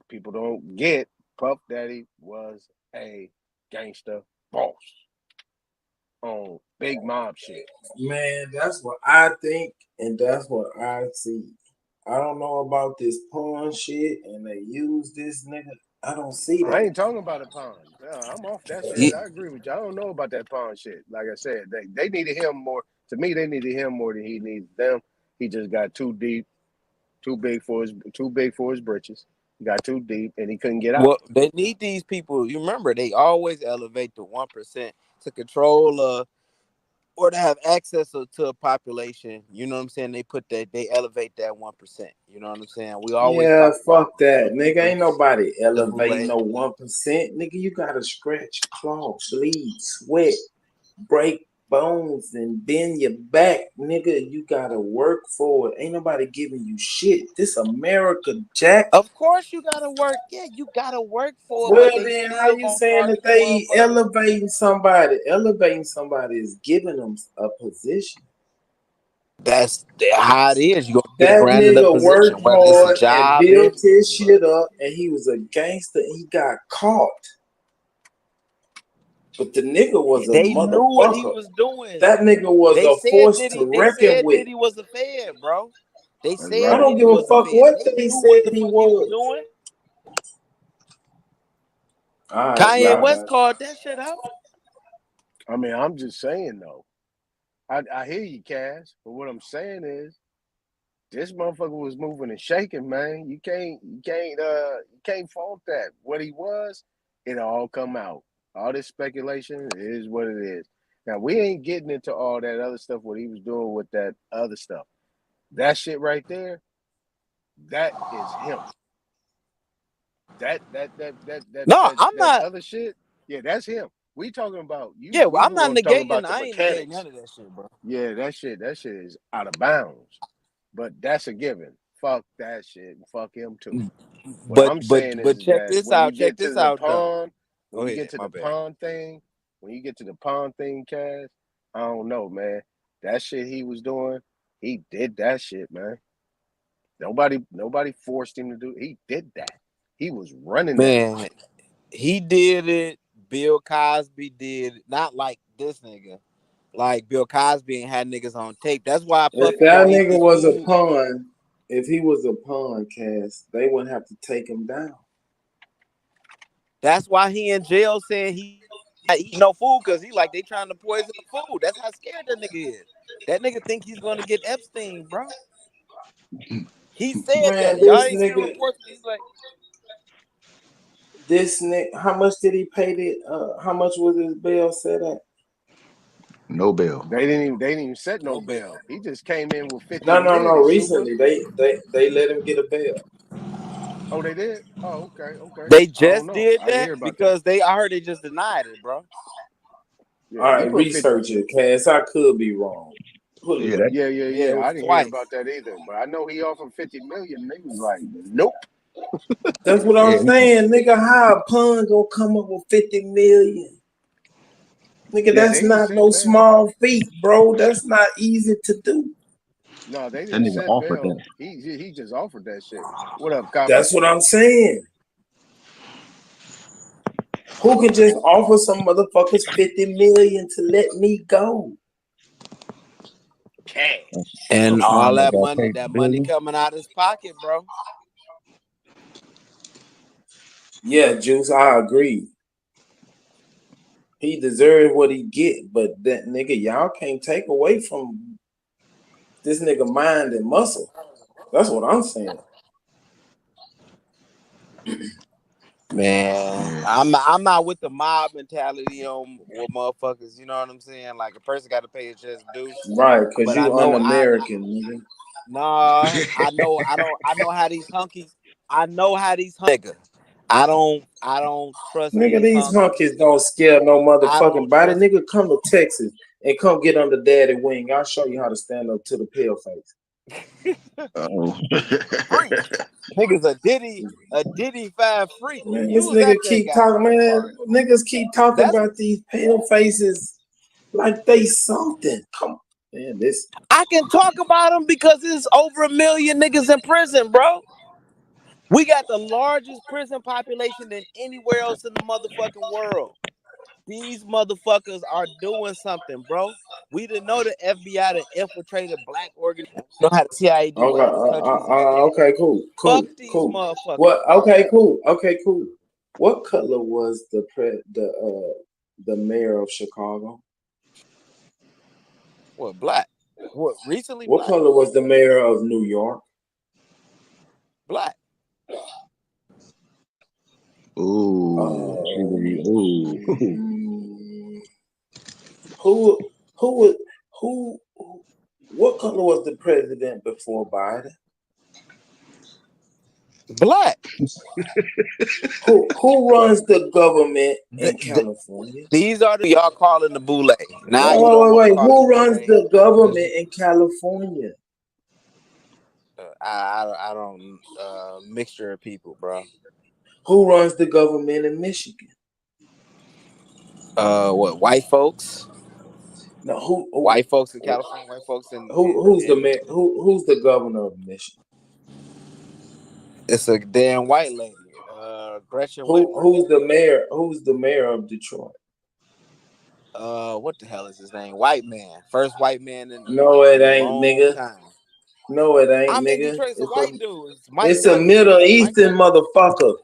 [SPEAKER 3] people don't get, Puff Daddy was a gangster boss on big mob shit.
[SPEAKER 15] Man, that's what I think, and that's what I see. I don't know about this pawn shit, and they use this nigga. I don't see
[SPEAKER 3] I
[SPEAKER 15] that.
[SPEAKER 3] ain't talking about a pawn. I'm off that shit. I agree with you. I don't know about that pawn shit. Like I said, they needed him more. To me, they needed him more than he needed them. He just got too deep, too big for his britches. He got too deep, and he couldn't get out.
[SPEAKER 12] Well, they need these people. You remember, they always elevate the 1% to control or to have access to a population. You know what I'm saying? They elevate that 1%. You know what I'm saying? We always
[SPEAKER 15] Yeah,
[SPEAKER 12] talk about
[SPEAKER 15] fuck that,
[SPEAKER 12] the
[SPEAKER 15] nigga. Ain't
[SPEAKER 12] immigrants,
[SPEAKER 15] nobody
[SPEAKER 12] the who
[SPEAKER 15] elevating
[SPEAKER 12] laid.
[SPEAKER 15] no 1%, nigga. You gotta scratch, claw, bleed, sweat, break bones, and bend your back, nigga. You gotta work for it. Ain't nobody giving you shit. This America, Jack.
[SPEAKER 12] Of course, you gotta work. Yeah, you gotta work for it,
[SPEAKER 15] Well,
[SPEAKER 12] but they
[SPEAKER 15] then how
[SPEAKER 12] still
[SPEAKER 15] you
[SPEAKER 12] gonna
[SPEAKER 15] saying
[SPEAKER 12] target
[SPEAKER 15] that
[SPEAKER 12] the
[SPEAKER 15] they
[SPEAKER 12] motherfuckers.
[SPEAKER 15] elevating somebody? Elevating somebody is giving them a position.
[SPEAKER 12] That's how it is. You gonna get
[SPEAKER 15] That
[SPEAKER 12] granted a
[SPEAKER 15] nigga
[SPEAKER 12] position,
[SPEAKER 15] worked
[SPEAKER 12] whether it's a
[SPEAKER 15] hard and
[SPEAKER 12] job.
[SPEAKER 15] built his shit up, and he was a gangster. He got caught, but the nigga was a
[SPEAKER 12] They knew what he
[SPEAKER 15] motherfucker.
[SPEAKER 12] was doing.
[SPEAKER 15] That nigga was
[SPEAKER 12] They
[SPEAKER 15] a
[SPEAKER 12] said
[SPEAKER 15] force to
[SPEAKER 12] Diddy. They
[SPEAKER 15] reckon
[SPEAKER 12] said
[SPEAKER 15] with.
[SPEAKER 12] Diddy was a Fed, bro. They
[SPEAKER 3] That's
[SPEAKER 15] I
[SPEAKER 12] said
[SPEAKER 3] right.
[SPEAKER 15] don't
[SPEAKER 12] Diddy
[SPEAKER 15] give a
[SPEAKER 12] was a
[SPEAKER 15] fuck
[SPEAKER 12] Fed.
[SPEAKER 15] what
[SPEAKER 12] They
[SPEAKER 15] they
[SPEAKER 12] knew what
[SPEAKER 15] said
[SPEAKER 12] the
[SPEAKER 15] he
[SPEAKER 12] fuck he was
[SPEAKER 15] was.
[SPEAKER 12] doing.
[SPEAKER 15] All right,
[SPEAKER 12] Kanye
[SPEAKER 15] y'all
[SPEAKER 12] West
[SPEAKER 15] got it.
[SPEAKER 12] called that shit out.
[SPEAKER 3] I mean, I'm just saying though. I hear you, Cass, but what I'm saying is this motherfucker was moving and shaking, man. You can't fault that. What he was, it all come out. All this speculation is what it is. Now we ain't getting into all that other stuff what he was doing with that other stuff. That shit right there, that is him. That that that that that
[SPEAKER 12] No,
[SPEAKER 3] that
[SPEAKER 12] I'm
[SPEAKER 3] that
[SPEAKER 12] not.
[SPEAKER 3] other shit, yeah, that's him. We talking about you.
[SPEAKER 12] Yeah, well,
[SPEAKER 3] We
[SPEAKER 12] I'm not
[SPEAKER 3] were talking
[SPEAKER 12] negating.
[SPEAKER 3] about the
[SPEAKER 12] I ain't negating
[SPEAKER 3] mechanics.
[SPEAKER 12] none of that shit, bro.
[SPEAKER 3] Yeah, that shit is out of bounds. But that's a given. Fuck that shit. Fuck him too. What
[SPEAKER 12] But
[SPEAKER 3] I'm
[SPEAKER 12] but
[SPEAKER 3] saying
[SPEAKER 12] but
[SPEAKER 3] is
[SPEAKER 12] check
[SPEAKER 3] that
[SPEAKER 12] this
[SPEAKER 3] when you
[SPEAKER 12] out. Check
[SPEAKER 3] get
[SPEAKER 12] this
[SPEAKER 3] to the
[SPEAKER 12] out though.
[SPEAKER 3] pawn, when
[SPEAKER 12] Go
[SPEAKER 3] you
[SPEAKER 12] ahead.
[SPEAKER 3] get to
[SPEAKER 12] My
[SPEAKER 3] the
[SPEAKER 12] bad.
[SPEAKER 3] pawn thing, when you get to the pawn thing, Cass, I don't know, man. That shit he was doing, he did that shit, man. Nobody forced him to do. He did that. He was running that
[SPEAKER 12] Man,
[SPEAKER 3] bitch.
[SPEAKER 12] he did it. Bill Cosby did it. Not like this nigga. Like Bill Cosby ain't had niggas on tape. That's why
[SPEAKER 15] If
[SPEAKER 12] Puffy
[SPEAKER 15] that
[SPEAKER 12] don't eat
[SPEAKER 15] nigga
[SPEAKER 12] his
[SPEAKER 15] was a
[SPEAKER 12] food.
[SPEAKER 15] pawn, if he was a pawn, Cass, they wouldn't have to take him down.
[SPEAKER 12] That's why he in jail saying he not eating no food because he like they trying to poison the food. That's how scared that nigga is. That nigga think he's gonna get Epstein, bro. He said
[SPEAKER 15] Man,
[SPEAKER 12] that. Y'all
[SPEAKER 15] this
[SPEAKER 12] ain't see the
[SPEAKER 15] nigga,
[SPEAKER 12] reports. He's like,
[SPEAKER 15] how much did he pay the, how much was his bail set at?
[SPEAKER 20] No bill.
[SPEAKER 3] They didn't even set no
[SPEAKER 12] no bill.
[SPEAKER 3] bail. He just came in with 50
[SPEAKER 15] No,
[SPEAKER 3] mid, super.
[SPEAKER 15] recently they let him get a bail.
[SPEAKER 3] Oh, they did? Oh, okay.
[SPEAKER 12] They
[SPEAKER 3] I don't
[SPEAKER 12] just
[SPEAKER 3] know.
[SPEAKER 12] did
[SPEAKER 3] I didn't
[SPEAKER 12] that
[SPEAKER 3] hear about that.
[SPEAKER 12] because I heard they just denied it, bro.
[SPEAKER 3] Yeah,
[SPEAKER 15] All
[SPEAKER 3] he
[SPEAKER 15] right,
[SPEAKER 3] put 50.
[SPEAKER 15] research it, Cass. I could be wrong. Pull
[SPEAKER 20] Yeah,
[SPEAKER 15] it up.
[SPEAKER 20] that
[SPEAKER 12] Yeah, it
[SPEAKER 3] Yeah.
[SPEAKER 12] was
[SPEAKER 3] I didn't hear
[SPEAKER 12] twice.
[SPEAKER 3] about that either. But I know he offered 50 million. They was like, nope.
[SPEAKER 15] That's what I'm
[SPEAKER 20] yeah.
[SPEAKER 15] saying, nigga. How a pun gonna come up with 50 million? Nigga,
[SPEAKER 3] Yeah,
[SPEAKER 15] that's
[SPEAKER 3] they didn't
[SPEAKER 15] not
[SPEAKER 3] set
[SPEAKER 15] no
[SPEAKER 3] bail.
[SPEAKER 15] small feat, bro. That's not easy to do.
[SPEAKER 3] No, they
[SPEAKER 20] That
[SPEAKER 3] didn't
[SPEAKER 20] nigga
[SPEAKER 3] set
[SPEAKER 20] offered
[SPEAKER 3] bail.
[SPEAKER 20] that.
[SPEAKER 3] He just offered that shit. What up, Copper?
[SPEAKER 15] That's what I'm saying. Who can just offer some motherfuckers 50 million to let me go?
[SPEAKER 3] Cash.
[SPEAKER 20] A
[SPEAKER 12] And all
[SPEAKER 20] pawn that got paid
[SPEAKER 12] that money
[SPEAKER 20] billion.
[SPEAKER 12] coming out his pocket, bro.
[SPEAKER 15] Yeah, Juice, I agree. He deserves what he get, but that nigga, y'all can't take away from this nigga mind and muscle. That's what I'm saying.
[SPEAKER 12] Man,
[SPEAKER 20] Yeah.
[SPEAKER 12] I'm not with the mob mentality on what motherfuckers. You know what I'm saying? Like a person got to pay his just due.
[SPEAKER 15] Right, cause
[SPEAKER 12] But I
[SPEAKER 15] you
[SPEAKER 12] know
[SPEAKER 15] un-American, nigga.
[SPEAKER 12] nah. I know how these hunkies. I know how these nigga. I don't trust
[SPEAKER 15] Nigga,
[SPEAKER 12] these
[SPEAKER 15] these
[SPEAKER 12] hunkies.
[SPEAKER 15] honkies don't scare no
[SPEAKER 12] I
[SPEAKER 15] motherfucking
[SPEAKER 12] don't
[SPEAKER 15] body.
[SPEAKER 12] trust
[SPEAKER 15] Nigga, come to Texas and come get under daddy wing. I'll show you how to stand up to the pale face.
[SPEAKER 20] Oh.
[SPEAKER 12] freak. Niggas a Diddy 5 freak.
[SPEAKER 15] Man,
[SPEAKER 12] You
[SPEAKER 15] this
[SPEAKER 12] was
[SPEAKER 15] nigga
[SPEAKER 12] at that
[SPEAKER 15] keep talking,
[SPEAKER 12] goddamn
[SPEAKER 15] man.
[SPEAKER 12] party.
[SPEAKER 15] Niggas keep talking
[SPEAKER 12] That's
[SPEAKER 15] about these pale faces like they something. Come on, man. This
[SPEAKER 12] I can talk about them because there's over 1 million niggas in prison, bro. We got the largest prison population than anywhere else in the motherfucking world. These motherfuckers are doing something, bro. We didn't know the FBI that infiltrated black organizations. Know how the CIA do
[SPEAKER 15] okay,
[SPEAKER 12] in other countries and shit.
[SPEAKER 15] okay,
[SPEAKER 12] Fuck these
[SPEAKER 15] What?
[SPEAKER 12] motherfuckers, bro.
[SPEAKER 15] Okay, cool. What color was the mayor of Chicago?
[SPEAKER 12] What, black? What, recently
[SPEAKER 15] What
[SPEAKER 12] black?
[SPEAKER 15] color was the mayor of New York?
[SPEAKER 12] Black.
[SPEAKER 20] Ooh.
[SPEAKER 15] Uh,
[SPEAKER 20] Ooh.
[SPEAKER 15] who What color was the president before Biden?
[SPEAKER 12] Black.
[SPEAKER 15] Who runs the government in California?
[SPEAKER 12] These are the y'all calling the boule. Now you don't want to
[SPEAKER 15] Wait.
[SPEAKER 12] call it
[SPEAKER 15] Who runs
[SPEAKER 12] boule.
[SPEAKER 15] the government in California?
[SPEAKER 12] I don't mixture of people, bro.
[SPEAKER 15] Who runs the government in Michigan?
[SPEAKER 12] What, white folks?
[SPEAKER 15] No, who
[SPEAKER 12] White folks in California, white folks in
[SPEAKER 15] who's the mayor? Who's the governor of Michigan?
[SPEAKER 12] It's a damn white lady. Gretchen Whitmer.
[SPEAKER 15] Who's the mayor? Who's the mayor of Detroit?
[SPEAKER 12] What the hell is his name? White man. First white man in
[SPEAKER 15] It
[SPEAKER 12] a
[SPEAKER 15] ain't,
[SPEAKER 12] long
[SPEAKER 15] nigga.
[SPEAKER 12] time.
[SPEAKER 15] No, it ain't,
[SPEAKER 12] I'm in
[SPEAKER 15] nigga.
[SPEAKER 12] Detroit. It's a white dude. It's Mike
[SPEAKER 15] It's
[SPEAKER 12] Duggan.
[SPEAKER 15] a Middle Eastern motherfucker.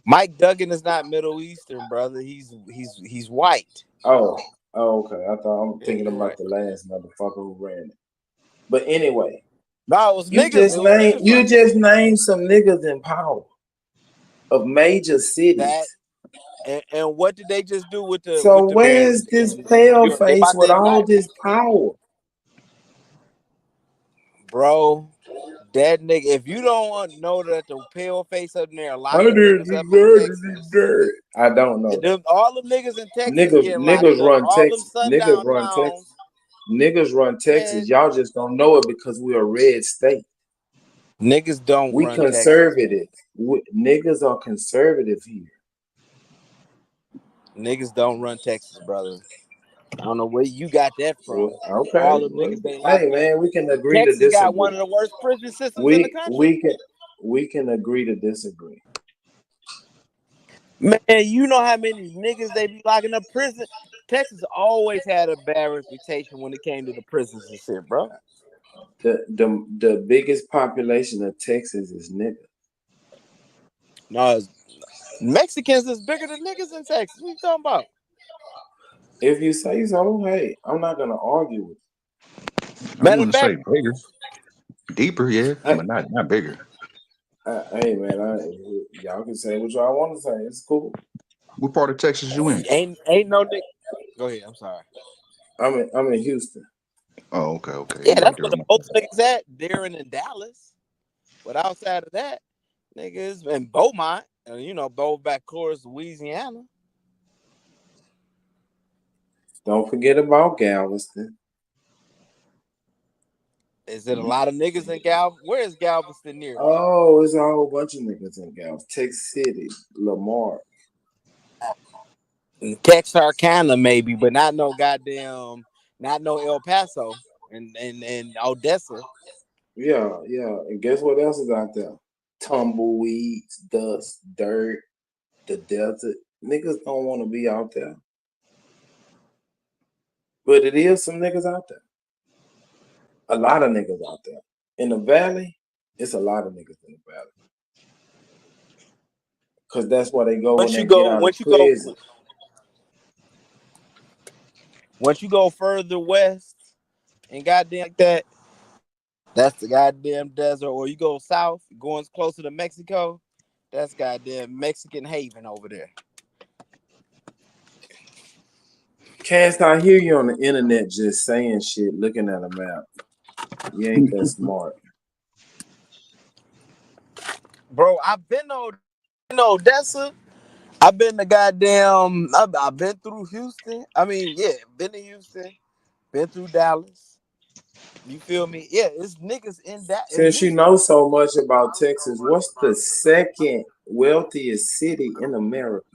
[SPEAKER 12] Mike Duggan is not Middle Eastern, brother. He's white.
[SPEAKER 15] Oh, okay. I'm thinking about the last motherfucker who ran it. But anyway,
[SPEAKER 12] no, it was
[SPEAKER 15] you
[SPEAKER 12] niggas.
[SPEAKER 15] just named some niggas in power of major cities.
[SPEAKER 12] And what did they just do with the?
[SPEAKER 15] So where's this pale face with all this power?
[SPEAKER 12] Bro, that nigga, if you don't know that the pale face up there locking niggas up in Texas,
[SPEAKER 15] I don't know.
[SPEAKER 12] All them niggas in Texas getting locked
[SPEAKER 15] Niggas
[SPEAKER 12] up.
[SPEAKER 15] run
[SPEAKER 12] All them
[SPEAKER 15] Texas.
[SPEAKER 12] sundown towns.
[SPEAKER 15] Niggas run Texas. Y'all just don't know it because we're a red state.
[SPEAKER 12] Niggas don't
[SPEAKER 15] we
[SPEAKER 12] run
[SPEAKER 15] conservative. Niggas are conservative here.
[SPEAKER 12] Niggas don't run Texas, brother. I don't know where you got that from.
[SPEAKER 15] Okay.
[SPEAKER 12] All the niggas they locked
[SPEAKER 15] Hey man, we can agree
[SPEAKER 12] Texas
[SPEAKER 15] to disagree.
[SPEAKER 12] got one of the worst prison systems in the country.
[SPEAKER 15] We can agree to disagree.
[SPEAKER 12] Man, you know how many niggas they be locking up prison? Texas always had a bad reputation when it came to the prisons and shit, bro.
[SPEAKER 15] The biggest population of Texas is niggas.
[SPEAKER 12] No, Mexicans is bigger than niggas in Texas. What you talking about?
[SPEAKER 15] If you say so, hey, I'm not gonna argue with
[SPEAKER 13] you. I wouldn't say bigger. Deeper, yeah, but not bigger.
[SPEAKER 15] Hey man, y'all can say what y'all want to say. It's cool.
[SPEAKER 13] What part of Texas you in?
[SPEAKER 12] Ain't no nigga. Go ahead. I'm sorry.
[SPEAKER 15] I'm in Houston.
[SPEAKER 13] Oh, okay.
[SPEAKER 12] Yeah, that's where the most niggas at. They're in Dallas. But outside of that, niggas in Beaumont, and both back towards Louisiana.
[SPEAKER 15] Don't forget about Galveston.
[SPEAKER 12] Is it a lot of niggas in Galveston? Where is Galveston near?
[SPEAKER 15] Oh, it's a whole bunch of niggas in Galveston. Texas City, Lamar.
[SPEAKER 12] Texarkana maybe, but not no El Paso and Odessa.
[SPEAKER 15] Yeah. And guess what else is out there? Tumbleweeds, dust, dirt, the desert. Niggas don't want to be out there. But it is some niggas out there. A lot of niggas out there. In the valley, it's a lot of niggas in the valley. Because that's where they go when they get out of prison.
[SPEAKER 12] Once you go further west and goddamn like that, that's the goddamn desert. Or you go south, going closer to Mexico, that's goddamn Mexican haven over there.
[SPEAKER 15] Cass, I hear you on the internet just saying shit, looking at a map. You ain't that smart.
[SPEAKER 12] Bro, I've been to Odessa. I've been to goddamn. I've been through Houston. I mean, yeah, been to Houston. Been through Dallas. You feel me? Yeah, it's niggas in that.
[SPEAKER 15] Since you know so much about Texas, what's the second wealthiest city in America?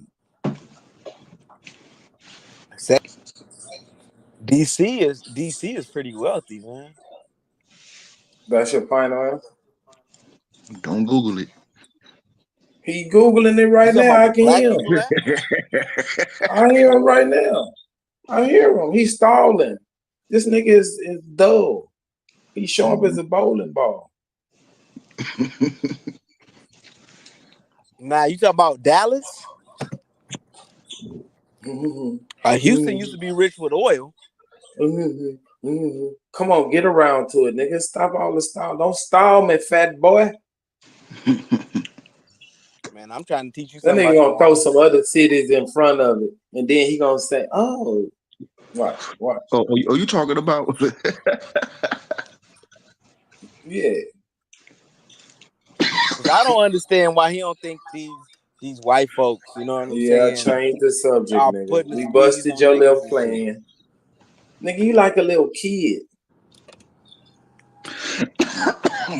[SPEAKER 12] DC is pretty wealthy, man.
[SPEAKER 15] That's your final answer?
[SPEAKER 13] Don't Google it.
[SPEAKER 15] He Googling it right now. I can hear him. I hear him right now. I hear him. He's stalling. This nigga is dull. He's sharp as a bowling ball.
[SPEAKER 12] Nah, you talking about Dallas? Houston used to be rich with oil.
[SPEAKER 15] Come on, get around to it, nigga. Stop all the stall. Don't stall me, fat boy.
[SPEAKER 12] Man, I'm trying to teach you
[SPEAKER 15] That
[SPEAKER 12] something.
[SPEAKER 15] nigga gonna throw some other cities in front of it, and then he gonna say, "Oh,
[SPEAKER 6] Watch.
[SPEAKER 13] Oh, you talking about?
[SPEAKER 6] Yeah.
[SPEAKER 12] Because I don't understand why he don't think these white folks, you know what I'm
[SPEAKER 6] Yeah,
[SPEAKER 12] saying,
[SPEAKER 6] change the subject,
[SPEAKER 12] are
[SPEAKER 6] nigga.
[SPEAKER 12] putting the
[SPEAKER 6] We
[SPEAKER 12] squeeze
[SPEAKER 6] busted
[SPEAKER 12] on
[SPEAKER 6] your little
[SPEAKER 12] niggas and shit.
[SPEAKER 6] plan. Nigga, you like a little kid.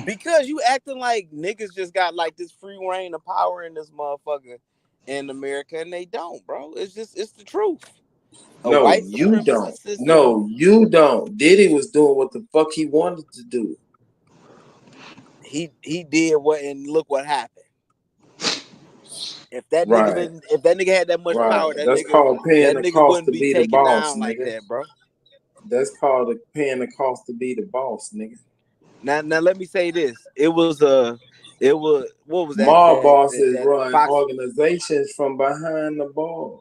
[SPEAKER 12] Because you acting like niggas just got like this free reign of power in this motherfucker in America, and they don't, bro. It's the truth. A
[SPEAKER 6] No,
[SPEAKER 12] white
[SPEAKER 6] you
[SPEAKER 12] supremacy
[SPEAKER 6] don't.
[SPEAKER 12] system.
[SPEAKER 6] No, you don't. Diddy was doing what the fuck he wanted to do.
[SPEAKER 12] He did what, and look what happened. If that
[SPEAKER 6] Right.
[SPEAKER 12] nigga had that much
[SPEAKER 6] Right.
[SPEAKER 12] power,
[SPEAKER 6] That's called paying
[SPEAKER 12] that
[SPEAKER 6] the
[SPEAKER 12] nigga
[SPEAKER 6] cost
[SPEAKER 12] wouldn't
[SPEAKER 6] to
[SPEAKER 12] be
[SPEAKER 6] be the
[SPEAKER 12] taken
[SPEAKER 6] boss,
[SPEAKER 12] down like
[SPEAKER 6] nigga.
[SPEAKER 12] that, bro.
[SPEAKER 6] That's called paying the cost to be the boss, nigga.
[SPEAKER 12] Now let me say this. It was what was that?
[SPEAKER 6] Mob bosses
[SPEAKER 12] That
[SPEAKER 6] run
[SPEAKER 12] Fox.
[SPEAKER 6] organizations from behind the bars.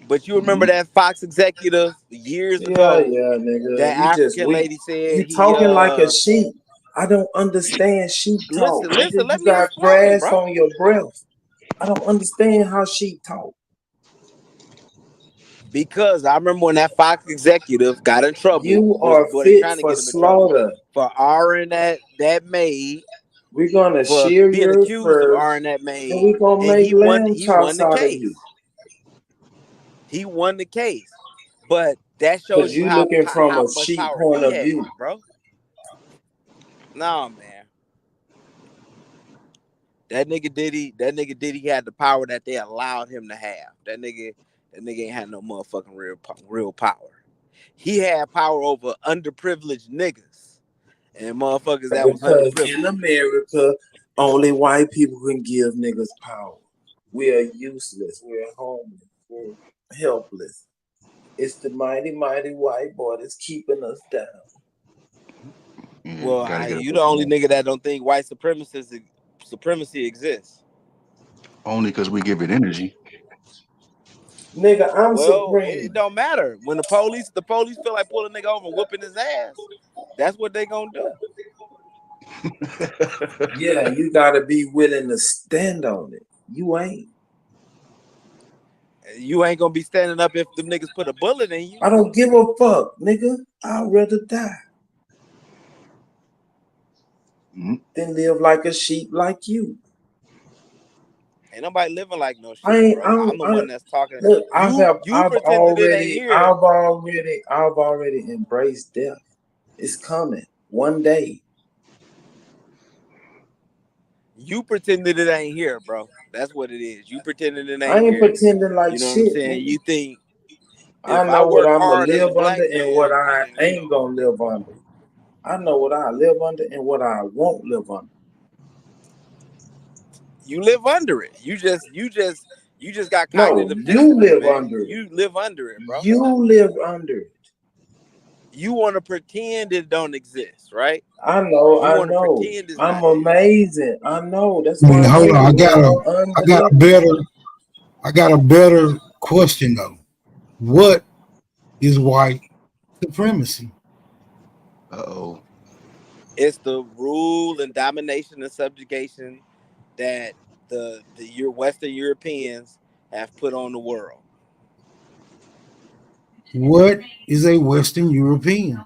[SPEAKER 12] But you remember that Fox executive years
[SPEAKER 6] Yeah,
[SPEAKER 12] ago?
[SPEAKER 6] nigga.
[SPEAKER 12] That
[SPEAKER 6] You just
[SPEAKER 12] African
[SPEAKER 6] weak.
[SPEAKER 12] lady said
[SPEAKER 6] You
[SPEAKER 12] he
[SPEAKER 6] talking like a sheep. I don't understand sheep talk.
[SPEAKER 12] listen.
[SPEAKER 6] Nigga,
[SPEAKER 12] Let
[SPEAKER 6] you
[SPEAKER 12] me
[SPEAKER 6] got
[SPEAKER 12] explain,
[SPEAKER 6] grass
[SPEAKER 12] bro.
[SPEAKER 6] on your breath. I don't understand how sheep talk.
[SPEAKER 12] Because I remember when that Fox executive got in trouble.
[SPEAKER 6] You are
[SPEAKER 12] They
[SPEAKER 6] fit
[SPEAKER 12] trying to
[SPEAKER 6] for
[SPEAKER 12] get him in trouble
[SPEAKER 6] slaughter.
[SPEAKER 12] for R that maid,
[SPEAKER 6] We're gonna
[SPEAKER 12] for
[SPEAKER 6] shear
[SPEAKER 12] being
[SPEAKER 6] your
[SPEAKER 12] accused of
[SPEAKER 6] fur,
[SPEAKER 12] R that
[SPEAKER 6] and
[SPEAKER 12] maid,
[SPEAKER 6] we're gonna
[SPEAKER 12] and
[SPEAKER 6] make lamb
[SPEAKER 12] he won
[SPEAKER 6] chops
[SPEAKER 12] the
[SPEAKER 6] out of you.
[SPEAKER 12] case. He won the case, but that shows
[SPEAKER 6] Cause
[SPEAKER 12] you
[SPEAKER 6] you looking from
[SPEAKER 12] how
[SPEAKER 6] a
[SPEAKER 12] much
[SPEAKER 6] sheep
[SPEAKER 12] power
[SPEAKER 6] point
[SPEAKER 12] he
[SPEAKER 6] of
[SPEAKER 12] had,
[SPEAKER 6] view.
[SPEAKER 12] bro. No, man. That nigga Diddy had the power that they allowed him to have. That nigga ain't had no motherfucking real power. He had power over underprivileged niggas and motherfuckers that was
[SPEAKER 6] Because
[SPEAKER 12] underprivileged.
[SPEAKER 6] in America, only white people can give niggas power. We are useless. We're homeless. We're helpless. It's the mighty, mighty white boy that's keeping us down.
[SPEAKER 12] Well, you the only nigga that don't think white supremacy exists.
[SPEAKER 13] Only because we give it energy.
[SPEAKER 6] Nigga, I'm
[SPEAKER 12] Well,
[SPEAKER 6] supreme.
[SPEAKER 12] it don't matter. When the police feel like pulling a nigga over and whooping his ass, that's what they gonna do.
[SPEAKER 6] Yeah, you gotta be willing to stand on it. You ain't.
[SPEAKER 12] You ain't gonna be standing up if them niggas put a bullet in you.
[SPEAKER 6] I don't give a fuck, nigga. I'd rather die than live like a sheep like you.
[SPEAKER 12] Ain't nobody living like no sheep, bro. I'm the one that's talking.
[SPEAKER 6] Look,
[SPEAKER 12] You pretended it ain't here.
[SPEAKER 6] I've already embraced death. It's coming one day.
[SPEAKER 12] You pretended it ain't here, bro. That's what it is. You pretended it
[SPEAKER 6] I
[SPEAKER 12] ain't
[SPEAKER 6] ain't
[SPEAKER 12] here.
[SPEAKER 6] pretending like
[SPEAKER 12] You know what I'm
[SPEAKER 6] shit,
[SPEAKER 12] saying?
[SPEAKER 6] nigga.
[SPEAKER 12] You think
[SPEAKER 6] I
[SPEAKER 12] if I
[SPEAKER 6] know what
[SPEAKER 12] work
[SPEAKER 6] I'm gonna
[SPEAKER 12] hard as a
[SPEAKER 6] live
[SPEAKER 12] black
[SPEAKER 6] under and what
[SPEAKER 12] man,
[SPEAKER 6] I
[SPEAKER 12] then
[SPEAKER 6] ain't gonna live under. I know what I live under and what I won't live under.
[SPEAKER 12] you live under it. You just got
[SPEAKER 6] No,
[SPEAKER 12] cognitive
[SPEAKER 6] you
[SPEAKER 12] dissonance,
[SPEAKER 6] live
[SPEAKER 12] man.
[SPEAKER 6] under it.
[SPEAKER 12] You live under it, bro.
[SPEAKER 6] You live under it.
[SPEAKER 12] You want to pretend it don't exist, right?
[SPEAKER 6] I know.
[SPEAKER 12] You want to pretend it's
[SPEAKER 6] I'm
[SPEAKER 12] not there.
[SPEAKER 6] amazing. I know. That's
[SPEAKER 7] Man,
[SPEAKER 6] why I
[SPEAKER 7] hold
[SPEAKER 6] say
[SPEAKER 7] on.
[SPEAKER 6] the world undelivered.
[SPEAKER 7] I got a better question though. What is white supremacy?
[SPEAKER 13] Uh-oh.
[SPEAKER 12] It's the rule and domination and subjugation that your Western Europeans have put on the world.
[SPEAKER 7] What is a Western European?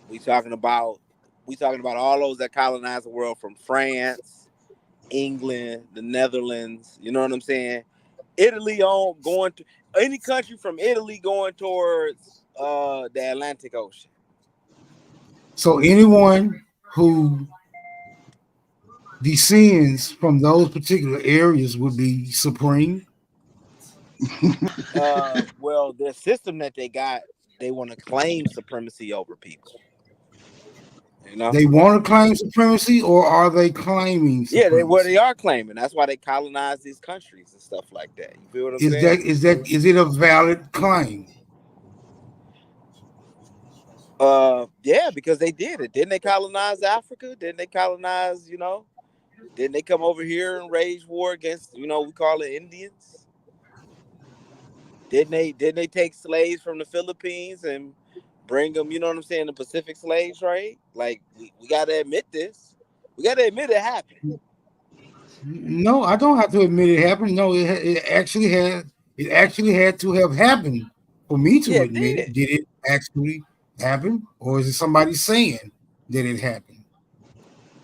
[SPEAKER 12] We talking about all those that colonized the world, from France, England, the Netherlands. You know what I'm saying? Italy on going to any country from Italy going towards the Atlantic Ocean.
[SPEAKER 7] So anyone who descends from those particular areas would be supreme.
[SPEAKER 12] Well, their system that they got, they want to claim supremacy over people. You know,
[SPEAKER 7] They want to claim supremacy, or are they claiming
[SPEAKER 12] yeah,
[SPEAKER 7] supremacy?
[SPEAKER 12] they are claiming. That's why they colonize these countries and stuff like that. You feel what I'm
[SPEAKER 7] Is
[SPEAKER 12] saying?
[SPEAKER 7] is it a valid claim?
[SPEAKER 12] Yeah, because they did it. Didn't they colonize Africa? Didn't they colonize? Didn't they come over here and wage war against? We call it Indians. Didn't they take slaves from the Philippines and bring them? You know what I'm saying? The Pacific slave trade. Like we got to admit this. We got to admit it happened.
[SPEAKER 7] No, I don't have to admit it happened. No, it actually had to have happened for me to
[SPEAKER 12] Yeah, it
[SPEAKER 7] admit it.
[SPEAKER 12] did.
[SPEAKER 7] Did it actually happen, or is it somebody saying that it happened?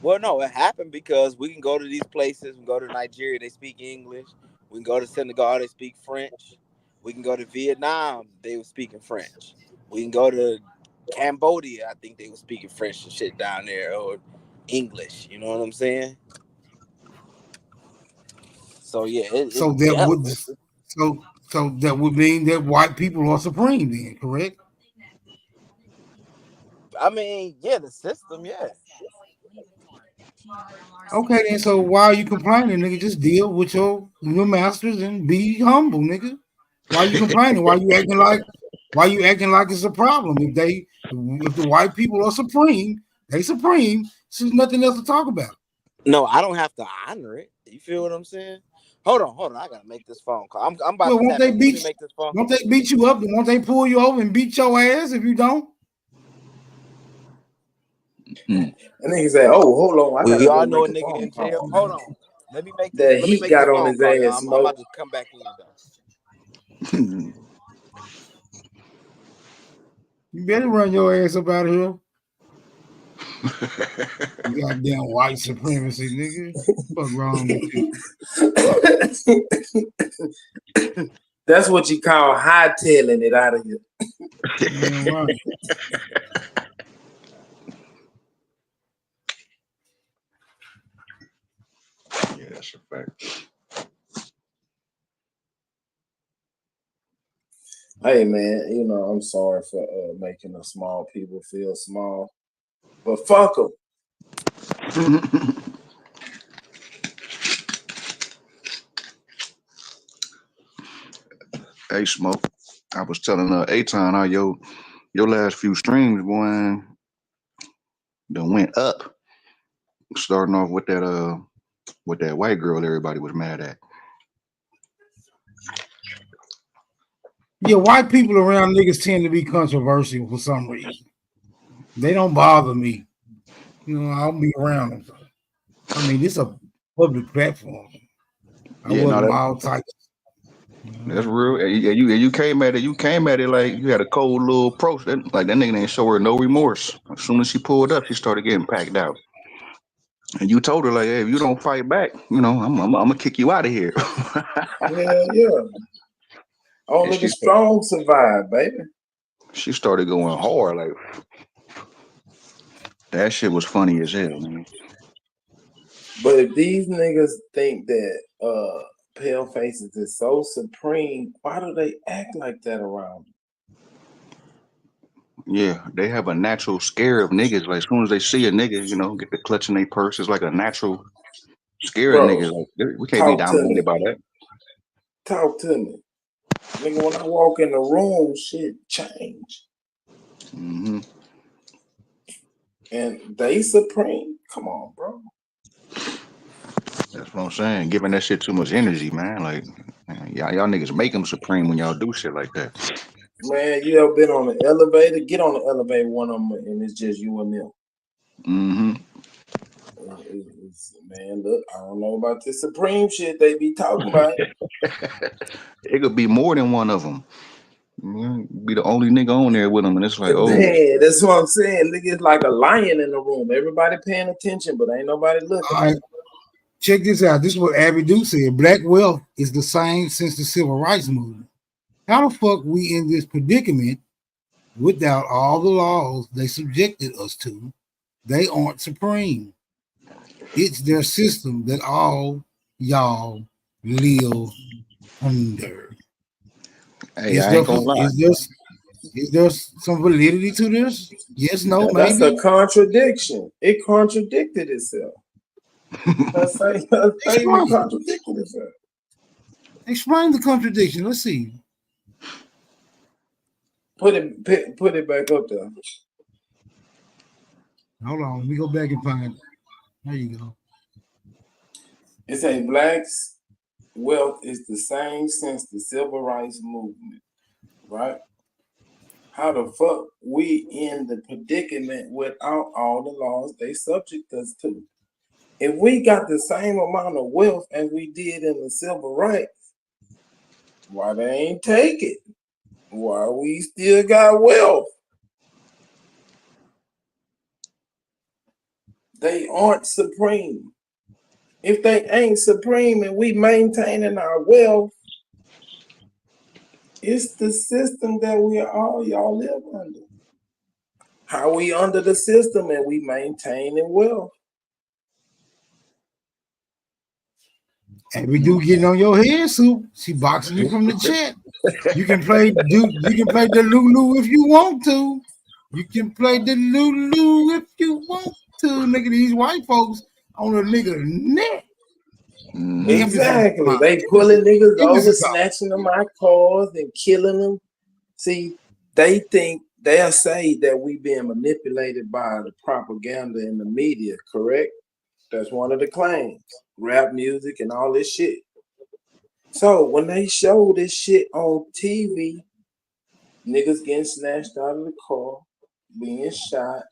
[SPEAKER 12] Well, no, it happened because we can go to these places. We go to Nigeria, they speak English. We can go to Senegal, they speak French. We can go to Vietnam, they were speaking French. We can go to Cambodia, I think they were speaking French and shit down there, or English. You know what I'm saying? So yeah,
[SPEAKER 7] So that
[SPEAKER 12] yeah.
[SPEAKER 7] would so that would mean that white people are supreme, then, correct?
[SPEAKER 12] I mean, yeah, the system, yeah.
[SPEAKER 7] Okay, then. So why are you complaining, nigga? Just deal with your masters and be humble, nigga. Why you complaining? Why you acting like it's a problem? If the white people are supreme, they supreme. So there's nothing else to talk about.
[SPEAKER 12] No, I don't have to honor it. You feel what I'm saying? Hold on. I gotta make this phone call. I'm about
[SPEAKER 7] Well,
[SPEAKER 12] to tap in. Let me make this phone.
[SPEAKER 7] won't they beat you up? And won't they pull you over and beat your ass if you don't?
[SPEAKER 15] And nigga say, "Oh, hold on, I
[SPEAKER 12] We
[SPEAKER 15] gotta go
[SPEAKER 12] all know
[SPEAKER 15] make
[SPEAKER 12] a
[SPEAKER 15] a
[SPEAKER 12] nigga
[SPEAKER 15] phone
[SPEAKER 12] in jail.
[SPEAKER 15] call,
[SPEAKER 12] Hold
[SPEAKER 15] man."
[SPEAKER 12] on. Let me make this.
[SPEAKER 15] That
[SPEAKER 12] Let me
[SPEAKER 15] heat
[SPEAKER 12] make this
[SPEAKER 15] got on
[SPEAKER 12] phone
[SPEAKER 15] his
[SPEAKER 12] call, y'all.
[SPEAKER 15] ass,
[SPEAKER 12] I'm
[SPEAKER 15] smoke.
[SPEAKER 12] about to come back in though.
[SPEAKER 7] You better run your ass up out of here. You goddamn white supremacy, nigga. What's wrong with you?
[SPEAKER 15] That's what you call hightailing it out of here.
[SPEAKER 7] Damn right.
[SPEAKER 13] Yeah, that's a fact.
[SPEAKER 15] Hey man, I'm sorry for making the small people feel small, but fuck them.
[SPEAKER 13] Hey, Smoke. I was telling Aton how your last few streams, boy, done went up. Starting off with that white girl everybody was mad at.
[SPEAKER 7] Yeah, white people around niggas tend to be controversial for some reason. They don't bother me. I'll be around them. I mean, this is a public platform. I
[SPEAKER 13] Yeah, no,
[SPEAKER 7] welcome all types.
[SPEAKER 13] that's real. And you came at it. You came at it like you had a cold little approach. Like that nigga didn't show her no remorse. As soon as she pulled up, she started getting packed out. And you told her like, hey, if you don't fight back, I'm gonna kick you out of here.
[SPEAKER 15] Yeah.
[SPEAKER 13] And
[SPEAKER 15] Only the strong survive, baby.
[SPEAKER 13] she started going hard. Like that shit was funny as hell, man.
[SPEAKER 15] But if these niggas think that pale faces is so supreme, why do they act like that around them?
[SPEAKER 13] Yeah, they have a natural scare of niggas. Like as soon as they see a nigga, get the clutch in their purse. It's like a natural scare of
[SPEAKER 15] Bro,
[SPEAKER 13] niggas. Like we can't be
[SPEAKER 15] talk to
[SPEAKER 13] dominated
[SPEAKER 15] me.
[SPEAKER 13] by that.
[SPEAKER 15] Talk to me. Nigga, when I walk in the room, shit change.
[SPEAKER 13] Mm-hmm.
[SPEAKER 15] And they supreme? Come on, bro.
[SPEAKER 13] That's what I'm saying. Giving that shit too much energy, man. Like, man, y'all niggas make them supreme when y'all do shit like that.
[SPEAKER 15] Man, you ever been on the elevator? Get on the elevator, one of them, and it's just you and them.
[SPEAKER 13] Mm-hmm.
[SPEAKER 15] Man, look, I don't know about this supreme shit they be talking about.
[SPEAKER 13] It could be more than one of them. Be the only nigga on there with them, and it's like, oh,
[SPEAKER 15] Man, that's what I'm saying. Nigga, it's like a lion in the room. Everybody paying attention, but ain't nobody looking.
[SPEAKER 7] All right, check this out. This is what Abby Du said. Black wealth is the same since the civil rights movement. How the fuck we in this predicament without all the laws they subjected us to? They aren't supreme. It's their system that all y'all live under.
[SPEAKER 13] hey, I ain't gonna lie.
[SPEAKER 7] Is there some validity to this? Yes, no,
[SPEAKER 15] That's a
[SPEAKER 7] maybe.
[SPEAKER 15] contradiction. It contradicted itself. Her statement
[SPEAKER 7] Explain.
[SPEAKER 15] contradicted itself.
[SPEAKER 7] Explain the contradiction. Let's see.
[SPEAKER 15] Put it back up there.
[SPEAKER 7] Hold on. Let me go back and find it. There you go.
[SPEAKER 15] It says blacks' wealth is the same since the civil rights movement, right? How the fuck we in the predicament without all the laws they subject us to? If we got the same amount of wealth as we did in the civil rights, why they ain't take it? Why we still got wealth? They aren't supreme. If they ain't supreme and we maintaining our wealth, it's the system that y'all live under. How we under the system and we maintaining wealth.
[SPEAKER 7] And we do getting on your head, Soup. She boxing you from the chat. You can play the Lulu if you want to. You can play the Lulu if you want to. Nigga, these white folks on a nigga neck.
[SPEAKER 15] Exactly. They pulling niggas over, snatching them out cars and killing them. See, they think they'll say that we being manipulated by the propaganda in the media, correct? That's one of the claims. Rap music and all this shit. So when they show this shit on TV, niggas getting snatched out of the car, being shot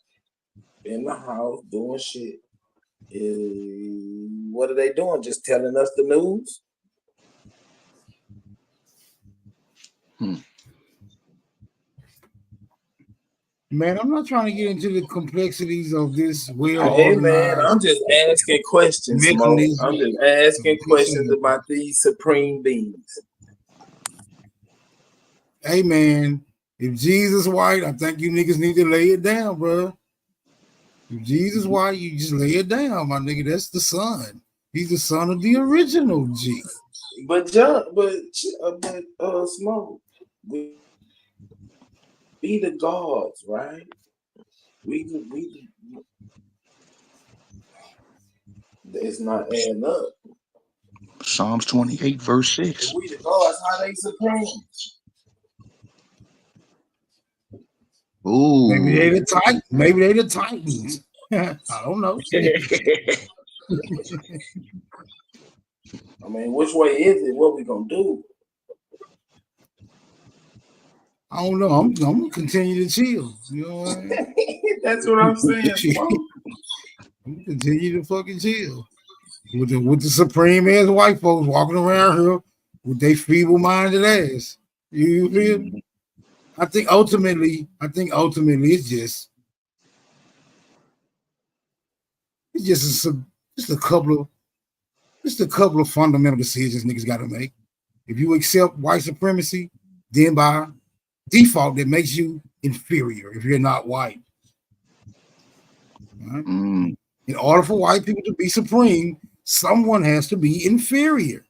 [SPEAKER 15] in the house, doing shit. What are they doing? Just telling us the news?
[SPEAKER 7] Man, I'm not trying to get into the complexities of this well
[SPEAKER 15] Hey
[SPEAKER 7] organized.
[SPEAKER 15] man, I'm just asking questions, Mo. I'm just asking questions about these supreme beings.
[SPEAKER 7] Hey man, if Jesus white, I think you niggas need to lay it down, bro. If Jesus white, you just lay it down, my nigga. That's the son. He's the son of the original G.
[SPEAKER 15] But Smoke, we the gods, right? We it's not adding up.
[SPEAKER 13] Psalms 28, verse 6.
[SPEAKER 15] If we the gods, how they supreme?
[SPEAKER 13] Ooh.
[SPEAKER 7] Maybe they the Titans. I don't know.
[SPEAKER 15] I mean, which way is it? What we gonna do?
[SPEAKER 7] I don't know. I'm gonna continue to chill. You know what I mean?
[SPEAKER 15] That's what I'm saying.
[SPEAKER 7] I'm gonna continue to fucking chill. With the supreme ass white folks walking around here with their feeble-minded ass. You feel me? I think ultimately it's just a couple of fundamental decisions niggas gotta make. If you accept white supremacy, then by default that makes you inferior if you're not white. Right? In order for white people to be supreme, someone has to be inferior.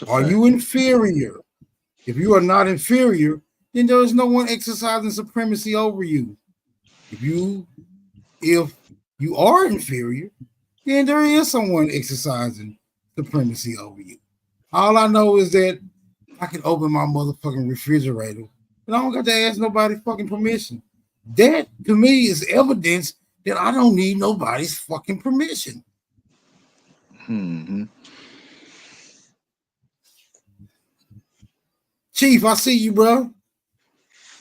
[SPEAKER 7] Are you inferior? If you are not inferior, then there is no one exercising supremacy over you. If you are inferior, then there is someone exercising supremacy over you. All I know is that I can open my motherfucking refrigerator and I don't got to ask nobody fucking permission. That to me is evidence that I don't need nobody's fucking permission. Chief, I see you, bro.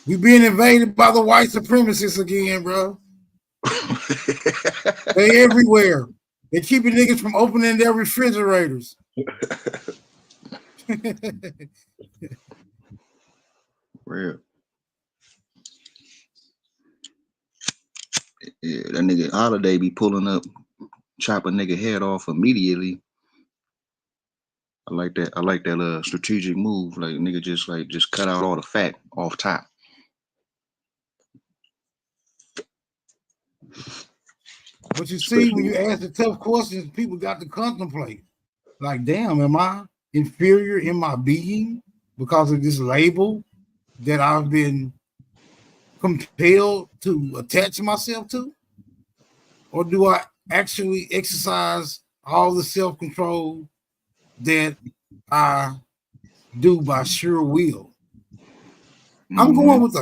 [SPEAKER 7] We being invaded by the white supremacists again, bro. They everywhere. They keeping niggas from opening their refrigerators.
[SPEAKER 13] Real. Yeah, that nigga Holiday be pulling up, chop a nigga head off immediately. I like that strategic move. Like nigga just cut out all the fat off top.
[SPEAKER 7] But you see, when you ask the tough questions, people got to contemplate. Like, damn, am I inferior in my being because of this label that I've been compelled to attach myself to? Or do I actually exercise all the self-control that I do by sheer will? I'm going with the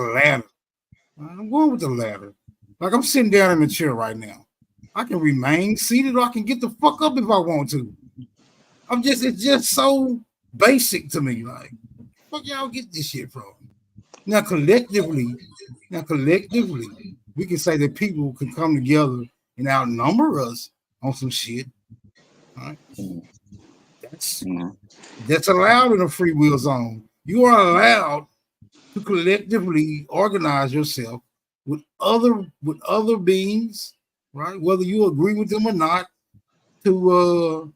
[SPEAKER 7] latter. Like I'm sitting down in the chair right now. I can remain seated or I can get the fuck up if I want to. It's just so basic to me. Like, fuck y'all get this shit from? Now collectively, we can say that people can come together and outnumber us on some shit. All right? That's allowed in a free will zone. You are allowed to collectively organize yourself with other beings, right? Whether you agree with them or not, to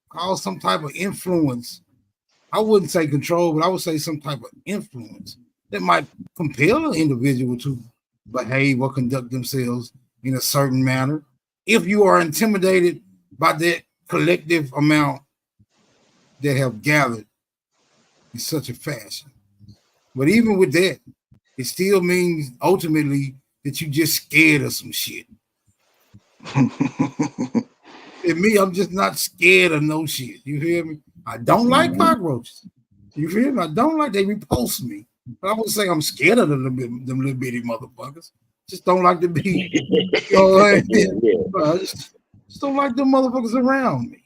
[SPEAKER 7] cause some type of influence. I wouldn't say control, but I would say some type of influence that might compel an individual to behave or conduct themselves in a certain manner. If you are intimidated by that collective amount that have gathered in such a fashion. But even with that, it still means ultimately that you just scared of some shit. And me, I'm just not scared of no shit. You hear me? I don't like cockroaches. You feel me? I don't like they repulse me. But I would say I'm scared of them little bitty motherfuckers. Just don't like to be, I just don't like them motherfuckers around me.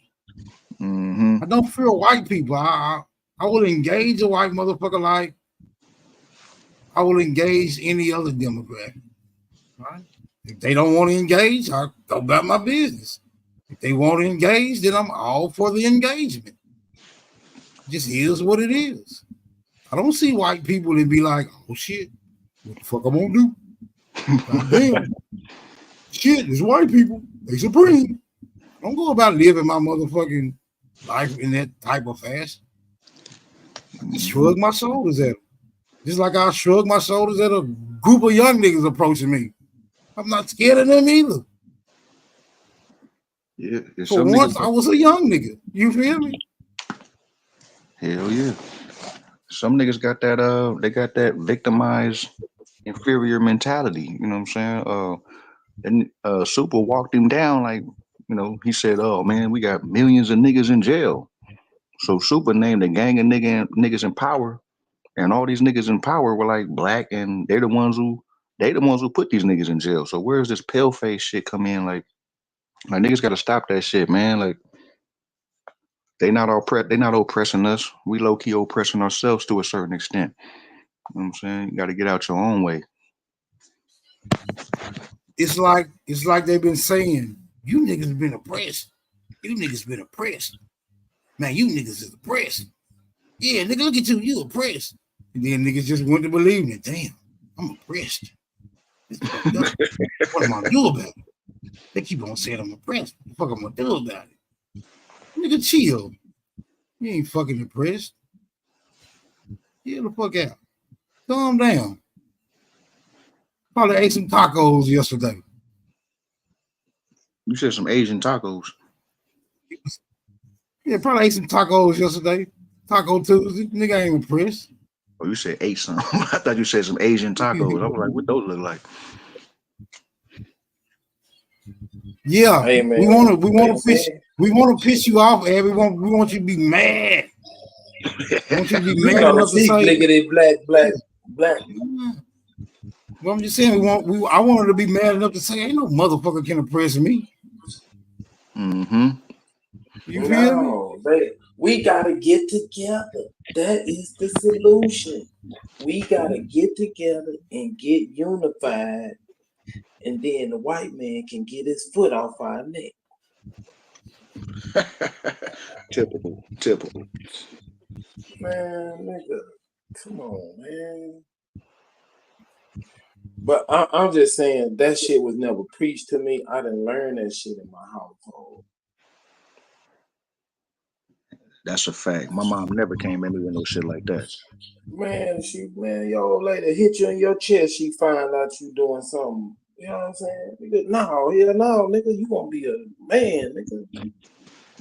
[SPEAKER 7] I don't fear white people. I will engage a white motherfucker like I will engage any other demographic. Right? If they don't want to engage, I go about my business. If they want to engage, then I'm all for the engagement. Just is what it is. I don't see white people and be like, oh shit, what the fuck I'm gonna do? God damn. Shit, it's white people. They supreme. I don't go about living my motherfucking life in that type of fashion. I just shrug my shoulders at them. Just like I shrug my shoulders at a group of young niggas approaching me. I'm not scared of them either.
[SPEAKER 13] Yeah,
[SPEAKER 7] For once, I was a young nigga. You feel me?
[SPEAKER 13] Hell yeah. Some niggas got that they got that victimized inferior mentality. You know what I'm saying? And Super walked him down like, he said, "Oh man, we got millions of niggas in jail." So Super named a gang of niggas in power, and all these niggas in power were like black, and they the ones who put these niggas in jail. So where's this pale face shit come in? Like niggas got to stop that shit, man. Like they not oppressing us. We low key oppressing ourselves to a certain extent. You know what I'm saying? You got to get out your own way.
[SPEAKER 7] It's like they've been saying, you niggas have been oppressed. You niggas been oppressed. Man, you niggas is oppressed. Yeah, nigga, look at you oppressed. And then niggas just went to believe me. Damn, I'm oppressed. It's fucked up. What am I gonna do about it? They keep on saying I'm oppressed. What the fuck am I gonna do about it? Nigga, chill. You ain't fucking oppressed. Get the fuck out. Calm down. Probably ate some tacos yesterday.
[SPEAKER 13] You said some Asian tacos.
[SPEAKER 7] Yeah, probably ate some tacos yesterday. Taco Tuesday. Nigga ain't oppressed.
[SPEAKER 13] Oh, you said ate some. I thought you said some Asian tacos. I was like, what those look like?
[SPEAKER 7] Yeah,
[SPEAKER 15] Hey man,
[SPEAKER 7] we want to piss you off, Ed. We want you to be mad. We want you to be
[SPEAKER 15] you
[SPEAKER 7] mad
[SPEAKER 15] know
[SPEAKER 7] enough to
[SPEAKER 15] she
[SPEAKER 7] say,
[SPEAKER 15] blickety black.
[SPEAKER 7] well, I'm just saying I wanted to be mad enough to say, ain't no motherfucker can oppress me.
[SPEAKER 13] Mm-hmm.
[SPEAKER 7] You feel me?
[SPEAKER 15] No, we gotta get together. That is the solution. We gotta get together and get unified, and then the white man can get his foot off our neck.
[SPEAKER 13] Typical.
[SPEAKER 15] Man, nigga, come on, man. But I'm just saying that shit was never preached to me. I didn't learn that shit in my household.
[SPEAKER 13] That's a fact. My mom never came at me with no shit like that.
[SPEAKER 15] Man, your old lady hit you in your chest, she find out you doing something. You know what I'm saying? Nigga, no, nigga, you gonna be a man, nigga.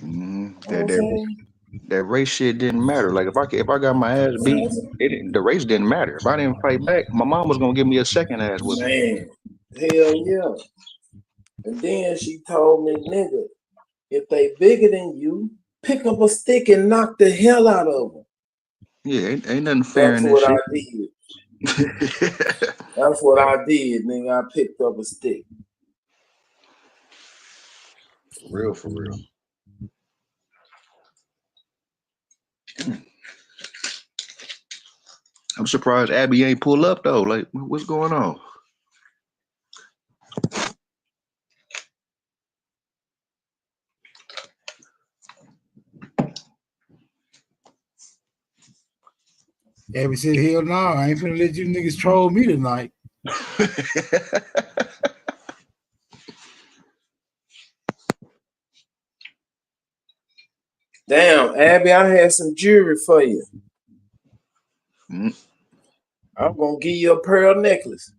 [SPEAKER 13] Mm-hmm.
[SPEAKER 15] You know what I'm saying?
[SPEAKER 13] That race shit didn't matter. Like if I got my ass beat, the race didn't matter. If I didn't fight back, my mom was gonna give me a second ass whooping.
[SPEAKER 15] Man, hell yeah. And then she told me, nigga, if they bigger than you, pick up a stick and knock the hell out of them.
[SPEAKER 13] Yeah, ain't nothing fair
[SPEAKER 15] That's
[SPEAKER 13] in that
[SPEAKER 15] what I
[SPEAKER 13] shit.
[SPEAKER 15] did. That's what I did, nigga. I picked up a stick.
[SPEAKER 13] For real. I'm surprised Abby ain't pull up though. Like, what's going on?
[SPEAKER 7] Abby said, hell no, I ain't finna let you niggas troll me tonight.
[SPEAKER 15] Damn, Abby, I had some jewelry for you. I'm gonna give you a pearl necklace.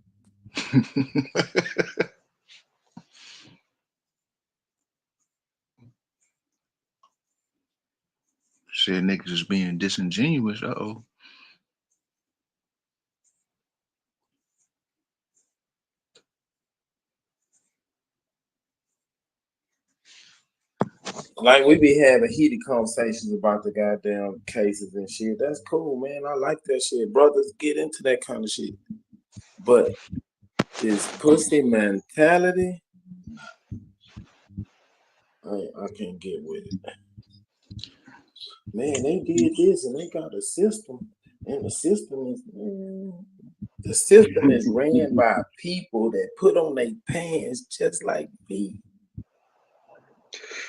[SPEAKER 13] Shit, niggas is being disingenuous. Uh-oh.
[SPEAKER 15] Like we be having heated conversations about the goddamn cases and shit. That's cool, man. I like that shit. Brothers get into that kind of shit. But this pussy mentality, I can't get with it. Man, they did this and they got a system, and the system is ran by people that put on their pants just like me.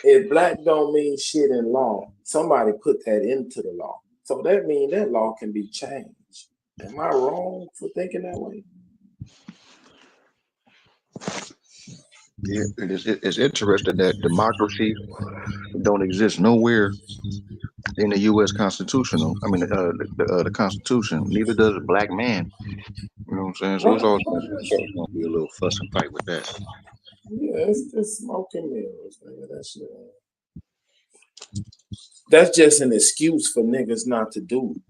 [SPEAKER 15] If black don't mean shit in law, somebody put that into the law. So that means that law can be changed. Am I wrong for thinking that way?
[SPEAKER 13] Yeah, it's interesting that democracy don't exist nowhere in the U.S. Constitutional. I mean, the Constitution. Neither does a black man. You know what I'm saying? So it's always gonna be a little fuss and fight with that.
[SPEAKER 15] Yeah, it's just smoking mirrors, nigga. That shit. That's just an excuse for niggas not to do it.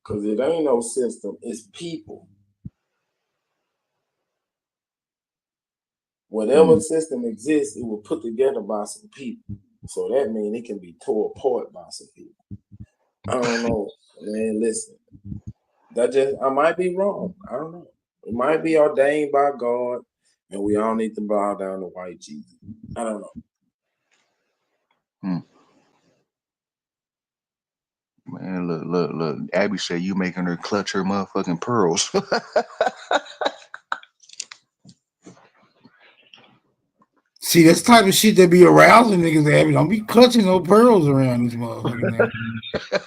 [SPEAKER 15] Cause it ain't no system, it's people. Whatever system exists, it was put together by some people. So that means it can be tore apart by some people. I don't know, man. Listen, I might be wrong. I don't know. It might be ordained by God, and we all need to bow down to white Jesus. I don't know.
[SPEAKER 13] Man, look. Abby said you making her clutch her motherfucking pearls.
[SPEAKER 7] See, that's the type of shit that be arousing niggas, Abby. Don't be clutching no pearls around this motherfucker now.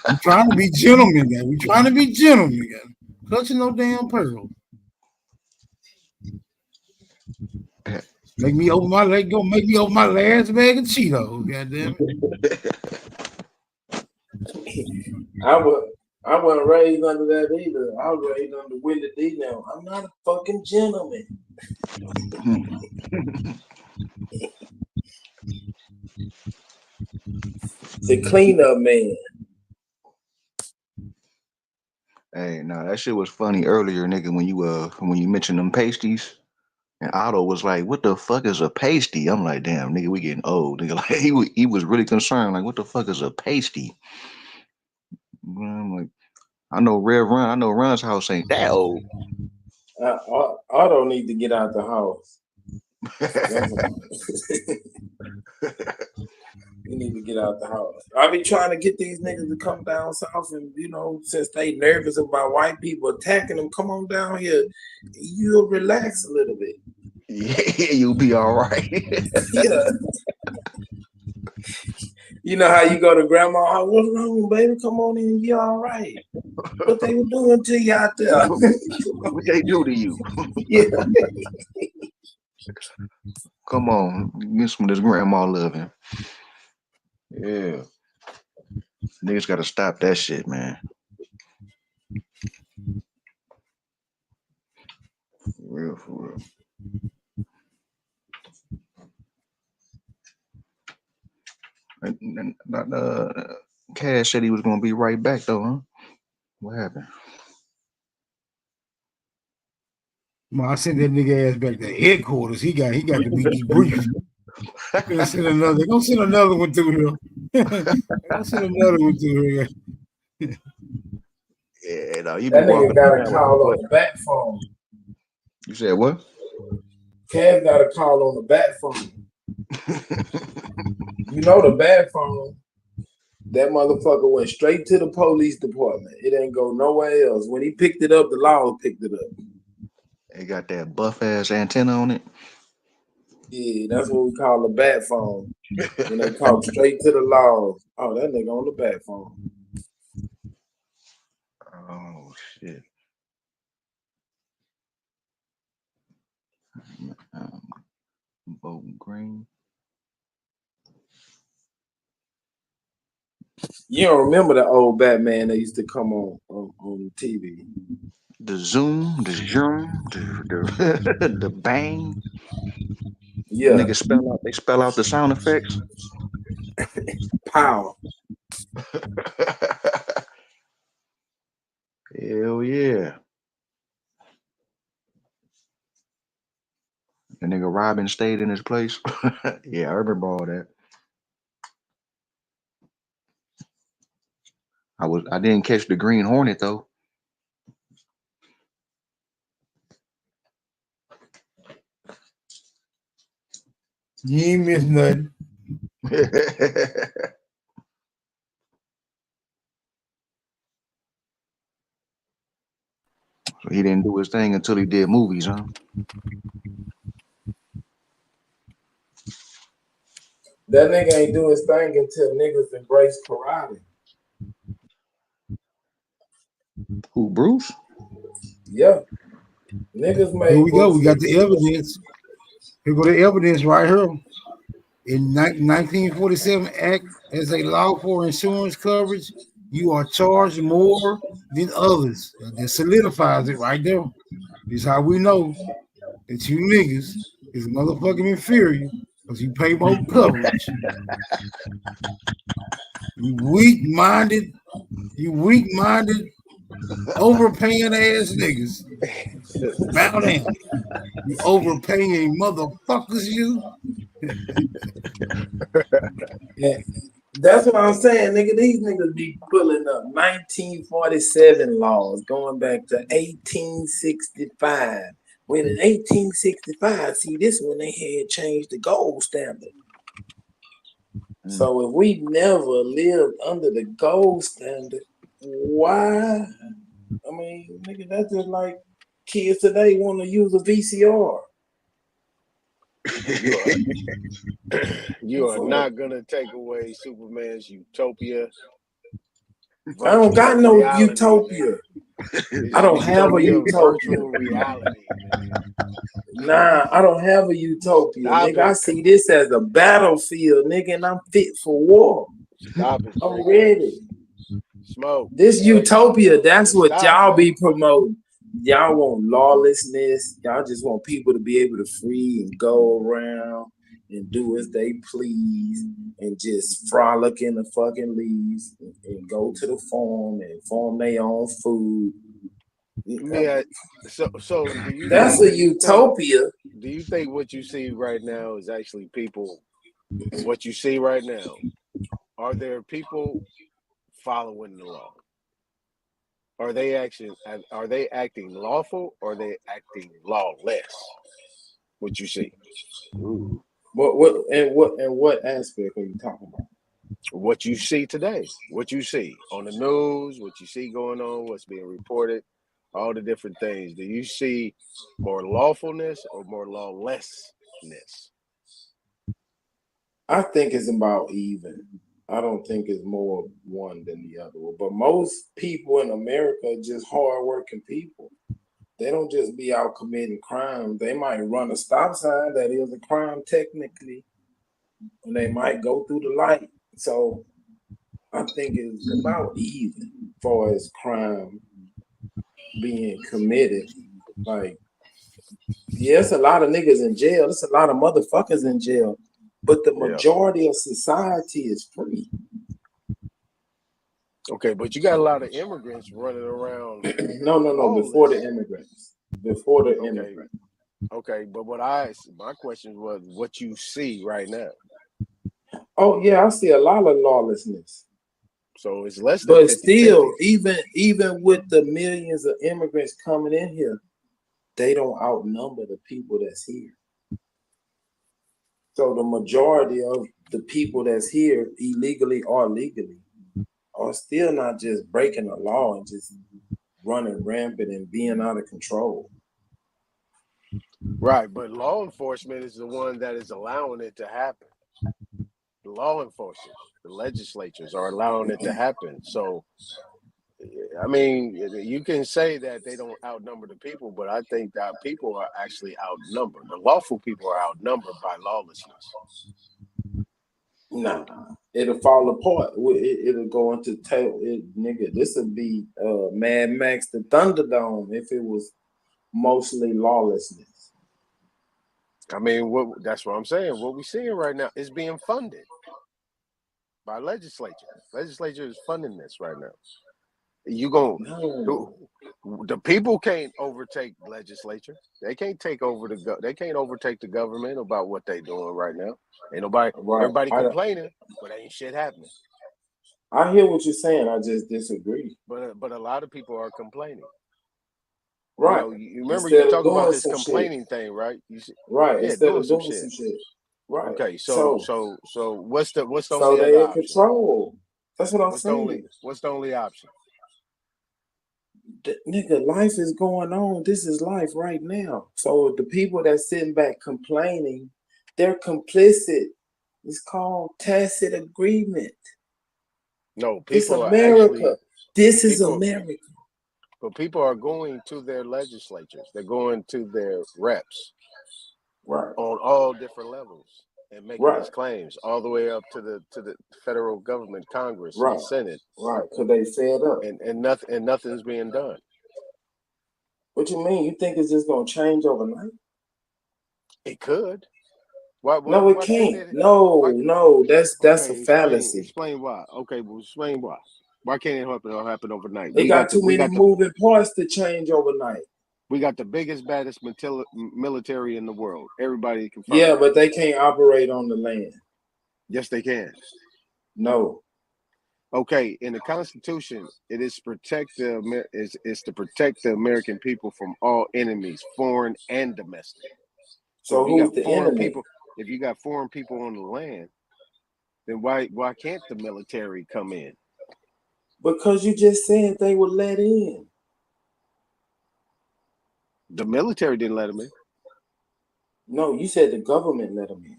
[SPEAKER 7] I'm trying to be gentlemen, man. We trying to be gentlemen, man. Clutching no damn pearls. Make me open my leg, go make me open my last bag of Cheetos, goddamn
[SPEAKER 15] it. I wasn't raised under that either. I was raised under Willie D now. I'm not a fucking gentleman. The cleanup man.
[SPEAKER 13] Hey, nah, that shit was funny earlier, nigga, when you mentioned them pasties. And Otto was like, "What the fuck is a pasty?" I'm like, "Damn, nigga, we getting old." Nigga, like he was really concerned, like, "What the fuck is a pasty?" I'm like, I know Ron's house ain't that old.
[SPEAKER 15] Otto need to get out the house. You need to get out the house. I be trying to get these niggas to come down south, and since they nervous about white people attacking them, come on down here. You'll relax a little bit.
[SPEAKER 13] Yeah, you'll be all right.
[SPEAKER 15] Yeah. You know how you go to grandma house? What's wrong, baby? Come on in, you all right. What they were doing to you out there?
[SPEAKER 13] What they do to you?
[SPEAKER 15] Yeah.
[SPEAKER 13] Come on, get some of this grandma loving. Yeah. Niggas gotta stop that shit, man. For real. Cash said he was gonna be right back though, huh? What happened?
[SPEAKER 7] Man, I sent that nigga ass back to headquarters. He got to be debriefed. Gonna send another one through here. I'll send another one through here.
[SPEAKER 13] Yeah, no, you be
[SPEAKER 15] That nigga
[SPEAKER 13] walking
[SPEAKER 15] got a
[SPEAKER 13] around
[SPEAKER 15] call on
[SPEAKER 13] with
[SPEAKER 15] the back phone.
[SPEAKER 13] You said what?
[SPEAKER 15] Kev got a call on the back phone. You know the back phone. That motherfucker went straight to the police department. It ain't go nowhere else. When he picked it up, the law picked it up.
[SPEAKER 13] It got that buff ass antenna on it.
[SPEAKER 6] Yeah, that's what we call a bat phone. When they talk straight to the laws. Oh, that nigga on the bat phone.
[SPEAKER 13] Oh shit. Voting green.
[SPEAKER 6] You don't remember the old Batman that used to come on TV?
[SPEAKER 13] The zoom, the the bang.
[SPEAKER 6] Yeah.
[SPEAKER 13] Niggas spell out the sound effects.
[SPEAKER 6] Power.
[SPEAKER 13] Hell yeah. The nigga Robin stayed in his place. Yeah, I remember all that. I didn't catch the Green Hornet though.
[SPEAKER 7] You ain't miss nothing.
[SPEAKER 13] So he didn't do his thing until he did movies, huh?
[SPEAKER 6] That nigga ain't do his thing until niggas embrace karate.
[SPEAKER 13] Who, Bruce?
[SPEAKER 6] Yeah. Niggas
[SPEAKER 7] Here
[SPEAKER 6] made
[SPEAKER 7] we go.
[SPEAKER 6] Bruce
[SPEAKER 7] We got
[SPEAKER 6] Lee.
[SPEAKER 7] the evidence. Here go the evidence right here. In 1947 Act as a law for insurance coverage, you are charged more than others. That solidifies it right there. This is how we know that you niggas is motherfucking inferior because you pay more coverage. You weak-minded, overpaying ass niggas. Bow down. You overpaying motherfuckers, you.
[SPEAKER 6] Yeah. That's what I'm saying, nigga. These niggas be pulling up 1947 laws going back to 1865. When in 1865, see, this when they had changed the gold standard. So if we never lived under the gold standard, why? I mean, nigga, that's just like kids today want to use a VCR.
[SPEAKER 17] You are not gonna take away Superman's utopia.
[SPEAKER 6] I don't got no
[SPEAKER 17] reality,
[SPEAKER 6] utopia.
[SPEAKER 17] His
[SPEAKER 6] I don't have a
[SPEAKER 17] utopia
[SPEAKER 6] utopia.
[SPEAKER 17] virtual reality, man.
[SPEAKER 6] Nah, I don't have a utopia,
[SPEAKER 17] Stop
[SPEAKER 6] nigga. I
[SPEAKER 17] it.
[SPEAKER 6] see this as a battlefield, nigga, and I'm fit for war.
[SPEAKER 17] Stop it,
[SPEAKER 6] I'm
[SPEAKER 17] Freaky.
[SPEAKER 6] ready.
[SPEAKER 17] Smoke.
[SPEAKER 6] This utopia, that's what
[SPEAKER 17] Stop
[SPEAKER 6] y'all
[SPEAKER 17] it.
[SPEAKER 6] be promoting. Y'all want lawlessness. Y'all just want people to be able to free and go around and do as they please and just frolic in the fucking leaves and go to the farm and farm their own food.
[SPEAKER 17] Yeah. So do you
[SPEAKER 6] That's a
[SPEAKER 17] do you think
[SPEAKER 6] utopia.
[SPEAKER 17] do you think what you see right now is actually people what you see right now? Are there people following the law? Are they acting lawful or are they acting lawless? What you see?
[SPEAKER 16] Ooh.
[SPEAKER 6] What aspect are you talking about?
[SPEAKER 17] What you see today, what you see on the news, what you see going on, what's being reported, all the different things. Do you see more lawfulness or more lawlessness?
[SPEAKER 6] I think it's about even. I don't think it's more one than the other. But most people in America are just hardworking people. They don't just be out committing crime. They might run a stop sign that is a crime technically, and they might go through the light. So I think it's about even as far as crime being committed. Like, yeah, it's a lot of niggas in jail. It's a lot of motherfuckers in jail. But the majority of society is free.
[SPEAKER 17] Okay, but you got a lot of immigrants running around.
[SPEAKER 6] No. Before the immigrants. Before the immigrants.
[SPEAKER 17] Okay, but my question was what you see right now.
[SPEAKER 6] Oh yeah, I see a lot of lawlessness.
[SPEAKER 17] So it's less than
[SPEAKER 6] But
[SPEAKER 17] 50-50.
[SPEAKER 6] still, even with the millions of immigrants coming in here, they don't outnumber the people that's here. So the majority of the people that's here illegally or legally are still not just breaking the law and just running rampant and being out of control.
[SPEAKER 3] Right, but law enforcement is the one that is allowing it to happen. The law enforcement, the legislatures are allowing it to happen. So, I mean, you can say that they don't outnumber the people, but I think that people are actually outnumbered. The lawful people are outnumbered by lawlessness.
[SPEAKER 15] Nah, it'll fall apart. It'll go into tail. Nigga, this would be Mad Max the Thunderdome if it was mostly lawlessness.
[SPEAKER 3] I mean, that's what I'm saying. What we're seeing right now is being funded by legislature. Legislature is funding this right now. You going the people can't overtake legislature. They can't take over they can't overtake the government about what they doing right now. Ain't nobody.
[SPEAKER 15] Right.
[SPEAKER 3] Everybody complaining, but ain't shit happening.
[SPEAKER 15] I hear what you're saying. I just disagree.
[SPEAKER 3] But a lot of people are complaining.
[SPEAKER 15] Right.
[SPEAKER 3] You remember
[SPEAKER 15] Instead
[SPEAKER 3] you talk about this
[SPEAKER 15] some
[SPEAKER 3] complaining
[SPEAKER 15] shit.
[SPEAKER 3] thing, right?
[SPEAKER 15] Right.
[SPEAKER 3] Yeah,
[SPEAKER 15] Instead
[SPEAKER 3] doing
[SPEAKER 15] of
[SPEAKER 3] some
[SPEAKER 15] doing
[SPEAKER 3] shit.
[SPEAKER 15] some shit. Right.
[SPEAKER 3] Okay, so what's the
[SPEAKER 15] so
[SPEAKER 3] only
[SPEAKER 15] they
[SPEAKER 3] other
[SPEAKER 15] in
[SPEAKER 3] option?
[SPEAKER 15] control. That's what I'm saying.
[SPEAKER 3] What's the only option?
[SPEAKER 15] Nigga, life is going on. This is life right now. So the people that's sitting back complaining, they're complicit. It's called tacit agreement.
[SPEAKER 3] No,
[SPEAKER 15] It's
[SPEAKER 3] people are
[SPEAKER 15] America.
[SPEAKER 3] actually.
[SPEAKER 15] This is America.
[SPEAKER 3] But people are going to their legislatures. They're going to their reps.
[SPEAKER 15] Right.
[SPEAKER 3] On all different levels and making
[SPEAKER 15] Right.
[SPEAKER 3] these claims all the way up to the federal government, Congress,
[SPEAKER 15] Right.
[SPEAKER 3] and Senate.
[SPEAKER 15] Right, because they fed up.
[SPEAKER 3] And nothing's being done.
[SPEAKER 15] What you mean? You think it's just gonna change overnight?
[SPEAKER 3] It could. Why
[SPEAKER 15] it can't. No, that's a fallacy.
[SPEAKER 3] Explain why. Okay, well, explain why. Why can't it happen overnight?
[SPEAKER 15] It got too many moving parts to change overnight.
[SPEAKER 3] We got the biggest, baddest military in the world. Everybody can.
[SPEAKER 15] Yeah, but they can't operate on the land.
[SPEAKER 3] Yes, they can.
[SPEAKER 15] No.
[SPEAKER 3] Okay, in the Constitution, it is is to protect the American people from all enemies, foreign and domestic.
[SPEAKER 15] So
[SPEAKER 3] if you
[SPEAKER 15] who's
[SPEAKER 3] got
[SPEAKER 15] the
[SPEAKER 3] foreign
[SPEAKER 15] enemy?
[SPEAKER 3] people, if you got foreign people on the land, then why can't the military come in?
[SPEAKER 15] Because you just said they were let in.
[SPEAKER 3] The military didn't let them in.
[SPEAKER 15] No, you said the government let them in.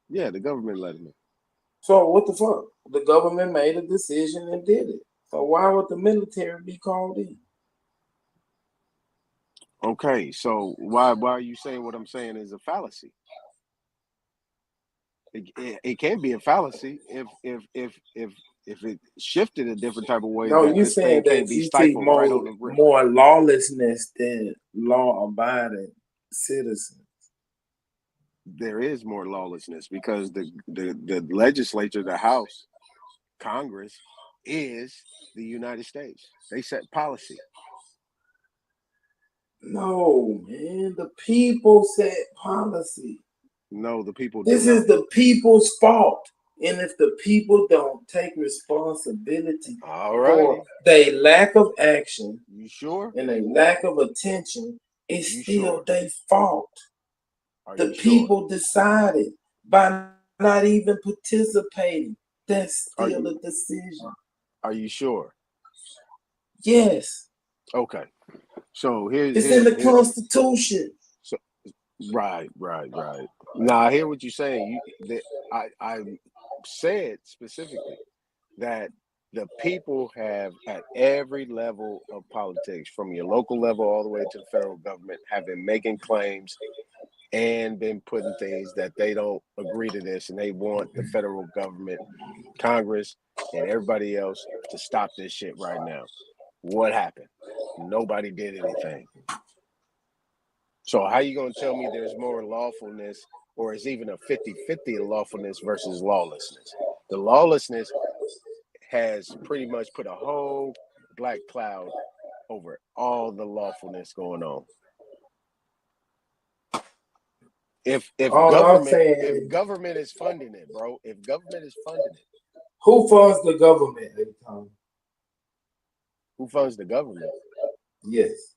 [SPEAKER 3] Yeah, the government let them in.
[SPEAKER 15] So what the fuck? The government made a decision and did it. So why would the military be called in?
[SPEAKER 3] Okay, so why are you saying what I'm saying is a fallacy? It can be a fallacy if it shifted a different type of way.
[SPEAKER 15] No,
[SPEAKER 3] that
[SPEAKER 15] you
[SPEAKER 3] this
[SPEAKER 15] saying
[SPEAKER 3] thing can't
[SPEAKER 15] that
[SPEAKER 3] be
[SPEAKER 15] you see
[SPEAKER 3] stifled right on the rip.
[SPEAKER 15] more lawlessness than law-abiding citizens.
[SPEAKER 3] There is more lawlessness because the legislature, the House, Congress is the United States. They set policy.
[SPEAKER 15] No, man, the people set policy.
[SPEAKER 3] No, the people
[SPEAKER 15] This is the people's fault. And if the people don't take responsibility for their lack of action,
[SPEAKER 3] you sure?
[SPEAKER 15] And a lack of attention, it's still their fault. The
[SPEAKER 3] sure?
[SPEAKER 15] people decided by not even participating. That's still a decision.
[SPEAKER 3] Are you sure?
[SPEAKER 15] Yes.
[SPEAKER 3] Okay. So
[SPEAKER 15] it's in the Constitution.
[SPEAKER 3] So, right. Now I hear what you're saying. I said specifically that the people have at every level of politics, from your local level all the way to the federal government, have been making claims and been putting things that they don't agree to this, and they want the federal government, Congress, and everybody else to stop this shit right now. What happened? Nobody did anything. So how you going to tell me there's more lawfulness, or is even a 50-50 lawfulness versus lawlessness? The lawlessness has pretty much put a whole black cloud over all the lawfulness going on. If government is funding it, bro, if government is funding it.
[SPEAKER 15] Who funds the government?
[SPEAKER 3] Who funds the government?
[SPEAKER 15] Yes.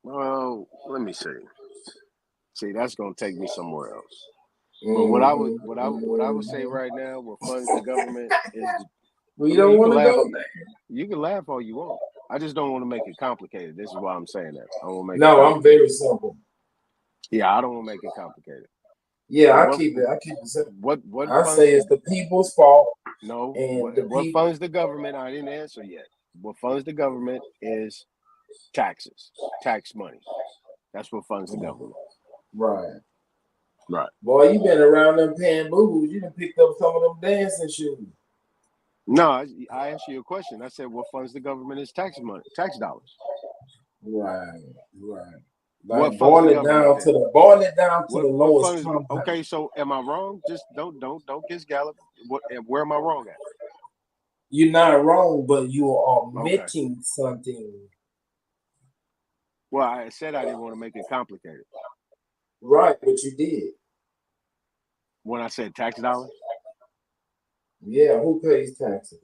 [SPEAKER 3] Well, let me see. See, that's gonna take me somewhere else. But what I would say right now, what funds the government is.
[SPEAKER 15] We don't want to go there.
[SPEAKER 3] You can laugh all you want. I just don't want to make it complicated. This is why I'm saying that. I don't want to make it
[SPEAKER 15] No, I'm
[SPEAKER 3] complicated.
[SPEAKER 15] very simple.
[SPEAKER 3] Yeah, I don't want to make it complicated.
[SPEAKER 15] Yeah,
[SPEAKER 3] So
[SPEAKER 15] I keep it simple.
[SPEAKER 3] what
[SPEAKER 15] I
[SPEAKER 3] funds
[SPEAKER 15] say it's the people's fault,
[SPEAKER 3] no
[SPEAKER 15] and the
[SPEAKER 3] what
[SPEAKER 15] people.
[SPEAKER 3] funds the government? I didn't answer yet. What funds the government is taxes, tax money. That's what funds the government.
[SPEAKER 15] Right.
[SPEAKER 3] Right.
[SPEAKER 15] Boy, you been around them paying boo-boos. You done picked up some of them dancing shoes.
[SPEAKER 3] No, I asked you a question. I said what funds the government is tax money, tax dollars.
[SPEAKER 15] Right.
[SPEAKER 3] What
[SPEAKER 15] Like
[SPEAKER 3] funds the
[SPEAKER 15] boil it
[SPEAKER 3] government
[SPEAKER 15] down
[SPEAKER 3] then?
[SPEAKER 15] to the
[SPEAKER 3] What
[SPEAKER 15] lowest
[SPEAKER 3] funds?
[SPEAKER 15] compound.
[SPEAKER 3] Okay, so am I wrong? Just don't get Gallup. What? Where am I wrong at?
[SPEAKER 15] You're not wrong, but you are
[SPEAKER 3] Okay.
[SPEAKER 15] omitting something.
[SPEAKER 3] Well, I said I didn't want to make it complicated.
[SPEAKER 15] Right, but you did.
[SPEAKER 3] When I said tax dollars.
[SPEAKER 15] Yeah, who pays taxes?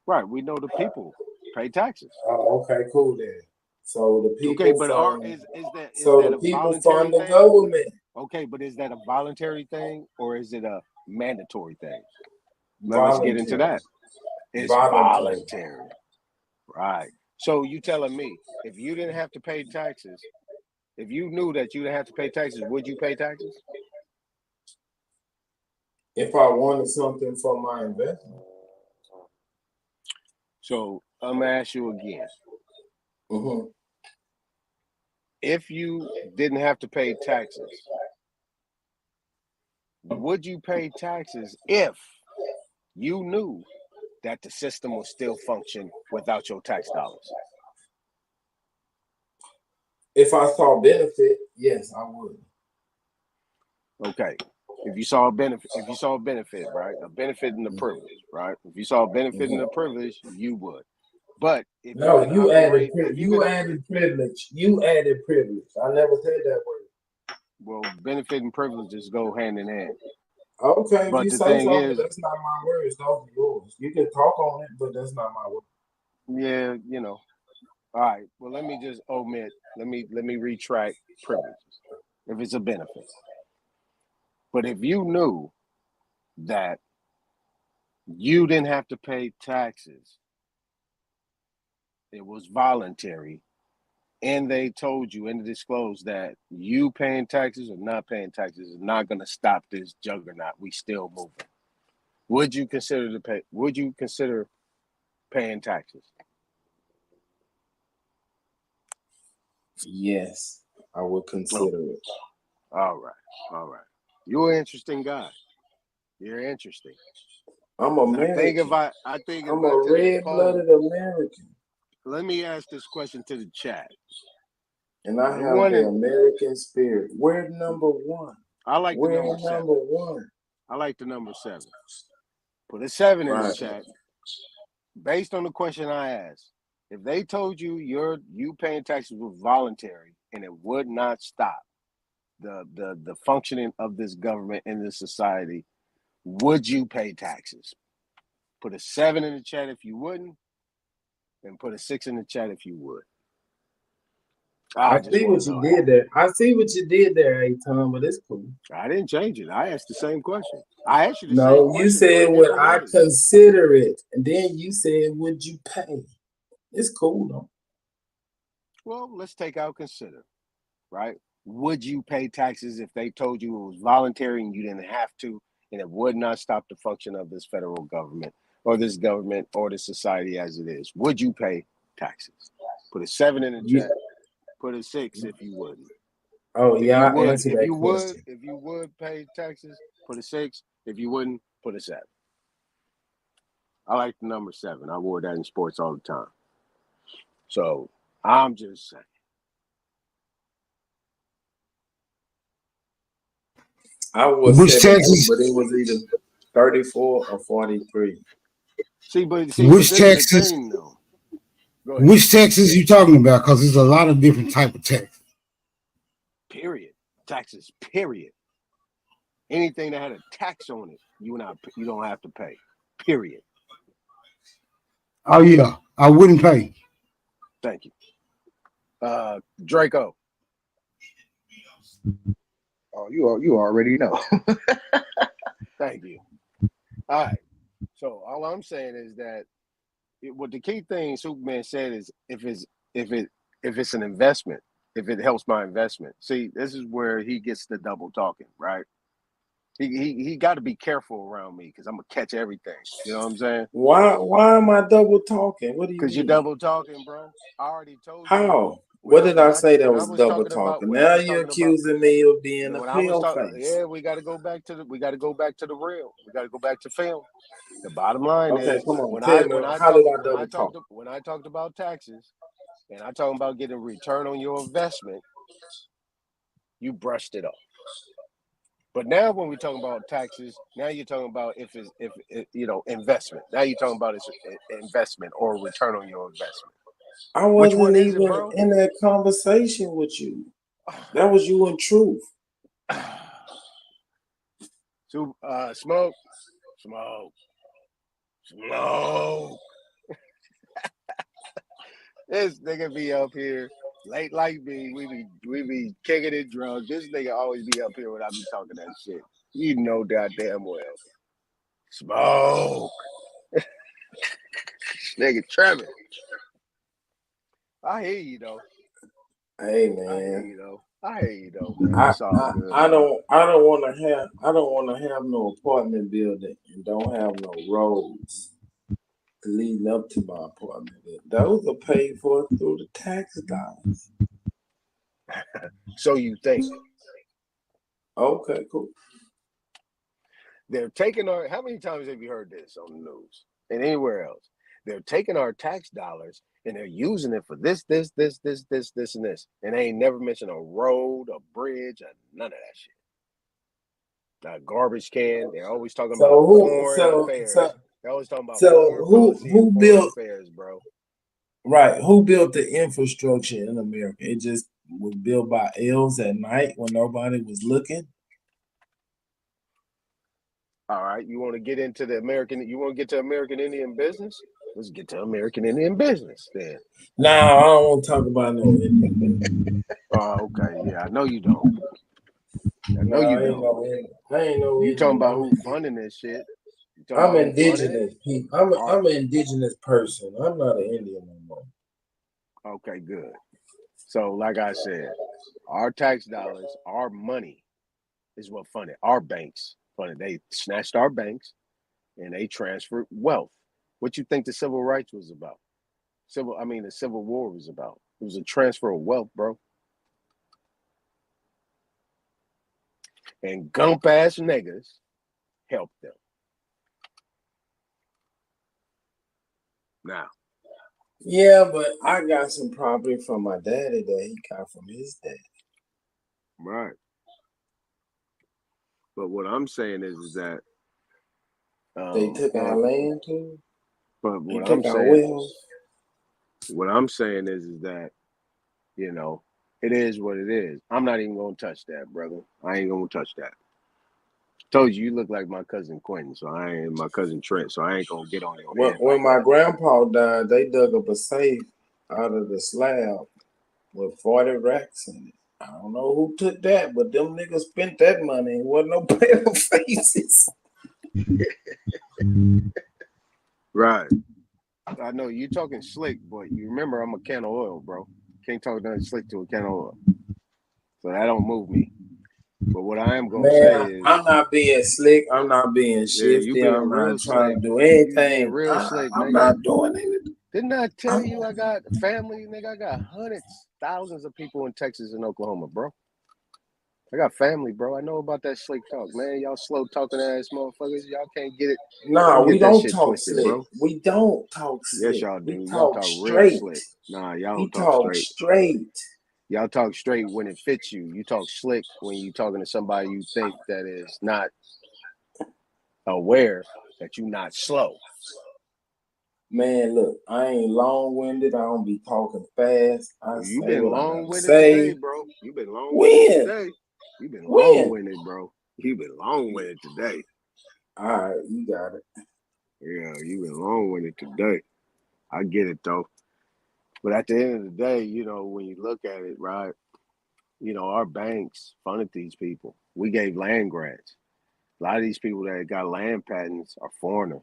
[SPEAKER 3] Right, we know the people pay taxes.
[SPEAKER 15] Oh, okay, cool then. So the
[SPEAKER 3] Okay,
[SPEAKER 15] people
[SPEAKER 3] but
[SPEAKER 15] fund.
[SPEAKER 3] is
[SPEAKER 15] So
[SPEAKER 3] that
[SPEAKER 15] the
[SPEAKER 3] a
[SPEAKER 15] people
[SPEAKER 3] voluntary
[SPEAKER 15] fund the
[SPEAKER 3] thing?
[SPEAKER 15] government.
[SPEAKER 3] Okay, but is that a voluntary thing or is it a mandatory thing? Let's get into
[SPEAKER 15] Voluntary.
[SPEAKER 3] that. It's
[SPEAKER 15] Voluntary.
[SPEAKER 3] voluntary. Right. So you telling me if you didn't have to pay taxes, if you knew that you didn't have to pay taxes, would you pay taxes?
[SPEAKER 15] If I wanted something for my investment.
[SPEAKER 3] So I'm gonna ask you again.
[SPEAKER 15] Mm-hmm.
[SPEAKER 3] If you didn't have to pay taxes, would you pay taxes if you knew that the system will still function without your tax dollars?
[SPEAKER 15] If I saw benefit, yes, I would.
[SPEAKER 3] Okay. If you saw a benefit, right? A benefit in the privilege, right? If you saw a benefit in the privilege, you would. But if you
[SPEAKER 15] No,
[SPEAKER 3] can operate, if you
[SPEAKER 15] you
[SPEAKER 3] can,
[SPEAKER 15] added privilege. You added privilege. I never said that word.
[SPEAKER 3] well, benefit and privileges go hand in hand.
[SPEAKER 15] Okay, if
[SPEAKER 3] But
[SPEAKER 15] you
[SPEAKER 3] the
[SPEAKER 15] say
[SPEAKER 3] thing
[SPEAKER 15] so, but
[SPEAKER 3] is,
[SPEAKER 15] that's not my words. Those are yours. You can talk on it, but that's not my word.
[SPEAKER 3] yeah, all right. Well, let me just omit. Let me retract privileges if it's a benefit. But if you knew that you didn't have to pay taxes, it was voluntary, and they told you and disclosed that you paying taxes or not paying taxes is not going to stop this juggernaut. We still moving. Would you consider paying taxes?
[SPEAKER 15] Yes, I would consider it.
[SPEAKER 3] All right. You're an interesting guy. You're interesting.
[SPEAKER 15] I'm
[SPEAKER 3] I think
[SPEAKER 15] American.
[SPEAKER 3] if
[SPEAKER 15] I'm
[SPEAKER 3] I
[SPEAKER 15] a
[SPEAKER 3] took a poll,
[SPEAKER 15] red-blooded American,
[SPEAKER 3] let me ask this question to the chat.
[SPEAKER 15] and I
[SPEAKER 3] The
[SPEAKER 15] have
[SPEAKER 3] one
[SPEAKER 15] the
[SPEAKER 3] in,
[SPEAKER 15] American spirit. We're number one.
[SPEAKER 3] I like the
[SPEAKER 15] We're
[SPEAKER 3] number 7.
[SPEAKER 15] number one.
[SPEAKER 3] I like the number 7. Put a 7 in the
[SPEAKER 15] Right.
[SPEAKER 3] chat. Based on the question I asked, if they told you you paying taxes was voluntary and it would not stop the functioning of this government in this society, would you pay taxes? Put a 7 in the chat if you wouldn't, and put a 6 in the chat if you would. I just
[SPEAKER 15] see
[SPEAKER 3] want
[SPEAKER 15] what
[SPEAKER 3] to
[SPEAKER 15] you
[SPEAKER 3] know.
[SPEAKER 15] did there. I see what you did there, A-Tom, but it's cool.
[SPEAKER 3] I didn't change it. I asked the same question. I asked you the same
[SPEAKER 15] No, you
[SPEAKER 3] question, but
[SPEAKER 15] said
[SPEAKER 3] a
[SPEAKER 15] would
[SPEAKER 3] different
[SPEAKER 15] I
[SPEAKER 3] way.
[SPEAKER 15] consider it, and then you said would you pay? It's cool though.
[SPEAKER 3] Well, let's take out consider, right? Would you pay taxes if they told you it was voluntary and you didn't have to, and it would not stop the function of this federal government or this government or the society as it is? Would you pay taxes? Put a 7 in the chat. Put a 6 if you wouldn't.
[SPEAKER 15] Oh
[SPEAKER 3] If
[SPEAKER 15] yeah,
[SPEAKER 3] you
[SPEAKER 15] I
[SPEAKER 3] would,
[SPEAKER 15] answered that question.
[SPEAKER 3] if you would pay taxes, put a 6. If you wouldn't, put a 7. I like the number 7. I wore that in sports all the time. So I'm just saying.
[SPEAKER 15] I was
[SPEAKER 7] Which
[SPEAKER 15] 17,
[SPEAKER 7] Texas?
[SPEAKER 15] but it was either 34 or 43.
[SPEAKER 3] But
[SPEAKER 7] Which
[SPEAKER 3] this is the
[SPEAKER 7] Texas?
[SPEAKER 3] thing, though. Go ahead.
[SPEAKER 7] Which Texas you talking about? Because there's a lot of different type of Texas.
[SPEAKER 3] Period. Taxes. Period. Anything that had a tax on it, you don't have to pay. Period.
[SPEAKER 7] Oh yeah, I wouldn't pay.
[SPEAKER 3] Thank you. Draco.
[SPEAKER 16] Oh, you already know.
[SPEAKER 3] Thank you. All right. So all I'm saying is that what the key thing Superman said is if it's an investment, if it helps my investment. See, this is where he gets the double talking, right? He got to be careful around me because I'm gonna catch everything. You know what I'm saying?
[SPEAKER 15] Why am I double talking? What do you
[SPEAKER 3] Because you're
[SPEAKER 15] mean?
[SPEAKER 3] double talking, bro. I already told you
[SPEAKER 15] How? What did I say that
[SPEAKER 3] when I
[SPEAKER 15] was
[SPEAKER 3] was
[SPEAKER 15] double
[SPEAKER 3] talking about
[SPEAKER 15] talking?
[SPEAKER 3] when I
[SPEAKER 15] Now
[SPEAKER 3] was
[SPEAKER 15] you're
[SPEAKER 3] talking about
[SPEAKER 15] accusing me of being a
[SPEAKER 3] when I was
[SPEAKER 15] pale
[SPEAKER 3] talking.
[SPEAKER 15] face.
[SPEAKER 3] Yeah, we got to go back to the real. We got to go back to film. The bottom line
[SPEAKER 15] Okay,
[SPEAKER 3] is
[SPEAKER 15] come on, tell me. How did I double talk?
[SPEAKER 3] when I talked about taxes and I talking about getting a return on your investment, you brushed it off. But now when we're talking about taxes, now you're talking about if investment. Now you're talking about it's investment or return on your investment.
[SPEAKER 15] I
[SPEAKER 3] Which one
[SPEAKER 15] wasn't
[SPEAKER 3] is it,
[SPEAKER 15] even
[SPEAKER 3] bro?
[SPEAKER 15] in that conversation with you. That was you in truth.
[SPEAKER 3] So, smoke. This nigga be up here late like me. We be kicking it drunk. This nigga always be up here when I be talking that shit. You know goddamn well. Smoke. Nigga tripping. I hear you though.
[SPEAKER 15] Hey
[SPEAKER 3] I hear
[SPEAKER 15] man,
[SPEAKER 3] you though. I hear you though, man. It's all good, bro.
[SPEAKER 15] I don't want to have no apartment building and don't have no roads leading up to my apartment building. Those are paid for through the tax dollars.
[SPEAKER 3] So you think.
[SPEAKER 15] Okay, cool.
[SPEAKER 3] They're taking our. How many times have you heard this on the news and anywhere else? They're taking our tax dollars and they're using it for this, and this, and they ain't never mentioned a road, a bridge, or none of that shit. A garbage can. They're always talking about foreign affairs. They're always talking about foreign policy and foreign affairs, bro.
[SPEAKER 15] Right, who built the infrastructure in America? It just was built by elves at night when nobody was looking.
[SPEAKER 3] All right, you want to get into the American? You want to get to American Indian business? Let's get to American Indian business then.
[SPEAKER 15] No, I don't want to talk about no Indian.
[SPEAKER 3] Oh, okay, yeah, I know you don't. I know
[SPEAKER 15] No,
[SPEAKER 3] you
[SPEAKER 15] I ain't
[SPEAKER 3] don't.
[SPEAKER 15] no Indian. I ain't no
[SPEAKER 3] You talking
[SPEAKER 15] Indian.
[SPEAKER 3] about who funding this shit? You talking
[SPEAKER 15] I'm
[SPEAKER 3] about who funding it?
[SPEAKER 15] indigenous. I'm an indigenous person. I'm not an Indian no more.
[SPEAKER 3] Okay, good. So, like I said, our tax dollars, our money, is what funded our banks. Funded. They snatched our banks and they transferred wealth. What you think the civil rights was about? The Civil War was about. It was a transfer of wealth, bro. And gump ass niggas helped them. Now,
[SPEAKER 15] Yeah, but I got some property from my daddy that he got from his dad.
[SPEAKER 3] right. But what I'm saying is that
[SPEAKER 15] They took our land too.
[SPEAKER 3] But
[SPEAKER 15] They took our wells.
[SPEAKER 3] what I'm saying is that, it is what it is. I'm not even gonna touch that, brother. I ain't gonna touch that. Told you look like my cousin Quentin, so I ain't my cousin Trent, so I ain't gonna get on your head
[SPEAKER 15] When
[SPEAKER 3] like
[SPEAKER 15] my
[SPEAKER 3] that.
[SPEAKER 15] grandpa died, they dug up a safe out of the slab with 40 racks in it. I don't know who took that, but them niggas spent that money and wasn't no pale faces.
[SPEAKER 3] Right. I know you talking slick, but you remember I'm a can of oil, bro. Can't talk nothing slick to a can of oil. So that don't move me. But what I am gonna say
[SPEAKER 15] Man,
[SPEAKER 3] is,
[SPEAKER 15] I'm not being slick. I'm not being
[SPEAKER 3] yeah, you
[SPEAKER 15] shifty.
[SPEAKER 3] being
[SPEAKER 15] I'm
[SPEAKER 3] real
[SPEAKER 15] not trying
[SPEAKER 3] slick.
[SPEAKER 15] to do
[SPEAKER 3] You being
[SPEAKER 15] anything.
[SPEAKER 3] real slick,
[SPEAKER 15] I'm
[SPEAKER 3] nigga.
[SPEAKER 15] not doing anything.
[SPEAKER 3] Didn't I tell you I got family, nigga? I got hundreds, thousands of people in Texas and Oklahoma, bro. I got family, bro. I know about that slick talk, man. Y'all slow talking ass motherfuckers. Y'all can't get it.
[SPEAKER 15] Nah,
[SPEAKER 3] Don't
[SPEAKER 15] we
[SPEAKER 3] get that
[SPEAKER 15] don't
[SPEAKER 3] shit
[SPEAKER 15] talk
[SPEAKER 3] twisted,
[SPEAKER 15] slick.
[SPEAKER 3] bro.
[SPEAKER 15] We don't talk
[SPEAKER 3] Yes,
[SPEAKER 15] slick.
[SPEAKER 3] y'all
[SPEAKER 15] We
[SPEAKER 3] do. Y'all
[SPEAKER 15] talk
[SPEAKER 3] talk real
[SPEAKER 15] straight.
[SPEAKER 3] slick. Nah, y'all
[SPEAKER 15] We
[SPEAKER 3] don't talk
[SPEAKER 15] talk
[SPEAKER 3] straight.
[SPEAKER 15] straight.
[SPEAKER 3] Y'all talk straight when it fits you. You talk slick when you talking to somebody you think that is not aware that you not slow.
[SPEAKER 15] Man, look, I ain't long winded. I don't be talking fast. I
[SPEAKER 3] You
[SPEAKER 15] say
[SPEAKER 3] been
[SPEAKER 15] what I
[SPEAKER 3] long
[SPEAKER 15] gotta
[SPEAKER 3] winded today,
[SPEAKER 15] say.
[SPEAKER 3] bro. You been long winded
[SPEAKER 15] When?
[SPEAKER 3] today. You been long
[SPEAKER 15] When?
[SPEAKER 3] winded, bro. You been long winded today.
[SPEAKER 15] All right, you got it.
[SPEAKER 3] Yeah, you been long winded today. I get it though. But at the end of the day, when you look at it, right, our banks funded these people. We gave land grants. A lot of these people that got land patents are foreigners.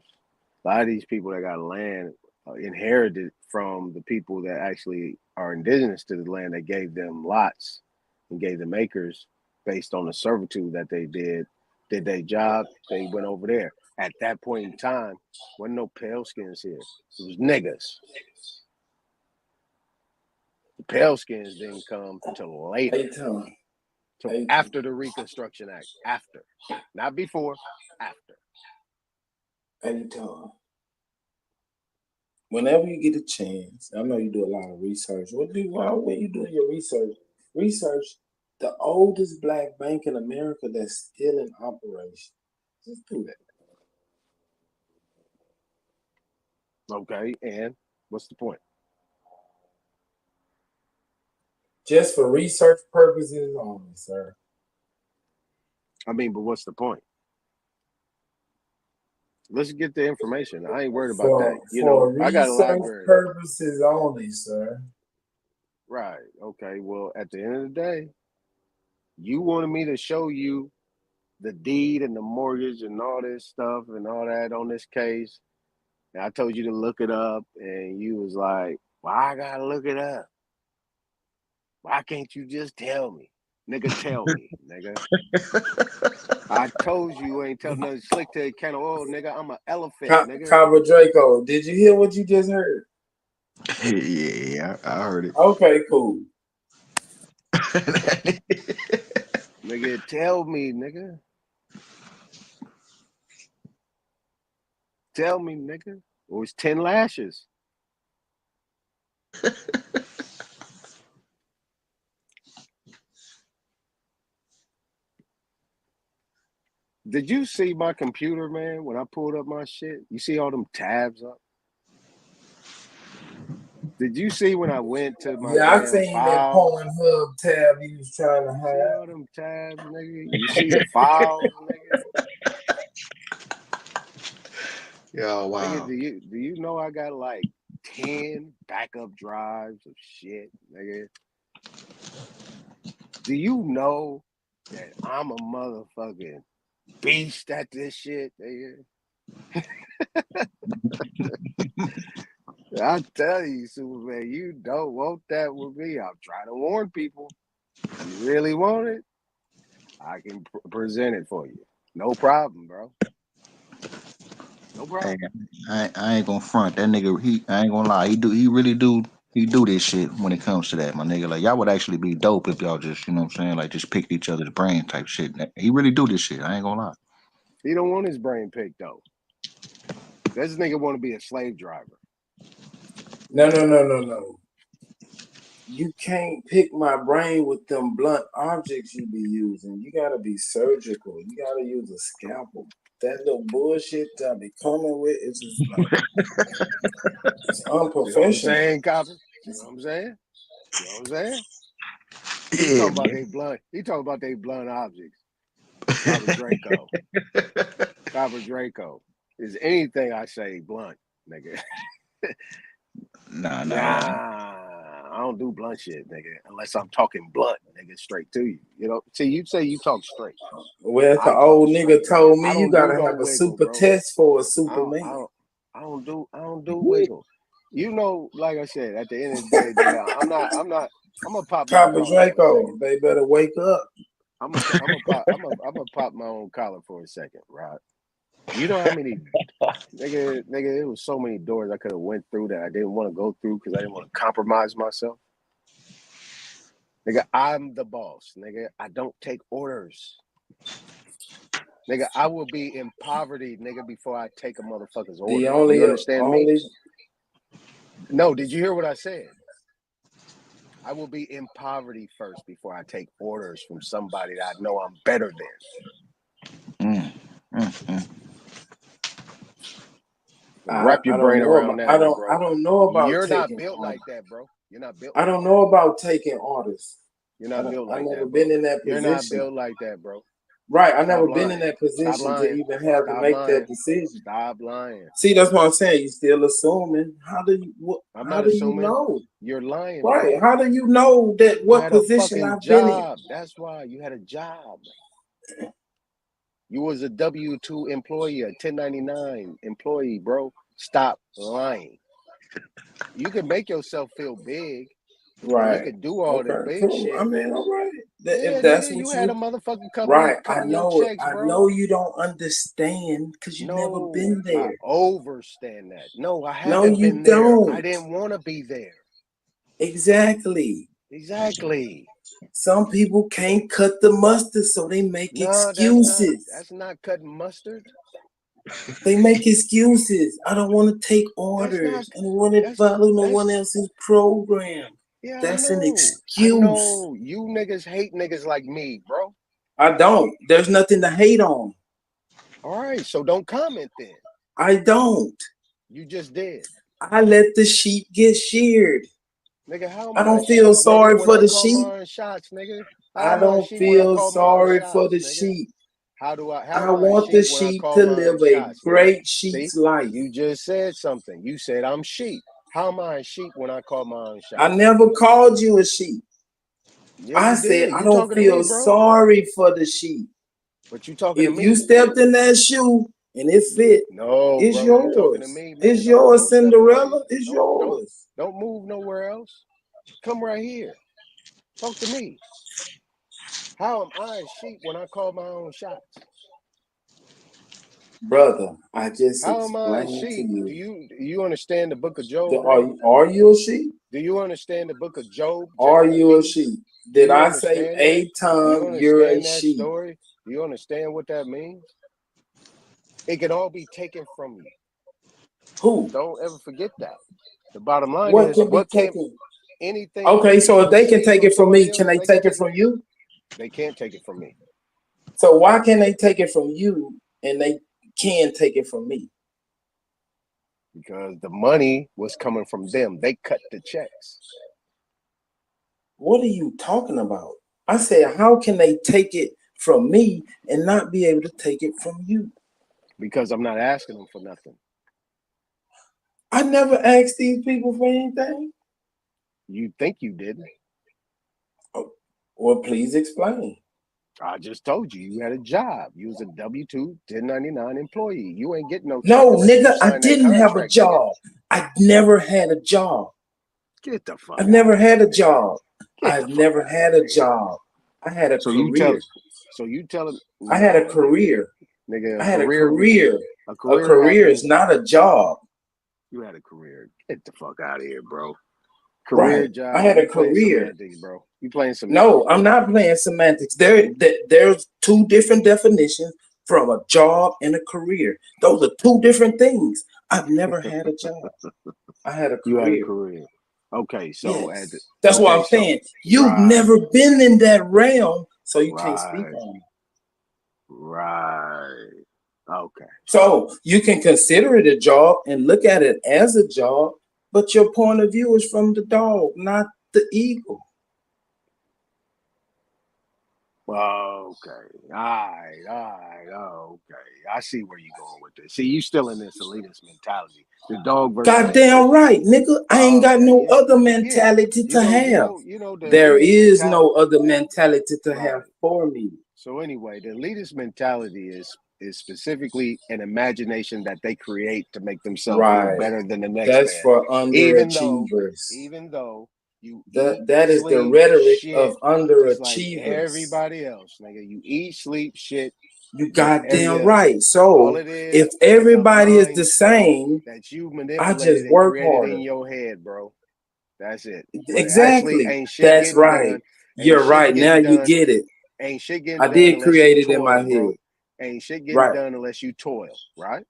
[SPEAKER 3] A lot of these people that got land
[SPEAKER 17] inherited from the people that actually are indigenous to the land. That gave them lots and gave them acres based on the servitude that they did their job. They went over there. At that point in time, wasn't no pale skins here. It was niggas. The pale skins didn't come till later. Till after the Reconstruction Act. After. Not before, after.
[SPEAKER 15] Anytime. Whenever you get a chance, I know you do a lot of research. When you doing your research the oldest black bank in America that's still in operation. Just do that.
[SPEAKER 17] Okay, and what's the point?
[SPEAKER 15] Just for research purposes only, sir.
[SPEAKER 17] I mean, but what's the point? Let's get the information. I ain't worried about that. You know, I got a library.
[SPEAKER 15] Purposes only, sir.
[SPEAKER 17] Right. Okay. Well, at the end of the day, you wanted me to show you the deed and the mortgage and all this stuff and all that on this case. And I told you to look it up, and you was like, "Why I gotta look it up? Why can't you just tell me, nigga? Tell me, nigga." I told you ain't telling nothing slick to a can of oil, nigga. I'm an elephant, nigga.
[SPEAKER 15] Cabra Draco, did you hear what you just heard?
[SPEAKER 13] Yeah, I heard it.
[SPEAKER 15] Okay, cool.
[SPEAKER 17] Nigga, tell me, nigga. Tell me, nigga. Or it's 10 lashes. Did you see my computer, man, when I pulled up my shit? You see all them tabs up? Did you see when I went to my
[SPEAKER 15] I
[SPEAKER 17] damn
[SPEAKER 15] seen that
[SPEAKER 17] files?
[SPEAKER 15] Pornhub tab you was trying to
[SPEAKER 17] See
[SPEAKER 15] have.
[SPEAKER 17] all them tabs, nigga? You see the files, nigga?
[SPEAKER 13] Yo, wow.
[SPEAKER 17] Nigga, do you know I got like 10 backup drives of shit, nigga? Do you know that I'm a motherfucking beast at this shit, nigga? I tell you, Superman, you don't want that with me. I'm trying to warn people. You really want it? I can present it for you. No problem, bro. No problem.
[SPEAKER 13] Hey, I ain't gonna front that nigga. I ain't gonna lie. He really do. He do this shit when it comes to that, my nigga. Like y'all would actually be dope if y'all just, you know what I'm saying, like just picked each other's brain type shit. He really do this shit. I ain't gonna lie.
[SPEAKER 17] He don't want his brain picked though. This nigga want to be a slave driver.
[SPEAKER 15] No. You can't pick my brain with them blunt objects you be using. You gotta be surgical. You gotta use a scalpel. That little bullshit that I be coming with is just like it's
[SPEAKER 17] You know what I'm
[SPEAKER 15] unprofessional.
[SPEAKER 17] saying, Copper? You know what I'm saying? You know what I'm saying? He
[SPEAKER 13] Yeah,
[SPEAKER 17] talking about
[SPEAKER 13] man.
[SPEAKER 17] they blunt. He talking about they blunt objects. Copper Draco. Copper Draco. Is anything I say blunt, nigga?
[SPEAKER 13] Nah.
[SPEAKER 17] I don't do blunt shit, nigga, unless I'm talking blunt, nigga, straight to you. You know, see, you say you talk straight.
[SPEAKER 15] Well, the
[SPEAKER 17] I
[SPEAKER 15] old
[SPEAKER 17] talk
[SPEAKER 15] nigga
[SPEAKER 17] straight,
[SPEAKER 15] told
[SPEAKER 17] nigga.
[SPEAKER 15] me
[SPEAKER 17] I
[SPEAKER 15] you
[SPEAKER 17] don't do
[SPEAKER 15] gotta
[SPEAKER 17] no
[SPEAKER 15] have a
[SPEAKER 17] wiggle,
[SPEAKER 15] super
[SPEAKER 17] bro.
[SPEAKER 15] test for a
[SPEAKER 17] I
[SPEAKER 15] Superman.
[SPEAKER 17] don't do wiggle. You know, like I said, at the end of the day, nigga, I'm gonna pop my own
[SPEAKER 15] Copper
[SPEAKER 17] collar for a
[SPEAKER 15] Draco,
[SPEAKER 17] second.
[SPEAKER 15] they better wake up.
[SPEAKER 17] I'm gonna pop my own collar for a second, right? You know how many nigga, it was so many doors I could have went through that I didn't want to go through because I didn't want to compromise myself. Nigga, I'm the boss. Nigga, I don't take orders. Nigga, I will be in poverty, nigga, before I take a motherfucker's order. You understand me? No, did you hear what I said? I will be in poverty first before I take orders from somebody that I know I'm better than. Wrap your brain around that one, bro.
[SPEAKER 15] I don't know about
[SPEAKER 17] You're not
[SPEAKER 15] taking
[SPEAKER 17] built
[SPEAKER 15] orders.
[SPEAKER 17] like that, bro. You're not built
[SPEAKER 15] I
[SPEAKER 17] like
[SPEAKER 15] don't
[SPEAKER 17] that.
[SPEAKER 15] know about taking orders.
[SPEAKER 17] You're not built
[SPEAKER 15] I
[SPEAKER 17] like
[SPEAKER 15] never
[SPEAKER 17] that, bro.
[SPEAKER 15] been in that
[SPEAKER 17] You're not
[SPEAKER 15] position.
[SPEAKER 17] built like that, bro.
[SPEAKER 15] Right, I
[SPEAKER 17] Stop
[SPEAKER 15] never been
[SPEAKER 17] lying.
[SPEAKER 15] in that
[SPEAKER 17] Stop
[SPEAKER 15] position to
[SPEAKER 17] lying.
[SPEAKER 15] even have to
[SPEAKER 17] Stop
[SPEAKER 15] make that
[SPEAKER 17] lying.
[SPEAKER 15] decision.
[SPEAKER 17] Stop lying.
[SPEAKER 15] See, that's what I'm saying. You still assuming. How do you?
[SPEAKER 17] I'm
[SPEAKER 15] How
[SPEAKER 17] not
[SPEAKER 15] do you
[SPEAKER 17] assuming.
[SPEAKER 15] know?
[SPEAKER 17] You're lying,
[SPEAKER 15] Right.
[SPEAKER 17] bro.
[SPEAKER 15] How do you know that
[SPEAKER 17] You
[SPEAKER 15] what
[SPEAKER 17] had a
[SPEAKER 15] position
[SPEAKER 17] fucking
[SPEAKER 15] I've been in?
[SPEAKER 17] job. That's why you had a job. You was a W-2 employee, a 1099 employee, bro. Stop lying.
[SPEAKER 3] You can make yourself feel big. And you
[SPEAKER 15] Right.
[SPEAKER 3] can do all the
[SPEAKER 15] Okay.
[SPEAKER 3] big
[SPEAKER 15] Cool. I
[SPEAKER 3] shit.
[SPEAKER 15] mean, all right.
[SPEAKER 3] Yeah,
[SPEAKER 15] If that's
[SPEAKER 3] nigga,
[SPEAKER 15] what
[SPEAKER 3] you had a
[SPEAKER 15] you
[SPEAKER 3] motherfucking company
[SPEAKER 15] right, I
[SPEAKER 3] cutting your
[SPEAKER 15] know it.
[SPEAKER 3] checks,
[SPEAKER 15] I
[SPEAKER 3] bro.
[SPEAKER 15] know you don't understand because you've never
[SPEAKER 3] No,
[SPEAKER 15] been
[SPEAKER 3] I
[SPEAKER 15] there.
[SPEAKER 3] overstand that. No, I
[SPEAKER 15] No,
[SPEAKER 3] haven't
[SPEAKER 15] you
[SPEAKER 3] been there. I
[SPEAKER 15] don't.
[SPEAKER 3] didn't want to be there.
[SPEAKER 15] Exactly.
[SPEAKER 3] Exactly.
[SPEAKER 15] Some people can't cut the mustard, so they make
[SPEAKER 3] No,
[SPEAKER 15] excuses.
[SPEAKER 3] that's not cutting mustard.
[SPEAKER 15] They make excuses. I don't want to take
[SPEAKER 3] That's not
[SPEAKER 15] orders. I don't want to follow no one
[SPEAKER 3] that's
[SPEAKER 15] else's program.
[SPEAKER 3] yeah, I
[SPEAKER 15] That's an
[SPEAKER 3] know. I
[SPEAKER 15] excuse.
[SPEAKER 3] know. You niggas hate niggas like me, bro.
[SPEAKER 15] I don't. There's nothing to hate on.
[SPEAKER 3] All right, so don't comment then.
[SPEAKER 15] I don't.
[SPEAKER 3] You just did.
[SPEAKER 15] I let the sheep get sheared.
[SPEAKER 3] Nigga, how am
[SPEAKER 15] I
[SPEAKER 3] I a
[SPEAKER 15] don't feel
[SPEAKER 3] sheep, nigga,
[SPEAKER 15] sorry
[SPEAKER 3] when
[SPEAKER 15] for
[SPEAKER 3] I
[SPEAKER 15] the
[SPEAKER 3] call
[SPEAKER 15] sheep.
[SPEAKER 3] my own shots, nigga? How
[SPEAKER 15] I
[SPEAKER 3] am I a
[SPEAKER 15] don't
[SPEAKER 3] sheep when I
[SPEAKER 15] feel
[SPEAKER 3] call my own
[SPEAKER 15] sorry for
[SPEAKER 3] shots,
[SPEAKER 15] the
[SPEAKER 3] nigga?
[SPEAKER 15] sheep.
[SPEAKER 3] How
[SPEAKER 15] I
[SPEAKER 3] am I a
[SPEAKER 15] want the
[SPEAKER 3] sheep when I
[SPEAKER 15] sheep
[SPEAKER 3] call
[SPEAKER 15] to
[SPEAKER 3] my own
[SPEAKER 15] live a
[SPEAKER 3] shots, nigga?
[SPEAKER 15] great
[SPEAKER 3] See,
[SPEAKER 15] sheep's life.
[SPEAKER 3] you just said something. You said I'm sheep. How am I a sheep when I call my own
[SPEAKER 15] I
[SPEAKER 3] shots?
[SPEAKER 15] never called you a sheep.
[SPEAKER 3] Yeah,
[SPEAKER 15] I
[SPEAKER 3] you
[SPEAKER 15] said
[SPEAKER 3] did.
[SPEAKER 15] I
[SPEAKER 3] You
[SPEAKER 15] don't
[SPEAKER 3] talking to me,
[SPEAKER 15] feel
[SPEAKER 3] bro?
[SPEAKER 15] sorry for the sheep.
[SPEAKER 3] But you talking to
[SPEAKER 15] If you
[SPEAKER 3] me?
[SPEAKER 15] stepped in that shoe and it fit,
[SPEAKER 3] No,
[SPEAKER 15] it's
[SPEAKER 3] bro. You talking to
[SPEAKER 15] yours.
[SPEAKER 3] me,
[SPEAKER 15] It's
[SPEAKER 3] man?
[SPEAKER 15] yours,
[SPEAKER 3] Don't step away.
[SPEAKER 15] Cinderella. It's yours.
[SPEAKER 3] Don't move nowhere else. Come right here. Talk to me. How am I a sheep when I call my own shots?
[SPEAKER 15] Brother, I just
[SPEAKER 3] How am I a
[SPEAKER 15] explained to
[SPEAKER 3] sheep? Do
[SPEAKER 15] you.
[SPEAKER 3] you understand the book of Job, bro?
[SPEAKER 15] Are you a sheep?
[SPEAKER 3] Do you understand the book of Job,
[SPEAKER 15] Are you a
[SPEAKER 3] J-O-B?
[SPEAKER 15] sheep?
[SPEAKER 3] Do
[SPEAKER 15] Did
[SPEAKER 3] you
[SPEAKER 15] I say
[SPEAKER 3] understand that?
[SPEAKER 15] a
[SPEAKER 3] Do you
[SPEAKER 15] tongue? You're a
[SPEAKER 3] understand that
[SPEAKER 15] sheep.
[SPEAKER 3] story? Do you understand what that means? It can all be taken from you.
[SPEAKER 15] Who?
[SPEAKER 3] Don't ever forget that. The bottom line
[SPEAKER 15] What
[SPEAKER 3] is,
[SPEAKER 15] can be
[SPEAKER 3] what can
[SPEAKER 15] taken?
[SPEAKER 3] anything
[SPEAKER 15] Okay,
[SPEAKER 3] from
[SPEAKER 15] so
[SPEAKER 3] me
[SPEAKER 15] if they can
[SPEAKER 3] receive
[SPEAKER 15] take
[SPEAKER 3] from
[SPEAKER 15] it from
[SPEAKER 3] somebody
[SPEAKER 15] me, can
[SPEAKER 3] else,
[SPEAKER 15] they
[SPEAKER 3] they can
[SPEAKER 15] take it
[SPEAKER 3] take it.
[SPEAKER 15] from you?
[SPEAKER 3] They can't take it from me
[SPEAKER 15] So why can they take it from you and they can take it from me?
[SPEAKER 3] because the money was coming from them. They cut the checks.
[SPEAKER 15] What are you talking about? I said, how can they take it from me and not be able to take it from you?
[SPEAKER 3] Because I'm not asking them for nothing.
[SPEAKER 15] I never asked these people for anything.
[SPEAKER 3] You think you didn't?
[SPEAKER 15] Oh, well, please explain.
[SPEAKER 3] I just told you you had a job. You was a W-2 1099 employee. You ain't getting no check
[SPEAKER 15] No,
[SPEAKER 3] unless you
[SPEAKER 15] nigga, I
[SPEAKER 3] sign that
[SPEAKER 15] didn't have a
[SPEAKER 3] contract, nigga.
[SPEAKER 15] job. I never had a job.
[SPEAKER 3] Get the fuck
[SPEAKER 15] I've
[SPEAKER 3] out
[SPEAKER 15] never
[SPEAKER 3] of here,
[SPEAKER 15] had a
[SPEAKER 3] nigga.
[SPEAKER 15] job.
[SPEAKER 3] Get the
[SPEAKER 15] I've
[SPEAKER 3] fuck
[SPEAKER 15] never
[SPEAKER 3] out of
[SPEAKER 15] had
[SPEAKER 3] here,
[SPEAKER 15] a
[SPEAKER 3] nigga.
[SPEAKER 15] job. I had a
[SPEAKER 3] So you tell
[SPEAKER 15] career.
[SPEAKER 3] so you telling
[SPEAKER 15] I had a
[SPEAKER 3] no, nigga.
[SPEAKER 15] career.
[SPEAKER 3] Nigga,
[SPEAKER 15] I had a career.
[SPEAKER 3] a
[SPEAKER 15] A
[SPEAKER 3] career
[SPEAKER 15] career is
[SPEAKER 3] happens.
[SPEAKER 15] not a job.
[SPEAKER 3] You had a career. Get the fuck out of here, bro. Career
[SPEAKER 15] Right. I
[SPEAKER 3] job.
[SPEAKER 15] had a
[SPEAKER 3] You playing
[SPEAKER 15] career.
[SPEAKER 3] semantics, bro. You playing semantics,
[SPEAKER 15] No, I'm
[SPEAKER 3] bro.
[SPEAKER 15] not playing semantics. There's two different definitions from a job and a career. Those are two different things. I've never had a job. I had a
[SPEAKER 3] You had a
[SPEAKER 15] career.
[SPEAKER 3] career. Okay, so
[SPEAKER 15] Yes. That's what
[SPEAKER 3] okay,
[SPEAKER 15] I'm
[SPEAKER 3] so
[SPEAKER 15] saying. You've
[SPEAKER 3] right,
[SPEAKER 15] never been in that realm, so you can't speak
[SPEAKER 3] right,
[SPEAKER 15] on it.
[SPEAKER 3] right. Okay.
[SPEAKER 15] So you can consider it a job and look at it as a job, but your point of view is from the dog, not the eagle.
[SPEAKER 3] Okay. All right. Okay. I see where you're going with this. See, you still in this elitist mentality. The dog versus the
[SPEAKER 15] Goddamn
[SPEAKER 3] eagle.
[SPEAKER 15] right, nigga. I ain't got
[SPEAKER 3] Okay,
[SPEAKER 15] no
[SPEAKER 3] yeah.
[SPEAKER 15] other
[SPEAKER 3] Yeah.
[SPEAKER 15] mentality to have.
[SPEAKER 3] The
[SPEAKER 15] There
[SPEAKER 3] elitist
[SPEAKER 15] is
[SPEAKER 3] mentality.
[SPEAKER 15] no other mentality to have
[SPEAKER 3] Right.
[SPEAKER 15] for me.
[SPEAKER 3] So anyway, the elitist mentality is specifically an imagination that they create to make themselves feel
[SPEAKER 15] Right.
[SPEAKER 3] better than the next
[SPEAKER 15] That's
[SPEAKER 3] man.
[SPEAKER 15] for
[SPEAKER 3] Even though,
[SPEAKER 15] underachievers.
[SPEAKER 3] even though you eat,
[SPEAKER 15] That is the
[SPEAKER 3] sleep,
[SPEAKER 15] rhetoric of
[SPEAKER 3] shit, just like
[SPEAKER 15] underachievers.
[SPEAKER 3] everybody else, nigga. You eat, sleep, shit,
[SPEAKER 15] You
[SPEAKER 3] just every
[SPEAKER 15] goddamn right.
[SPEAKER 3] all
[SPEAKER 15] So
[SPEAKER 3] it
[SPEAKER 15] if
[SPEAKER 3] is a
[SPEAKER 15] everybody is the
[SPEAKER 3] mindset
[SPEAKER 15] same,
[SPEAKER 3] that you
[SPEAKER 15] I
[SPEAKER 3] manipulated
[SPEAKER 15] just
[SPEAKER 3] and
[SPEAKER 15] work
[SPEAKER 3] created in
[SPEAKER 15] harder.
[SPEAKER 3] your head, bro. That's it. But actually
[SPEAKER 15] Exactly.
[SPEAKER 3] ain't shit
[SPEAKER 15] That's
[SPEAKER 3] getting
[SPEAKER 15] right.
[SPEAKER 3] done. Ain't
[SPEAKER 15] You're
[SPEAKER 3] shit
[SPEAKER 15] right. Now
[SPEAKER 3] getting
[SPEAKER 15] you
[SPEAKER 3] done.
[SPEAKER 15] get it.
[SPEAKER 3] Ain't shit
[SPEAKER 15] I
[SPEAKER 3] getting done
[SPEAKER 15] did
[SPEAKER 3] unless you
[SPEAKER 15] create it in my
[SPEAKER 3] toil,
[SPEAKER 15] head.
[SPEAKER 3] bro. Ain't shit getting
[SPEAKER 15] Right.
[SPEAKER 3] done unless you toil, right?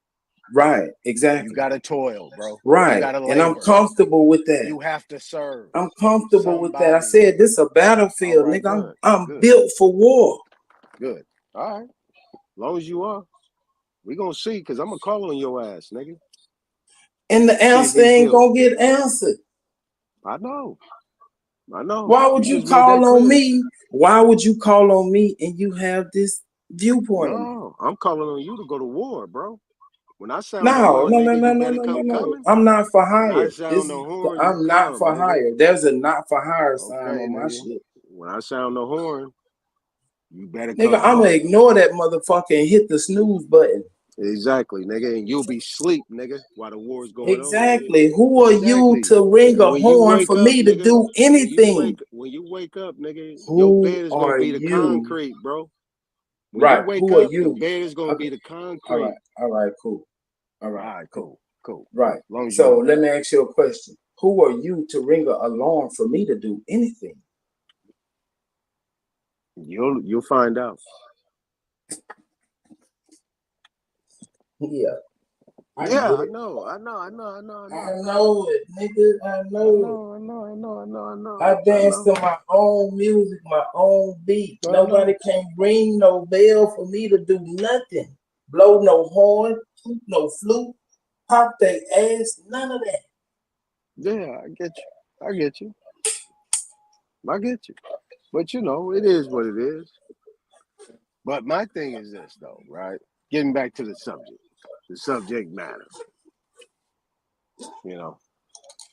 [SPEAKER 15] Right.
[SPEAKER 3] You
[SPEAKER 15] Exactly.
[SPEAKER 3] gotta toil, bro. You
[SPEAKER 15] Right.
[SPEAKER 3] gotta
[SPEAKER 15] And I'm
[SPEAKER 3] labor.
[SPEAKER 15] comfortable with that.
[SPEAKER 3] You have to serve
[SPEAKER 15] I'm comfortable with that. I
[SPEAKER 3] somebody,
[SPEAKER 15] said
[SPEAKER 3] nigga.
[SPEAKER 15] this is a
[SPEAKER 3] All
[SPEAKER 15] battlefield,
[SPEAKER 3] right,
[SPEAKER 15] nigga.
[SPEAKER 3] good.
[SPEAKER 15] I'm
[SPEAKER 3] Good.
[SPEAKER 15] built for war.
[SPEAKER 3] Good. All right. As long as you are. We gonna see, cause I'm gonna call on your ass, nigga.
[SPEAKER 15] And the
[SPEAKER 3] See if
[SPEAKER 15] answer
[SPEAKER 3] he
[SPEAKER 15] ain't
[SPEAKER 3] built.
[SPEAKER 15] gonna get answered.
[SPEAKER 3] I know. I know.
[SPEAKER 15] Why would
[SPEAKER 3] You
[SPEAKER 15] you
[SPEAKER 3] just made
[SPEAKER 15] call
[SPEAKER 3] that
[SPEAKER 15] on
[SPEAKER 3] clear.
[SPEAKER 15] me? Why would you call on me and you have this viewpoint of me?
[SPEAKER 3] No, I'm calling on you to go to war, bro. When I sound the
[SPEAKER 15] No,
[SPEAKER 3] horn,
[SPEAKER 15] no, no,
[SPEAKER 3] nigga,
[SPEAKER 15] no,
[SPEAKER 3] you
[SPEAKER 15] no,
[SPEAKER 3] better
[SPEAKER 15] no, no,
[SPEAKER 3] come
[SPEAKER 15] no.
[SPEAKER 3] coming.
[SPEAKER 15] I'm not for
[SPEAKER 3] When I
[SPEAKER 15] hire.
[SPEAKER 3] sound the horn, you
[SPEAKER 15] I'm not
[SPEAKER 3] come,
[SPEAKER 15] for
[SPEAKER 3] nigga.
[SPEAKER 15] hire. There's a not for hire sign
[SPEAKER 3] Okay,
[SPEAKER 15] on my
[SPEAKER 3] nigga.
[SPEAKER 15] shit.
[SPEAKER 3] When I sound the horn, you better
[SPEAKER 15] Nigga,
[SPEAKER 3] come
[SPEAKER 15] I'm gonna
[SPEAKER 3] hard.
[SPEAKER 15] ignore that motherfucker and hit the snooze button.
[SPEAKER 17] Exactly, nigga, and you'll be asleep, nigga, while the war's going on, nigga.
[SPEAKER 15] Exactly. Who are you
[SPEAKER 17] Exactly.
[SPEAKER 15] to ring
[SPEAKER 17] And
[SPEAKER 15] a
[SPEAKER 17] when you
[SPEAKER 15] horn
[SPEAKER 17] wake
[SPEAKER 15] for
[SPEAKER 17] up,
[SPEAKER 15] me to
[SPEAKER 17] nigga,
[SPEAKER 15] do anything?
[SPEAKER 17] when you wake up, nigga, your
[SPEAKER 15] Who
[SPEAKER 17] bed is gonna
[SPEAKER 15] are
[SPEAKER 17] be the
[SPEAKER 15] you?
[SPEAKER 17] concrete, bro. When you
[SPEAKER 15] Right.
[SPEAKER 17] wake
[SPEAKER 15] Who are
[SPEAKER 17] up, the
[SPEAKER 15] you?
[SPEAKER 17] bed is gonna be
[SPEAKER 15] Okay.
[SPEAKER 17] the
[SPEAKER 15] All right.
[SPEAKER 17] concrete.
[SPEAKER 15] All right. Cool. All
[SPEAKER 17] All
[SPEAKER 15] right.
[SPEAKER 17] right,
[SPEAKER 15] Cool.
[SPEAKER 17] cool.
[SPEAKER 15] Right.
[SPEAKER 17] As long as you
[SPEAKER 15] So
[SPEAKER 17] know
[SPEAKER 15] let
[SPEAKER 17] that.
[SPEAKER 15] me ask you a question. Who are you to ring an alarm for me to do anything?
[SPEAKER 17] You'll find out.
[SPEAKER 15] Yeah. I
[SPEAKER 17] Yeah,
[SPEAKER 15] get
[SPEAKER 17] I
[SPEAKER 15] it.
[SPEAKER 17] know.
[SPEAKER 15] I know it, nigga. I know it. I dance to my own music, my own beat. Nobody can ring no bell for me to do nothing. Blow no horn, toot no flute, pop they ass, none of that.
[SPEAKER 17] Yeah, I get you. I get you. But you know, it is what it is. But my thing is this though, right? Getting back to the subject matter. You know,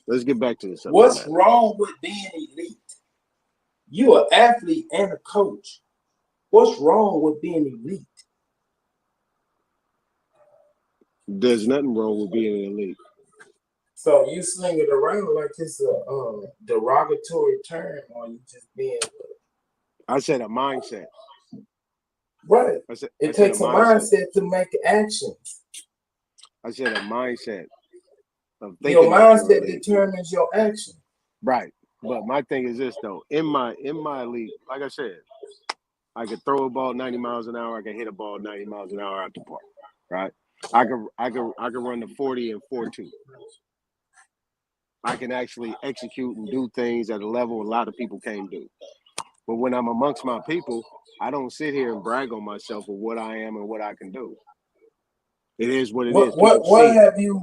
[SPEAKER 17] let's get back to the subject
[SPEAKER 15] What's
[SPEAKER 17] matter.
[SPEAKER 15] wrong with being elite? You an athlete and a coach. What's wrong with being elite?
[SPEAKER 17] There's nothing wrong with being elite.
[SPEAKER 15] So you sling it around like it's a derogatory term, or you just being
[SPEAKER 17] I said a mindset.
[SPEAKER 15] right.
[SPEAKER 17] I said
[SPEAKER 15] It
[SPEAKER 17] a
[SPEAKER 15] takes a
[SPEAKER 17] mindset.
[SPEAKER 15] mindset to make action.
[SPEAKER 17] I said a mindset of
[SPEAKER 15] Your
[SPEAKER 17] thinking that you're
[SPEAKER 15] mindset
[SPEAKER 17] elite.
[SPEAKER 15] determines your action.
[SPEAKER 17] Right. But my thing is this though. In my elite, like I said, I could throw a ball 90 miles an hour, I can hit a ball 90 miles an hour out the park. Right? I could run the 40 and 4.2. I can actually execute and do things at a level a lot of people can't do. But when I'm amongst my people, I don't sit here and brag on myself of what I am and what I can do. It is what it is.
[SPEAKER 15] What have you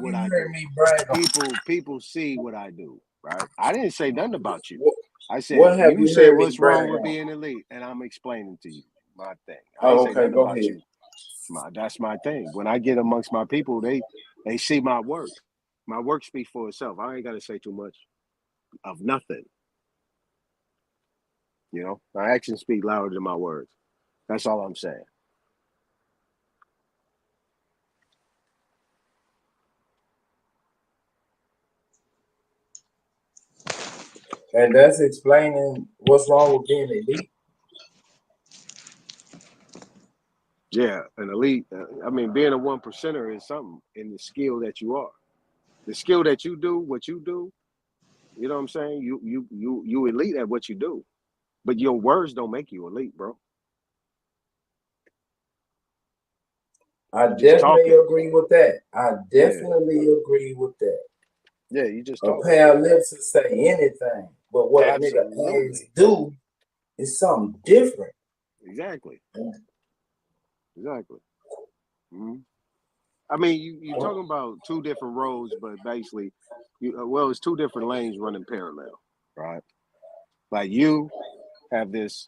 [SPEAKER 17] What I
[SPEAKER 15] heard
[SPEAKER 17] do.
[SPEAKER 15] me brag on?
[SPEAKER 17] People see what I do, right? I didn't say nothing about you. I said
[SPEAKER 15] What have
[SPEAKER 17] you
[SPEAKER 15] you
[SPEAKER 17] said
[SPEAKER 15] heard me
[SPEAKER 17] what's wrong
[SPEAKER 15] brag
[SPEAKER 17] with
[SPEAKER 15] on?
[SPEAKER 17] being elite, and I'm explaining to you my thing. I ain't
[SPEAKER 15] Oh,
[SPEAKER 17] say
[SPEAKER 15] okay,
[SPEAKER 17] nothing
[SPEAKER 15] go
[SPEAKER 17] about
[SPEAKER 15] ahead.
[SPEAKER 17] you. That's my thing. When I get amongst my people, they see my work. My work speaks for itself. I ain't got to say too much of nothing. You know, my actions speak louder than my words. That's all I'm saying.
[SPEAKER 15] And that's explaining what's wrong with being elite.
[SPEAKER 17] Yeah, an elite. I mean, being a one percenter is something in the skill that you are. The skill that you do, what you do. You know what I'm saying? You elite at what you do, but your words don't make you elite, bro.
[SPEAKER 15] I
[SPEAKER 17] You just
[SPEAKER 15] definitely
[SPEAKER 17] talking.
[SPEAKER 15] agree with that. I
[SPEAKER 17] Yeah,
[SPEAKER 15] definitely agree with that.
[SPEAKER 17] yeah. You just
[SPEAKER 15] A
[SPEAKER 17] talking.
[SPEAKER 15] pair of lips to say anything, but what a nigga ass
[SPEAKER 17] Absolutely.
[SPEAKER 15] do is something different.
[SPEAKER 17] Exactly. Mm-hmm. I mean, you talking about two different roads, but basically, it's two different lanes running parallel, right? Like you have this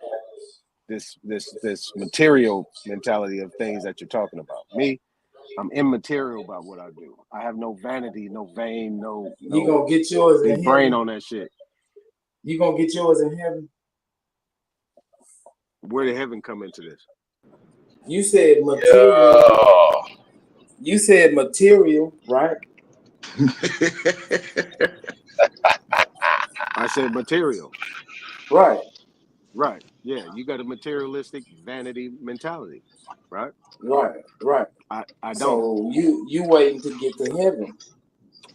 [SPEAKER 17] material mentality of things that you're talking about. Me, I'm immaterial about what I do. I have no vanity, no vain,
[SPEAKER 15] You
[SPEAKER 17] no
[SPEAKER 15] gonna get yours
[SPEAKER 17] big
[SPEAKER 15] in
[SPEAKER 17] brain
[SPEAKER 15] heaven?
[SPEAKER 17] on that shit.
[SPEAKER 15] You gonna get yours in heaven?
[SPEAKER 17] Where did heaven come into this?
[SPEAKER 15] You said material.
[SPEAKER 20] Yeah.
[SPEAKER 15] You said material, right?
[SPEAKER 17] I said material.
[SPEAKER 15] Right,
[SPEAKER 17] Right. Yeah, you got a materialistic vanity mentality, right?
[SPEAKER 15] right.
[SPEAKER 17] I don't.
[SPEAKER 15] So you waiting to get to heaven.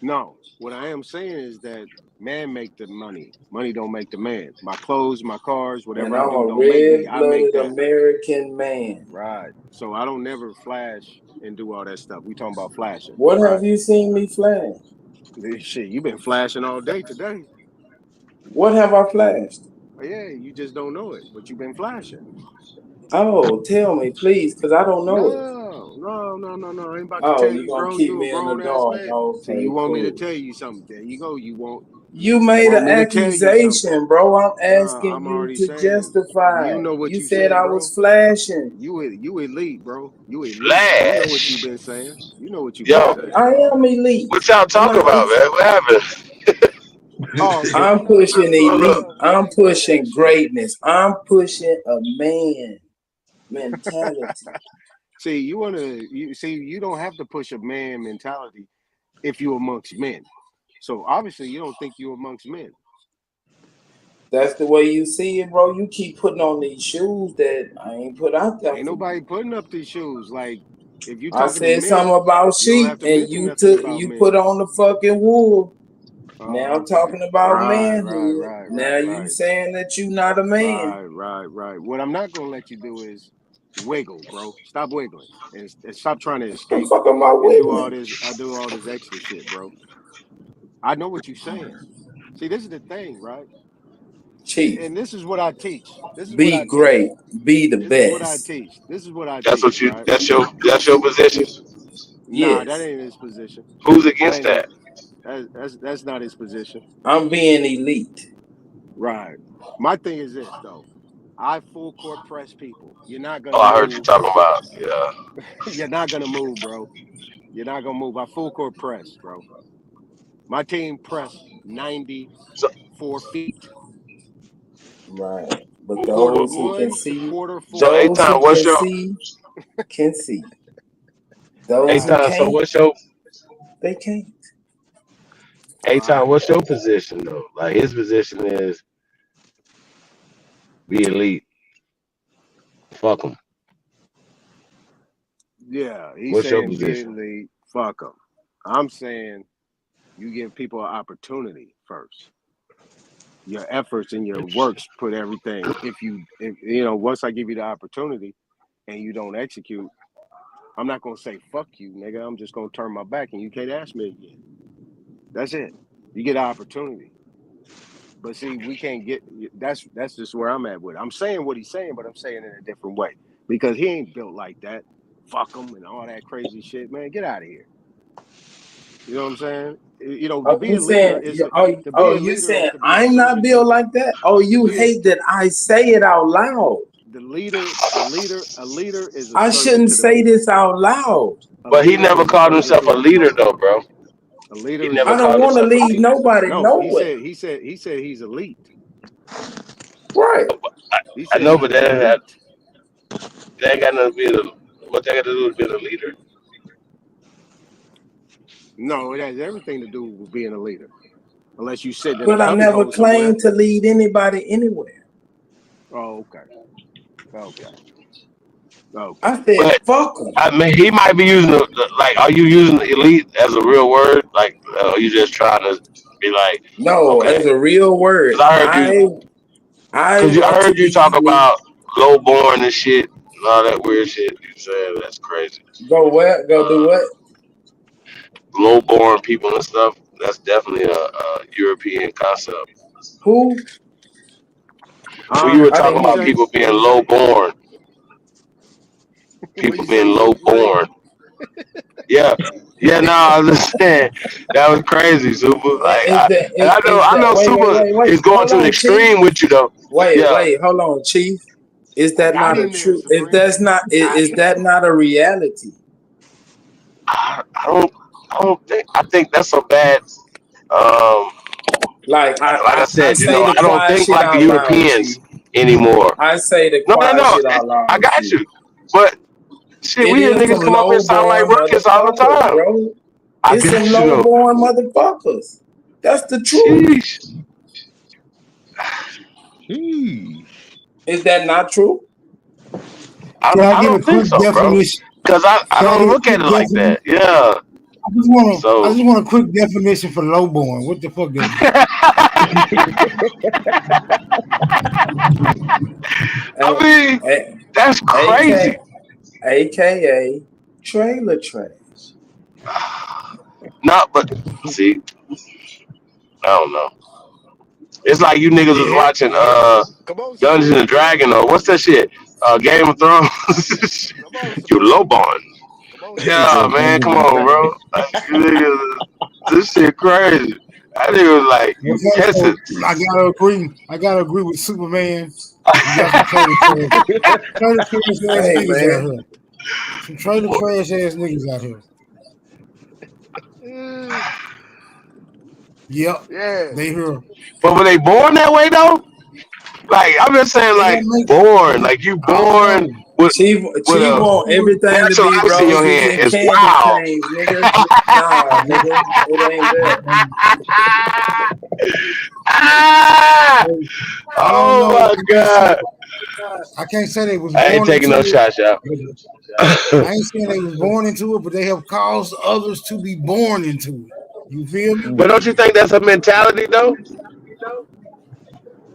[SPEAKER 17] No. What I am saying is that man make the money. Money don't make the man. My clothes, my cars,
[SPEAKER 15] And
[SPEAKER 17] whatever I
[SPEAKER 15] I'm
[SPEAKER 17] do
[SPEAKER 15] a
[SPEAKER 17] don't make me. I make
[SPEAKER 15] red-blooded
[SPEAKER 17] that.
[SPEAKER 15] American man.
[SPEAKER 17] Right. So I don't never flash and do all that stuff. We talking about flashing,
[SPEAKER 15] What
[SPEAKER 17] right?
[SPEAKER 15] have you seen me flash?
[SPEAKER 17] Shit, you been flashing all day today.
[SPEAKER 15] What have I flashed?
[SPEAKER 17] Yeah, you just don't know it, but you've been flashing.
[SPEAKER 15] Oh, tell me, please, because I don't know it.
[SPEAKER 17] No. I ain't about to
[SPEAKER 15] Oh,
[SPEAKER 17] tell
[SPEAKER 15] you
[SPEAKER 17] you,
[SPEAKER 15] gonna
[SPEAKER 17] bro.
[SPEAKER 15] keep
[SPEAKER 17] You a
[SPEAKER 15] me in the
[SPEAKER 17] grown ass
[SPEAKER 15] dark.
[SPEAKER 17] man. So
[SPEAKER 15] Okay,
[SPEAKER 17] you want me to
[SPEAKER 15] cool.
[SPEAKER 17] tell you something? There you go.
[SPEAKER 15] You
[SPEAKER 17] You
[SPEAKER 15] made
[SPEAKER 17] want
[SPEAKER 15] an
[SPEAKER 17] me to tell you something?
[SPEAKER 15] accusation, bro. I'm
[SPEAKER 17] Nah,
[SPEAKER 15] asking
[SPEAKER 17] I'm
[SPEAKER 15] you
[SPEAKER 17] already
[SPEAKER 15] to
[SPEAKER 17] saying.
[SPEAKER 15] justify.
[SPEAKER 17] You know what
[SPEAKER 15] You
[SPEAKER 17] you
[SPEAKER 15] said
[SPEAKER 17] said,
[SPEAKER 15] I
[SPEAKER 17] bro.
[SPEAKER 15] was flashing.
[SPEAKER 17] You elite, bro. You elite. You know what you've
[SPEAKER 20] Flash.
[SPEAKER 17] been saying. You know what you've been
[SPEAKER 20] Yo,
[SPEAKER 17] saying.
[SPEAKER 15] I am elite.
[SPEAKER 20] what y'all
[SPEAKER 15] I'm
[SPEAKER 20] talking
[SPEAKER 15] not.
[SPEAKER 20] about, man? What happened?
[SPEAKER 17] Oh no,
[SPEAKER 15] I'm pushing
[SPEAKER 20] Hold up.
[SPEAKER 15] elite.
[SPEAKER 17] we
[SPEAKER 15] I'm
[SPEAKER 17] ain't doing that
[SPEAKER 15] pushing
[SPEAKER 17] shit.
[SPEAKER 15] greatness. I'm pushing a man mentality.
[SPEAKER 3] See, you don't have to push a man mentality if you amongst men. So obviously you don't think you amongst men.
[SPEAKER 15] That's the way you see it, bro. You keep putting on these shoes that I ain't put out there
[SPEAKER 3] Ain't
[SPEAKER 15] for you.
[SPEAKER 3] nobody putting up these shoes. Like if you
[SPEAKER 15] I
[SPEAKER 3] talking to
[SPEAKER 15] said something
[SPEAKER 3] men,
[SPEAKER 15] about
[SPEAKER 3] you don't
[SPEAKER 15] sheep,
[SPEAKER 3] have to
[SPEAKER 15] and
[SPEAKER 3] mention nothing about
[SPEAKER 15] you
[SPEAKER 3] men.
[SPEAKER 15] put on the fucking wool. Now
[SPEAKER 3] Oh,
[SPEAKER 15] I'm
[SPEAKER 3] okay.
[SPEAKER 15] talking about
[SPEAKER 3] Right,
[SPEAKER 15] manhood. Now you
[SPEAKER 3] right.
[SPEAKER 15] saying that you not a man.
[SPEAKER 3] Right. What I'm not gonna let you do is wiggle, bro. Stop wiggling and stop trying to
[SPEAKER 15] The
[SPEAKER 3] escape
[SPEAKER 15] fuck am I
[SPEAKER 3] and do all
[SPEAKER 15] wiggling?
[SPEAKER 3] this. I do all this extra shit, bro. I know what you're saying. See, this is the thing, right?
[SPEAKER 15] Chief,
[SPEAKER 3] And this is what I teach. This is what
[SPEAKER 15] be
[SPEAKER 3] I teach.
[SPEAKER 15] great, be the
[SPEAKER 3] This is what I
[SPEAKER 15] best.
[SPEAKER 3] teach. This is what I
[SPEAKER 2] That's
[SPEAKER 3] teach,
[SPEAKER 2] what you.
[SPEAKER 3] right?
[SPEAKER 2] That's your position.
[SPEAKER 3] Nah, that
[SPEAKER 15] Yes,
[SPEAKER 3] ain't his position.
[SPEAKER 2] Who's
[SPEAKER 3] That
[SPEAKER 2] against
[SPEAKER 3] ain't his.
[SPEAKER 2] that?
[SPEAKER 3] That's not his position.
[SPEAKER 15] I'm being elite.
[SPEAKER 3] Right. My thing is this though. I full court press people. You're not
[SPEAKER 2] Oh,
[SPEAKER 3] gonna
[SPEAKER 2] I heard you
[SPEAKER 3] move.
[SPEAKER 2] talking about. Yeah.
[SPEAKER 3] You're not gonna move, bro. You're not gonna move. I full court press, bro. My team press
[SPEAKER 2] So,
[SPEAKER 3] 94 feet.
[SPEAKER 15] Right. But
[SPEAKER 3] Quarter
[SPEAKER 15] those who can
[SPEAKER 3] one to
[SPEAKER 15] see,
[SPEAKER 3] quarter
[SPEAKER 2] so
[SPEAKER 3] four.
[SPEAKER 15] those
[SPEAKER 2] Aton,
[SPEAKER 15] who
[SPEAKER 2] what's
[SPEAKER 15] can
[SPEAKER 2] your
[SPEAKER 15] see, can see. Those who
[SPEAKER 3] Right,
[SPEAKER 2] Aton? So
[SPEAKER 15] can't,
[SPEAKER 2] what's your
[SPEAKER 15] they can't.
[SPEAKER 2] Aton?
[SPEAKER 3] right.
[SPEAKER 2] What's your position though? Like his position is be elite. Fuck him.
[SPEAKER 3] Yeah, he's
[SPEAKER 2] What's your
[SPEAKER 3] saying be
[SPEAKER 2] position?
[SPEAKER 3] elite. Fuck them. I'm saying you give people an opportunity first. Your efforts and your works put everything. If you know, once I give you the opportunity and you don't execute, I'm not gonna say fuck you, nigga. I'm just gonna turn my back and you can't ask me again. That's it. You get an opportunity. But see, we can't get that's just where I'm at with it. I'm saying what he's saying, but I'm saying it in a different way. Because he ain't built like that. Fuck him and all that crazy shit. Man, get out of here. You know what I'm saying? You know, to
[SPEAKER 15] Oh,
[SPEAKER 3] be
[SPEAKER 15] you
[SPEAKER 3] a leader
[SPEAKER 15] saying?
[SPEAKER 3] is
[SPEAKER 15] Oh,
[SPEAKER 3] to be
[SPEAKER 15] oh,
[SPEAKER 3] a
[SPEAKER 15] you
[SPEAKER 3] leader is
[SPEAKER 15] saying
[SPEAKER 3] to be a
[SPEAKER 15] I'm not
[SPEAKER 3] servant
[SPEAKER 15] built
[SPEAKER 3] leader.
[SPEAKER 15] like that? Oh,
[SPEAKER 3] To
[SPEAKER 15] you
[SPEAKER 3] be a
[SPEAKER 15] hate that I say it out loud.
[SPEAKER 3] a leader is a
[SPEAKER 15] I
[SPEAKER 3] servant
[SPEAKER 15] shouldn't
[SPEAKER 3] to the
[SPEAKER 15] say
[SPEAKER 3] people.
[SPEAKER 15] this out loud.
[SPEAKER 3] A
[SPEAKER 2] But he
[SPEAKER 3] leader
[SPEAKER 2] never
[SPEAKER 3] is a
[SPEAKER 2] called
[SPEAKER 3] servant
[SPEAKER 2] himself
[SPEAKER 3] to
[SPEAKER 2] a
[SPEAKER 3] the people.
[SPEAKER 2] leader though, bro.
[SPEAKER 3] A
[SPEAKER 2] He
[SPEAKER 3] leader is
[SPEAKER 2] never
[SPEAKER 15] I
[SPEAKER 3] a
[SPEAKER 15] don't
[SPEAKER 2] called
[SPEAKER 15] want to
[SPEAKER 2] himself a
[SPEAKER 15] lead
[SPEAKER 2] leader.
[SPEAKER 15] nobody
[SPEAKER 3] no.
[SPEAKER 15] nowhere.
[SPEAKER 3] He said he's elite.
[SPEAKER 15] Right.
[SPEAKER 3] He
[SPEAKER 2] I
[SPEAKER 3] said
[SPEAKER 2] know,
[SPEAKER 3] he's
[SPEAKER 2] but that
[SPEAKER 3] elite.
[SPEAKER 2] ain't got nothing to be what they got to do with being a leader.
[SPEAKER 3] No, it has everything to do with being a leader. Unless you sit in a
[SPEAKER 15] But I
[SPEAKER 3] cubby
[SPEAKER 15] never
[SPEAKER 3] hole somewhere.
[SPEAKER 15] claimed to lead anybody anywhere.
[SPEAKER 3] Oh, okay. Okay. Okay.
[SPEAKER 15] I said,
[SPEAKER 2] But
[SPEAKER 15] fuck them.
[SPEAKER 2] I mean, he might be using like. Are you using elite as a real word? Like, are you just trying to be like,
[SPEAKER 15] No,
[SPEAKER 2] okay?
[SPEAKER 15] as a real word,
[SPEAKER 2] Because
[SPEAKER 15] I
[SPEAKER 2] I
[SPEAKER 15] want to
[SPEAKER 2] heard you
[SPEAKER 15] be
[SPEAKER 2] talk
[SPEAKER 15] elite.
[SPEAKER 2] about low born and shit, and all that weird shit. You said that's crazy.
[SPEAKER 15] Go what? Go do what?
[SPEAKER 2] Low born people and stuff. That's definitely a European concept.
[SPEAKER 15] Who?
[SPEAKER 2] When you were
[SPEAKER 15] I
[SPEAKER 2] talking
[SPEAKER 15] didn't
[SPEAKER 3] What
[SPEAKER 15] hear
[SPEAKER 3] you
[SPEAKER 2] about
[SPEAKER 3] say?
[SPEAKER 15] you.
[SPEAKER 2] people being
[SPEAKER 3] What you
[SPEAKER 2] low
[SPEAKER 3] say?
[SPEAKER 2] born,
[SPEAKER 3] What
[SPEAKER 2] people
[SPEAKER 3] you say,
[SPEAKER 2] being low
[SPEAKER 3] Super Ray?
[SPEAKER 2] born. Yeah, yeah. No, I was saying that was crazy, Super. Like, and
[SPEAKER 15] Is
[SPEAKER 2] I
[SPEAKER 15] that
[SPEAKER 2] know Super
[SPEAKER 15] wait,
[SPEAKER 2] is going
[SPEAKER 15] hold
[SPEAKER 2] to an
[SPEAKER 15] on, Chief.
[SPEAKER 2] extreme with you though. Yeah,
[SPEAKER 15] Wait, hold on, Chief. Is
[SPEAKER 3] I
[SPEAKER 15] that
[SPEAKER 3] got
[SPEAKER 15] not a
[SPEAKER 3] him there,
[SPEAKER 15] true? If
[SPEAKER 3] Supreme.
[SPEAKER 15] that's not,
[SPEAKER 3] Got
[SPEAKER 15] is
[SPEAKER 3] him.
[SPEAKER 15] that not a reality?
[SPEAKER 2] I don't, I think that's a bad. Um,
[SPEAKER 15] Like
[SPEAKER 2] like I
[SPEAKER 15] I
[SPEAKER 2] said,
[SPEAKER 15] say the
[SPEAKER 2] I don't
[SPEAKER 15] quiet
[SPEAKER 2] think
[SPEAKER 15] shit
[SPEAKER 2] like the
[SPEAKER 15] out loud, Chief.
[SPEAKER 2] Europeans anymore.
[SPEAKER 15] I say the quiet
[SPEAKER 2] No.
[SPEAKER 15] shit out
[SPEAKER 2] I
[SPEAKER 15] loud,
[SPEAKER 2] got
[SPEAKER 15] Chief.
[SPEAKER 2] you. But shit,
[SPEAKER 15] It
[SPEAKER 2] we hear
[SPEAKER 15] is
[SPEAKER 2] niggas
[SPEAKER 15] some
[SPEAKER 2] come up here
[SPEAKER 15] low
[SPEAKER 2] sound like
[SPEAKER 15] born
[SPEAKER 2] rookies all the
[SPEAKER 15] motherfuckers,
[SPEAKER 2] time.
[SPEAKER 15] bro.
[SPEAKER 2] I
[SPEAKER 15] It's some
[SPEAKER 2] got you
[SPEAKER 15] low
[SPEAKER 2] though.
[SPEAKER 15] born motherfuckers. That's the truth.
[SPEAKER 2] Sheesh.
[SPEAKER 15] Is that not true?
[SPEAKER 7] Can I
[SPEAKER 2] I
[SPEAKER 7] get a
[SPEAKER 2] don't think
[SPEAKER 7] quick
[SPEAKER 2] so, bro.
[SPEAKER 7] definition?
[SPEAKER 2] Cause I
[SPEAKER 7] Can I
[SPEAKER 2] don't
[SPEAKER 7] get a
[SPEAKER 2] look
[SPEAKER 7] quick
[SPEAKER 2] at it like
[SPEAKER 7] definition?
[SPEAKER 2] that. Yeah.
[SPEAKER 7] I
[SPEAKER 2] So
[SPEAKER 7] just want a quick definition for lowborn. What the fuck that mean?
[SPEAKER 2] I mean, that's
[SPEAKER 15] AK,
[SPEAKER 2] crazy.
[SPEAKER 15] AKA trailer trash.
[SPEAKER 2] No, but see, I don't know. It's like you niggas was watching
[SPEAKER 3] You hear? Come on,
[SPEAKER 2] Dungeons
[SPEAKER 3] Supreme.
[SPEAKER 2] and Dragon or what's that shit? Game of Thrones.
[SPEAKER 3] Come on,
[SPEAKER 2] You low
[SPEAKER 3] Supreme.
[SPEAKER 2] bond.
[SPEAKER 3] Come on,
[SPEAKER 15] He
[SPEAKER 2] Yeah,
[SPEAKER 3] Supreme.
[SPEAKER 15] said
[SPEAKER 2] man, come
[SPEAKER 15] Dungeons and
[SPEAKER 2] on, bro.
[SPEAKER 15] Dragons.
[SPEAKER 2] Like, you niggas, this shit crazy. That nigga was like
[SPEAKER 7] Okay, so
[SPEAKER 2] peasants.
[SPEAKER 7] I gotta agree with Superman. We got some trailer trash ass
[SPEAKER 15] Hey
[SPEAKER 7] niggas out
[SPEAKER 15] man,
[SPEAKER 7] here. Some trailer trash ass niggas out here. Yep,
[SPEAKER 3] Yeah.
[SPEAKER 7] they here.
[SPEAKER 2] But were they born that way though?
[SPEAKER 4] Like I'm just saying,
[SPEAKER 7] And that
[SPEAKER 4] like
[SPEAKER 7] makes
[SPEAKER 4] born, like you
[SPEAKER 7] I don't
[SPEAKER 4] born
[SPEAKER 7] know.
[SPEAKER 15] Chief
[SPEAKER 4] with
[SPEAKER 15] Chief
[SPEAKER 4] a
[SPEAKER 15] want everything to
[SPEAKER 4] natural
[SPEAKER 15] be
[SPEAKER 4] ice in your
[SPEAKER 15] roses
[SPEAKER 4] hand.
[SPEAKER 15] and
[SPEAKER 4] It's
[SPEAKER 15] candy
[SPEAKER 4] wild.
[SPEAKER 15] canes, nigga. Nah, nigga, it ain't that.
[SPEAKER 4] Ah!
[SPEAKER 7] I don't
[SPEAKER 4] Oh
[SPEAKER 7] know.
[SPEAKER 4] my God!
[SPEAKER 7] I can't say they was
[SPEAKER 4] I ain't
[SPEAKER 7] born
[SPEAKER 4] taking
[SPEAKER 7] into
[SPEAKER 4] no
[SPEAKER 7] it.
[SPEAKER 4] shots, y'all.
[SPEAKER 7] I ain't saying they was born into it, but they have caused others to be born into it. You feel me?
[SPEAKER 4] But don't you think that's a mentality though?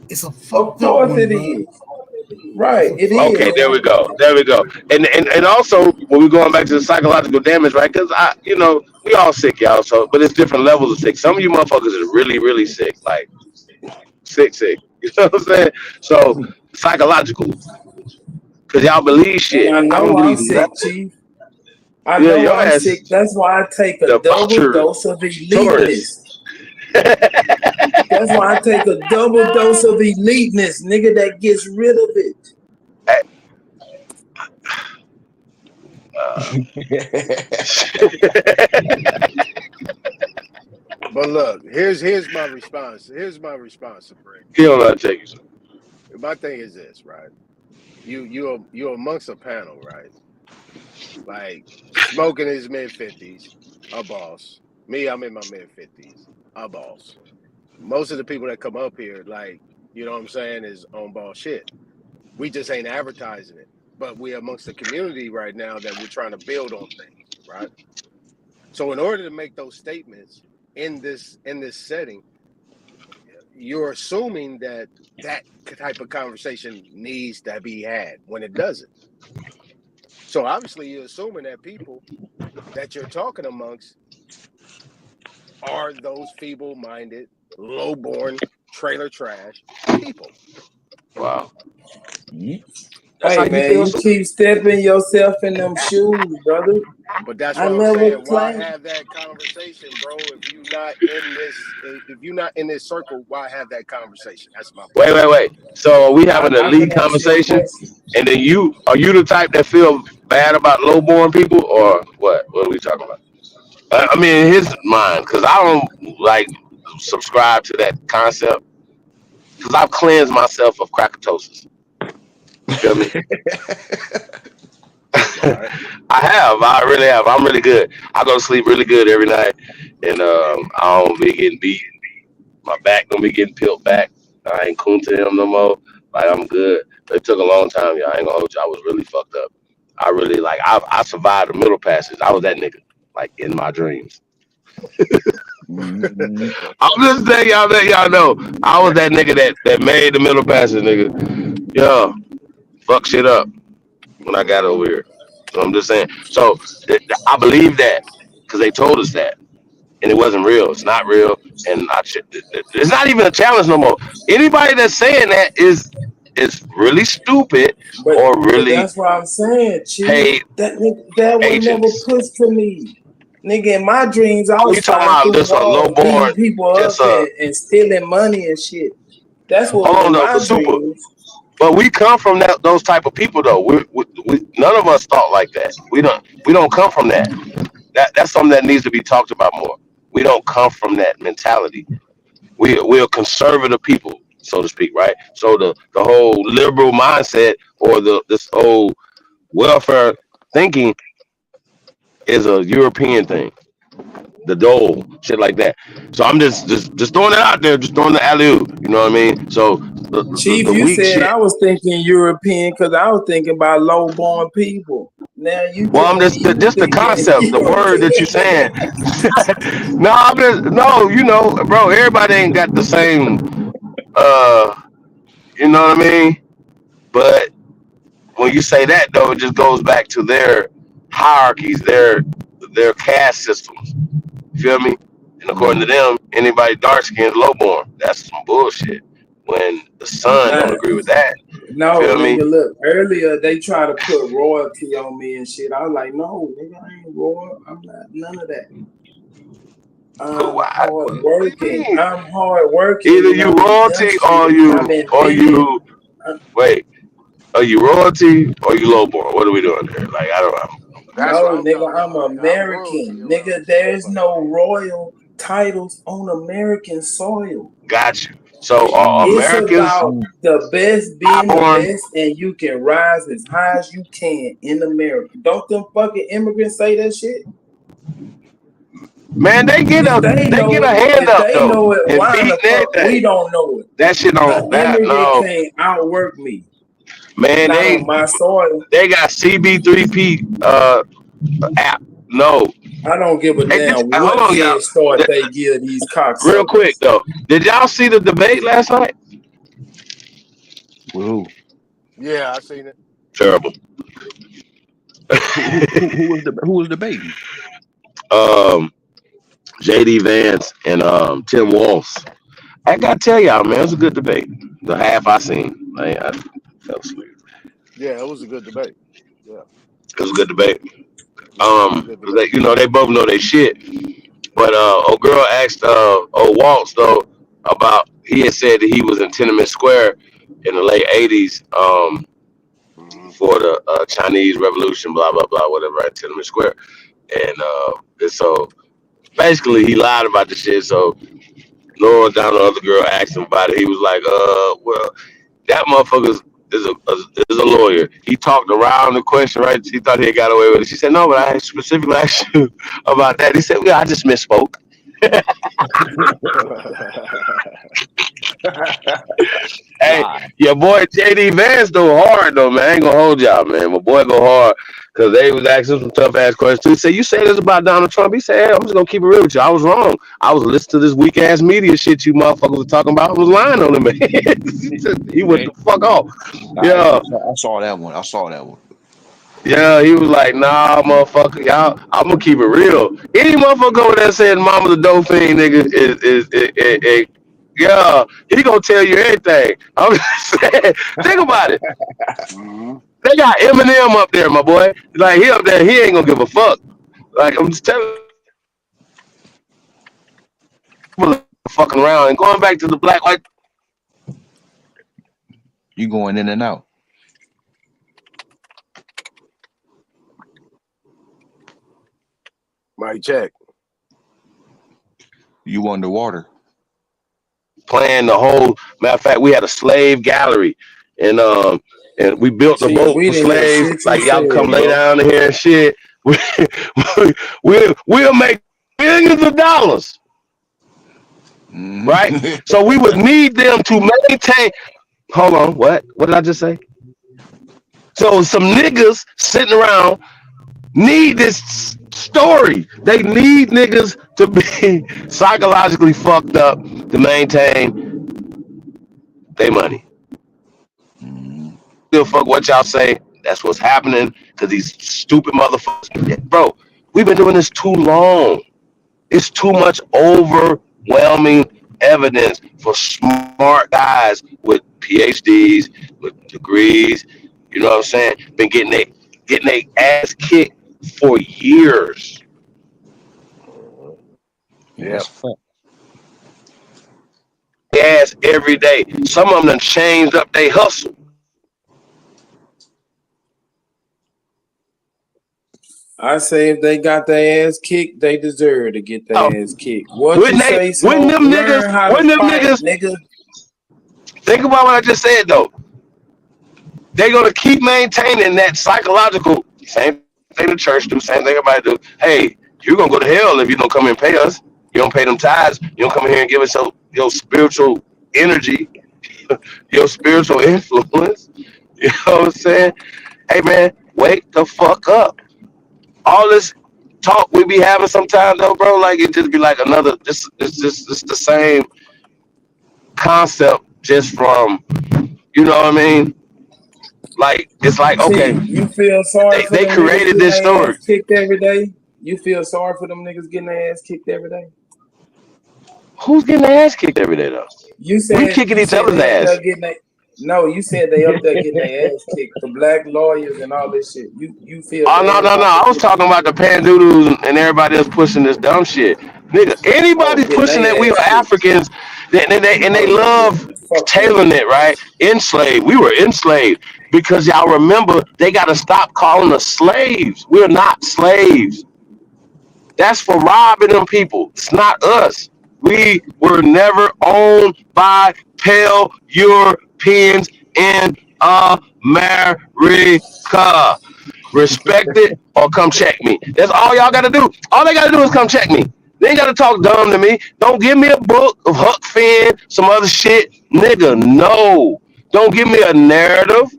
[SPEAKER 7] It's a
[SPEAKER 15] Of
[SPEAKER 7] fucked up
[SPEAKER 15] course
[SPEAKER 7] one,
[SPEAKER 15] it
[SPEAKER 7] bro.
[SPEAKER 15] is.
[SPEAKER 7] It's
[SPEAKER 15] Right,
[SPEAKER 7] a
[SPEAKER 15] it
[SPEAKER 7] fucked
[SPEAKER 4] Okay,
[SPEAKER 7] up
[SPEAKER 15] is.
[SPEAKER 4] there we
[SPEAKER 7] one.
[SPEAKER 4] go. There we go. And also when we're going back to the psychological damage, right? Because we all sick, y'all. So, but it's different levels of sick. Some of you motherfuckers is really, really sick, like sick. You know what I'm saying? So psychological, because y'all believe
[SPEAKER 15] And
[SPEAKER 4] shit.
[SPEAKER 15] I
[SPEAKER 4] I don't
[SPEAKER 15] know I'm
[SPEAKER 4] believe
[SPEAKER 15] sick,
[SPEAKER 4] nothing.
[SPEAKER 15] Chief. I
[SPEAKER 4] Yeah,
[SPEAKER 15] know
[SPEAKER 4] your
[SPEAKER 15] I'm
[SPEAKER 4] ass
[SPEAKER 15] sick.
[SPEAKER 4] is
[SPEAKER 15] That's why I take a
[SPEAKER 4] the
[SPEAKER 15] double
[SPEAKER 4] vulture
[SPEAKER 15] dose of
[SPEAKER 4] Taurus.
[SPEAKER 15] eliteness. That's why I take a double dose of eliteness, nigga, that gets rid of it.
[SPEAKER 3] But look, here's my response. Here's my response, Supreme.
[SPEAKER 4] He don't know how to take you.
[SPEAKER 3] My thing is this, right? You're amongst a panel, right? Like smoking his mid-50s, a boss. Me, I'm in my mid-50s, a boss. Most of the people that come up here, like, you know what I'm saying, is on ball shit. We just ain't advertising it. But we're amongst the community right now that we're trying to build on things, right? So in order to make those statements in this setting, you're assuming that that type of conversation needs to be had when it doesn't. So obviously you're assuming that people that you're talking amongst are those feeble-minded, low-born, trailer trash people.
[SPEAKER 4] Wow. That's how
[SPEAKER 15] Hey
[SPEAKER 4] you
[SPEAKER 15] man,
[SPEAKER 4] feel,
[SPEAKER 15] you
[SPEAKER 4] Super?
[SPEAKER 15] keep stepping yourself in them shoes, brother.
[SPEAKER 3] But that's
[SPEAKER 15] I
[SPEAKER 3] what I'm
[SPEAKER 15] never
[SPEAKER 3] saying. Why
[SPEAKER 15] claimed.
[SPEAKER 3] have that conversation, bro? If you're not in this circle, why have that conversation? That's my point.
[SPEAKER 4] Wait. So are we having a
[SPEAKER 15] I can
[SPEAKER 4] lead
[SPEAKER 15] answer your
[SPEAKER 4] conversation,
[SPEAKER 15] question.
[SPEAKER 4] and then are you the type that feel bad about low-born people, or what? What are we talking about? I mean, in his mind, because I don't like subscribe to that concept, because I've cleansed myself of crackatosis. You feel me?
[SPEAKER 3] All right.
[SPEAKER 4] I have. I really have. I'm really good. I go to sleep really good every night, and I don't be getting beat. My back don't be getting peeled back. I ain't coon to him no more. Like I'm good. But it took a long time, y'all. I ain't gonna hold you. I was really fucked up. I really I survived the middle passage. I was that nigga, like in my dreams. I'm just saying y'all let y'all know. I was that nigga that made the middle passage, nigga. Yeah, fuck shit up when I got over here. So I'm just saying. So I believe that because they told us that, and it wasn't real. It's not real, and it's not even a challenge no more. Anybody that's saying that is really stupid
[SPEAKER 15] But
[SPEAKER 4] or
[SPEAKER 15] but
[SPEAKER 4] really
[SPEAKER 15] that's why I'm saying, Chief,
[SPEAKER 4] paid
[SPEAKER 15] that was never
[SPEAKER 4] agents.
[SPEAKER 15] pushed to me. Nigga, in my dreams, I
[SPEAKER 4] Oh,
[SPEAKER 15] was
[SPEAKER 4] you talking
[SPEAKER 15] flying
[SPEAKER 4] about
[SPEAKER 15] through
[SPEAKER 4] just a low
[SPEAKER 15] walls,
[SPEAKER 4] born,
[SPEAKER 15] beating people up
[SPEAKER 4] just
[SPEAKER 15] and stealing money and shit. That's what was
[SPEAKER 4] hold on
[SPEAKER 15] in
[SPEAKER 4] though,
[SPEAKER 15] my
[SPEAKER 4] but super.
[SPEAKER 15] dreams.
[SPEAKER 4] But we come from those type of people though. None of us thought like that. We don't come from that. That's something that needs to be talked about more. We don't come from that mentality. We're conservative people, so to speak, right? So the whole liberal mindset or this whole welfare thinking is a European thing. The dole, shit like that. So I'm just throwing it out there, just throwing the alley oop. You know what I mean? So
[SPEAKER 15] Chief,
[SPEAKER 4] the
[SPEAKER 15] you
[SPEAKER 4] weak
[SPEAKER 15] said
[SPEAKER 4] shit.
[SPEAKER 15] I was thinking European because I was thinking about low born people. Now you
[SPEAKER 4] Well, I'm
[SPEAKER 15] telling me you
[SPEAKER 4] just the
[SPEAKER 15] thinking
[SPEAKER 4] concept, the word that you're saying.
[SPEAKER 15] European.
[SPEAKER 4] No, I'm just no, bro. Everybody ain't got the same. You know what I mean? But when you say that though, it just goes back to their hierarchies, their caste systems. You feel me? And according to them, anybody dark skinned lowborn. That's some bullshit. When the sun don't
[SPEAKER 15] Nah,
[SPEAKER 4] agree with that. You
[SPEAKER 15] no,
[SPEAKER 4] feel me?
[SPEAKER 15] nigga, look, earlier they try to put royalty on me and shit. I was like, no, nigga, I ain't royal. I'm not none of that.
[SPEAKER 4] Who?
[SPEAKER 15] I'm hard
[SPEAKER 4] What do you
[SPEAKER 15] working.
[SPEAKER 4] mean?
[SPEAKER 15] I'm hard working
[SPEAKER 4] Either
[SPEAKER 15] and
[SPEAKER 4] you
[SPEAKER 15] I'm
[SPEAKER 4] royalty
[SPEAKER 15] industrious and I'm
[SPEAKER 4] or
[SPEAKER 15] inventive.
[SPEAKER 4] you
[SPEAKER 15] Uh,
[SPEAKER 4] wait. Are you royalty or you lowborn? What are we doing here? Like I don't know.
[SPEAKER 3] That's what
[SPEAKER 15] no,
[SPEAKER 3] I'm
[SPEAKER 15] nigga,
[SPEAKER 3] talking
[SPEAKER 15] I'm
[SPEAKER 3] about. I'm royalty
[SPEAKER 15] American.
[SPEAKER 3] around
[SPEAKER 15] Nigga,
[SPEAKER 3] this
[SPEAKER 15] there's
[SPEAKER 3] motherfucker.
[SPEAKER 15] no royal titles on American soil.
[SPEAKER 4] Got you.
[SPEAKER 20] So
[SPEAKER 15] It's
[SPEAKER 20] Americans
[SPEAKER 15] about the best being the
[SPEAKER 20] highborn.
[SPEAKER 15] best, and you can rise as high as you can in America. Don't them fucking immigrants say that shit?
[SPEAKER 20] Man, they get
[SPEAKER 15] If
[SPEAKER 20] a
[SPEAKER 15] they
[SPEAKER 20] they get
[SPEAKER 15] know
[SPEAKER 20] a
[SPEAKER 15] it,
[SPEAKER 20] hand
[SPEAKER 15] if
[SPEAKER 20] up
[SPEAKER 15] they
[SPEAKER 20] though
[SPEAKER 15] know it,
[SPEAKER 20] and
[SPEAKER 15] why in
[SPEAKER 20] beating
[SPEAKER 15] the fuck we
[SPEAKER 20] everything.
[SPEAKER 15] don't know it?
[SPEAKER 20] That shit
[SPEAKER 15] An
[SPEAKER 20] on that
[SPEAKER 15] immigrant
[SPEAKER 20] no
[SPEAKER 15] can't outwork me,
[SPEAKER 20] man.
[SPEAKER 15] not on my soil.
[SPEAKER 20] They got CB3P app. No,
[SPEAKER 15] I don't give a
[SPEAKER 20] hey,
[SPEAKER 15] damn
[SPEAKER 20] hold
[SPEAKER 15] what
[SPEAKER 20] on, y'all.
[SPEAKER 15] head start they give these
[SPEAKER 20] Real quick
[SPEAKER 15] cocksuckers.
[SPEAKER 20] though, did y'all see the debate last night?
[SPEAKER 13] Who?
[SPEAKER 3] Yeah, I seen it.
[SPEAKER 20] Terrible.
[SPEAKER 13] Who was debating?
[SPEAKER 20] um, JD Vance and Tim Walsh. I gotta tell y'all, man, it was a good debate. The half I seen, I fell asleep.
[SPEAKER 3] Yeah, it was a good debate. Yeah,
[SPEAKER 20] It was a good debate.
[SPEAKER 3] yeah, it was a good debate.
[SPEAKER 20] They both know their shit. But old girl asked old Waltz though about he had said that he was in Tiananmen Square in the late '80s
[SPEAKER 3] Mm-hmm.
[SPEAKER 20] for the Chinese Revolution, blah blah blah, whatever at Tiananmen Square, and so basically he lied about the shit. So Laura down the other girl asked him about it. He was like, well, that motherfucker is a lawyer. He talked around the question, right? He thought he had got away with it. She said, no, but I specifically asked you about that. He said, yeah, I just misspoke. Hey,
[SPEAKER 13] Lie.
[SPEAKER 20] your boy JD Vance go hard though, man. I ain't gonna hold y'all, man. My boy go hard because they was asking some tough ass questions too. He said, "You say this about Donald Trump?" He said, hey, "I'm just gonna keep it real with you. I was wrong. I was listening to this weak ass media shit you motherfuckers were talking about. I was lying on him, man." He went
[SPEAKER 13] Okay.
[SPEAKER 20] the fuck off.
[SPEAKER 13] I
[SPEAKER 20] Yeah,
[SPEAKER 13] saw that one. I saw that one.
[SPEAKER 20] yeah. He was like, "Nah, motherfucker, y'all. I'm gonna keep it real. Any motherfucker over there saying Mama's a dope fiend, nigga, is yeah, he gonna tell you everything. I'm just saying, think about it.
[SPEAKER 3] Mm-hmm.
[SPEAKER 20] They got Eminem up there, my boy. Like he up there, he ain't gonna give a fuck. Like I'm just telling people fucking around and going back to the black white.
[SPEAKER 13] You going in and out.
[SPEAKER 3] Mic check.
[SPEAKER 13] You underwater.
[SPEAKER 20] Playing the whole matter of fact, we had a slave gallery and we built the
[SPEAKER 15] See,
[SPEAKER 20] boat
[SPEAKER 15] we
[SPEAKER 20] for
[SPEAKER 15] didn't hear
[SPEAKER 20] slaves.
[SPEAKER 15] shit you
[SPEAKER 20] Like y'all come
[SPEAKER 15] said,
[SPEAKER 20] lay
[SPEAKER 15] bro.
[SPEAKER 20] down here and shit. We'll make millions of dollars, right?
[SPEAKER 13] Mm-hmm.
[SPEAKER 20] So we would need them to maintain. Hold on, what? What did I just say? So some niggas sitting around need this story. They need niggas to be psychologically fucked up to maintain their money. Still fuck what y'all say. That's what's happening because these stupid motherfuckers. Bro, we've been doing this too long. It's too much overwhelming evidence for smart guys with PhDs, with degrees. You know what I'm saying? Been getting they ass kicked for years.
[SPEAKER 13] Yeah,
[SPEAKER 3] Yeah.
[SPEAKER 13] that's a fact.
[SPEAKER 20] Ass every day. Some of them done changed up they hustle.
[SPEAKER 15] I say if they got their ass kicked, they deserve to get
[SPEAKER 20] Oh,
[SPEAKER 15] their ass kicked. What you
[SPEAKER 20] wouldn't they?
[SPEAKER 15] say,
[SPEAKER 20] Wouldn't
[SPEAKER 15] Smoke?
[SPEAKER 20] them niggas?
[SPEAKER 15] Learn how to
[SPEAKER 20] Wouldn't them
[SPEAKER 15] fight,
[SPEAKER 20] niggas?
[SPEAKER 15] nigga.
[SPEAKER 20] Think about what I just said though. They're gonna keep maintaining that psychological same thing the church do, same thing everybody do. Hey, you're gonna go to hell if you don't come and pay us. You don't pay them tithes. You don't come here and give us your spiritual energy, your spiritual influence. You know what I'm saying? Hey man, wake the fuck up. All this talk we be having sometimes though, bro, like it just be like another it's the same concept just from you know what I mean? Like it's like okay,
[SPEAKER 15] See, you feel sorry for
[SPEAKER 20] they
[SPEAKER 15] them niggas
[SPEAKER 20] created
[SPEAKER 15] getting
[SPEAKER 20] this
[SPEAKER 15] their
[SPEAKER 20] story.
[SPEAKER 15] ass kicked every day? You feel sorry for them niggas getting their ass kicked every day?
[SPEAKER 20] Who's getting their ass kicked every day though?
[SPEAKER 15] You
[SPEAKER 20] We
[SPEAKER 15] said
[SPEAKER 20] kicking each other's
[SPEAKER 15] they up there
[SPEAKER 20] ass.
[SPEAKER 15] getting they no, you said they up there getting their ass kicked. The black lawyers and all this shit. You feel
[SPEAKER 20] Oh no
[SPEAKER 15] bad
[SPEAKER 20] no no!
[SPEAKER 15] about them
[SPEAKER 20] I was
[SPEAKER 15] getting
[SPEAKER 20] talking about the pandoodles and everybody else pushing this dumb shit. Nigga,
[SPEAKER 15] oh
[SPEAKER 20] anybody
[SPEAKER 15] getting
[SPEAKER 20] pushing that
[SPEAKER 15] their
[SPEAKER 20] we
[SPEAKER 15] ass
[SPEAKER 20] are
[SPEAKER 15] kicked.
[SPEAKER 20] Africans, they
[SPEAKER 15] Oh yeah, yeah.
[SPEAKER 20] love
[SPEAKER 15] Fuck them.
[SPEAKER 20] tailoring it right. Enslaved, we were enslaved because y'all remember they got to stop calling us slaves. We're not slaves. That's for robbing them people. It's not us. We were never owned by
[SPEAKER 10] Tell Europeans in America. Respect it or come check me. That's all y'all gotta do. All they gotta do is come check me. They ain't gotta talk dumb to me. Don't give me a book of Huck Finn, some other shit. Nigga, no. Don't give me a narrative.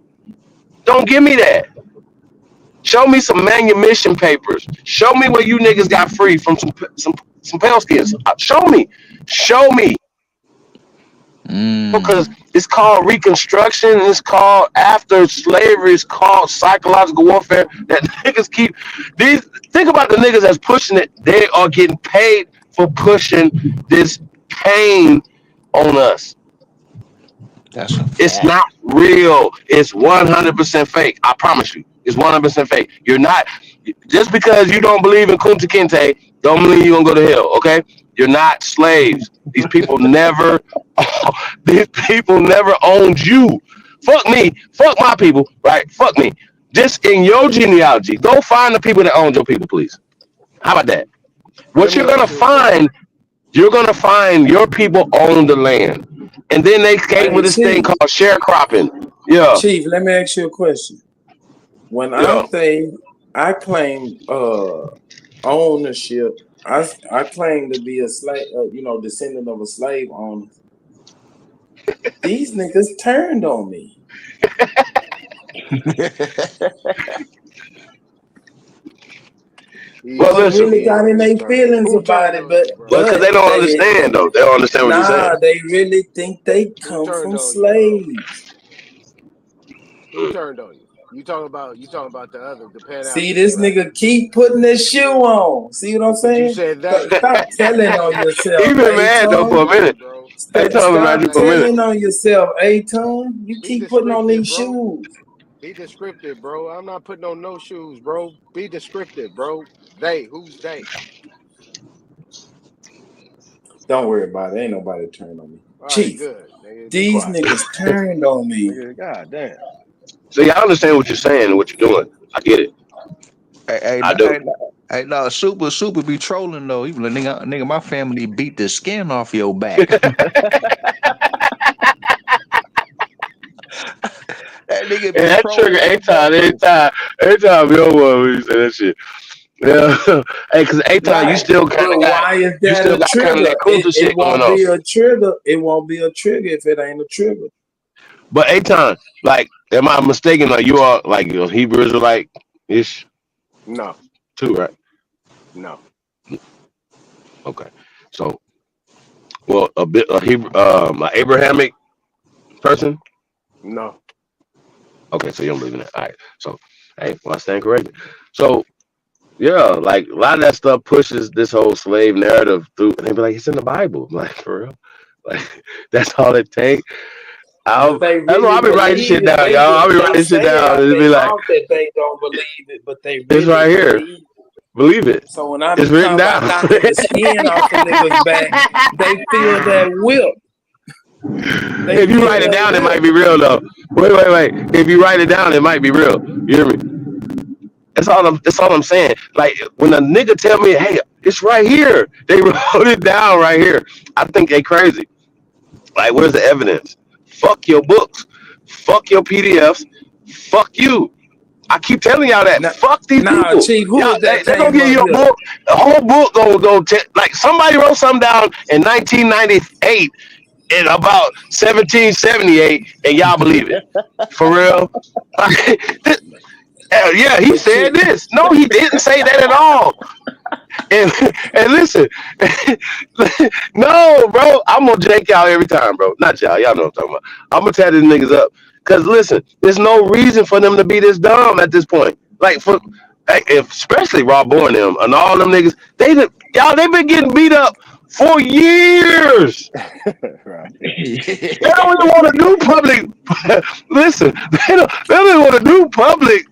[SPEAKER 10] Don't give me that. Show me some manumission papers. Show me where you niggas got free from some pale skins. Show me. Show me. Because it's called Reconstruction. It's called after slavery. It's called psychological warfare. That niggas keep these. Think about the niggas that's pushing it. They are getting paid for pushing this pain on us.
[SPEAKER 13] That's a
[SPEAKER 10] It's
[SPEAKER 13] fact.
[SPEAKER 10] not real. It's 100% fake. I promise you. It's 100% fake. You're not just because you don't believe in Kunta Kinte, don't mean you're gonna go to hell. Okay? You're not slaves. These people never. These people never owned you. Fuck me. Fuck my people. Right? Fuck me. Just in your genealogy, go find the people that owned your people, please. How about that?
[SPEAKER 3] Let
[SPEAKER 10] What
[SPEAKER 3] me
[SPEAKER 10] you're gonna
[SPEAKER 3] ask you a question.
[SPEAKER 10] find, you're gonna find your people own the land, and then they came
[SPEAKER 15] Hey,
[SPEAKER 10] with this thing
[SPEAKER 15] Chief.
[SPEAKER 10] called sharecropping. Yeah,
[SPEAKER 15] Chief, let me ask you a question. When
[SPEAKER 10] yeah.
[SPEAKER 15] I claim ownership, I claim to be a slave, descendant of a slave owner. These niggas turned on me.
[SPEAKER 10] Well,
[SPEAKER 15] They
[SPEAKER 10] listen.
[SPEAKER 15] really got in their feelings
[SPEAKER 3] Who
[SPEAKER 15] about
[SPEAKER 3] turned
[SPEAKER 15] it,
[SPEAKER 3] on you, bro?
[SPEAKER 10] Well, because they don't understand though. They don't understand what you're saying.
[SPEAKER 15] they really think they
[SPEAKER 3] Who
[SPEAKER 15] come
[SPEAKER 3] turned
[SPEAKER 15] from
[SPEAKER 3] on you, bro?
[SPEAKER 15] slaves.
[SPEAKER 3] Who turned on you? You talking about the other, the Pan
[SPEAKER 15] See,
[SPEAKER 3] Africans,
[SPEAKER 15] this
[SPEAKER 3] right?
[SPEAKER 15] nigga keep putting this shoe on. See what I'm
[SPEAKER 3] But you
[SPEAKER 15] saying?
[SPEAKER 3] said they.
[SPEAKER 15] Stop telling on
[SPEAKER 3] Hey,
[SPEAKER 15] yourself,
[SPEAKER 10] He been mad though for
[SPEAKER 15] Aton.
[SPEAKER 10] a
[SPEAKER 3] hey,
[SPEAKER 10] minute.
[SPEAKER 3] bro.
[SPEAKER 10] Hey, tell him about
[SPEAKER 15] Stop
[SPEAKER 10] you for a minute.
[SPEAKER 15] telling on yourself, Aton. You
[SPEAKER 3] Be
[SPEAKER 15] keep putting on
[SPEAKER 3] descriptive,
[SPEAKER 15] these
[SPEAKER 3] bro.
[SPEAKER 15] shoes.
[SPEAKER 3] Be descriptive, bro. I'm not putting on no shoes, bro. Be descriptive, bro. They. Who's they?
[SPEAKER 15] Don't worry about it. Ain't nobody turned on me.
[SPEAKER 3] All right,
[SPEAKER 15] Chief,
[SPEAKER 3] good. Nigga, be
[SPEAKER 15] these
[SPEAKER 3] quiet.
[SPEAKER 15] niggas turned on me.
[SPEAKER 17] Nigga, god damn.
[SPEAKER 10] See, I understand what you're saying and what you're doing. I get it. I do.
[SPEAKER 13] No, super be trolling though. Even nigga, my family beat the skin off your back. That nigga
[SPEAKER 10] And
[SPEAKER 13] be
[SPEAKER 10] that trigger
[SPEAKER 13] trolling that
[SPEAKER 10] anytime,
[SPEAKER 13] motherfucker.
[SPEAKER 10] anytime you one when you say that shit. Yeah. Hey, cause anytime you
[SPEAKER 15] Right.
[SPEAKER 10] still kind
[SPEAKER 15] But
[SPEAKER 10] of got,
[SPEAKER 15] why is
[SPEAKER 10] you
[SPEAKER 15] that
[SPEAKER 10] still
[SPEAKER 15] a
[SPEAKER 10] got kind of
[SPEAKER 15] trigger?
[SPEAKER 10] that Kunta
[SPEAKER 15] It
[SPEAKER 10] shit going
[SPEAKER 15] won't
[SPEAKER 10] on.
[SPEAKER 15] be a trigger. It won't be a trigger if it ain't a trigger.
[SPEAKER 10] But anytime, like, am I mistaken? Like, you are like Hebrew Israelite ish
[SPEAKER 3] No,
[SPEAKER 10] too, right?
[SPEAKER 3] no,
[SPEAKER 10] Okay. So, well, a bit a Hebrew, an Abrahamic person.
[SPEAKER 3] no.
[SPEAKER 10] Okay, so you don't believe in that. All right. So, hey, well, I stand corrected. So, yeah, like a lot of that stuff pushes this whole slave narrative through, and they be like, it's in the Bible. I'm like, for real? Like, that's all it takes.
[SPEAKER 15] But they
[SPEAKER 10] That's why
[SPEAKER 15] really
[SPEAKER 10] I be writing
[SPEAKER 15] believe
[SPEAKER 10] shit
[SPEAKER 15] it.
[SPEAKER 10] down, y'all. I be
[SPEAKER 15] They
[SPEAKER 10] writing shit
[SPEAKER 15] say it
[SPEAKER 10] down,
[SPEAKER 15] out
[SPEAKER 10] and it be
[SPEAKER 15] their
[SPEAKER 10] like,
[SPEAKER 15] mouth that they don't believe it, but they
[SPEAKER 10] it's
[SPEAKER 15] really
[SPEAKER 10] right here.
[SPEAKER 15] believe it.
[SPEAKER 10] Believe it.
[SPEAKER 15] So when I
[SPEAKER 10] It's
[SPEAKER 15] be
[SPEAKER 10] written
[SPEAKER 15] talking
[SPEAKER 10] down.
[SPEAKER 15] about knocking the skin off a nigga's back, they feel that whip. They
[SPEAKER 10] If you
[SPEAKER 15] feel
[SPEAKER 10] write it
[SPEAKER 15] that
[SPEAKER 10] down, it
[SPEAKER 15] whip.
[SPEAKER 10] might be real though. Wait. If you write it down, it might be real. You hear me? That's all I'm saying. Like when a nigga tell me, hey, it's right here. They wrote it down right here. I think they crazy. Like, where's the evidence? Fuck your books. Fuck your PDFs. Fuck you. I keep telling y'all that. Fuck these
[SPEAKER 15] Nah,
[SPEAKER 10] people.
[SPEAKER 15] Chief, who
[SPEAKER 10] Y'all,
[SPEAKER 15] is that
[SPEAKER 10] they gonna
[SPEAKER 15] came
[SPEAKER 10] give
[SPEAKER 15] up
[SPEAKER 10] you a
[SPEAKER 15] here?
[SPEAKER 10] book, a whole book. Like somebody wrote something down in 1998 in about 1778, and y'all believe it for real. Yeah, he
[SPEAKER 15] But
[SPEAKER 10] said
[SPEAKER 15] Chief,
[SPEAKER 10] this. No, he didn't say that at all. And and listen, no, bro, I'm gonna jank y'all every time, bro. Not y'all, y'all know what I'm talking about. I'm gonna tear these niggas up. Cause listen, there's no reason for them to be this dumb at this point. Like especially Rob Boy and them and all them niggas, they've been getting beat up for years.
[SPEAKER 17] Right.
[SPEAKER 10] They don't even want to do public. Listen, they don't even want to do public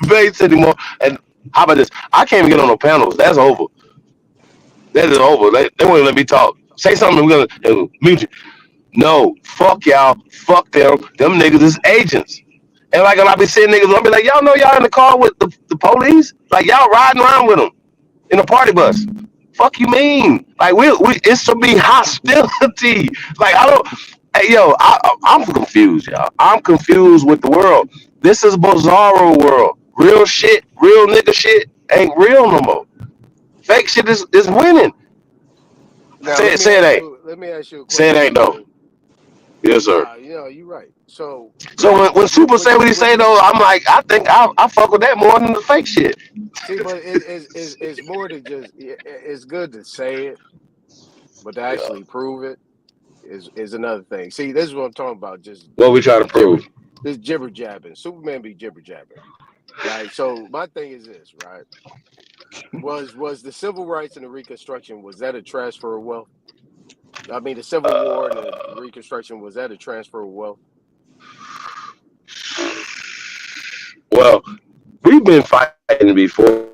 [SPEAKER 10] debates anymore. And how about this? I can't even get on no panels. That's over. That is over. They won't even let me talk. Say something. We're gonna mute you. No, fuck y'all. Fuck them. Them niggas is agents. And like when I be seeing niggas, I'll be like, y'all know y'all in the car with the police? Like y'all riding around with them in a party bus. Fuck you mean? Like we it should be hostility. Like I don't. Hey, yo, I'm confused, y'all. I'm confused with the world. This is bizarro world. Real shit, real nigga shit ain't real no more. Fake shit is winning.
[SPEAKER 3] Now
[SPEAKER 10] Say it ain't.
[SPEAKER 3] let me ask you a
[SPEAKER 10] Say it
[SPEAKER 3] question,
[SPEAKER 10] ain't though.
[SPEAKER 3] Supreme.
[SPEAKER 10] Yes, sir.
[SPEAKER 3] Nah, you're right. So
[SPEAKER 10] So when Super
[SPEAKER 3] with
[SPEAKER 10] say what he say though, I'm like, I think I fuck with that more than the fake shit.
[SPEAKER 3] see, but it's more than just it's good to say it, but to
[SPEAKER 10] Yeah.
[SPEAKER 3] actually prove it is another thing. See, this is what I'm talking about.
[SPEAKER 10] What we try to
[SPEAKER 3] Just
[SPEAKER 10] prove?
[SPEAKER 3] this jibber jabbing. Superman be jibber jabbing, right? So my thing is this, right? Was the civil rights and the Reconstruction, was that a transfer of wealth? I mean, the Civil War and the Reconstruction, was that a transfer of wealth?
[SPEAKER 10] Well, we've been fighting before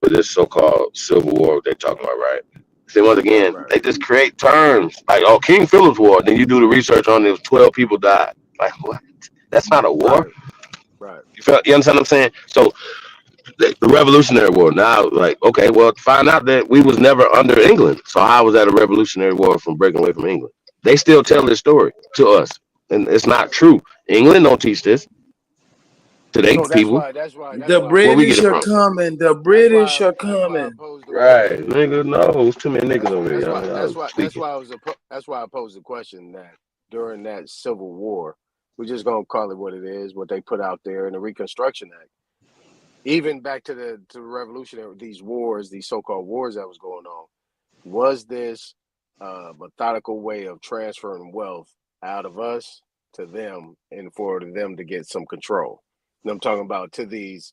[SPEAKER 10] this so-called civil war they talking about, right? See, once again,
[SPEAKER 3] Right,
[SPEAKER 10] they just create terms like, oh, King Philip's War. Then you do the research on it, 12 people died. Like, what? That's not a war.
[SPEAKER 3] right, right.
[SPEAKER 10] You understand what I'm saying? So the Revolutionary War. Now, like, okay, well, find out that we was never under England. So how was that a Revolutionary War from breaking away from England? They still tell this story to us, and it's not true. England don't teach this to their
[SPEAKER 3] So
[SPEAKER 10] people.
[SPEAKER 3] that's
[SPEAKER 15] The
[SPEAKER 3] why
[SPEAKER 10] Where we get
[SPEAKER 15] British
[SPEAKER 10] it
[SPEAKER 15] are
[SPEAKER 10] from?
[SPEAKER 15] coming. The British are
[SPEAKER 3] that's why I
[SPEAKER 15] coming.
[SPEAKER 3] posed the
[SPEAKER 10] Right,
[SPEAKER 3] question.
[SPEAKER 10] nigga. No, it's too many niggas over here. Y'all
[SPEAKER 3] That's
[SPEAKER 10] tweaking.
[SPEAKER 3] why that's why I posed the question that during that Civil War, we're just gonna call it what it is, what they put out there in the Reconstruction Act. Even back to the Revolutionary, these wars, these so-called wars that was going on, was this a methodical way of transferring wealth out of us to them, and for them to get some control? And I'm talking about to these,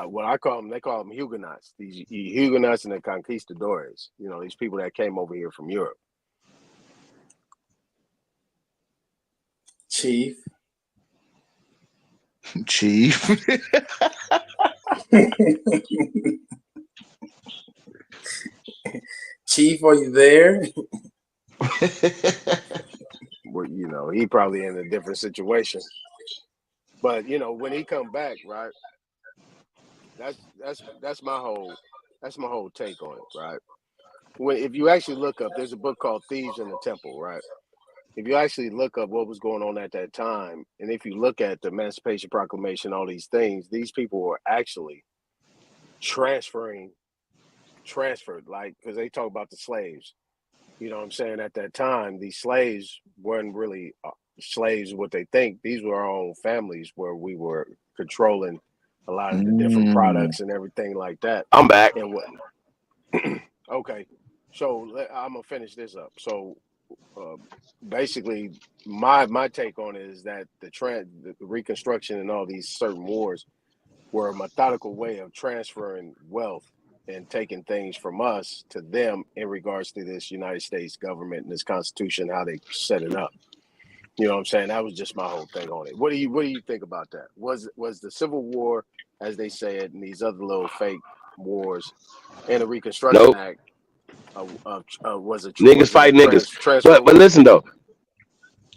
[SPEAKER 3] what I call them, they call them Huguenots. These Huguenots and the conquistadores. You know, these people that came over here from Europe.
[SPEAKER 15] Chief.
[SPEAKER 13] Chief.
[SPEAKER 15] Chief, are you there?
[SPEAKER 3] Where, you know, he probably in a different situation. But you know, when he come back, right? That's my whole take on it, right? When if you actually look up, there's a book called Thieves in the Temple, right? If you actually look up what was going on at that time, and if you look at the Emancipation Proclamation, all these things, these people were actually transferred, like, because they talk about the slaves. You know what I'm saying? At that time, these slaves weren't really slaves, what they think. These were our own families where we were controlling a lot of the different
[SPEAKER 13] Mm.
[SPEAKER 3] products and everything like that.
[SPEAKER 10] I'm back.
[SPEAKER 3] And what? Okay. So I'm going to finish this up. So uh, basically, my take on it is that the Reconstruction and all these certain wars were a methodical way of transferring wealth and taking things from us to them in regards to this United States government and this Constitution, how they set it up. You know what I'm saying? That was just my whole thing on it. What do you think about that? Was the Civil War, as they say it, and these other little fake wars, and the Reconstruction
[SPEAKER 10] Nope.
[SPEAKER 3] Act was
[SPEAKER 10] Niggas
[SPEAKER 3] it a
[SPEAKER 10] fight niggas.
[SPEAKER 3] transfer of
[SPEAKER 10] But
[SPEAKER 3] wealth?
[SPEAKER 10] listen though,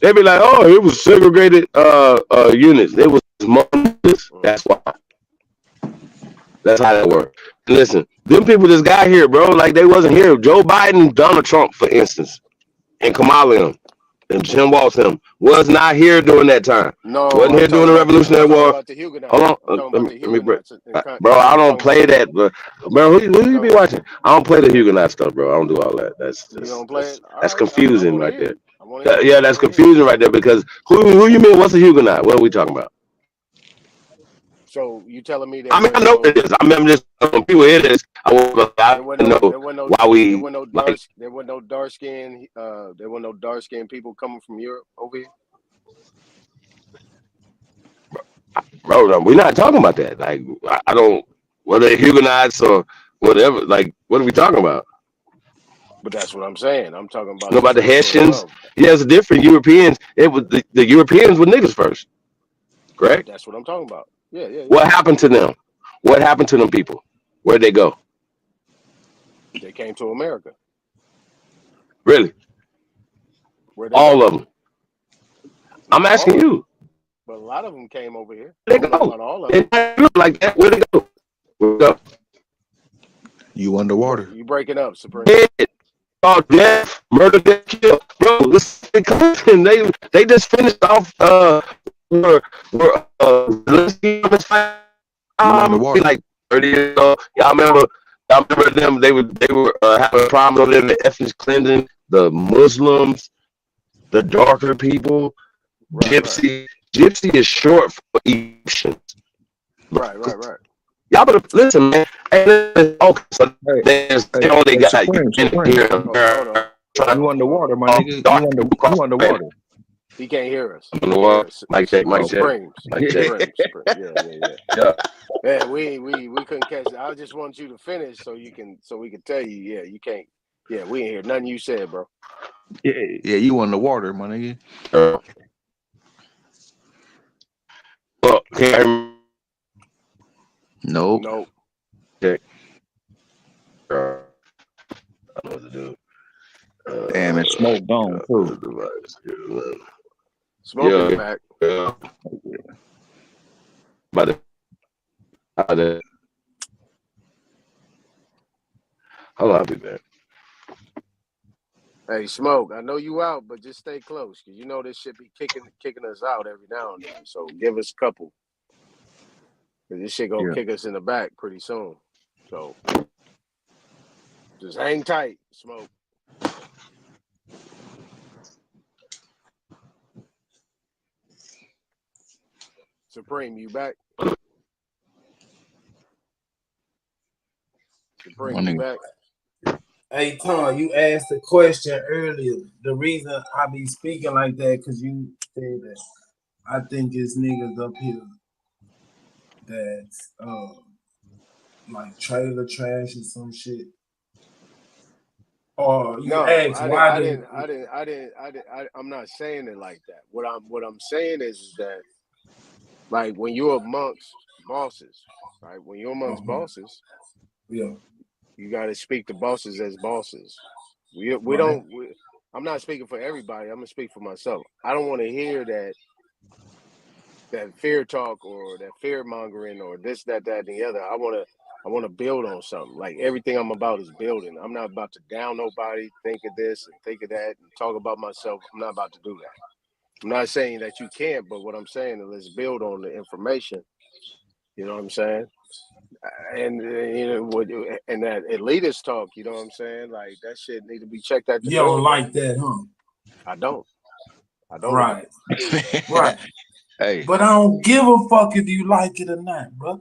[SPEAKER 10] they be like, oh, it was segregated units. It was months.
[SPEAKER 3] Mm.
[SPEAKER 10] That's why. That's how that worked. Listen, them people just got here, bro. Like they wasn't here. Joe Biden, Donald Trump, for instance, and Kamala and Jim Walton was not here during that time.
[SPEAKER 3] No,
[SPEAKER 10] Wasn't here during the
[SPEAKER 3] I'm
[SPEAKER 10] Revolutionary
[SPEAKER 3] talking
[SPEAKER 10] War.
[SPEAKER 3] about the
[SPEAKER 10] Hold
[SPEAKER 3] Huguenots.
[SPEAKER 10] on,
[SPEAKER 3] I'm talking about the
[SPEAKER 10] let me break.
[SPEAKER 3] Huguenots.
[SPEAKER 10] Bro, I
[SPEAKER 3] I'm
[SPEAKER 10] don't
[SPEAKER 3] talking about
[SPEAKER 10] play that. Bro, who you
[SPEAKER 3] I'm
[SPEAKER 10] be
[SPEAKER 3] talking.
[SPEAKER 10] watching? I don't play the Huguenot stuff, bro. I don't do all that. That's
[SPEAKER 3] You
[SPEAKER 10] just
[SPEAKER 3] don't play it? All
[SPEAKER 10] that's
[SPEAKER 3] right. I
[SPEAKER 10] confusing
[SPEAKER 3] want to
[SPEAKER 10] right
[SPEAKER 3] hear
[SPEAKER 10] there.
[SPEAKER 3] it. I want to hear it.
[SPEAKER 10] Yeah,
[SPEAKER 3] I
[SPEAKER 10] that's
[SPEAKER 3] want to hear it.
[SPEAKER 10] confusing right there because who you mean? What's a Huguenot? What are we talking about?
[SPEAKER 3] So you telling me there
[SPEAKER 10] I mean, I
[SPEAKER 3] weren't
[SPEAKER 10] know
[SPEAKER 3] no
[SPEAKER 10] it is. I mean, I'm just when people hear this. I know why
[SPEAKER 3] there
[SPEAKER 10] we
[SPEAKER 3] were no
[SPEAKER 10] like,
[SPEAKER 3] dark skin there were no dark skinned people coming from Europe over here.
[SPEAKER 10] bro. No, we're not talking about that. Like, I don't whether they're Huguenots or whatever. Like, what are we talking about?
[SPEAKER 3] But that's what I'm saying. I'm talking
[SPEAKER 10] You
[SPEAKER 3] about
[SPEAKER 10] know
[SPEAKER 3] the
[SPEAKER 10] about the
[SPEAKER 3] transfer of
[SPEAKER 10] Hessians?
[SPEAKER 3] wealth.
[SPEAKER 10] Yeah, it's different. Europeans. It was the Europeans were niggas first, correct?
[SPEAKER 3] That's what I'm talking about. Yeah, yeah, yeah.
[SPEAKER 10] What happened to them? What happened to them people? Where'd they go?
[SPEAKER 3] They came to America.
[SPEAKER 10] Really?
[SPEAKER 3] Where'd they
[SPEAKER 10] All
[SPEAKER 3] go?
[SPEAKER 10] of them. I'm
[SPEAKER 3] Not
[SPEAKER 10] asking
[SPEAKER 3] all of them,
[SPEAKER 10] you.
[SPEAKER 3] but a lot of them came over here. I
[SPEAKER 10] Where'd they
[SPEAKER 3] don't know
[SPEAKER 10] go?
[SPEAKER 3] about all of
[SPEAKER 10] They
[SPEAKER 3] them.
[SPEAKER 10] not look like that. Where'd they go? Where'd they go?
[SPEAKER 13] You underwater.
[SPEAKER 3] You breaking up, Supreme?
[SPEAKER 10] Dead. called Death, Murder, Death, Kill. Bro, listen, they just finished off like 30 years ago. Y'all remember them? They were having problems over there in the ethnic cleansing, the Muslims, the darker people.
[SPEAKER 3] Right.
[SPEAKER 10] Gypsy is short for Egyptians.
[SPEAKER 3] Right.
[SPEAKER 10] Y'all better listen, man. Okay, so they only got
[SPEAKER 13] Supreme.
[SPEAKER 10] here.
[SPEAKER 3] Hold on.
[SPEAKER 13] You underwater, my nigga. You underwater.
[SPEAKER 3] He can't hear us.
[SPEAKER 10] Mic check.
[SPEAKER 3] Supreme.
[SPEAKER 10] Yeah.
[SPEAKER 3] Yeah, we couldn't catch it. I just want you to finish so we can tell you. Yeah, you can't. Yeah, we ain't hear nothing you said, bro.
[SPEAKER 13] Yeah, you underwater, my nigga.
[SPEAKER 10] Well, can't.
[SPEAKER 13] Nope.
[SPEAKER 10] Okay. I don't know what to do.
[SPEAKER 13] Damn, it's smoke gone too.
[SPEAKER 3] Smoke is back.
[SPEAKER 10] I'll be back.
[SPEAKER 3] Hey, Smoke, I know you out, but just stay close because you know this shit be kicking us out every now and then. So give us a couple. Cause this shit gonna kick us in the back pretty soon. So just hang tight, Smoke. Supreme, you back? Supreme, you back?
[SPEAKER 15] Hey Tom, you asked a question earlier. The reason I be speaking like that because you said that I think it's niggas up here that's like trailer trash or some shit. Or you asked why
[SPEAKER 3] I'm not saying it like that. What I'm saying is that like when you're amongst bosses, right? When you're amongst bosses,
[SPEAKER 15] yeah,
[SPEAKER 3] you got to speak to bosses as bosses. I'm not speaking for everybody. I'm gonna speak for myself. I don't want to hear that fear talk or that fear mongering or this, that, and the other. I want to build on something. Like everything I'm about is building. I'm not about to down nobody, think of this and think of that and talk about myself. I'm not about to do that. I'm not saying that you can't, but what I'm saying is let's build on the information. You know what I'm saying? And and that elitist talk, you know what I'm saying? Like that shit need to be checked at the
[SPEAKER 15] you
[SPEAKER 3] door.
[SPEAKER 15] don't like that, huh?
[SPEAKER 3] I don't
[SPEAKER 15] right.
[SPEAKER 3] like it.
[SPEAKER 15] Right.
[SPEAKER 13] Hey.
[SPEAKER 15] But I don't give a fuck if you like it or not, brother.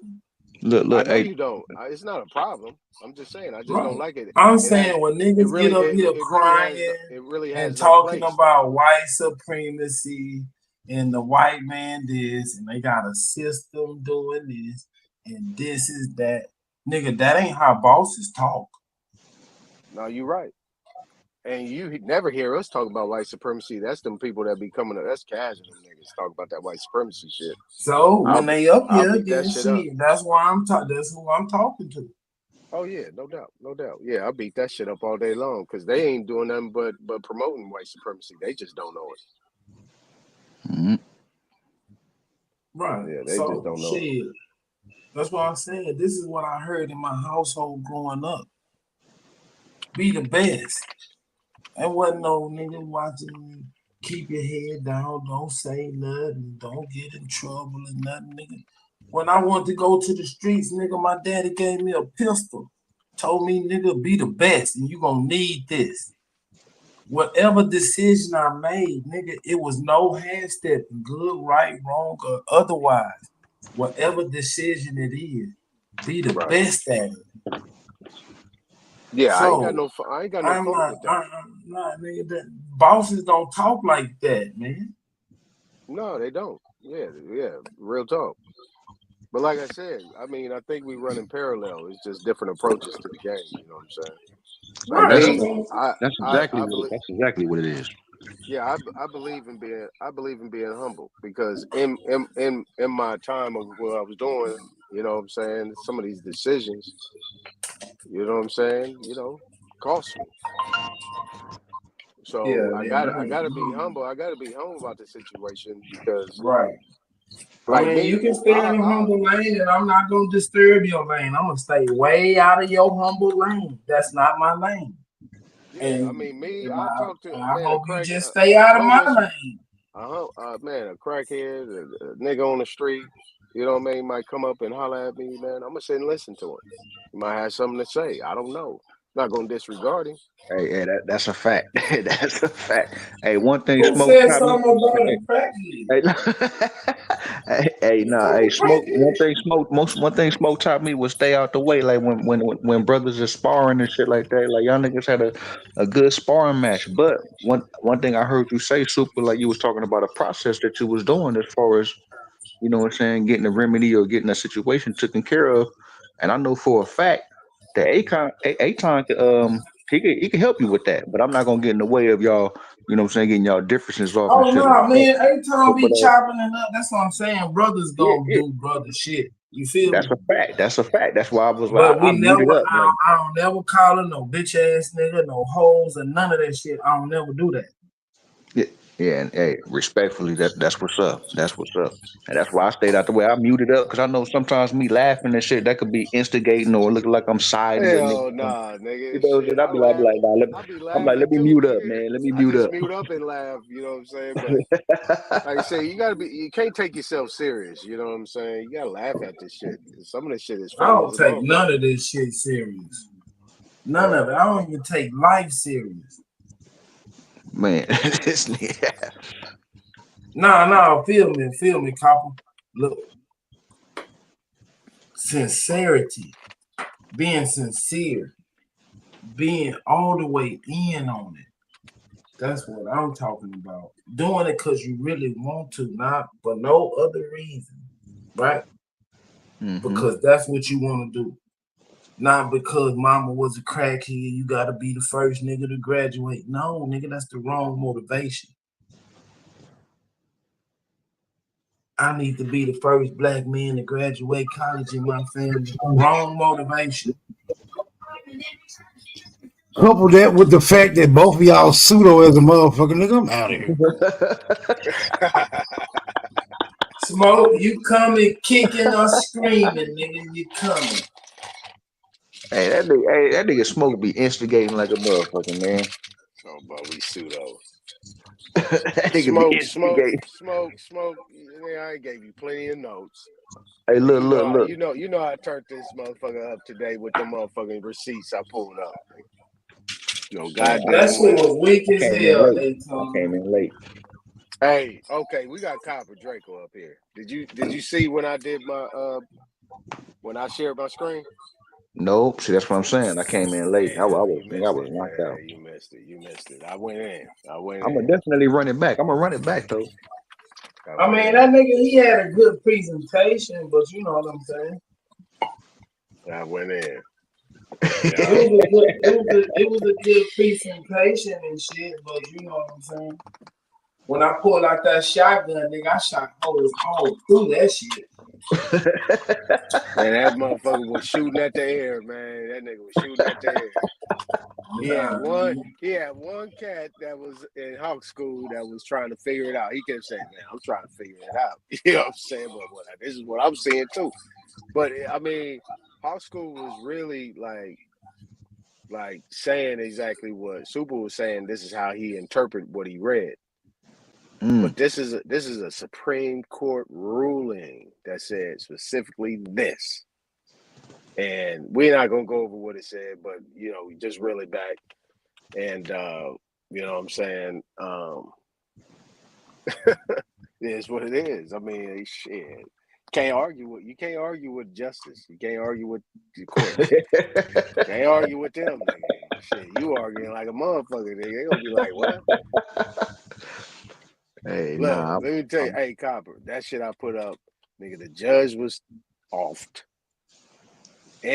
[SPEAKER 3] Look, I know you don't. It's not a problem. I'm just saying, I just don't like it.
[SPEAKER 15] I'm saying when niggas get up here crying and talking about white supremacy and the white man this and they got a system doing this and this is that. Nigga, that ain't how bosses talk.
[SPEAKER 3] No, you're right. And you never hear us talk about white supremacy. That's them people that be coming up. That's casual niggas talk about that white supremacy shit.
[SPEAKER 15] So when they up here,
[SPEAKER 3] then
[SPEAKER 15] shit, that's why I'm talking. That's who I'm talking to.
[SPEAKER 3] Oh yeah, no doubt. Yeah, I beat that shit up all day long because they ain't doing nothing but promoting white supremacy. They just don't know it.
[SPEAKER 13] Mm-hmm.
[SPEAKER 15] Right.
[SPEAKER 3] Yeah, they just don't know it.
[SPEAKER 15] That's what I'm saying. This is what I heard in my household growing up. Be the best. There wasn't no nigga watching me. Keep your head down. Don't say nothing. Don't get in trouble or nothing, nigga. When I wanted to go to the streets, nigga, my daddy gave me a pistol. Told me, nigga, be the best, and you gonna need this. Whatever decision I made, nigga, it was no half stepping, good, right, wrong, or otherwise. Whatever decision it is, be the best at it.
[SPEAKER 3] Yeah,
[SPEAKER 15] so,
[SPEAKER 3] I ain't got no fault with that.
[SPEAKER 15] I'm not, nigga. Bosses don't talk like that, man.
[SPEAKER 3] No, they don't. Yeah, real talk. But like I said, I mean, I think we run in parallel. It's just different approaches to the game. You know what I'm saying? Like
[SPEAKER 13] that's exactly what it is.
[SPEAKER 3] Yeah, I believe in being humble because in my time of what I was doing, you know what I'm saying, some of these decisions, you know what I'm saying, cost me. So I gotta be humble. I gotta be humble about the situation because
[SPEAKER 15] I mean, you can stay in a humble lane, and I'm not gonna disturb your lane. I'm gonna stay way out of your humble lane. That's not my lane.
[SPEAKER 3] I mean, me, I talk to
[SPEAKER 15] I
[SPEAKER 3] man,
[SPEAKER 15] hope you just stay out of my lane.
[SPEAKER 3] Man, a crackhead, a nigga on the street, you know what I mean, might come up and holler at me, man. I'm gonna sit and listen to him. He might have something to say. I don't know. Not gonna disregard him.
[SPEAKER 13] Hey, that's a fact. That's a fact. Hey, one thing
[SPEAKER 15] Who
[SPEAKER 13] Smoke
[SPEAKER 15] said
[SPEAKER 13] taught me.
[SPEAKER 15] something about
[SPEAKER 13] Hey,
[SPEAKER 15] a crackhead?
[SPEAKER 13] hey, Smoke. One thing Smoke taught me was stay out the way. Like when brothers are sparring and shit like that. Like y'all niggas had a good sparring match. But one thing I heard you say, Super, like you was talking about a process that you was doing as far as you know what I'm saying, getting a remedy or getting a situation taken care of. And I know for a fact that Akon could he can help you with that. But I'm not gonna get in the way of y'all, you know what I'm saying, getting y'all differences off and
[SPEAKER 15] Oh
[SPEAKER 13] shit like
[SPEAKER 15] no,
[SPEAKER 13] that.
[SPEAKER 15] man! Every time
[SPEAKER 13] But
[SPEAKER 15] we chopping it up, that's what I'm saying. Brothers
[SPEAKER 13] yeah,
[SPEAKER 15] gonna
[SPEAKER 13] yeah,
[SPEAKER 15] do brother shit. You feel
[SPEAKER 13] that's
[SPEAKER 15] me?
[SPEAKER 13] a fact. That's a fact. That's why I was like,
[SPEAKER 15] But
[SPEAKER 13] I
[SPEAKER 15] we never,
[SPEAKER 13] muted up. Like,
[SPEAKER 15] I don't never call her no bitch ass nigga, no hoes, and none of that shit. I don't never do that.
[SPEAKER 13] yeah, yeah, and hey, respectfully, that's what's up. That's what's up. And that's why I stayed out the way. I muted up because I know sometimes me laughing and shit that could be instigating or looking like I'm siding with niggas.
[SPEAKER 3] Hell nah,
[SPEAKER 13] You
[SPEAKER 3] nigga.
[SPEAKER 13] know what I'm
[SPEAKER 3] Shit,
[SPEAKER 13] saying?
[SPEAKER 3] I
[SPEAKER 13] I'll be
[SPEAKER 3] laugh.
[SPEAKER 13] like, nah,
[SPEAKER 3] I be
[SPEAKER 13] I'm like,
[SPEAKER 3] laughing
[SPEAKER 13] let me
[SPEAKER 3] too,
[SPEAKER 13] mute up,
[SPEAKER 3] nigga.
[SPEAKER 13] man. Let me
[SPEAKER 3] I
[SPEAKER 13] mute
[SPEAKER 3] just
[SPEAKER 13] up.
[SPEAKER 3] mute up and laugh. You know what I'm saying? But like I say, you can't take yourself serious. You know what I'm saying? You gotta laugh at this shit. Some of this shit is
[SPEAKER 15] I
[SPEAKER 3] funny
[SPEAKER 15] don't
[SPEAKER 3] as a
[SPEAKER 15] take
[SPEAKER 3] motherfucker.
[SPEAKER 15] none of this shit serious. None
[SPEAKER 3] Yeah.
[SPEAKER 15] of it. I don't even take life serious.
[SPEAKER 13] Man, this nigga.
[SPEAKER 15] Nah, feel me, copper. Look, sincerity, being sincere, being all the way in on it. That's what I'm talking about. Doing it because you really want to, not for no other reason, right?
[SPEAKER 13] Mm-hmm.
[SPEAKER 15] Because that's what you want to do. Not because mama was a crackhead, you got to be the first nigga to graduate. No, nigga, that's the wrong motivation. I need to be the first black man to graduate college in my family. Wrong motivation.
[SPEAKER 7] Couple that with the fact that both of y'all pseudo as a motherfucker, nigga, I'm out of here.
[SPEAKER 15] Smoke, you coming kicking or screaming, nigga, you coming.
[SPEAKER 13] That nigga Smoke be instigating like a motherfucker, man.
[SPEAKER 3] Oh, but we pseudo.
[SPEAKER 13] That nigga be instigating.
[SPEAKER 3] Smoke. Yeah, I gave you plenty of notes.
[SPEAKER 13] Hey,
[SPEAKER 3] And
[SPEAKER 13] look.
[SPEAKER 3] you know I turned this motherfucker up today with the motherfucking receipts I pulled up. No
[SPEAKER 13] Man,
[SPEAKER 15] That
[SPEAKER 3] goddamn
[SPEAKER 15] shit
[SPEAKER 3] way.
[SPEAKER 15] was weak
[SPEAKER 13] I
[SPEAKER 15] as
[SPEAKER 13] came in
[SPEAKER 15] hell,
[SPEAKER 13] late. I
[SPEAKER 15] Aton.
[SPEAKER 13] came in late.
[SPEAKER 3] Hey, okay, we got Copper Draco up here. Did you see when I did my when I shared my screen?
[SPEAKER 13] Nope. See, that's what I'm saying. I came in late. I
[SPEAKER 3] Damn, you
[SPEAKER 13] I
[SPEAKER 3] missed
[SPEAKER 13] was
[SPEAKER 3] it.
[SPEAKER 13] knocked out.
[SPEAKER 3] Yeah, you missed it. You missed it. I went in. I went
[SPEAKER 13] I'm gonna
[SPEAKER 3] in.
[SPEAKER 13] definitely run it back. I'm gonna run it back though.
[SPEAKER 3] I
[SPEAKER 15] I
[SPEAKER 3] went
[SPEAKER 15] mean,
[SPEAKER 3] in.
[SPEAKER 15] that nigga, he had a good presentation, but you know what I'm saying?
[SPEAKER 3] I went in.
[SPEAKER 15] It
[SPEAKER 3] Yeah.
[SPEAKER 15] was a good, it was a good presentation and shit, but you know what I'm saying? When I pulled out that shotgun, nigga, I shot holes all through that shit.
[SPEAKER 3] Man, that motherfucker was shooting at the air, man. That nigga was shooting at the air. He had one cat that was in hawk school that was trying to figure it out. He kept saying, man, I'm trying to figure it out. You know what I'm saying? But this is what I'm seeing too. But I mean, hawk school was really like saying exactly what Super was saying. This is how he interpreted what he read. But this is a Supreme Court ruling that said specifically this. And we're not gonna go over what it said, but you know, we just reel it back. And you know what I'm saying? It is what it is. I mean, shit. You can't argue with justice. You can't argue with the courts. Can't argue with them, nigga. Shit, you arguing like a motherfucker, nigga. They gonna be like, what?
[SPEAKER 13] Hey,
[SPEAKER 3] Look,
[SPEAKER 13] nah.
[SPEAKER 3] let me tell you, hey, Copper, that shit I put up, nigga, the judge was offed.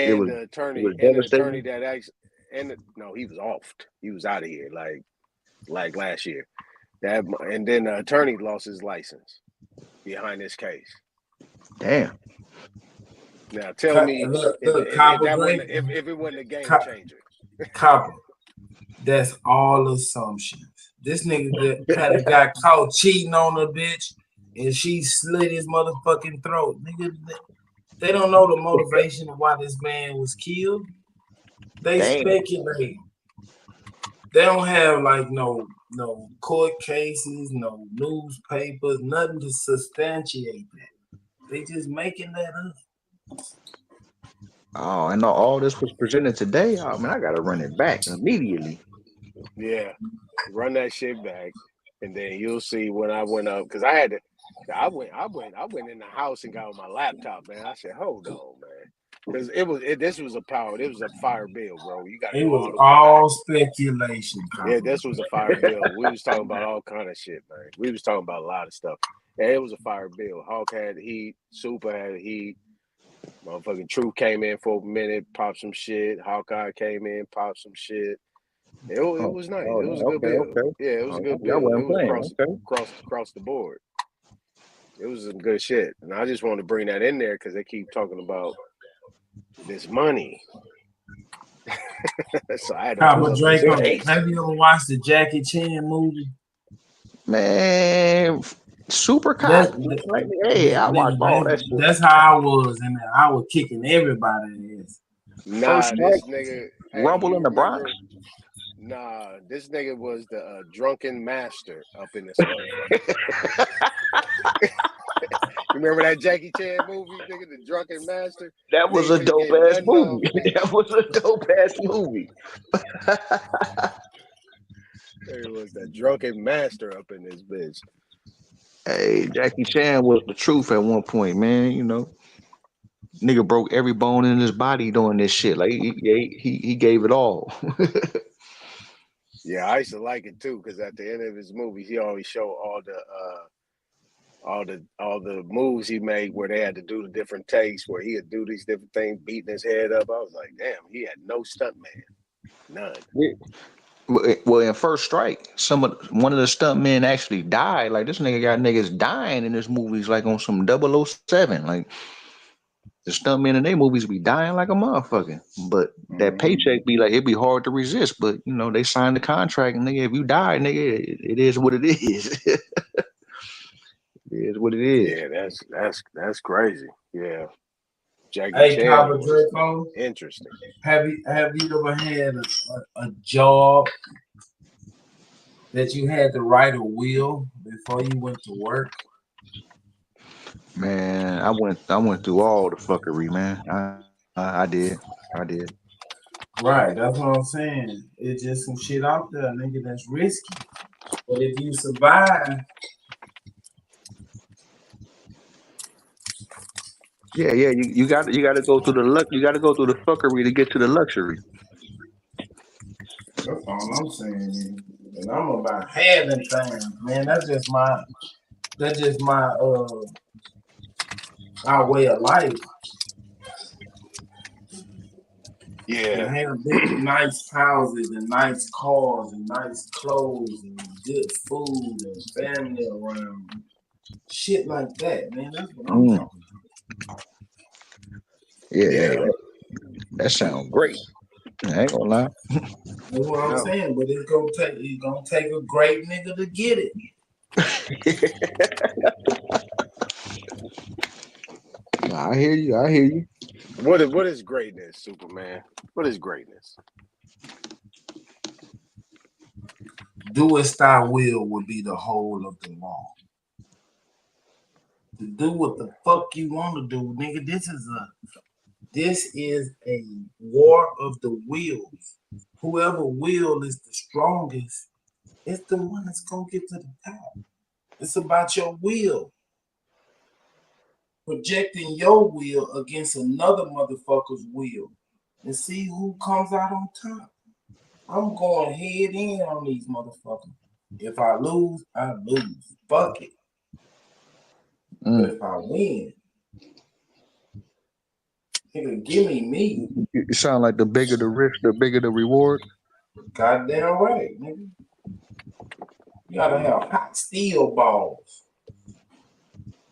[SPEAKER 13] It
[SPEAKER 3] And
[SPEAKER 13] was
[SPEAKER 3] the
[SPEAKER 13] it was
[SPEAKER 3] attorney
[SPEAKER 13] devastating.
[SPEAKER 3] that actually no, he was offed. He was out of here like last year. And then the attorney lost his license behind this case.
[SPEAKER 13] Damn.
[SPEAKER 3] Now tell me
[SPEAKER 15] Look,
[SPEAKER 3] if
[SPEAKER 15] Copper
[SPEAKER 3] that wasn't
[SPEAKER 15] Drake,
[SPEAKER 3] if it wasn't a game changer.
[SPEAKER 15] Copper. That's all assumptions. This nigga got caught cheating on a bitch, and she slit his motherfucking throat. Nigga, they don't know the motivation of why this man was killed. They
[SPEAKER 13] Damn.
[SPEAKER 15] speculate. They don't have like no court cases, no newspapers, nothing to substantiate that. They just making that up.
[SPEAKER 13] Oh, and all this was presented today. Oh man, I gotta run it back immediately.
[SPEAKER 3] Yeah, run that shit back, and then you'll see when I went up because I had to. I went in the house and got on my laptop, man. I said, "Hold on, man," because this was a fire bill, bro. You got to
[SPEAKER 15] It
[SPEAKER 3] go
[SPEAKER 15] was
[SPEAKER 3] all the way back.
[SPEAKER 15] all speculation,
[SPEAKER 3] Yeah,
[SPEAKER 15] Convo.
[SPEAKER 3] this was a fire bill. We was talking about all kind of shit, man. We was talking about a lot of stuff. And it was a fire bill. Hawk had heat. Super had heat. Motherfucking Truth came in for a minute, popped some shit. Hawkeye came in, popped some shit. It
[SPEAKER 13] Oh,
[SPEAKER 3] was nice.
[SPEAKER 13] oh,
[SPEAKER 3] It was a good
[SPEAKER 13] okay,
[SPEAKER 3] bill.
[SPEAKER 13] okay.
[SPEAKER 3] Yeah, it was a good
[SPEAKER 13] Y'all
[SPEAKER 3] bill. It
[SPEAKER 13] wasn't
[SPEAKER 3] was
[SPEAKER 13] playing. Okay.
[SPEAKER 3] across the board. It was some good shit. And I just want to bring that in there because they keep talking about this money. So I had to pull
[SPEAKER 15] Cabo
[SPEAKER 3] up this
[SPEAKER 15] Draco,
[SPEAKER 3] case.
[SPEAKER 15] have you ever watched the Jackie Chan movie?
[SPEAKER 13] Man, super
[SPEAKER 15] That,
[SPEAKER 13] cop. Like, hey, I watch all that shit.
[SPEAKER 15] that's how I was, and I was kicking everybody's ass.
[SPEAKER 13] First
[SPEAKER 3] Nah,
[SPEAKER 13] strike,
[SPEAKER 3] this nigga. Hey,
[SPEAKER 13] Rumble
[SPEAKER 3] you
[SPEAKER 13] in the Bronx.
[SPEAKER 3] remember? Nah, this nigga was the drunken master up in this motherfucker. You remember that Jackie Chan movie, nigga, the drunken master?
[SPEAKER 13] That was
[SPEAKER 3] Nigga
[SPEAKER 13] a
[SPEAKER 3] couldn't
[SPEAKER 13] dope
[SPEAKER 3] get
[SPEAKER 13] ass
[SPEAKER 3] nothing off,
[SPEAKER 13] movie.
[SPEAKER 3] nigga.
[SPEAKER 13] That was a dope ass movie.
[SPEAKER 3] It was the drunken master up in this bitch.
[SPEAKER 13] Hey, Jackie Chan was the truth at one point, man. You know, nigga broke every bone in his body doing this shit. Like he gave it all.
[SPEAKER 3] Yeah, I used to like it too, because at the end of his movies, he always showed all the moves he made where they had to do the different takes, where he would do these different things, beating his head up. I was like, damn, he had no stunt man, none.
[SPEAKER 13] Well, in First Strike, one of the stunt men actually died. Like this nigga got niggas dying in his movies, like on some 007. Like the stunt men in their movies be dying like a motherfucker. But that paycheck be like it'd be hard to resist. But you know they signed the contract, and nigga, if you die, nigga, it is what it is. It is what it is.
[SPEAKER 3] Yeah, that's crazy. Yeah, Jackie
[SPEAKER 15] Hey,
[SPEAKER 3] Chan
[SPEAKER 15] Cabo
[SPEAKER 3] was
[SPEAKER 15] Draco,
[SPEAKER 3] interesting.
[SPEAKER 15] have you ever had a job that you had to write a will before you went to work?
[SPEAKER 13] Man, I went through all the fuckery, man. I did. I did.
[SPEAKER 15] Right, that's what I'm saying. It's just some shit out there, nigga, that's risky. But if you survive,
[SPEAKER 13] Yeah, yeah. You got to go through the luck. You got to go through the fuckery to get to the luxury.
[SPEAKER 15] that's all I'm saying. Man. And I'm about having things, man. That's just my our way of life. To
[SPEAKER 3] Yeah,
[SPEAKER 15] have big, nice houses and nice cars and nice clothes and good food and family around. Shit like that, man. That's what I'm
[SPEAKER 13] Mm,
[SPEAKER 15] talking about.
[SPEAKER 13] yeah, yeah.
[SPEAKER 3] yeah,
[SPEAKER 13] That sounds great. I ain't gonna lie.
[SPEAKER 15] That's what I'm
[SPEAKER 3] no,
[SPEAKER 15] saying. But it's gonna take a great nigga to get it.
[SPEAKER 13] I hear you. I hear you.
[SPEAKER 3] what is greatness, Superman? What is greatness?
[SPEAKER 15] Do as thy will would be the whole of the law. To do what the fuck you want to do, nigga. This is a war of the wills. Whoever will is the strongest, it's the one that's gonna get to the top. It's about your will. Projecting your will against another motherfucker's will. And see who comes out on top. I'm going head in on these motherfuckers. If I lose, I lose. Fuck it. But if I win, nigga, give me.
[SPEAKER 13] You sound like the bigger the risk, the bigger the reward.
[SPEAKER 15] Goddamn right, nigga. You gotta have hot steel balls.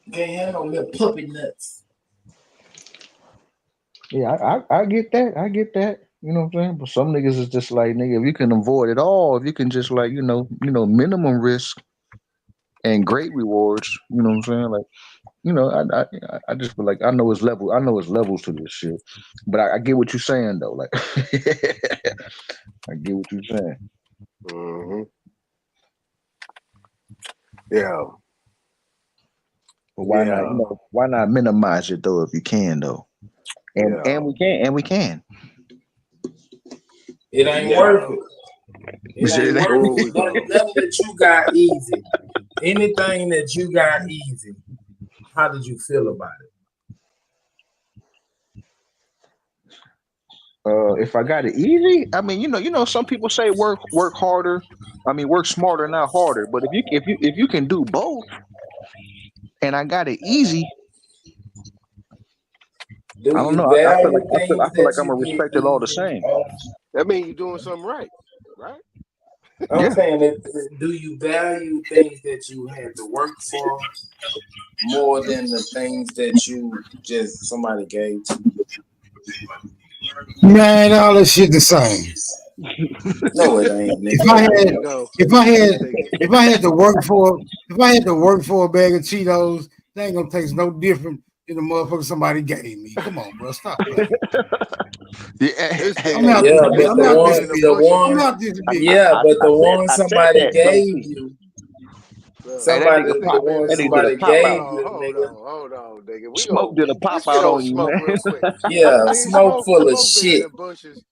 [SPEAKER 15] You can't have no little puppy nuts.
[SPEAKER 13] Yeah, I get that. I get that. You know what I'm saying? But some niggas is just like, nigga, if you can avoid it all, if you can just like, minimum risk and great rewards, you know what I'm saying? Like, I just feel like I know it's levels to this shit. But I get what you're saying though. Like I get what you're saying.
[SPEAKER 17] Mm-hmm. Yeah.
[SPEAKER 13] But why not?
[SPEAKER 17] Yeah.
[SPEAKER 13] Why not minimize it though if you can though? And
[SPEAKER 17] Yeah.
[SPEAKER 13] we can.
[SPEAKER 15] It ain't
[SPEAKER 17] Yeah.
[SPEAKER 15] worth it. It ain't worth
[SPEAKER 17] Here
[SPEAKER 15] it.
[SPEAKER 17] we go.
[SPEAKER 15] Nothing that you got easy. Anything that you got easy. How did you feel about it?
[SPEAKER 13] If I got it easy, I mean, some people say work harder. I mean, work smarter, not harder. But if you can do both, and I got it easy,
[SPEAKER 15] Do
[SPEAKER 13] I don't
[SPEAKER 15] you
[SPEAKER 13] know.
[SPEAKER 15] value things
[SPEAKER 13] I feel like
[SPEAKER 15] that
[SPEAKER 13] I'm
[SPEAKER 15] you
[SPEAKER 13] gonna
[SPEAKER 15] get
[SPEAKER 13] respect it all the
[SPEAKER 15] easy?
[SPEAKER 13] same.
[SPEAKER 17] That means you're doing something right, right?
[SPEAKER 15] I'm
[SPEAKER 13] Yeah.
[SPEAKER 15] saying that do you value things that you had to work for more than the things that you just somebody gave to you?
[SPEAKER 7] Man, all that shit the same.
[SPEAKER 15] No, it ain't,
[SPEAKER 7] If
[SPEAKER 15] nigga.
[SPEAKER 7] I
[SPEAKER 17] There
[SPEAKER 7] had,
[SPEAKER 17] you go.
[SPEAKER 7] if I
[SPEAKER 17] This
[SPEAKER 7] had,
[SPEAKER 17] nigga.
[SPEAKER 7] if I had to work for, if I had to work for a bag of Cheetos, they ain't gonna taste no different than the motherfucker somebody gave me. Come on, bro, stop playing.
[SPEAKER 13] Yeah.
[SPEAKER 17] This
[SPEAKER 7] I'm
[SPEAKER 17] nigga.
[SPEAKER 7] out this
[SPEAKER 15] Yeah,
[SPEAKER 7] bitch.
[SPEAKER 17] This
[SPEAKER 15] but
[SPEAKER 7] I'm
[SPEAKER 15] the
[SPEAKER 17] nigga
[SPEAKER 7] out
[SPEAKER 17] been
[SPEAKER 7] this
[SPEAKER 15] one,
[SPEAKER 17] in the
[SPEAKER 7] bitch.
[SPEAKER 15] the
[SPEAKER 17] bushes,
[SPEAKER 7] I'm
[SPEAKER 15] one,
[SPEAKER 17] man.
[SPEAKER 7] out this bitch.
[SPEAKER 15] yeah, but the one
[SPEAKER 13] I said
[SPEAKER 15] somebody
[SPEAKER 13] that, low
[SPEAKER 15] gave
[SPEAKER 13] key.
[SPEAKER 15] you,
[SPEAKER 17] Bro,
[SPEAKER 13] Hey, that
[SPEAKER 15] somebody,
[SPEAKER 13] nigga
[SPEAKER 17] this
[SPEAKER 15] the
[SPEAKER 17] nigga
[SPEAKER 13] pop.
[SPEAKER 17] been
[SPEAKER 15] one
[SPEAKER 17] in
[SPEAKER 13] That
[SPEAKER 17] the
[SPEAKER 13] nigga did a
[SPEAKER 17] bushes.
[SPEAKER 15] somebody
[SPEAKER 13] pop
[SPEAKER 17] Hold
[SPEAKER 15] gave
[SPEAKER 13] out.
[SPEAKER 17] on,
[SPEAKER 15] you,
[SPEAKER 17] hold
[SPEAKER 15] nigga.
[SPEAKER 17] on, hold on, nigga.
[SPEAKER 13] Smoke did a pop
[SPEAKER 17] Let's get
[SPEAKER 13] out
[SPEAKER 17] on
[SPEAKER 13] on you,
[SPEAKER 17] smoke real
[SPEAKER 13] man.
[SPEAKER 17] quick.
[SPEAKER 15] Yeah,
[SPEAKER 17] Nigga,
[SPEAKER 15] smoke full of
[SPEAKER 17] smoke been in
[SPEAKER 15] shit.
[SPEAKER 17] the bushes.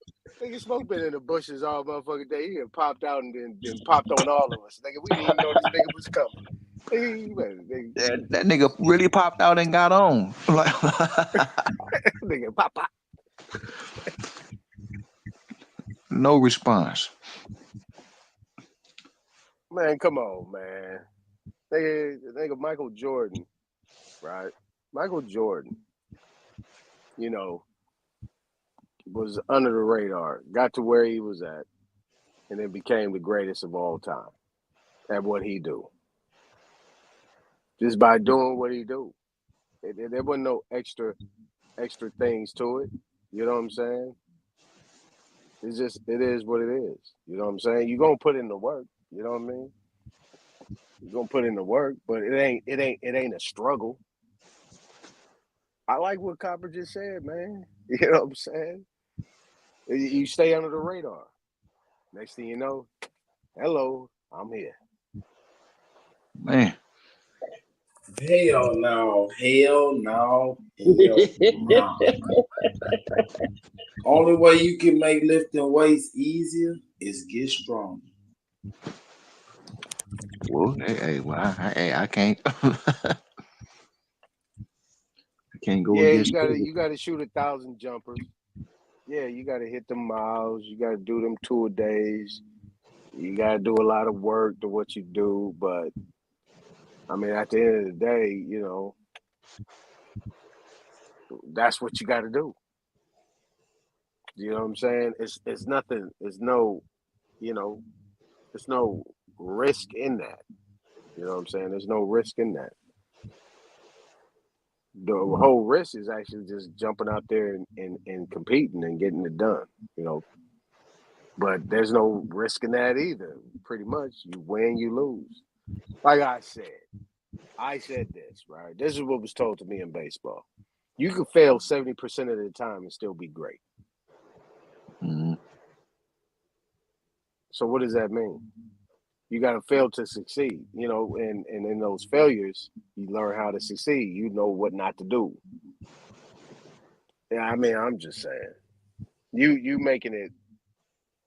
[SPEAKER 17] Nigga, smoke been in the bushes all motherfucking day. He done popped out and then popped on all of us. Nigga, we didn't even know this nigga was coming. Nigga, you better,
[SPEAKER 13] That nigga really popped out and got on. Like,
[SPEAKER 17] nigga, pop, pop.
[SPEAKER 13] no response.
[SPEAKER 17] Man, come on, man. Nigga, Michael Jordan, right? Michael Jordan, you know, was under the radar, got to where he was at, and then became the greatest of all time at what he do. Just by doing what he do. There wasn't no extra things to it. You know what I'm saying? It is what it is. You know what I'm saying? You're gonna put in the work, you know what I mean? You're gonna put in the work, but it ain't a struggle. I like what Copper just said, man. You know what I'm saying? You stay under the radar. Next thing you know, hello, I'm here.
[SPEAKER 13] Man.
[SPEAKER 15] Hell no, hell no, hell no. Only way you can make lifting weights easier is get strong.
[SPEAKER 13] Well, I can't. I can't go
[SPEAKER 17] Yeah,
[SPEAKER 13] against it.
[SPEAKER 17] you gotta shoot 1,000 jumpers. Yeah, you gotta hit the miles, you gotta do them 2 days. You gotta do a lot of work to what you do, but I mean at the end of the day, you know, that's what you gotta do. You know what I'm saying? It's nothing, it's no, you know, there's no risk in that. You know what I'm saying? There's no risk in that. The whole risk is actually just jumping out there and competing and getting it done, you know. But there's no risk in that either. Pretty much, you win, you lose. Like I said this, right? This is what was told to me in baseball. You can fail 70% of the time and still be great.
[SPEAKER 13] Mm.
[SPEAKER 17] So what does that mean? You got to fail to succeed, you know, and in those failures, you learn how to succeed. You know what not to do. Yeah, I mean, I'm just saying. You making it.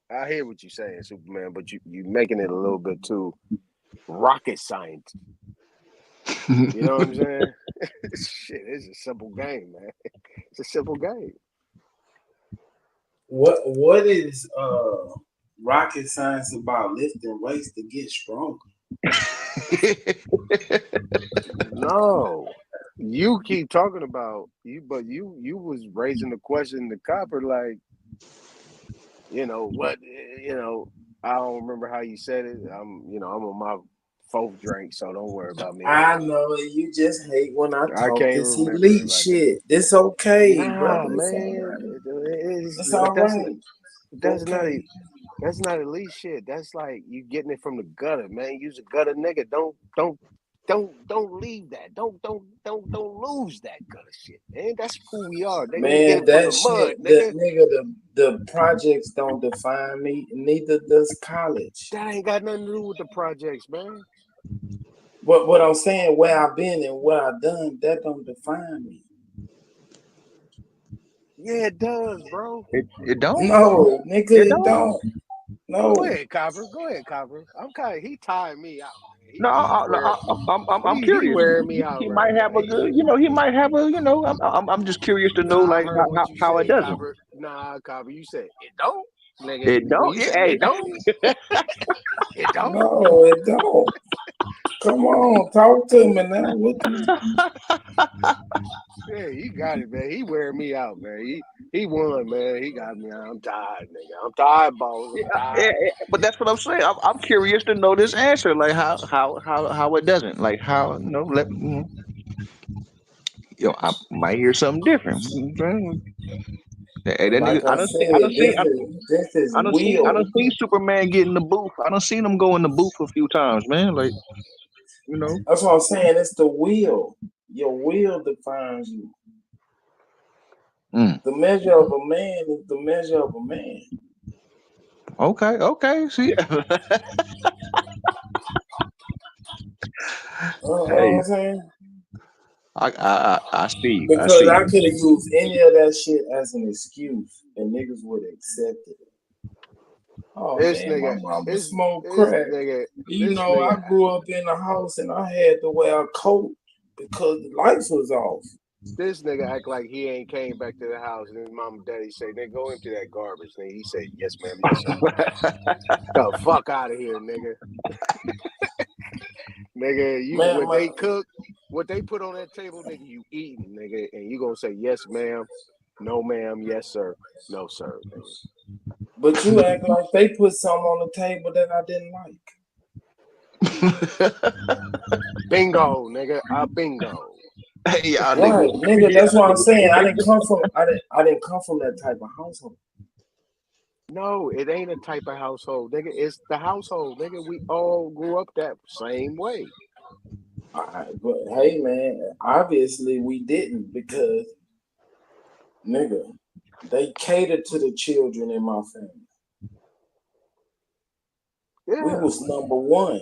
[SPEAKER 17] I hear what you're saying, Superman, but you making it a little bit too rocket science. You know what I'm saying? Shit, it's a simple game, man. It's a simple game.
[SPEAKER 15] What is rocket science about lifting weights to get stronger?
[SPEAKER 17] No, you keep talking about you, but you was raising the question to Copper, like, you know what, you know. I don't remember how you said it. I'm on my fourth drink, so don't worry about me.
[SPEAKER 15] I know you just hate when I
[SPEAKER 17] I
[SPEAKER 15] talk
[SPEAKER 17] can't
[SPEAKER 15] this
[SPEAKER 17] remember it
[SPEAKER 15] elite
[SPEAKER 17] like that.
[SPEAKER 15] shit. It's okay,
[SPEAKER 17] Nah,
[SPEAKER 15] brother. It's all
[SPEAKER 17] man,
[SPEAKER 15] right. It's
[SPEAKER 17] but
[SPEAKER 15] all right.
[SPEAKER 17] that's not
[SPEAKER 15] Okay.
[SPEAKER 17] a that's not elite shit. That's like you getting it from the gutter, man. You's a gutter nigga. Don't
[SPEAKER 3] don't leave that. Don't lose that good shit, man. That's who we are. Nigga, we get
[SPEAKER 6] Man,
[SPEAKER 3] it from
[SPEAKER 6] that
[SPEAKER 3] the mud,
[SPEAKER 6] shit,
[SPEAKER 3] nigga.
[SPEAKER 6] the projects don't define me, neither does college.
[SPEAKER 3] That ain't got nothing to do with the projects, man.
[SPEAKER 6] What I'm saying, where I've been and what I've done, that don't define me.
[SPEAKER 3] Yeah, it does, bro.
[SPEAKER 10] It don't.
[SPEAKER 6] No, nigga, it don't. No.
[SPEAKER 3] Go ahead, Copper. I'm kind of he tired me out, man.
[SPEAKER 10] No, I'm
[SPEAKER 3] He
[SPEAKER 10] curious.
[SPEAKER 3] wearing me out
[SPEAKER 10] He
[SPEAKER 3] right
[SPEAKER 10] might have
[SPEAKER 3] now.
[SPEAKER 10] a good, he might have a, I'm just curious to know
[SPEAKER 3] Nah, I
[SPEAKER 10] like
[SPEAKER 3] heard what you
[SPEAKER 10] how it
[SPEAKER 3] said,
[SPEAKER 10] doesn't.
[SPEAKER 3] Copper. Nah, Copper, you said it don't, nigga.
[SPEAKER 10] It
[SPEAKER 3] When
[SPEAKER 10] don't.
[SPEAKER 3] you
[SPEAKER 10] Yeah,
[SPEAKER 3] said
[SPEAKER 10] hey.
[SPEAKER 3] it don't, it don't.
[SPEAKER 6] No, it don't. Come on, talk to me now. What you...
[SPEAKER 3] Yeah, you got it, man. He wearing me out, man. He won, man. He got me. I'm tired, nigga. I'm tired, boss. I'm tired.
[SPEAKER 10] But that's what I'm saying. I'm curious to know this answer, like how it doesn't, like how I might hear something different. Hey, that nigga,
[SPEAKER 6] Like I said, this is
[SPEAKER 10] I done
[SPEAKER 6] will.
[SPEAKER 10] seen Superman get in the booth. I done seen him go in the booth a few times, man. Like,
[SPEAKER 6] That's what I'm saying. It's the will. Your will defines you. The measure of a man is the measure of a man.
[SPEAKER 10] Okay. See,
[SPEAKER 6] You know what
[SPEAKER 10] hey,
[SPEAKER 6] I'm saying?
[SPEAKER 10] I see.
[SPEAKER 6] Because I could have used any of that shit as an excuse and niggas would have accepted it. Oh
[SPEAKER 3] This
[SPEAKER 6] man, my
[SPEAKER 3] nigga,
[SPEAKER 6] mama
[SPEAKER 3] this
[SPEAKER 6] smoked
[SPEAKER 3] this
[SPEAKER 6] crack.
[SPEAKER 3] nigga,
[SPEAKER 6] You
[SPEAKER 3] this
[SPEAKER 6] know, I
[SPEAKER 3] nigga,
[SPEAKER 6] grew up in a house and I had to wear a coat because the lights was off.
[SPEAKER 3] this nigga act like he ain't came back to the house and his mom and daddy say, "Nigga, go empty that garbage." Nigga, he said, "Yes, ma'am, yes, sir." The fuck out of here, nigga. Nigga, you
[SPEAKER 6] Man,
[SPEAKER 3] what they cook, what they put on that table, nigga, you eating, nigga, and you gonna say, "Yes, ma'am, no, ma'am, yes, sir, no, sir." Nigga.
[SPEAKER 6] but you act like they put something on the table that I didn't like.
[SPEAKER 3] Bingo, nigga, bingo.
[SPEAKER 10] Hey, y'all
[SPEAKER 6] right, nigga. That's what I'm saying. I didn't come from that type of household.
[SPEAKER 3] No, it ain't a type of household, nigga. It's the household, nigga. We all grew up that same way.
[SPEAKER 6] All right, but hey, man, obviously we didn't because, nigga, they catered to the children in my family.
[SPEAKER 3] Yeah.
[SPEAKER 6] We was number one.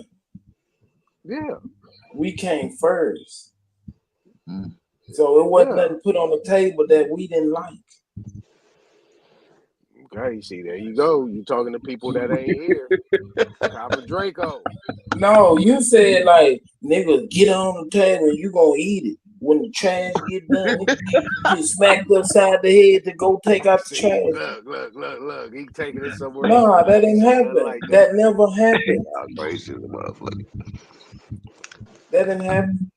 [SPEAKER 3] Yeah.
[SPEAKER 6] We came first. So it wasn't nothing put on the table that we didn't like.
[SPEAKER 3] Okay, see, there you go. You talking to people that ain't here. Copper Draco.
[SPEAKER 6] No, you said like, nigga, get on the table and you gonna eat it. When the trash get done, you get smacked upside the head to go take out the trash.
[SPEAKER 3] Look. He taking it somewhere else.
[SPEAKER 6] Nah, that didn't happen.
[SPEAKER 3] Like
[SPEAKER 6] that never happened.
[SPEAKER 10] Crazy as a motherfucker.
[SPEAKER 6] That didn't happen.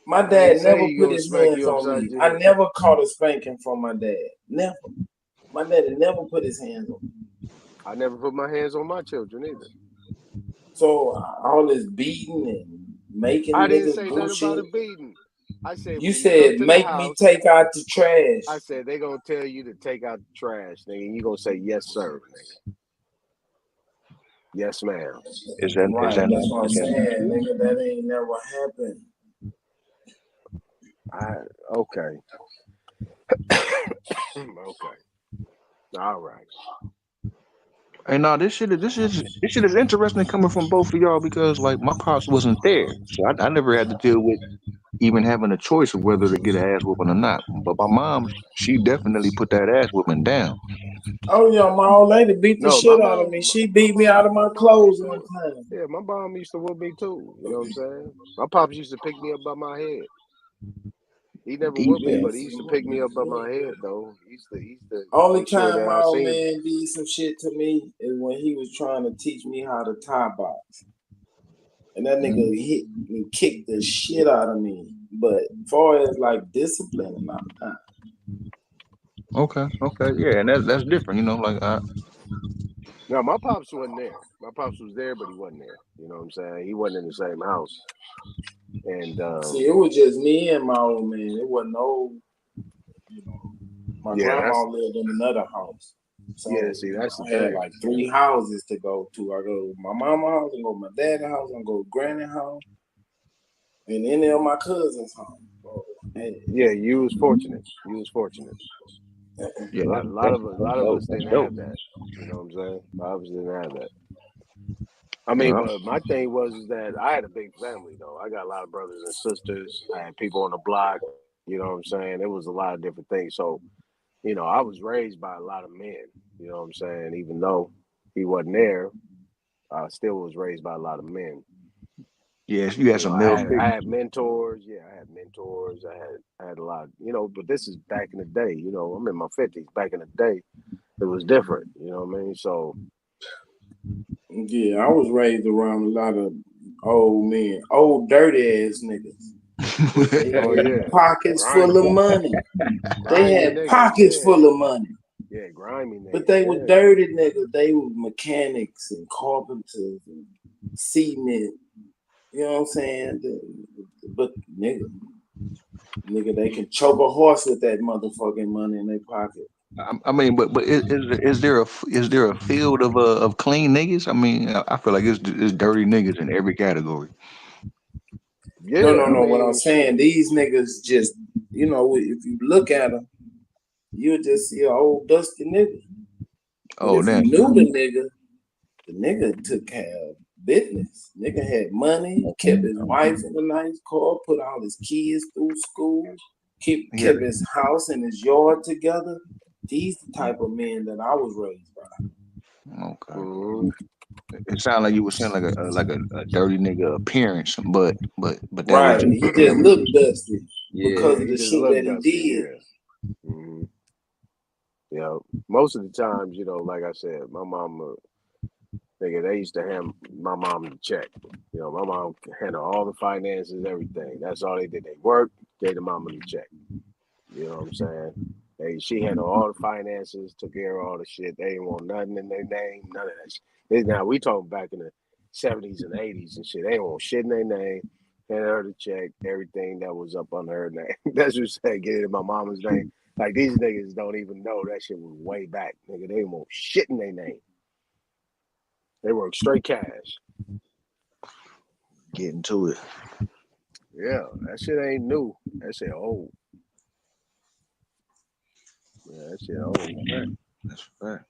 [SPEAKER 6] My
[SPEAKER 3] I
[SPEAKER 6] dad
[SPEAKER 3] ain't say
[SPEAKER 6] never
[SPEAKER 3] he
[SPEAKER 6] put
[SPEAKER 3] gonna
[SPEAKER 6] his
[SPEAKER 3] smack
[SPEAKER 6] hands
[SPEAKER 3] you
[SPEAKER 6] on
[SPEAKER 3] upside
[SPEAKER 6] me.
[SPEAKER 3] your
[SPEAKER 6] I
[SPEAKER 3] head.
[SPEAKER 6] never caught a spanking from my dad. Never. My daddy never put his hands on me.
[SPEAKER 3] I never put my hands on my children either.
[SPEAKER 6] So all this beating and making
[SPEAKER 3] I didn't
[SPEAKER 6] niggas
[SPEAKER 3] say nothing about
[SPEAKER 6] bullshit.
[SPEAKER 3] a beating. I said
[SPEAKER 6] You
[SPEAKER 3] when you come
[SPEAKER 6] said
[SPEAKER 3] to the
[SPEAKER 6] make me
[SPEAKER 3] house,
[SPEAKER 6] take out the trash.
[SPEAKER 3] I said they gonna tell you to take out the trash, nigga. And you gonna say yes, sir, nigga. Yes, ma'am.
[SPEAKER 6] Right, that's what I'm saying, nigga. That ain't never happened.
[SPEAKER 3] Okay. Okay. All right.
[SPEAKER 10] Hey, no, this shit is interesting coming from both of y'all because like my pops wasn't there, so I never had to deal with even having a choice of whether to get an ass whooping or not. But my mom, she definitely put that ass whooping down.
[SPEAKER 6] Oh yeah, my old lady beat the
[SPEAKER 3] No, my
[SPEAKER 6] shit out of
[SPEAKER 3] mom,
[SPEAKER 6] me. She beat me out of my clothes one time.
[SPEAKER 3] yeah, my mom used to whoop me too. You know what I'm saying? My pops used to pick me up by my head. He never whooped me, but he used to pick me up by my head though. He used to
[SPEAKER 6] Only
[SPEAKER 3] make sure
[SPEAKER 6] time
[SPEAKER 3] that
[SPEAKER 6] my
[SPEAKER 3] I
[SPEAKER 6] old
[SPEAKER 3] seen.
[SPEAKER 6] man did some shit to me is when he was trying to teach me how to tie box. And that nigga hit and kicked the shit out of me. But as far as like discipline, nah.
[SPEAKER 10] Okay, yeah, and that's different, like
[SPEAKER 3] No, my pops wasn't there. My pops was there, but he wasn't there. You know what I'm saying? He wasn't in the same house. And
[SPEAKER 6] see, it was just me and my old man. It wasn't no, my grandma lived in another house. So
[SPEAKER 3] see, that's the
[SPEAKER 6] I had
[SPEAKER 3] thing.
[SPEAKER 6] like 3 houses to go to. I go to my mama's house, I go to my dad's house, I go to granny's house.
[SPEAKER 15] in any of my cousins' home.
[SPEAKER 3] Yeah, you was fortunate. You was fortunate.
[SPEAKER 13] Yeah,
[SPEAKER 3] A lot of
[SPEAKER 13] dope.
[SPEAKER 3] us
[SPEAKER 13] That's
[SPEAKER 3] didn't
[SPEAKER 13] dope.
[SPEAKER 3] have that. You know what I'm saying? A lot of us didn't have that. I mean,
[SPEAKER 13] Yeah.
[SPEAKER 3] but my thing was is that I had a big family though. I got a lot of brothers and sisters. I had people on the block. You know what I'm saying? It was a lot of different things. So, you know, I was raised by a lot of men. You know what I'm saying? Even though he wasn't there, I still was raised by a lot of men.
[SPEAKER 13] Yes, you had
[SPEAKER 3] You know,
[SPEAKER 13] some male
[SPEAKER 3] I
[SPEAKER 13] figures.
[SPEAKER 3] had mentors. Yeah, I had mentors. I had a lot. You know, but this is back in the day. You know, I'm in my 50s. Back in the day, it was different. You know what I mean? So
[SPEAKER 15] Yeah, I was raised around a lot of old men, old dirty ass niggas. They
[SPEAKER 3] oh
[SPEAKER 15] had
[SPEAKER 3] yeah,
[SPEAKER 15] pockets full of
[SPEAKER 3] grimy,
[SPEAKER 15] money. They
[SPEAKER 3] grimy
[SPEAKER 15] had
[SPEAKER 3] niggas.
[SPEAKER 15] pockets
[SPEAKER 3] Yeah,
[SPEAKER 15] full of money.
[SPEAKER 3] yeah, grimy
[SPEAKER 15] But
[SPEAKER 3] niggas.
[SPEAKER 15] they were
[SPEAKER 3] Yeah,
[SPEAKER 15] dirty niggas. They were mechanics and carpenters and cement. You know what I'm saying? But nigga, they can choke a horse with that motherfucking money in their pocket.
[SPEAKER 13] I mean, but is there a field of clean niggas? I mean, I feel like it's dirty niggas in every category.
[SPEAKER 15] No,
[SPEAKER 3] yeah.
[SPEAKER 15] no,
[SPEAKER 3] I
[SPEAKER 15] no. What I'm
[SPEAKER 3] mean,
[SPEAKER 15] saying,
[SPEAKER 3] shit.
[SPEAKER 15] these niggas just, if you look at them, you'll just see an old dusty nigga. But
[SPEAKER 13] Oh,
[SPEAKER 15] if you
[SPEAKER 13] damn.
[SPEAKER 15] knew the nigga took care of business. Nigga had money, kept his wife in a nice car, put all his kids through school,
[SPEAKER 13] Yeah.
[SPEAKER 15] kept his house and his yard together. These the type of men that I was raised by.
[SPEAKER 13] Okay.
[SPEAKER 3] Mm-hmm.
[SPEAKER 13] It sounded like you were saying like a dirty nigga appearance, but that was
[SPEAKER 15] Right.
[SPEAKER 13] just
[SPEAKER 15] He just looked dusty
[SPEAKER 13] yeah.
[SPEAKER 15] because
[SPEAKER 3] Yeah,
[SPEAKER 15] of
[SPEAKER 3] he
[SPEAKER 15] the
[SPEAKER 3] just
[SPEAKER 15] shit
[SPEAKER 3] looked
[SPEAKER 15] that he
[SPEAKER 3] dusty.
[SPEAKER 15] did.
[SPEAKER 3] Yeah. Mm-hmm. You know, most of the times, you know, like I said, my mom, nigga, they used to hand my mom the check. You know, my mom handled all the finances, everything. That's all they did. They worked, gave the mama the check. You know what I'm saying? She handled all the finances, took care of all the shit. They didn't want nothing in their name, none of that shit. Now we talking back in the 70s and 80s and shit. They didn't want shit in their name. Handed her the check, everything that was up under her name. That's what said, get it in my mama's name. Like these niggas don't even know that shit was way back. Nigga, they didn't want shit in their name. They work straight cash.
[SPEAKER 13] Getting to it.
[SPEAKER 3] Yeah, that shit ain't new. That shit old. Yeah, that shit old.
[SPEAKER 13] That's a fact.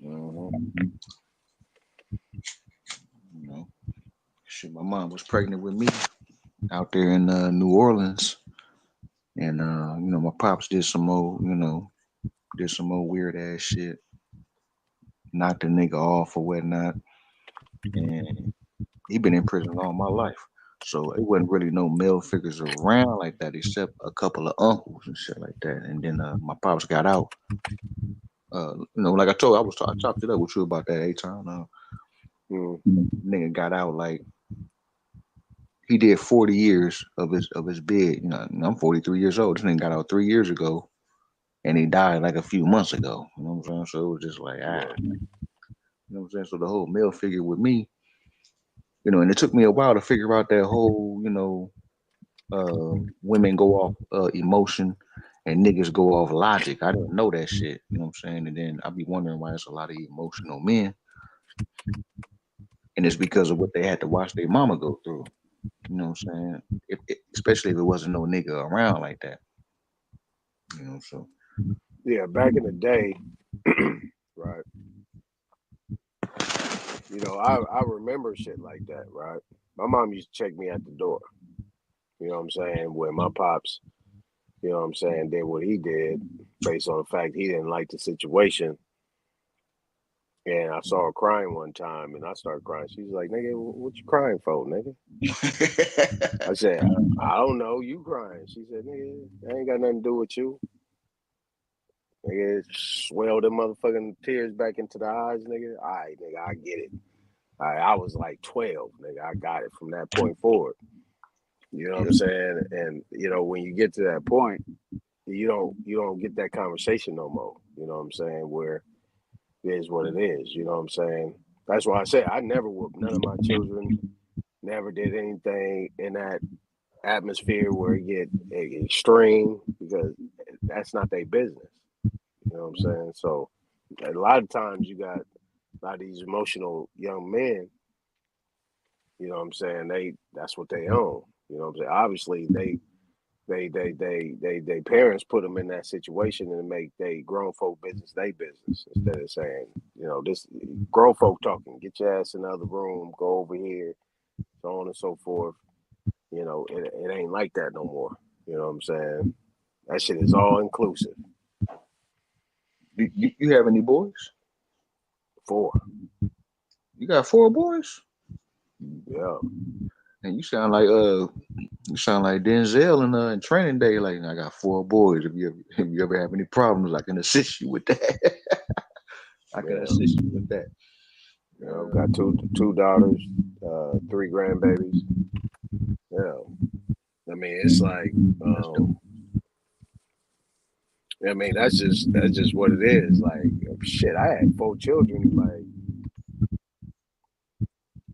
[SPEAKER 3] Mm-hmm.
[SPEAKER 13] You know, shit. My mom was pregnant with me out there in New Orleans, and my pops did some more, weird ass shit, knocked the nigga off or whatnot, and he been in prison all my life. So it wasn't really no male figures around like that, except a couple of uncles and shit like that. And then my pops got out. Like I told, I chopped it up with you about that A-Town. Nigga got out like he did 40 years of his bid. You know, I'm 43 years old. This nigga got out 3 years ago, and he died like a few months ago. You know what I'm saying? So it was just like
[SPEAKER 3] Yeah.
[SPEAKER 13] you know what I'm saying. So the whole male figure with me, and it took me a while to figure out that whole, women go off emotion and niggas go off logic. I didn't know that shit. You know what I'm saying? And then I be wondering why it's a lot of emotional men, and it's because of what they had to watch their mama go through. You know what I'm saying? Especially if it wasn't no nigga around like that. So
[SPEAKER 3] Yeah, back in the day, right? You know, I remember shit like that, right? My mom used to check me at the door. You know what I'm saying? When my pops, you know what I'm saying, did what he did based on the fact he didn't like the situation. And I saw her crying one time and I started crying. She was like, nigga, what you crying for, nigga? I said, I don't know, you crying. She said, nigga, that ain't got nothing to do with you. Nigga, swell them motherfucking tears back into the eyes, nigga. All right, nigga, I get it. I was like 12, nigga. I got it from that point forward. You know what I'm saying? And when you get to that point, you don't get that conversation no more. You know what I'm saying? Where it is what it is. You know what I'm saying? That's why I say I never whooped none of my children. Never did anything in that atmosphere where it get extreme because that's not their business. You know what I'm saying? So a lot of times you got a lot of these emotional young men. You know what I'm saying? That's what they own. You know what I'm saying? Obviously, they parents put them in that situation and make they grown folk business they business instead of saying, you know, this grown folk talking, get your ass in the other room, go over here, so on and so forth. You know, it ain't like that no more. You know what I'm saying? That shit is all inclusive.
[SPEAKER 13] You have any boys?
[SPEAKER 3] 4.
[SPEAKER 13] You got 4 boys?
[SPEAKER 3] Yeah.
[SPEAKER 13] And you sound like Denzel in Training Day. Like, I got 4 boys. If you ever have any problems, I can assist you with that. I can assist you with that.
[SPEAKER 3] You know, got two daughters, 3 grandbabies. Yeah. I mean, it's like, I mean, that's just what it is. Like, shit, I had 4 children. Like,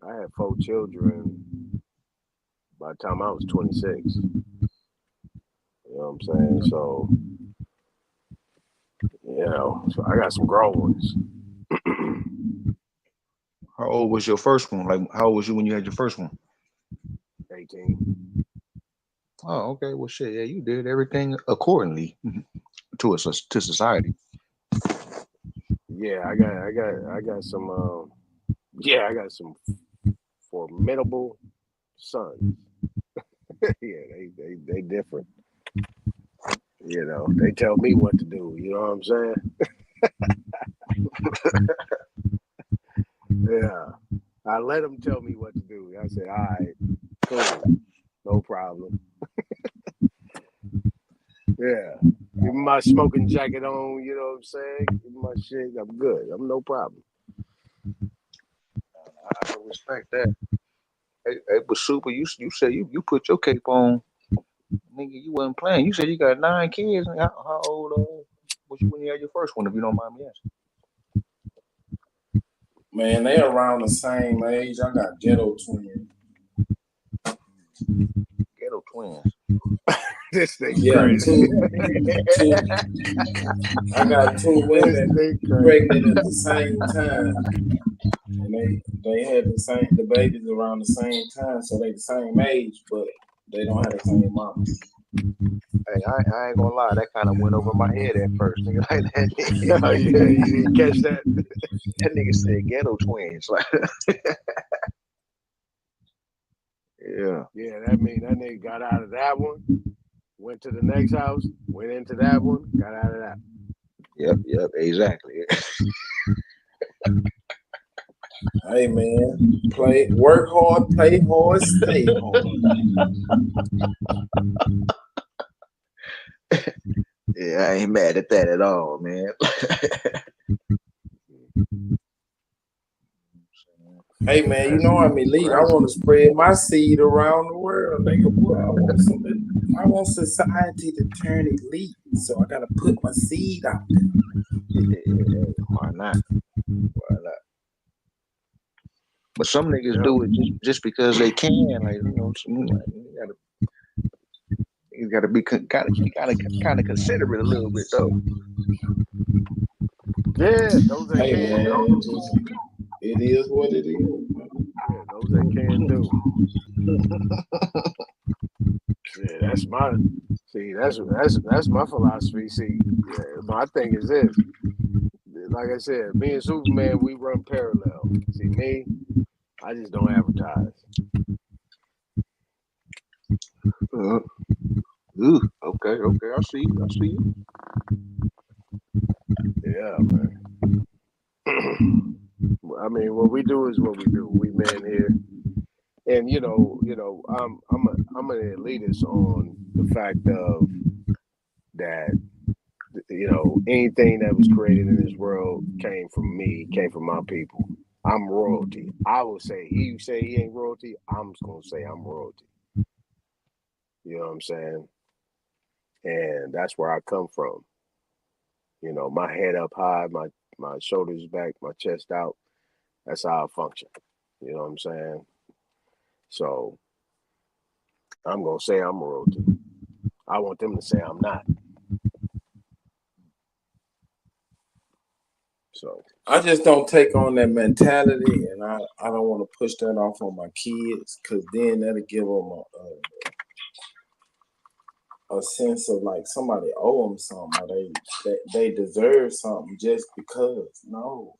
[SPEAKER 3] I had 4 children by the time I was 26. You know what I'm saying? So, you know, so I got some grown ones.
[SPEAKER 13] How old was your first one? Like, how old was you when you had your first one?
[SPEAKER 3] 18.
[SPEAKER 13] Oh, okay. Well, shit. Yeah, you did everything accordingly to society.
[SPEAKER 3] Yeah, I got some. Yeah, I got some formidable sons. Yeah, they different. You know, they tell me what to do. You know what I'm saying? Yeah, I let them tell me what to do. I said, all right, cool, no problem. Yeah, give me my smoking jacket on. You know what I'm saying? Give me my shit. I'm good. I'm no problem.
[SPEAKER 13] I respect that. Hey, but Super, you said you put your cape on, nigga. You wasn't playing. You said you got 9 kids. How old was you when you had your first one? If you don't mind me asking.
[SPEAKER 6] Man, they around the same age. I got ghetto twins.
[SPEAKER 13] Ghetto twins.
[SPEAKER 3] This thing
[SPEAKER 6] crazy. Two. I got 2 women pregnant at the same time, and they had the babies around the same time, so they the same age, but they don't have the same mama.
[SPEAKER 13] Hey, I ain't gonna lie, that kind of went over my head at first, nigga. Like that.
[SPEAKER 3] Oh, yeah, you didn't catch that?
[SPEAKER 13] That nigga said ghetto twins. Like, yeah.
[SPEAKER 3] Yeah, that mean that nigga got out of that one, went to the next house, went into that one, got out of that.
[SPEAKER 13] Yep, exactly.
[SPEAKER 6] Hey man, work hard, play hard, stay hard.
[SPEAKER 13] Yeah, I ain't mad at that at all, man.
[SPEAKER 6] Hey man, you know I'm elite. I want to spread my seed around the world, nigga. Boy, I want society to turn elite, so I gotta put my seed out there.
[SPEAKER 13] Why not? But some niggas do it just because they can. Like, you know, you gotta be kind of considerate a little bit though.
[SPEAKER 3] Yeah, those that can do.
[SPEAKER 6] It is what it is.
[SPEAKER 3] Yeah, those that can do. Yeah, that's my philosophy. See, yeah, my thing is this. Like I said, me and Superman, we run parallel. See, me, I just don't advertise.
[SPEAKER 13] Okay, I see you.
[SPEAKER 3] Yeah, man. I mean, what we do is what we do. We men here, and you know, I'm an elitist on the fact of that. You know, anything that was created in this world came from me, came from my people. I'm royalty. I will say, he say he ain't royalty, I'm just gonna say I'm royalty. You know what I'm saying? And that's where I come from. You know, my head up high, my shoulders back, my chest out. That's how I function. You know what I'm saying? So I'm gonna say I'm royalty. I want them to say I'm not. So
[SPEAKER 6] I just don't take on that mentality, and I don't want to push that off on my kids, because then that'll give them a sense of like somebody owe them something, or they deserve something just because. No,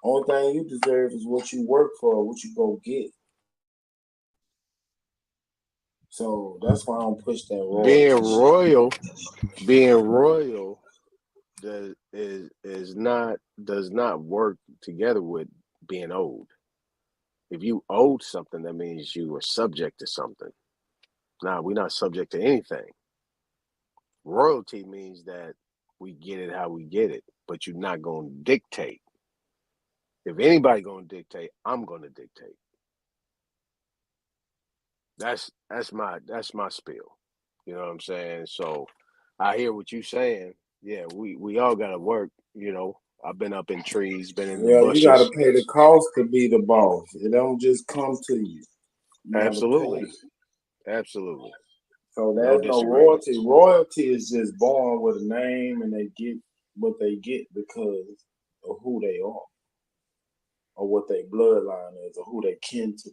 [SPEAKER 6] only thing you deserve is what you work for, what you go get. So that's why I don't push that
[SPEAKER 17] Being
[SPEAKER 6] royalty shit.
[SPEAKER 17] royal does not work together with being owed. If you owed something, that means you were subject to something. Now we're not subject to anything. Royalty means that we get it how we get it, but you're not gonna dictate. If anybody gonna dictate, I'm gonna dictate. That's my spiel. You know what I'm saying? So I hear what you're saying. Yeah, we all gotta work, you know. I've been up in trees, been in the
[SPEAKER 6] Yeah, you gotta
[SPEAKER 17] bushes.
[SPEAKER 6] pay the cost to be the boss. It don't just come to you. You gotta
[SPEAKER 17] Absolutely.
[SPEAKER 6] pay.
[SPEAKER 17] Absolutely.
[SPEAKER 6] So
[SPEAKER 17] No
[SPEAKER 6] there's no
[SPEAKER 17] disagreement.
[SPEAKER 6] royalty. Royalty is just born with a name, and they get what they get because of who they are, or what their bloodline is, or who they kin to.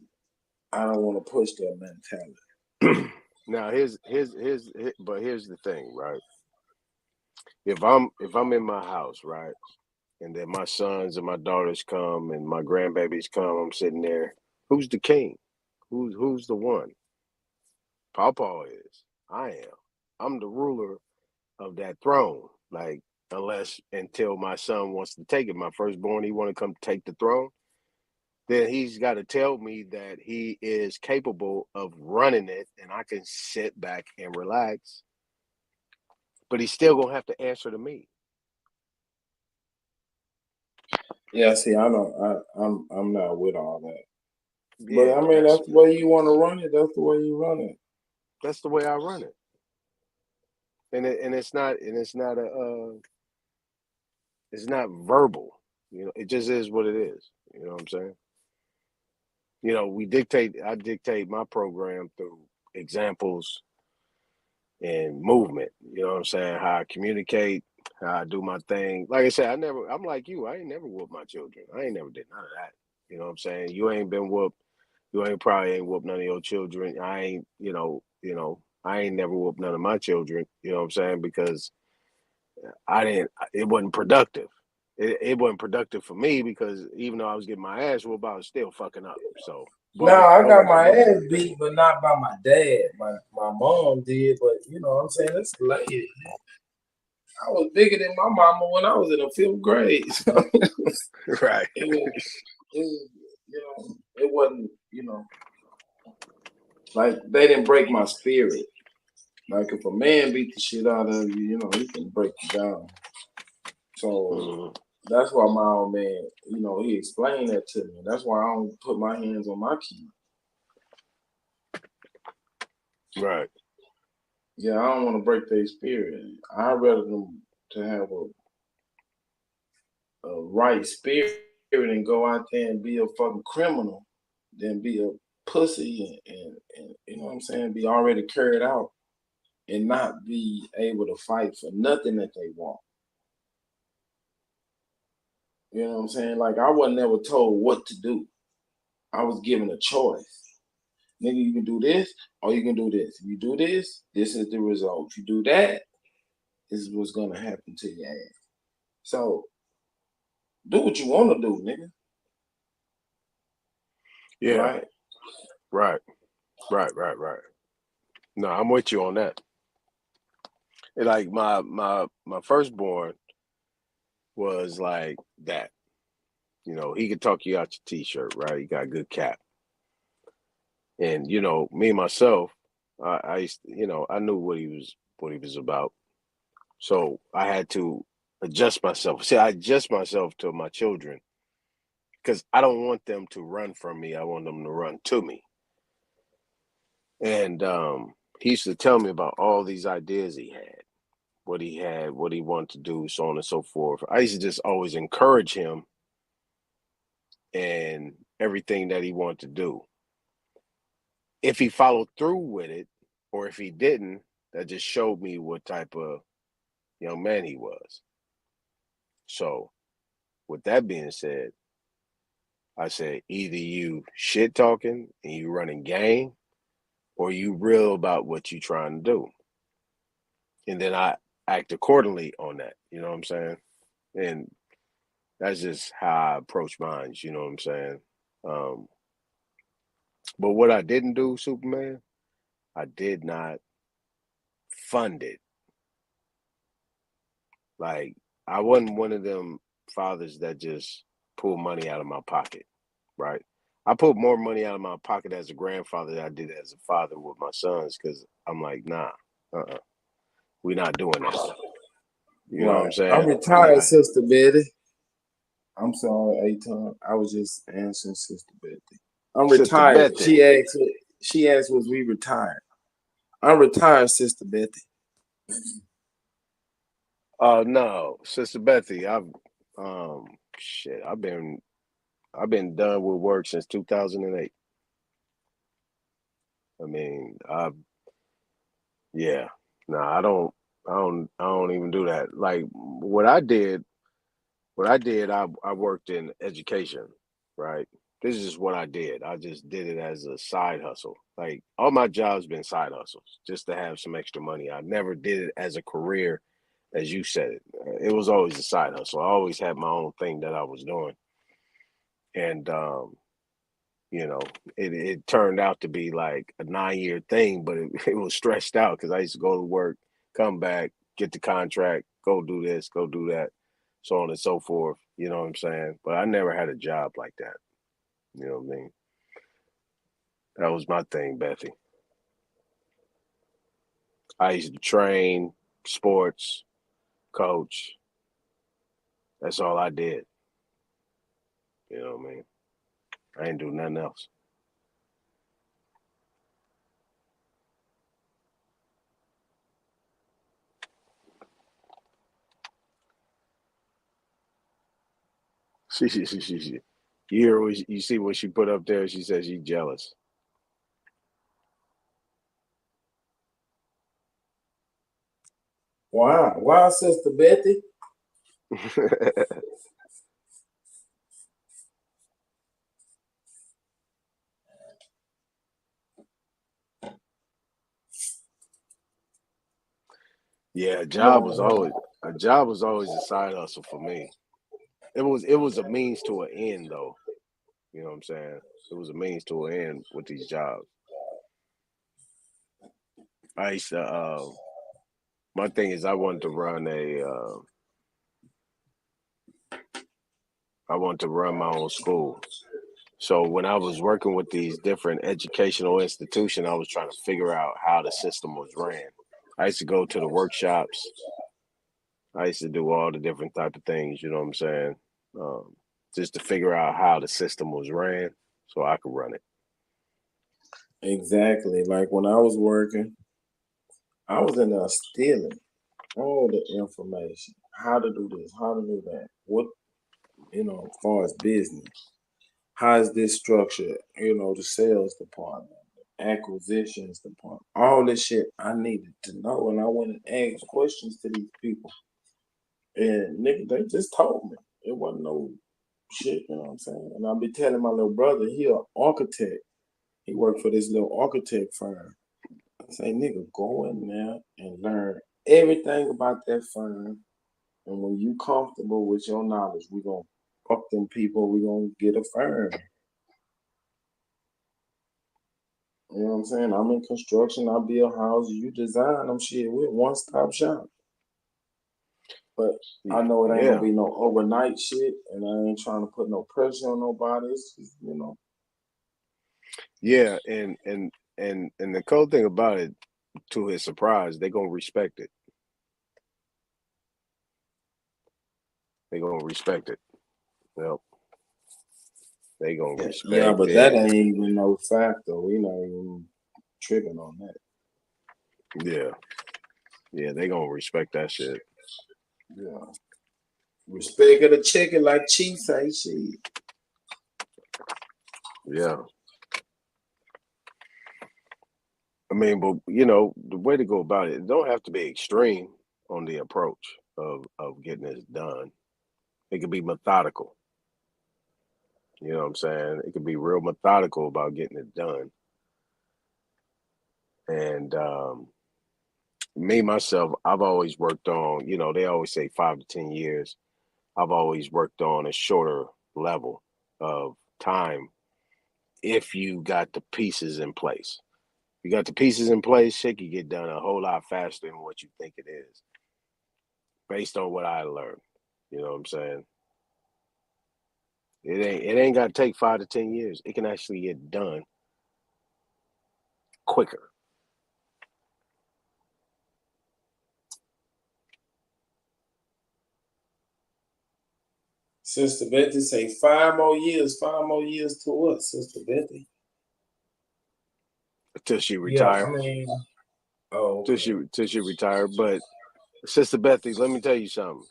[SPEAKER 6] I don't want to push that mentality.
[SPEAKER 17] Now but here's the thing, right? If I'm in my house, right, and then my sons and my daughters come and my grandbabies come, I'm sitting there. Who's the king? Who's the one? Pawpaw is. I am. I'm the ruler of that throne. Like until my son wants to take it, my firstborn, he want to come take the throne. Then he's got to tell me that he is capable of running it, and I can sit back and relax. But he's still gonna have to answer to me.
[SPEAKER 6] Yeah, see, I don't. I'm not with all that. But
[SPEAKER 17] Yeah,
[SPEAKER 6] I mean, that's the way you want to run it. That's the way you run it.
[SPEAKER 17] That's the way I run it. And it's not verbal. You know, it just is what it is. You know what I'm saying? You know, I dictate my program through examples and movement. You know what I'm saying? How I communicate, how I do my thing. Like I said, I'm like you. I ain't never whooped my children. I ain't never did none of that. You know what I'm saying? You ain't been whooped. You probably ain't whooped none of your children. I ain't never whooped none of my children. You know what I'm saying? Because it wasn't productive. It wasn't productive for me because even though I was getting my ass whooped, I was still fucking up. So,
[SPEAKER 6] No,
[SPEAKER 17] but
[SPEAKER 6] I
[SPEAKER 17] I
[SPEAKER 6] got
[SPEAKER 17] was,
[SPEAKER 6] my ass beat, but not by my dad. My mom did, but you know what I'm saying? It's late. I was bigger than my mama when I was in the 5th grade.
[SPEAKER 17] right.
[SPEAKER 6] It wasn't, like they didn't break my spirit. Like if a man beat the shit out of you, he can break you down. So that's why my old man, he explained that to me. That's why I don't put my hands on my kids.
[SPEAKER 17] Right.
[SPEAKER 6] Yeah, I don't want to break their spirit. I'd rather them to have a right spirit and go out there and be a fucking criminal than be a pussy and you know what I'm saying, be already carried out and not be able to fight for nothing that they want. You know what I'm saying? Like I wasn't never told what to do. I was given a choice. Nigga, you can do this or you can do this. If you do this, this is the result. If you do that, this is what's gonna happen to your ass. So do what you want to do, nigga.
[SPEAKER 17] Yeah.
[SPEAKER 6] Right?
[SPEAKER 17] Right. No, I'm with you on that. And like my firstborn was like that. You know, he could talk you out your t-shirt, right? He got a good cap. And me myself, I used I knew what he was about. So I had to adjust myself. See, I adjust myself to my children because I don't want them to run from me. I want them to run to me. And he used to tell me about all these ideas he had, what he wanted to do, so on and so forth. I used to just always encourage him and everything that he wanted to do. If he followed through with it, or if he didn't, that just showed me what type of young man he was. So, with that being said, I said either you shit talking and you running game, or you real about what you trying to do. and then I act accordingly on that. You know what I'm saying? And that's just how I approach mine. You know what I'm saying? Um, but what I didn't do, Superman, I did not fund it. Like I wasn't one of them fathers that just pull money out of my pocket, right? I put more money out of my pocket as a grandfather than I did as a father with my sons because I'm like, nah, we're not doing that. You know what I'm
[SPEAKER 15] Right. I'm
[SPEAKER 17] saying?
[SPEAKER 15] retired, Sister Betty. I'm sorry, Aton. I was just answering Sister Betty. I'm
[SPEAKER 17] Sister
[SPEAKER 15] retired.
[SPEAKER 17] Betty.
[SPEAKER 15] She asked was we retired. I'm retired, Sister Betty.
[SPEAKER 17] Oh no, Sister Bethy, shit, I've been done with work since 2008. I mean, yeah. Nah, I don't even do that. Like I worked in education, right? This is what I did. I just did it as a side hustle. Like all my jobs been side hustles just to have some extra money. I never did it as a career, as you said it. It was always a side hustle. I always had my own thing that I was doing. And you know, it turned out to be like a 9 year thing, but it was stressed out because I used to go to work, come back, get the contract, go do this, go do that, so on and so forth. You know what I'm saying? But I never had a job like that. You know what I mean? That was my thing, Bethy. I used to train, sports, coach. That's all I did. You know what I mean? I ain't do nothing else. She. You hear what you see what she put up there? She says she's jealous.
[SPEAKER 15] Wow. Wow, Sister Betty.
[SPEAKER 17] Yeah,
[SPEAKER 15] Come on, man.
[SPEAKER 17] a job was always a side hustle for me. It was a means to an end though. You know what I'm saying? It was a means to an end with these jobs. I used to my thing is I wanted to run my own school. So when I was working with these different educational institutions, I was trying to figure out how the system was ran. I used to go to the workshops. I used to do all the different type of things, you know what I'm saying? Um, just to figure out how the system was ran so I could run it.
[SPEAKER 15] Exactly. Like when I was working, I was in there stealing all the information. How to do this, how to do that. What, as far as business. How is this structured? The sales department, the acquisitions department, all this shit I needed to know. And I went and asked questions to these people. And nigga, they just told me. It wasn't no shit, you know what I'm saying? And I'll be telling my little brother, he an architect. He worked for this little architect firm. I say, nigga, go in there and learn everything about that firm. And when you comfortable with your knowledge, we gonna fuck them people, we gonna get a firm. You know what I'm saying? I'm in construction, I build houses, you design them shit. We're one stop shop. But I know it ain't gonna
[SPEAKER 17] Yeah.
[SPEAKER 15] be no overnight shit, and I ain't trying to put no pressure on nobody. It's just.
[SPEAKER 17] Yeah, and the cool thing about it, to his surprise, they gonna respect it. They gonna respect it. Well, they gonna
[SPEAKER 15] Yeah,
[SPEAKER 17] respect
[SPEAKER 15] but that
[SPEAKER 17] it.
[SPEAKER 15] ain't even no factor. We not even tripping on that.
[SPEAKER 17] Yeah. Yeah, they gonna respect that shit.
[SPEAKER 15] Yeah. Respect of the chicken, like Chief say, shit.
[SPEAKER 17] Yeah. I mean, but the way to go about it don't have to be extreme on the approach of getting this done. It could be methodical. You know what I'm saying? It could be real methodical about getting it done. And Me myself, I've always worked on. They always say 5 to 10 years. I've always worked on a shorter level of time if you got the pieces in place. You got the pieces in place, shit can get done a whole lot faster than what you think it is, based on what I learned. You know what I'm saying? It ain't got to take 5 to 10 years. It can actually get done quicker.
[SPEAKER 15] Sister Betty say 5 more years. 5 more years to what, Sister Betty?
[SPEAKER 17] Till she
[SPEAKER 15] Yeah,
[SPEAKER 17] retire.
[SPEAKER 15] I mean, oh,
[SPEAKER 17] Till she retire. But Sister Bethy, let me tell you something.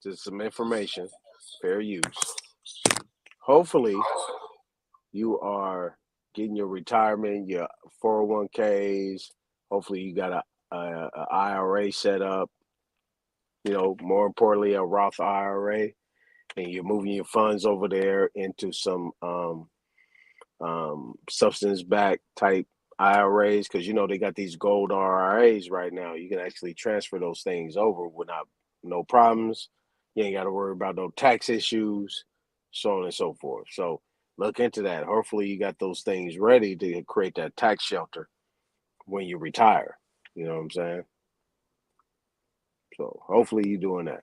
[SPEAKER 17] Just some information, fair use. Hopefully, you are getting your retirement, your 401ks. Hopefully, you got a IRA set up. More importantly, a Roth IRA, and you're moving your funds over there into some substance backed type IRAs, because they got these gold IRAs right now. You can actually transfer those things over without no problems. You ain't got to worry about no tax issues, so on and so forth. So look into that. Hopefully you got those things ready to create that tax shelter when you retire. You know what I'm saying? So hopefully you're doing that.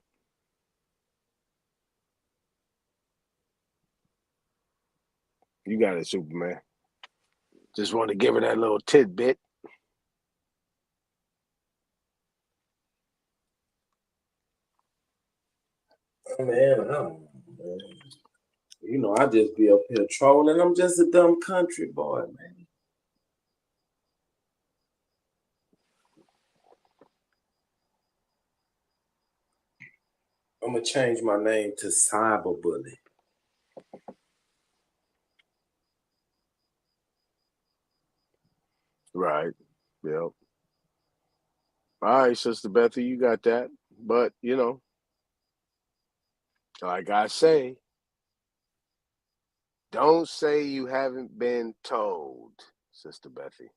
[SPEAKER 17] You got it, Superman. Just want to give her that little tidbit.
[SPEAKER 15] man. I just be up here trolling. I'm just a dumb country boy, man. I'm gonna change my name to Cyberbully.
[SPEAKER 17] Right. Yep. All right, Sister Bethy, you got that. But, like I say, don't say you haven't been told, Sister Bethy.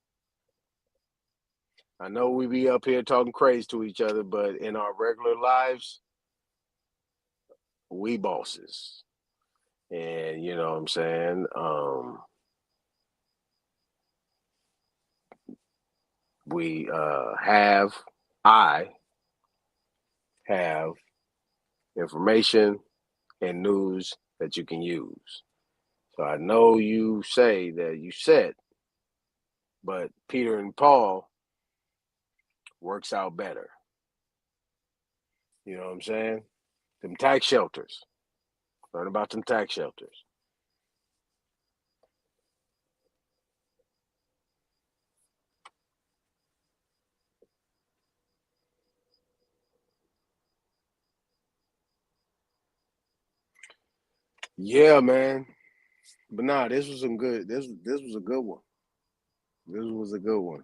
[SPEAKER 17] I know we be up here talking crazy to each other, but in our regular lives, we bosses. And you know what I'm saying? We I have information and news that you can use. So I know you say that you said, but Peter and Paul works out better. You know what I'm saying? Them tax shelters. Learn about them tax shelters. Yeah, man. But nah, this was some good. This was a good one. This was a good one.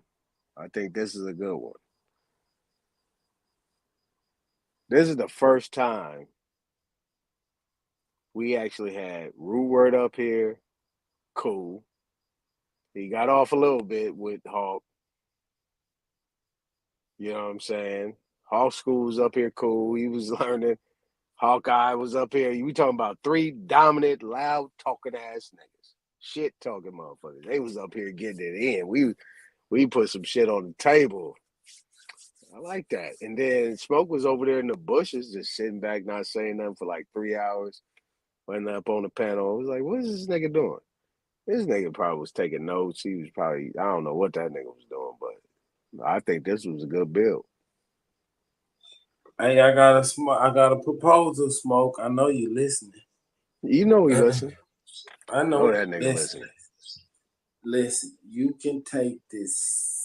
[SPEAKER 17] I think this is a good one. This is the first time we actually had Rue Word up here. Cool. He got off a little bit with Hawk. You know what I'm saying? Hawk School was up here cool. He was learning. Hawkeye was up here. We talking about three dominant, loud talking ass niggas. Shit talking motherfuckers. They was up here getting it in. We put some shit on the table. I like that. And then Smoke was over there in the bushes, just sitting back, not saying nothing for like 3 hours. Went up on the panel. I was like, what is this nigga doing? This nigga probably was taking notes. He was probably, I don't know what that nigga was doing, but I think this was a good build.
[SPEAKER 15] Hey, I got a proposal, Smoke. I know you listening.
[SPEAKER 17] You know he listen.
[SPEAKER 15] I know
[SPEAKER 17] that nigga listen.
[SPEAKER 15] Listen, you can take this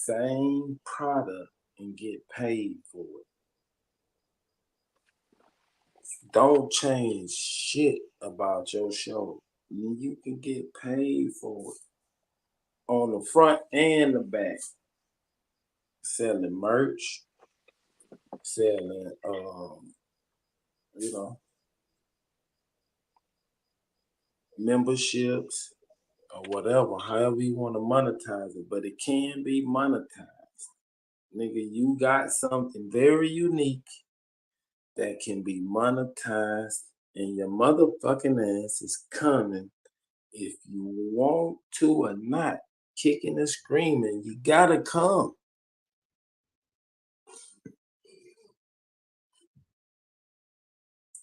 [SPEAKER 15] same product and get paid for it. Don't change shit about your show. You can get paid for it on the front and the back. Selling merch, selling memberships or whatever, however you want to monetize it, but it can be monetized. nigga, you got something very unique that can be monetized, and your motherfucking ass is coming if you want to or not, kicking and screaming. You gotta come.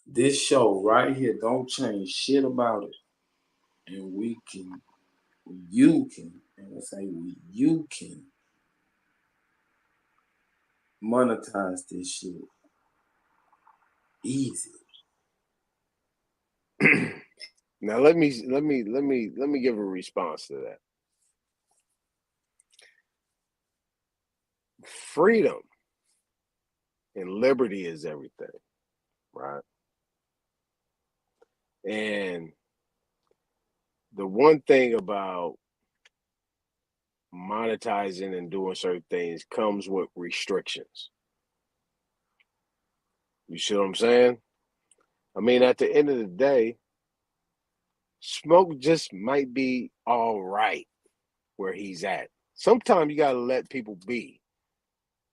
[SPEAKER 15] This show right here don't change shit about it. And you can, and I say you can monetize this shit easy.
[SPEAKER 17] Now let me give a response to that. Freedom and liberty is everything, right? And the one thing about monetizing and doing certain things comes with restrictions. You see what I'm saying? I mean, at the end of the day, Smoke just might be all right where he's at. Sometimes you gotta let people be.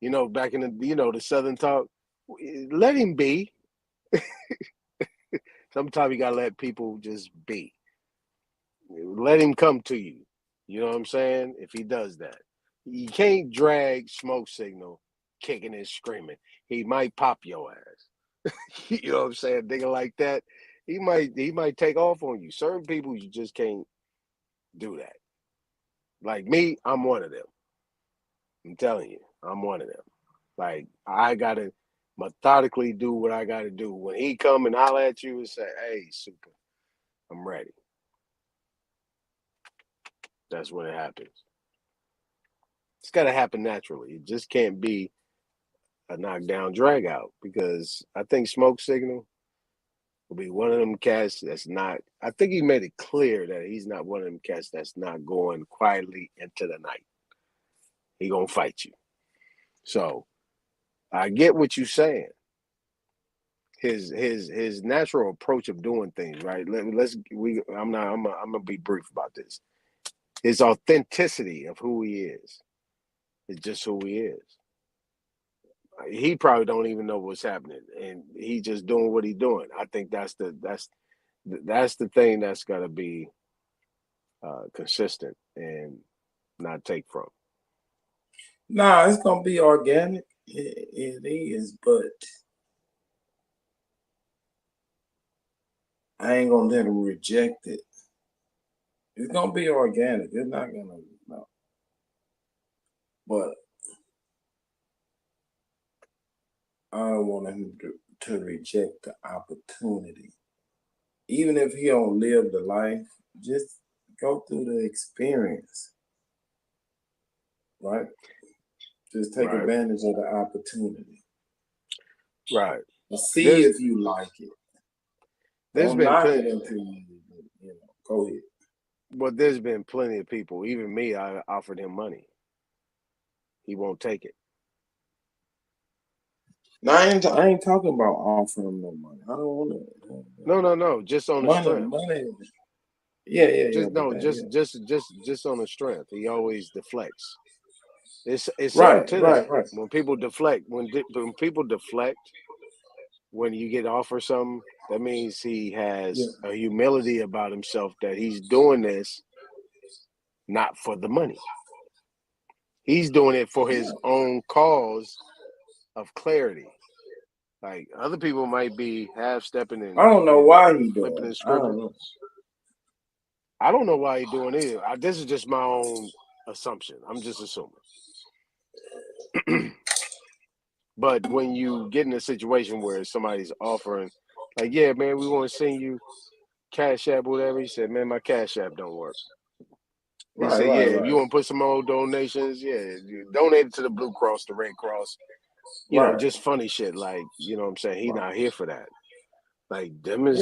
[SPEAKER 17] You know, back in the Southern talk, let him be. Sometimes you gotta let people just be. Let him come to you. You know what I'm saying? If he does that, you can't drag Smoke Signal kicking and screaming. He might pop your ass. You know what I'm saying? Nigga like that, he might take off on you. Certain people you just can't do that. Like me, I'm one of them. I'm telling you, I'm one of them. Like I gotta methodically do what I gotta do. When he come and holler at you and say, "Hey, super, I'm ready," that's when it happens. It's gotta happen naturally. It just can't be a knockdown drag out because I think Smoke Signal will be one of them cats that's not. I think he made it clear that he's not one of them cats that's not going quietly into the night. He gonna fight you. So I get what you're saying. His natural approach of doing things, right? I'm gonna be brief about this. His authenticity of who he is just who he is. He probably don't even know what's happening, and he just doing what he's doing. I think that's the thing that's got to be consistent and not take from.
[SPEAKER 15] Nah, it's gonna be organic. It is, but I ain't gonna let him reject it. It's gonna be organic. It's not gonna no. But I don't want him to reject the opportunity. Even if he don't live the life, just go through the experience. Right? Just take advantage of the opportunity.
[SPEAKER 17] Right.
[SPEAKER 15] And see if you like it.
[SPEAKER 17] There's
[SPEAKER 15] Don't
[SPEAKER 17] been
[SPEAKER 15] knock
[SPEAKER 17] plenty.
[SPEAKER 15] it until go ahead.
[SPEAKER 17] But there's been plenty of people, even me, I offered him money. He won't take it.
[SPEAKER 15] No, I ain't talking about offering no money. I don't want to.
[SPEAKER 17] No. Just on the strength.
[SPEAKER 15] Money. Yeah.
[SPEAKER 17] Just on the strength. He always deflects. It's something
[SPEAKER 15] Right.
[SPEAKER 17] to that. When people deflect, when people deflect, when you get offered something, that means he has a humility about himself that he's doing this not for the money. He's doing it for his own cause of clarity. Like other people might be half stepping and
[SPEAKER 15] I don't know why he doing
[SPEAKER 17] flipping and
[SPEAKER 15] it. I don't
[SPEAKER 17] scripting.
[SPEAKER 15] know.
[SPEAKER 17] I don't know why he's doing it. This is just my own assumption. I'm just assuming. But when you get in a situation where somebody's offering, like, yeah, man, we want to send you Cash App, whatever. He said, man, my Cash App don't work. He said, yeah, if you want to put some old donations, you donate it to the Blue Cross, the Red Cross. You know, just funny shit. Like, you know what I'm saying? He not here for that. Like, them is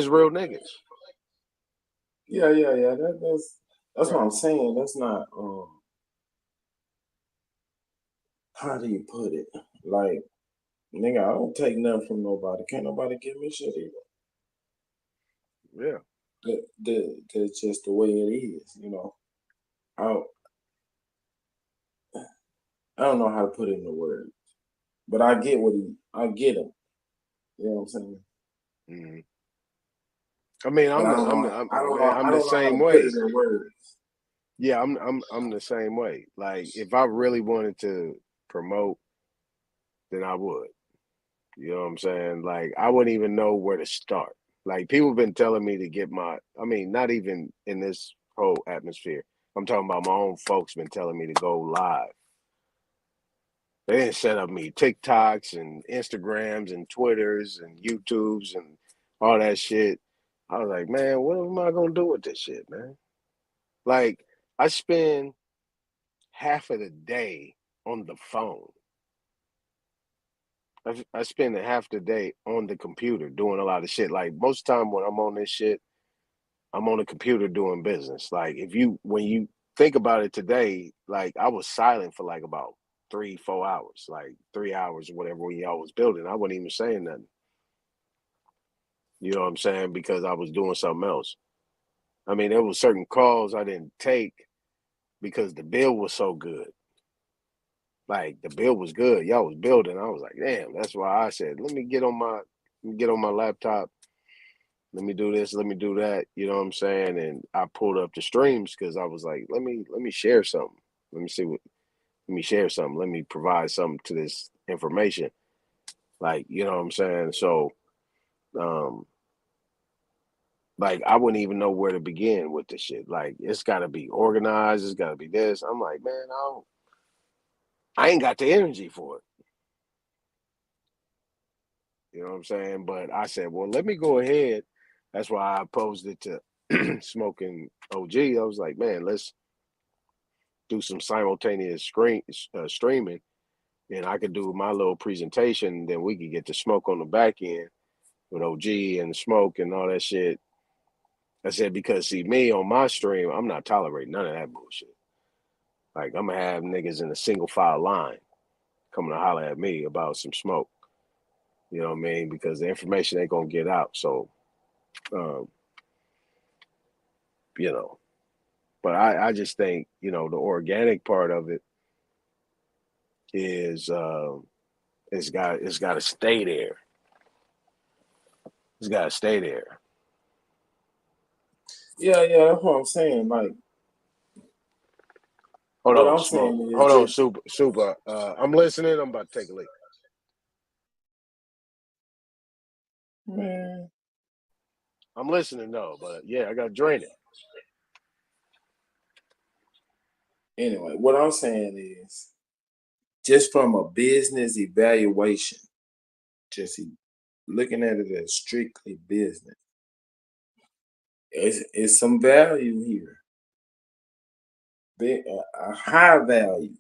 [SPEAKER 17] real niggas.
[SPEAKER 15] Yeah. That's what I'm saying. That's not how do you put it? Like, nigga, I don't take nothing from nobody. Can't nobody give me shit either.
[SPEAKER 17] Yeah.
[SPEAKER 15] That's just the way it is, you know.
[SPEAKER 6] I don't know how to put it into words, but I get I get him. You know what I'm saying?
[SPEAKER 17] Mm-hmm. I mean,
[SPEAKER 6] But
[SPEAKER 17] I'm
[SPEAKER 6] I
[SPEAKER 17] the
[SPEAKER 6] don't know how
[SPEAKER 17] same
[SPEAKER 6] to put
[SPEAKER 17] way.
[SPEAKER 6] it in words.
[SPEAKER 17] Yeah, I'm the same way. Like if I really wanted to promote, then I would. You know what I'm saying? Like I wouldn't even know where to start. Like people have been telling me to get I mean, not even in this whole atmosphere. I'm talking about my own folks been telling me to go live. They didn't set up me TikToks and Instagrams and Twitters and YouTubes and all that shit. I was like, man, what am I gonna do with this shit, man? Like I spend half of the day on the phone. I spend half the day on the computer doing a lot of shit. Like most of the time when I'm on this shit, I'm on the computer doing business. Like when you think about it today, like I was silent for like about 3-4 hours, like 3 hours or whatever when y'all was building. I wasn't even saying nothing. You know what I'm saying? Because I was doing something else. I mean, there was certain calls I didn't take because the bill was so good. Like the bill was good. Y'all was building. I was like, damn, that's why I said, let me get on my laptop. Let me do this, let me do that. You know what I'm saying? And I pulled up the streams because I was like, let me share something. Let me share something. Let me provide something to this information. Like, you know what I'm saying? So um like I wouldn't even know where to begin with this shit. Like it's gotta be organized, it's gotta be this. I'm like, man, I ain't got the energy for it. You know what I'm saying? But I said, well, let me go ahead. That's why I posed it to Smoking OG. I was like, man, let's do some simultaneous streaming, and I could do my little presentation. And then we could get the Smoke on the back end with OG and Smoke and all that shit. I said because see me on my stream, I'm not tolerating none of that bullshit. Like I'm gonna have niggas in a single file line coming to holler at me about some smoke. You know what I mean? Because the information ain't gonna get out. So, um, you know, but I just think the organic part of it is it's got to stay there. It's got to stay there.
[SPEAKER 6] Yeah, that's what I'm saying. Like,
[SPEAKER 17] Hold
[SPEAKER 6] what
[SPEAKER 17] on,
[SPEAKER 6] I'm
[SPEAKER 17] Smoke.
[SPEAKER 6] saying is
[SPEAKER 17] Hold on,
[SPEAKER 6] just
[SPEAKER 17] super. I'm listening. I'm about to take a leak.
[SPEAKER 6] man.
[SPEAKER 17] I'm listening though, but yeah, I got to drain it.
[SPEAKER 6] Anyway, what I'm saying is just from a business evaluation, just looking at it as strictly business, it's some value here, a high value.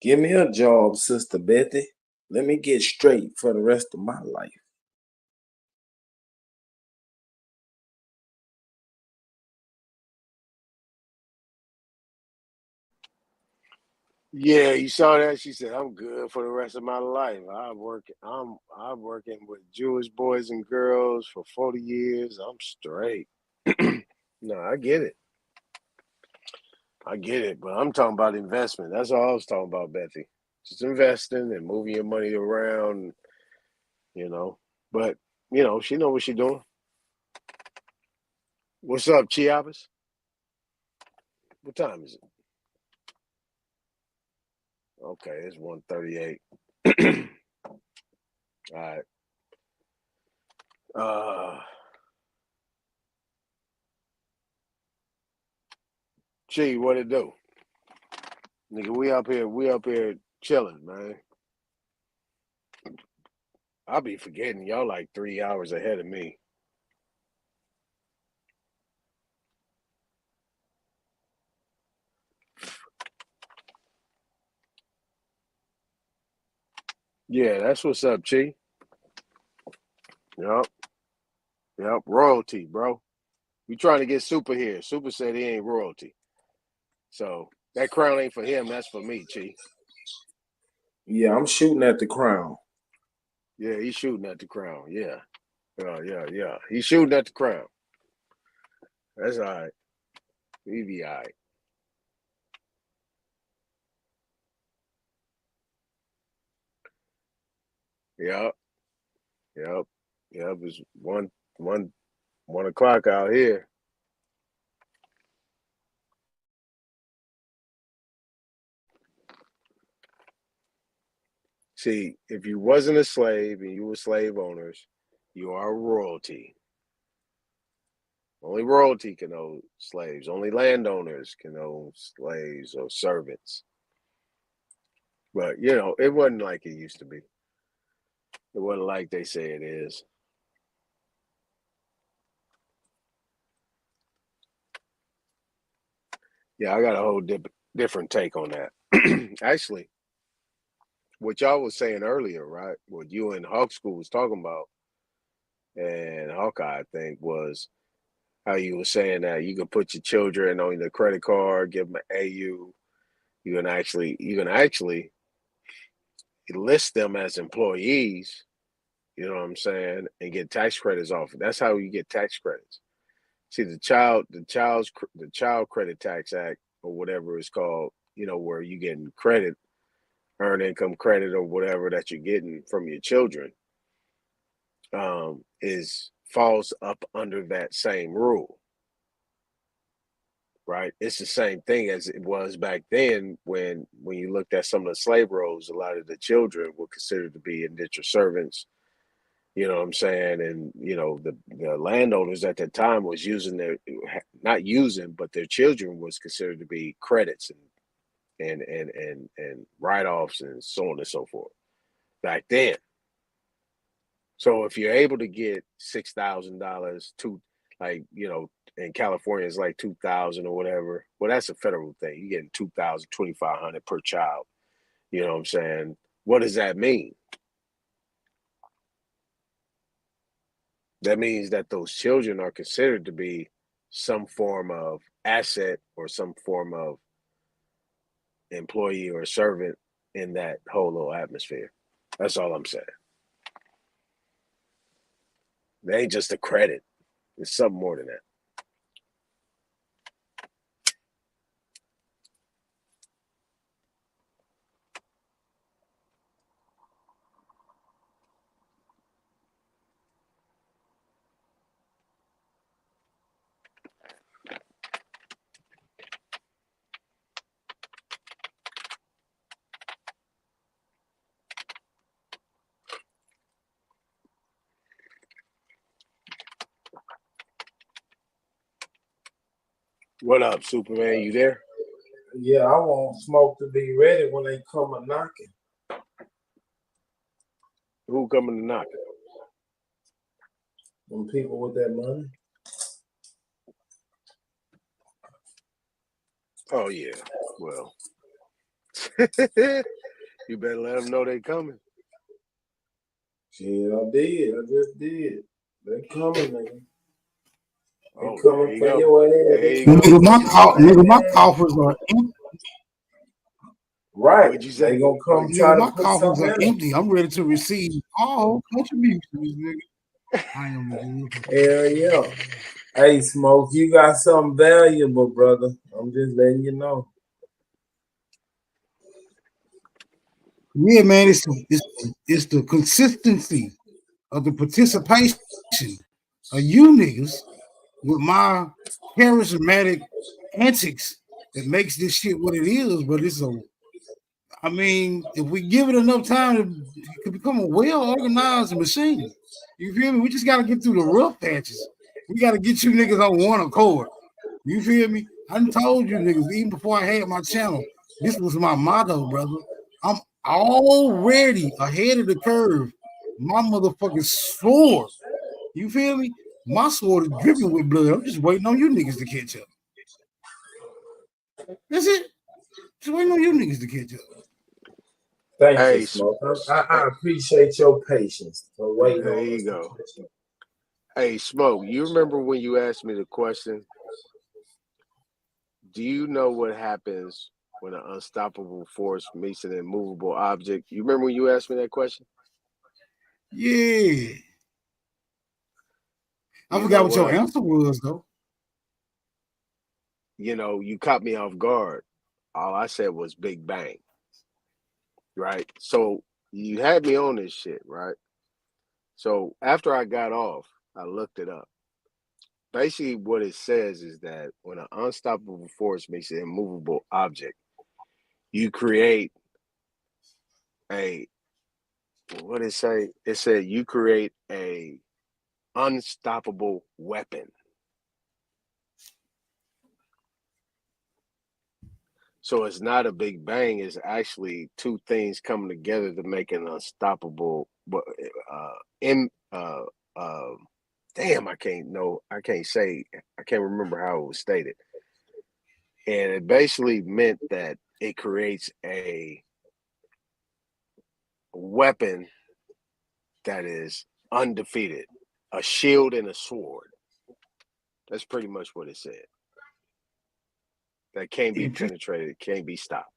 [SPEAKER 6] Give me a job, Sister Betty. Let me get straight for the rest of my life.
[SPEAKER 17] Yeah, you saw that. She said, "I'm good for the rest of my life. I'm working with Jewish boys and girls for 40 years. I'm straight." No, I get it. I get it. But I'm talking about investment. That's all I was talking about, Bethy. Just investing and moving your money around, you know. But she know what she doing. What's up, Chiapas? What time is it? Okay, it's 1:38. All right. Chi, what it do?
[SPEAKER 3] Nigga, we up here chilling, man. I'll be forgetting y'all like 3 hours ahead of me. Yeah, that's what's up, Chi. Yep. Royalty, bro. We trying to get Super here. Super said he ain't royalty. So that crown ain't for him, that's for me, Chi.
[SPEAKER 15] Yeah, I'm shooting at the crown.
[SPEAKER 3] Yeah, he's shooting at the crown. Yeah. Yeah. He's shooting at the crown. That's all right. He be all right. Yep. It's one o'clock out here. See, if you wasn't a slave and you were slave owners, you are royalty. Only royalty can own slaves. Only landowners can own slaves or servants. But, it wasn't like it used to be. It wasn't like they say it is. Yeah, I got a whole different take on that. Actually, what y'all was saying earlier, right? What you and Hawk School was talking about, and Hawkeye, I think, was how you were saying that you can put your children on the credit card, give them an AU. You can actually list them as employees. You know what I'm saying, and get tax credits off. That's how you get tax credits. See, the child credit tax act or whatever it's called. Where you getting credit, earned income credit or whatever that you're getting from your children, falls up under that same rule. Right, it's the same thing as it was back then when you looked at some of the slave rolls. A lot of the children were considered to be indentured servants. You know what I'm saying? And the landowners at that time was not using, but their children was considered to be credits and write-offs and so on and so forth back then. So if you're able to get $6,000 in California it's like 2,000 or whatever. Well, that's a federal thing. You're getting 2,000, 2,500 per child. You know what I'm saying? What does that mean? That means that those children are considered to be some form of asset or some form of employee or servant in that whole little atmosphere. That's all I'm saying. They ain't just a credit. It's something more than that. What up, Superman? You there?
[SPEAKER 15] Yeah, I want smoke to be ready when they come a knocking.
[SPEAKER 3] Who coming to knock?
[SPEAKER 15] Them people with that money.
[SPEAKER 3] Oh yeah. Well, you better let them know they coming.
[SPEAKER 15] Yeah, I did. I just did. They coming, nigga. They
[SPEAKER 3] Oh,
[SPEAKER 15] coming for
[SPEAKER 3] go.
[SPEAKER 15] your ass.
[SPEAKER 3] There you go.
[SPEAKER 7] Nigga, my coffers are empty.
[SPEAKER 15] Right.
[SPEAKER 3] What'd you say?
[SPEAKER 15] They gonna come
[SPEAKER 7] Nigga,
[SPEAKER 15] try to
[SPEAKER 7] my
[SPEAKER 15] put
[SPEAKER 7] coffers
[SPEAKER 15] something
[SPEAKER 7] are
[SPEAKER 15] in it.
[SPEAKER 7] empty. I'm ready to receive all contributions, nigga. I am.
[SPEAKER 15] Hell yeah. Hey, Smoke, you got something valuable, brother. I'm just letting you know.
[SPEAKER 7] Yeah, man, it's the consistency of the participation of you niggas with my charismatic antics that makes this shit what it is. But if we give it enough time, it could become a well-organized machine. You feel me? We just got to get through the rough patches. We got to get you niggas on one accord. You feel me? I done told you niggas even before I had my channel. This was my motto, brother. I'm already ahead of the curve. My motherfucking sword. You feel me? My sword is dripping with blood. I'm just waiting on you niggas to catch up. That's it. Just waiting on you niggas to catch up.
[SPEAKER 15] Thank you,
[SPEAKER 3] Hey,
[SPEAKER 15] Smoke. I appreciate your patience for waiting
[SPEAKER 3] there
[SPEAKER 15] on
[SPEAKER 3] you
[SPEAKER 15] us to
[SPEAKER 3] go.
[SPEAKER 15] catch up.
[SPEAKER 3] Hey, Smoke, you remember when you asked me the question, do you know what happens when an unstoppable force meets an immovable object? You remember when you asked me that question?
[SPEAKER 7] Yeah. I
[SPEAKER 3] You
[SPEAKER 7] forgot
[SPEAKER 3] know
[SPEAKER 7] what your
[SPEAKER 3] what?
[SPEAKER 7] answer was, though.
[SPEAKER 3] You know, you caught me off guard. All I said was Big Bang, right? So you had me on this shit, right? So after I got off, I looked it up. Basically, what it says is that when an unstoppable force makes an immovable object, you create a what did it say? It said you create a unstoppable weapon. So it's not a big bang. It's actually two things coming together to make an unstoppable. But in damn, I can't know. I can't say. I can't remember how it was stated. And it basically meant that it creates a weapon that is undefeated, a shield and a sword. That's pretty much what it said. That can't be penetrated, can't be stopped.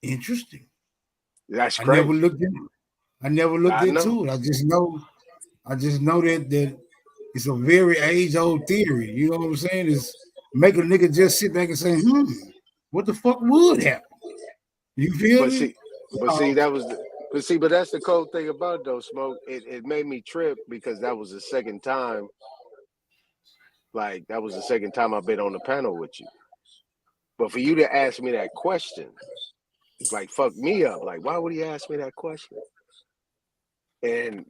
[SPEAKER 7] Interesting.
[SPEAKER 3] That's
[SPEAKER 7] I never
[SPEAKER 3] crazy.
[SPEAKER 7] looked into
[SPEAKER 3] I know.
[SPEAKER 7] it. I just know that it's a very age-old theory. You know what I'm saying? It's make a nigga just sit back and say, what the fuck would happen? You feel
[SPEAKER 3] But
[SPEAKER 7] me?
[SPEAKER 3] see, but see, that was the, but see, but that's the cold thing about it though, Smoke. It made me trip because that was the second time, like that was the second time I've been on the panel with you. But for you to ask me that question, like fuck me up. Like, why would he ask me that question? And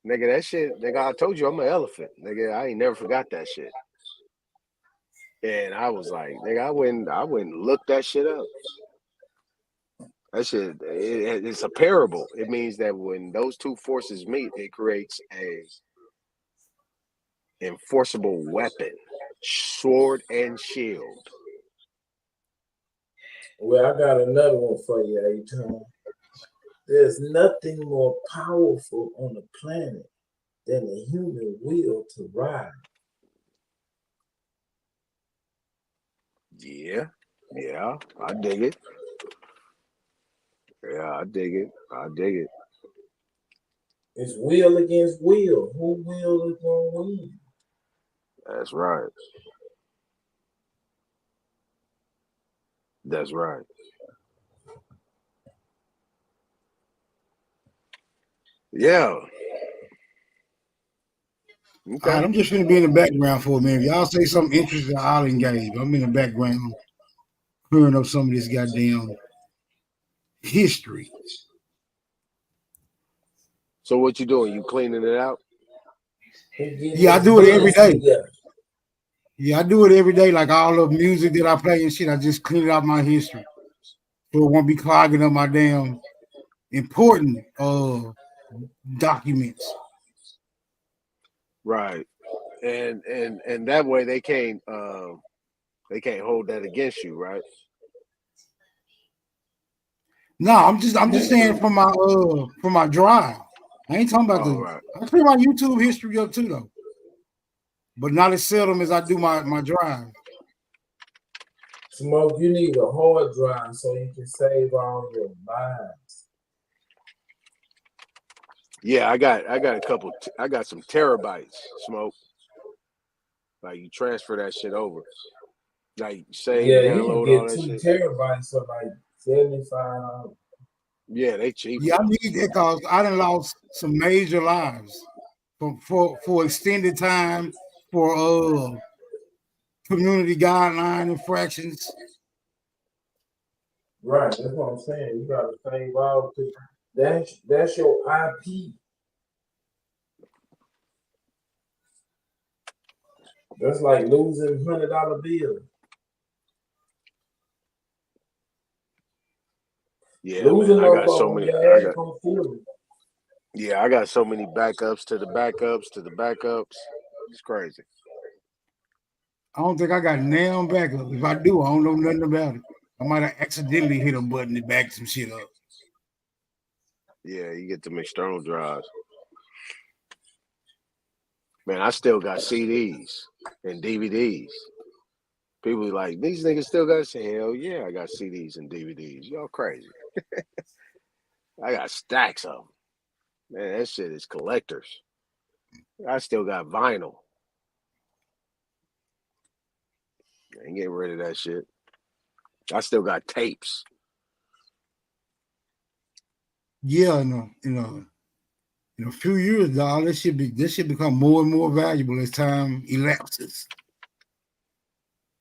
[SPEAKER 3] nigga, that shit, nigga, I told you I'm an elephant. Nigga, I ain't never forgot that shit. And I was like, nigga, I wouldn't look that shit up. That shit, it's a parable. It means that when those two forces meet, it creates a enforceable weapon, sword and shield.
[SPEAKER 15] Well, I got another one for you, A-Tone. There's nothing more powerful on the planet than the human will to rise.
[SPEAKER 3] Yeah, yeah, I dig it. Yeah, I dig it. I dig it.
[SPEAKER 15] It's will against will. Who will is gonna win?
[SPEAKER 3] That's right. That's right. Yeah.
[SPEAKER 7] All right,
[SPEAKER 3] Okay.
[SPEAKER 7] I'm just gonna be in the background for a minute. If y'all say something interesting, I'll engage. I'm in the background clearing up some of this goddamn history.
[SPEAKER 3] So what you doing? You cleaning it out?
[SPEAKER 7] Yeah, I do it every day. Yeah, I do it every day. Like all the music that I play and shit, I just clean it out my history. So it won't be clogging up my damn important documents.
[SPEAKER 3] Right. And that way they can't hold that against you, right?
[SPEAKER 7] No, I'm just saying from my drive. I ain't talking about
[SPEAKER 3] Oh,
[SPEAKER 7] the
[SPEAKER 3] right.
[SPEAKER 7] I clear my YouTube history up too though. But not as seldom as I do my drive.
[SPEAKER 15] Smoke, you need a hard drive so you can save all your vibes.
[SPEAKER 3] Yeah, I got a couple. I got some terabytes. Smoke. Like you transfer that shit over. Like save,
[SPEAKER 15] Yeah, you can
[SPEAKER 3] download all
[SPEAKER 15] get
[SPEAKER 3] that
[SPEAKER 15] 2
[SPEAKER 3] shit.
[SPEAKER 15] terabytes for like $75.
[SPEAKER 3] Yeah, they cheap
[SPEAKER 7] Yeah, I
[SPEAKER 3] now.
[SPEAKER 7] need that because I done lost some major lives for extended time for community guideline infractions.
[SPEAKER 15] Right, that's what I'm saying. You gotta save all that's your IP. That's like losing $100 bill.
[SPEAKER 3] Yeah, man.
[SPEAKER 15] Losing
[SPEAKER 3] I
[SPEAKER 15] no
[SPEAKER 3] got so
[SPEAKER 15] phone,
[SPEAKER 3] many.
[SPEAKER 15] your ass gonna feel it.
[SPEAKER 3] Yeah, I got so many backups to the backups to the backups. It's crazy.
[SPEAKER 7] I don't think I got nail backup. If I do, I don't know nothing about it. I might have accidentally hit a button to back some shit up.
[SPEAKER 3] Yeah, you get them external drives. Man, I still got CDs and DVDs. People be like, these niggas still got say, hell yeah, I got CDs and DVDs. Y'all crazy. I got stacks of them. Man, that shit is collectors. I still got vinyl. I ain't getting rid of that shit. I still got tapes.
[SPEAKER 7] Yeah, in a few years, dog, this should become more and more valuable as time elapses.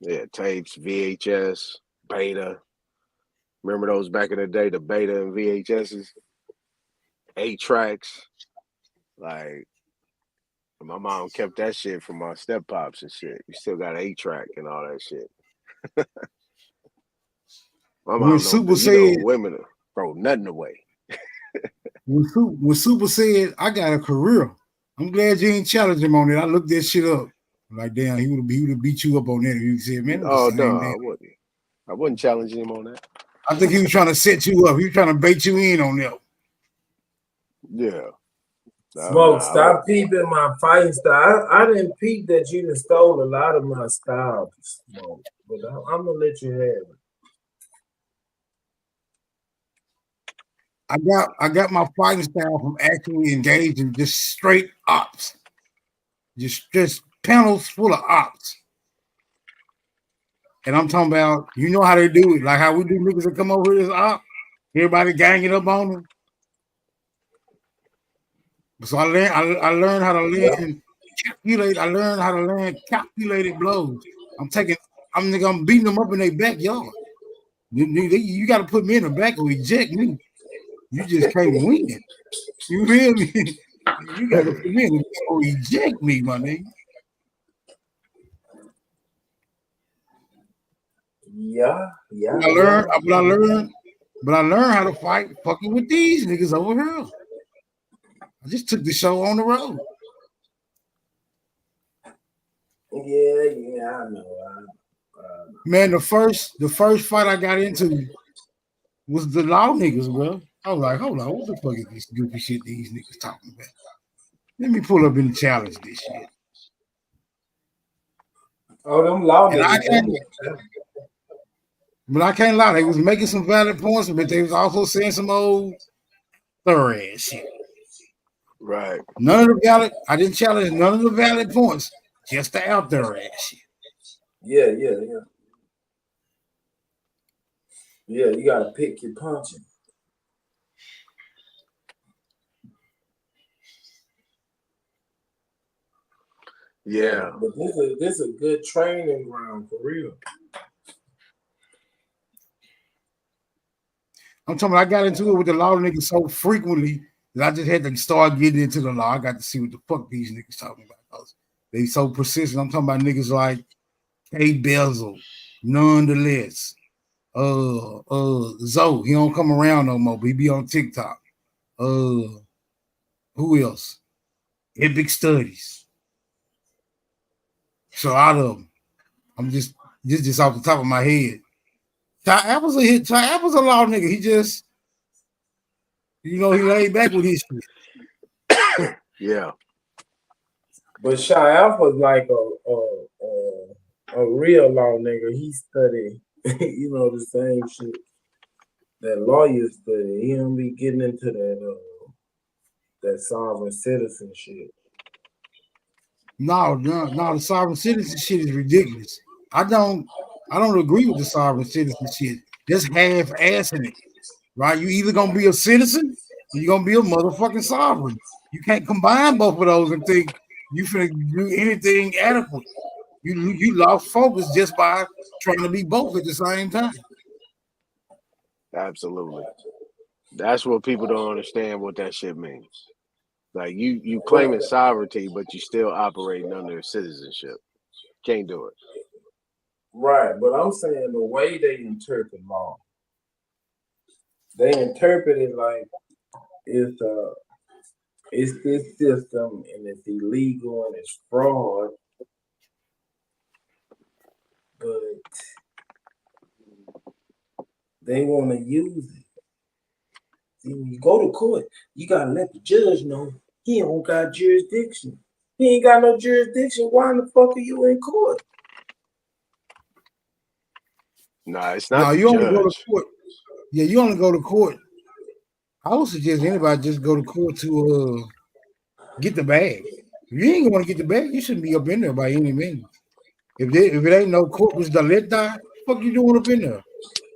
[SPEAKER 3] Yeah, tapes, VHS, beta. Remember those back in the day, the beta and VHSs? 8 tracks. Like, my mom kept that shit from my step pops and shit. You still got 8 track and all that shit. My
[SPEAKER 7] When
[SPEAKER 3] mom don't
[SPEAKER 7] Super
[SPEAKER 3] do, you know,
[SPEAKER 7] said,
[SPEAKER 3] women throw nothing away.
[SPEAKER 7] when Super said, I got a career. I'm glad you ain't challenged him on it. I looked that shit up. Like, damn, he would have beat you up on that if you said, man, it was
[SPEAKER 3] Oh
[SPEAKER 7] the
[SPEAKER 3] no,
[SPEAKER 7] same thing.
[SPEAKER 3] I wasn't challenging him on that.
[SPEAKER 7] I think he was trying to set you up. He was trying to bait you in on that.
[SPEAKER 3] Yeah.
[SPEAKER 15] Smoke, stop peeping my fighting style. I didn't peep that you done stole a lot of my style, Smoke. But I'm gonna let you have it.
[SPEAKER 7] I got my fighting style from actually engaging just straight ops. Just panels full of ops. And I'm talking about, you know how they do it, like how we do niggas that come over here as op. Everybody ganging up on them. So I learned how to land calculate. I learned how to land calculated blows. I'm beating them up in their backyard. You got to put me in the back or eject me. You just can't win. You feel me? You got to put me in the back or eject me, my nigga.
[SPEAKER 15] Yeah.
[SPEAKER 7] But I learned how to fight fucking with these niggas over here. I just took the show on the road.
[SPEAKER 15] Yeah, I know.
[SPEAKER 7] Man, the first fight I got into was the law niggas, bro. I was like, hold on, what the fuck is this goofy shit these niggas talking about? Let me pull up and challenge this shit.
[SPEAKER 15] Oh, them law
[SPEAKER 7] And
[SPEAKER 15] niggas.
[SPEAKER 7] But I can't lie, they was making some valid points, but they was also saying some old thorough ass shit.
[SPEAKER 3] Right.
[SPEAKER 7] None of the valid, I didn't challenge none of the valid points, just the out there ass shit.
[SPEAKER 15] Yeah. Yeah, you gotta pick your punching.
[SPEAKER 3] Yeah.
[SPEAKER 15] But this is a good training ground for real.
[SPEAKER 7] I'm talking about I got into it with the law niggas so frequently that I just had to start getting into the law. I got to see what the fuck these niggas talking about. They so persistent. I'm talking about niggas like K Bezel, nonetheless. Zoe, he don't come around no more, but he be on TikTok. Who else? Epic Studies. So out of them, I'm just off the top of my head. Ty Apple's a hit. Ty Apple's a law nigga. He just, he laid back with his shit.
[SPEAKER 3] Yeah.
[SPEAKER 15] But Shy Alpha's like a real law nigga. He studied, the same shit that lawyers study. He don't be getting into that sovereign citizen shit.
[SPEAKER 7] No, the sovereign citizen shit is ridiculous. I don't agree with the sovereign citizen shit. Just half-assing it, right? You either gonna be a citizen or you're gonna be a motherfucking sovereign. You can't combine both of those and think you finna do anything adequate. You lost focus just by trying to be both at the same time.
[SPEAKER 3] Absolutely. That's what people don't understand what that shit means. Like you claiming sovereignty, but you still operating under citizenship. Can't do it.
[SPEAKER 15] Right, but I'm saying the way they interpret law. they interpret it like it's this system and it's illegal and it's fraud, but they want to use it. See, when you go to court, you gotta let the judge know he don't got jurisdiction. He ain't got no jurisdiction. Why in the fuck are you in court?
[SPEAKER 17] Nah, it's not
[SPEAKER 7] No,
[SPEAKER 17] the
[SPEAKER 7] you only go to
[SPEAKER 17] judge.
[SPEAKER 7] court. Yeah, you only go to court. I would suggest anybody just go to court to get the bag. If you ain't going to get the bag, you shouldn't be up in there by any means. If it ain't no corpus delicti, fuck you doing up in there?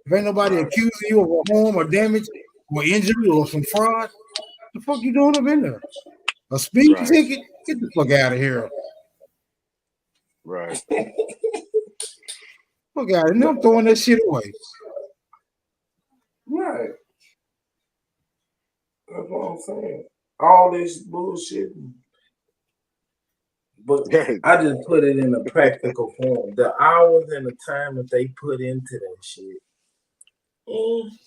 [SPEAKER 7] If ain't nobody accusing you of a harm or damage or injury or some fraud, the fuck you doing up in there? A speeding ticket? Get the fuck out of here.
[SPEAKER 17] Right.
[SPEAKER 7] Fuck out of here. I'm throwing that shit away.
[SPEAKER 15] Right. That's what I'm saying. All this bullshit. But I just put it in a practical form. The hours and the time that they put into that shit,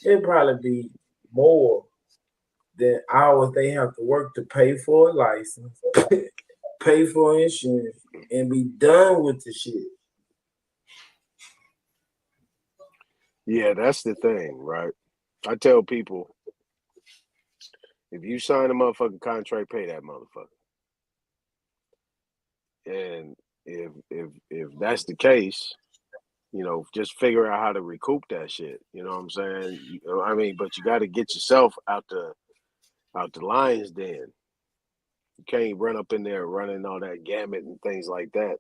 [SPEAKER 15] it'd probably be more than hours they have to work to pay for a license, pay for insurance, and be done with the shit.
[SPEAKER 17] Yeah, that's the thing, right? I tell people, if you sign a motherfucking contract, pay that motherfucker. And if that's the case, just figure out how to recoup that shit. You know what I'm saying? But you got to get yourself out the lion's den. You can't run up in there running all that gamut and things like that,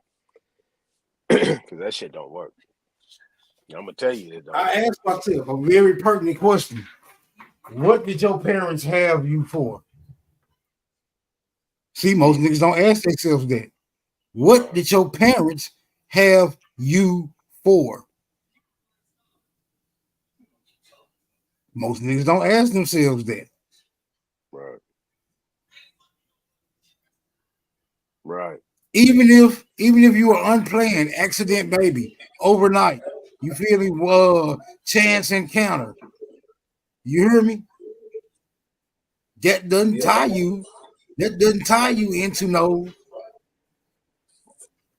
[SPEAKER 17] because that shit don't work. I'm gonna tell you it don't.
[SPEAKER 7] I asked myself a very pertinent question. What did your parents have you for? See, most niggas don't ask themselves that. What did your parents have you for? Most niggas don't ask themselves that.
[SPEAKER 17] Right. Right.
[SPEAKER 7] Even if you were unplanned, accident baby, overnight, you feel me? Chance encounter. You hear me? That doesn't tie you. That doesn't tie you into no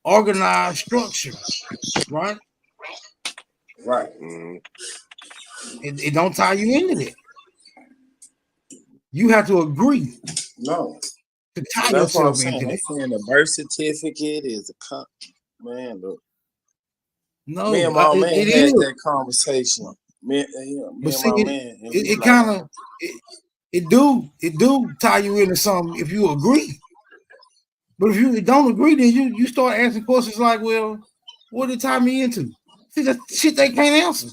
[SPEAKER 7] organized structure, right?
[SPEAKER 15] Right.
[SPEAKER 17] Mm-hmm.
[SPEAKER 7] It don't tie you into that. You have to agree.
[SPEAKER 15] No.
[SPEAKER 7] To tie
[SPEAKER 18] That's what I'm
[SPEAKER 7] yourself
[SPEAKER 18] saying.
[SPEAKER 7] into
[SPEAKER 18] I'm
[SPEAKER 7] that.
[SPEAKER 18] saying the birth certificate is man. Look,
[SPEAKER 7] No,
[SPEAKER 18] me and my man
[SPEAKER 7] it
[SPEAKER 18] had
[SPEAKER 7] is.
[SPEAKER 18] that conversation. Me
[SPEAKER 7] But
[SPEAKER 18] and
[SPEAKER 7] see,
[SPEAKER 18] my man, and we
[SPEAKER 7] it
[SPEAKER 18] like,
[SPEAKER 7] kind of it do tie you into something if you agree. But if you don't agree, then you start asking questions like, well, what did it tie me into? See, that's shit they can't answer.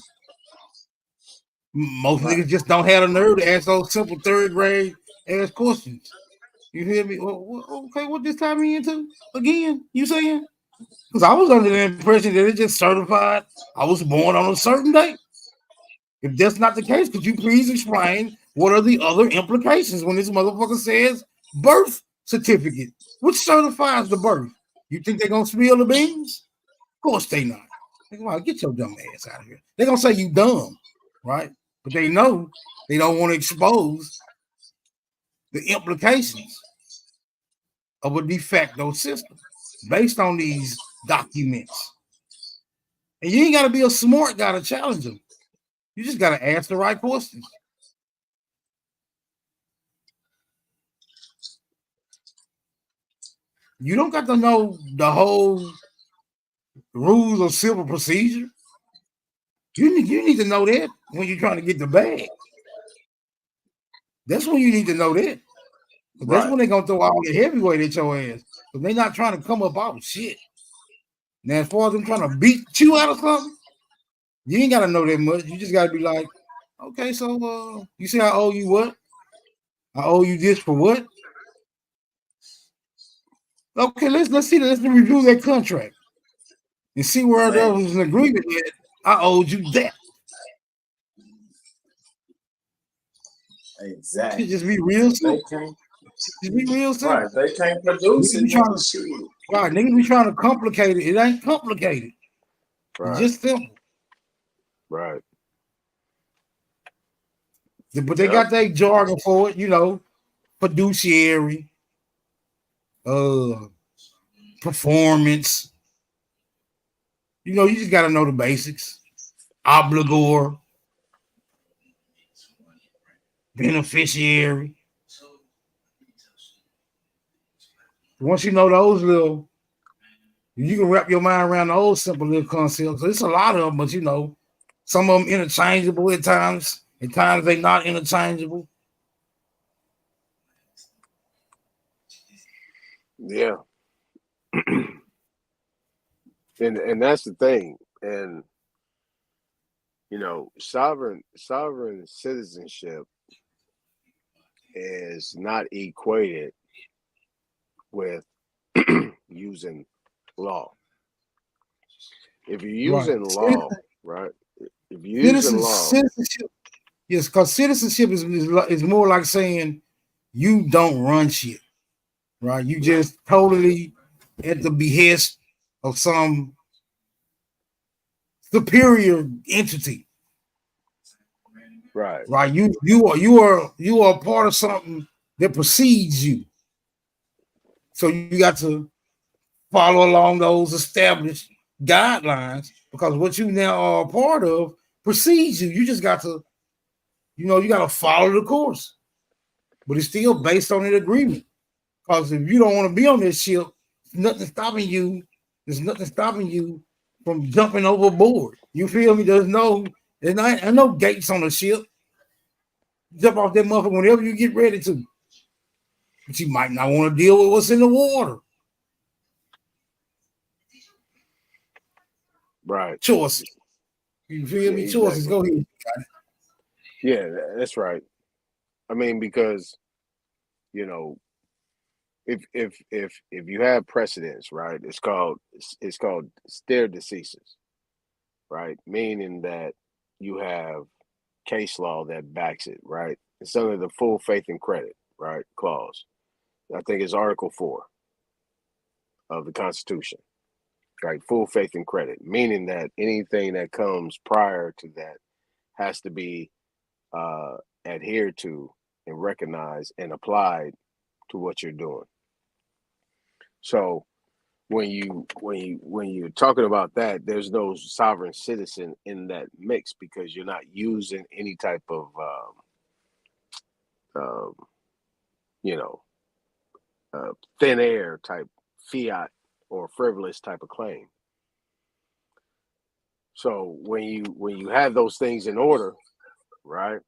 [SPEAKER 7] Most niggas just don't have the nerve to ask those simple third grade ass questions. You hear me? Well, okay, what this tie me into again? You saying? Because I was under the impression that it just certified I was born on a certain date. If that's not the case, could you please explain what are the other implications when this motherfucker says birth certificate? Which certifies the birth? You think they're gonna spill the beans? Of course they not. They're gonna get your dumb ass out of here. They're gonna say you dumb, right? But they know they don't want to expose the implications of a de facto system based on these documents. And you ain't got to be a smart guy to challenge them. You just got to ask the right questions. You don't got to know the whole rules of civil procedure. You need to know that when you're trying to get the bag. That's when you need to know that. That's when they're going to throw all the heavyweight at your ass. But they're not trying to come up out with shit. Now, as far as them trying to beat you out of something, you ain't got to know that much. You just got to be like, okay, so you say I owe you what? I owe you this for what? Okay, let's see that. Let's review that contract and see where there was an agreement that I owed you that.
[SPEAKER 15] Exactly.
[SPEAKER 7] Just be real simple. Just be real simple.
[SPEAKER 15] Right, they can't produce it.
[SPEAKER 7] Right, niggas be trying to complicate it. It ain't complicated. It's just simple.
[SPEAKER 17] Right.
[SPEAKER 7] But they got their jargon for it, you know, fiduciary, performance. You know, you just got to know the basics. Obligor, beneficiary. Once you know those little, you can wrap your mind around those simple little concepts. There's a lot of them, but you know, some of them interchangeable at times. At times they not interchangeable.
[SPEAKER 3] Yeah. And that's the thing. And you know, sovereign citizenship is not equated with using law. If you're using law, right? If you're using law,
[SPEAKER 7] Citizenship, yes, because citizenship is more like saying you don't run shit, right? You just totally at the behest of some superior entity,
[SPEAKER 3] right?
[SPEAKER 7] right? You are part of something that precedes you, so you got to follow along those established guidelines because what you now are a part of precedes you. You just got to, you know, you got to follow the course, but it's still based on an agreement. Because if you don't want to be on this ship, there's nothing stopping you. There's nothing stopping you from jumping overboard. You feel me? There's no gates on the ship. Jump off that motherfucker whenever you get ready to. But you might not want to deal with what's in the water.
[SPEAKER 3] Right.
[SPEAKER 7] Choices. You feel me? Choices. Go ahead.
[SPEAKER 3] Yeah, that's right. I mean, because you know, if you have precedents, right? It's called stare decisis, right? Meaning that you have case law that backs it, right? It's under the full faith and credit, right? Clause. I think it's Article 4 of the Constitution, right? Full faith and credit, meaning that anything that comes prior to that has to be adhered to and recognized and applied to what you're doing. So when you're talking about that, there's no sovereign citizen in that mix because you're not using any type of um, you know thin air type fiat or frivolous type of claim. So when you have those things in order, right?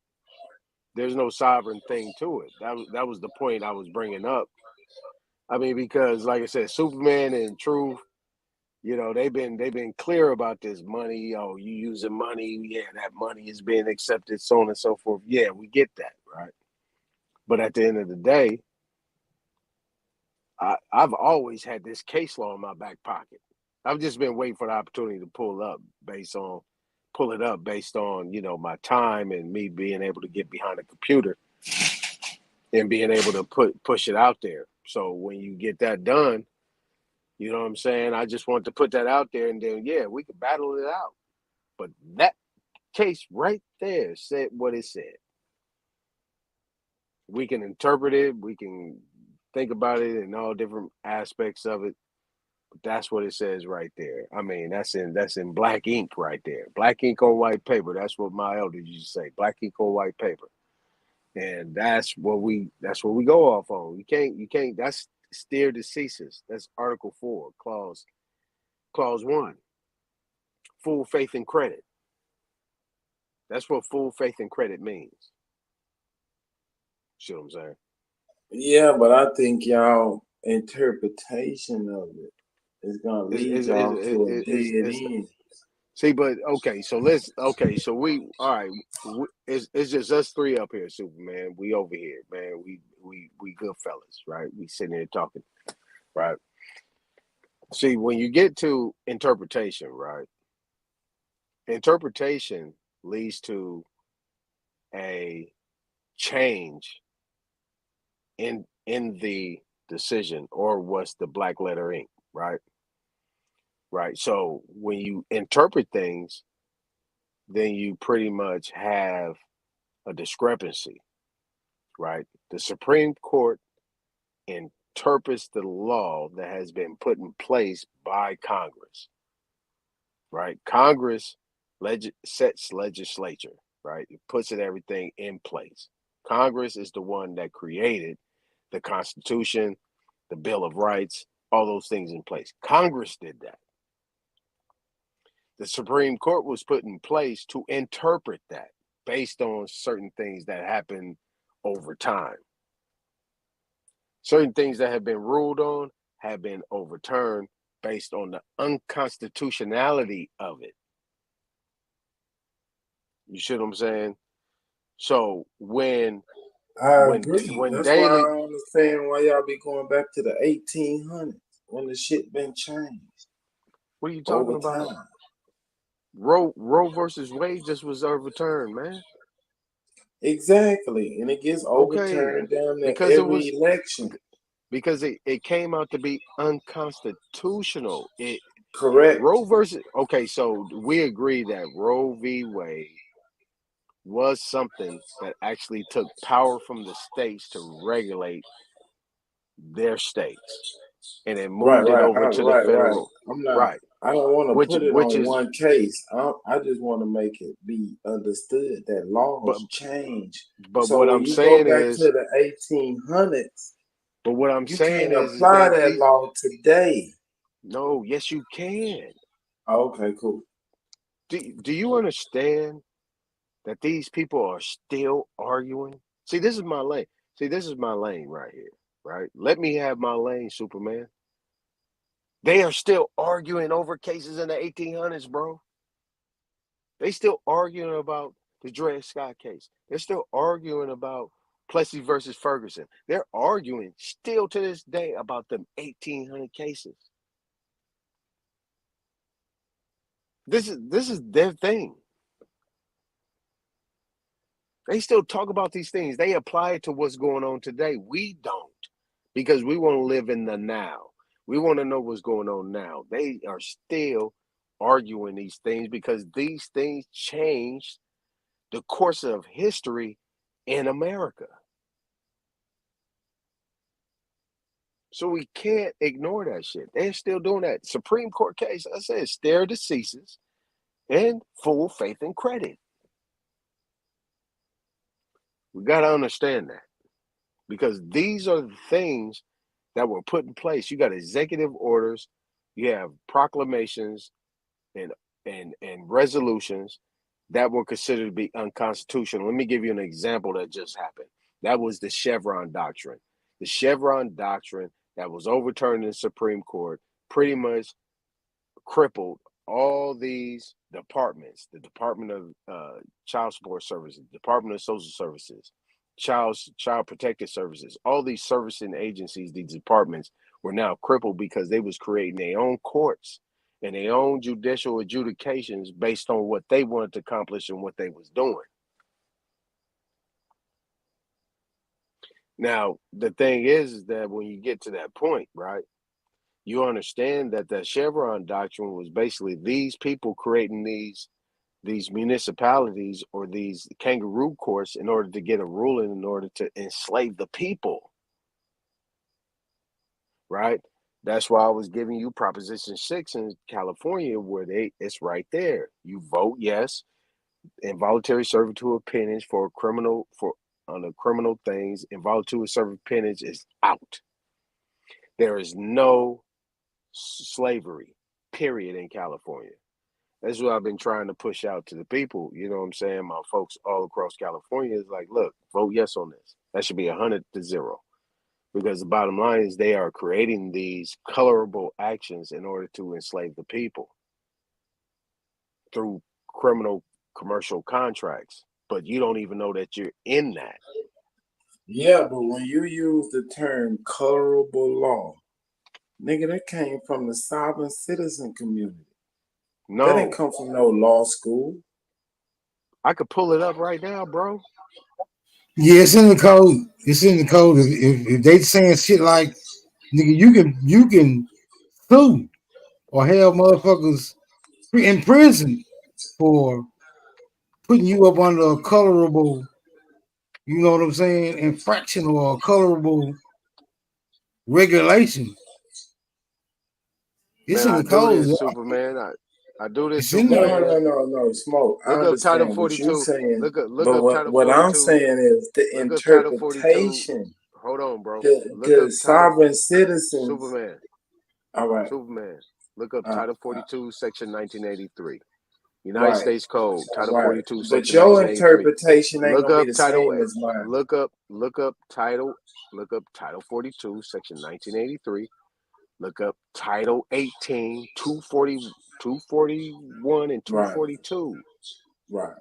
[SPEAKER 3] There's no sovereign thing to it. That was the point I was bringing up. I mean, because like I said, Superman and Truth, you know, they've been clear about this money. Oh, you using money? Yeah, that money is being accepted, so on and so forth. Yeah, we get that, right? But at the end of the day, I've always had this case law in my back pocket. I've just been waiting for the opportunity to pull it up based on, you know, my time and me being able to get behind a computer and being able to push it out there. So when you get that done, you know what I'm saying? I just want to put that out there and then yeah, we could battle it out. But that case right there said what it said. We can interpret it, we can think about it in all different aspects of it. But that's what it says right there. I mean, that's in black ink right there. Black ink on white paper. That's what my elders used to say. Black ink on white paper. And that's what we go off on. You can't that's stare decisis. That's Article 4, clause 1. Full faith and credit. That's what full faith and credit means. See what I'm saying?
[SPEAKER 15] Yeah, but I think y'all interpretation of it is gonna lead y'all to a dead end.
[SPEAKER 3] See, but okay, so we all right. It's just us three up here, Superman. We over here, man. We good fellas, right? We sitting here talking, right? See, when you get to interpretation, right? Interpretation leads to a change in the decision or what's the black letter ink, right? Right. So when you interpret things, then you pretty much have
[SPEAKER 17] a discrepancy, right? The Supreme Court interprets the law that has been put in place by Congress, right? Congress sets legislature, right? It puts everything in place. Congress is the one that created the Constitution, the Bill of Rights, all those things in place. Congress did that. The Supreme Court was put in place to interpret that based on certain things that happen over time. Certain things that have been ruled on have been overturned based on the unconstitutionality of it. You see what I'm saying? So when
[SPEAKER 15] I
[SPEAKER 17] when
[SPEAKER 15] agree.
[SPEAKER 17] when
[SPEAKER 15] That's why I
[SPEAKER 17] daily
[SPEAKER 15] don't understand why y'all be going back to the 1800s when the shit been changed
[SPEAKER 17] what are you talking
[SPEAKER 15] over
[SPEAKER 17] about?
[SPEAKER 15] time.
[SPEAKER 17] Roe versus Wade just was overturned, man.
[SPEAKER 15] Exactly, and it gets
[SPEAKER 17] Okay,
[SPEAKER 15] overturned down there
[SPEAKER 17] because it
[SPEAKER 15] every
[SPEAKER 17] was
[SPEAKER 15] election.
[SPEAKER 17] because it came out to be unconstitutional. It
[SPEAKER 15] Correct.
[SPEAKER 17] Roe versus okay, so we agree that Roe v. Wade was something that actually took power from the states to regulate their states, and it
[SPEAKER 15] Right,
[SPEAKER 17] moved it
[SPEAKER 15] right,
[SPEAKER 17] over to the
[SPEAKER 15] right.
[SPEAKER 17] federal,
[SPEAKER 15] I'm not.
[SPEAKER 17] right?
[SPEAKER 15] I don't want to put it
[SPEAKER 17] Which
[SPEAKER 15] on
[SPEAKER 17] is,
[SPEAKER 15] one case. I just want to make it be understood that
[SPEAKER 17] but
[SPEAKER 15] laws change.
[SPEAKER 17] but
[SPEAKER 15] So
[SPEAKER 17] what
[SPEAKER 15] when
[SPEAKER 17] I'm
[SPEAKER 15] you go
[SPEAKER 17] saying
[SPEAKER 15] back to
[SPEAKER 17] is,
[SPEAKER 15] the 1800s,
[SPEAKER 17] but what I'm
[SPEAKER 15] you
[SPEAKER 17] saying
[SPEAKER 15] can't
[SPEAKER 17] is
[SPEAKER 15] apply
[SPEAKER 17] that
[SPEAKER 15] that
[SPEAKER 17] these
[SPEAKER 15] law today.
[SPEAKER 17] no, yes you can.
[SPEAKER 15] Okay, cool.
[SPEAKER 17] Do you understand that these people are still arguing? See, this is my lane. See, this is my lane right here, right? Let me have my lane, Superman. They are still arguing over cases in the 1800s, bro. They still arguing about the Dred Scott case. They're still arguing about Plessy versus Ferguson. They're arguing still to this day about them 1800 cases. This is their thing. They still talk about these things. They apply it to what's going on today. We don't, because we want to live in the now. We want to know what's going on now. They are still arguing these things because these things changed the course of history in America. So we can't ignore that shit. They're still doing that. Supreme Court case, I said, stare decisis and full faith and credit. We got to understand that, because these are the things that were put in place. You got executive orders, you have proclamations and resolutions that were considered to be unconstitutional. Let me give you an example that just happened. That was the Chevron doctrine. The Chevron doctrine that was overturned in the Supreme Court pretty much crippled all these departments: the Department of Child Support Services, Department of Social Services, Child Protective Services. All these servicing agencies, these departments, were now crippled because they was creating their own courts and their own judicial adjudications based on what they wanted to accomplish and what they was doing. Now, the thing is that when you get to that point, right, you understand that the Chevron doctrine was basically these people creating these municipalities or these kangaroo courts in order to get a ruling, in order to enslave the people, right? That's why I was giving you Proposition 6 in California, where it's right there. You vote yes, involuntary servitude of penance for criminal for under criminal things. Involuntary servitude of penance is out. There is no slavery, period, in California. That's what I've been trying to push out to the people. You know what I'm saying? My folks all across California is like, look, vote yes on this. That should be 100-0. Because the bottom line is they are creating these colorable actions in order to enslave the people through criminal commercial contracts. But you don't even know that you're in that.
[SPEAKER 15] Yeah, but when you use the term colorable law, nigga, that came from the sovereign citizen community. That didn't
[SPEAKER 17] No,
[SPEAKER 15] come from no law school.
[SPEAKER 17] I could pull it up right now, bro.
[SPEAKER 7] Yeah, it's in the code. It's in the code. If they saying shit like, nigga, you can sue or hell motherfuckers in prison for putting you up under a colorable you know what I'm saying, infraction or a colorable regulation. It's
[SPEAKER 3] Man,
[SPEAKER 7] in
[SPEAKER 3] I
[SPEAKER 7] the
[SPEAKER 3] do
[SPEAKER 7] code.
[SPEAKER 3] this, Superman. I do this,
[SPEAKER 7] It's in there.
[SPEAKER 6] No, Smoke. I
[SPEAKER 3] Look up Title
[SPEAKER 6] understand what you're
[SPEAKER 3] 42.
[SPEAKER 6] saying,
[SPEAKER 3] Look
[SPEAKER 6] but
[SPEAKER 3] up Title
[SPEAKER 6] what I'm
[SPEAKER 3] 42.
[SPEAKER 6] saying is the
[SPEAKER 3] Look up Title 42.
[SPEAKER 6] interpretation.
[SPEAKER 3] Hold on, bro. Look up
[SPEAKER 6] Because
[SPEAKER 3] Title
[SPEAKER 6] sovereign citizens.
[SPEAKER 3] Superman.
[SPEAKER 6] All right.
[SPEAKER 3] Superman. Look up Title 42, Section 1983. United
[SPEAKER 6] Right.
[SPEAKER 3] States Code, Title
[SPEAKER 6] Right.
[SPEAKER 3] 42,
[SPEAKER 6] But
[SPEAKER 3] Section
[SPEAKER 6] your
[SPEAKER 3] 1983.
[SPEAKER 6] interpretation ain't
[SPEAKER 3] Look
[SPEAKER 6] gonna be
[SPEAKER 3] up
[SPEAKER 6] the
[SPEAKER 3] Title
[SPEAKER 6] same as mine.
[SPEAKER 3] look up Title 42, Section 1983. Look up Title 18, 241 and
[SPEAKER 6] Right.
[SPEAKER 3] 242.
[SPEAKER 6] Right.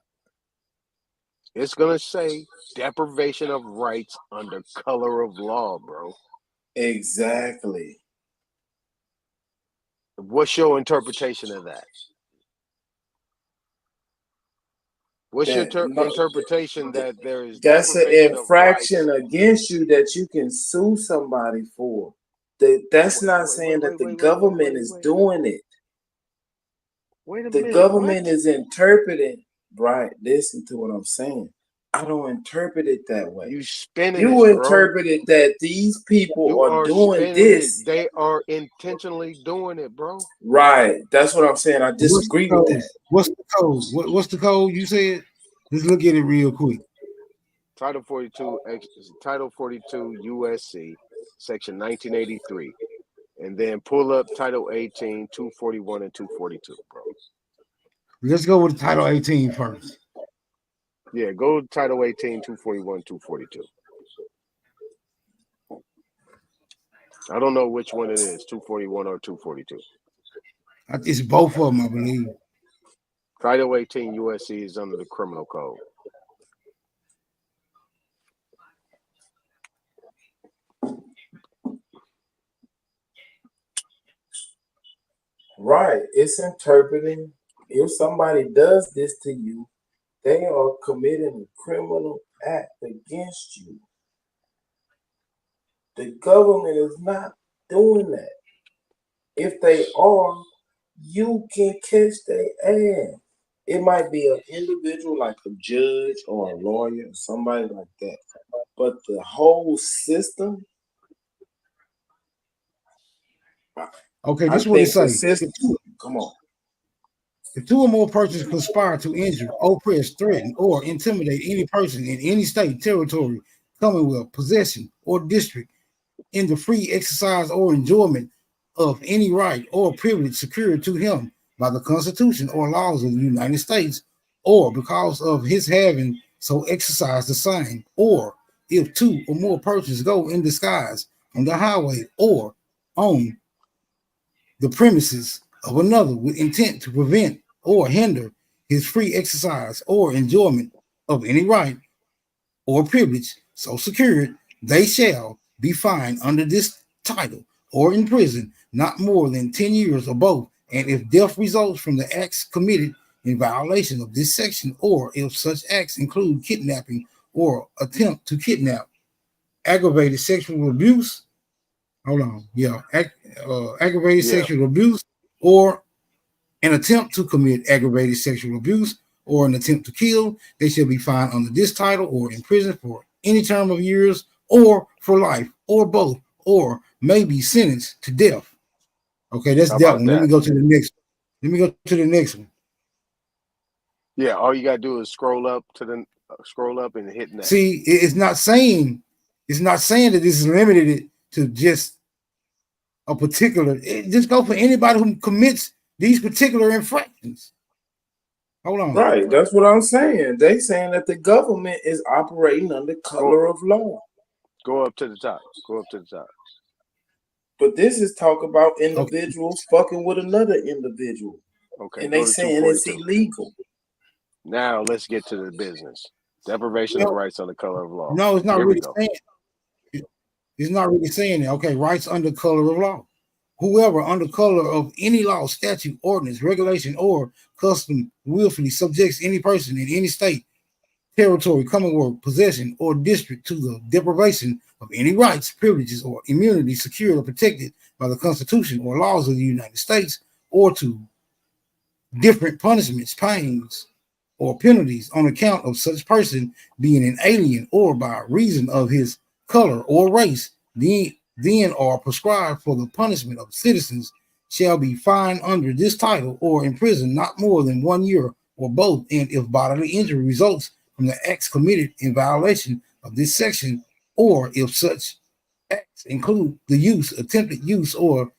[SPEAKER 3] It's gonna say deprivation of rights under color of law, bro.
[SPEAKER 6] Exactly.
[SPEAKER 3] What's your interpretation of that? What's your interpretation that there is
[SPEAKER 6] That's an
[SPEAKER 3] deprivation of rights?
[SPEAKER 6] infraction against you that you can sue somebody for. That's not saying that the government is doing it.
[SPEAKER 3] Wait a
[SPEAKER 6] The
[SPEAKER 3] minute.
[SPEAKER 6] government
[SPEAKER 3] What?
[SPEAKER 6] is interpreting. Right. Listen to what I'm saying. I don't interpret it that way.
[SPEAKER 3] You spinning
[SPEAKER 6] You
[SPEAKER 3] it, bro.
[SPEAKER 6] interpret it that these people
[SPEAKER 3] You
[SPEAKER 6] are doing
[SPEAKER 3] spinning
[SPEAKER 6] this.
[SPEAKER 3] it. They are intentionally doing it, bro.
[SPEAKER 6] Right. That's what I'm saying. I disagree with that.
[SPEAKER 7] What's the code? What's the code you said? Let's look at it real quick.
[SPEAKER 3] Title 42 USC, Section 1983. And then pull up Title 18, 241 and 242, bro.
[SPEAKER 7] Let's go with Title 18 first.
[SPEAKER 3] Yeah, go to Title 18, 241, 242. I don't know which one it is, 241 or 242.
[SPEAKER 7] It's both of them, I believe.
[SPEAKER 3] Title 18 USC is under the criminal code.
[SPEAKER 6] Right. It's interpreting. If somebody does this to you, they are committing a criminal act against you. The government is not doing that. If they are, you can catch their ass. It might be an individual like a judge or a lawyer or somebody like that. But the whole system,
[SPEAKER 7] Okay,
[SPEAKER 6] I
[SPEAKER 7] this is what it
[SPEAKER 6] think the
[SPEAKER 7] says.
[SPEAKER 6] system, come on.
[SPEAKER 7] If two or more persons conspire to injure, oppress, threaten, or intimidate any person in any state, territory, commonwealth, possession, or district in the free exercise or enjoyment of any right or privilege secured to him by the Constitution or laws of the United States, or because of his having so exercised the same, or if two or more persons go in disguise on the highway or on the premises of another with intent to prevent or hinder his free exercise or enjoyment of any right or privilege so secured, they shall be fined under this title or in prison not more than 10 years or both. And if death results from the acts committed in violation of this section, or if such acts include kidnapping or attempt to kidnap, aggravated sexual abuse, aggravated sexual abuse, or an attempt to commit aggravated sexual abuse, or an attempt to kill, they shall be fined under this title or in prison for any term of years or for life or both, or may be sentenced to death. Okay, that's that one. Let me go to the next. Let me go to the next one.
[SPEAKER 3] Yeah, all you gotta do is scroll up and hit next.
[SPEAKER 7] See, it's not saying that this is limited to just a particular. Just go for anybody who commits these particular infractions. Hold on.
[SPEAKER 6] Right, that's what I'm saying. They saying that the government is operating under color of law.
[SPEAKER 3] Go up to the top. Go up to the top.
[SPEAKER 6] But this is talk about individuals fucking with another individual.
[SPEAKER 3] Okay,
[SPEAKER 6] and they
[SPEAKER 3] go to
[SPEAKER 6] saying it's
[SPEAKER 3] 242.
[SPEAKER 6] illegal.
[SPEAKER 3] Now let's get to the business. Deprivation of rights under color of law.
[SPEAKER 7] No, it's not
[SPEAKER 3] Here
[SPEAKER 7] really
[SPEAKER 3] we go.
[SPEAKER 7] saying. It's not really saying that. Okay, rights under color of law. Whoever under color of any law, statute, ordinance, regulation, or custom willfully subjects any person in any state, territory, commonwealth, possession, or district to the deprivation of any rights, privileges, or immunity secured or protected by the Constitution or laws of the United States, or to different punishments, pains, or penalties on account of such person being an alien or by reason of his color or race, then are prescribed for the punishment of citizens shall be fined under this title or imprisoned not more than 1 year or both, and if bodily injury results from the acts committed in violation of this section, or if such acts include the use, attempted use, or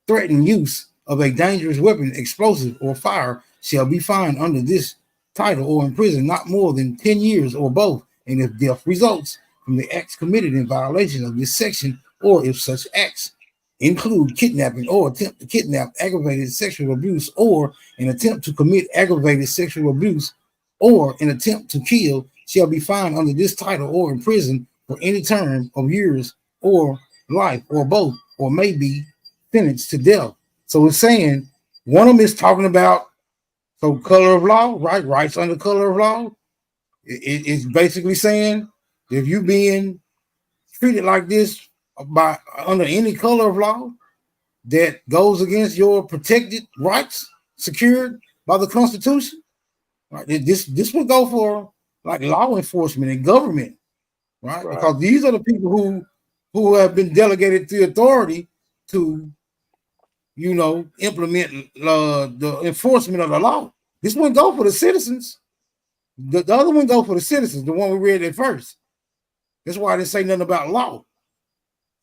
[SPEAKER 7] threatened use of a dangerous weapon, explosive, or fire, shall be fined under this title or imprisoned not more than 10 years or both, and if death results from the acts committed in violation of this section, or if such acts include kidnapping or attempt to kidnap, aggravated sexual abuse, or an attempt to commit aggravated sexual abuse, or an attempt to kill, shall be fined under this title or imprisoned for any term of years or life or both, or may be sentenced to death. So it's saying one of them is talking about color of law, right? Rights under color of law. It's basically saying if you being treated like this by under any color of law that goes against your protected rights secured by the Constitution, right? This would go for like law enforcement and government, right? Because these are the people who have been delegated the authority to, implement the enforcement of the law. This one go for the citizens. The other one go for the citizens. The one we read at first. That's why I didn't say nothing about law.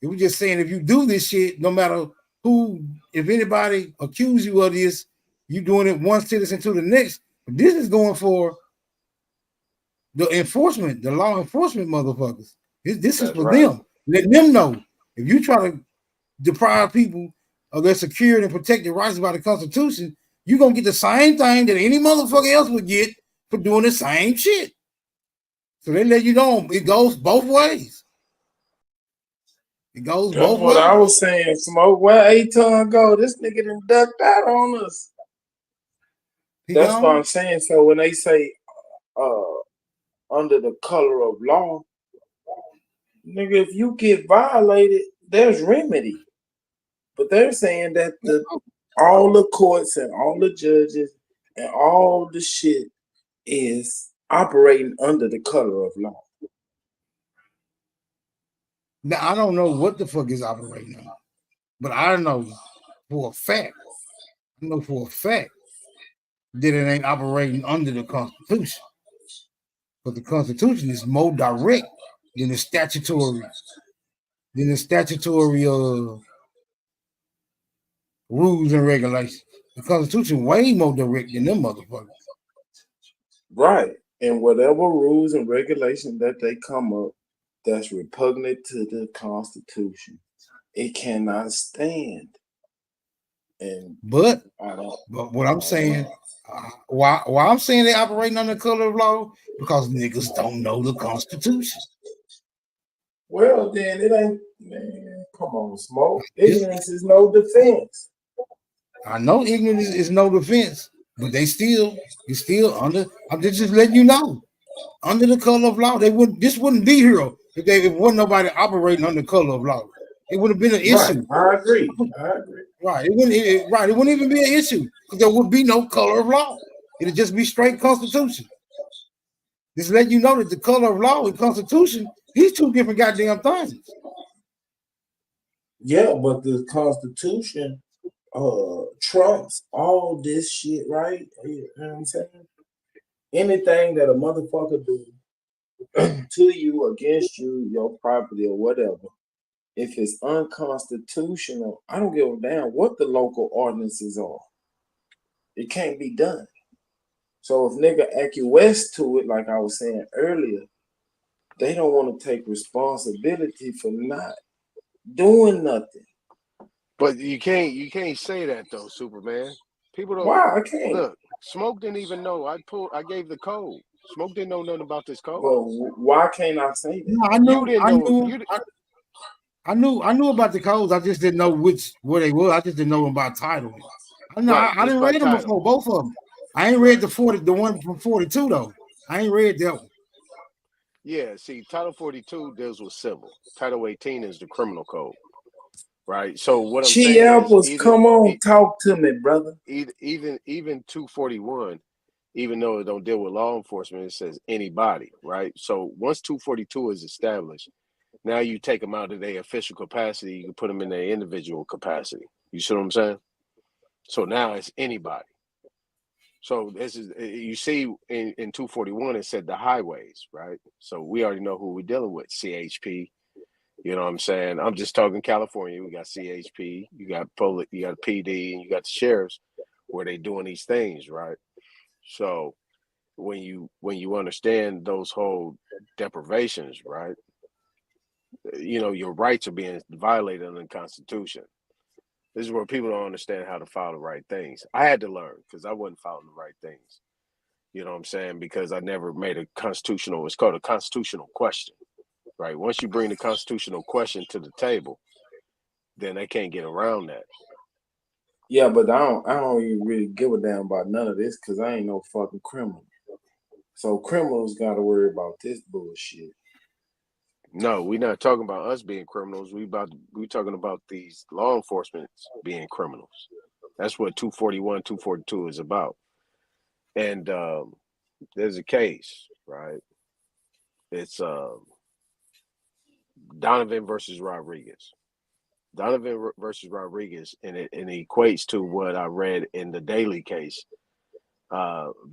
[SPEAKER 7] It was just saying if you do this shit, no matter who, if anybody accuse you of this, you doing it one citizen to the next. But this is going for the enforcement, the law enforcement motherfuckers. This is for them. Let them know if you try to deprive people of their secured and protected rights by the Constitution, you're gonna get the same thing that any motherfucker else would get for doing the same shit. So they let you know it goes both ways. It goes
[SPEAKER 6] That's
[SPEAKER 7] both
[SPEAKER 6] what
[SPEAKER 7] ways.
[SPEAKER 6] I was saying. Smoke, where A-Ton go? This nigga done ducked out on us. That's what I'm saying. So when they say under the color of law, nigga, if you get violated, there's remedy. But they're saying that all the courts and all the judges and all the shit is operating under the color of law.
[SPEAKER 7] Now I don't know what the fuck is operating on, but I know for a fact. I know for a fact that it ain't operating under the Constitution. But the Constitution is more direct than the statutory rules and regulations. The Constitution way more direct than them motherfuckers.
[SPEAKER 6] Right. And whatever rules and regulations that they come up that's repugnant to the Constitution, it cannot stand.
[SPEAKER 7] But what I'm saying, why I'm saying they operating under the color of law, because niggas don't know the Constitution.
[SPEAKER 6] Well, then it ain't, man, come on, Smoke. Ignorance is no defense.
[SPEAKER 7] I know ignorance is no defense, but it's still under. I'm just letting you know, under the color of law, this wouldn't be here if wasn't nobody operating under the color of law. It would have been an issue.
[SPEAKER 6] Right, I agree.
[SPEAKER 7] Right, it wouldn't even be an issue because there would be no color of law. It'd just be straight Constitution. Just let you know that the color of law and Constitution, these two different goddamn things.
[SPEAKER 6] Yeah, but the Constitution trumps all this shit, right? You know what I'm saying? Anything that a motherfucker do to you, against you, your property or whatever, if it's unconstitutional, I don't give a damn what the local ordinances are. It can't be done. So if nigga acquiesce to it, like I was saying earlier, they don't want to take responsibility for not doing nothing.
[SPEAKER 3] But you can't say that though, Superman. People don't.
[SPEAKER 6] Why? I can't.
[SPEAKER 3] Look, Smoke didn't even know. I gave the code. Smoke didn't know nothing about this code.
[SPEAKER 6] Well, why can't I say that?
[SPEAKER 7] No, I knew about the codes. I just didn't know where they were. I just didn't know about title. I didn't read them before, both of them. I ain't read the one from 42 though. I ain't read that one.
[SPEAKER 3] Yeah, see, Title 42 deals with civil. Title 18 is the criminal code. Right. So what I'm saying is,
[SPEAKER 6] come on, talk to me, brother.
[SPEAKER 3] Even 241
[SPEAKER 17] even though it don't deal with law enforcement, it says anybody, right? So once 242 is established, now you take them out of their official capacity, you can put them in their individual capacity. You see what I'm saying? So now it's anybody. So this is, you see in 241 it said the highways, right? So we already know who we're dealing with, CHP. You know what I'm saying? I'm just talking California. We got CHP, you got police, you got PD, and you got the sheriffs where they doing these things, right? So when you understand those whole deprivations, right? You know, your rights are being violated under the Constitution. This is where people don't understand how to follow the right things. I had to learn because I wasn't following the right things. You know what I'm saying? Because I never made a constitutional, it's called a constitutional question, right? Once you bring the constitutional question to the table, then they can't get around that.
[SPEAKER 15] Yeah, but I don't even really give a damn about none of this because I ain't no fucking criminal. So criminals got to worry about this bullshit.
[SPEAKER 17] No, we're not talking about us being criminals. We talking about these law enforcement being criminals. That's what 241, 242 is about. And there's a case, right? It's Donovan versus Rodriguez. Donovan versus Rodriguez, and it equates to what I read in the Daily case,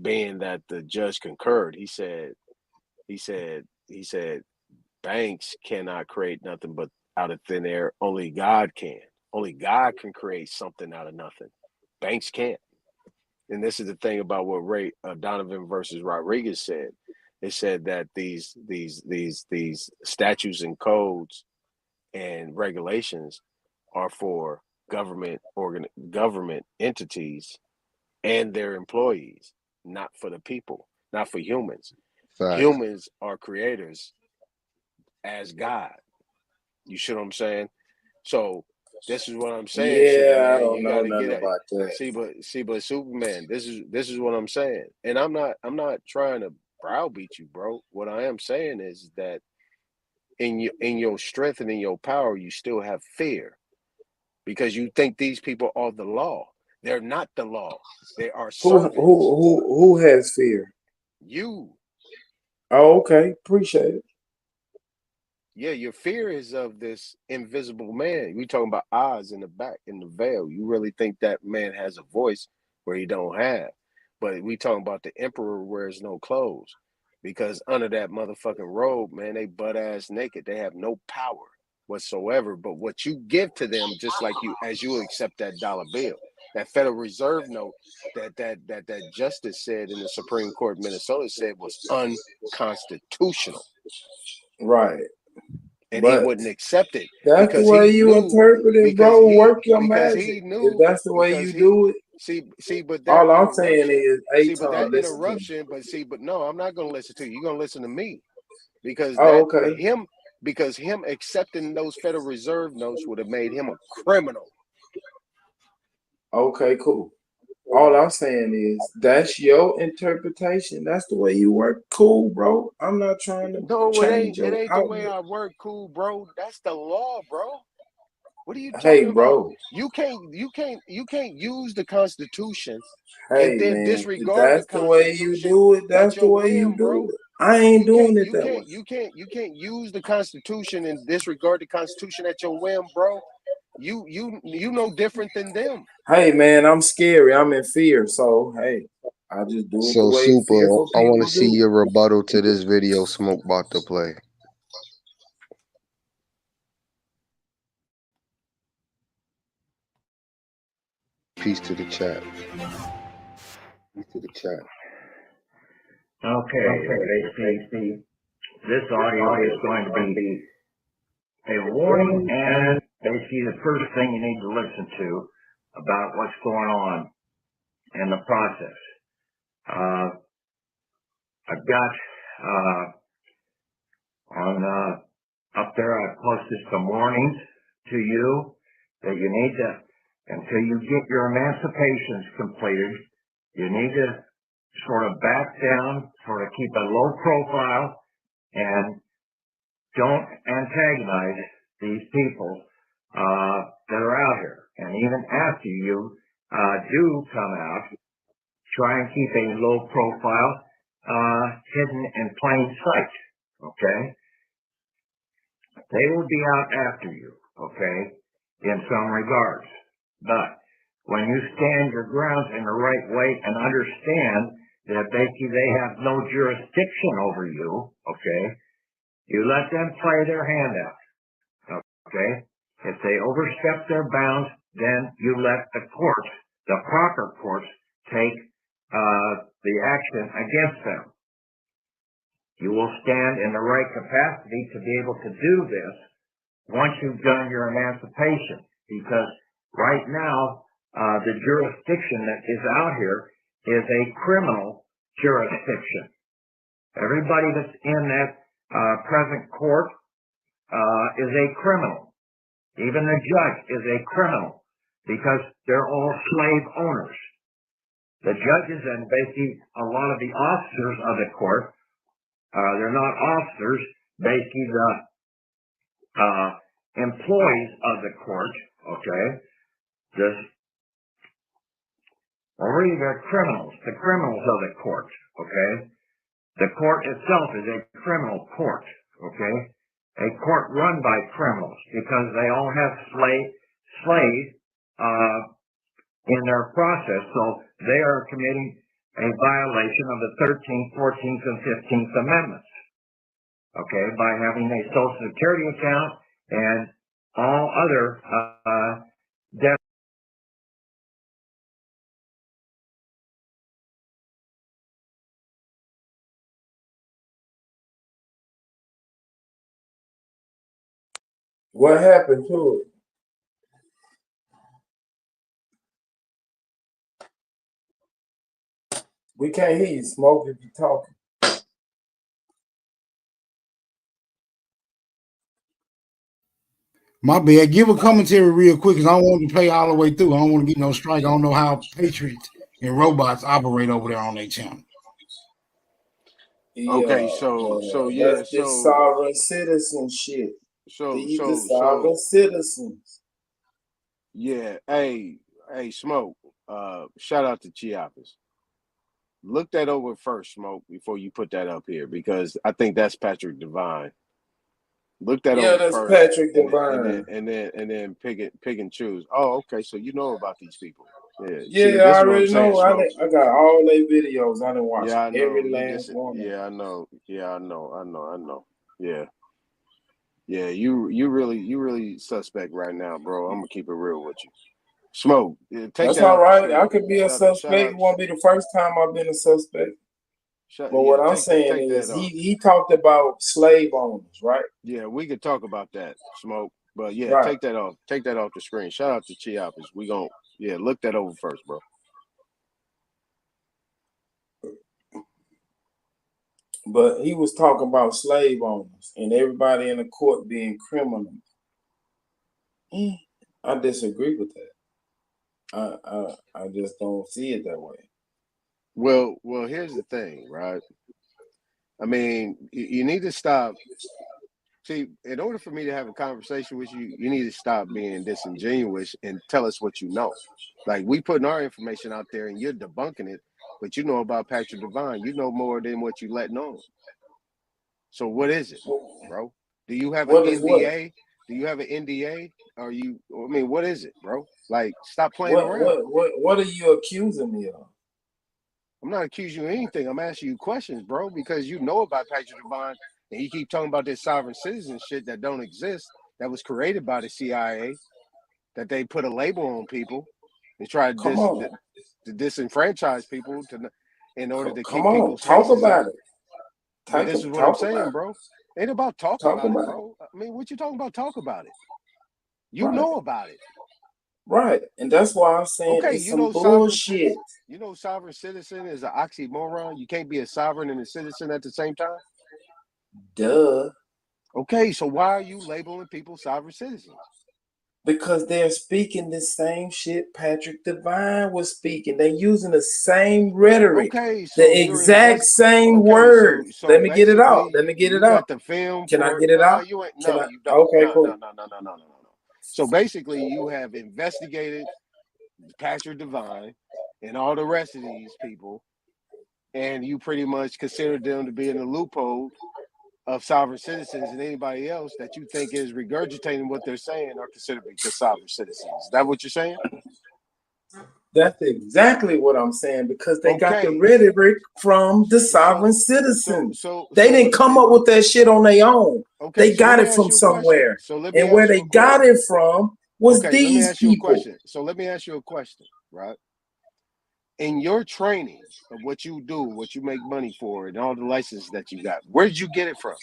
[SPEAKER 17] being that the judge concurred. He said, banks cannot create nothing but out of thin air. Only God can. Only God can create something out of nothing. Banks can't. And this is the thing about what Donovan versus Rodriguez said. It said that these statutes and codes and regulations are for government entities and their employees, not for the people, not for humans.
[SPEAKER 1] Facts.
[SPEAKER 17] Humans are creators as God. You see what I'm saying? So this is what I'm saying,
[SPEAKER 15] Yeah, I
[SPEAKER 17] Superman.
[SPEAKER 15] don't
[SPEAKER 17] You
[SPEAKER 15] know
[SPEAKER 17] got to
[SPEAKER 15] nothing
[SPEAKER 17] get it.
[SPEAKER 15] about that.
[SPEAKER 17] See, but Superman, this is what I'm saying. And I'm not trying to browbeat you, bro. What I am saying is that in your strength and in your power, you still have fear because you think these people are the law. They're not the law. They are servants.
[SPEAKER 15] Who has fear?
[SPEAKER 17] You.
[SPEAKER 15] Oh, okay. Appreciate it.
[SPEAKER 17] Yeah, your fear is of this invisible man. We talking about eyes in the back, in the veil. You really think that man has a voice where he don't have. But we talking about the emperor wears no clothes. Because under that motherfucking robe, man, they butt ass naked. They have no power whatsoever. But what you give to them, just like as you accept that dollar bill, that Federal Reserve note that justice said in the Supreme Court of Minnesota said was unconstitutional.
[SPEAKER 15] Right.
[SPEAKER 17] And he
[SPEAKER 15] But
[SPEAKER 17] wouldn't accept it
[SPEAKER 15] that's the
[SPEAKER 17] because
[SPEAKER 15] way
[SPEAKER 17] he
[SPEAKER 15] you
[SPEAKER 17] knew
[SPEAKER 15] interpret it,
[SPEAKER 17] because
[SPEAKER 15] bro.
[SPEAKER 17] he
[SPEAKER 15] Work your
[SPEAKER 17] because
[SPEAKER 15] magic.
[SPEAKER 17] he
[SPEAKER 15] If
[SPEAKER 17] knew
[SPEAKER 15] that's the way
[SPEAKER 17] because
[SPEAKER 15] you
[SPEAKER 17] he
[SPEAKER 15] do it,
[SPEAKER 17] but that
[SPEAKER 15] all I'm saying
[SPEAKER 17] interruption
[SPEAKER 15] is,
[SPEAKER 17] but that
[SPEAKER 15] Aton, listen to me.
[SPEAKER 17] interruption but no, I'm not gonna listen to you. You're gonna listen to me because
[SPEAKER 15] Oh, okay.
[SPEAKER 17] him accepting those Federal Reserve notes would have made him a criminal.
[SPEAKER 15] Okay, cool. All I'm saying is that's your interpretation. That's the way you work. Cool, bro. I'm not trying to
[SPEAKER 17] No,
[SPEAKER 15] change
[SPEAKER 17] it
[SPEAKER 15] your
[SPEAKER 17] ain't the way
[SPEAKER 15] outlook.
[SPEAKER 17] I work, cool, bro. That's the law, bro. What are you
[SPEAKER 15] Hey,
[SPEAKER 17] talking about?
[SPEAKER 15] bro.
[SPEAKER 17] You can't use the Constitution and
[SPEAKER 15] Hey,
[SPEAKER 17] then
[SPEAKER 15] man. If
[SPEAKER 17] disregard the
[SPEAKER 15] that's the way you
[SPEAKER 17] Constitution
[SPEAKER 15] do it,
[SPEAKER 17] at
[SPEAKER 15] that's the
[SPEAKER 17] your
[SPEAKER 15] way you
[SPEAKER 17] whim,
[SPEAKER 15] do
[SPEAKER 17] bro.
[SPEAKER 15] it. I ain't doing it that way.
[SPEAKER 17] You can't use the Constitution and disregard the Constitution at your whim, bro. You no different than them.
[SPEAKER 15] Hey, man, I'm scary. I'm in fear. So, hey, I just do it the
[SPEAKER 1] So
[SPEAKER 15] way
[SPEAKER 1] Super,
[SPEAKER 15] fearful
[SPEAKER 1] I want
[SPEAKER 15] people
[SPEAKER 1] to see
[SPEAKER 15] do.
[SPEAKER 1] your rebuttal to this video Smoke about to play. Peace to the chat. Peace to the chat.
[SPEAKER 19] Okay, basically, this audio is going to be a warning and basically the first thing you need to listen to about what's going on in the process. I've got up there, I posted some warnings to you that you need to, until you get your emancipations completed, you need to sort of back down, sort of keep a low profile, and don't antagonize these people that are out here. And even after you do come out, try and keep a low profile, hidden in plain sight. Okay? They will be out after you, okay, in some regards. But when you stand your grounds in the right way and understand that basically they have no jurisdiction over you, okay, you let them play their hand out, okay? If they overstep their bounds, then you let the courts, the proper courts, take the action against them. You will stand in the right capacity to be able to do this once you've done your emancipation. Because right now, the jurisdiction that is out here is a criminal jurisdiction. Everybody that's in that present court is a criminal. Even the judge is a criminal because they're all slave owners. The judges and basically a lot of the officers of the court, they're not officers, basically the employees of the court, okay, really they're criminals, the criminals of the court, okay. The court itself is a criminal court, okay, a court run by criminals because they all have slaves in their process, so they are committing a violation of the 13th, 14th, and 15th Amendments, okay, by having a Social Security account and all other debt.
[SPEAKER 6] What happened to it? We can't hear you, Smoke, if you're talking.
[SPEAKER 7] My bad. Give a commentary real quick because I don't want to play all the way through. I don't want to get no strike. I don't know how Patriots and robots operate over there on their channel.
[SPEAKER 21] Okay,
[SPEAKER 6] This sovereign citizen shit. These are sovereign citizens.
[SPEAKER 21] Yeah, hey, Smoke. Shout out to Chiapas. Look that over first, Smoke, before you put that up here, because I think that's Patrick Devine. Look that over
[SPEAKER 6] that's
[SPEAKER 21] first,
[SPEAKER 6] Patrick Devine.
[SPEAKER 21] and then pick and choose. Oh, okay, so you know about these people. Yeah,
[SPEAKER 6] Yeah,
[SPEAKER 21] see,
[SPEAKER 6] I
[SPEAKER 21] this is what I'm
[SPEAKER 6] already
[SPEAKER 21] saying,
[SPEAKER 6] know.
[SPEAKER 21] Smoke.
[SPEAKER 6] I got all their videos. I didn't watch
[SPEAKER 21] Yeah, I know.
[SPEAKER 6] every last one.
[SPEAKER 21] Yeah, I know. Yeah, I know. Yeah. Yeah, you really suspect right now, bro. I'm gonna keep it real with you. Smoke, take
[SPEAKER 6] That's
[SPEAKER 21] that
[SPEAKER 6] all
[SPEAKER 21] off the
[SPEAKER 6] right.
[SPEAKER 21] screen.
[SPEAKER 6] I could be a suspect. It won't be the first time I've been a suspect. But what I'm saying is he talked about slave owners, right?
[SPEAKER 21] Yeah, we could talk about that, Smoke. But yeah,
[SPEAKER 6] Right.
[SPEAKER 21] take that off. Take that off the screen. Shout out to Chiapas. We gon' look that over first, bro.
[SPEAKER 6] But he was talking about slave owners and everybody in the court being criminals. I disagree with that. I just don't see it that way.
[SPEAKER 21] Well, here's the thing, right? I mean, you need to stop. See, in order for me to have a conversation with you, you need to stop being disingenuous and tell us what you know. Like, we putting our information out there and you're debunking it, but you know about Patrick Devine. You know more than what you letting on. So what is it, bro? Do you have an NDA? Do you have an NDA? What is it, bro? Like, stop playing around.
[SPEAKER 6] What are you accusing me of?
[SPEAKER 21] I'm not accusing you of anything. I'm asking you questions, bro, because you know about Patrick Devine, and you keep talking about this sovereign citizen shit that don't exist, that was created by the CIA, that they put a label on people and try to disenfranchise people in order to kick people's
[SPEAKER 6] talk
[SPEAKER 21] faces
[SPEAKER 6] about
[SPEAKER 21] in.
[SPEAKER 6] it.
[SPEAKER 21] But this is what I'm saying, bro. Ain't about talk about it, bro. I mean, what you talking about? Talk about it. You know about it.
[SPEAKER 6] Right. And that's why I'm saying it's some bullshit.
[SPEAKER 21] You know sovereign citizen is an oxymoron. You can't be a sovereign and a citizen at the same time.
[SPEAKER 6] Duh.
[SPEAKER 21] Okay, so why are you labeling people sovereign citizens?
[SPEAKER 6] Because they're speaking the same shit Patrick Devine was speaking. They're using the same rhetoric.
[SPEAKER 21] Okay, so
[SPEAKER 6] the exact same words.
[SPEAKER 21] So
[SPEAKER 6] Let me get it out. Let me get it out.
[SPEAKER 21] Got the film.
[SPEAKER 6] Can I get it out?
[SPEAKER 21] You ain't. No, you don't.
[SPEAKER 6] Okay, cool.
[SPEAKER 21] No. So basically, you have investigated Patrick Devine.
[SPEAKER 3] and all the rest of these people, and you pretty much consider them to be in the loophole of sovereign citizens, and anybody else that you think is regurgitating what they're saying are considered to be sovereign citizens. Is that what you're saying?
[SPEAKER 15] That's exactly what I'm saying, because they got the
[SPEAKER 3] Okay.
[SPEAKER 15] rhetoric from the sovereign citizens. They didn't come up with that shit on their own.
[SPEAKER 3] Okay,
[SPEAKER 15] They
[SPEAKER 3] so let
[SPEAKER 15] got
[SPEAKER 3] me
[SPEAKER 15] it
[SPEAKER 3] ask
[SPEAKER 15] from
[SPEAKER 3] you a question.
[SPEAKER 15] somewhere.
[SPEAKER 3] So let me
[SPEAKER 15] And where
[SPEAKER 3] ask you
[SPEAKER 15] they
[SPEAKER 3] a
[SPEAKER 15] got
[SPEAKER 3] question.
[SPEAKER 15] it from was
[SPEAKER 3] Okay, let me
[SPEAKER 15] these
[SPEAKER 3] ask you a
[SPEAKER 15] people.
[SPEAKER 3] question. So let me ask you a question, right? In your training of what you do, what you make money for, and all the licenses that you got, where did you get it from?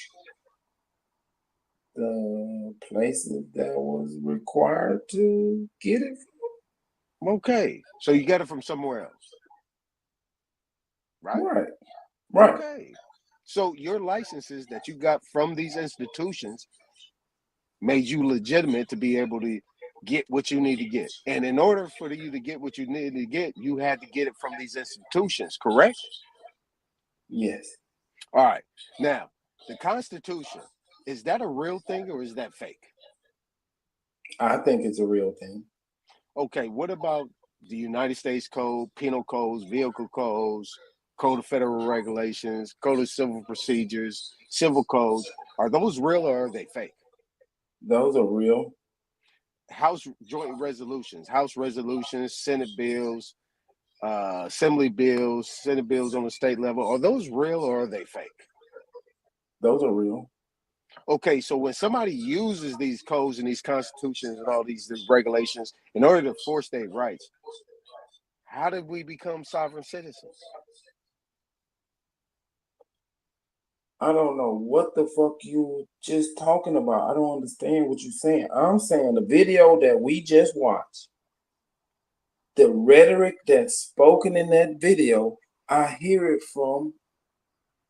[SPEAKER 15] The places that was required to get it from.
[SPEAKER 3] Okay, so you got it from somewhere else, right?
[SPEAKER 15] Right. Right.
[SPEAKER 3] Okay, so your licenses that you got from these institutions made you legitimate to be able to get what you need to get. And in order for you to get what you needed to get, you had to get it from these institutions, correct?
[SPEAKER 15] Yes.
[SPEAKER 3] All right. Now, the Constitution, is that a real thing or is that fake?
[SPEAKER 15] I think it's a real thing.
[SPEAKER 3] Okay, what about the United States Code, penal codes, vehicle codes, Code of Federal Regulations, Code of Civil Procedures, civil codes? Are those real or are they fake?
[SPEAKER 15] Those are real.
[SPEAKER 3] House joint resolutions, House resolutions, Senate bills, Assembly bills, Senate bills on the state level, are those real or are they fake?
[SPEAKER 15] Those are real.
[SPEAKER 3] Okay, so when somebody uses these codes and these constitutions and all these regulations in order to force their rights, how did we become sovereign citizens?
[SPEAKER 15] I don't know what the fuck you just talking about. I don't understand what you're saying. I'm saying the video that we just watched, the rhetoric that's spoken in that video, I hear it from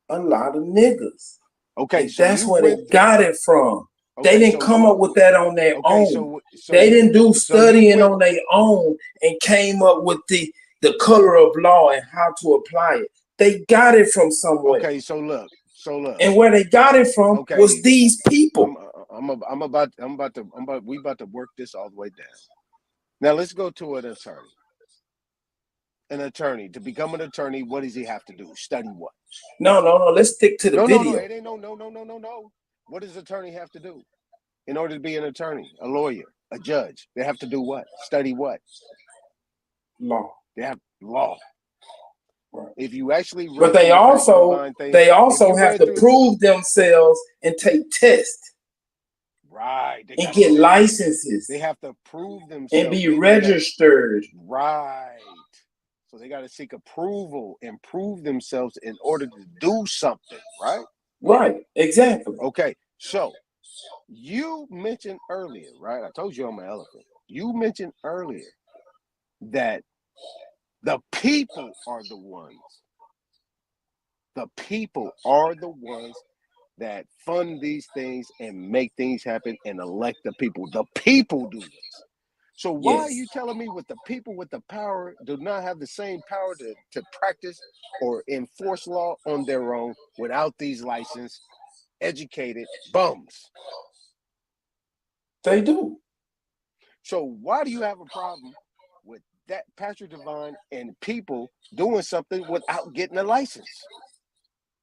[SPEAKER 15] a lot of niggas.
[SPEAKER 3] Okay,
[SPEAKER 15] and
[SPEAKER 3] so
[SPEAKER 15] that's
[SPEAKER 3] you
[SPEAKER 15] where they
[SPEAKER 3] went.
[SPEAKER 15] got it from. They
[SPEAKER 3] Okay,
[SPEAKER 15] didn't
[SPEAKER 3] so
[SPEAKER 15] come up with that on their
[SPEAKER 3] okay,
[SPEAKER 15] own. They didn't do
[SPEAKER 3] you
[SPEAKER 15] studying
[SPEAKER 3] went.
[SPEAKER 15] on their own and came up with the color of law and how to apply it. They got it from somewhere.
[SPEAKER 3] Okay, so look.
[SPEAKER 15] And where they got it from was these people.
[SPEAKER 3] We about to work this all the way down. Now let's go to an attorney. An attorney, to become an attorney, what does he have to do? Study what?
[SPEAKER 15] No. Let's stick to the video.
[SPEAKER 3] No. It ain't no. What does attorney have to do in order to be an attorney, a lawyer, a judge? They have to do what? Study what?
[SPEAKER 15] Law.
[SPEAKER 3] They have law.
[SPEAKER 15] Right.
[SPEAKER 3] If you actually read
[SPEAKER 15] but they also have to prove themselves and take tests.
[SPEAKER 3] Right.
[SPEAKER 15] And get licenses.
[SPEAKER 3] They have to prove themselves.
[SPEAKER 15] And be registered.
[SPEAKER 3] Right. So they got to seek approval and prove themselves in order to do something, right?
[SPEAKER 15] Right. Exactly.
[SPEAKER 3] Okay. So you mentioned earlier, right? I told you I'm an elephant. You mentioned earlier that the people are the ones. The people are the ones that fund these things and make things happen and elect the people. The people do this. So why are you telling me with the people with the power do not have the same power to practice or enforce law on their own without these licensed, educated bums?
[SPEAKER 15] They do.
[SPEAKER 3] So why do you have a problem with that Patrick Devine and people doing something without getting a license?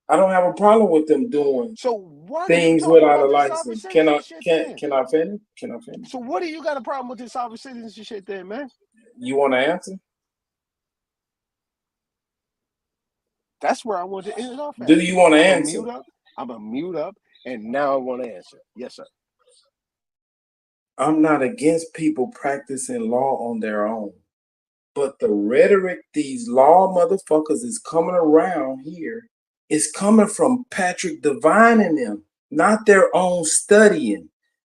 [SPEAKER 15] I don't have a problem with them doing
[SPEAKER 3] why
[SPEAKER 15] things without a license. Can I finish? Can I finish?
[SPEAKER 3] So what do you got a problem with this sovereign citizenship shit then, man?
[SPEAKER 15] You want to answer?
[SPEAKER 3] That's where I want to end it off at.
[SPEAKER 15] Do you want to answer?
[SPEAKER 3] I'm a mute up, and now I want to answer. Yes, sir.
[SPEAKER 15] I'm not against people practicing law on their own. But the rhetoric these law motherfuckers is coming around here is coming from Patrick Devine and them, not their own studying.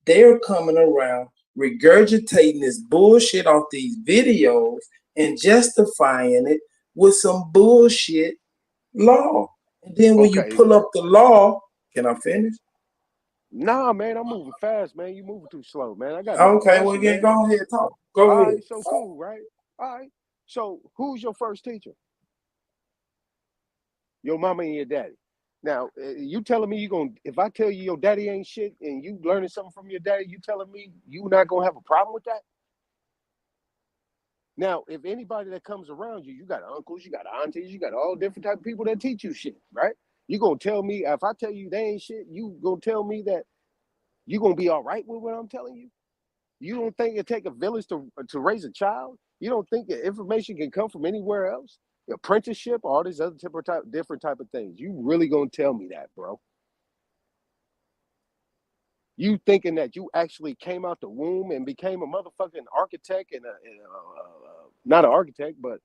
[SPEAKER 15] They're coming around regurgitating this bullshit off these videos and justifying it with some bullshit law. And then when you pull up the law, can I finish?
[SPEAKER 3] Nah, man, I'm moving fast, man. You moving too slow, man. I got
[SPEAKER 15] okay. Well, yeah, go ahead, talk. Go ahead.
[SPEAKER 3] All right, so cool, right? All right. So who's your first teacher? Your mama and your daddy. Now, you telling me if I tell you your daddy ain't shit and you learning something from your daddy, you telling me you not gonna have a problem with that? Now, if anybody that comes around you, you got uncles, you got aunties, you got all different type of people that teach you shit, right? You gonna tell me if I tell you they ain't shit, you gonna tell me that you gonna be all right with what I'm telling you? You don't think it take a village to raise a child? You don't think that information can come from anywhere else? Apprenticeship, all these other different type of things. You really gonna tell me that, bro? You thinking that you actually came out the womb and became a motherfucking architect not an architect, but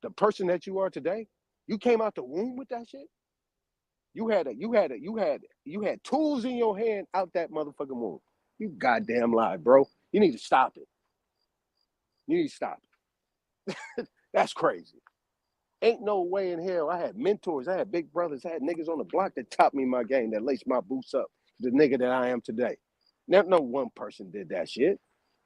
[SPEAKER 3] the person that you are today? You came out the womb with that shit? You had tools in your hand out that motherfucking womb. You goddamn lie, bro. You need to stop it. You need to stop it. That's crazy. Ain't no way in hell. I had mentors, I had big brothers, I had niggas on the block that taught me my game, that laced my boots up to the nigga that I am today. Now, no one person did that shit.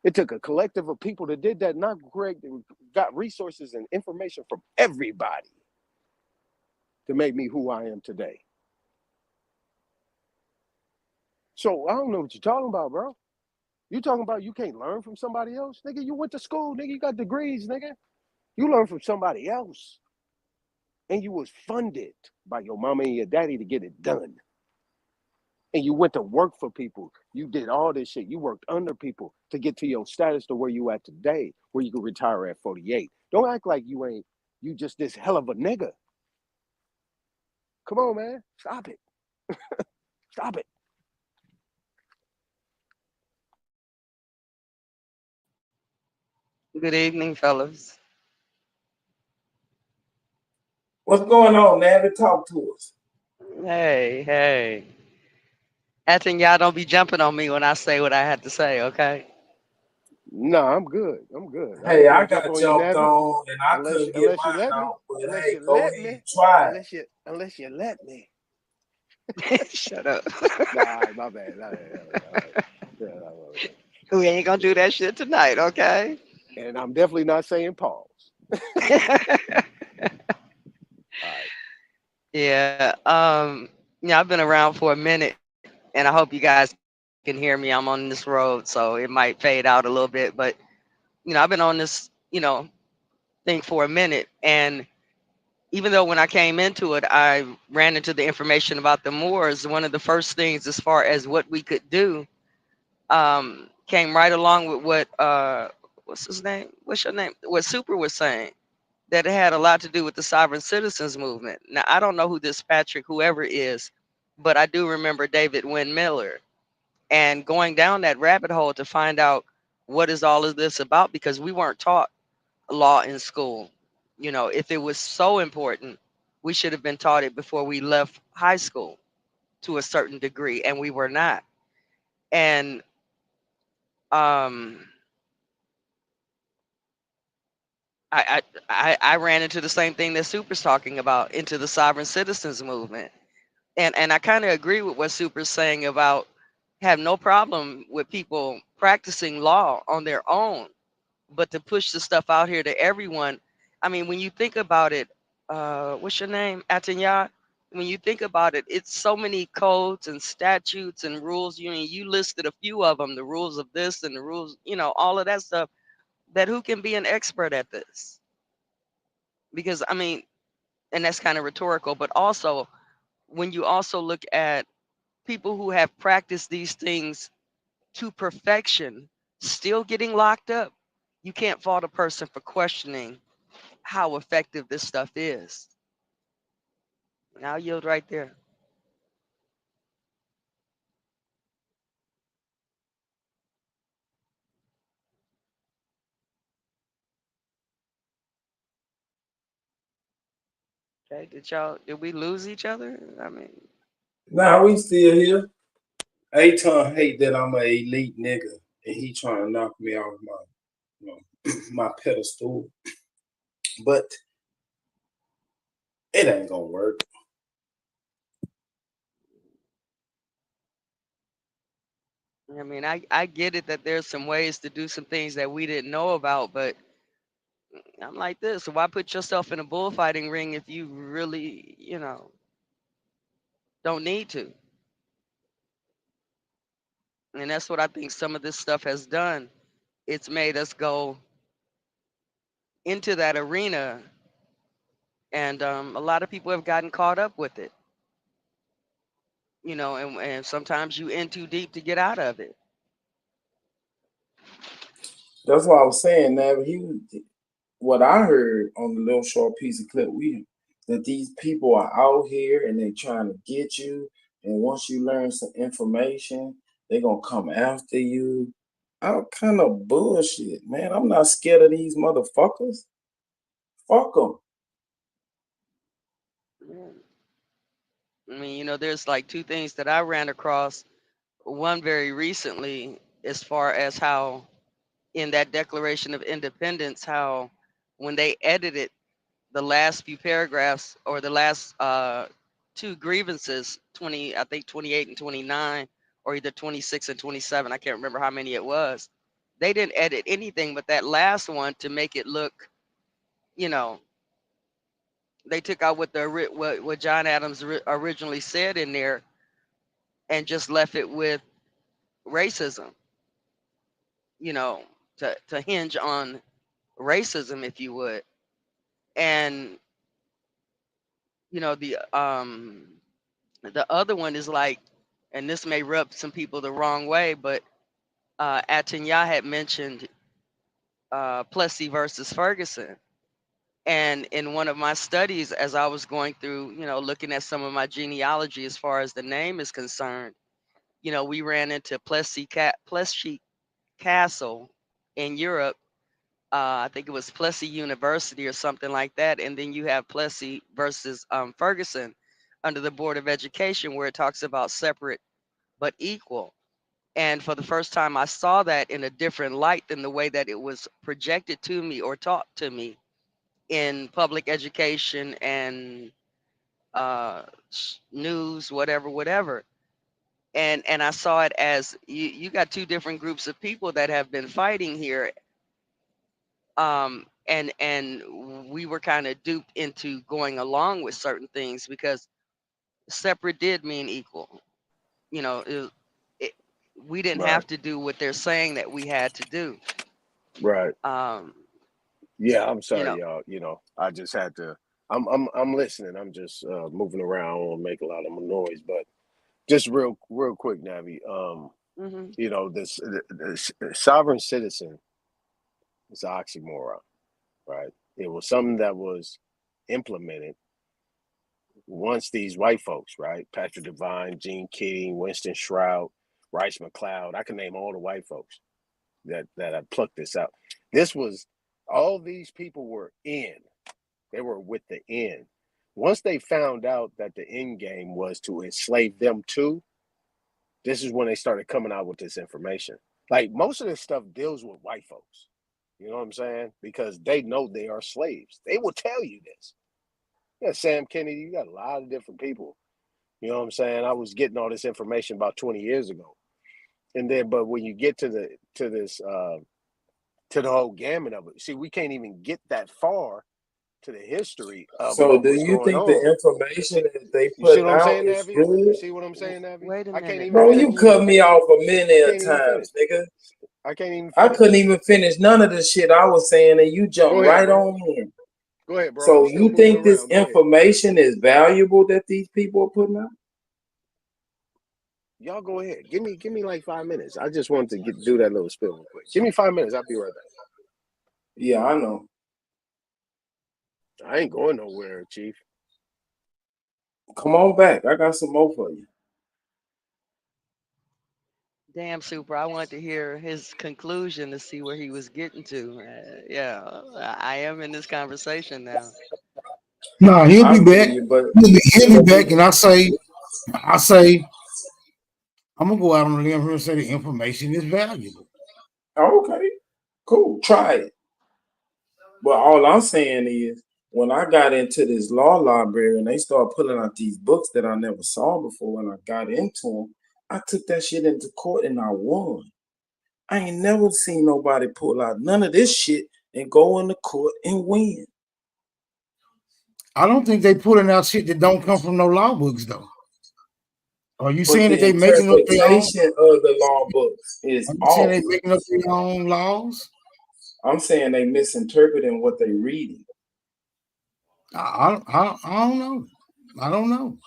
[SPEAKER 3] It took a collective of people that did that, not Greg, that got resources and information from everybody to make me who I am today. So I don't know what you're talking about, bro. You talking about you can't learn from somebody else? Nigga, you went to school, nigga, you got degrees, nigga. You learn from somebody else. And you was funded by your mama and your daddy to get it done. And you went to work for people. You did all this shit. You worked under people to get to your status to where you at today, where you can retire at 48. Don't act like you just this hell of a nigga. Come on, man. Stop it. Stop it.
[SPEAKER 11] Good evening, fellas.
[SPEAKER 15] What's going on, man? Talk to us.
[SPEAKER 11] Hey, hey. Acting y'all don't be jumping on me when I say what I had to say, okay?
[SPEAKER 3] Nah, I'm good. I'm good. I
[SPEAKER 15] Hey,
[SPEAKER 3] ain't gonna
[SPEAKER 15] I
[SPEAKER 3] jump
[SPEAKER 15] got
[SPEAKER 3] on you,
[SPEAKER 15] jumped
[SPEAKER 3] Nappy.
[SPEAKER 15] on and I
[SPEAKER 3] Unless
[SPEAKER 15] couldn't get
[SPEAKER 3] unless you
[SPEAKER 15] mine
[SPEAKER 3] let me.
[SPEAKER 15] off, but
[SPEAKER 3] Unless
[SPEAKER 15] hey,
[SPEAKER 3] you
[SPEAKER 15] go
[SPEAKER 3] let
[SPEAKER 15] ahead,
[SPEAKER 3] me.
[SPEAKER 15] try it.
[SPEAKER 3] Unless you let me.
[SPEAKER 11] Shut up.
[SPEAKER 3] Nah, my bad. Yeah,
[SPEAKER 11] We ain't gonna do that shit tonight, okay?
[SPEAKER 3] and I'm definitely not saying pause. All right.
[SPEAKER 11] Yeah, yeah, I've been around for a minute and I hope you guys can hear me. I'm on this road, so it might fade out a little bit, but I've been on this, thing for a minute, and even though when I came into it, I ran into the information about the Moors, one of the first things as far as what we could do came right along with what what's his name? What's your name? What Super was saying, that it had a lot to do with the sovereign citizens movement. Now I don't know who this Patrick whoever is, but I do remember David Wynn Miller and going down that rabbit hole to find out what is all of this about, because we weren't taught law in school. If it was so important, we should have been taught it before we left high school to a certain degree, and we were not. And um, I ran into the same thing that Super's talking about, into the sovereign citizens movement. And I kind of agree with what Super's saying about have no problem with people practicing law on their own, but to push the stuff out here to everyone. I mean, when you think about it, what's your name, Atanya? When you think about it, it's so many codes and statutes and rules. You listed a few of them, the rules of this and the rules, all of that stuff. That who can be an expert at this? Because I mean, and that's kind of rhetorical, but also when you also look at people who have practiced these things to perfection, still getting locked up, you can't fault a person for questioning how effective this stuff is. And I'll yield right there. Okay, did we lose each other? I mean,
[SPEAKER 15] Nah, we still here. Aton hate that I'm a elite nigga and he trying to knock me off my pedestal. But it ain't gonna work.
[SPEAKER 11] I mean, I get it that there's some ways to do some things that we didn't know about, but I'm like this. Why put yourself in a bullfighting ring if you really, don't need to? And that's what I think some of this stuff has done. It's made us go into that arena, and a lot of people have gotten caught up with it. And sometimes you in too deep to get out of it.
[SPEAKER 15] That's what I was saying. Now what I heard on the little short piece of clip that these people are out here and they trying to get you, and once you learn some information, they're gonna come after you. All kind of bullshit, man. I'm not scared of these motherfuckers. Fuck them.
[SPEAKER 11] I mean, there's like two things that I ran across. One very recently, as far as how in that Declaration of Independence, how when they edited the last few paragraphs or the last two grievances, I think 28 and 29, or either 26 and 27, I can't remember how many it was. They didn't edit anything but that last one to make it look, they took out what John Adams originally said in there and just left it with racism, to hinge on racism, if you would. And the other one is like, and this may rub some people the wrong way, but Atanya had mentioned Plessy versus Ferguson. And in one of my studies, as I was going through, looking at some of my genealogy as far as the name is concerned, we ran into Plessy Castle in Europe. I think it was Plessy University or something like that. And then you have Plessy versus Ferguson under the Board of Education, where it talks about separate but equal. And for the first time, I saw that in a different light than the way that it was projected to me or taught to me in public education and news, whatever. And I saw it as you got two different groups of people that have been fighting here. And we were kind of duped into going along with certain things because separate did mean equal. We didn't
[SPEAKER 17] Right.
[SPEAKER 11] have to do what they're saying that we had to do.
[SPEAKER 17] Right. Yeah, I'm
[SPEAKER 11] You
[SPEAKER 17] sorry,
[SPEAKER 11] know,
[SPEAKER 17] y'all. I just had to. I'm listening. I'm just moving around. I don't want to make a lot of noise, but just real quick, Navi.
[SPEAKER 11] hmm
[SPEAKER 17] This sovereign citizen is an oxymoron, right? It was something that was implemented once these white folks, right? Patrick Devine, Gene Keating, Winston Shroud, Rice McLeod. I can name all the white folks that I plucked this out. This was all these people were in. They were with the end. Once they found out that the end game was to enslave them too, this is when they started coming out with this information. Like most of this stuff deals with white folks. You know what I'm saying? Because they know they are slaves. They will tell you this. Yeah, Sam Kennedy, you got a lot of different people. You know what I'm saying? I was getting all this information about 20 years ago. And then, but when you get to the whole gamut of it, see, we can't even get that far to the history of
[SPEAKER 15] So
[SPEAKER 17] what
[SPEAKER 15] do
[SPEAKER 17] was
[SPEAKER 15] you
[SPEAKER 17] going
[SPEAKER 15] think the
[SPEAKER 17] on.
[SPEAKER 15] information that they
[SPEAKER 17] You see
[SPEAKER 15] putting
[SPEAKER 17] what I'm
[SPEAKER 15] out
[SPEAKER 17] saying,
[SPEAKER 15] is
[SPEAKER 17] Navi? You
[SPEAKER 15] good?
[SPEAKER 17] see what I'm saying, Navi?
[SPEAKER 11] wait a
[SPEAKER 17] I can't
[SPEAKER 11] minute
[SPEAKER 17] even
[SPEAKER 15] Bro,
[SPEAKER 11] now.
[SPEAKER 15] you
[SPEAKER 17] finish.
[SPEAKER 15] cut me off a
[SPEAKER 17] I
[SPEAKER 15] million
[SPEAKER 17] can't even finish.
[SPEAKER 15] times, nigga.
[SPEAKER 17] I can't even
[SPEAKER 15] I
[SPEAKER 17] finish.
[SPEAKER 15] couldn't even finish none of the shit I was saying, and you jumped
[SPEAKER 17] Go ahead,
[SPEAKER 15] right
[SPEAKER 17] bro.
[SPEAKER 15] on in.
[SPEAKER 17] Go ahead, bro. I'm
[SPEAKER 15] So
[SPEAKER 17] still
[SPEAKER 15] you
[SPEAKER 17] moving
[SPEAKER 15] think this
[SPEAKER 17] around. Go ahead.
[SPEAKER 15] information is valuable that these people are putting out?
[SPEAKER 17] Y'all go ahead. Give me like 5 minutes. I just wanted to do that little spill real quick. Give me 5 minutes. I'll be right back.
[SPEAKER 15] Yeah, I know.
[SPEAKER 17] I ain't going nowhere, Chief.
[SPEAKER 15] Come on back. I got some more for you.
[SPEAKER 11] Damn, Super. I wanted to hear his conclusion to see where he was getting to. Yeah, I am in this conversation now.
[SPEAKER 7] Nah, he'll
[SPEAKER 15] I
[SPEAKER 7] be
[SPEAKER 15] feel
[SPEAKER 7] back.
[SPEAKER 15] you, but
[SPEAKER 7] He'll be
[SPEAKER 15] it'll
[SPEAKER 7] back,
[SPEAKER 15] be
[SPEAKER 7] and I say, I'm gonna go out on a limb here and say the information is valuable.
[SPEAKER 15] okay. Cool. Try it. But all I'm saying is, when I got into this law library and they started pulling out these books that I never saw before, when I got into them, I took that shit into court and I won. I ain't never seen nobody pull out none of this shit and go into court and win.
[SPEAKER 7] I don't think they pulling out shit that don't come from no law books, though. Are you
[SPEAKER 15] But
[SPEAKER 7] saying that
[SPEAKER 15] the
[SPEAKER 7] they making up their own?
[SPEAKER 15] interpretation of the law books is
[SPEAKER 7] Are you saying
[SPEAKER 15] off.
[SPEAKER 7] they making up their own laws?
[SPEAKER 15] I'm saying they misinterpreting what they reading.
[SPEAKER 7] I don't know. I don't know.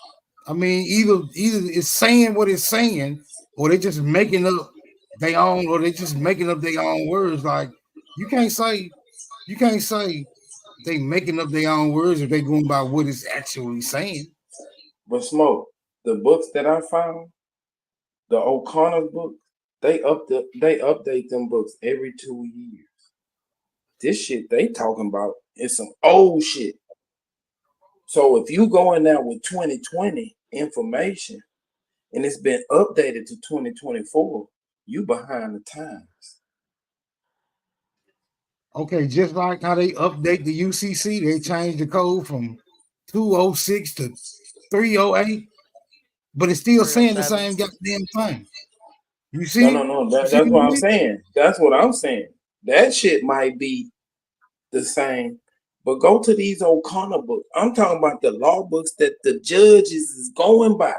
[SPEAKER 7] I mean, either it's saying what it's saying, or they just making up their own, or they just making up their own words. Like you can't say they making up their own words if they going by what it's actually saying.
[SPEAKER 15] But Smoke, the books that I found, the O'Connor books, they update them books every 2 years. This shit they talking about is some old shit. So if you go in there with 2020 information and it's been updated to 2024, you behind the times.
[SPEAKER 7] Okay, just like how they update the UCC, they changed the code from 206 to 308, but it's still saying the
[SPEAKER 11] 307.
[SPEAKER 7] same goddamn thing. You
[SPEAKER 15] No,
[SPEAKER 7] see
[SPEAKER 15] no,
[SPEAKER 7] it?
[SPEAKER 15] no.
[SPEAKER 7] You see
[SPEAKER 15] That's what
[SPEAKER 7] what I
[SPEAKER 15] I'm
[SPEAKER 7] mean?
[SPEAKER 15] saying. That's what I'm saying. That shit might be the same. But go to these O'Connor books. I'm talking about the law books that the judges is going by.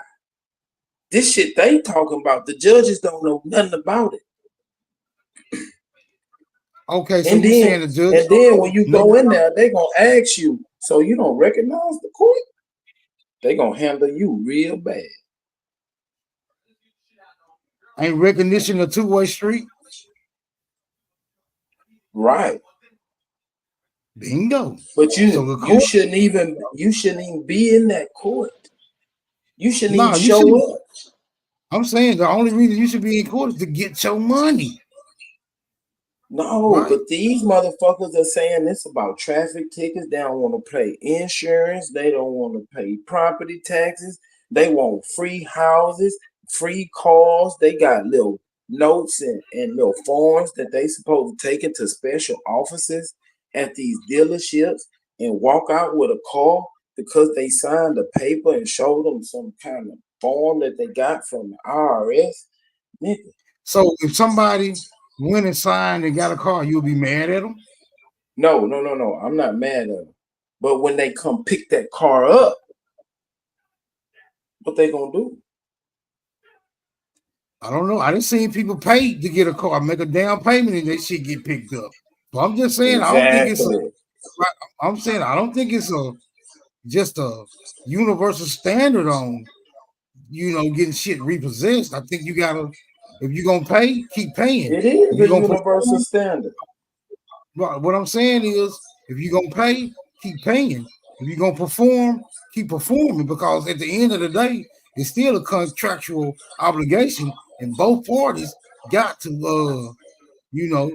[SPEAKER 15] This shit they talking about, the judges don't know nothing about it.
[SPEAKER 7] Okay, so
[SPEAKER 15] And
[SPEAKER 7] you
[SPEAKER 15] then
[SPEAKER 7] saying the judge
[SPEAKER 15] and
[SPEAKER 7] don't
[SPEAKER 15] then
[SPEAKER 7] know
[SPEAKER 15] when you
[SPEAKER 7] nothing
[SPEAKER 15] go in
[SPEAKER 7] about
[SPEAKER 15] there, they gonna ask you, so you don't recognize the court? They gonna handle you real bad.
[SPEAKER 7] it? Ain't recognition a two-way street?
[SPEAKER 15] Right.
[SPEAKER 7] Bingo.
[SPEAKER 15] But
[SPEAKER 7] So the
[SPEAKER 15] you
[SPEAKER 7] court,
[SPEAKER 15] shouldn't even be in that court. You shouldn't even
[SPEAKER 7] nah, you should.
[SPEAKER 15] show up.
[SPEAKER 7] I'm saying the only reason you should be in court is to get your money,
[SPEAKER 15] No,
[SPEAKER 7] right?
[SPEAKER 15] but these motherfuckers are saying this about traffic tickets. They don't want to pay insurance. They don't want to pay property taxes. They want free houses, free cars. They got little notes and little forms that they supposed to take into special offices at these dealerships and walk out with a car because they signed a paper and showed them some kind of form that they got from the IRS. Nigga,
[SPEAKER 7] So if somebody went and signed and got a car, you'll be mad at them?
[SPEAKER 15] no, no, no, no. I'm not mad at them. But when they come pick that car up, what they gonna do?
[SPEAKER 7] I don't know. I didn't see people pay to get a car, make a down payment, and they shit get picked up. So I'm just saying, I don't think it's a.
[SPEAKER 15] Exactly.
[SPEAKER 7] I'm saying I don't think it's a just a universal standard on getting shit repossessed. I think you gotta, if you're gonna pay, keep paying.
[SPEAKER 15] It is
[SPEAKER 7] If you're
[SPEAKER 15] a
[SPEAKER 7] gonna
[SPEAKER 15] universal
[SPEAKER 7] perform,
[SPEAKER 15] standard.
[SPEAKER 7] what I'm saying is, if you're gonna pay, keep paying. If you're gonna perform, keep performing. Because at the end of the day, it's still a contractual obligation, and both parties got to, you know,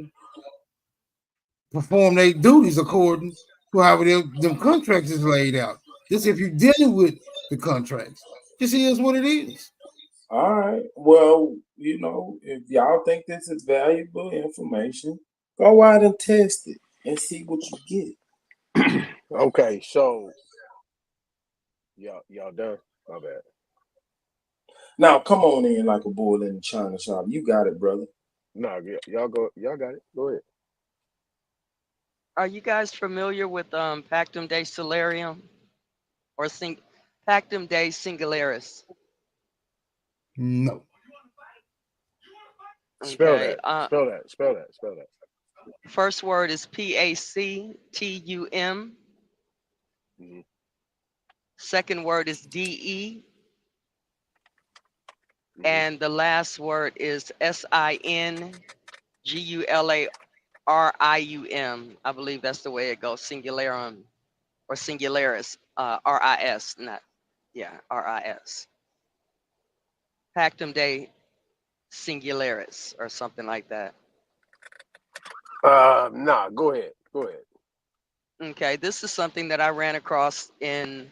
[SPEAKER 7] perform their duties according to how them contracts is laid out. This if you're dealing with the contracts. This is what it is.
[SPEAKER 15] All right. Well, if y'all think this is valuable information, go out and test it and see what you get.
[SPEAKER 17] Okay, so y'all done? My bad.
[SPEAKER 15] Now, come on in like a bull in the china shop. You got it, brother.
[SPEAKER 17] No, y'all go. Y'all got it. Go ahead.
[SPEAKER 11] Are you guys familiar with Pactum de Solarium or Pactum de Singularis?
[SPEAKER 7] No.
[SPEAKER 17] Spell
[SPEAKER 11] Okay.
[SPEAKER 17] that. Spell that. Spell that. Spell that.
[SPEAKER 11] First word is PACTUM.
[SPEAKER 17] Mm-hmm.
[SPEAKER 11] Second word is DE.
[SPEAKER 17] Mm-hmm.
[SPEAKER 11] And the last word is SINGULARIUM. I believe that's the way it goes. Singularum or Singularis. RIS. Not, yeah, RIS. Pactum de Singularis or something like that.
[SPEAKER 17] Nah, go ahead. Go ahead.
[SPEAKER 11] Okay, this is something that I ran across in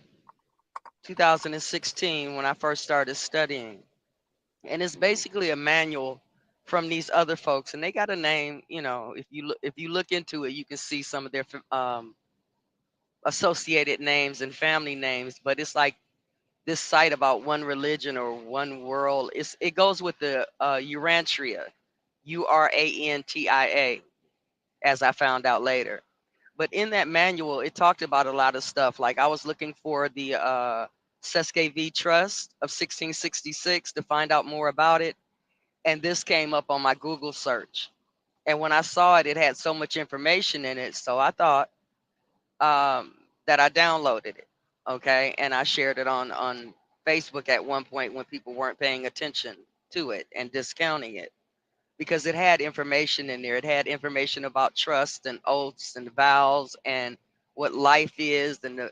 [SPEAKER 11] 2016 when I first started studying. And it's basically a manual from these other folks, and they got a name. If you look into it, you can see some of their associated names and family names. But it's like this site about one religion or one world. It goes with the Urantia, URANTIA, as I found out later. But in that manual, it talked about a lot of stuff. Like I was looking for the Sesque Trust of 1666 to find out more about it. And this came up on my Google search. And when I saw it, it had so much information in it. So I thought that I downloaded it. Okay. And I shared it on Facebook at one point when people weren't paying attention to it and discounting it, because it had information in there. It had information about trust and oaths and vows and what life is, and the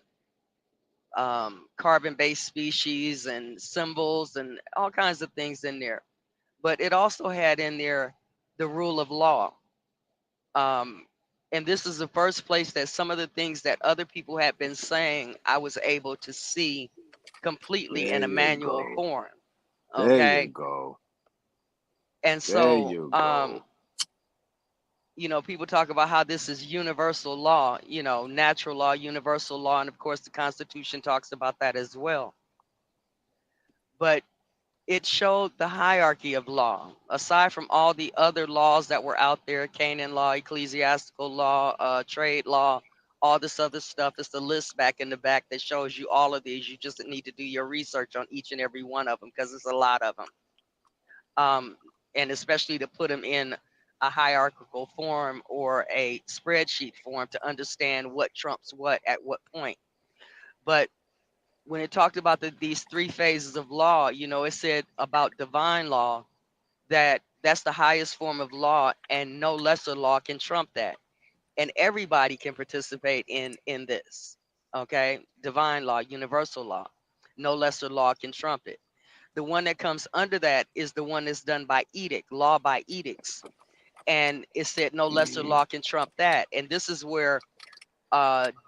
[SPEAKER 11] carbon-based species and symbols and all kinds of things in there. But it also had in there the rule of law. Um, and this is the first place that some of the things that other people had been saying, I was able to see completely
[SPEAKER 17] There
[SPEAKER 11] in a
[SPEAKER 17] you
[SPEAKER 11] manual
[SPEAKER 17] go.
[SPEAKER 11] form.
[SPEAKER 17] There you
[SPEAKER 11] Okay.
[SPEAKER 17] go.
[SPEAKER 11] And
[SPEAKER 17] There
[SPEAKER 11] so,
[SPEAKER 17] you go.
[SPEAKER 11] you know, people talk about how this is universal law, you know, natural law, universal law, and of course the Constitution talks about that as well. But it showed the hierarchy of law. Aside from all the other laws that were out there, Canaan law, ecclesiastical law, trade law, all this other stuff, it's the list back in the back that shows you all of these. You just need to do your research on each and every one of them, because it's a lot of them. And especially to put them in a hierarchical form or a spreadsheet form to understand what trumps what at what point. But when it talked about these three phases of law, you know, it said about divine law that that's the highest form of law, and no lesser law can trump that. And everybody can participate in this. Okay, divine law, universal law, no lesser law can trump it. The one that comes under that is the one that's done by edict, law by edicts. And it said no lesser law can trump that. And this is where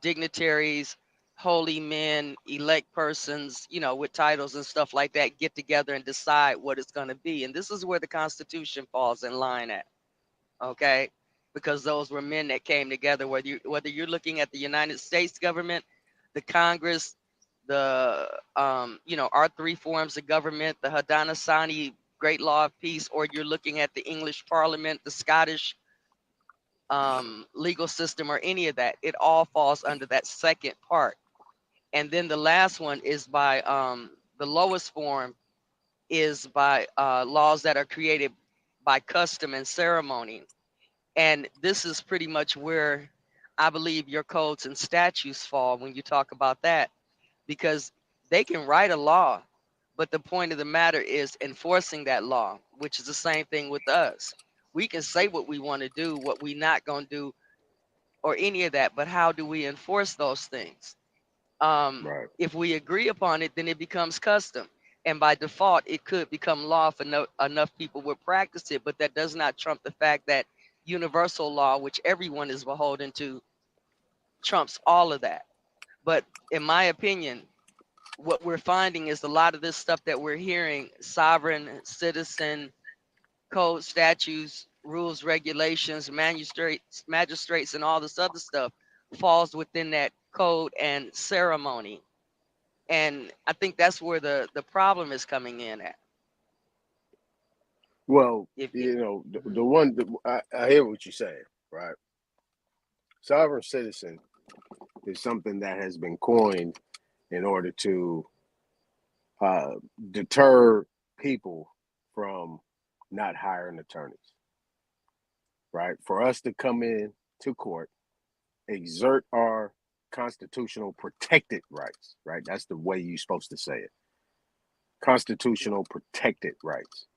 [SPEAKER 11] dignitaries, holy men, elect persons, you know, with titles and stuff like that get together and decide what it's going to be. And this is where the Constitution falls in line at. Okay. Because those were men that came together, whether you're looking at the United States government, the Congress, the you know, our three forms of government, the Haudenosaunee Great Law of Peace, or you're looking at the English Parliament, the Scottish legal system, or any of that, it all falls under that second part. And then the last one is by the lowest form is by laws that are created by custom and ceremony. And this is pretty much where I believe your codes and statutes fall when you talk about that, because they can write a law, but the point of the matter is enforcing that law, which is the same thing with us. We can say what we want to do, what we not going to do, or any of that, but how do we enforce those things?
[SPEAKER 17] Right.
[SPEAKER 11] If we agree upon it, then it becomes custom. And by default, it could become law if enough people would practice it, but that does not trump the fact that universal law, which everyone is beholden to, trumps all of that. But in my opinion, what we're finding is a lot of this stuff that we're hearing, sovereign, citizen, code, statutes, rules, regulations, magistrates, and all this other stuff falls within that code and ceremony. And I think that's where the problem is coming in at.
[SPEAKER 17] Well,
[SPEAKER 11] If
[SPEAKER 17] you know, the one I hear what you're saying, right? Sovereign citizen is something that has been coined in order to deter people from not hiring attorneys, right? For us to come in to court, exert our constitutional protected rights, right? That's the way you're supposed to say it. Constitutional protected rights.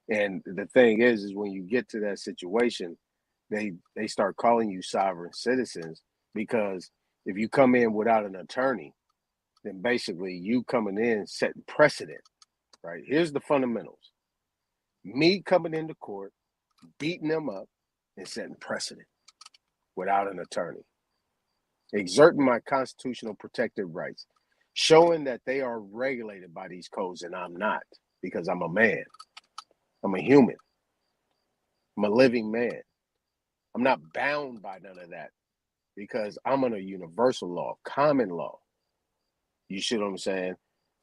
[SPEAKER 17] And the thing is when you get to that situation, they start calling you sovereign citizens, because if you come in without an attorney, then basically you coming in setting precedent, right? Here's the fundamentals. Me coming into court, beating them up, and setting precedent without an attorney. Exerting my constitutional protected rights, showing that they are regulated by these codes and I'm not, because I'm a man. I'm a human. I'm a living man. I'm not bound by none of that because I'm under universal law, common law. You see what I'm saying?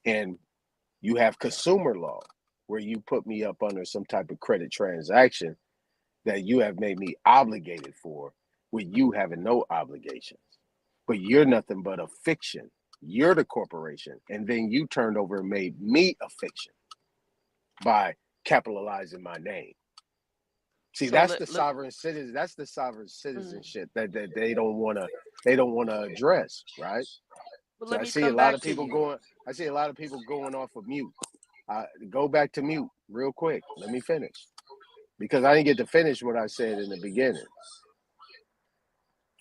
[SPEAKER 17] And you have consumer law, where you put me up under some type of credit transaction that you have made me obligated for, with you having no obligations. But you're nothing but a fiction. You're the corporation. And then you turned over and made me a fiction by capitalizing my name.
[SPEAKER 3] See,
[SPEAKER 11] So
[SPEAKER 3] that's the sovereign citizen. That's the sovereign citizen shit that they don't want to address, right?
[SPEAKER 11] But
[SPEAKER 3] So
[SPEAKER 11] let
[SPEAKER 3] I
[SPEAKER 11] me
[SPEAKER 3] see a
[SPEAKER 11] come
[SPEAKER 3] lot
[SPEAKER 11] back
[SPEAKER 3] of
[SPEAKER 11] to
[SPEAKER 3] people
[SPEAKER 11] you.
[SPEAKER 3] going. I see a lot of people going off of mute. Go back to mute real quick. Let me finish because I didn't get to finish what I said in the beginning,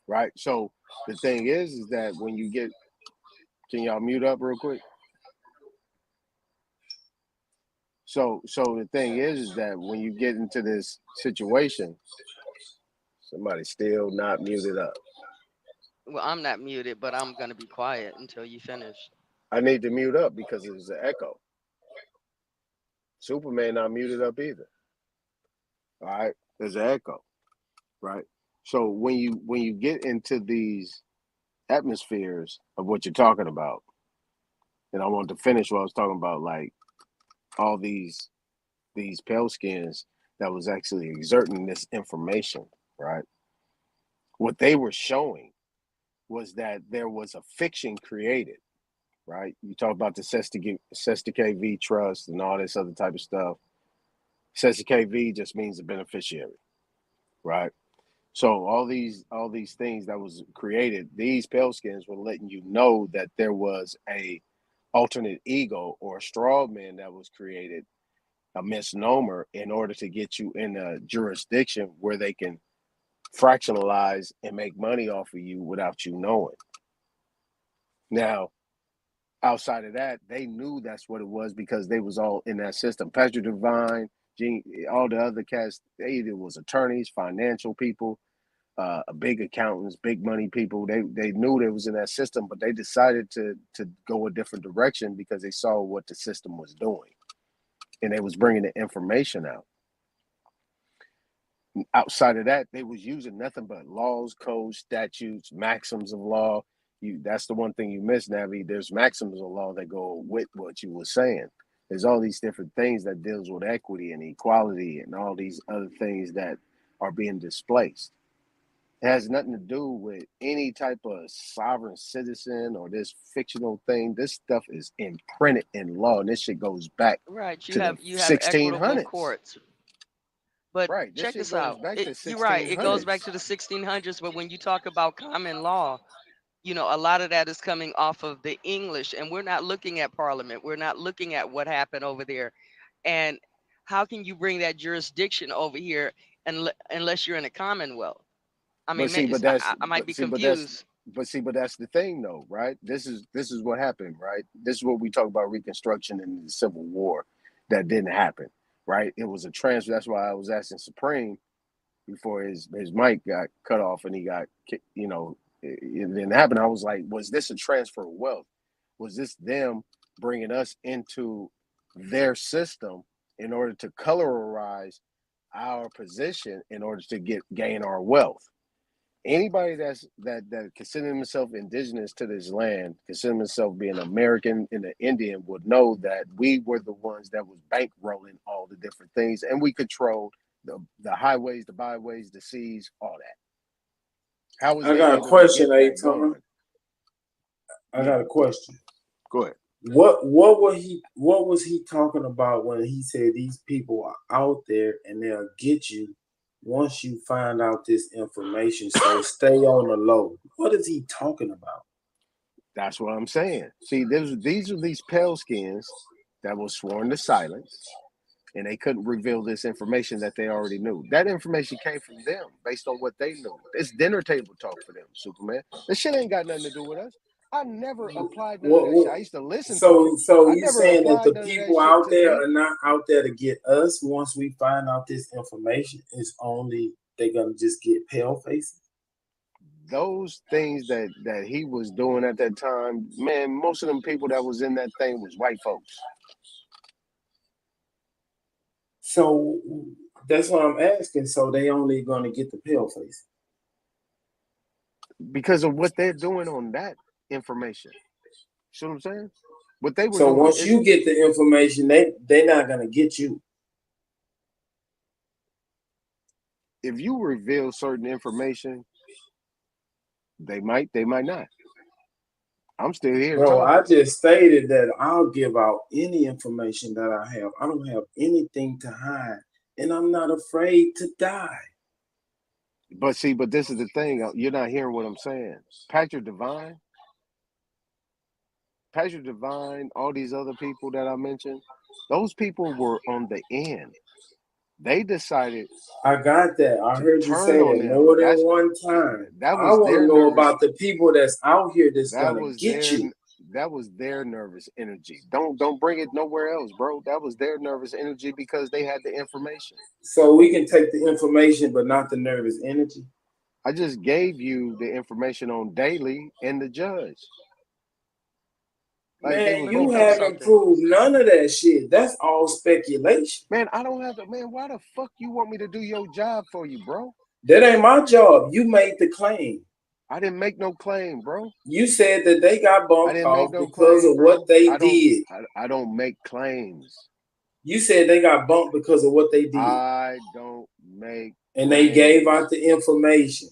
[SPEAKER 3] right? So the thing is that when you get, can y'all mute up real quick? So the thing is that when you get into this situation, somebody's still not muted up.
[SPEAKER 11] Well, I'm not muted, but I'm gonna be quiet until you finish.
[SPEAKER 3] I need to mute up because there's an echo. Superman not muted up either. All right, there's an echo, right? So when you get into these atmospheres of what you're talking about, and I want to finish what I was talking about, like all these pale skins that was actually exerting this information, right? What they were showing was that there was a fiction created, right? You talk about the Sestica V trust and all this other type of stuff. Sestica V just means the beneficiary, right? So all these things that was created, these pale skins were letting you know that there was a alternate ego or a straw man that was created, a misnomer, in order to get you in a jurisdiction where they can fractionalize and make money off of you without you knowing. Now, outside of that, they knew that's what it was because they was all in that system. Patrick Devine, Gene, all the other cats, they either was attorneys, financial people, big accountants, big money people. They knew they was in that system, but they decided to go a different direction because they saw what the system was doing, and they was bringing the information out. Outside of that, they was using nothing but laws, codes, statutes, maxims of law. That's the one thing you miss, Navi. There's maxims of law that go with what you were saying. There's all these different things that deals with equity and equality and all these other things that are being displaced. It has nothing to do with any type of sovereign citizen or this fictional thing. This stuff is imprinted in law, and this shit goes back
[SPEAKER 11] Right.
[SPEAKER 3] to the
[SPEAKER 11] You have equitable
[SPEAKER 3] 1600s.
[SPEAKER 11] courts. But
[SPEAKER 3] Right. This
[SPEAKER 11] check
[SPEAKER 3] shit
[SPEAKER 11] this
[SPEAKER 3] goes
[SPEAKER 11] out.
[SPEAKER 3] back to
[SPEAKER 11] You're right. It goes
[SPEAKER 3] 1600s.
[SPEAKER 11] back to the 1600s. But when you talk about common law, you know, a lot of that is coming off of the English, and we're not looking at Parliament. We're not looking at what happened over there. And how can you bring that jurisdiction over here unless you're in a Commonwealth? I mean,
[SPEAKER 3] But see,
[SPEAKER 11] I might be confused.
[SPEAKER 3] but that's the thing though, right? This is what happened, right? This is what we talk about Reconstruction and the Civil War that didn't happen, right? It was a transfer. That's why I was asking Supreme before his mic got cut off and he got, you know, it didn't happen. I was like, was this a transfer of wealth? Was this them bringing us into their system in order to colorize our position in order to gain our wealth? Anybody that consider himself indigenous to this land, consider himself being American and an Indian, would know that we were the ones that was bankrolling all the different things, and we controlled the highways, the byways, the seas, all that. How was
[SPEAKER 15] I
[SPEAKER 3] they
[SPEAKER 15] got a
[SPEAKER 3] able to
[SPEAKER 15] question,
[SPEAKER 3] get that
[SPEAKER 15] Tony.
[SPEAKER 3] going?
[SPEAKER 15] I got a question.
[SPEAKER 3] Go ahead.
[SPEAKER 15] What was he talking about when he said these people are out there and they'll get you once you find out this information? So stay on the low. What is he talking about?
[SPEAKER 3] That's what I'm saying. See, these are these pale skins that was sworn to silence, and they couldn't reveal this information that they already knew. That information came from them based on what they knew. It's dinner table talk for them, Superman. This shit ain't got nothing to do with us. I never applied none of that shit. I used to listen to it.
[SPEAKER 15] So
[SPEAKER 3] I
[SPEAKER 15] you
[SPEAKER 3] never
[SPEAKER 15] saying that
[SPEAKER 3] applied
[SPEAKER 15] the
[SPEAKER 3] none of that
[SPEAKER 15] people
[SPEAKER 3] shit
[SPEAKER 15] out
[SPEAKER 3] to
[SPEAKER 15] there
[SPEAKER 3] me.
[SPEAKER 15] are not out there to get us once we find out this information? Is only they're gonna just get pale faces?
[SPEAKER 3] Those things that he was doing at that time, man, most of them people that was in that thing was white folks.
[SPEAKER 15] So that's what I'm asking. So they only gonna get the pale face
[SPEAKER 3] because of what they're doing on that information. See what I'm saying? What they were
[SPEAKER 15] So
[SPEAKER 3] doing
[SPEAKER 15] once
[SPEAKER 3] is,
[SPEAKER 15] you get the information, they're not gonna get you.
[SPEAKER 3] if you reveal certain information, they might not. I'm still here
[SPEAKER 15] Bro, I
[SPEAKER 3] talking.
[SPEAKER 15] just stated that I'll give out any information that I have. I don't have anything to hide. and I'm not afraid to die.
[SPEAKER 17] But see, but this is the thing. You're not hearing what I'm saying. Patrick Devine, all these other people that I mentioned, those people were on the end. They decided
[SPEAKER 15] I got that. I
[SPEAKER 17] to
[SPEAKER 15] heard you
[SPEAKER 17] turn
[SPEAKER 15] say
[SPEAKER 17] on
[SPEAKER 15] that
[SPEAKER 17] them.
[SPEAKER 15] more than one time.
[SPEAKER 17] That
[SPEAKER 15] I
[SPEAKER 17] was
[SPEAKER 15] want
[SPEAKER 17] their
[SPEAKER 15] to know
[SPEAKER 17] nervous.
[SPEAKER 15] about the people that's out here that's
[SPEAKER 17] That
[SPEAKER 15] gonna
[SPEAKER 17] was
[SPEAKER 15] get you.
[SPEAKER 17] that was their nervous energy. Don't bring it nowhere else, bro. That was their nervous energy because they had the information.
[SPEAKER 15] So we can take the information, but not the nervous energy.
[SPEAKER 17] I just gave you the information on Daily and the judge. Like they
[SPEAKER 15] Man,
[SPEAKER 17] would
[SPEAKER 15] you
[SPEAKER 17] go through
[SPEAKER 15] haven't
[SPEAKER 17] something.
[SPEAKER 15] proved none of that shit. That's all speculation.
[SPEAKER 17] Man, I don't have to. Man, why the fuck you want me to do your job for you, bro?
[SPEAKER 15] That ain't my job. You made the claim.
[SPEAKER 17] I didn't make no claim, bro.
[SPEAKER 15] You said that they got
[SPEAKER 17] I
[SPEAKER 15] bumped
[SPEAKER 17] didn't make
[SPEAKER 15] off
[SPEAKER 17] no
[SPEAKER 15] because
[SPEAKER 17] claim,
[SPEAKER 15] of what
[SPEAKER 17] bro.
[SPEAKER 15] they
[SPEAKER 17] I don't.
[SPEAKER 15] did.
[SPEAKER 17] I don't make claims.
[SPEAKER 15] You said they got bumped because of what they did.
[SPEAKER 17] I don't make
[SPEAKER 15] and they gave out
[SPEAKER 17] claims.
[SPEAKER 15] the information.